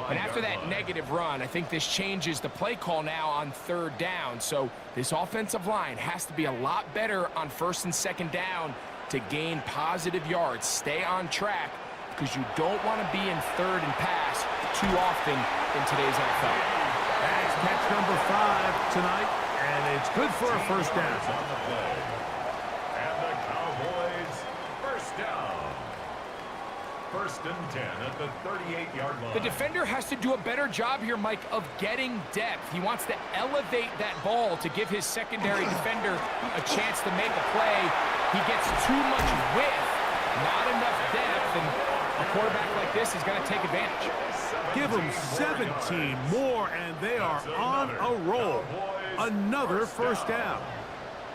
And after that negative run, I think this changes the play call now on third down. So this offensive line has to be a lot better on first and second down to gain positive yards. Stay on track, because you don't want to be in third and pass too often in today's NFL. That's catch number 5 tonight, and it's good for a first down. And the Cowboys first down. First and 10 at the 38-yard line. The defender has to do a better job here, Mike, of getting depth. He wants to elevate that ball to give his secondary defender a chance to make a play. He gets too much width, not enough depth, and a quarterback like this is going to take advantage. Give them 17 more, and they are on a roll. Another first down.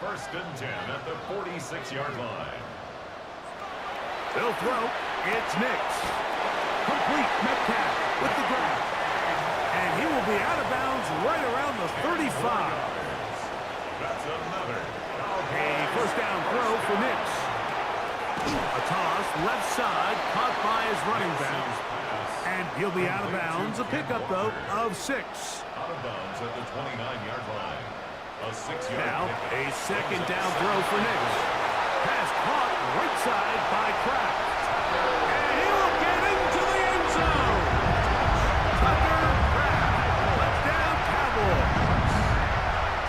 First and 10 at the 46-yard line. They'll throw. It's Nix. Complete. Metcalf with the grab. And he will be out of bounds right around the 35. That's another. A first down throw for Nix. A toss left side, caught by his running back. And he'll be out of bounds. A pickup, though, of 6. Out of bounds at the 29-yard line. A 6-yard Now, pickup. a second down throw for Nix. Pass caught right side by Kraft. And he will get into the end zone. Tucker Kraft. Touchdown, Cowboys.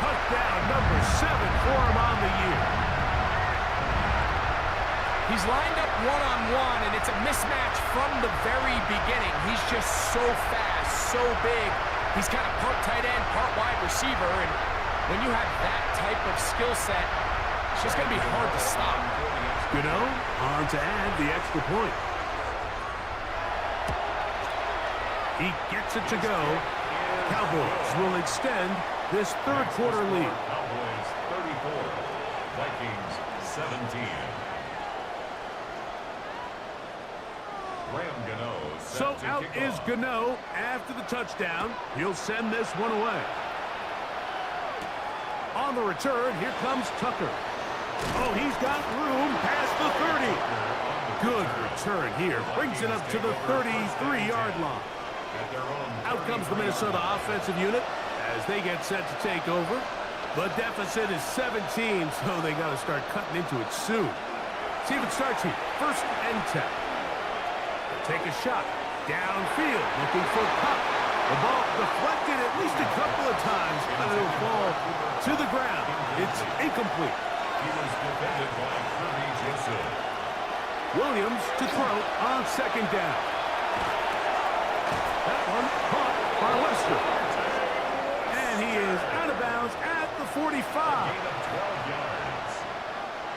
Touchdown number 7 for him on the year. He's lined up one-on-one, and it's a mismatch from the very beginning. He's just so fast, so big. He's kind of part tight end, part wide receiver, and when you have that type of skill set, it's just going to be hard to stop. On to add the extra point. He gets it to go. Cowboys will extend this third quarter lead. Cowboys 34, Vikings 17. So out is Gano after the touchdown. He'll send this one away. On the return, here comes Tucker. Oh, he's got room past the 30. Good return here. Brings it up to the 33-yard line. Out comes the Minnesota offensive unit as they get set to take over. The deficit is 17, so they got to start cutting into it soon. See if it starts here. 1st and 10. Take a shot. Downfield, looking for Cup. The ball deflected at least a couple of times, but it'll fall to the ground. It's incomplete. He was defended by Kirby Joseph. Williams to throw on 2nd down. That one caught by Lester. And he is out of bounds at the 45. Gain of 12 yards.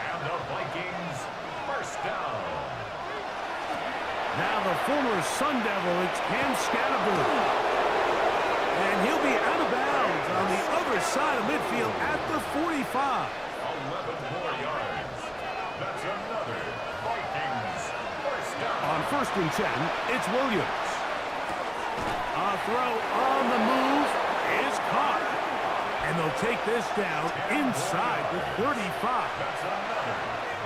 And the Vikings first down. Now the former Sun Devil, it's Cam Scatterboom. And he'll be out of bounds on the other side of midfield at the 45. 11 more yards. That's another Vikings first down. On 1st and 10, it's Williams. A throw on the move is caught. And they'll take this down inside the 35. That's another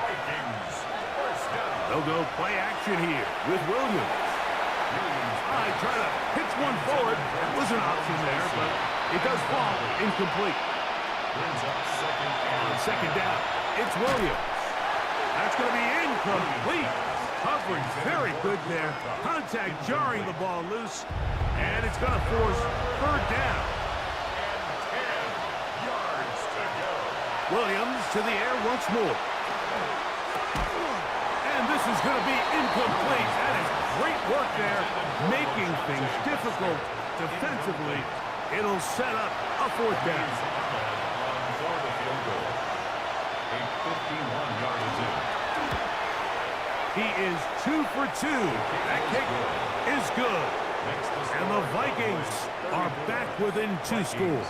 Vikings first down. They'll go play action here with Williams. I try to pitch one forward. That was an option there, but it does fall incomplete. Brings up On 2nd down, it's Williams. That's going to be incomplete. Coverage very good there. Contact jarring the ball loose, and it's going to force 3rd down. 10 yards to go. Williams to the air once more. And this is going to be incomplete. That is great work there, making things difficult defensively. It'll set up a 4th down. For the field goal. A 51-yard attempt. He is 2 for 2. That kick is good. And the Vikings are back within 2 scores.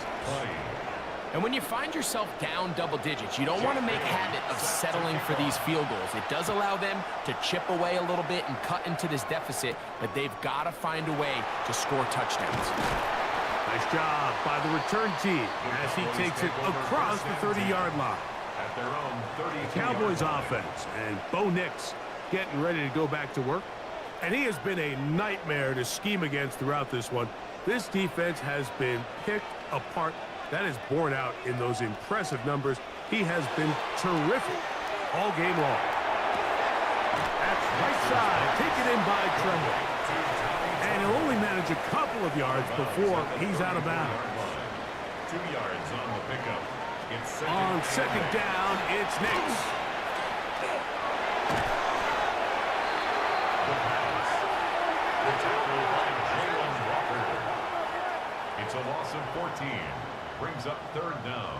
And when you find yourself down double digits, you don't want to make habit of settling for these field goals. It does allow them to chip away a little bit and cut into this deficit, but they've got to find a way to score touchdowns. Nice job by the return team as he takes it across the 30-yard line. At their own 32. Cowboys offense, and Bo Nix getting ready to go back to work. And he has been a nightmare to scheme against throughout this one. This defense has been picked apart. That is borne out in those impressive numbers. He has been terrific all game long. That's right side, taken in by Tremble. And he'll only manage a couple of yards before he's out of bounds. 2 yards on the pickup. It's On 2nd down, it's Nix. The tackle by Jalen Walker. It's a loss of 14. Brings up 3rd down.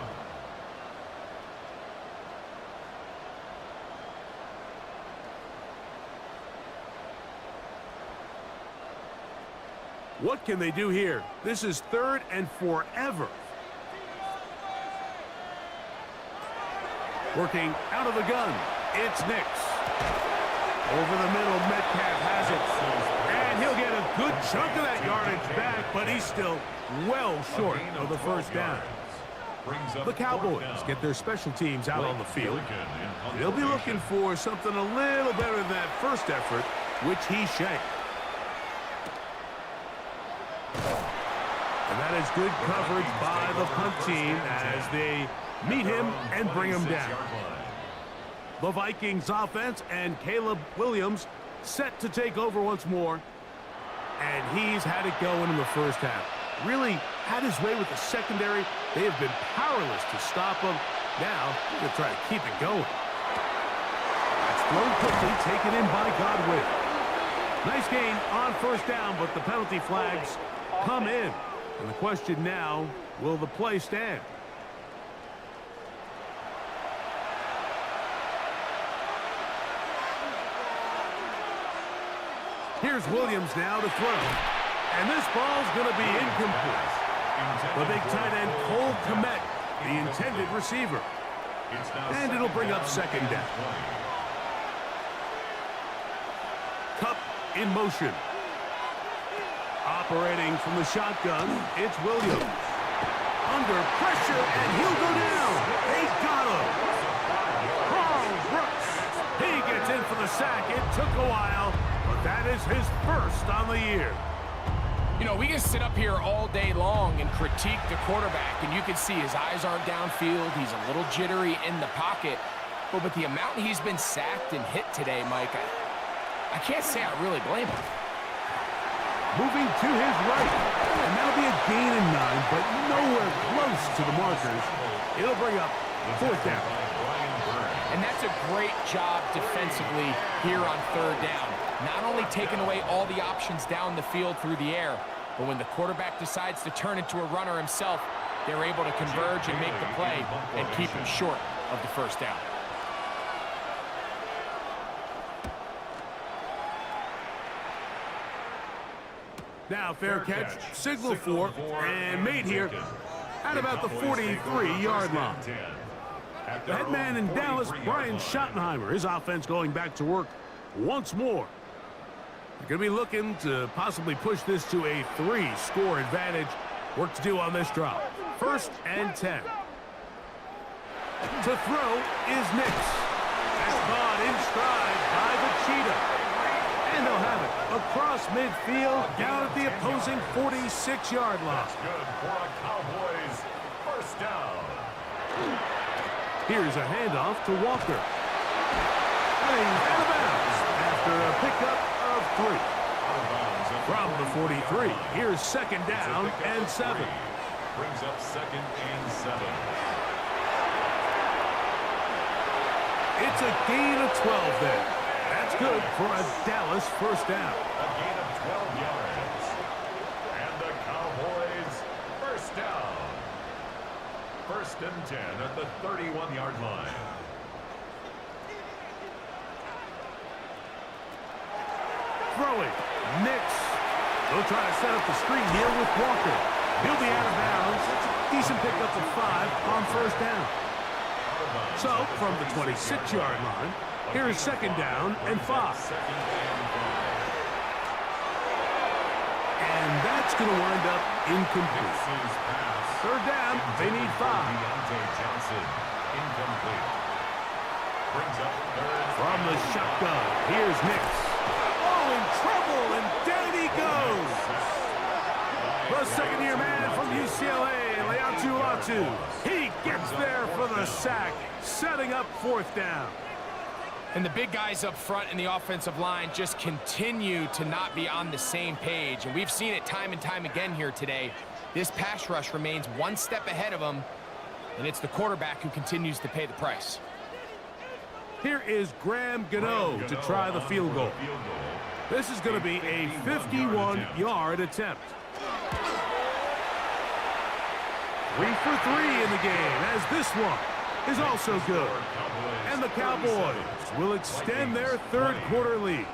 What can they do here? This is 3rd and forever. Working out of the gun, it's Nix. Over the middle, Metcalf has it. And he'll get a good chunk of that yardage back, but he's still well short of the 1st down. The Cowboys get their special teams out on the field. They'll be looking for something a little better than that first effort, which he shanked. And that is good coverage by the punt team as they meet him and bring him down. The Vikings offense and Caleb Williams set to take over once more. And he's had it going in the first half. Really had his way with the secondary. They have been powerless to stop him. Now, he's going to try to keep it going. That's thrown quickly, taken in by Godwin. Nice gain on first down, but the penalty flags come in. And the question now, will the play stand? Here's Williams now to throw. And this ball's going to be incomplete. The big tight end, Cole Kmet, the intended receiver. And it'll bring up second down. Cup in motion. Operating from the shotgun, it's Williams. Under pressure, and he'll go down. They got him. Carl Brooks. He gets in for the sack. It took a while, but that is his first on the year. You know, we can sit up here all day long and critique the quarterback, and you can see his eyes aren't downfield. He's a little jittery in the pocket. But with the amount he's been sacked and hit today, Mike, I can't say I really blame him. Moving to his right. And that'll be a gain in 9, but nowhere close to the markers. It'll bring up fourth down. And that's a great job defensively here on third down. Not only taking away all the options down the field through the air, but when the quarterback decides to turn into a runner himself, they're able to converge and make the play and keep him short of the first down. Now fair catch, signal for, and made here at about the 43-yard line. The head man in Dallas, Brian Schottenheimer, his offense going back to work once more. They're going to be looking to possibly push this to a 3-score advantage. Work to do on this drive. 1st and 10. To throw is Nix. That's caught in stride by the Cheetah. And they'll have it across midfield down at the opposing 46-yard line. That's good for a Cowboys first down. Here's a handoff to Walker. And he's out of bounds after a pickup of 3. From the 43, here's second down and 7. Brings up 2nd and 7. It's a gain of 12 there. That's good for a Dallas first down. A gain of 12 yards. And the Cowboys first down. 1st and 10 at the 31-yard line. Throwing. Nix. They'll try to set up the screen here with Walker. He'll be out of bounds. Decent pickup of 5 on first down. So, from the 26-yard line, here is second down and 5. And that's going to wind up incomplete. Third down, they need 5. From the shotgun, here's Nix. Oh, in trouble, and down he goes. The second-year man from UCLA, Leatu Latu. He gets there for the sack, setting up fourth down. And the big guys up front in the offensive line just continue to not be on the same page. And we've seen it time and time again here today. This pass rush remains one step ahead of them, and it's the quarterback who continues to pay the price. Here is Graham Gano to try the field goal. This is going to be a 51-yard attempt. 3 for 3 in the game, as this one is also good. And the Cowboys will extend their third quarter lead.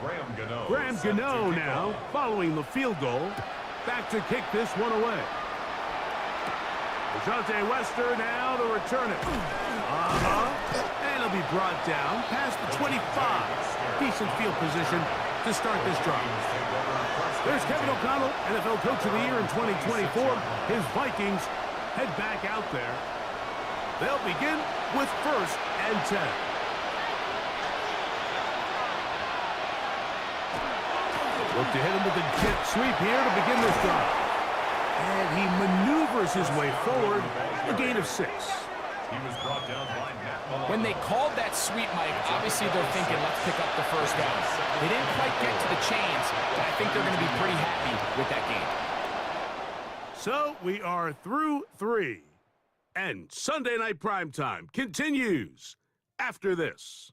Graham Gano now, following the field goal, back to kick this one away. Dejounte Wester now to return it. And it'll be brought down past the 25. Decent field position to start this drive. There's Kevin O'Connell, NFL Coach of the Year in 2024. His Vikings head back out there. They'll begin with 1st and 10. Look to hit him with a jet sweep here to begin this drive. And he maneuvers his way forward, a gain of 6. He was brought down by Matt Malone. When they called that sweep, Mike, obviously they're thinking, let's pick up the first down. They didn't quite get to the chains, but I think they're going to be pretty happy with that game. So we are through 3. And Sunday Night Primetime continues after this.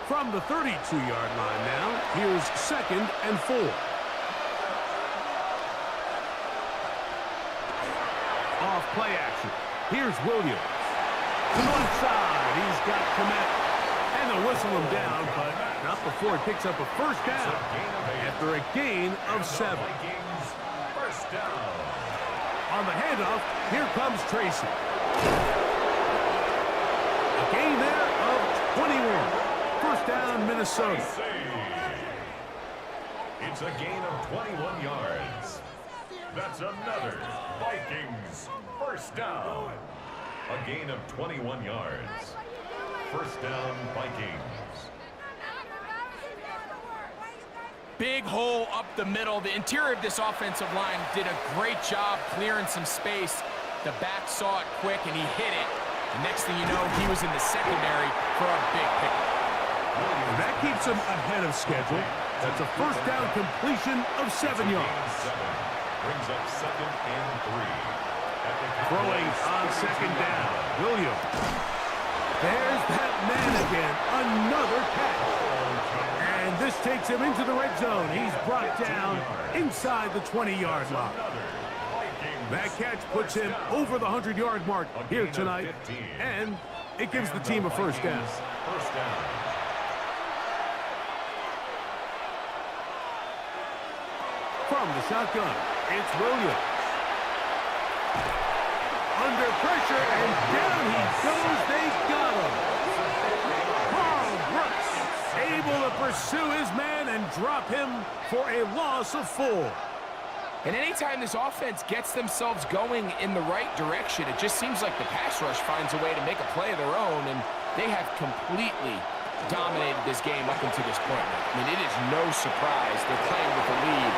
From the 32-yard line now, here's 2nd and 4. Off play action. Here's Williams. To one side, he's got Komet. And they'll whistle him down, but not before it picks up a first down after a gain of 7. First down. On the handoff, here comes Tracy. A gain there of 21. First down, Minnesota. It's a gain of 21 yards. That's another Vikings first down. A gain of 21 yards. First down, Vikings. Big hole up the middle. The interior of this offensive line did a great job clearing some space. The back saw it quick, and he hit it. The next thing you know, he was in the secondary for a big pickup. And that keeps him ahead of schedule. That's a first down completion of 7 yards. Brings up 2nd and 3. Throwing on 2nd down. Williams. There's that man again. Another catch. And this takes him into the red zone. He's brought down inside the 20-yard line. That catch puts him over the 100-yard mark here tonight. And it gives the team a first down. From the shotgun, it's Williams. Under pressure, and down he goes. They got him. Carl Brooks able to pursue his man and drop him for a loss of 4. And anytime this offense gets themselves going in the right direction, it just seems like the pass rush finds a way to make a play of their own, and they have completely dominated this game up until this point. I mean, it is no surprise they're playing with the lead.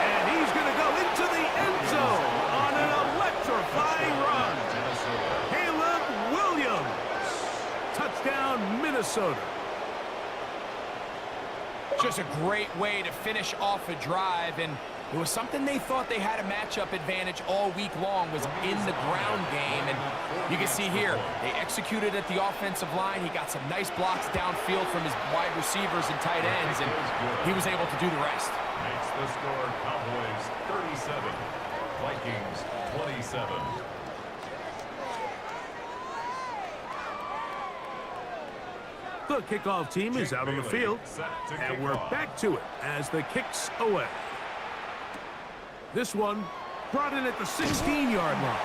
And he's going to go into the end zone on an electrifying run. Caleb Williams. Touchdown, Minnesota. Just a great way to finish off a drive, and it was something they thought they had a matchup advantage all week long, was in the ground game. And you can see here, they executed at the offensive line. He got some nice blocks downfield from his wide receivers and tight ends, and he was able to do the rest. Makes the score Cowboys 37, Vikings 27. The kickoff team is out on the field, and we're back to it as the kick's away. This one brought in at the 16-yard line,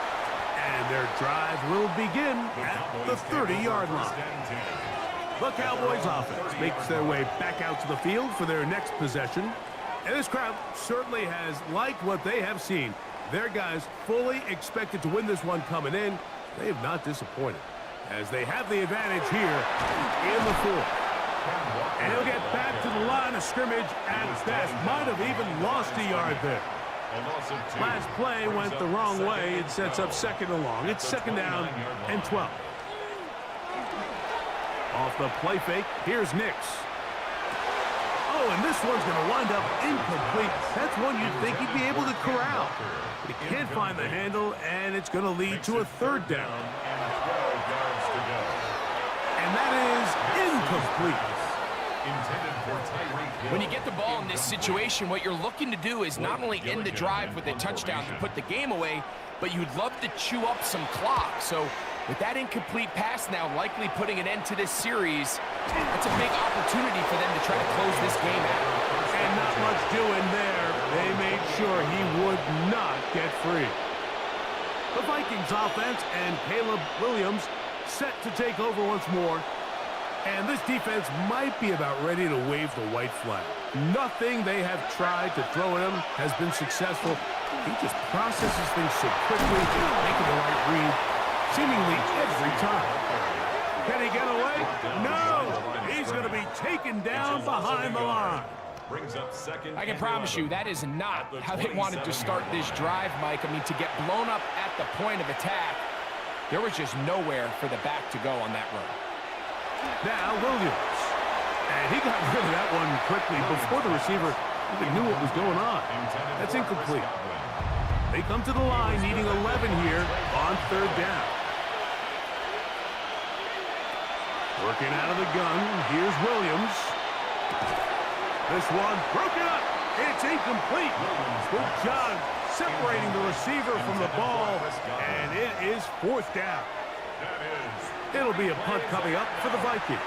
and their drive will begin at the 30-yard line. The Cowboys offense makes their way back out to the field for their next possession, and this crowd certainly has liked what they have seen. Their guys fully expected to win this one coming in. They have not disappointed, as they have the advantage here in the 4th. And he'll get back to the line of scrimmage at best. Might have even lost a yard there. Last play went the wrong way. It sets up 2nd and long. It's 2nd down and 12. Off the play fake, here's Nix. Oh, and this one's going to wind up incomplete. That's one you'd think he'd be able to corral. But he can't find the handle, and it's going to lead to a 3rd down. And that is incomplete. When you get the ball in this situation, what you're looking to do is not only end the drive with a touchdown to put the game away, but you'd love to chew up some clock. So with that incomplete pass now likely putting an end to this series, that's a big opportunity for them to try to close this game out. And not much doing there. They made sure he would not get free. The Vikings offense and Caleb Williams set to take over once more. And this defense might be about ready to wave the white flag. Nothing they have tried to throw at him has been successful. He just processes things so quickly, making the right read seemingly every time. Can he get away? No! He's going to be taken down behind the line. I can promise you that is not how they wanted to start this drive, Mike. I mean, to get blown up at the point of attack, there was just nowhere for the back to go on that run. Now Williams. And he got rid of that one quickly before the receiver even knew what was going on. That's incomplete. They come to the line needing 11 here on third down. Working out of the gun, here's Williams. This one broken up. It's incomplete. Good job separating the receiver from the ball, and it is fourth down. It'll be a punt coming up for the Vikings.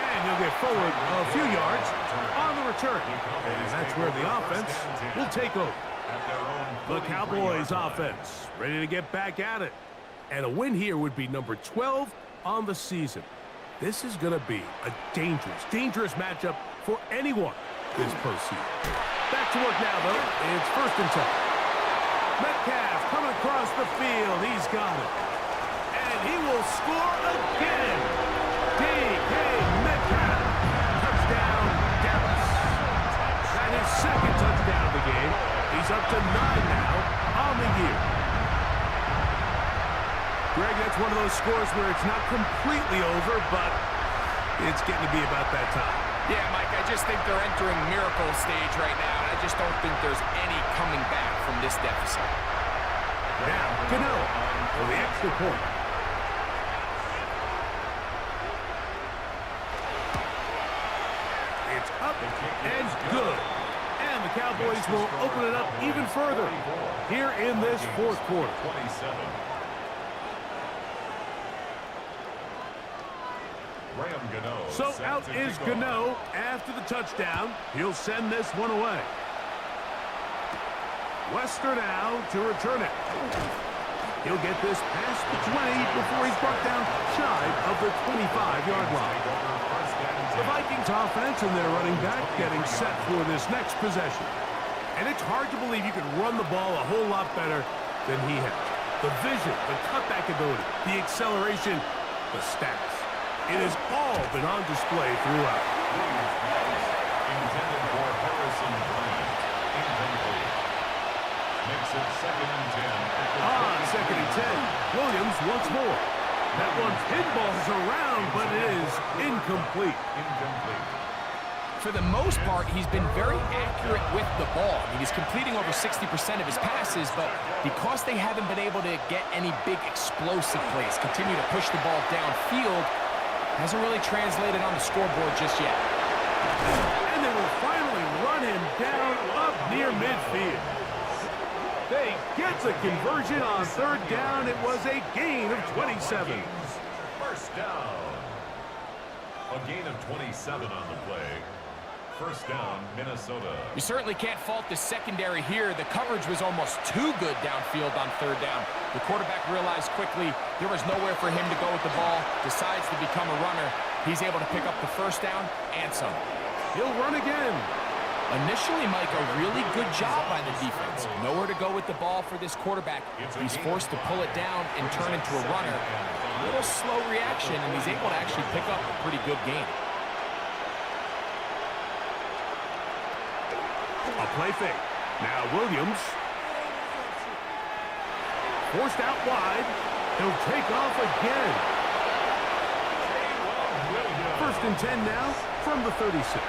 And he'll get forward a few yards on the return. And that's where the offense will take over. The Cowboys offense ready to get back at it. And a win here would be number 12 on the season. This is going to be a dangerous matchup for anyone this postseason. Back to work now, though. It's 1st and 10. Metcalf coming across the field. He's got it. And he will score again. DK Metcalf. Touchdown, Dallas. That is 2nd touchdown of the game. He's up to 9 now on the year. Greg, that's one of those scores where it's not completely over, but it's getting to be about that time. Yeah, Mike, I just think they're entering miracle stage right now, and I just don't think there's any coming back from this deficit. Now, Gano for the extra point. It's up and good. And the Cowboys will open it up even further here in this 4th quarter. So out is Gano after the touchdown. He'll send this one away. Wester now to return it. He'll get this past the 20 before he's brought down shy of the 25-yard line. The Vikings offense and their running back getting set for this next possession. And it's hard to believe you can run the ball a whole lot better than he has. The vision, the cutback ability, the acceleration, the stats. It has all been on display throughout. Intended for Harrison Bryant. Incomplete. Makes it 2nd and 10. 2nd and 10. Williams once more. That one pinballs around, but it is incomplete. For the most part, he's been very accurate with the ball. I mean, he's completing over 60% of his passes, but because they haven't been able to get any big explosive plays, continue to push the ball downfield, hasn't really translated on the scoreboard just yet. And they will finally run him down up near midfield. They get the conversion on 3rd down. It was a gain of 27. 1st down. A gain of 27 on the play. 1st down, Minnesota. You certainly can't fault the secondary here. The coverage was almost too good downfield on 3rd down. The quarterback realized quickly there was nowhere for him to go with the ball, decides to become a runner. He's able to pick up the 1st down and some. He'll run again. Initially, Mike, a really good job by the defense. Nowhere to go with the ball for this quarterback. He's forced to pull it down and turn into a runner. A little slow reaction, and he's able to actually pick up a pretty good game. A play fake. Now Williams. Forced out wide. He'll take off again. 1st and 10 now from the 36.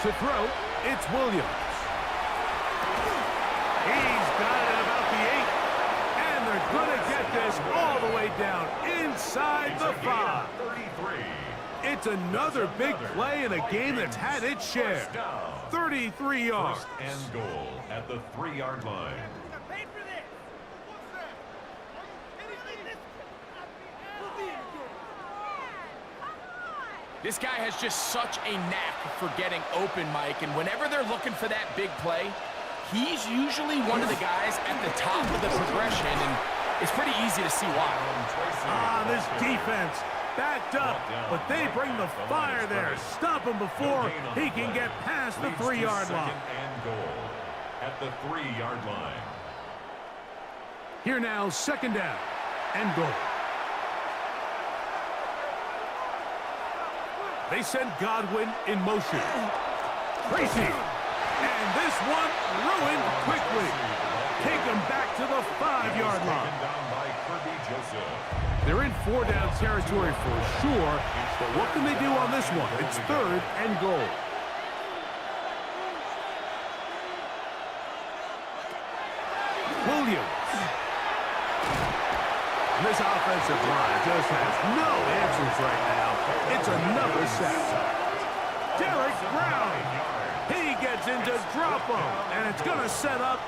To throw, it's Williams. He's got it about the 8. And they're going to get this all the way down inside the 5. It's another big play in a game that's had its share. 33 yards. 1st and goal at the 3-yard line. This guy has just such a knack for getting open, Mike, and whenever they're looking for that big play, he's usually one of the guys at the top of the progression, and it's pretty easy to see why. This defense backed up, but they bring the fire there. Stop him before he can get past the 3-yard line. And goal at the 3-yard line. Here now, 2nd down and goal. They send Godwin in motion. Tracy. And this one ruined quickly. Take them back to the 5-yard line. They're in 4-down territory for sure, but what can they do on this one? It's 3rd and goal. Williams. This offensive line just has no answers right now. It's another sack. Derek Brown. He gets into drop 'em, and it's going to set up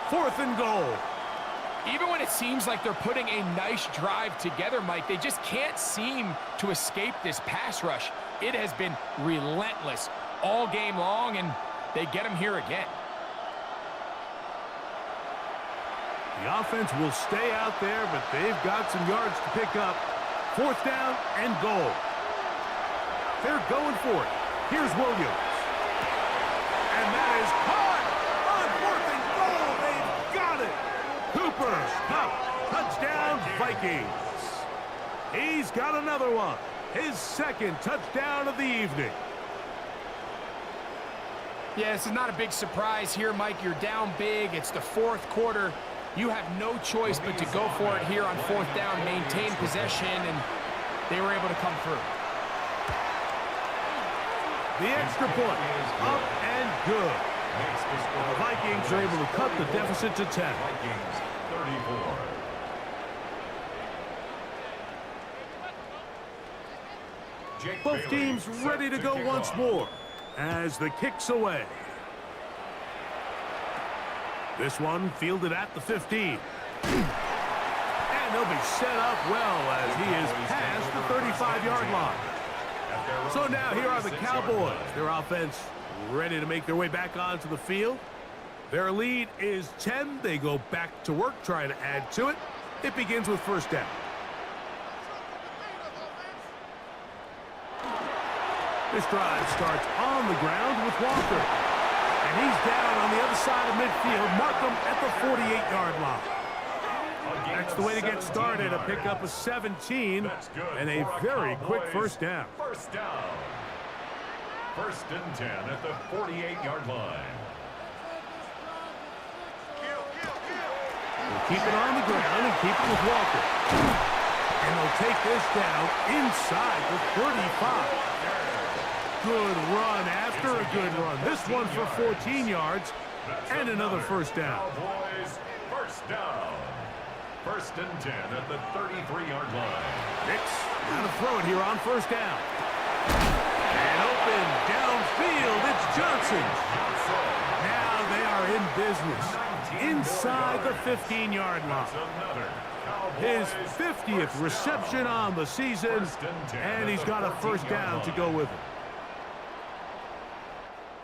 4th and goal. Even when it seems like they're putting a nice drive together, Mike, they just can't seem to escape this pass rush. It has been relentless all game long, and they get them here again. The offense will stay out there, but they've got some yards to pick up. 4th down and goal. They're going for it. Here's Williams. And that is caught on 4th and goal. They've got it. Cooper, touchdown, Vikings. He's got another one. His 2nd touchdown of the evening. Yeah, this is not a big surprise here, Mike. You're down big. It's the 4th quarter. You have no choice but to go for it here on 4th down, maintain possession, and they were able to come through. The extra point, up and good. The Vikings are able to cut the deficit to 10. Vikings 34. Both teams ready to go once more as the kick's away. This one fielded at the 15. And they'll be set up well as he is past the 35-yard line. So now here are the Cowboys. Their offense ready to make their way back onto the field. Their lead is 10. They go back to work trying to add to it. It begins with 1st down. This drive starts on the ground with Walker. And he's down on the other side of midfield. Mark him at the 48-yard line. That's the way to get started. A pickup of 17 and a very quick 1st down. 1st down. 1st and 10 at the 48-yard line. We'll keep it on the ground and keep it with Walker. And they'll take this down inside the 35. Good run after a good run. This one for 14 yards and another 1st down. Cowboys 1st down. 1st and 10 at the 33-yard line. Nix gonna throw it here on 1st down. And open downfield, it's Johnson. Now they are in business inside the 15-yard line. His 50th reception on the season, and he's got a 1st down to go with it.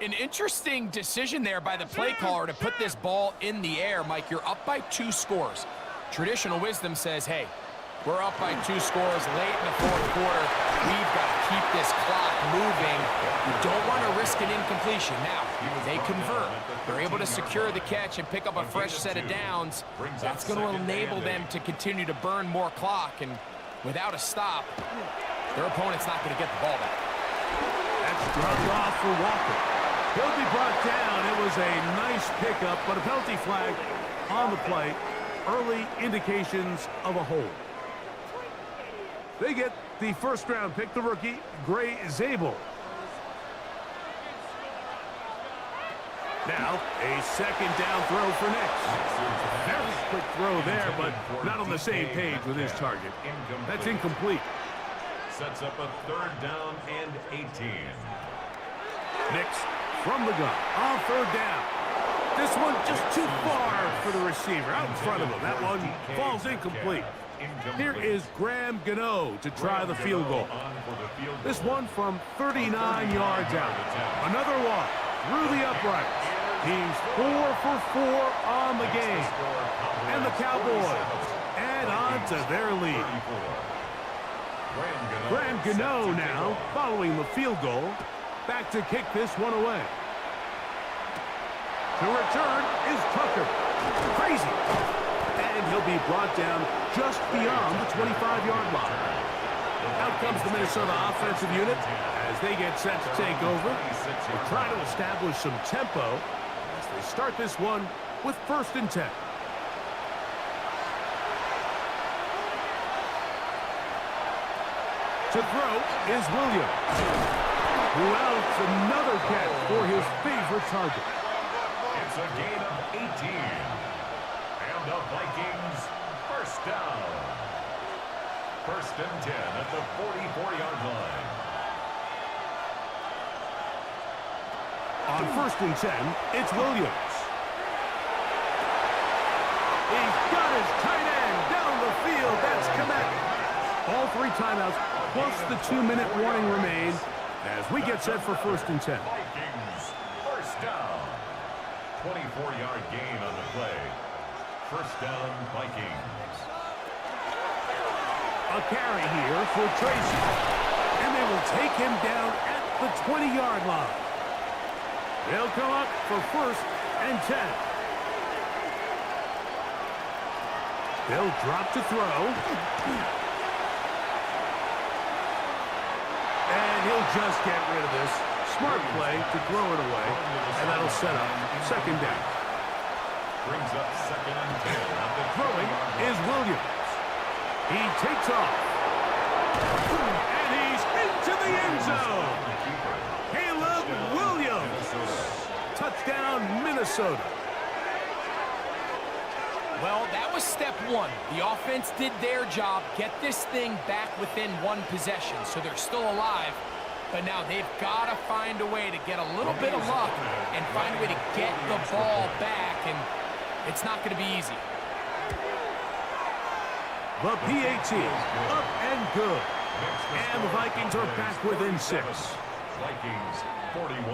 An interesting decision there by the play caller to put this ball in the air. Mike, you're up by 2 scores. Traditional wisdom says, hey, we're up by 2 scores late in the 4th quarter. We've got to keep this clock moving. You don't want to risk an incompletion. Now, they convert. They're able to secure the catch and pick up a fresh set of downs. That's going to enable them to continue to burn more clock. And without a stop, their opponent's not going to get the ball back. That's dropped off for Walker. He'll be brought down. It was a nice pickup, but a penalty flag on the play. Early indications of a hold. They get the 1st round pick, the rookie, Gray Zabel. Now, a 2nd down throw for Nix. Very quick throw there, but not on the same page with his target. That's incomplete. Sets up a 3rd down and 18. Nix from the gun on 3rd down. This one just too far for the receiver out in front of him. That one falls incomplete. Here is Graham Gano to try the field goal. This one from 39 yards out. Another one through the uprights. He's 4 for 4 on the game. And the Cowboys add on to their lead. Graham Gano now following the field goal. Back to kick this one away. To return is Tucker. Crazy. And he'll be brought down just beyond the 25-yard line. Out comes the Minnesota offensive unit as they get set to take over. They try to establish some tempo as they start this one with 1st and 10. To throw is Williams, who outs another catch for his favorite target. It's a gain of 18. And the Vikings, 1st down. 1st and 10 at the 44-yard line. On 1st and 10, it's Williams. He's got his tight end down the field. That's Komet. All 3 timeouts plus the 2-minute warning remain as we get set for 1st and 10. Vikings, 1st down. 24-yard gain on the play. 1st down, Vikings. A carry here for Tracy. And they will take him down at the 20-yard line. They'll come up for 1st and 10. They'll drop to throw. And he'll just get rid of this. Smart play to throw it away. And that'll set up 2nd down. Brings up 2nd and 10. Throwing is Williams. He takes off. And he's into the end zone. Caleb Williams. Touchdown, Minnesota. Well, that was step 1. The offense did their job, get this thing back within 1 possession, so they're still alive. But now they've got to find a way to get a little bit of luck and find a way to get the ball back, and it's not going to be easy. The PAT, up and good. And the Vikings are back within 6. Vikings, 41.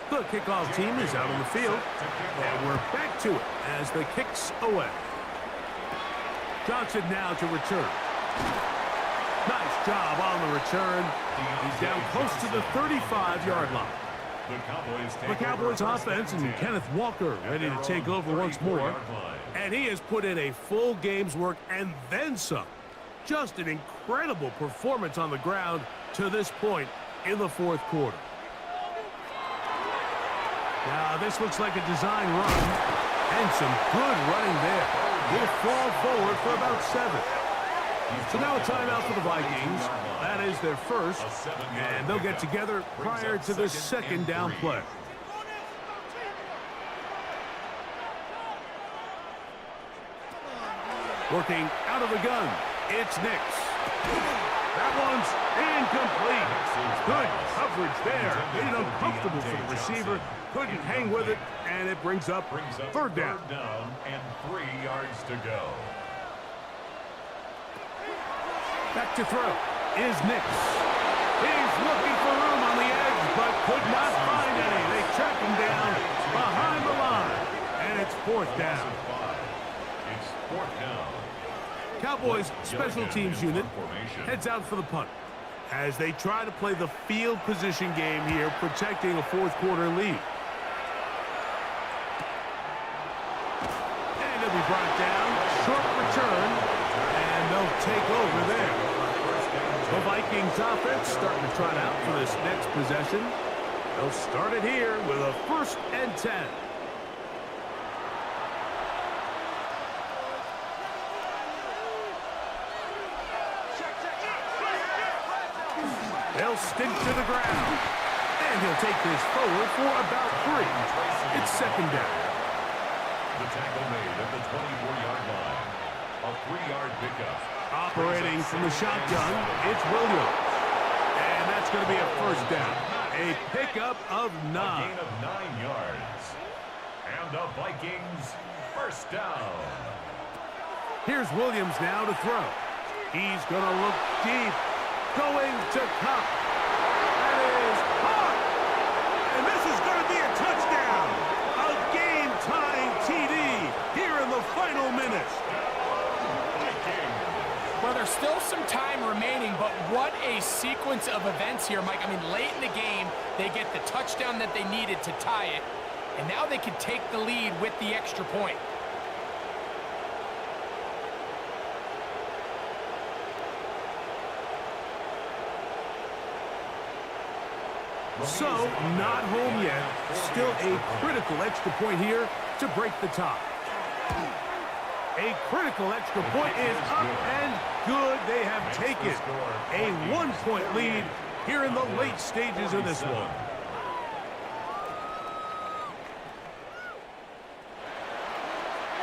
The kickoff team is out on the field, and we're back to it as the kick's away. Johnson now to return. Nice job on the return. He's down close to the 35-yard line. The Cowboys offense and Kenneth Walker ready to take over once more. And he has put in a full game's work and then some. Just an incredible performance on the ground to this point in the 4th quarter. Now, this looks like a design run, and some good running there. He'll fall forward for about 7. So now a timeout for the Vikings. That is their first, and they'll get together prior to the 2nd down play. Working out of the gun, it's Nix. That one's incomplete. Good coverage there. Made it uncomfortable for the receiver. Couldn't hang with it, and it brings up 3rd down. And 3 yards to go. Back to throw is Nix. He's looking for room on the edge, but could not find any. They track him down behind the line, and it's 4th down. It's 4th down. Cowboys special teams unit heads out for the punt as they try to play the field position game here, protecting a 4th quarter lead. And he'll be brought down. Short return, and they'll take over there. The Vikings offense starting to trot out for this next possession. They'll start it here with a 1st and 10. They'll stick to the ground. And he'll take this forward for about 3. It's 2nd down. The tackle made at the 24-yard line. A 3-yard pickup. Operating from the shotgun, it's Williams. And that's going to be a 1st down. A pickup of 9. A gain of 9 yards. And the Vikings, 1st down. Here's Williams now to throw. He's going to look deep. Going to Cup. That is caught. And this is going to be a touchdown. A game-tying TD here in the final minutes. Well, there's still some time remaining, but what a sequence of events here, Mike. I mean, late in the game, they get the touchdown that they needed to tie it, and now they can take the lead with the extra point. So, not home yet. Still a critical extra point here to break the tie. A critical extra point is up and good. They have taken a 1-point lead here in the late stages of this one.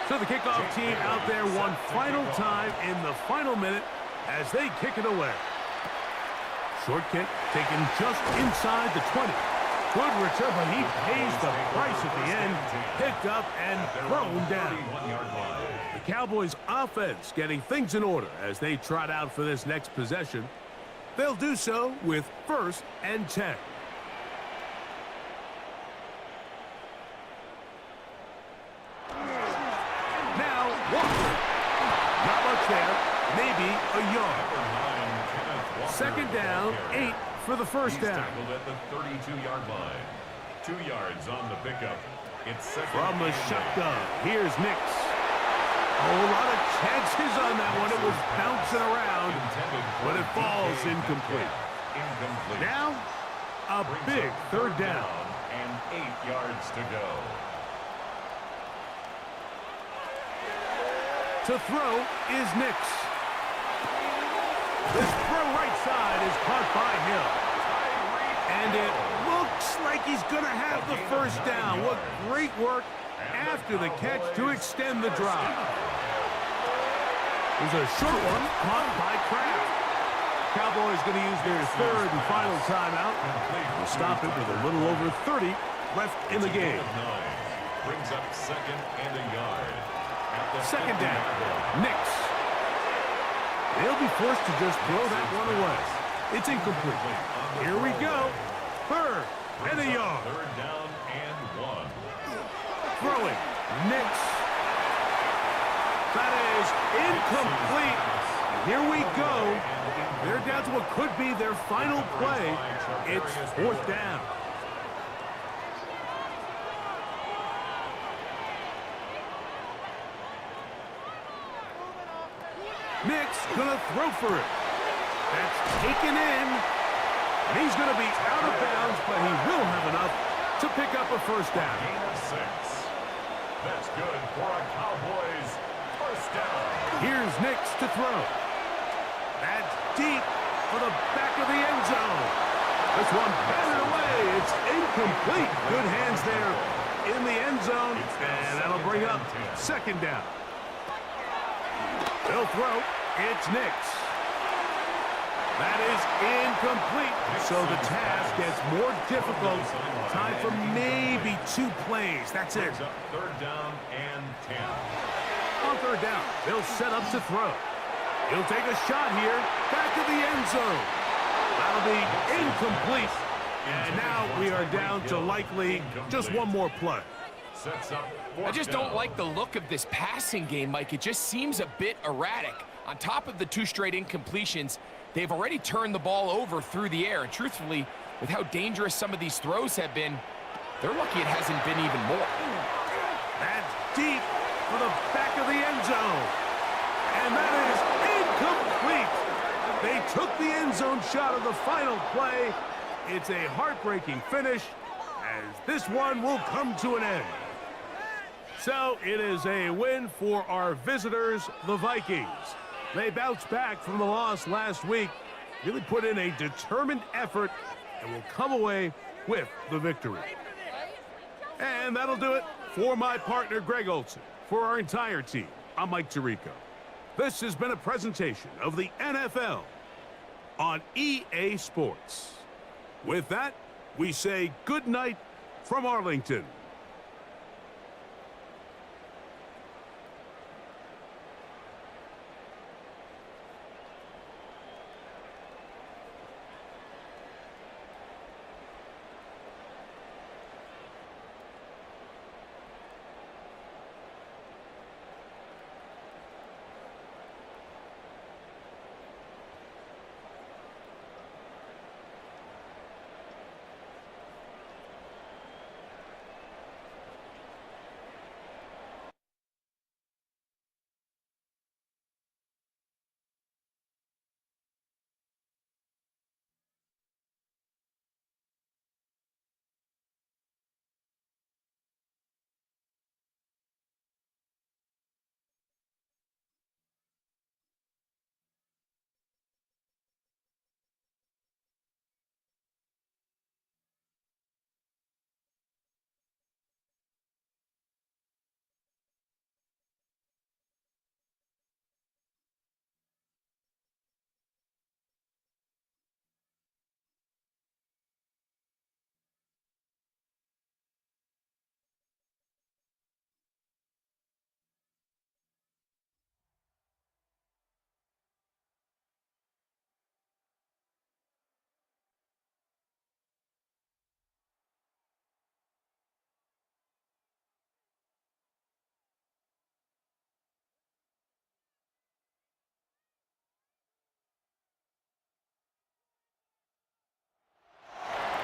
So the kickoff team out there one final time in the final minute as they kick it away. Short kick taken just inside the 20. Good return, but he pays the price at the end. Picked up and thrown down. The Cowboys offense getting things in order as they trot out for this next possession. They'll do so with 1st and 10. Now, Walker. Not much there. Maybe a yard. 2nd down, 8 for the first down. At the 32-yard line. 2 yards on the pickup. It's second. From the shotgun, here's Nix. A whole lot of chances on that one. It was bouncing around, but it falls incomplete. Now, a big 3rd down. And 8 yards to go. To throw is Nix. This throw right side is caught by Hill. And it looks like he's going to have the 1st down. What great work after the catch to extend the drive. There's a short one caught by Kraft. Cowboys going to use their 3rd and final timeout. We'll stop it with a little over 30 left in the game. Brings up 2nd and a yard. 2nd down. Nix. They'll be forced to just throw that one away. It's incomplete. Here we go. 3rd and a yard. 3rd down and 1. Throwing. Nix. That is incomplete. Here we go. They're down to what could be their final play. It's 4th down. Nix gonna throw for it. That's taken in. And he's gonna be out of bounds, but he will have enough to pick up a 1st down. Gain of 6. That's good for a Cowboys 1st down. Here's Nix to throw. That's deep for the back of the end zone. This one batted away. It's incomplete. Good hands there in the end zone. And that'll bring up 2nd down. They'll throw. It's Nix. That is incomplete. So the task gets more difficult. Time for maybe 2 plays. That's it. 3rd down and 10. On 3rd down, they'll set up to throw. He'll take a shot here. Back to the end zone. That'll be incomplete. And now we are down to likely just 1 more play. I just don't like the look of this passing game, Mike. It just seems a bit erratic. On top of the 2 straight incompletions, they've already turned the ball over through the air. And truthfully, with how dangerous some of these throws have been, they're lucky it hasn't been even more. That's deep for the back of the end zone. And that is incomplete. They took the end zone shot of the final play. It's a heartbreaking finish as this one will come to an end. So it is a win for our visitors, the Vikings. They bounced back from the loss last week, really put in a determined effort, and will come away with the victory. And that'll do it for my partner, Greg Olson. For our entire team, I'm Mike Tirico. This has been a presentation of the NFL on EA Sports. With that, we say good night from Arlington.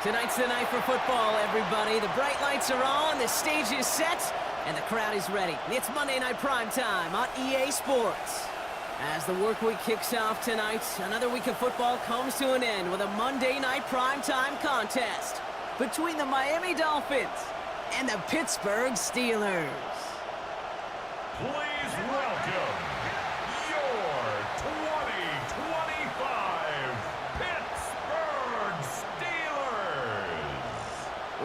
Tonight's the night for football, everybody. The bright lights are on, the stage is set, and the crowd is ready. It's Monday Night Primetime on EA Sports. As the work week kicks off tonight, another week of football comes to an end with a Monday Night Primetime contest between the Miami Dolphins and the Pittsburgh Steelers. Please welcome your 2025 Pittsburgh Steelers.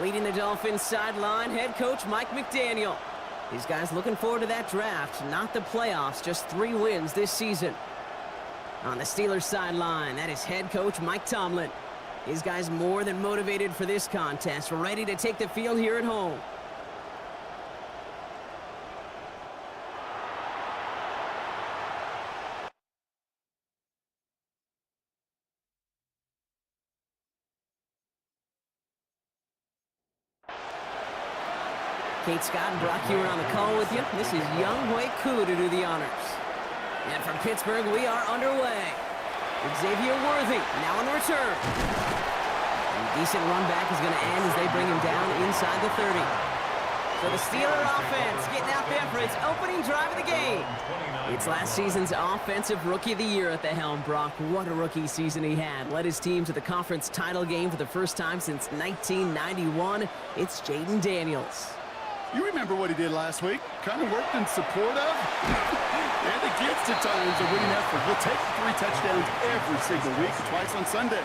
Leading the Dolphins sideline, head coach Mike McDaniel. These guys looking forward to that draft, not the playoffs, just 3 wins this season. On the Steelers sideline, that is head coach Mike Tomlin. These guys more than motivated for this contest, ready to take the field here at home. Kate Scott and Brock Hewer on the call with you. This is Younghoe Koo to do the honors. And from Pittsburgh, we are underway. Xavier Worthy now on the return. And a decent run back is going to end as they bring him down inside the 30. So the Steeler offense getting out there for its opening drive of the game. It's last season's Offensive Rookie of the Year at the helm. Brock, what a rookie season he had. Led his team to the conference title game for the first time since 1991. It's Jaden Daniels. You remember what he did last week? Kind of worked in support of and against at times a winning effort. He'll take 3 touchdowns every single week, twice on Sunday.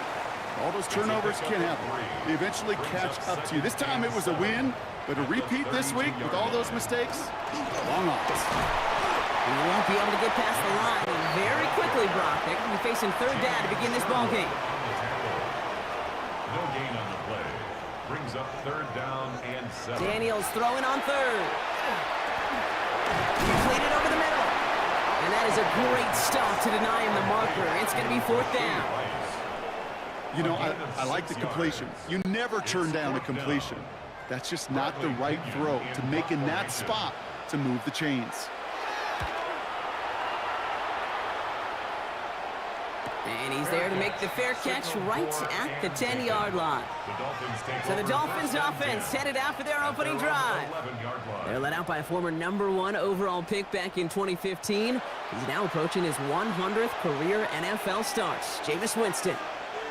All those turnovers can happen. They eventually catch up to you. This time it was a win, but a repeat this week with all those mistakes, long odds. He won't be able to get past the line very quickly, Brock. They're going to be facing third down to begin this ball game. No gain on the play. Brings up third down and 7. Daniels throwing on third. Completed over the middle. And that is a great stop to deny him the marker. It's going to be fourth down. You know, I like the completion. You never turn down a completion. That's just not the right throw to make in that spot to move the chains. And he's there to make the fair catch right at the 10-yard line. So the Dolphins offense headed out for their opening drive. They're led out by a former #1 overall pick back in 2015. He's now approaching his 100th career NFL starts. Jameis Winston.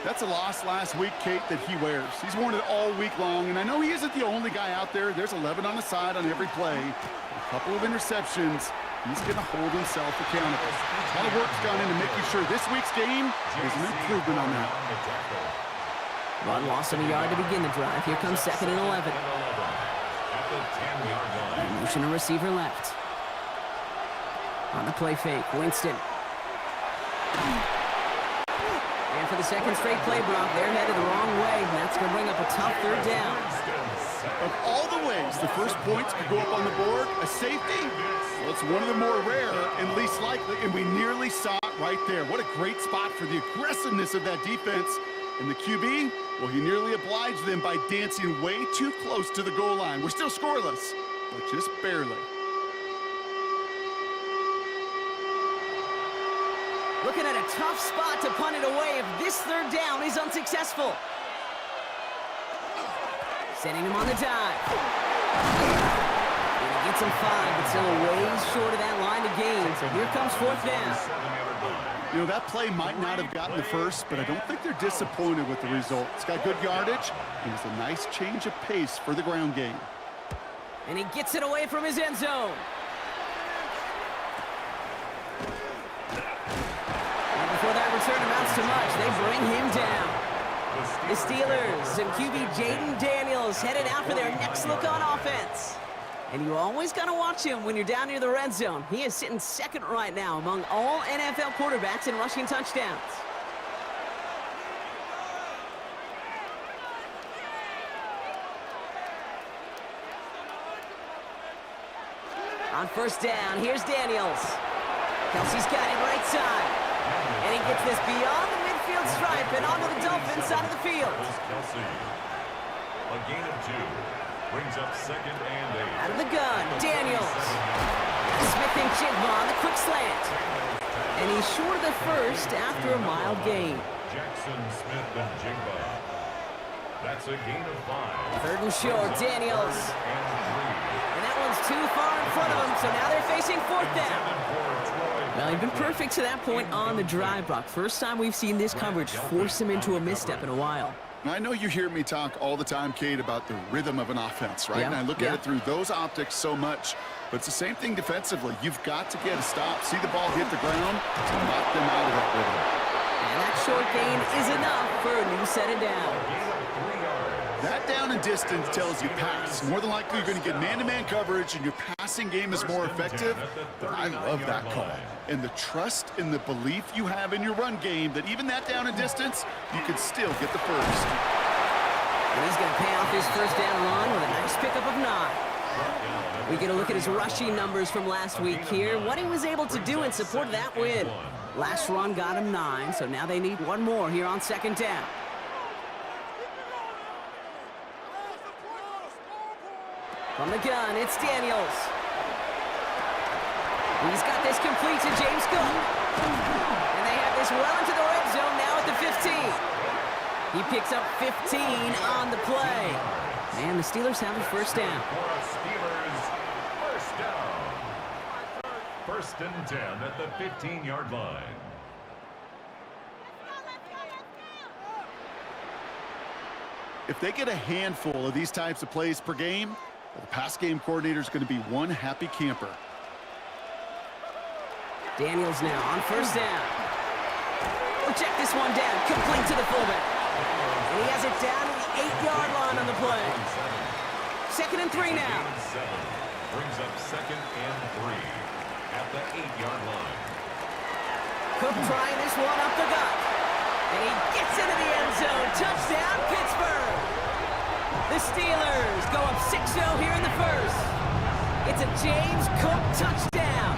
That's a loss last week, Kate, that he wears. He's worn it all week long, and I know he isn't the only guy out there. There's 11 on the side on every play. A couple of interceptions. He's going to hold himself accountable. A lot of work's gone into making sure this week's game is an improvement on that. One loss of a yard to begin the drive. Here comes 2nd and 11. Motion to receiver left. On the play fake, Winston. And for the second straight play, Brock, they're headed the wrong way. And that's going to bring up a tough third down. Of all the ways the first points could go up on the board, a safety, well, it's one of the more rare and least likely, and we nearly saw it right there. What a great spot for the aggressiveness of that defense. And the QB, well, he nearly obliged them by dancing way too close to the goal line. We're still scoreless, but just barely. Looking at a tough spot to punt it away if this third down is unsuccessful. Sending him on the dive. And he gets him 5, but still a ways short of that line to gain. So here comes fourth down. You know, that play might not have gotten the first, but I don't think they're disappointed with the result. It's got good yardage, and it's a nice change of pace for the ground game. And he gets it away from his end zone. And before that return amounts to much, they bring him down. The Steelers and QB Jaden Daniels headed out for their next look on offense. And you always got to watch him when you're down near the red zone. He is sitting second right now among all NFL quarterbacks in rushing touchdowns. On first down, here's Daniels. Kelsey's got it right side. And he gets this beyond the midfield stripe and onto the Dolphins side of the field. Kelsey. A gain of 2. Brings up 2nd and 8. Out of the gun, Daniels. Smith and Jigba on the quick slant. And he's short of the first after a mild gain. Jackson, Smith, and Jigba. That's a gain of 5. Third and short, Daniels. And that one's too far in front of them, so now they're facing fourth down. Well, he's been perfect to that point on the drive, Brock. First time we've seen this coverage force him into a misstep in a while. I know you hear me talk all the time, Kate, about the rhythm of an offense, right? Yeah, And I look at it through those optics so much, but it's the same thing defensively. You've got to get a stop, see the ball hit the ground to knock them out of that rhythm. And that short gain is enough for a new set of down. That down and distance tells you pass. More than likely, you're going to get man-to-man coverage, and your passing game is more effective. But I love that call. And the trust and the belief you have in your run game that even that down and distance, you can still get the first. And he's going to pay off his first down run with a nice pickup of 9. We get a look at his rushing numbers from last week here. What he was able to do in support of that win. Last run got him 9, so now they need one more here on second down. From the gun, it's Daniels. He's got this complete to James Cook. And they have this well into the red zone now at the 15. He picks up 15 on the play. And the Steelers have a first down. First and 10 at the 15-yard line. If they get a handful of these types of plays per game, the pass game coordinator is going to be one happy camper. Daniels now on first down. We'll check this one down, complete to the fullback. And he has it down to the 8-yard line on the play. Second and 3 now. Brings up second and 3 at the 8-yard line. Cook trying this one up the gut. And he gets into the end zone. Touchdown, Pittsburgh. The Steelers go up 6-0 here in the first. It's a James Cook touchdown.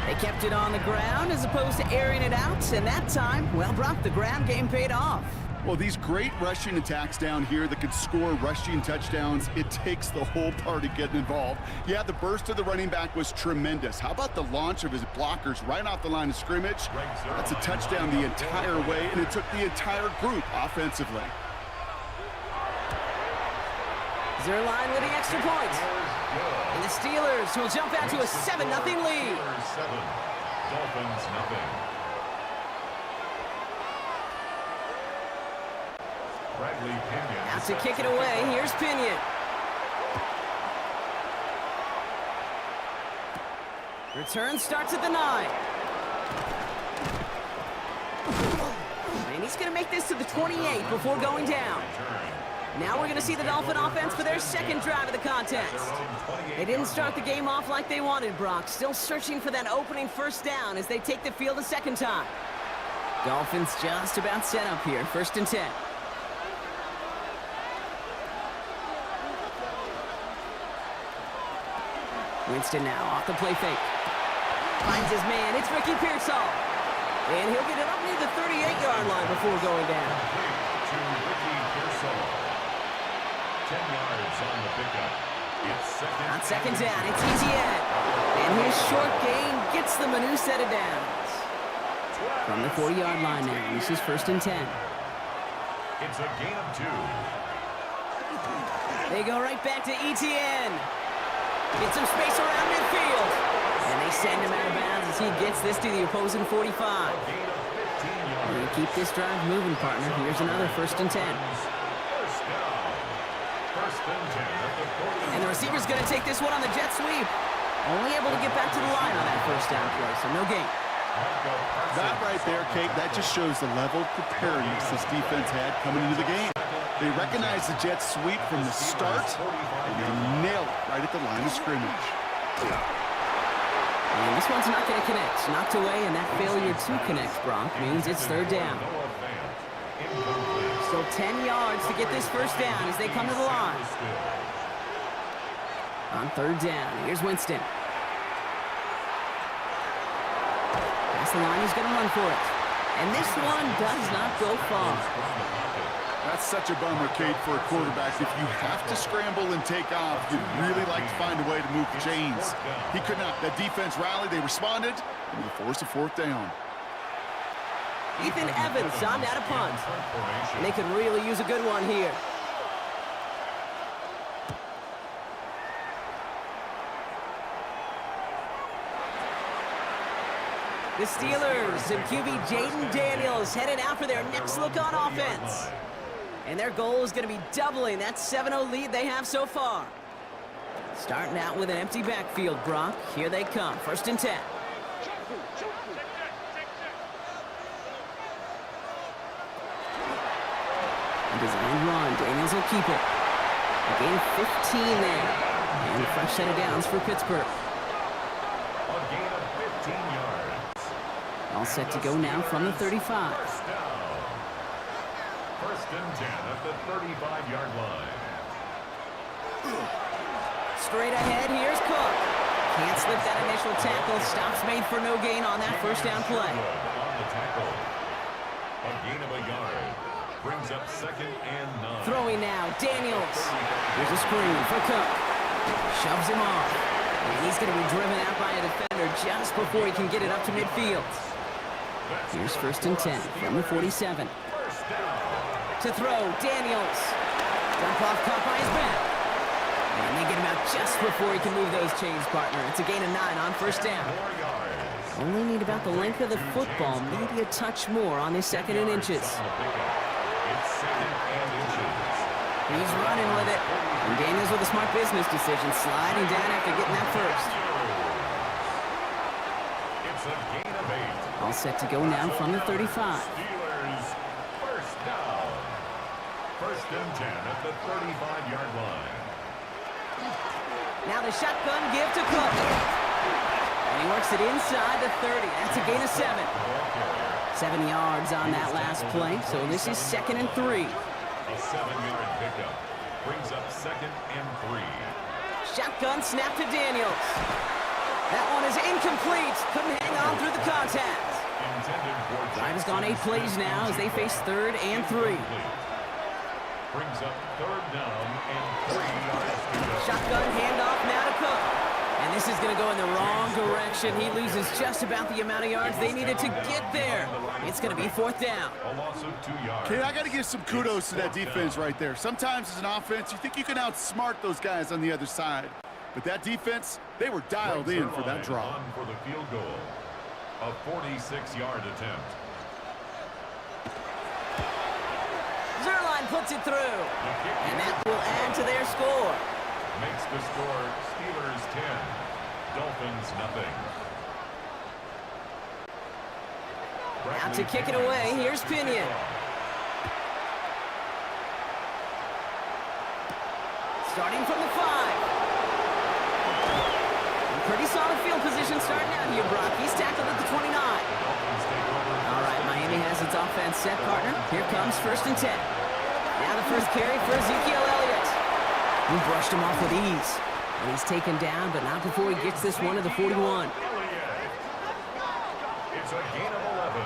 They kept it on the ground as opposed to airing it out. And that time, well, Brock, the ground game paid off. Well, these great rushing attacks down here that could score rushing touchdowns, it takes the whole party getting involved. Yeah, the burst of the running back was tremendous. How about the launch of his blockers right off the line of scrimmage? That's a touchdown the entire way, and it took the entire group offensively. Zerline with the extra point. And the Steelers will jump out to a 7-0 lead. Dolphins nothing. Out to kick it away. Here's Pinion. Return starts at the 9. And he's going to make this to the 28 before going down. Now we're going to see the Dolphin offense for their second drive of the contest. They didn't start the game off like they wanted, Brock. Still searching for that opening first down as they take the field a second time. Dolphins just about set up here. First and 10. Winston now off the play fake. Finds his man. It's Ricky Pearsall. And he'll get it up near the 38-yard line before going down. To Ricky Pearsall. 10 yards on the pickup. On second down, it's Etienne. And his short gain gets them a new set of downs. From the 40-yard line now, this is first and 10. It's a gain of 2. They go right back to Etienne. Get some space around midfield. And they send him out of bounds as he gets this to the opposing 45. And keep this drive moving, partner. Here's another first and 10. And the receiver's going to take this one on the jet sweep. Only able to get back to the line on that first down play, so no gain. That right there, Kate, that just shows the level of preparedness this defense had coming into the game. They recognized the jet sweep from the start, and they nailed it right at the line of scrimmage. And this one's not going to connect. Knocked away, and that failure to connect, Brock, means it's third down. So 10 yards to get this first down as they come to the line. On third down, here's Winston. Past the line, he's going to run for it. And this one does not go far. That's such a bummer, Kate, for a quarterback. If you have to scramble and take off, you'd really like to find a way to move the chains. He could not. That defense rallied, they responded, and they forced a fourth down. Ethan Evans on that a punt. And they could really use a good one here. The Steelers and QB Jaden Daniels headed out for their next look on offense. And their goal is going to be doubling that 7-0 lead they have so far. Starting out with an empty backfield, Brock. Here they come. 1st and 10. Designed run. Daniels will keep it. A gain of 15 there. And a fresh set of downs for Pittsburgh. A gain of 15 yards. All set to go now from the 35. First down. 1st and 10 at the 35-yard line. Straight ahead, here's Cook. Can't slip that initial tackle. Stops made for no gain on that 1st down play. On the tackle. A gain of a yard. Brings up 2nd and 9. Throwing now, Daniels. Here's a screen for Cook. Shoves him off. And he's going to be driven out by a defender just before he can get it up to midfield. Here's 1st and 10 from the 47. To throw, Daniels. Dump off, caught by his back. And they get him out just before he can move those chains, partner. It's a gain of 9 on 1st down. Only need about the length of the football, maybe a touch more on his 2nd and inches. He's running with it. And Daniels with a smart business decision, sliding down after getting that first. It's a gain of 8. All set to go now from the 35. Steelers, 1st down. 1st and 10 at the 35-yard line. Now the shotgun give to Cook. And he works it inside the 30. That's a gain of 7. 7 yards on that last play, so this is 2nd and 3. A 7-yard pickup. Brings up 2nd and 3. Shotgun snap to Daniels. That one is incomplete. Couldn't hang on through the contact. Drive has gone 8 plays now as they face 3rd and 3. Brings up 3rd down and 3 yards to go. Shotgun handoff now to Cook. And this is going to go in the wrong direction. He loses just about the amount of yards they needed to get there. It's going to be 4th down. A loss of 2 yards. Okay, I got to give some kudos to that defense right there. Sometimes as an offense, you think you can outsmart those guys on the other side. But that defense, they were dialed in for that draw. For the field goal. A 46-yard attempt. Zerline puts it through. And that will add to their score. Makes the score Steelers 10, Dolphins nothing. Now to kick it away, here's Pinion. Starting from the 5. Pretty solid field position starting out here, Brock. He's tackled at the 29. All right, Miami has its offense set, partner. Here comes 1st and 10. Now the first carry for Ezekiel Elliott. He brushed him off with ease. And he's taken down, but not before he gets this one to the 41. It's a gain of 11.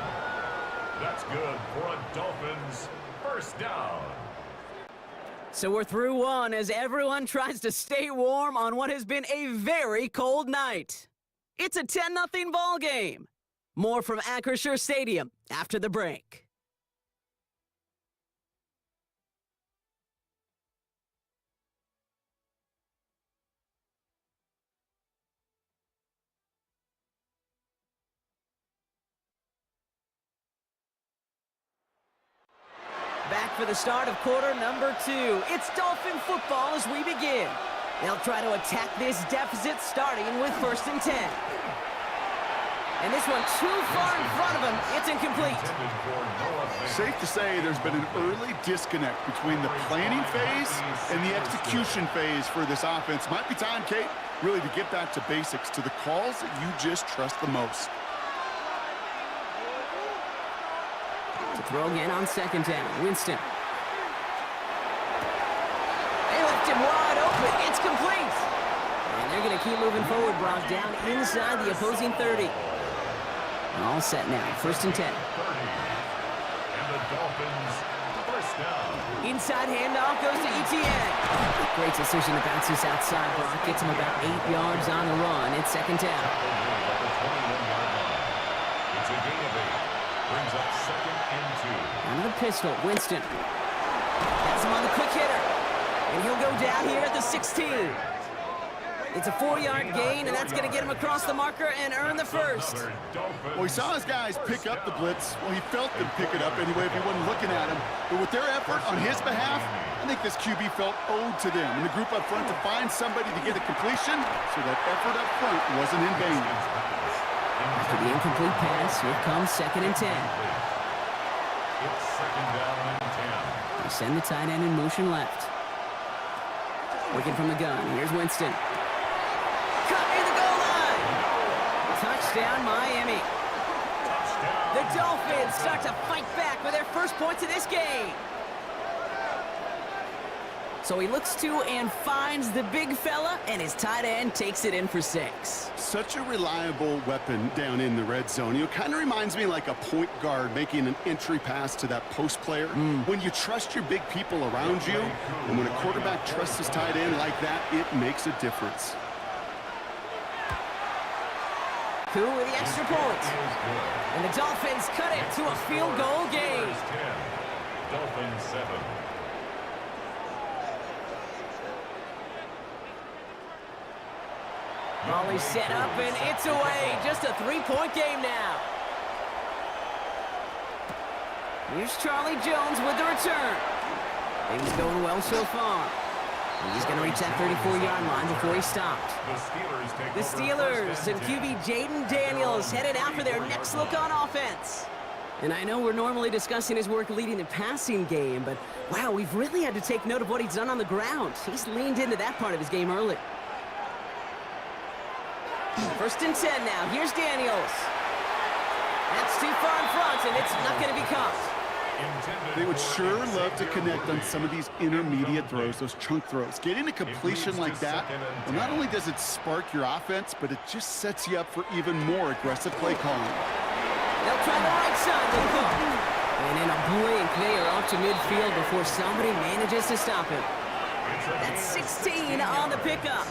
That's good for a Dolphins 1st down. So we're through one as everyone tries to stay warm on what has been a very cold night. It's a 10-0 ball game. More from Acrisure Stadium after the break. Back for the start of quarter number 2. It's Dolphin football as we begin. They'll try to attack this deficit starting with 1st and 10. And this one too far in front of him. It's incomplete. Safe to say there's been an early disconnect between the planning phase and the execution phase for this offense. Might be time, Kate, really to get back to basics, to the calls that you just trust the most. To throw again on 2nd down. Winston. They left him wide open. It's complete. And they're going to keep moving forward, Brock, down inside the opposing 30. All set now. 1st and 10. And the Dolphins 1st down. Inside handoff goes to Etienne. Great decision to bounce this outside, Brock. Gets him about 8 yards on the run. It's 2nd down. It's a gain of 8. Brings up 2nd and 2. Under the pistol, Winston. Has him on the quick hitter. And he'll go down here at the 16. It's a 4-yard gain, and that's going to get him across the marker and earn the first. Well, he saw his guys pick up the blitz. Well, he felt them pick it up anyway if he wasn't looking at him. But with their effort on his behalf, I think this QB felt owed to them. And the group up front to find somebody to get a completion, so that effort up front wasn't in vain. After the incomplete pass, here comes 2nd and 10. It's 2nd down and 10. They send the tight end in motion left. Working from the gun. Here's Winston. Cut near the goal line. Touchdown, Miami. The Dolphins start to fight back with their first points of this game. So he looks to and finds the big fella, and his tight end takes it in for 6. Such a reliable weapon down in the red zone. You know, kind of reminds me like a point guard making an entry pass to that post player. When you trust your big people around you, and when a quarterback trusts his tight end like that, it makes a difference. Who with the extra point? And the Dolphins cut it to a field goal game. Dolphins 7. Volley set up, and it's away. Just a 3-point game now. Here's Charlie Jones with the return. Things going well so far. And he's going to reach that 34-yard line before he stopped. The Steelers and QB Jaden Daniels headed out for their next look on offense. And I know we're normally discussing his work leading the passing game, but wow, we've really had to take note of what he's done on the ground. He's leaned into that part of his game early. 1st and 10 now. Here's Daniels. That's too far in front, and it's not going to be caught. They would sure love to connect on some of these intermediate throws, those chunk throws. Getting a completion like that, well, not only does it spark your offense, but it just sets you up for even more aggressive play calling. They'll try the right side with the ball. And in a blink, they are up to midfield before somebody manages to stop him. That's 16 on the pickup.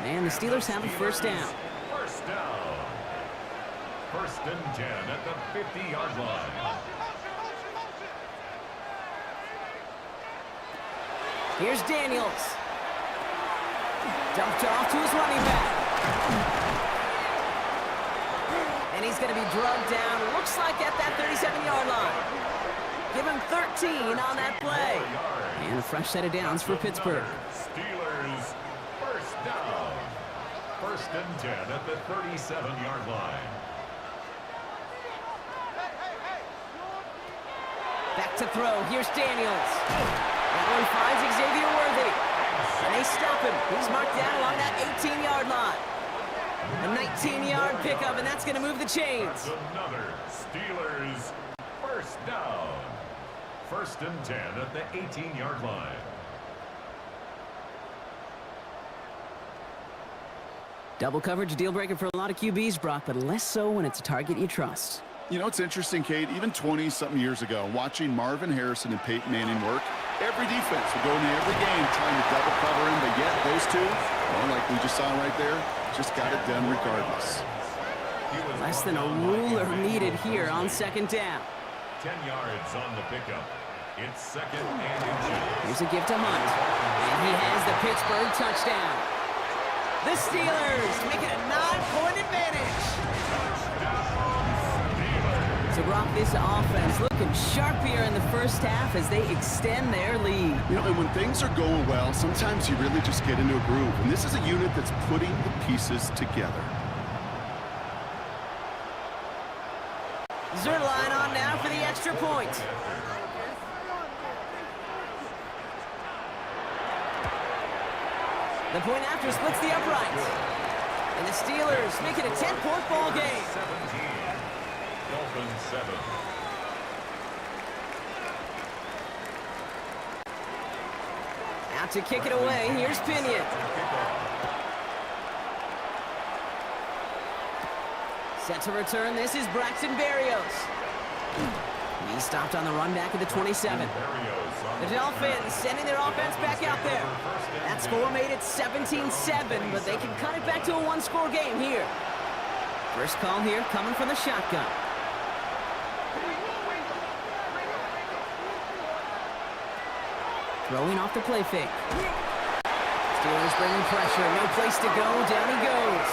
And the Steelers have a first down. First down. 1st and 10 at the 50-yard line. Here's Daniels. Dumped off to his running back. And he's going to be drugged down, looks like at that 37-yard line. Give him 13 on that play. And a fresh set of downs for Pittsburgh. Steelers first down. 1st and 10 at the 37-yard line. Back to throw. Here's Daniels. That one finds Xavier Worthy. And they stop him. He's marked down along that 18-yard line. A 19-yard pickup, and that's going to move the chains. That's another Steelers first down. 1st and 10 at the 18-yard line. Double coverage, deal breaker for a lot of QBs, Brock, but less so when it's a target you trust. You know, it's interesting, Kate, even 20-something years ago, watching Marvin Harrison and Peyton Manning work, every defense would go into every game trying to double cover him, but yet those two, well, like we just saw right there, just got it done regardless. Less than a ruler needed here on 2nd down. 10 yards on the pickup. It's 2nd and inches. Here's a gift to Hunt. And he has the Pittsburgh touchdown. The Steelers make it a 9-point advantage. So Brock, this offense looking sharp here in the first half as they extend their lead. You know, and when things are going well, sometimes you really just get into a groove. And this is a unit that's putting the pieces together. Zerline on now for the extra point. The point after splits the uprights. And the Steelers make it a 10-point ball game. 17. Dolphins 7. Out to kick it away. Here's Pinion. Set to return. This is Braxton Berrios. He stopped on the run back at the 27. The Dolphins sending their offense back out there. That score made it 17-7, but they can cut it back to a one-score game here. First call here coming from the shotgun. Throwing off the play fake. Steelers bringing pressure. No place to go. Down he goes.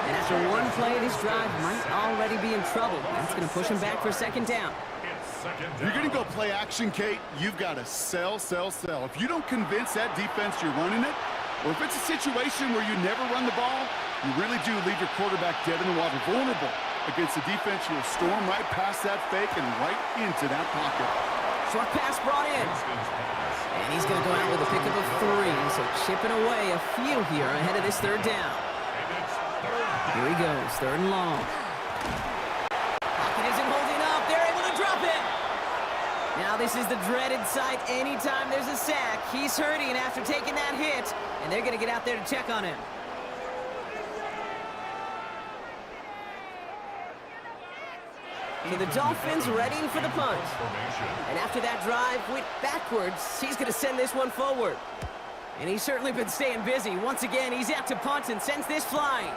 And after one play, this drive might already be in trouble. That's going to push him back for second down. If you're going to go play action, Kate, you've got to sell. If you don't convince that defense you're running it, or if it's a situation where you never run the ball, you really do leave your quarterback dead in the water, vulnerable against the defense. You'll storm right past that fake and right into that pocket. Short pass brought in. And he's going to go out with a pickup of 3. So chipping away a few here ahead of this third down. Here he goes, third and long. Pocket isn't holding up. They're able to drop it. Now this is the dreaded sight anytime there's a sack. He's hurting after taking that hit, and they're going to get out there to check on him. So the Dolphins readying for the punt. And after that drive went backwards, he's going to send this one forward. And he's certainly been staying busy. Once again, he's out to punt and sends this flying.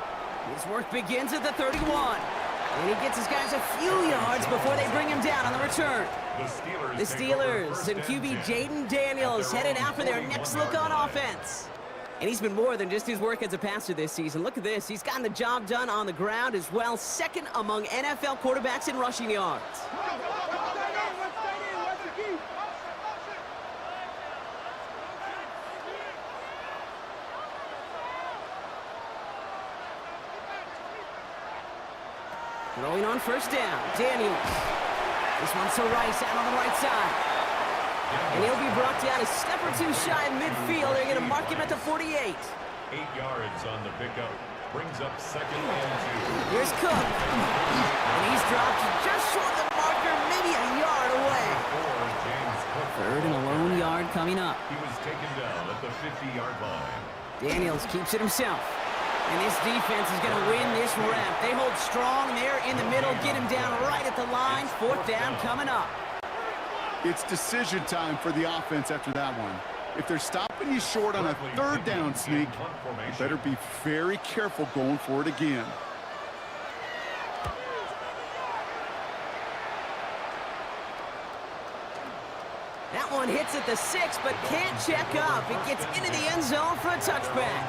His work begins at the 31. And he gets his guys a few yards before they bring him down on the return. The Steelers and QB Jaden Daniels headed out for their next look on offense. And he's been more than just his work as a passer this season. Look at this. He's gotten the job done on the ground as well. Second among NFL quarterbacks in rushing yards. Throwing on first down, Daniels. This one's to Rice out on the right side. And he'll be brought down a step or two shy of midfield. They're going to mark him at the 48. 8 yards on the pickup. Brings up second and 2. Here's Cook. And he's dropped just short of the marker, maybe a yard away. Third and a lone yard coming up. He was taken down at the 50-yard line. Daniels keeps it himself. And this defense is going to win this rep. They hold strong there in the middle, get him down right at the line. Fourth down coming up. It's decision time for the offense after that one. If they're stopping you short on a third down sneak, you better be very careful going for it again. That one hits at the 6, but can't check up. It gets into the end zone for a touchback.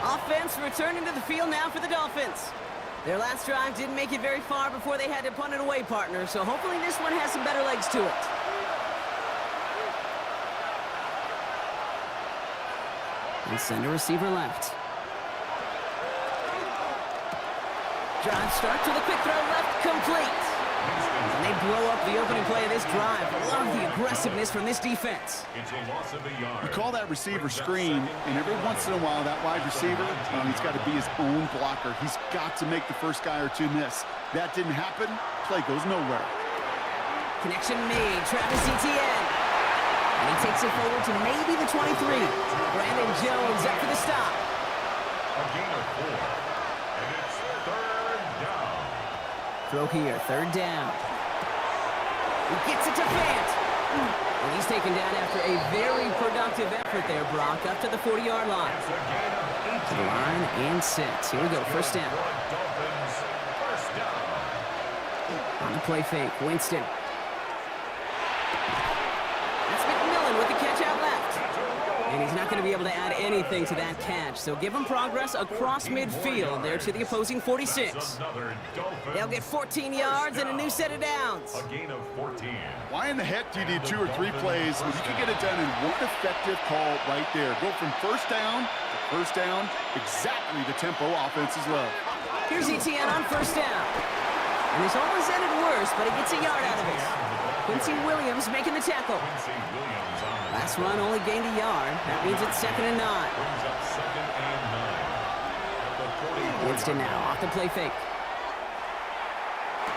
Offense returning to the field now for the Dolphins. Their last drive didn't make it very far before they had to punt it away, partner, so hopefully this one has some better legs to it. And send a receiver left. Drive start to the quick throw left, complete. And they blow up the opening play of this drive. Love the aggressiveness from this defense. It's a loss of a yard. You call that receiver screen, and every once in a while, that wide receiver, he's got to be his own blocker. He's got to make the first guy or two miss. That didn't happen. Play goes nowhere. Connection made. Travis Etienne. And he takes it forward to maybe the 23. Brandon Jones up for the stop. A gain of 4. And it's third down. Throw here, third down. He gets it to Fant. And he's taken down after a very productive effort there, Brock, up to the 40-yard line. To the line and set. Here we go, first down. On the play fake, Winston. That's McMillan with the catch out left. And he's not going to be able to add anything to that catch. So give him progress across midfield there to the opposing 46. They'll get 14 yards and a new set of downs. A gain of 14. Why in the heck do you need 2 or 3 plays when you can get it done in one effective call right there? Go from first down to first down, exactly the tempo offenses love. Here's Etienne on first down. And this almost ended worse, but he gets a yard out of it. Quincy Williams making the tackle. Last run only gained a yard. That means it's second and 9. Winston now off the play fake.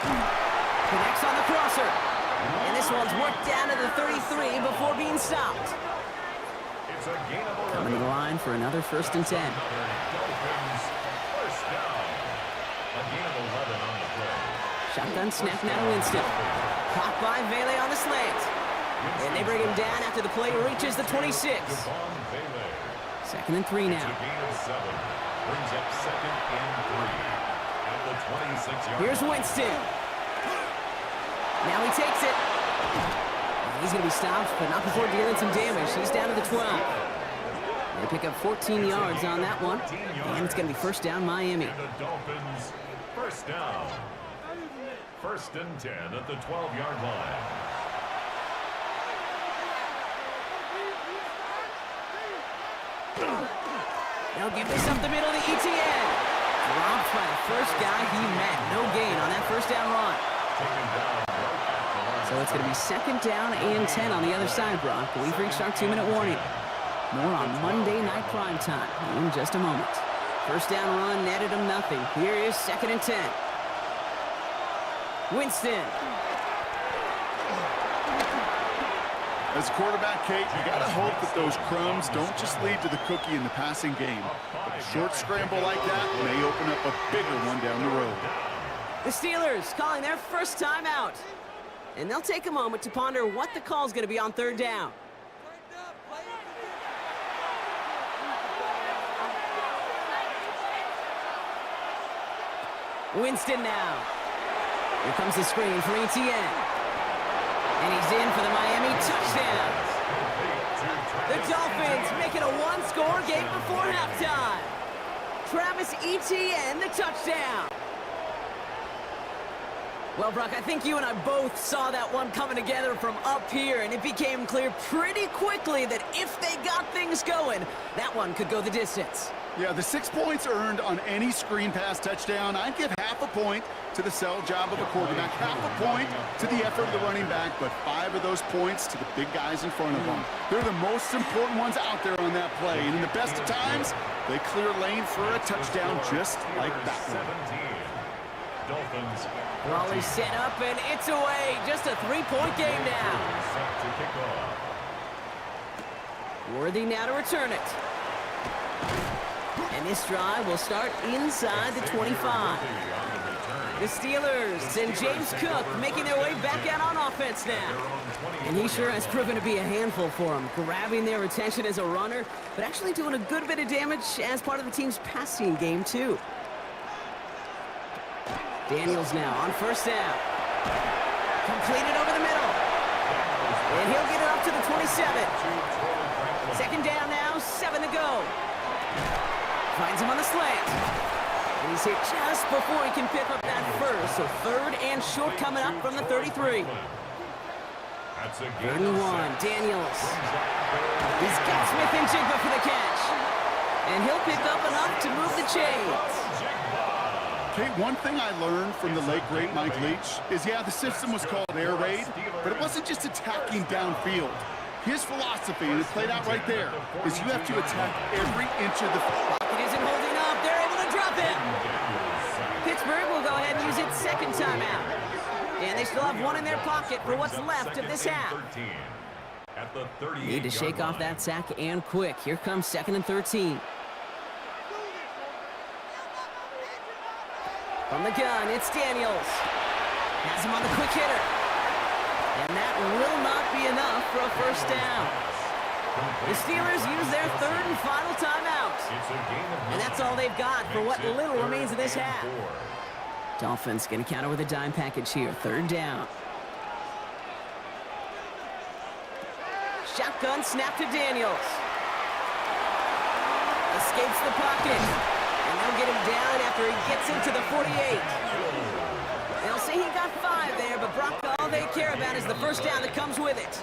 Connects on the crosser. And this one's worked down to the 33 before being stopped. Coming to the line for another first and 10. Shotgun snap now to Winston. Caught by Vele on the slant. And they bring him down after the play reaches the 26. Second and 3 now. Brings up second and 3 at the 26-yard line. Here's Winston. Now he takes it. He's going to be stopped, but not before dealing some damage. He's down to the 12. They pick up 14 yards on that one, and it's going to be first down Miami. And the Dolphins, first down. First and 10 at the 12-yard line. They'll give this up the middle to ETN. Dropped by the first guy he met. No gain on that first down run. So it's going to be second down and 10 on the other side, Brock. We've reached our 2-minute warning. More on Monday Night Primetime in just a moment. First down run netted him nothing. Here is second and 10. Winston. As a quarterback, Kate, you got to hope that those crumbs don't just lead to the cookie in the passing game. But a short scramble like that may open up a bigger one down the road. The Steelers calling their first timeout. And they'll take a moment to ponder what the call is going to be on third down. Winston now. Here comes the screen for ETN. And he's in for the Miami touchdown. The Dolphins make it a one-score game before halftime. Travis Etienne, the touchdown. Well, Brock, I think you and I both saw that one coming together from up here, and it became clear pretty quickly that if they got things going, that one could go the distance. Yeah, the 6 points earned on any screen pass touchdown, I'd give half a point to the sell job of a quarterback, half a point to the effort of the running back, but 5 of those points to the big guys in front of them. They're the most important ones out there on that play, and in the best of times, they clear lane for a touchdown just like that one. Dolphins. Raleigh set up, and it's away. Just a 3-point game now. Set to kick off. Worthy now to return it. And this drive will start inside the 25. The Steelers and James Cook making their way back out on offense now. And he sure has proven to be a handful for them, grabbing their attention as a runner, but actually doing a good bit of damage as part of the team's passing game, too. Daniels now on first down. Completed over the middle. And he'll get it up to the 27. Second down now, 7 to go. Finds him on the slant. And he's hit just before he can pick up that first. So third and short coming up from the 33. 31, Daniels. He's got Smith and Jigba for the catch. And he'll pick up enough to move the chains. Okay, one thing I learned from the late, great Mike Leach is, yeah, the system was called air raid, but it wasn't just attacking downfield. His philosophy, and it played out right there, is you have to attack every inch of the field. It isn't holding up. They're able to drop him. Pittsburgh will go ahead and use its second timeout. And they still have one in their pocket for what's left of this half. Need to shake off that sack and quick. Here comes second and 13. From the gun, it's Daniels. Has him on the quick hitter. And that will not be enough for a first down. The Steelers use their third and final timeout. And that's all they've got for what little remains of this half. Dolphins going to counter with a dime package here. Third down. Shotgun snap to Daniels. Escapes the pocket. And they'll get him down after he gets into the 48. They'll say he got 5 there, but Brock, all they care about is the first down that comes with it.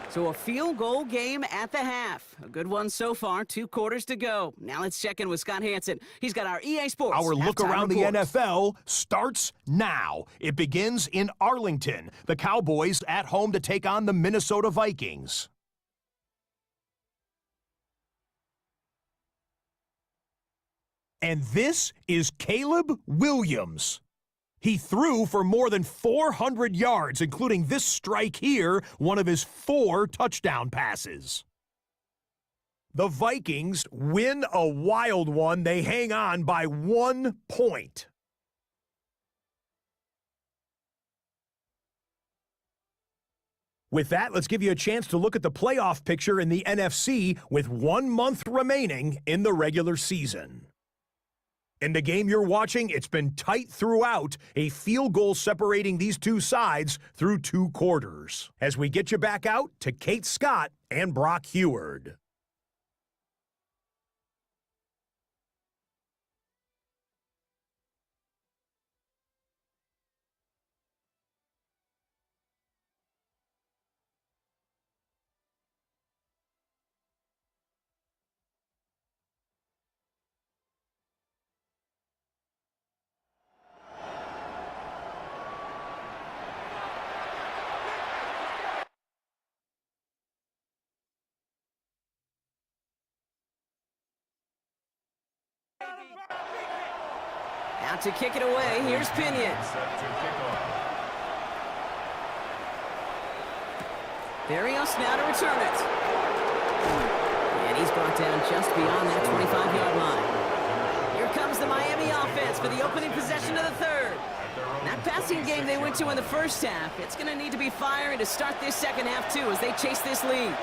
So a field goal game at the half. A good one so far, 2 quarters to go. Now let's check in with Scott Hansen. He's got our EA Sports Our look halftime around report. the NFL starts now. It begins in Arlington. The Cowboys at home to take on the Minnesota Vikings. And this is Caleb Williams. He threw for more than 400 yards, including this strike here, one of his 4 touchdown passes. The Vikings win a wild one. They hang on by 1 point. With that, let's give you a chance to look at the playoff picture in the NFC with 1 month remaining in the regular season. In the game you're watching, it's been tight throughout, a field goal separating these two sides through 2 quarters. As we get you back out to Kate Scott and Brock Heward. Out to kick it away, here's Pinion. Barrios now to return it. And he's brought down just beyond that 25-yard line. Here comes the Miami offense for the opening possession of the third. That passing game they went to in the first half, it's going to need to be firing to start this second half too as they chase this lead.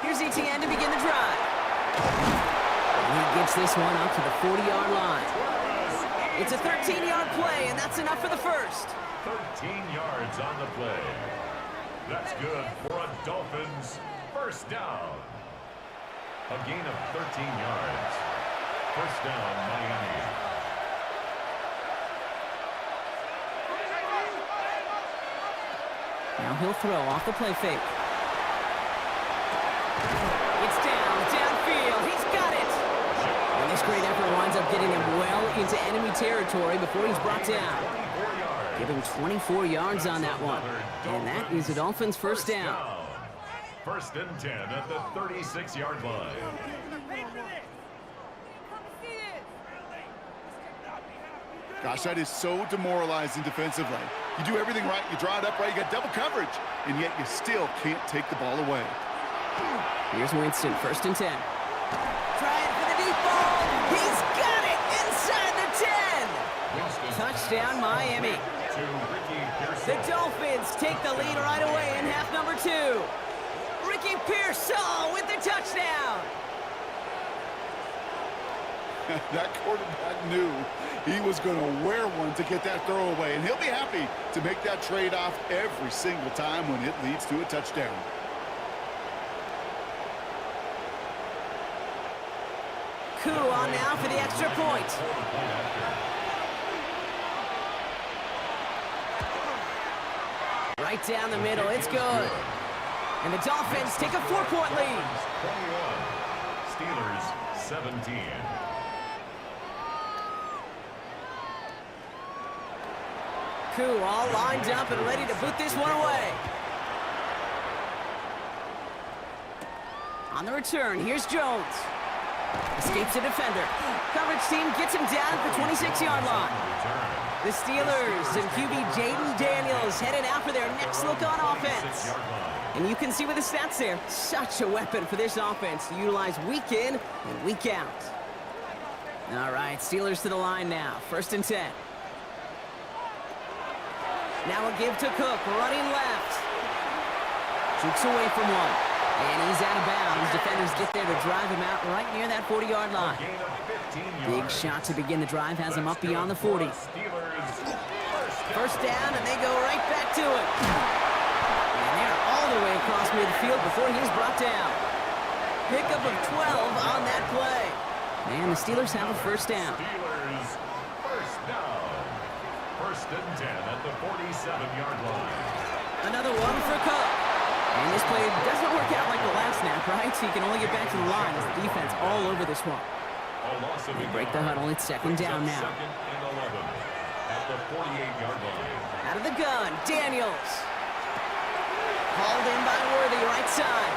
Here's Etienne to begin the drive. And he gets this one up to the 40-yard line. It's a 13-yard play, and that's enough for the first. 13 yards on the play. That's good for a Dolphins first down. A gain of 13 yards. First down, Miami. Now he'll throw off the play fake. It's downfield. He's got it. And this great effort winds up getting him well into enemy territory before he's brought down. Give him 24 yards on that one. And that is the Dolphins' first down. First and 10 at the 36-yard line. Gosh, that is so demoralizing defensively. You do everything right, you draw it up right, you got double coverage, and yet you still can't take the ball away. Here's Winston, first and 10. Trying for the deep ball. He's got it inside the 10. Touchdown, Miami. The Dolphins take the lead right away in half number 2. Ricky Pearsall with the touchdown. That quarterback knew he was going to wear one to get that throw away, and he'll be happy to make that trade-off every single time when it leads to a touchdown. Koo on now for the extra point. Right down the middle, it's good. And the Dolphins take a 4-point lead. 21, Steelers 17. Koo all lined up and ready to boot this one away. On the return, here's Jones. Escapes the defender. Coverage team gets him down at the 26-yard line. The Steelers and QB Jaden Daniels headed out for their next look on offense. And you can see with the stats there, such a weapon for this offense to utilize week in and week out. All right, Steelers to the line now. First and 10. Now a give to Cook, running left. Jukes away from one. And he's out of bounds. Defenders get there to drive him out right near that 40-yard line. Big shot to begin the drive has him up beyond the 40. First down, and they go right back to it. And they're all the way across midfield before he's brought down. Pickup of 12 on that play. And the Steelers have a first down. Steelers first down. First and 10 at the 47-yard line. Another one for Cook. And this play doesn't work out like the last snap, right? So he can only get back to the line as the defense all over this one. They break the huddle. It's second down now. Second and 11 at the 48-yard line. Out of the gun, Daniels. Hauled in by Worthy, right side.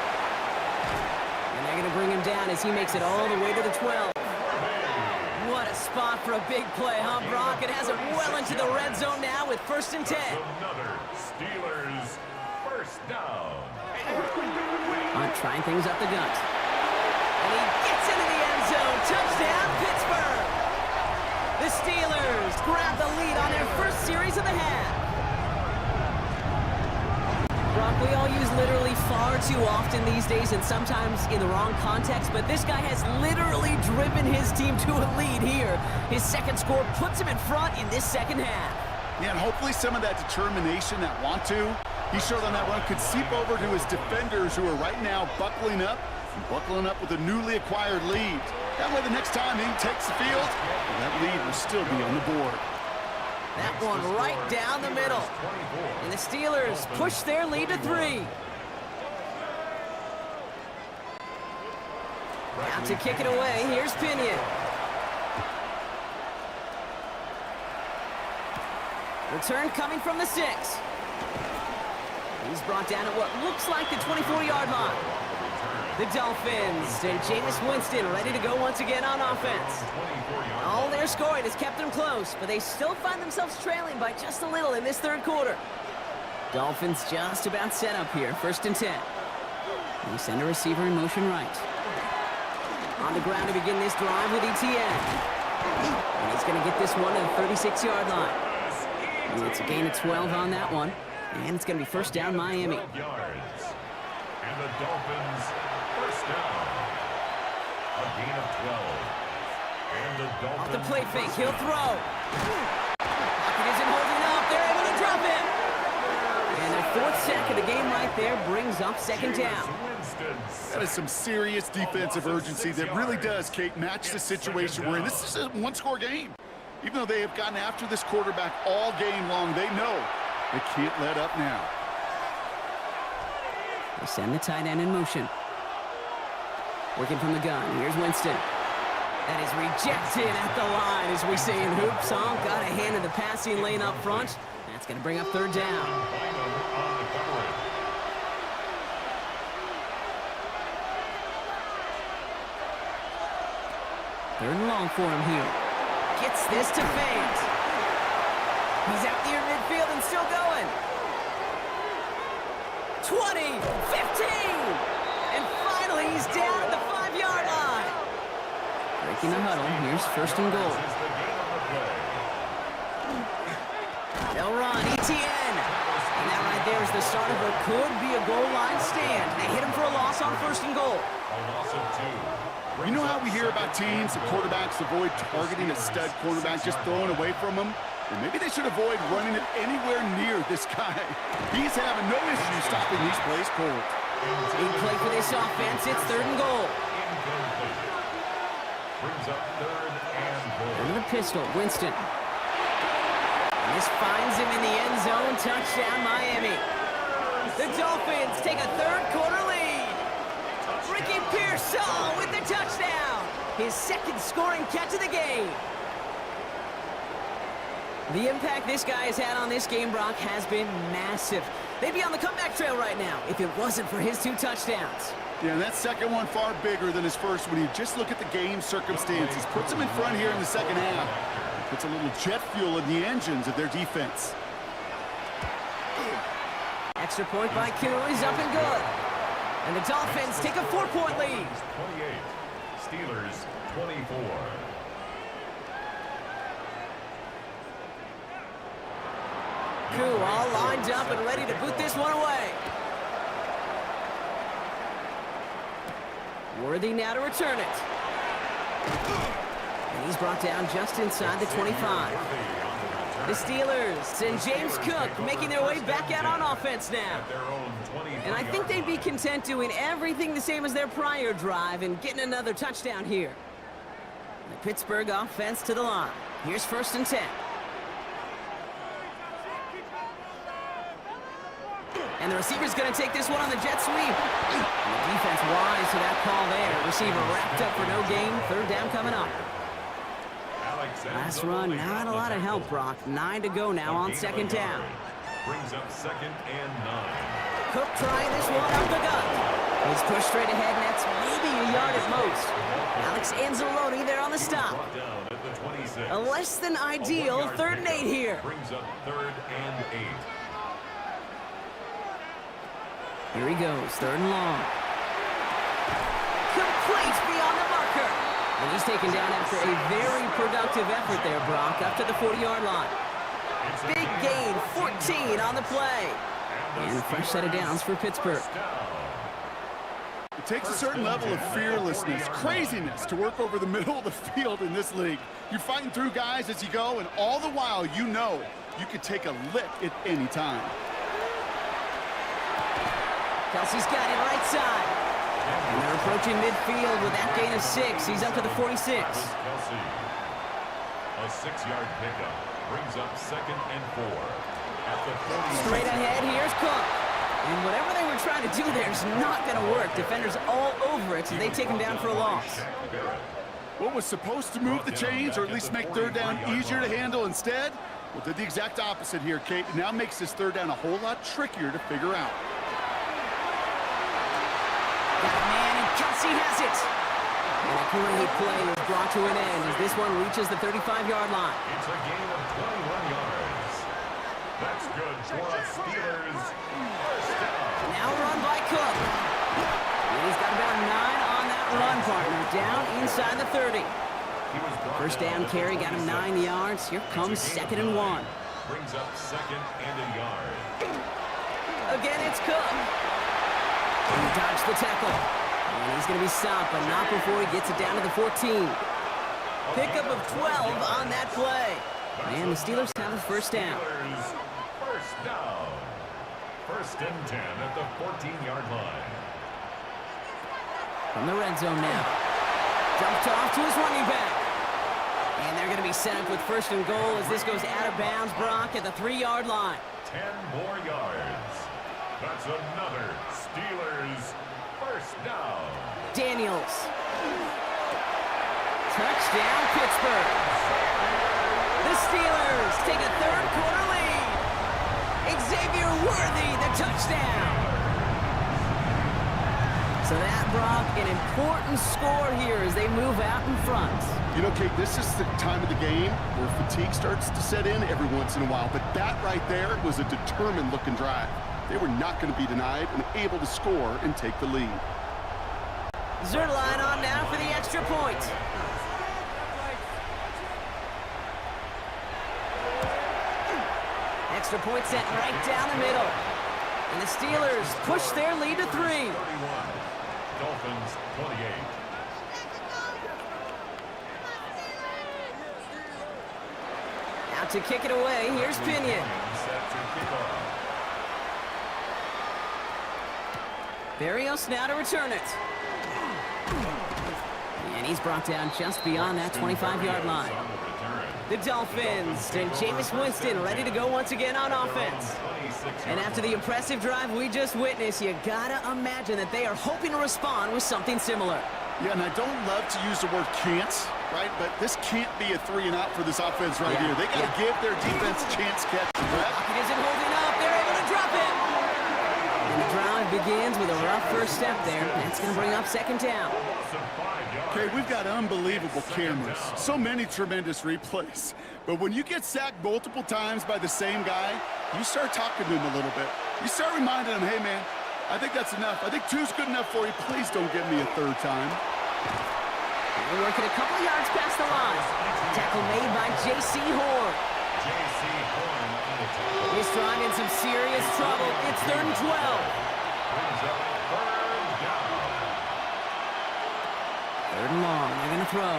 And they're going to bring him down as he makes it all the way to the 12. What a spot for a big play, huh, Brock? It has it well into the red zone now with first and 10. Another Steelers first down. Hunt trying things up the gut. And he gets into the end zone. Touchdown, Pittsburgh. The Steelers grab the lead on their first series of the half. Brock, we all use literally far too often these days, and sometimes in the wrong context, but this guy has literally driven his team to a lead here. His second score puts him in front in this second half. Yeah, and hopefully some of that determination, that want to, he showed on that run, could seep over to his defenders who are right now buckling up with a newly acquired lead. That way the next time he takes the field, well, that lead will still be on the board. That one right down the middle. And the Steelers push their lead to 3. Now to kick it away, here's Pinion. Return coming from the 6. He's brought down at what looks like the 24-yard line. The Dolphins and Jameis Winston ready to go once again on offense. All their scoring has kept them close, but they still find themselves trailing by just a little in this third quarter. Dolphins just about set up here, 1st and 10. They send a receiver in motion right. On the ground to begin this drive with Etienne. And he's going to get this one to the 36-yard line. And it's a gain of 12 on that one. And it's going to be first down, Miami. And the Dolphins, first down. A gain of 12. And the Dolphins. Off the play fake, he'll throw. Pocket isn't holding up. They're able to drop him. And their 4th sack of the game right there brings up second down. That is some serious defensive urgency that really does, Kate, match the situation we're in. This is a one-score game. Even though they have gotten after this quarterback all game long, they know they can't let up now. They send the tight end in motion. Working from the gun. Here's Winston. That is rejected at the line, as we say in hoops. Got a hand in the passing lane up front. That's going to bring up third down. Third and long for him here. Gets this to Fant. He's out near midfield and still going. 20, 15, and finally he's down at the 5-yard line. Breaking the huddle, here's 1st and goal. They'll run, Etienne. And that right there is the start of what could be a goal line stand. They hit him for a loss on 1st and goal. A loss of 2. You know how we hear about teams and quarterbacks avoid targeting a stud quarterback, just throwing away from him? Well, maybe they should avoid running it anywhere near this guy. He's having no issue stopping these plays cold. Big play for this offense. It's 3rd and goal. Brings up 3rd and goal. Into the pistol, Winston. And this finds him in the end zone. Touchdown, Miami. The Dolphins take a third quarter lead. Ricky Pearsall with the touchdown. His 2nd scoring catch of the game. The impact this guy has had on this game, Brock, has been massive. They'd be on the comeback trail right now if it wasn't for his 2 touchdowns. Yeah, and that second one far bigger than his first when you just look at the game circumstances. Puts him in front here in the second half. Puts a little jet fuel in the engines of their defense. Extra point by Q is up and good. And the Dolphins take a 4-point lead. 28. Steelers 24. Koo all lined up and ready to boot this one away. Worthy now to return it. And he's brought down just inside the 25. The Steelers and James Cook making their way back out on offense now. And I think they'd be content doing everything the same as their prior drive and getting another touchdown here. The Pittsburgh offense to the line. Here's 1st and 10. And the receiver's going to take this one on the jet sweep. And the defense wise to that call there. Receiver wrapped up for no gain. Third down coming up. Last run, not a lot of help, Brock. 9 to go now on 2nd down. Brings up 2nd and 9. Cook trying this one up the gut. He's pushed straight ahead, and that's maybe a yard at most. Alex Anzalone there on the stop. A less than ideal 3rd and 8 here. Brings up 3rd and 8. Here he goes, 3rd and long. Complete beyond the marker. And he's taken down after a very productive effort there, Brock, up to the 40-yard line. Big gain, 14 on the play. And a fresh set of downs for Pittsburgh. It takes a certain level of fearlessness, craziness to work over the middle of the field in this league. You're fighting through guys as you go, and all the while you know you could take a lick at any time. Kelsey's got it right side. And they're approaching midfield with that gain of 6. He's up to the 46. Kelsey. A 6-yard pickup brings up 2nd and 4. At the 40. Straight ahead, here's Cook. And whatever they were trying to do there is not going to work. Defenders all over it, so they take him down for a loss. What was supposed to move the chains, or at least make 3rd down easier to handle instead? Well, did the exact opposite here, Kate. It now makes this 3rd down a whole lot trickier to figure out. Got a man, and Kelsey has it. And a great play is brought to an end as this one reaches the 35-yard line. It's a gain of 21 yards. That's good for the Steelers. First down. Now run by Cook. And he's got about 9 on that run, partner. Down inside the 30. First down carry got him 9 yards. Here comes 2nd and 1. Brings up 2nd and a yard. Again, it's Cook. And he dodged the tackle. And he's going to be stopped, but not before he gets it down to the 14. Pickup of 12 on that play. And the Steelers have a first down. First down. 1st and 10 at the 14-yard line. From the red zone now. Dumped off to his running back. And they're going to be set up with 1st and goal as this goes out of bounds, Brock, at the 3-yard line. 10 more yards. That's another Steelers first down. Daniels. Touchdown, Pittsburgh. The Steelers take a 3rd quarter lead. Xavier Worthy, the touchdown. So that, Brock, an important score here as they move out in front. You know, Kate, this is the time of the game where fatigue starts to set in every once in a while, but that right there was a determined-looking drive. They were not going to be denied and able to score and take the lead. Zerline on now for the extra point. Extra point set right down the middle. And the Steelers push their lead to 3. 31. Dolphins 28. Out to kick it away, here's Pinion. Set to kick off. Barrios now to return it. And he's brought down just beyond that 25-yard line. The Dolphins and Jameis Winston ready to go once again on offense. And after the impressive drive we just witnessed, you gotta imagine that they are hoping to respond with something similar. Yeah, and I don't love to use the word can't, right? But this can't be a 3-and-out for this offense right here. They got to give their defense a chance to catch the breath. It isn't holding up. They're able to drop it. And the drive begins with a rough first step there. That's going to bring up 2nd down. Okay, we've got unbelievable cameras. So many tremendous replays. But when you get sacked multiple times by the same guy, you start talking to him a little bit. You start reminding him, hey, man, I think that's enough. I think 2's good enough for you. Please don't give me a 3rd time. They're working a couple yards past the line. Tackle made by J.C. Horn. He's trying in some serious trouble. It's 3rd and 12. 3rd and long. They're going to throw.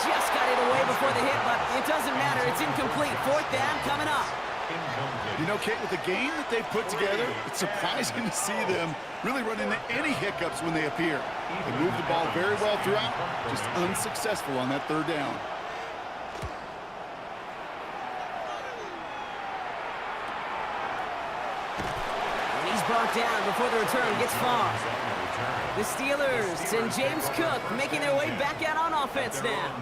Just got it away before the hit, but it doesn't matter. It's incomplete. 4th down coming up. You know, Kate, with the game that they've put together, it's surprising to see them really run into any hiccups when they appear. They move the ball very well throughout, just unsuccessful on that 3rd down. And he's brought down before the return gets far. The Steelers and James Cook making their way back out on offense now.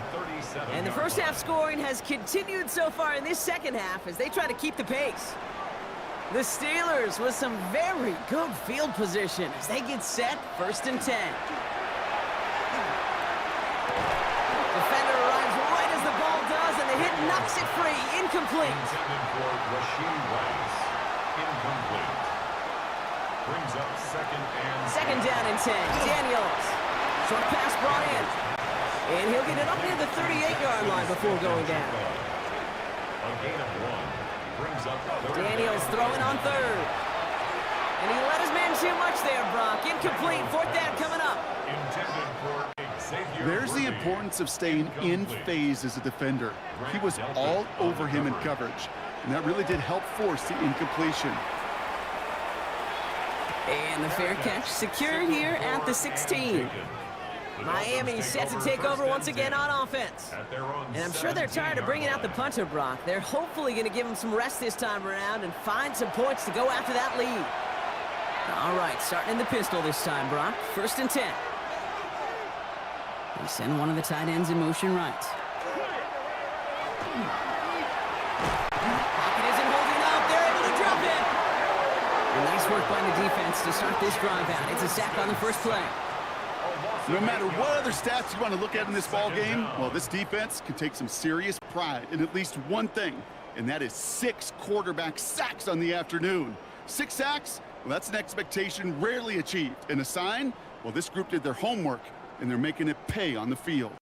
And the first half scoring has continued so far in this second half as they try to keep the pace. The Steelers with some very good field position as they get set 1st and 10. Defender arrives right as the ball does, and the hit knocks it free. Incomplete. Incomplete. Brings up 2nd down and 10. Daniels. Short pass brought in. And he'll get it up near the 38-yard line before going down. A gain of 1. brings up third Daniels down. throwing on third. And he let his man too much there, Brock. Incomplete. Fourth down coming up. Intended for Xavier There's the Worthy. importance of staying in phase as a defender. He was all over him in coverage, and that really did help force the incompletion. And the fair catch secured here at the 16. Miami set to take over once again on offense. And I'm sure they're tired of bringing out the punter, Brock. They're hopefully going to give him some rest this time around and find some points to go after that lead. All right, starting in the pistol this time, Brock. 1st and 10. They send one of the tight ends in motion right. Pocket isn't holding up. They're able to drop it. And nice work by the defense to start this drive out. It's a sack on the first play. No matter what other stats you want to look at in this ball game, well, this defense can take some serious pride in at least one thing, and that is 6 quarterback sacks on the afternoon. 6 sacks? Well, that's an expectation rarely achieved. And a sign? Well, this group did their homework, and they're making it pay on the field.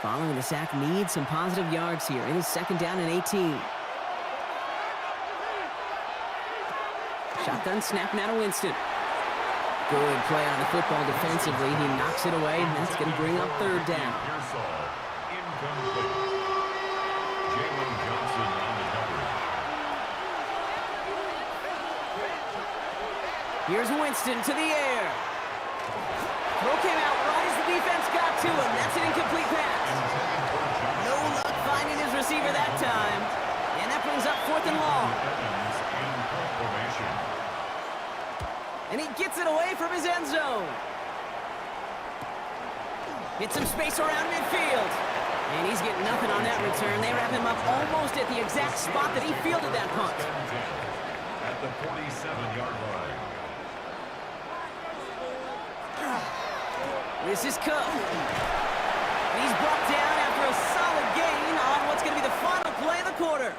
Following the sack needs some positive yards here. It is 2nd down and 18. Shotgun snap now to Winston. Good play on the football defensively. He knocks it away, and that's going to bring up 3rd down. Incomplete. Jalen Johnson on the coverage. Here's Winston to the air. Throw came out right as the defense got to him. That's an incomplete pass. No luck finding his receiver that time. And that brings up 4th and long. And he gets it away from his end zone. Hit some space around midfield. And he's getting nothing on that return. They wrap him up almost at the exact spot that he fielded that punt. At the 47-yard line. This is Cook. And he's brought down after a solid gain on what's going to be the final play of the quarter.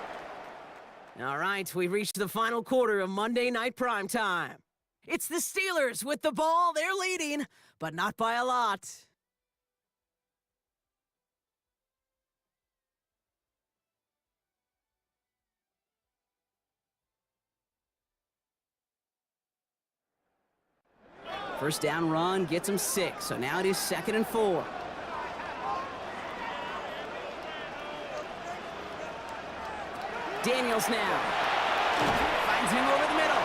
All right, we've reached the final quarter of Monday Night Primetime. It's the Steelers with the ball. They're leading, but not by a lot. First down run gets him 6, so now it is 2nd and 4. Daniels now. Finds him over the middle.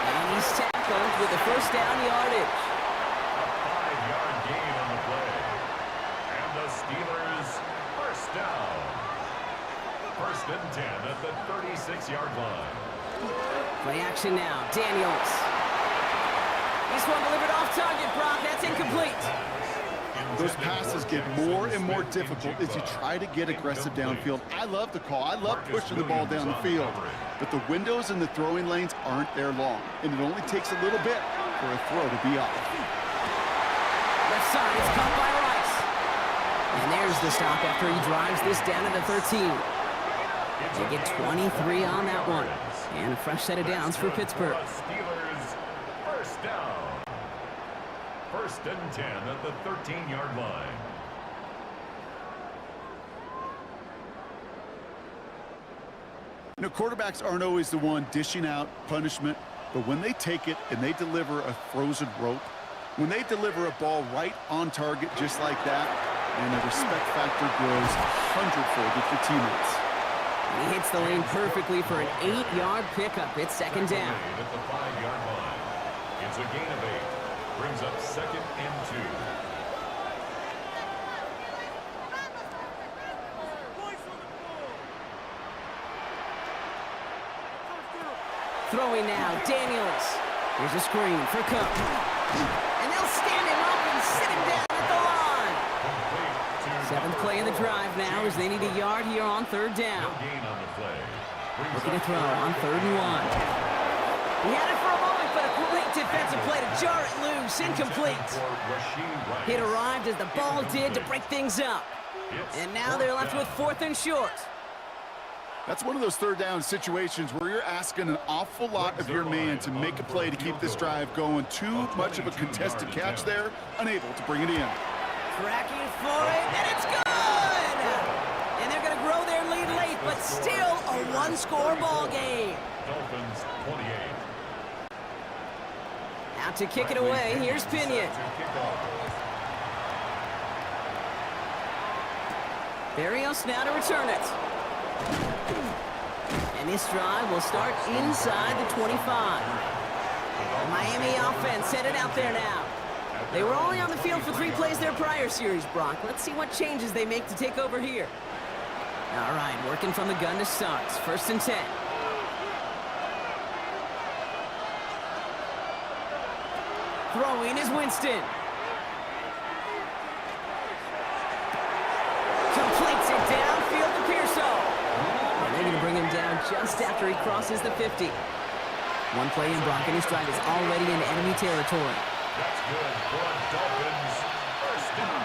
And he's tackled with the first down yardage. A 5-yard gain on the play. And the Steelers first down. 1st and 10 at the 36-yard line. Play action now. Daniels. This one delivered off target, Brock. That's incomplete. Those passes get more and more difficult as you try to get aggressive downfield. I love the call. I love pushing the ball down the field. But the windows in the throwing lanes aren't there long, and it only takes a little bit for a throw to be off. Left side is caught by Rice. And there's the stop after he drives this down to the 13. They get 23 on that one. And a fresh set of downs for Pittsburgh. Steelers first down. 1st and 10 at the 13-yard line. You know, quarterbacks aren't always the one dishing out punishment, but when they take it and they deliver a frozen rope, when they deliver a ball right on target just like that, and the respect factor grows 100-fold with your teammates. He hits the lane perfectly for an 8-yard pickup. It's 2nd down. At the 5-yard line. It's a gain of 8. Brings up 2nd and 2. Throwing now, Daniels. Here's a screen for Cook. And they'll stand him up and sit him down at the line. 7th play of the drive now as they need a yard here on 3rd down. Gain on the play. Looking to throw on 3rd and 1. He had it for a moment, but a great defensive play to jar it loose. Incomplete. It arrived as the ball did to break things up. And now they're left with 4th and short. That's one of those 3rd down situations where you're asking an awful lot of your man to make a play to keep this drive going. Too much of a contested catch there, unable to bring it in. Tracking for it, and it's good! And they're going to grow their lead late, but It's still a one-score ball game. Dolphins 28. Out to kick it away. Here's Pinion. Barrios now to return it. And this drive will start inside the 25. The Miami offense headed out there now. They were only on the field for 3 plays their prior series, Brock. Let's see what changes they make to take over here. All right, working from the gun to start. 1st and 10. Throwing is Winston. Completes it downfield to Pearso. And they're going to bring him down just after he crosses the 50. One play in, Brock, and his drive is already in enemy territory. That's good for Dolphins. 1st down.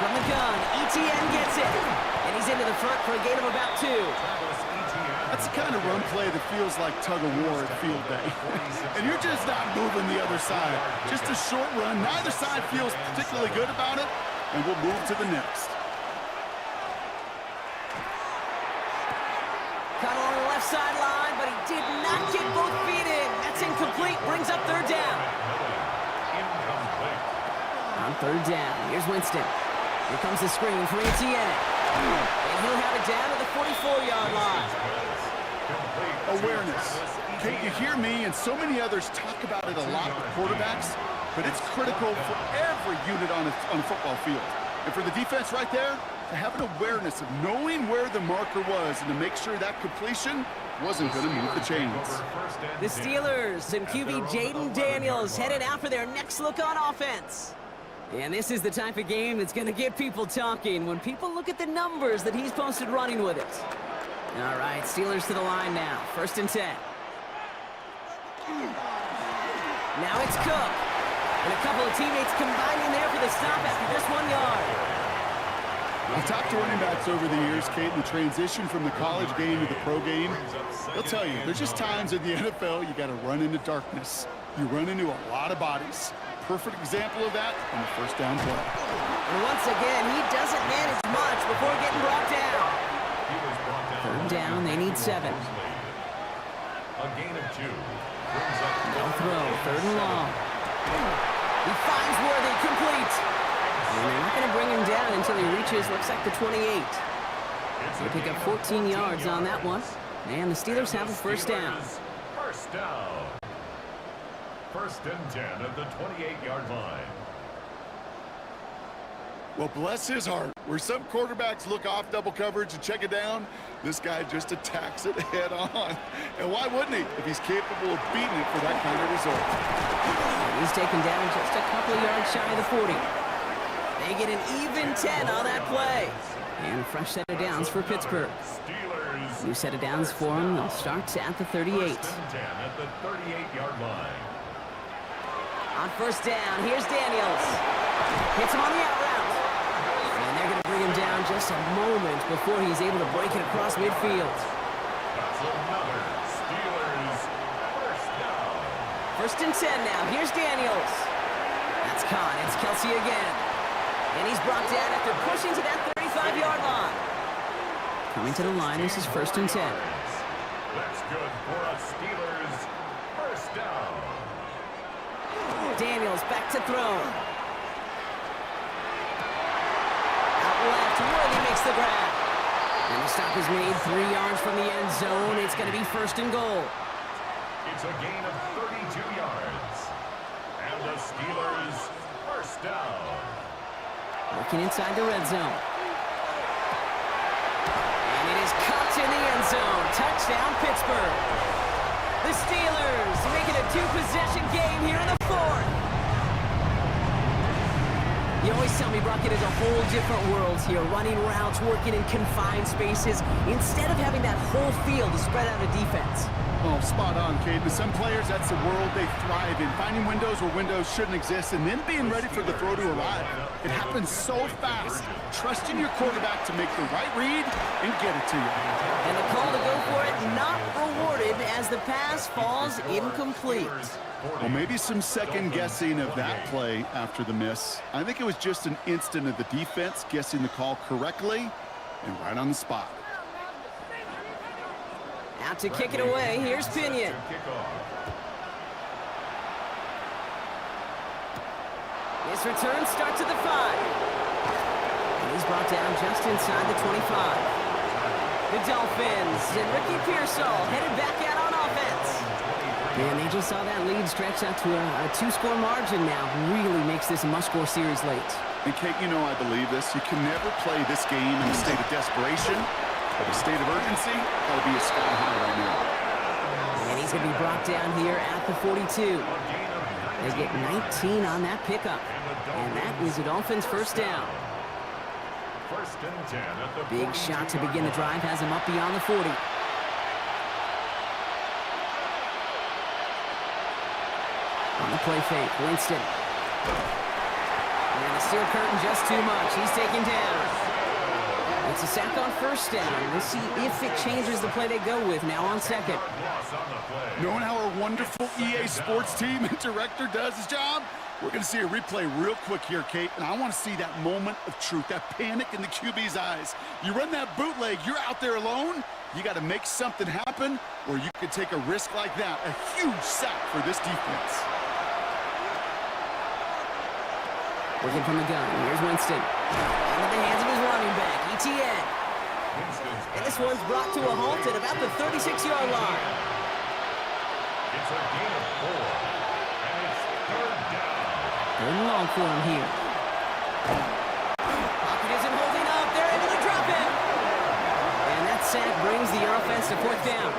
From the gun, ETN gets it. And he's into the front for a gain of about 2. That's the kind of run play that feels like tug-of-war at field day. And you're just not moving the other side. Just a short run. Neither side feels particularly good about it. And we'll move to the next. Caught on the left sideline, but he did not get both feet in. That's incomplete. Brings up 3rd down. On 3rd down, here's Winston. Here comes the screen for ETN. And he'll have it down to the 44-yard line. Awareness. Kate, you hear me and so many others talk about it a lot with quarterbacks, but it's critical for every unit on a football field. And for the defense right there, to have an awareness of knowing where the marker was and to make sure that completion wasn't going to move the chains. The Steelers and QB Jaden Daniels headed out for their next look on offense. And this is the type of game that's going to get people talking when people look at the numbers that he's posted running with it. All right, Steelers to the line now. 1st and 10. Now it's Cook. And a couple of teammates combining there for the stop after just 1 yard. I've talked to running backs over the years, Kate, in the transition from the college game to the pro game. They'll tell you, there's just times in the NFL you got to run into darkness. You run into a lot of bodies. Perfect example of that on the 1st down play. And once again, he doesn't manage much before getting brought down. 3rd down, they need 7. A gain of 2. No throw, 3rd and long. He finds Worthy, complete. And they're not going to bring him down until he reaches, looks like the 28. They pick up 14 yards on that one. And the Steelers have a 1st down. 1st down. 1st and 10 at the 28-yard line. Well, bless his heart. Where some quarterbacks look off double coverage and check it down, this guy just attacks it head on. And why wouldn't he if he's capable of beating it for that kind of result? He's taken down just a couple of yards shy of the 40. They get an even 10 on that play. And a fresh set of downs for Pittsburgh. New set of downs for them. They'll start at the 38. 1st and 10 at the 38-yard line. On 1st down, here's Daniels. Hits him on the out route. And they're going to bring him down just a moment before he's able to break it across midfield. That's another Steelers 1st down. 1st and 10 now. Here's Daniels. That's caught. It's Kelsey again. And he's brought down after pushing to that 35-yard line. Coming to the line, this is 1st and 10. That's good for a Steelers 1st down. Daniels back to throw. Out left, Worthy makes the grab. And the stop is made 3 yards from the end zone. It's going to be 1st and goal. It's a gain of 32 yards. And the Steelers 1st down. Working inside the red zone. And it is caught in the end zone. Touchdown, Pittsburgh. The Steelers make it a 2-possession game here in the 4th. You always tell me, Brock, it is a whole different world here. Running routes, working in confined spaces, instead of having that whole field to spread out a defense. Oh, spot on, Kate. To some players, that's the world they thrive in. Finding windows where windows shouldn't exist and then being ready for the throw to arrive. It happens so fast. Trusting your quarterback to make the right read and get it to you. And the call to go for it not rewarded as the pass falls incomplete. Well, maybe some second guessing of that play after the miss. I think it was just an instant of the defense guessing the call correctly and right on the spot. Out to kick it away. Here's Pinion. His return starts at the 5. And he's brought down just inside the 25. The Dolphins and Ricky Pearsall headed back out on offense. And they just saw that lead stretch out to a 2-score margin now. Really makes this a must-score series late. And Kate, you know I believe this. You can never play this game in a state of desperation, but a state of urgency. That'll be a sky high right now. And he's going to be brought down here at the 42. They get 19 on that pickup. And that is the Dolphins' first down. First and 10 at the Big shot to begin the drive has him up beyond the 40. On the play fake, Winston. And the steel curtain just too much. He's taken down. It's a sack on first down. We'll see if it changes the play they go with now on second. Knowing how our wonderful EA Sports team and director does his job, we're going to see a replay real quick here, Kate, and I want to see that moment of truth, that panic in the QB's eyes. You run that bootleg, you're out there alone, you got to make something happen, or you could take a risk like that, a huge sack for this defense. Working from the gun, here's Winston. Into the hands of his running back, ETN. And this one's brought to a halt at about the 36-yard line. It's a gain of 4, and it's third down. Third and long for him here. Pocket isn't holding up. They're able to drop it. And that sack brings the offense to fourth down.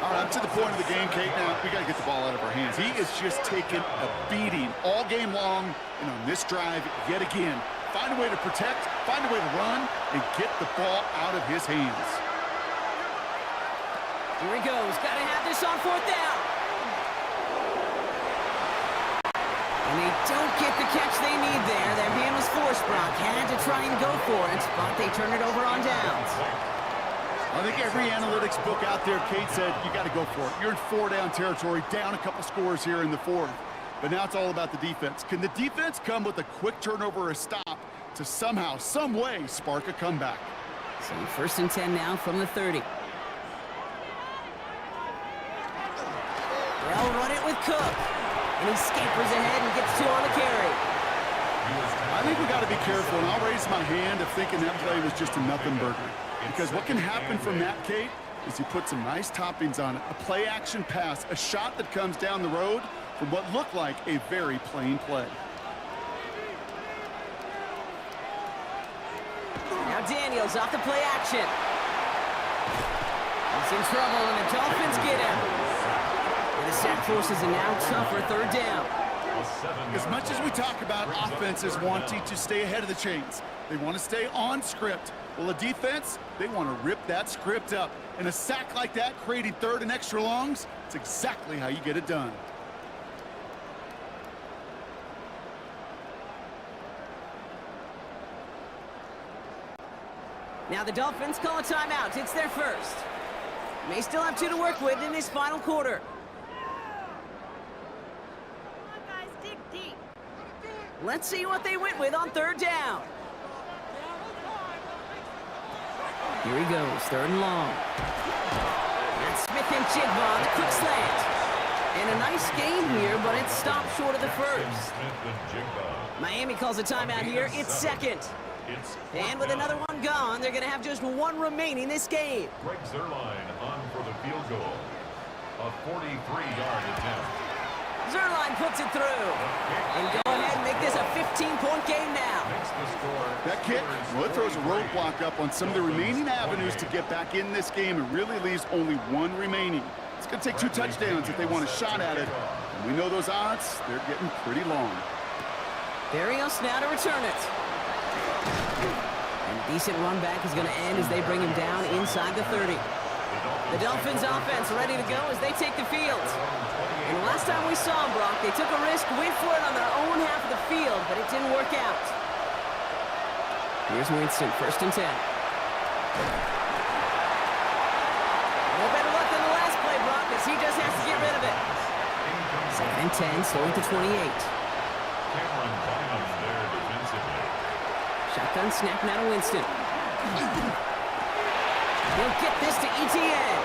All right, I'm to the point of the game, Kate. Now, we got to get the ball out of our hands. He is just taking a beating all game long, and on this drive, yet again, find a way to protect, find a way to run, and get the ball out of his hands. Here he goes. Got to have this on fourth down. And they don't get the catch they need there. Their hand was forced, Brock. Had to try and go for it, but they turn it over on downs. I think every analytics book out there, Kate said, you got to go for it. You're in 4-down territory, down a couple scores here in the fourth. But now it's all about the defense. Can the defense come with a quick turnover or a stop to somehow, some way, spark a comeback? So first and 10 now from the 30. They'll run it with Cook. And he scampers ahead and gets 2 on the carry. I think we got to be careful, and I'll raise my hand of thinking that play was just a nothing burger. Because what can happen from that, Kate, is you put some nice toppings on it. A play-action pass, a shot that comes down the road from what looked like a very plain play. Now Daniels off the play action. He's in trouble, and the Dolphins get him. And the sack forces a now tougher third down. As much as we talk about offenses wanting to stay ahead of the chains, they want to stay on script. Well, a defense, they want to rip that script up. And a sack like that, creating third and extra longs, it's exactly how you get it done. Now the Dolphins call a timeout. It's their first. May still have 2 to work with in this final quarter. Let's see what they went with on third down. Here he goes, third and long. That's Smith and Jigba on the quick slant. And a nice game here, but it stopped short of the first. Miami calls a timeout here. It's second. And with another one gone, they're going to have just 1 remaining this game. Greg Zerline on for the field goal. A 43-yard attempt. Zerline puts it through. And go ahead and make this a 15-point game now. That kick, well, it throws a roadblock up on some of the remaining avenues to get back in this game and really leaves only 1 remaining. It's going to take 2 touchdowns if they want a shot at it. And we know those odds, they're getting pretty long. Barrios now to return it. And a decent run back is going to end as they bring him down inside the 30. The Dolphins offense ready to go as they take the field. And the last time we saw them, Brock, they took a risk, went for it on their own half of the field, but it didn't work out. Here's Winston, first and 10. No better luck than the last play, Brock, as he just has to get rid of it. Second and 10, slowing to 28. Shotgun snap now to Winston. He'll get this to ETN.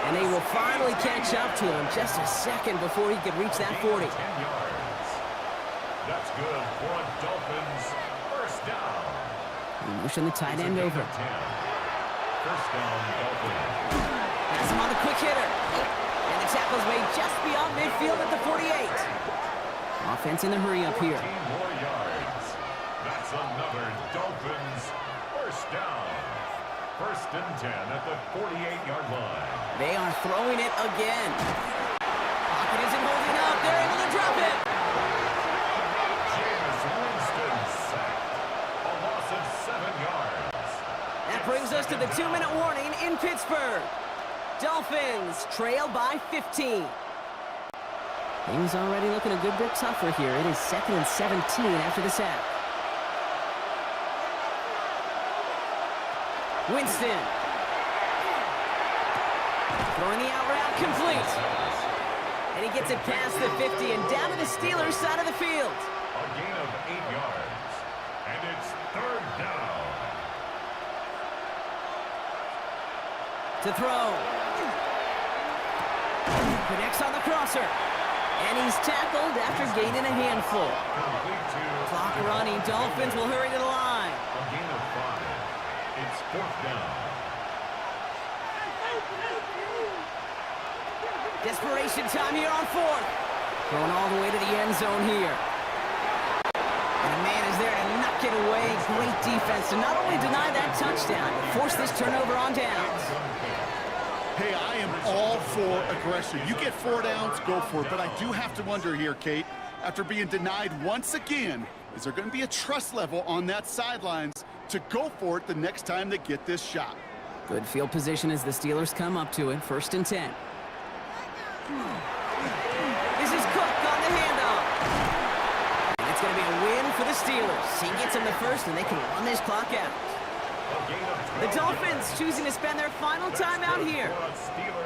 And they will finally catch up to him just a second before he could reach that 40. 10 yards. That's good for a Dolphins first down. Motion the tight end over. First down, Dolphins. Has him on the quick hitter. And the tackle's made just beyond midfield at the 48. Offense in the hurry up here. 14 more yards. That's another Dolphins first down. First and 10 at the 48-yard line. They are throwing it again. Pocket isn't holding up. They're able to drop it. Jameis Winston sacked. A loss of 7 yards. That brings us to the 2-minute warning in Pittsburgh. Dolphins trail by 15. Things already looking a good bit tougher here. It is 2nd and 17 after the sack. Winston. Throwing the out route complete. And he gets it past the 50 and down to the Steelers' side of the field. A gain of 8 yards. And it's third down. To throw. Connects on the crosser. And he's tackled after gaining a handful. Complete to Clock running. Dolphins will hurry to the line. a gain of 5. It's fourth down. Desperation time here on 4th. Going all the way to the end zone here. And a man is there to knock it away. Great defense to not only deny that touchdown, but force this turnover on downs. Hey, I am all for aggression. You get 4 downs, go for it. But I do have to wonder here, Kate, after being denied once again, is there going to be a trust level on that sidelines to go for it the next time they get this shot? Good field position as the Steelers come up to it. 1st and 10. This is Cook on the handoff. And it's going to be a win for the Steelers. He gets them the first, and they can run this clock out. The Dolphins choosing to spend their final time out here.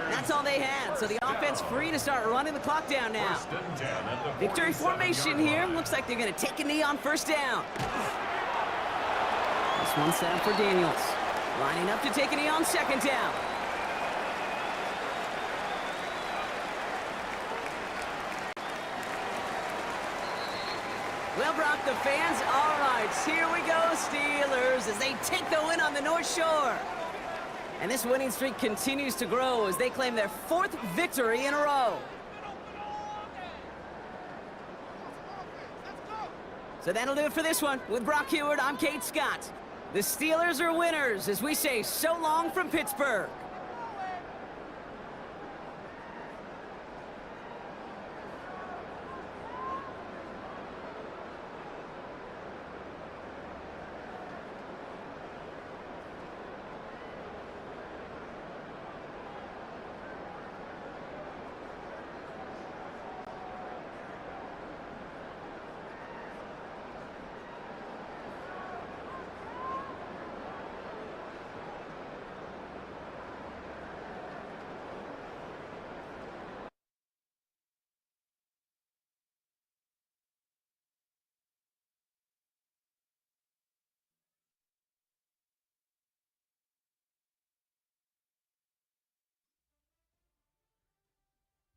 That's all they had, so the offense free to start running the clock down now. Victory formation here. Looks like they're going to take a knee on 1st down. This one set up for Daniels. Lining up to take a knee on 2nd down. Well, Brock, the fans, all right, here we go, Steelers, as they take the win on the North Shore. And this winning streak continues to grow as they claim their 4th victory in a row. So that'll do it for this one. With Brock Heward, I'm Kate Scott. The Steelers are winners as we say so long from Pittsburgh.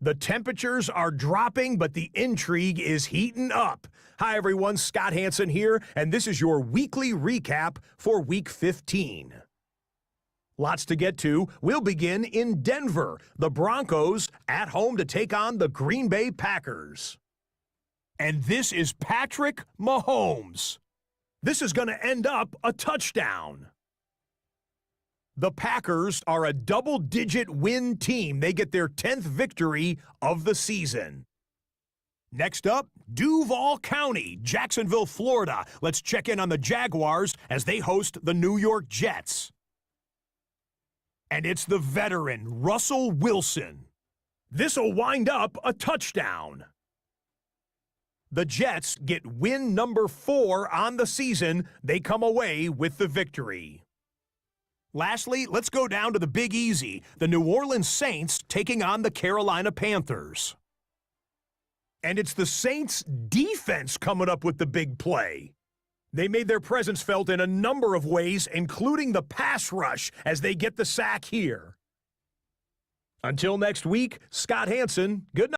The temperatures are dropping, but the intrigue is heating up. Hi, everyone. Scott Hansen here, and this is your weekly recap for Week 15. Lots to get to. We'll begin in Denver. The Broncos at home to take on the Green Bay Packers. And this is Patrick Mahomes. This is going to end up a touchdown. The Packers are a double-digit win team. They get their 10th victory of the season. Next up, Duval County, Jacksonville, Florida. Let's check in on the Jaguars as they host the New York Jets. And it's the veteran, Russell Wilson. This'll wind up a touchdown. The Jets get win number 4 on the season. They come away with the victory. Lastly, let's go down to the Big Easy, the New Orleans Saints taking on the Carolina Panthers. And it's the Saints' defense coming up with the big play. They made their presence felt in a number of ways, including the pass rush as they get the sack here. Until next week, Scott Hanson, good night.